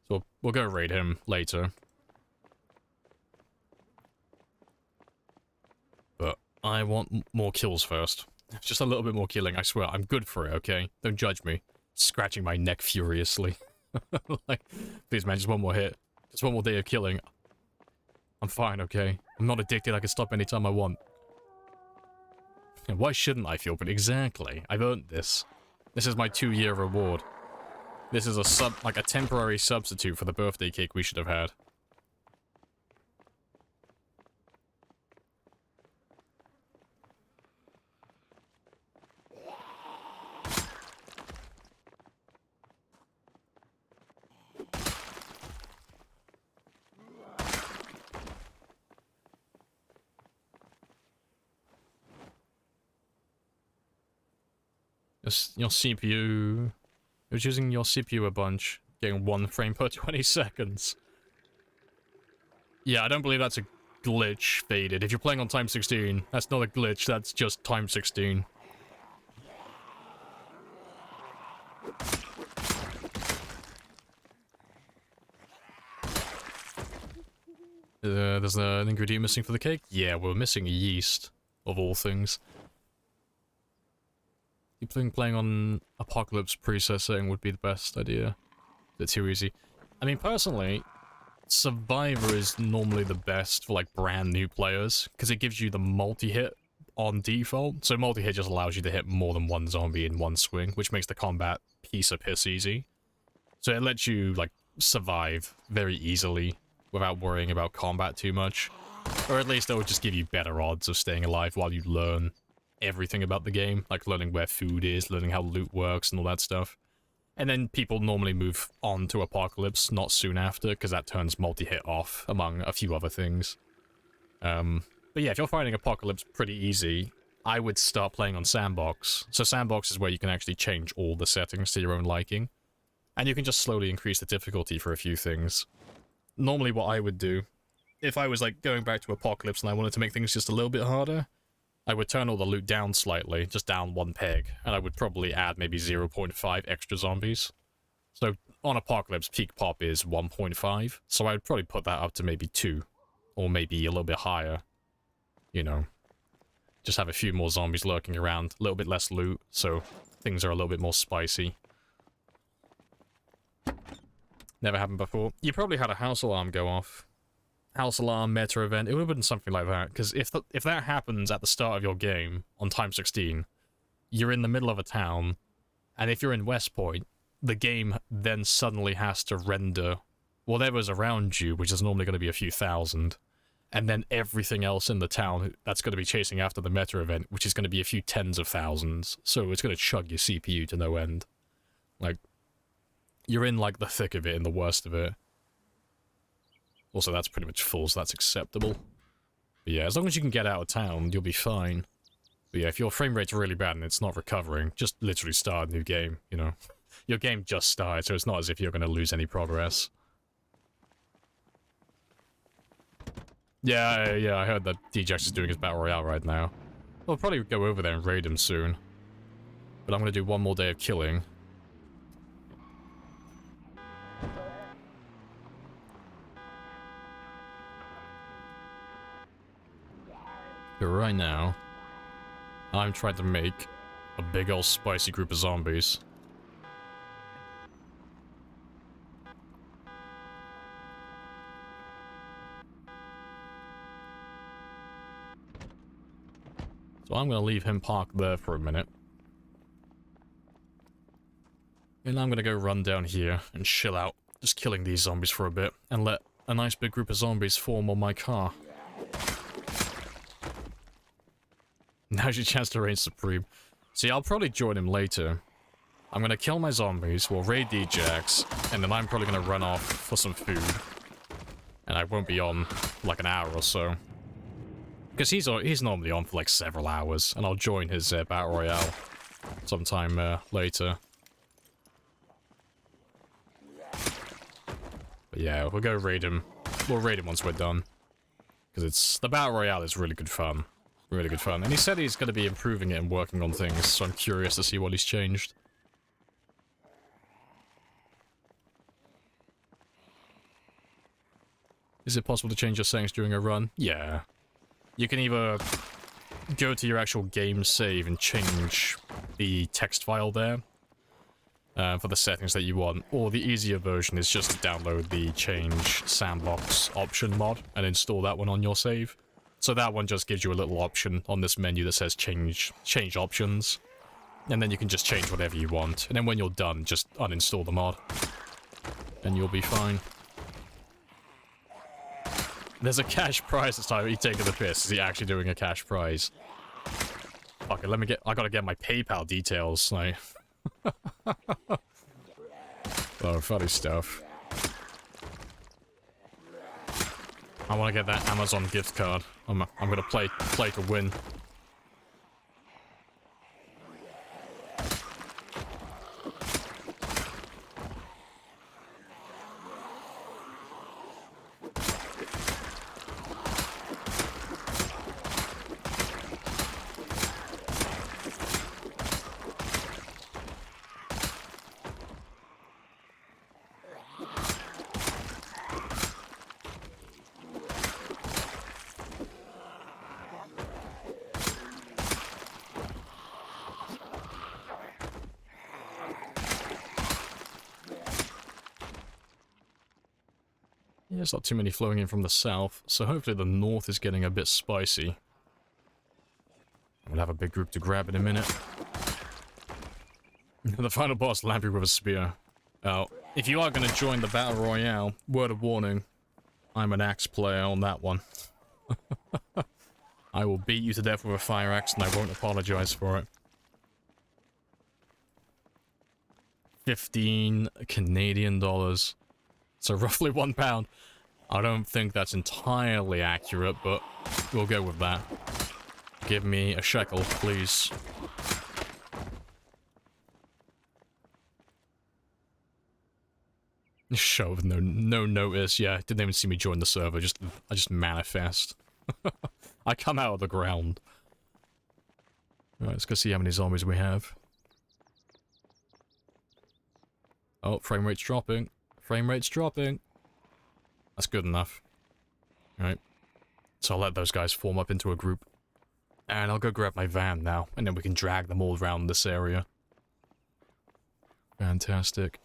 So we'll go raid him later. But I want more kills first. Just a little bit more killing, I swear. I'm good for it, okay? Don't judge me. Scratching my neck furiously. Like, please man, just one more hit. Just one more day of killing. I'm fine, okay? I'm not addicted, I can stop anytime I want. And why shouldn't I feel good? Exactly. I've earned this. This is my 2-year reward. This is like a temporary substitute for the birthday cake we should have had. Your CPU... It was using your CPU a bunch, getting 1 frame per 20 seconds. Yeah, I don't believe that's a glitch, Faded. If you're playing on time 16, that's not a glitch, that's just time 16. There's an ingredient missing for the cake? Yeah, we're missing yeast, of all things. You think playing on Apocalypse preset setting would be the best idea? It's too easy. I mean, personally, Survivor is normally the best for, like, brand new players, because it gives you the multi-hit on default. So multi-hit just allows you to hit more than one zombie in one swing, which makes the combat piece of piss easy. So it lets you, like, survive very easily without worrying about combat too much. Or at least it would just give you better odds of staying alive while you learn everything about the game, like learning where food is, learning how loot works and all that stuff. And then people normally move on to Apocalypse not soon after, because that turns multi-hit off, among a few other things. But yeah, if you're finding Apocalypse pretty easy, I would start playing on Sandbox. So Sandbox is where you can actually change all the settings to your own liking. And you can just slowly increase the difficulty for a few things. Normally what I would do, if I was like going back to Apocalypse and I wanted to make things just a little bit harder, I would turn all the loot down slightly, just down one peg, and I would probably add maybe 0.5 extra zombies. So on Apocalypse, peak pop is 1.5, so I would probably put that up to maybe 2, or maybe a little bit higher. You know, just have a few more zombies lurking around, a little bit less loot, so things are a little bit more spicy. Never happened before. You probably had a house alarm go off. House alarm, meta event, it would have been something like that, because if that happens at the start of your game, on time 16, you're in the middle of a town, and if you're in West Point, the game then suddenly has to render whatever's around you, which is normally going to be a few thousand, and then everything else in the town that's going to be chasing after the meta event, which is going to be a few tens of thousands, so it's going to chug your CPU to no end. Like, you're in, like, the thick of it and the worst of it. Also, that's pretty much full, so that's acceptable. But yeah, as long as you can get out of town, you'll be fine. But yeah, if your frame rate's really bad and it's not recovering, just literally start a new game, you know? Your game just started, so it's not as if you're going to lose any progress. Yeah, I heard that DJX is doing his Battle Royale right now. I'll probably go over there and raid him soon. But I'm going to do one more day of killing. But right now, I'm trying to make a big old spicy group of zombies. So I'm going to leave him parked there for a minute. And I'm going to go run down here and chill out, just killing these zombies for a bit, and let a nice big group of zombies form on my car. Now's your chance to reign supreme. See, I'll probably join him later. I'm gonna kill my zombies, we'll raid DJX, and then I'm probably gonna run off for some food. And I won't be on for like an hour or so. Because he's normally on for like several hours, and I'll join his Battle Royale sometime later. But yeah, we'll go raid him. We'll raid him once we're done. Because the Battle Royale is really good fun. Really good fun. And he said he's going to be improving it and working on things, so I'm curious to see what he's changed. Is it possible to change your settings during a run? Yeah. You can either go to your actual game save and change the text file there for the settings that you want, or the easier version is just to download the change sandbox option mod and install that one on your save. So that one just gives you a little option on this menu that says change options. And then you can just change whatever you want. And then when you're done, just uninstall the mod. And you'll be fine. There's a cash prize this time. Are you taking the piss? Is he actually doing a cash prize? Okay, I gotta get my PayPal details. Like... oh, funny stuff. I want to get that Amazon gift card. I'm gonna play to win. There's not too many flowing in from the south, so hopefully the north is getting a bit spicy. We'll have a big group to grab in a minute. The final boss, Lamprey with a spear. Oh, if you are going to join the Battle Royale, word of warning, I'm an axe player on that one. I will beat you to death with a fire axe and I won't apologize for it. 15 Canadian dollars. So roughly £1. I don't think that's entirely accurate, but we'll go with that. Give me a shekel, please. Show with no notice. Yeah, didn't even see me join the server. I just manifest. I come out of the ground. Alright, let's go see how many zombies we have. Oh, frame rate's dropping. Frame rate's dropping. That's good enough. Alright. So I'll let those guys form up into a group. And I'll go grab my van now, and then we can drag them all around this area. Fantastic.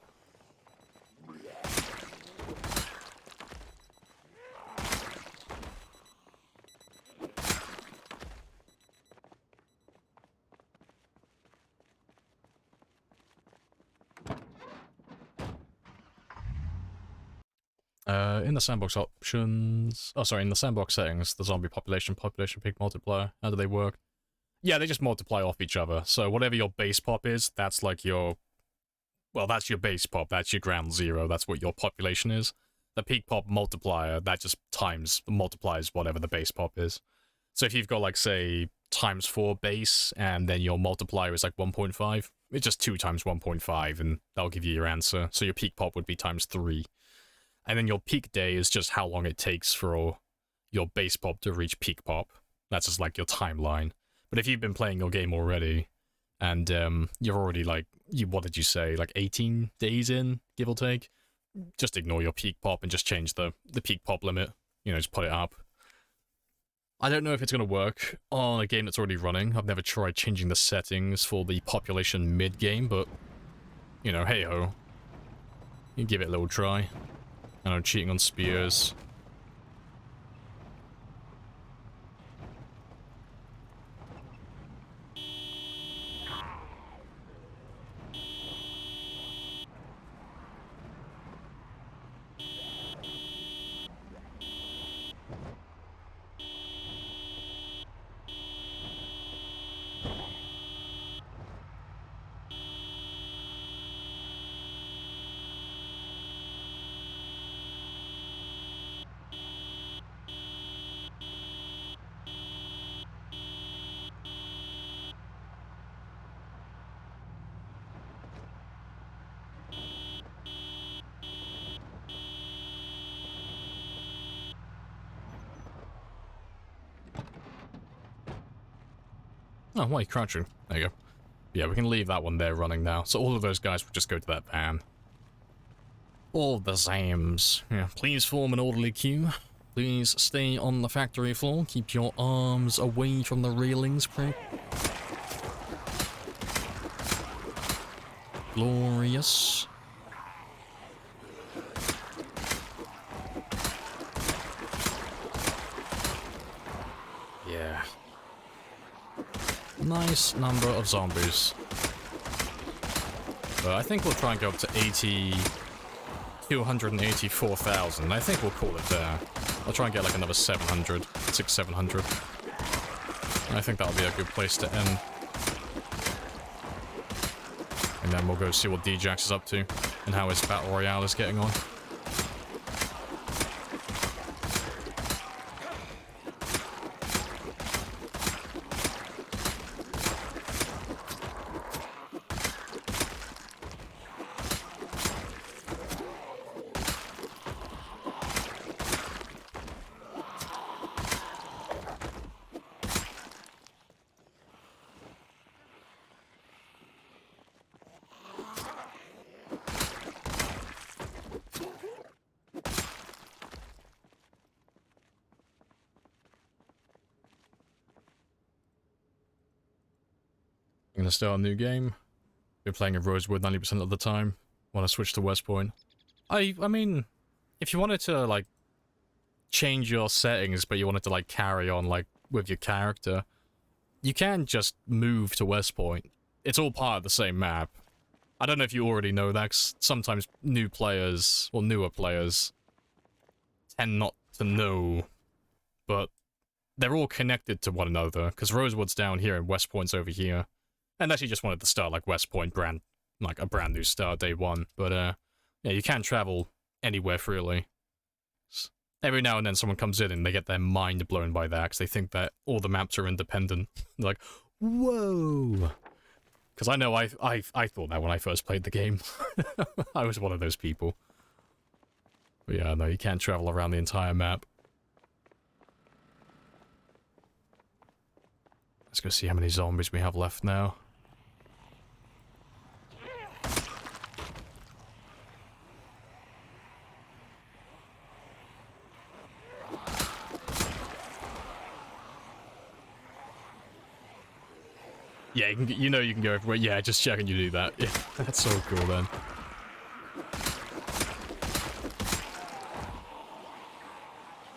In the sandbox options... Oh, sorry, in the sandbox settings, the zombie population peak multiplier, how do they work? Yeah, they just multiply off each other. So whatever your base pop is, that's like your... Well, that's your base pop, that's your ground zero, that's what your population is. The peak pop multiplier, that just multiplies whatever the base pop is. So if you've got, like, say, ×4 base, and then your multiplier is like 1.5, it's just 2 times 1.5, and that'll give you your answer. So your peak pop would be ×3. And then your peak day is just how long it takes for your base pop to reach peak pop. That's just like your timeline. But if you've been playing your game already, and you're already like, what did you say, like 18 days in, give or take? Just ignore your peak pop and just change the peak pop limit. You know, just put it up. I don't know if it's going to work on a game that's already running. I've never tried changing the settings for the population mid-game, but, you know, hey-ho. You give it a little try. I know, cheating on spears. Oh, why are you crouching? There you go. Yeah, we can leave that one there running now. So all of those guys will just go to that van. All the Zams. Yeah, please form an orderly queue. Please stay on the factory floor. Keep your arms away from the railings, prick. Glorious. Yeah. Nice number of zombies. But I think we'll try and go up to 284,000. I think we'll call it there. I'll try and get like another 700. 700. I think that'll be a good place to end. And then we'll go see what Djax is up to and how his Battle Royale is getting on. I'm gonna start a new game. Been playing in Rosewood 90% of the time. Want to switch to West Point. I mean, if you wanted to, like, change your settings, but you wanted to, like, carry on, like, with your character, you can just move to West Point. It's all part of the same map. I don't know if you already know that, 'cause sometimes new players, or newer players, tend not to know, but they're all connected to one another, because Rosewood's down here and West Point's over here. And actually just wanted to start like West Point like a brand new start day one, but yeah, you can travel anywhere freely. Every now and then someone comes in and they get their mind blown by that, because they think that all the maps are independent. They're like, whoa! Because I know I thought that when I first played the game. I was one of those people. But yeah, no, you can't travel around the entire map. Let's go see how many zombies we have left now. Yeah, you know you can go everywhere. Yeah, just checking you do that. Yeah, that's so cool then.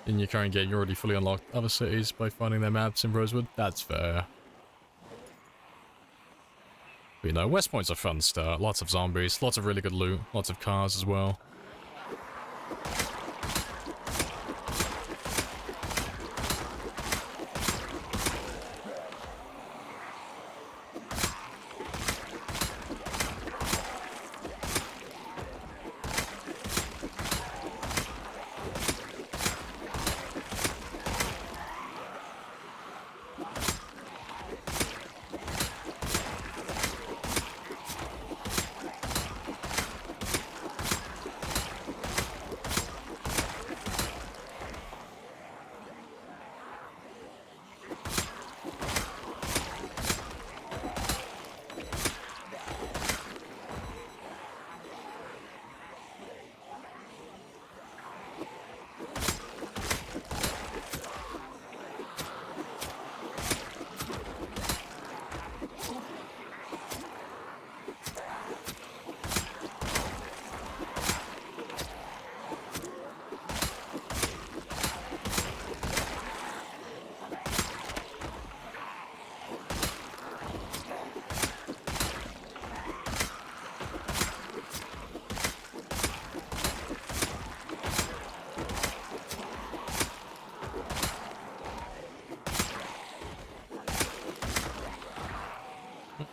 In your current game, you already fully unlocked other cities by finding their maps in Rosewood. That's fair. But you know, West Point's a fun start. Lots of zombies, lots of really good loot, lots of cars as well.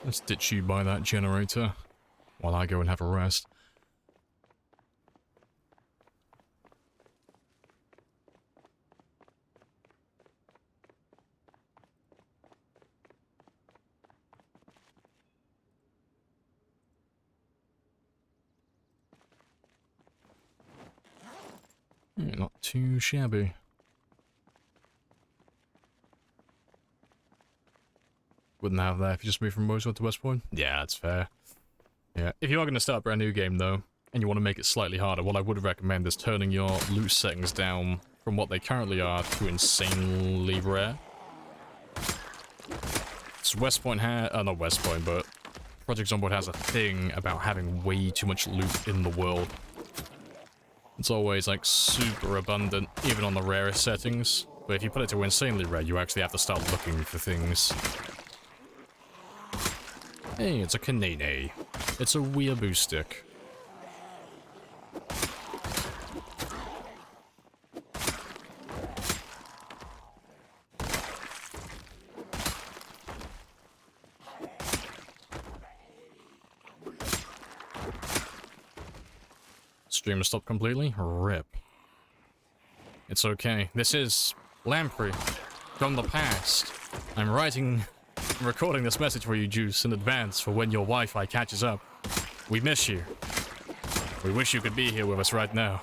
Let's ditch you by that generator while I go and have a rest. Yeah, not too shabby. Wouldn't have that if you just moved from Rosewood to West Point. Yeah, that's fair. Yeah, if you are going to start a brand new game though, and you want to make it slightly harder, what I would recommend is turning your loot settings down from what they currently are to insanely rare. So West Point not West Point, but Project Zomboid has a thing about having way too much loot in the world. It's always like super abundant, even on the rarest settings. But if you put it to insanely rare, you actually have to start looking for things. Hey, it's a canine. It's a weeaboo stick. Streamer stopped completely? RIP. It's okay. This is Lamprey from the past. I'm recording this message for you, Juice, in advance for when your Wi-Fi catches up. We miss you. We wish you could be here with us right now.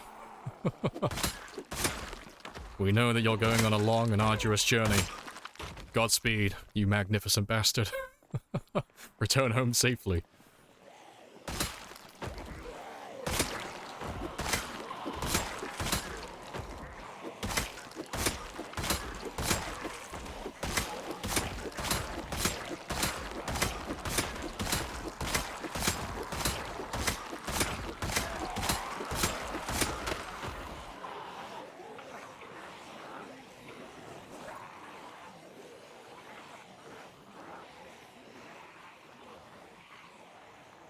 We know that you're going on a long and arduous journey. Godspeed, you magnificent bastard. Return home safely.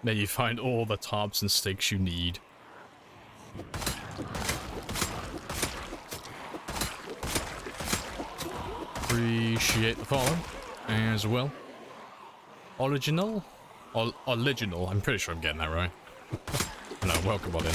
Then you find all the tarps and stakes you need. Appreciate the follow as well. Original? Original, I'm pretty sure I'm getting that right. No, welcome on in.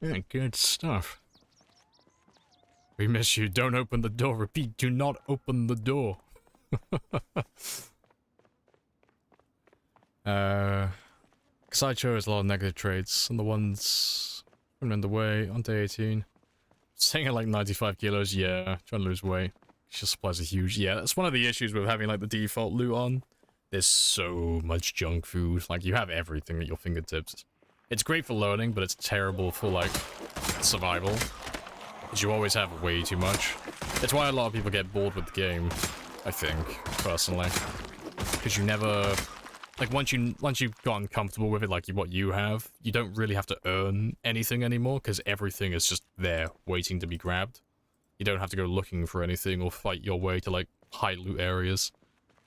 Yeah, good stuff. We miss you. Don't open the door. Repeat, do not open the door. Because I chose a lot of negative traits, and the ones in the way on day 18. Staying at like 95 kilos, yeah. Trying to lose weight. Just supplies are huge. Yeah, that's one of the issues with having like the default loot on. There's so much junk food. Like, you have everything at your fingertips. It's great for loading, but it's terrible for, like, survival. Because you always have way too much. It's why a lot of people get bored with the game, I think, personally. Because you never... Like, once you've gotten comfortable with it, like what you have, you don't really have to earn anything anymore, because everything is just there, waiting to be grabbed. You don't have to go looking for anything or fight your way to, like, high loot areas.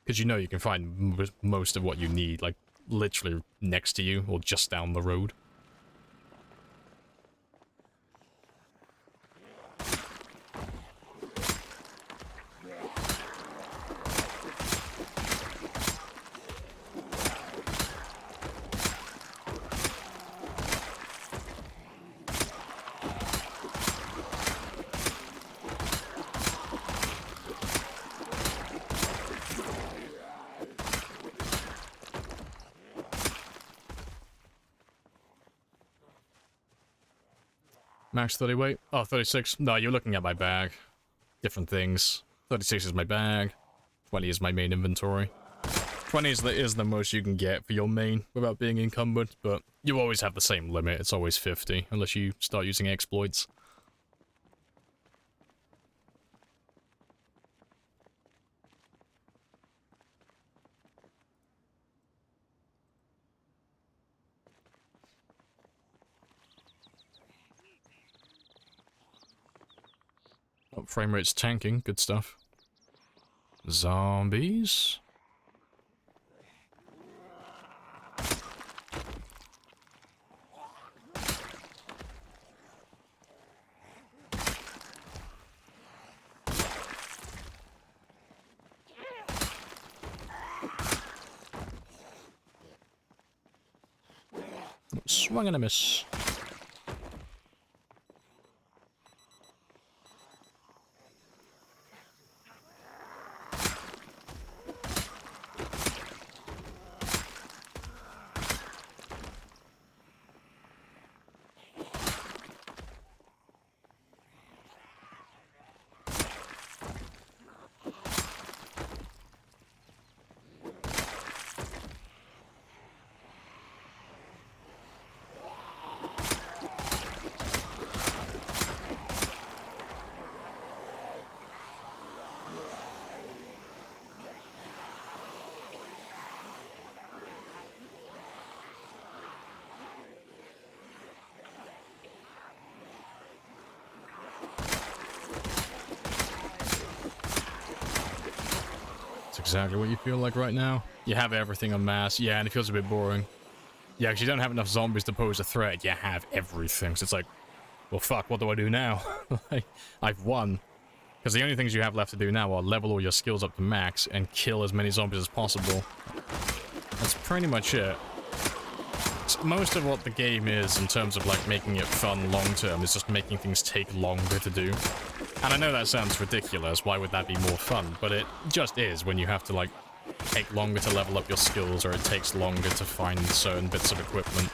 Because you know you can find most of what you need, like, literally next to you or just down the road. Max 30 weight? Oh, 36. No, you're looking at my bag. Different things. 36 is my bag. 20 is my main inventory. 20 is the most you can get for your main without being encumbered, but you always have the same limit. It's always 50, unless you start using exploits. Oh, frame rate's tanking. Good stuff. Zombies. Swung and a miss. Exactly what you feel like right now. You have everything en masse. Yeah, and it feels a bit boring. Yeah, because you don't have enough zombies to pose a threat. You have everything. So it's like, well, fuck, what do I do now? Like, I've won. Because the only things you have left to do now are level all your skills up to max and kill as many zombies as possible. That's pretty much it. most of what the game is in terms of like making it fun long term is just making things take longer to do. And I know that sounds ridiculous, why would that be more fun? But it just is when you have to like take longer to level up your skills, or it takes longer to find certain bits of equipment.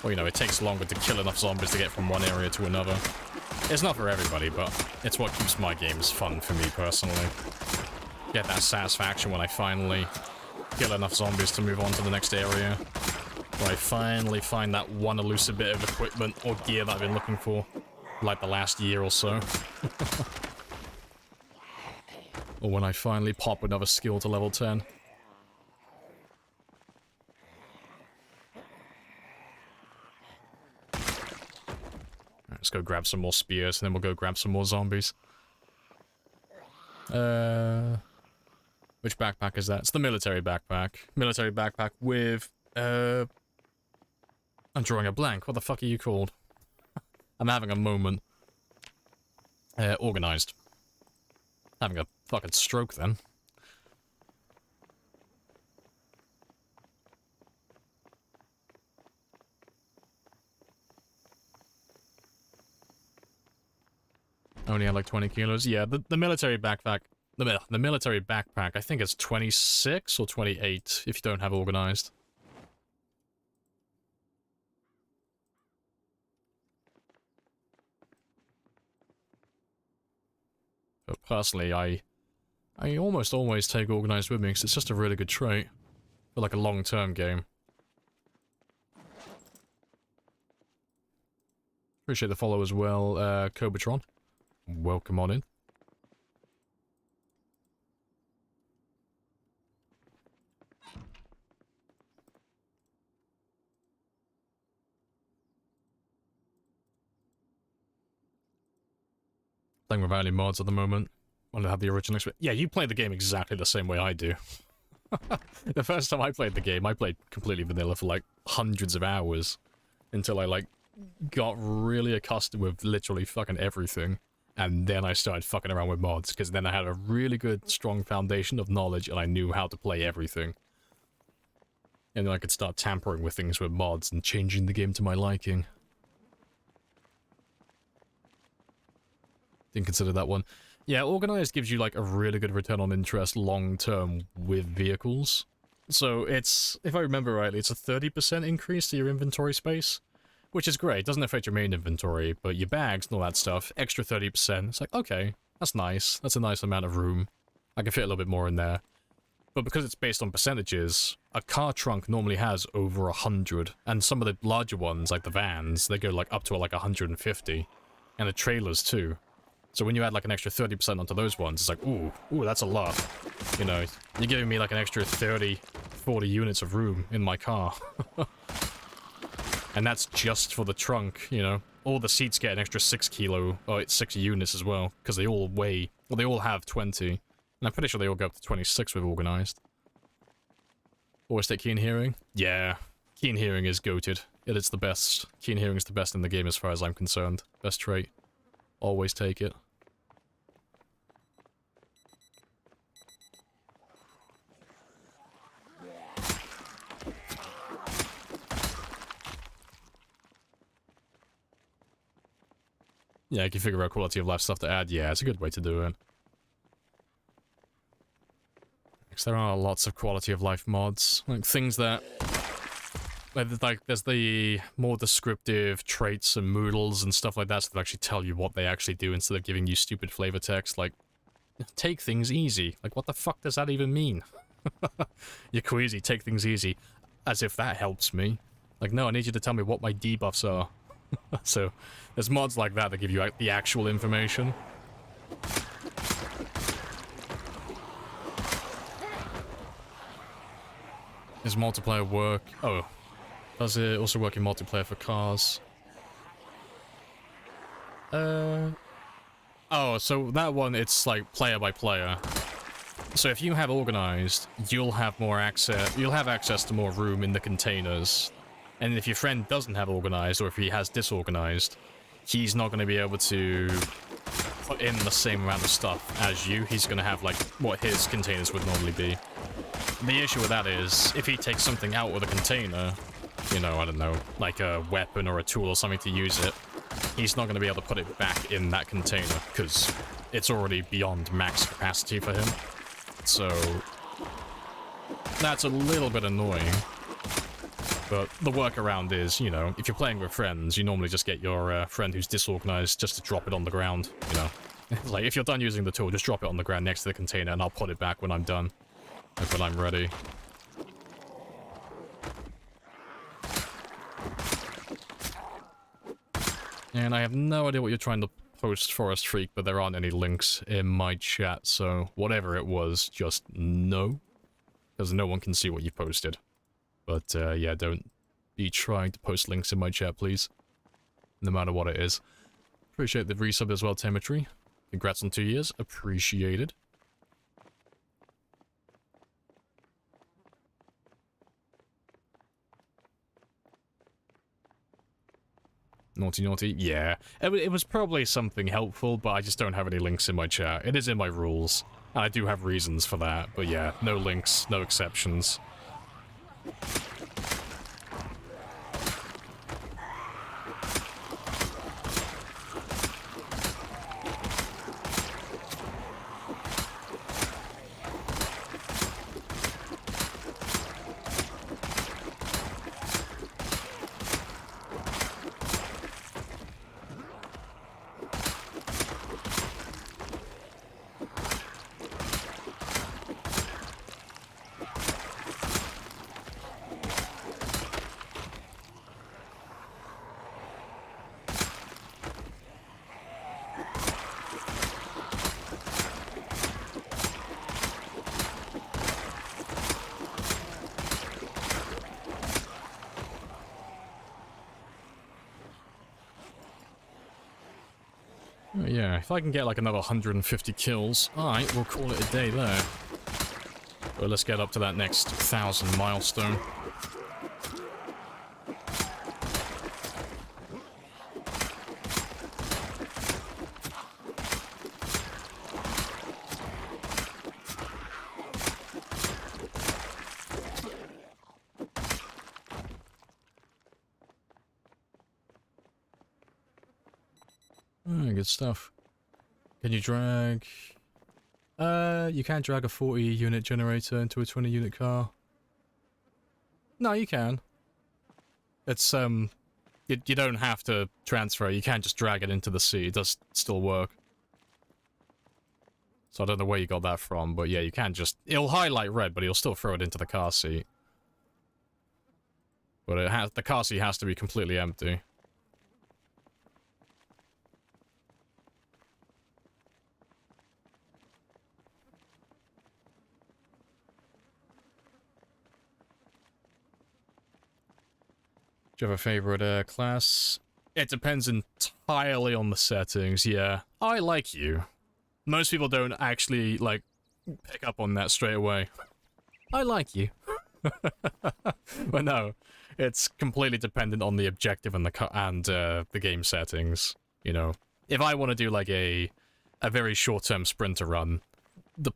Or, you know, it takes longer to kill enough zombies to get from one area to another. It's not for everybody, but it's what keeps my games fun for me personally. Get that satisfaction when I finally kill enough zombies to move on to the next area. Where I finally find that one elusive bit of equipment or gear that I've been looking for, like the last year or so. Or when I finally pop another skill to level 10. Let's go grab some more spears, and then we'll go grab some more zombies. Which backpack is that? It's the military backpack. Military backpack with, I'm drawing a blank. What the fuck are you called? I'm having a moment. Organized. Having a fucking stroke then. Only had like 20 kilos. Yeah, the military backpack. The military backpack, I think it's 26 or 28 if you don't have organized. But personally, I almost always take organized with me because it's just a really good trait for like a long-term game. Appreciate the follow as well, Cobatron. Welcome on in. Playing without any mods at the moment. Want to have the original experience. Yeah, you play the game exactly the same way I do. The first time I played the game, I played completely vanilla for like hundreds of hours. Until I like got really accustomed with literally fucking everything. And then I started fucking around with mods, because then I had a really good, strong foundation of knowledge and I knew how to play everything. And then I could start tampering with things with mods and changing the game to my liking. Didn't consider that one. Yeah, Organized gives you like a really good return on interest long-term with vehicles. So it's, if I remember rightly, it's a 30% increase to your inventory space. Which is great, doesn't affect your main inventory, but your bags and all that stuff, extra 30%. It's like, okay, that's nice. That's a nice amount of room. I can fit a little bit more in there. But because it's based on percentages, a car trunk normally has over 100. And some of the larger ones, like the vans, they go like up to like 150. And the trailers too. So when you add like an extra 30% onto those ones, it's like, ooh, that's a lot. You know, you're giving me like an extra 30, 40 units of room in my car. And that's just for the trunk, you know. All the seats get an extra 6 kilo, or it's 6 units as well, because they all weigh, well, they all have 20. And I'm pretty sure they all go up to 26 with organized. Always take keen hearing? Yeah, keen hearing is goated. It is the best. Keen hearing is the best in the game as far as I'm concerned. Best trait. Always take it. Yeah, you can figure out quality of life stuff to add. Yeah, it's a good way to do it. Because there are lots of quality of life mods. Like, things that... Like, there's the more descriptive traits and moodles and stuff like that, so they actually tell you what they actually do instead of giving you stupid flavor text, like, take things easy. Like, what the fuck does that even mean? You're queasy, take things easy. As if that helps me. Like, no, I need you to tell me what my debuffs are. So, there's mods like that that give you the actual information. Does multiplayer work? Oh. Does it also work in multiplayer for cars? Oh, so that one, it's like player by player. So if you have organized, you'll have more access, you'll have access to more room in the containers. And if your friend doesn't have organized, or if he has disorganized, he's not going to be able to put in the same amount of stuff as you. He's going to have, like, what his containers would normally be. The issue with that is, if he takes something out of the container, you know, I don't know, like a weapon or a tool or something to use it, he's not going to be able to put it back in that container because it's already beyond max capacity for him. So that's a little bit annoying. But the workaround is, you know, if you're playing with friends, you normally just get your friend who's disorganized just to drop it on the ground, you know. Like, if you're done using the tool, just drop it on the ground next to the container and I'll put it back when I'm done. Like, when I'm ready. And I have no idea what you're trying to post, Forest Freak, but there aren't any links in my chat, so whatever it was, just no. Because no one can see what you posted. But, yeah, don't be trying to post links in my chat, please. No matter what it is. Appreciate the resub as well, Temetry. Congrats on 2 years. Appreciated. Naughty, naughty. Yeah. It was probably something helpful, but I just don't have any links in my chat. It is in my rules. And I do have reasons for that, but yeah, no links, no exceptions. Yeah, if I can get like another 150 kills, alright, we'll call it a day there. But let's get up to that next 1,000 milestone. Good stuff. Can you drag... you can't drag a 40 unit generator into a 20 unit car. No, you can. It's, you don't have to transfer it. You can't just drag it into the sea. It does still work. So I don't know where you got that from, but yeah, you can just... It'll highlight red, but you'll still throw it into the car seat. But it has... The car seat has to be completely empty. Do you have a favorite class? It depends entirely on the settings, yeah. I like you. Most people don't actually, like, pick up on that straight away. I like you. But no, it's completely dependent on the objective and the game settings, you know. If I want to do, like, a very short-term sprinter run, the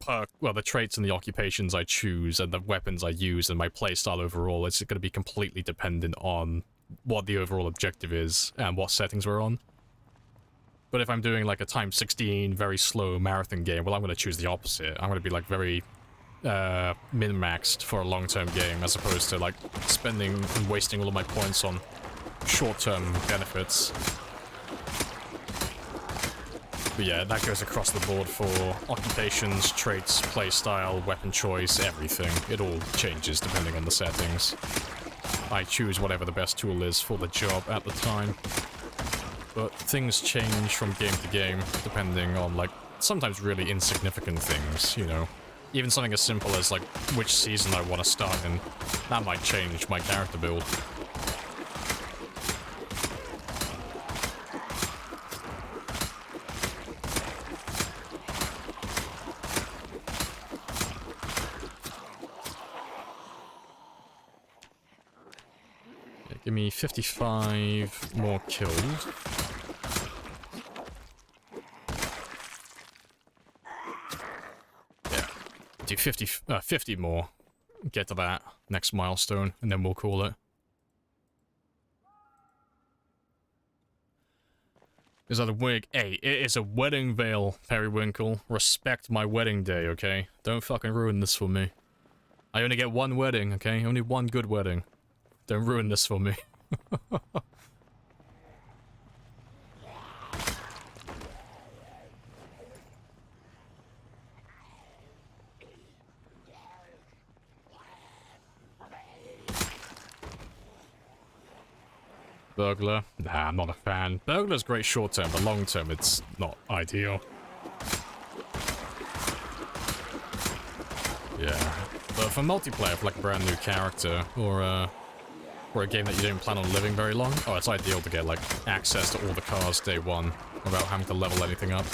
traits and the occupations I choose and the weapons I use and my playstyle overall, it's going to be completely dependent on what the overall objective is and what settings we're on. But if I'm doing like a times 16 very slow marathon game, well, I'm going to choose the opposite. I'm going to be like very min-maxed for a long-term game as opposed to like spending and wasting all of my points on short-term benefits. But yeah, that goes across the board for occupations, traits, playstyle, weapon choice, everything. It all changes depending on the settings. I choose whatever the best tool is for the job at the time. But things change from game to game, depending on, like, sometimes really insignificant things, you know. Even something as simple as, like, which season I want to start in. That might change my character build. Give me 55 more kills. Yeah. Do 50 more. Get to that next milestone, and then we'll call it. Is that a wig? Hey, it is a wedding veil, Periwinkle. Respect my wedding day, okay? Don't fucking ruin this for me. I only get one wedding, okay? Only one good wedding. Don't ruin this for me. Burglar? Nah, I'm not a fan. Burglar's great short term, but long term it's not ideal. Yeah. But for multiplayer, for like a brand new character, or a game that you don't plan on living very long, oh, it's ideal to get like access to all the cars day one without having to level anything up.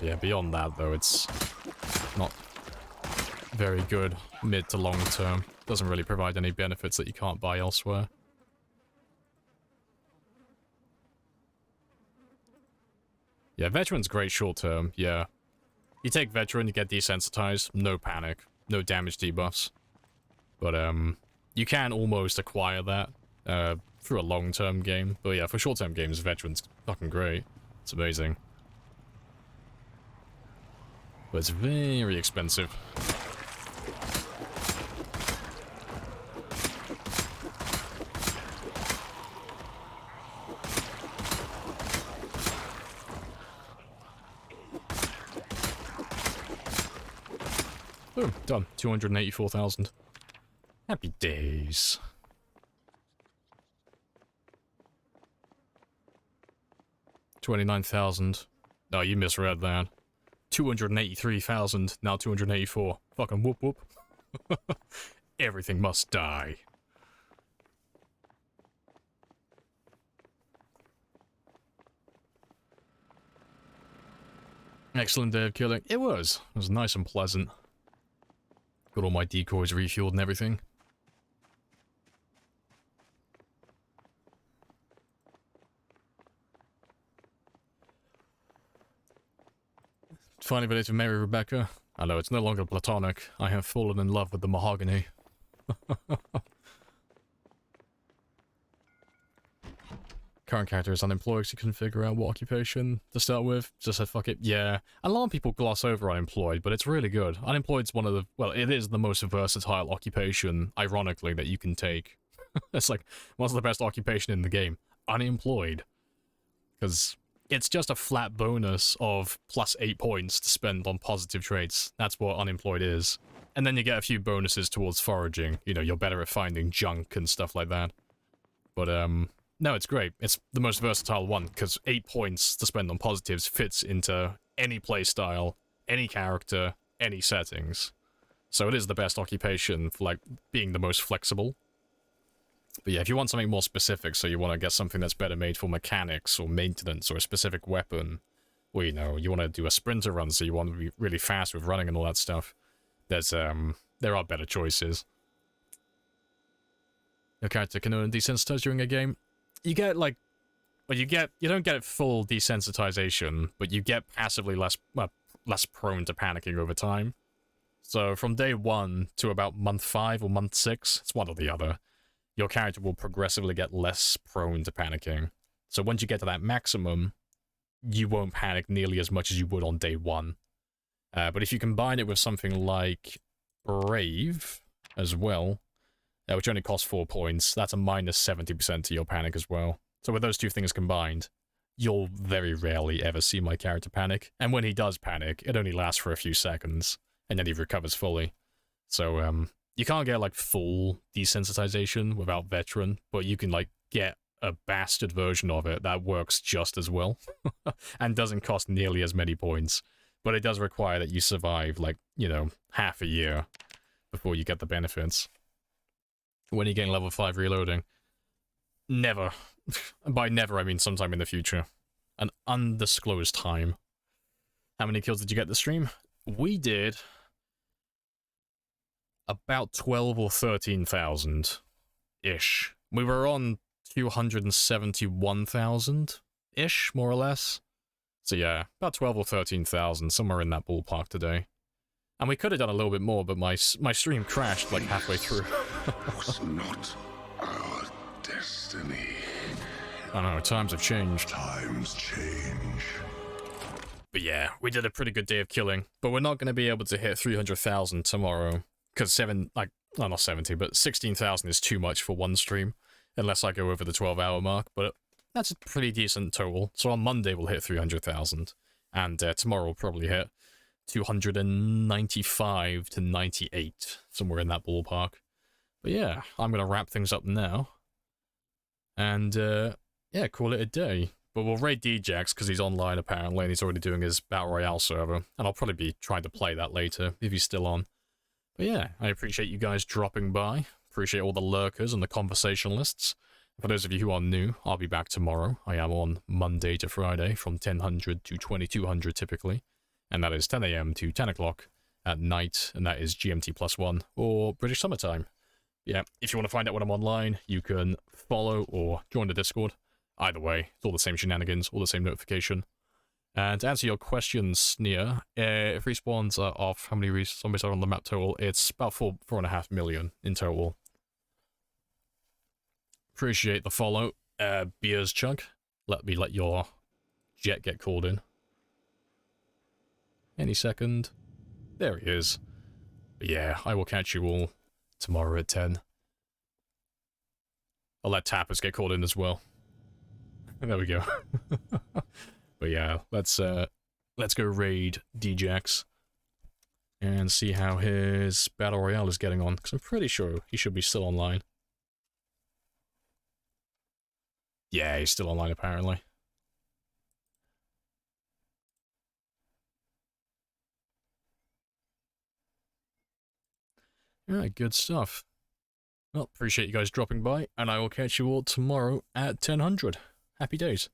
Yeah, beyond that though, it's not very good mid to long term. Doesn't really provide any benefits that you can't buy elsewhere. Yeah, Veteran's great short term, yeah. You take Veteran, you get desensitized, no panic, no damage debuffs. But, you can almost acquire that, through a long-term game. But yeah, for short-term games, Veteran's fucking great. It's amazing. But it's very expensive. Boom, done. 284,000. Happy days. $29,000. No, you misread that. 283,000, now 284. Fucking whoop whoop. Everything must die. Excellent day of killing. It was nice and pleasant. Got all my decoys refueled and everything. Finally ready to marry Rebecca. I know, it's no longer platonic. I have fallen in love with the mahogany. Current character is unemployed, so you can figure out what occupation to start with. Just said fuck it, yeah. A lot of people gloss over unemployed, but it's really good. Unemployed's one of the, well, it is the most versatile occupation, ironically, that you can take. It's like, what's the best occupation in the game? Unemployed. Because it's just a flat bonus of plus 8 points to spend on positive traits. That's what unemployed is. And then you get a few bonuses towards foraging. You know, you're better at finding junk and stuff like that. But, no, it's great. It's the most versatile one, because 8 points to spend on positives fits into any playstyle, any character, any settings. So it is the best occupation for, like, being the most flexible. But yeah, if you want something more specific, so you want to get something that's better made for mechanics or maintenance or a specific weapon, or, you know, you want to do a sprinter run, so you want to be really fast with running and all that stuff, there's, there are better choices. Your character can only desensitize during a game. You get, like, well, you don't get full desensitization, but you get passively less prone to panicking over time. So from day 1 to about month 5 or month 6, it's one or the other, your character will progressively get less prone to panicking. So once you get to that maximum, you won't panic nearly as much as you would on day 1. But if you combine it with something like Brave as well, which only costs 4 points, that's a minus 70% to your panic as well. So with those two things combined, you'll very rarely ever see my character panic. And when he does panic, it only lasts for a few seconds, and then he recovers fully. So, you can't get, like, full desensitization without Veteran, but you can, like, get a bastard version of it that works just as well, and doesn't cost nearly as many points. But it does require that you survive, like, you know, half a year before you get the benefits. When are you getting level 5 reloading? Never. By never, I mean sometime in the future. An undisclosed time. How many kills did you get this stream? We did about 12 or 13,000-ish. We were on 271,000-ish, more or less. So yeah, about 12 or 13,000, somewhere in that ballpark today. And we could have done a little bit more, but my stream crashed like halfway through. Was not our destiny. destiny. I know, times have changed. Times change. But yeah, we did a pretty good day of killing, but we're not going to be able to hit 300,000 tomorrow, because not 70, but 16,000 is too much for one stream, unless I go over the 12-hour mark, but that's a pretty decent total. So on Monday we'll hit 300,000, and tomorrow we'll probably hit 295 to 98, somewhere in that ballpark. But yeah, I'm going to wrap things up now, and yeah, call it a day. But we'll raid Djax because he's online apparently, and he's already doing his Battle Royale server, and I'll probably be trying to play that later, if he's still on. But yeah, I appreciate you guys dropping by, appreciate all the lurkers and the conversationalists. For those of you who are new, I'll be back tomorrow. I am on Monday to Friday from 1000 to 2200 typically, and that is 10 AM to 10 o'clock at night, and that is GMT +1, or British Summertime. Yeah, if you want to find out when I'm online, you can follow or join the Discord. Either way, it's all the same shenanigans, all the same notification. And to answer your question, Sneer, if respawns are off, how many zombies are on the map total? It's about 4.5 million in total. Appreciate the follow. Beers Chug, let me let your jet get called in. Any second. There he is. But yeah, I will catch you all tomorrow at 10. I'll let Tappers get called in as well. There we go. But yeah, let's go raid Djax and see how his Battle Royale is getting on, because I'm pretty sure he should be still online. Yeah, he's still online apparently. Alright, good stuff. Well, appreciate you guys dropping by, and I will catch you all tomorrow at 1000. Happy days.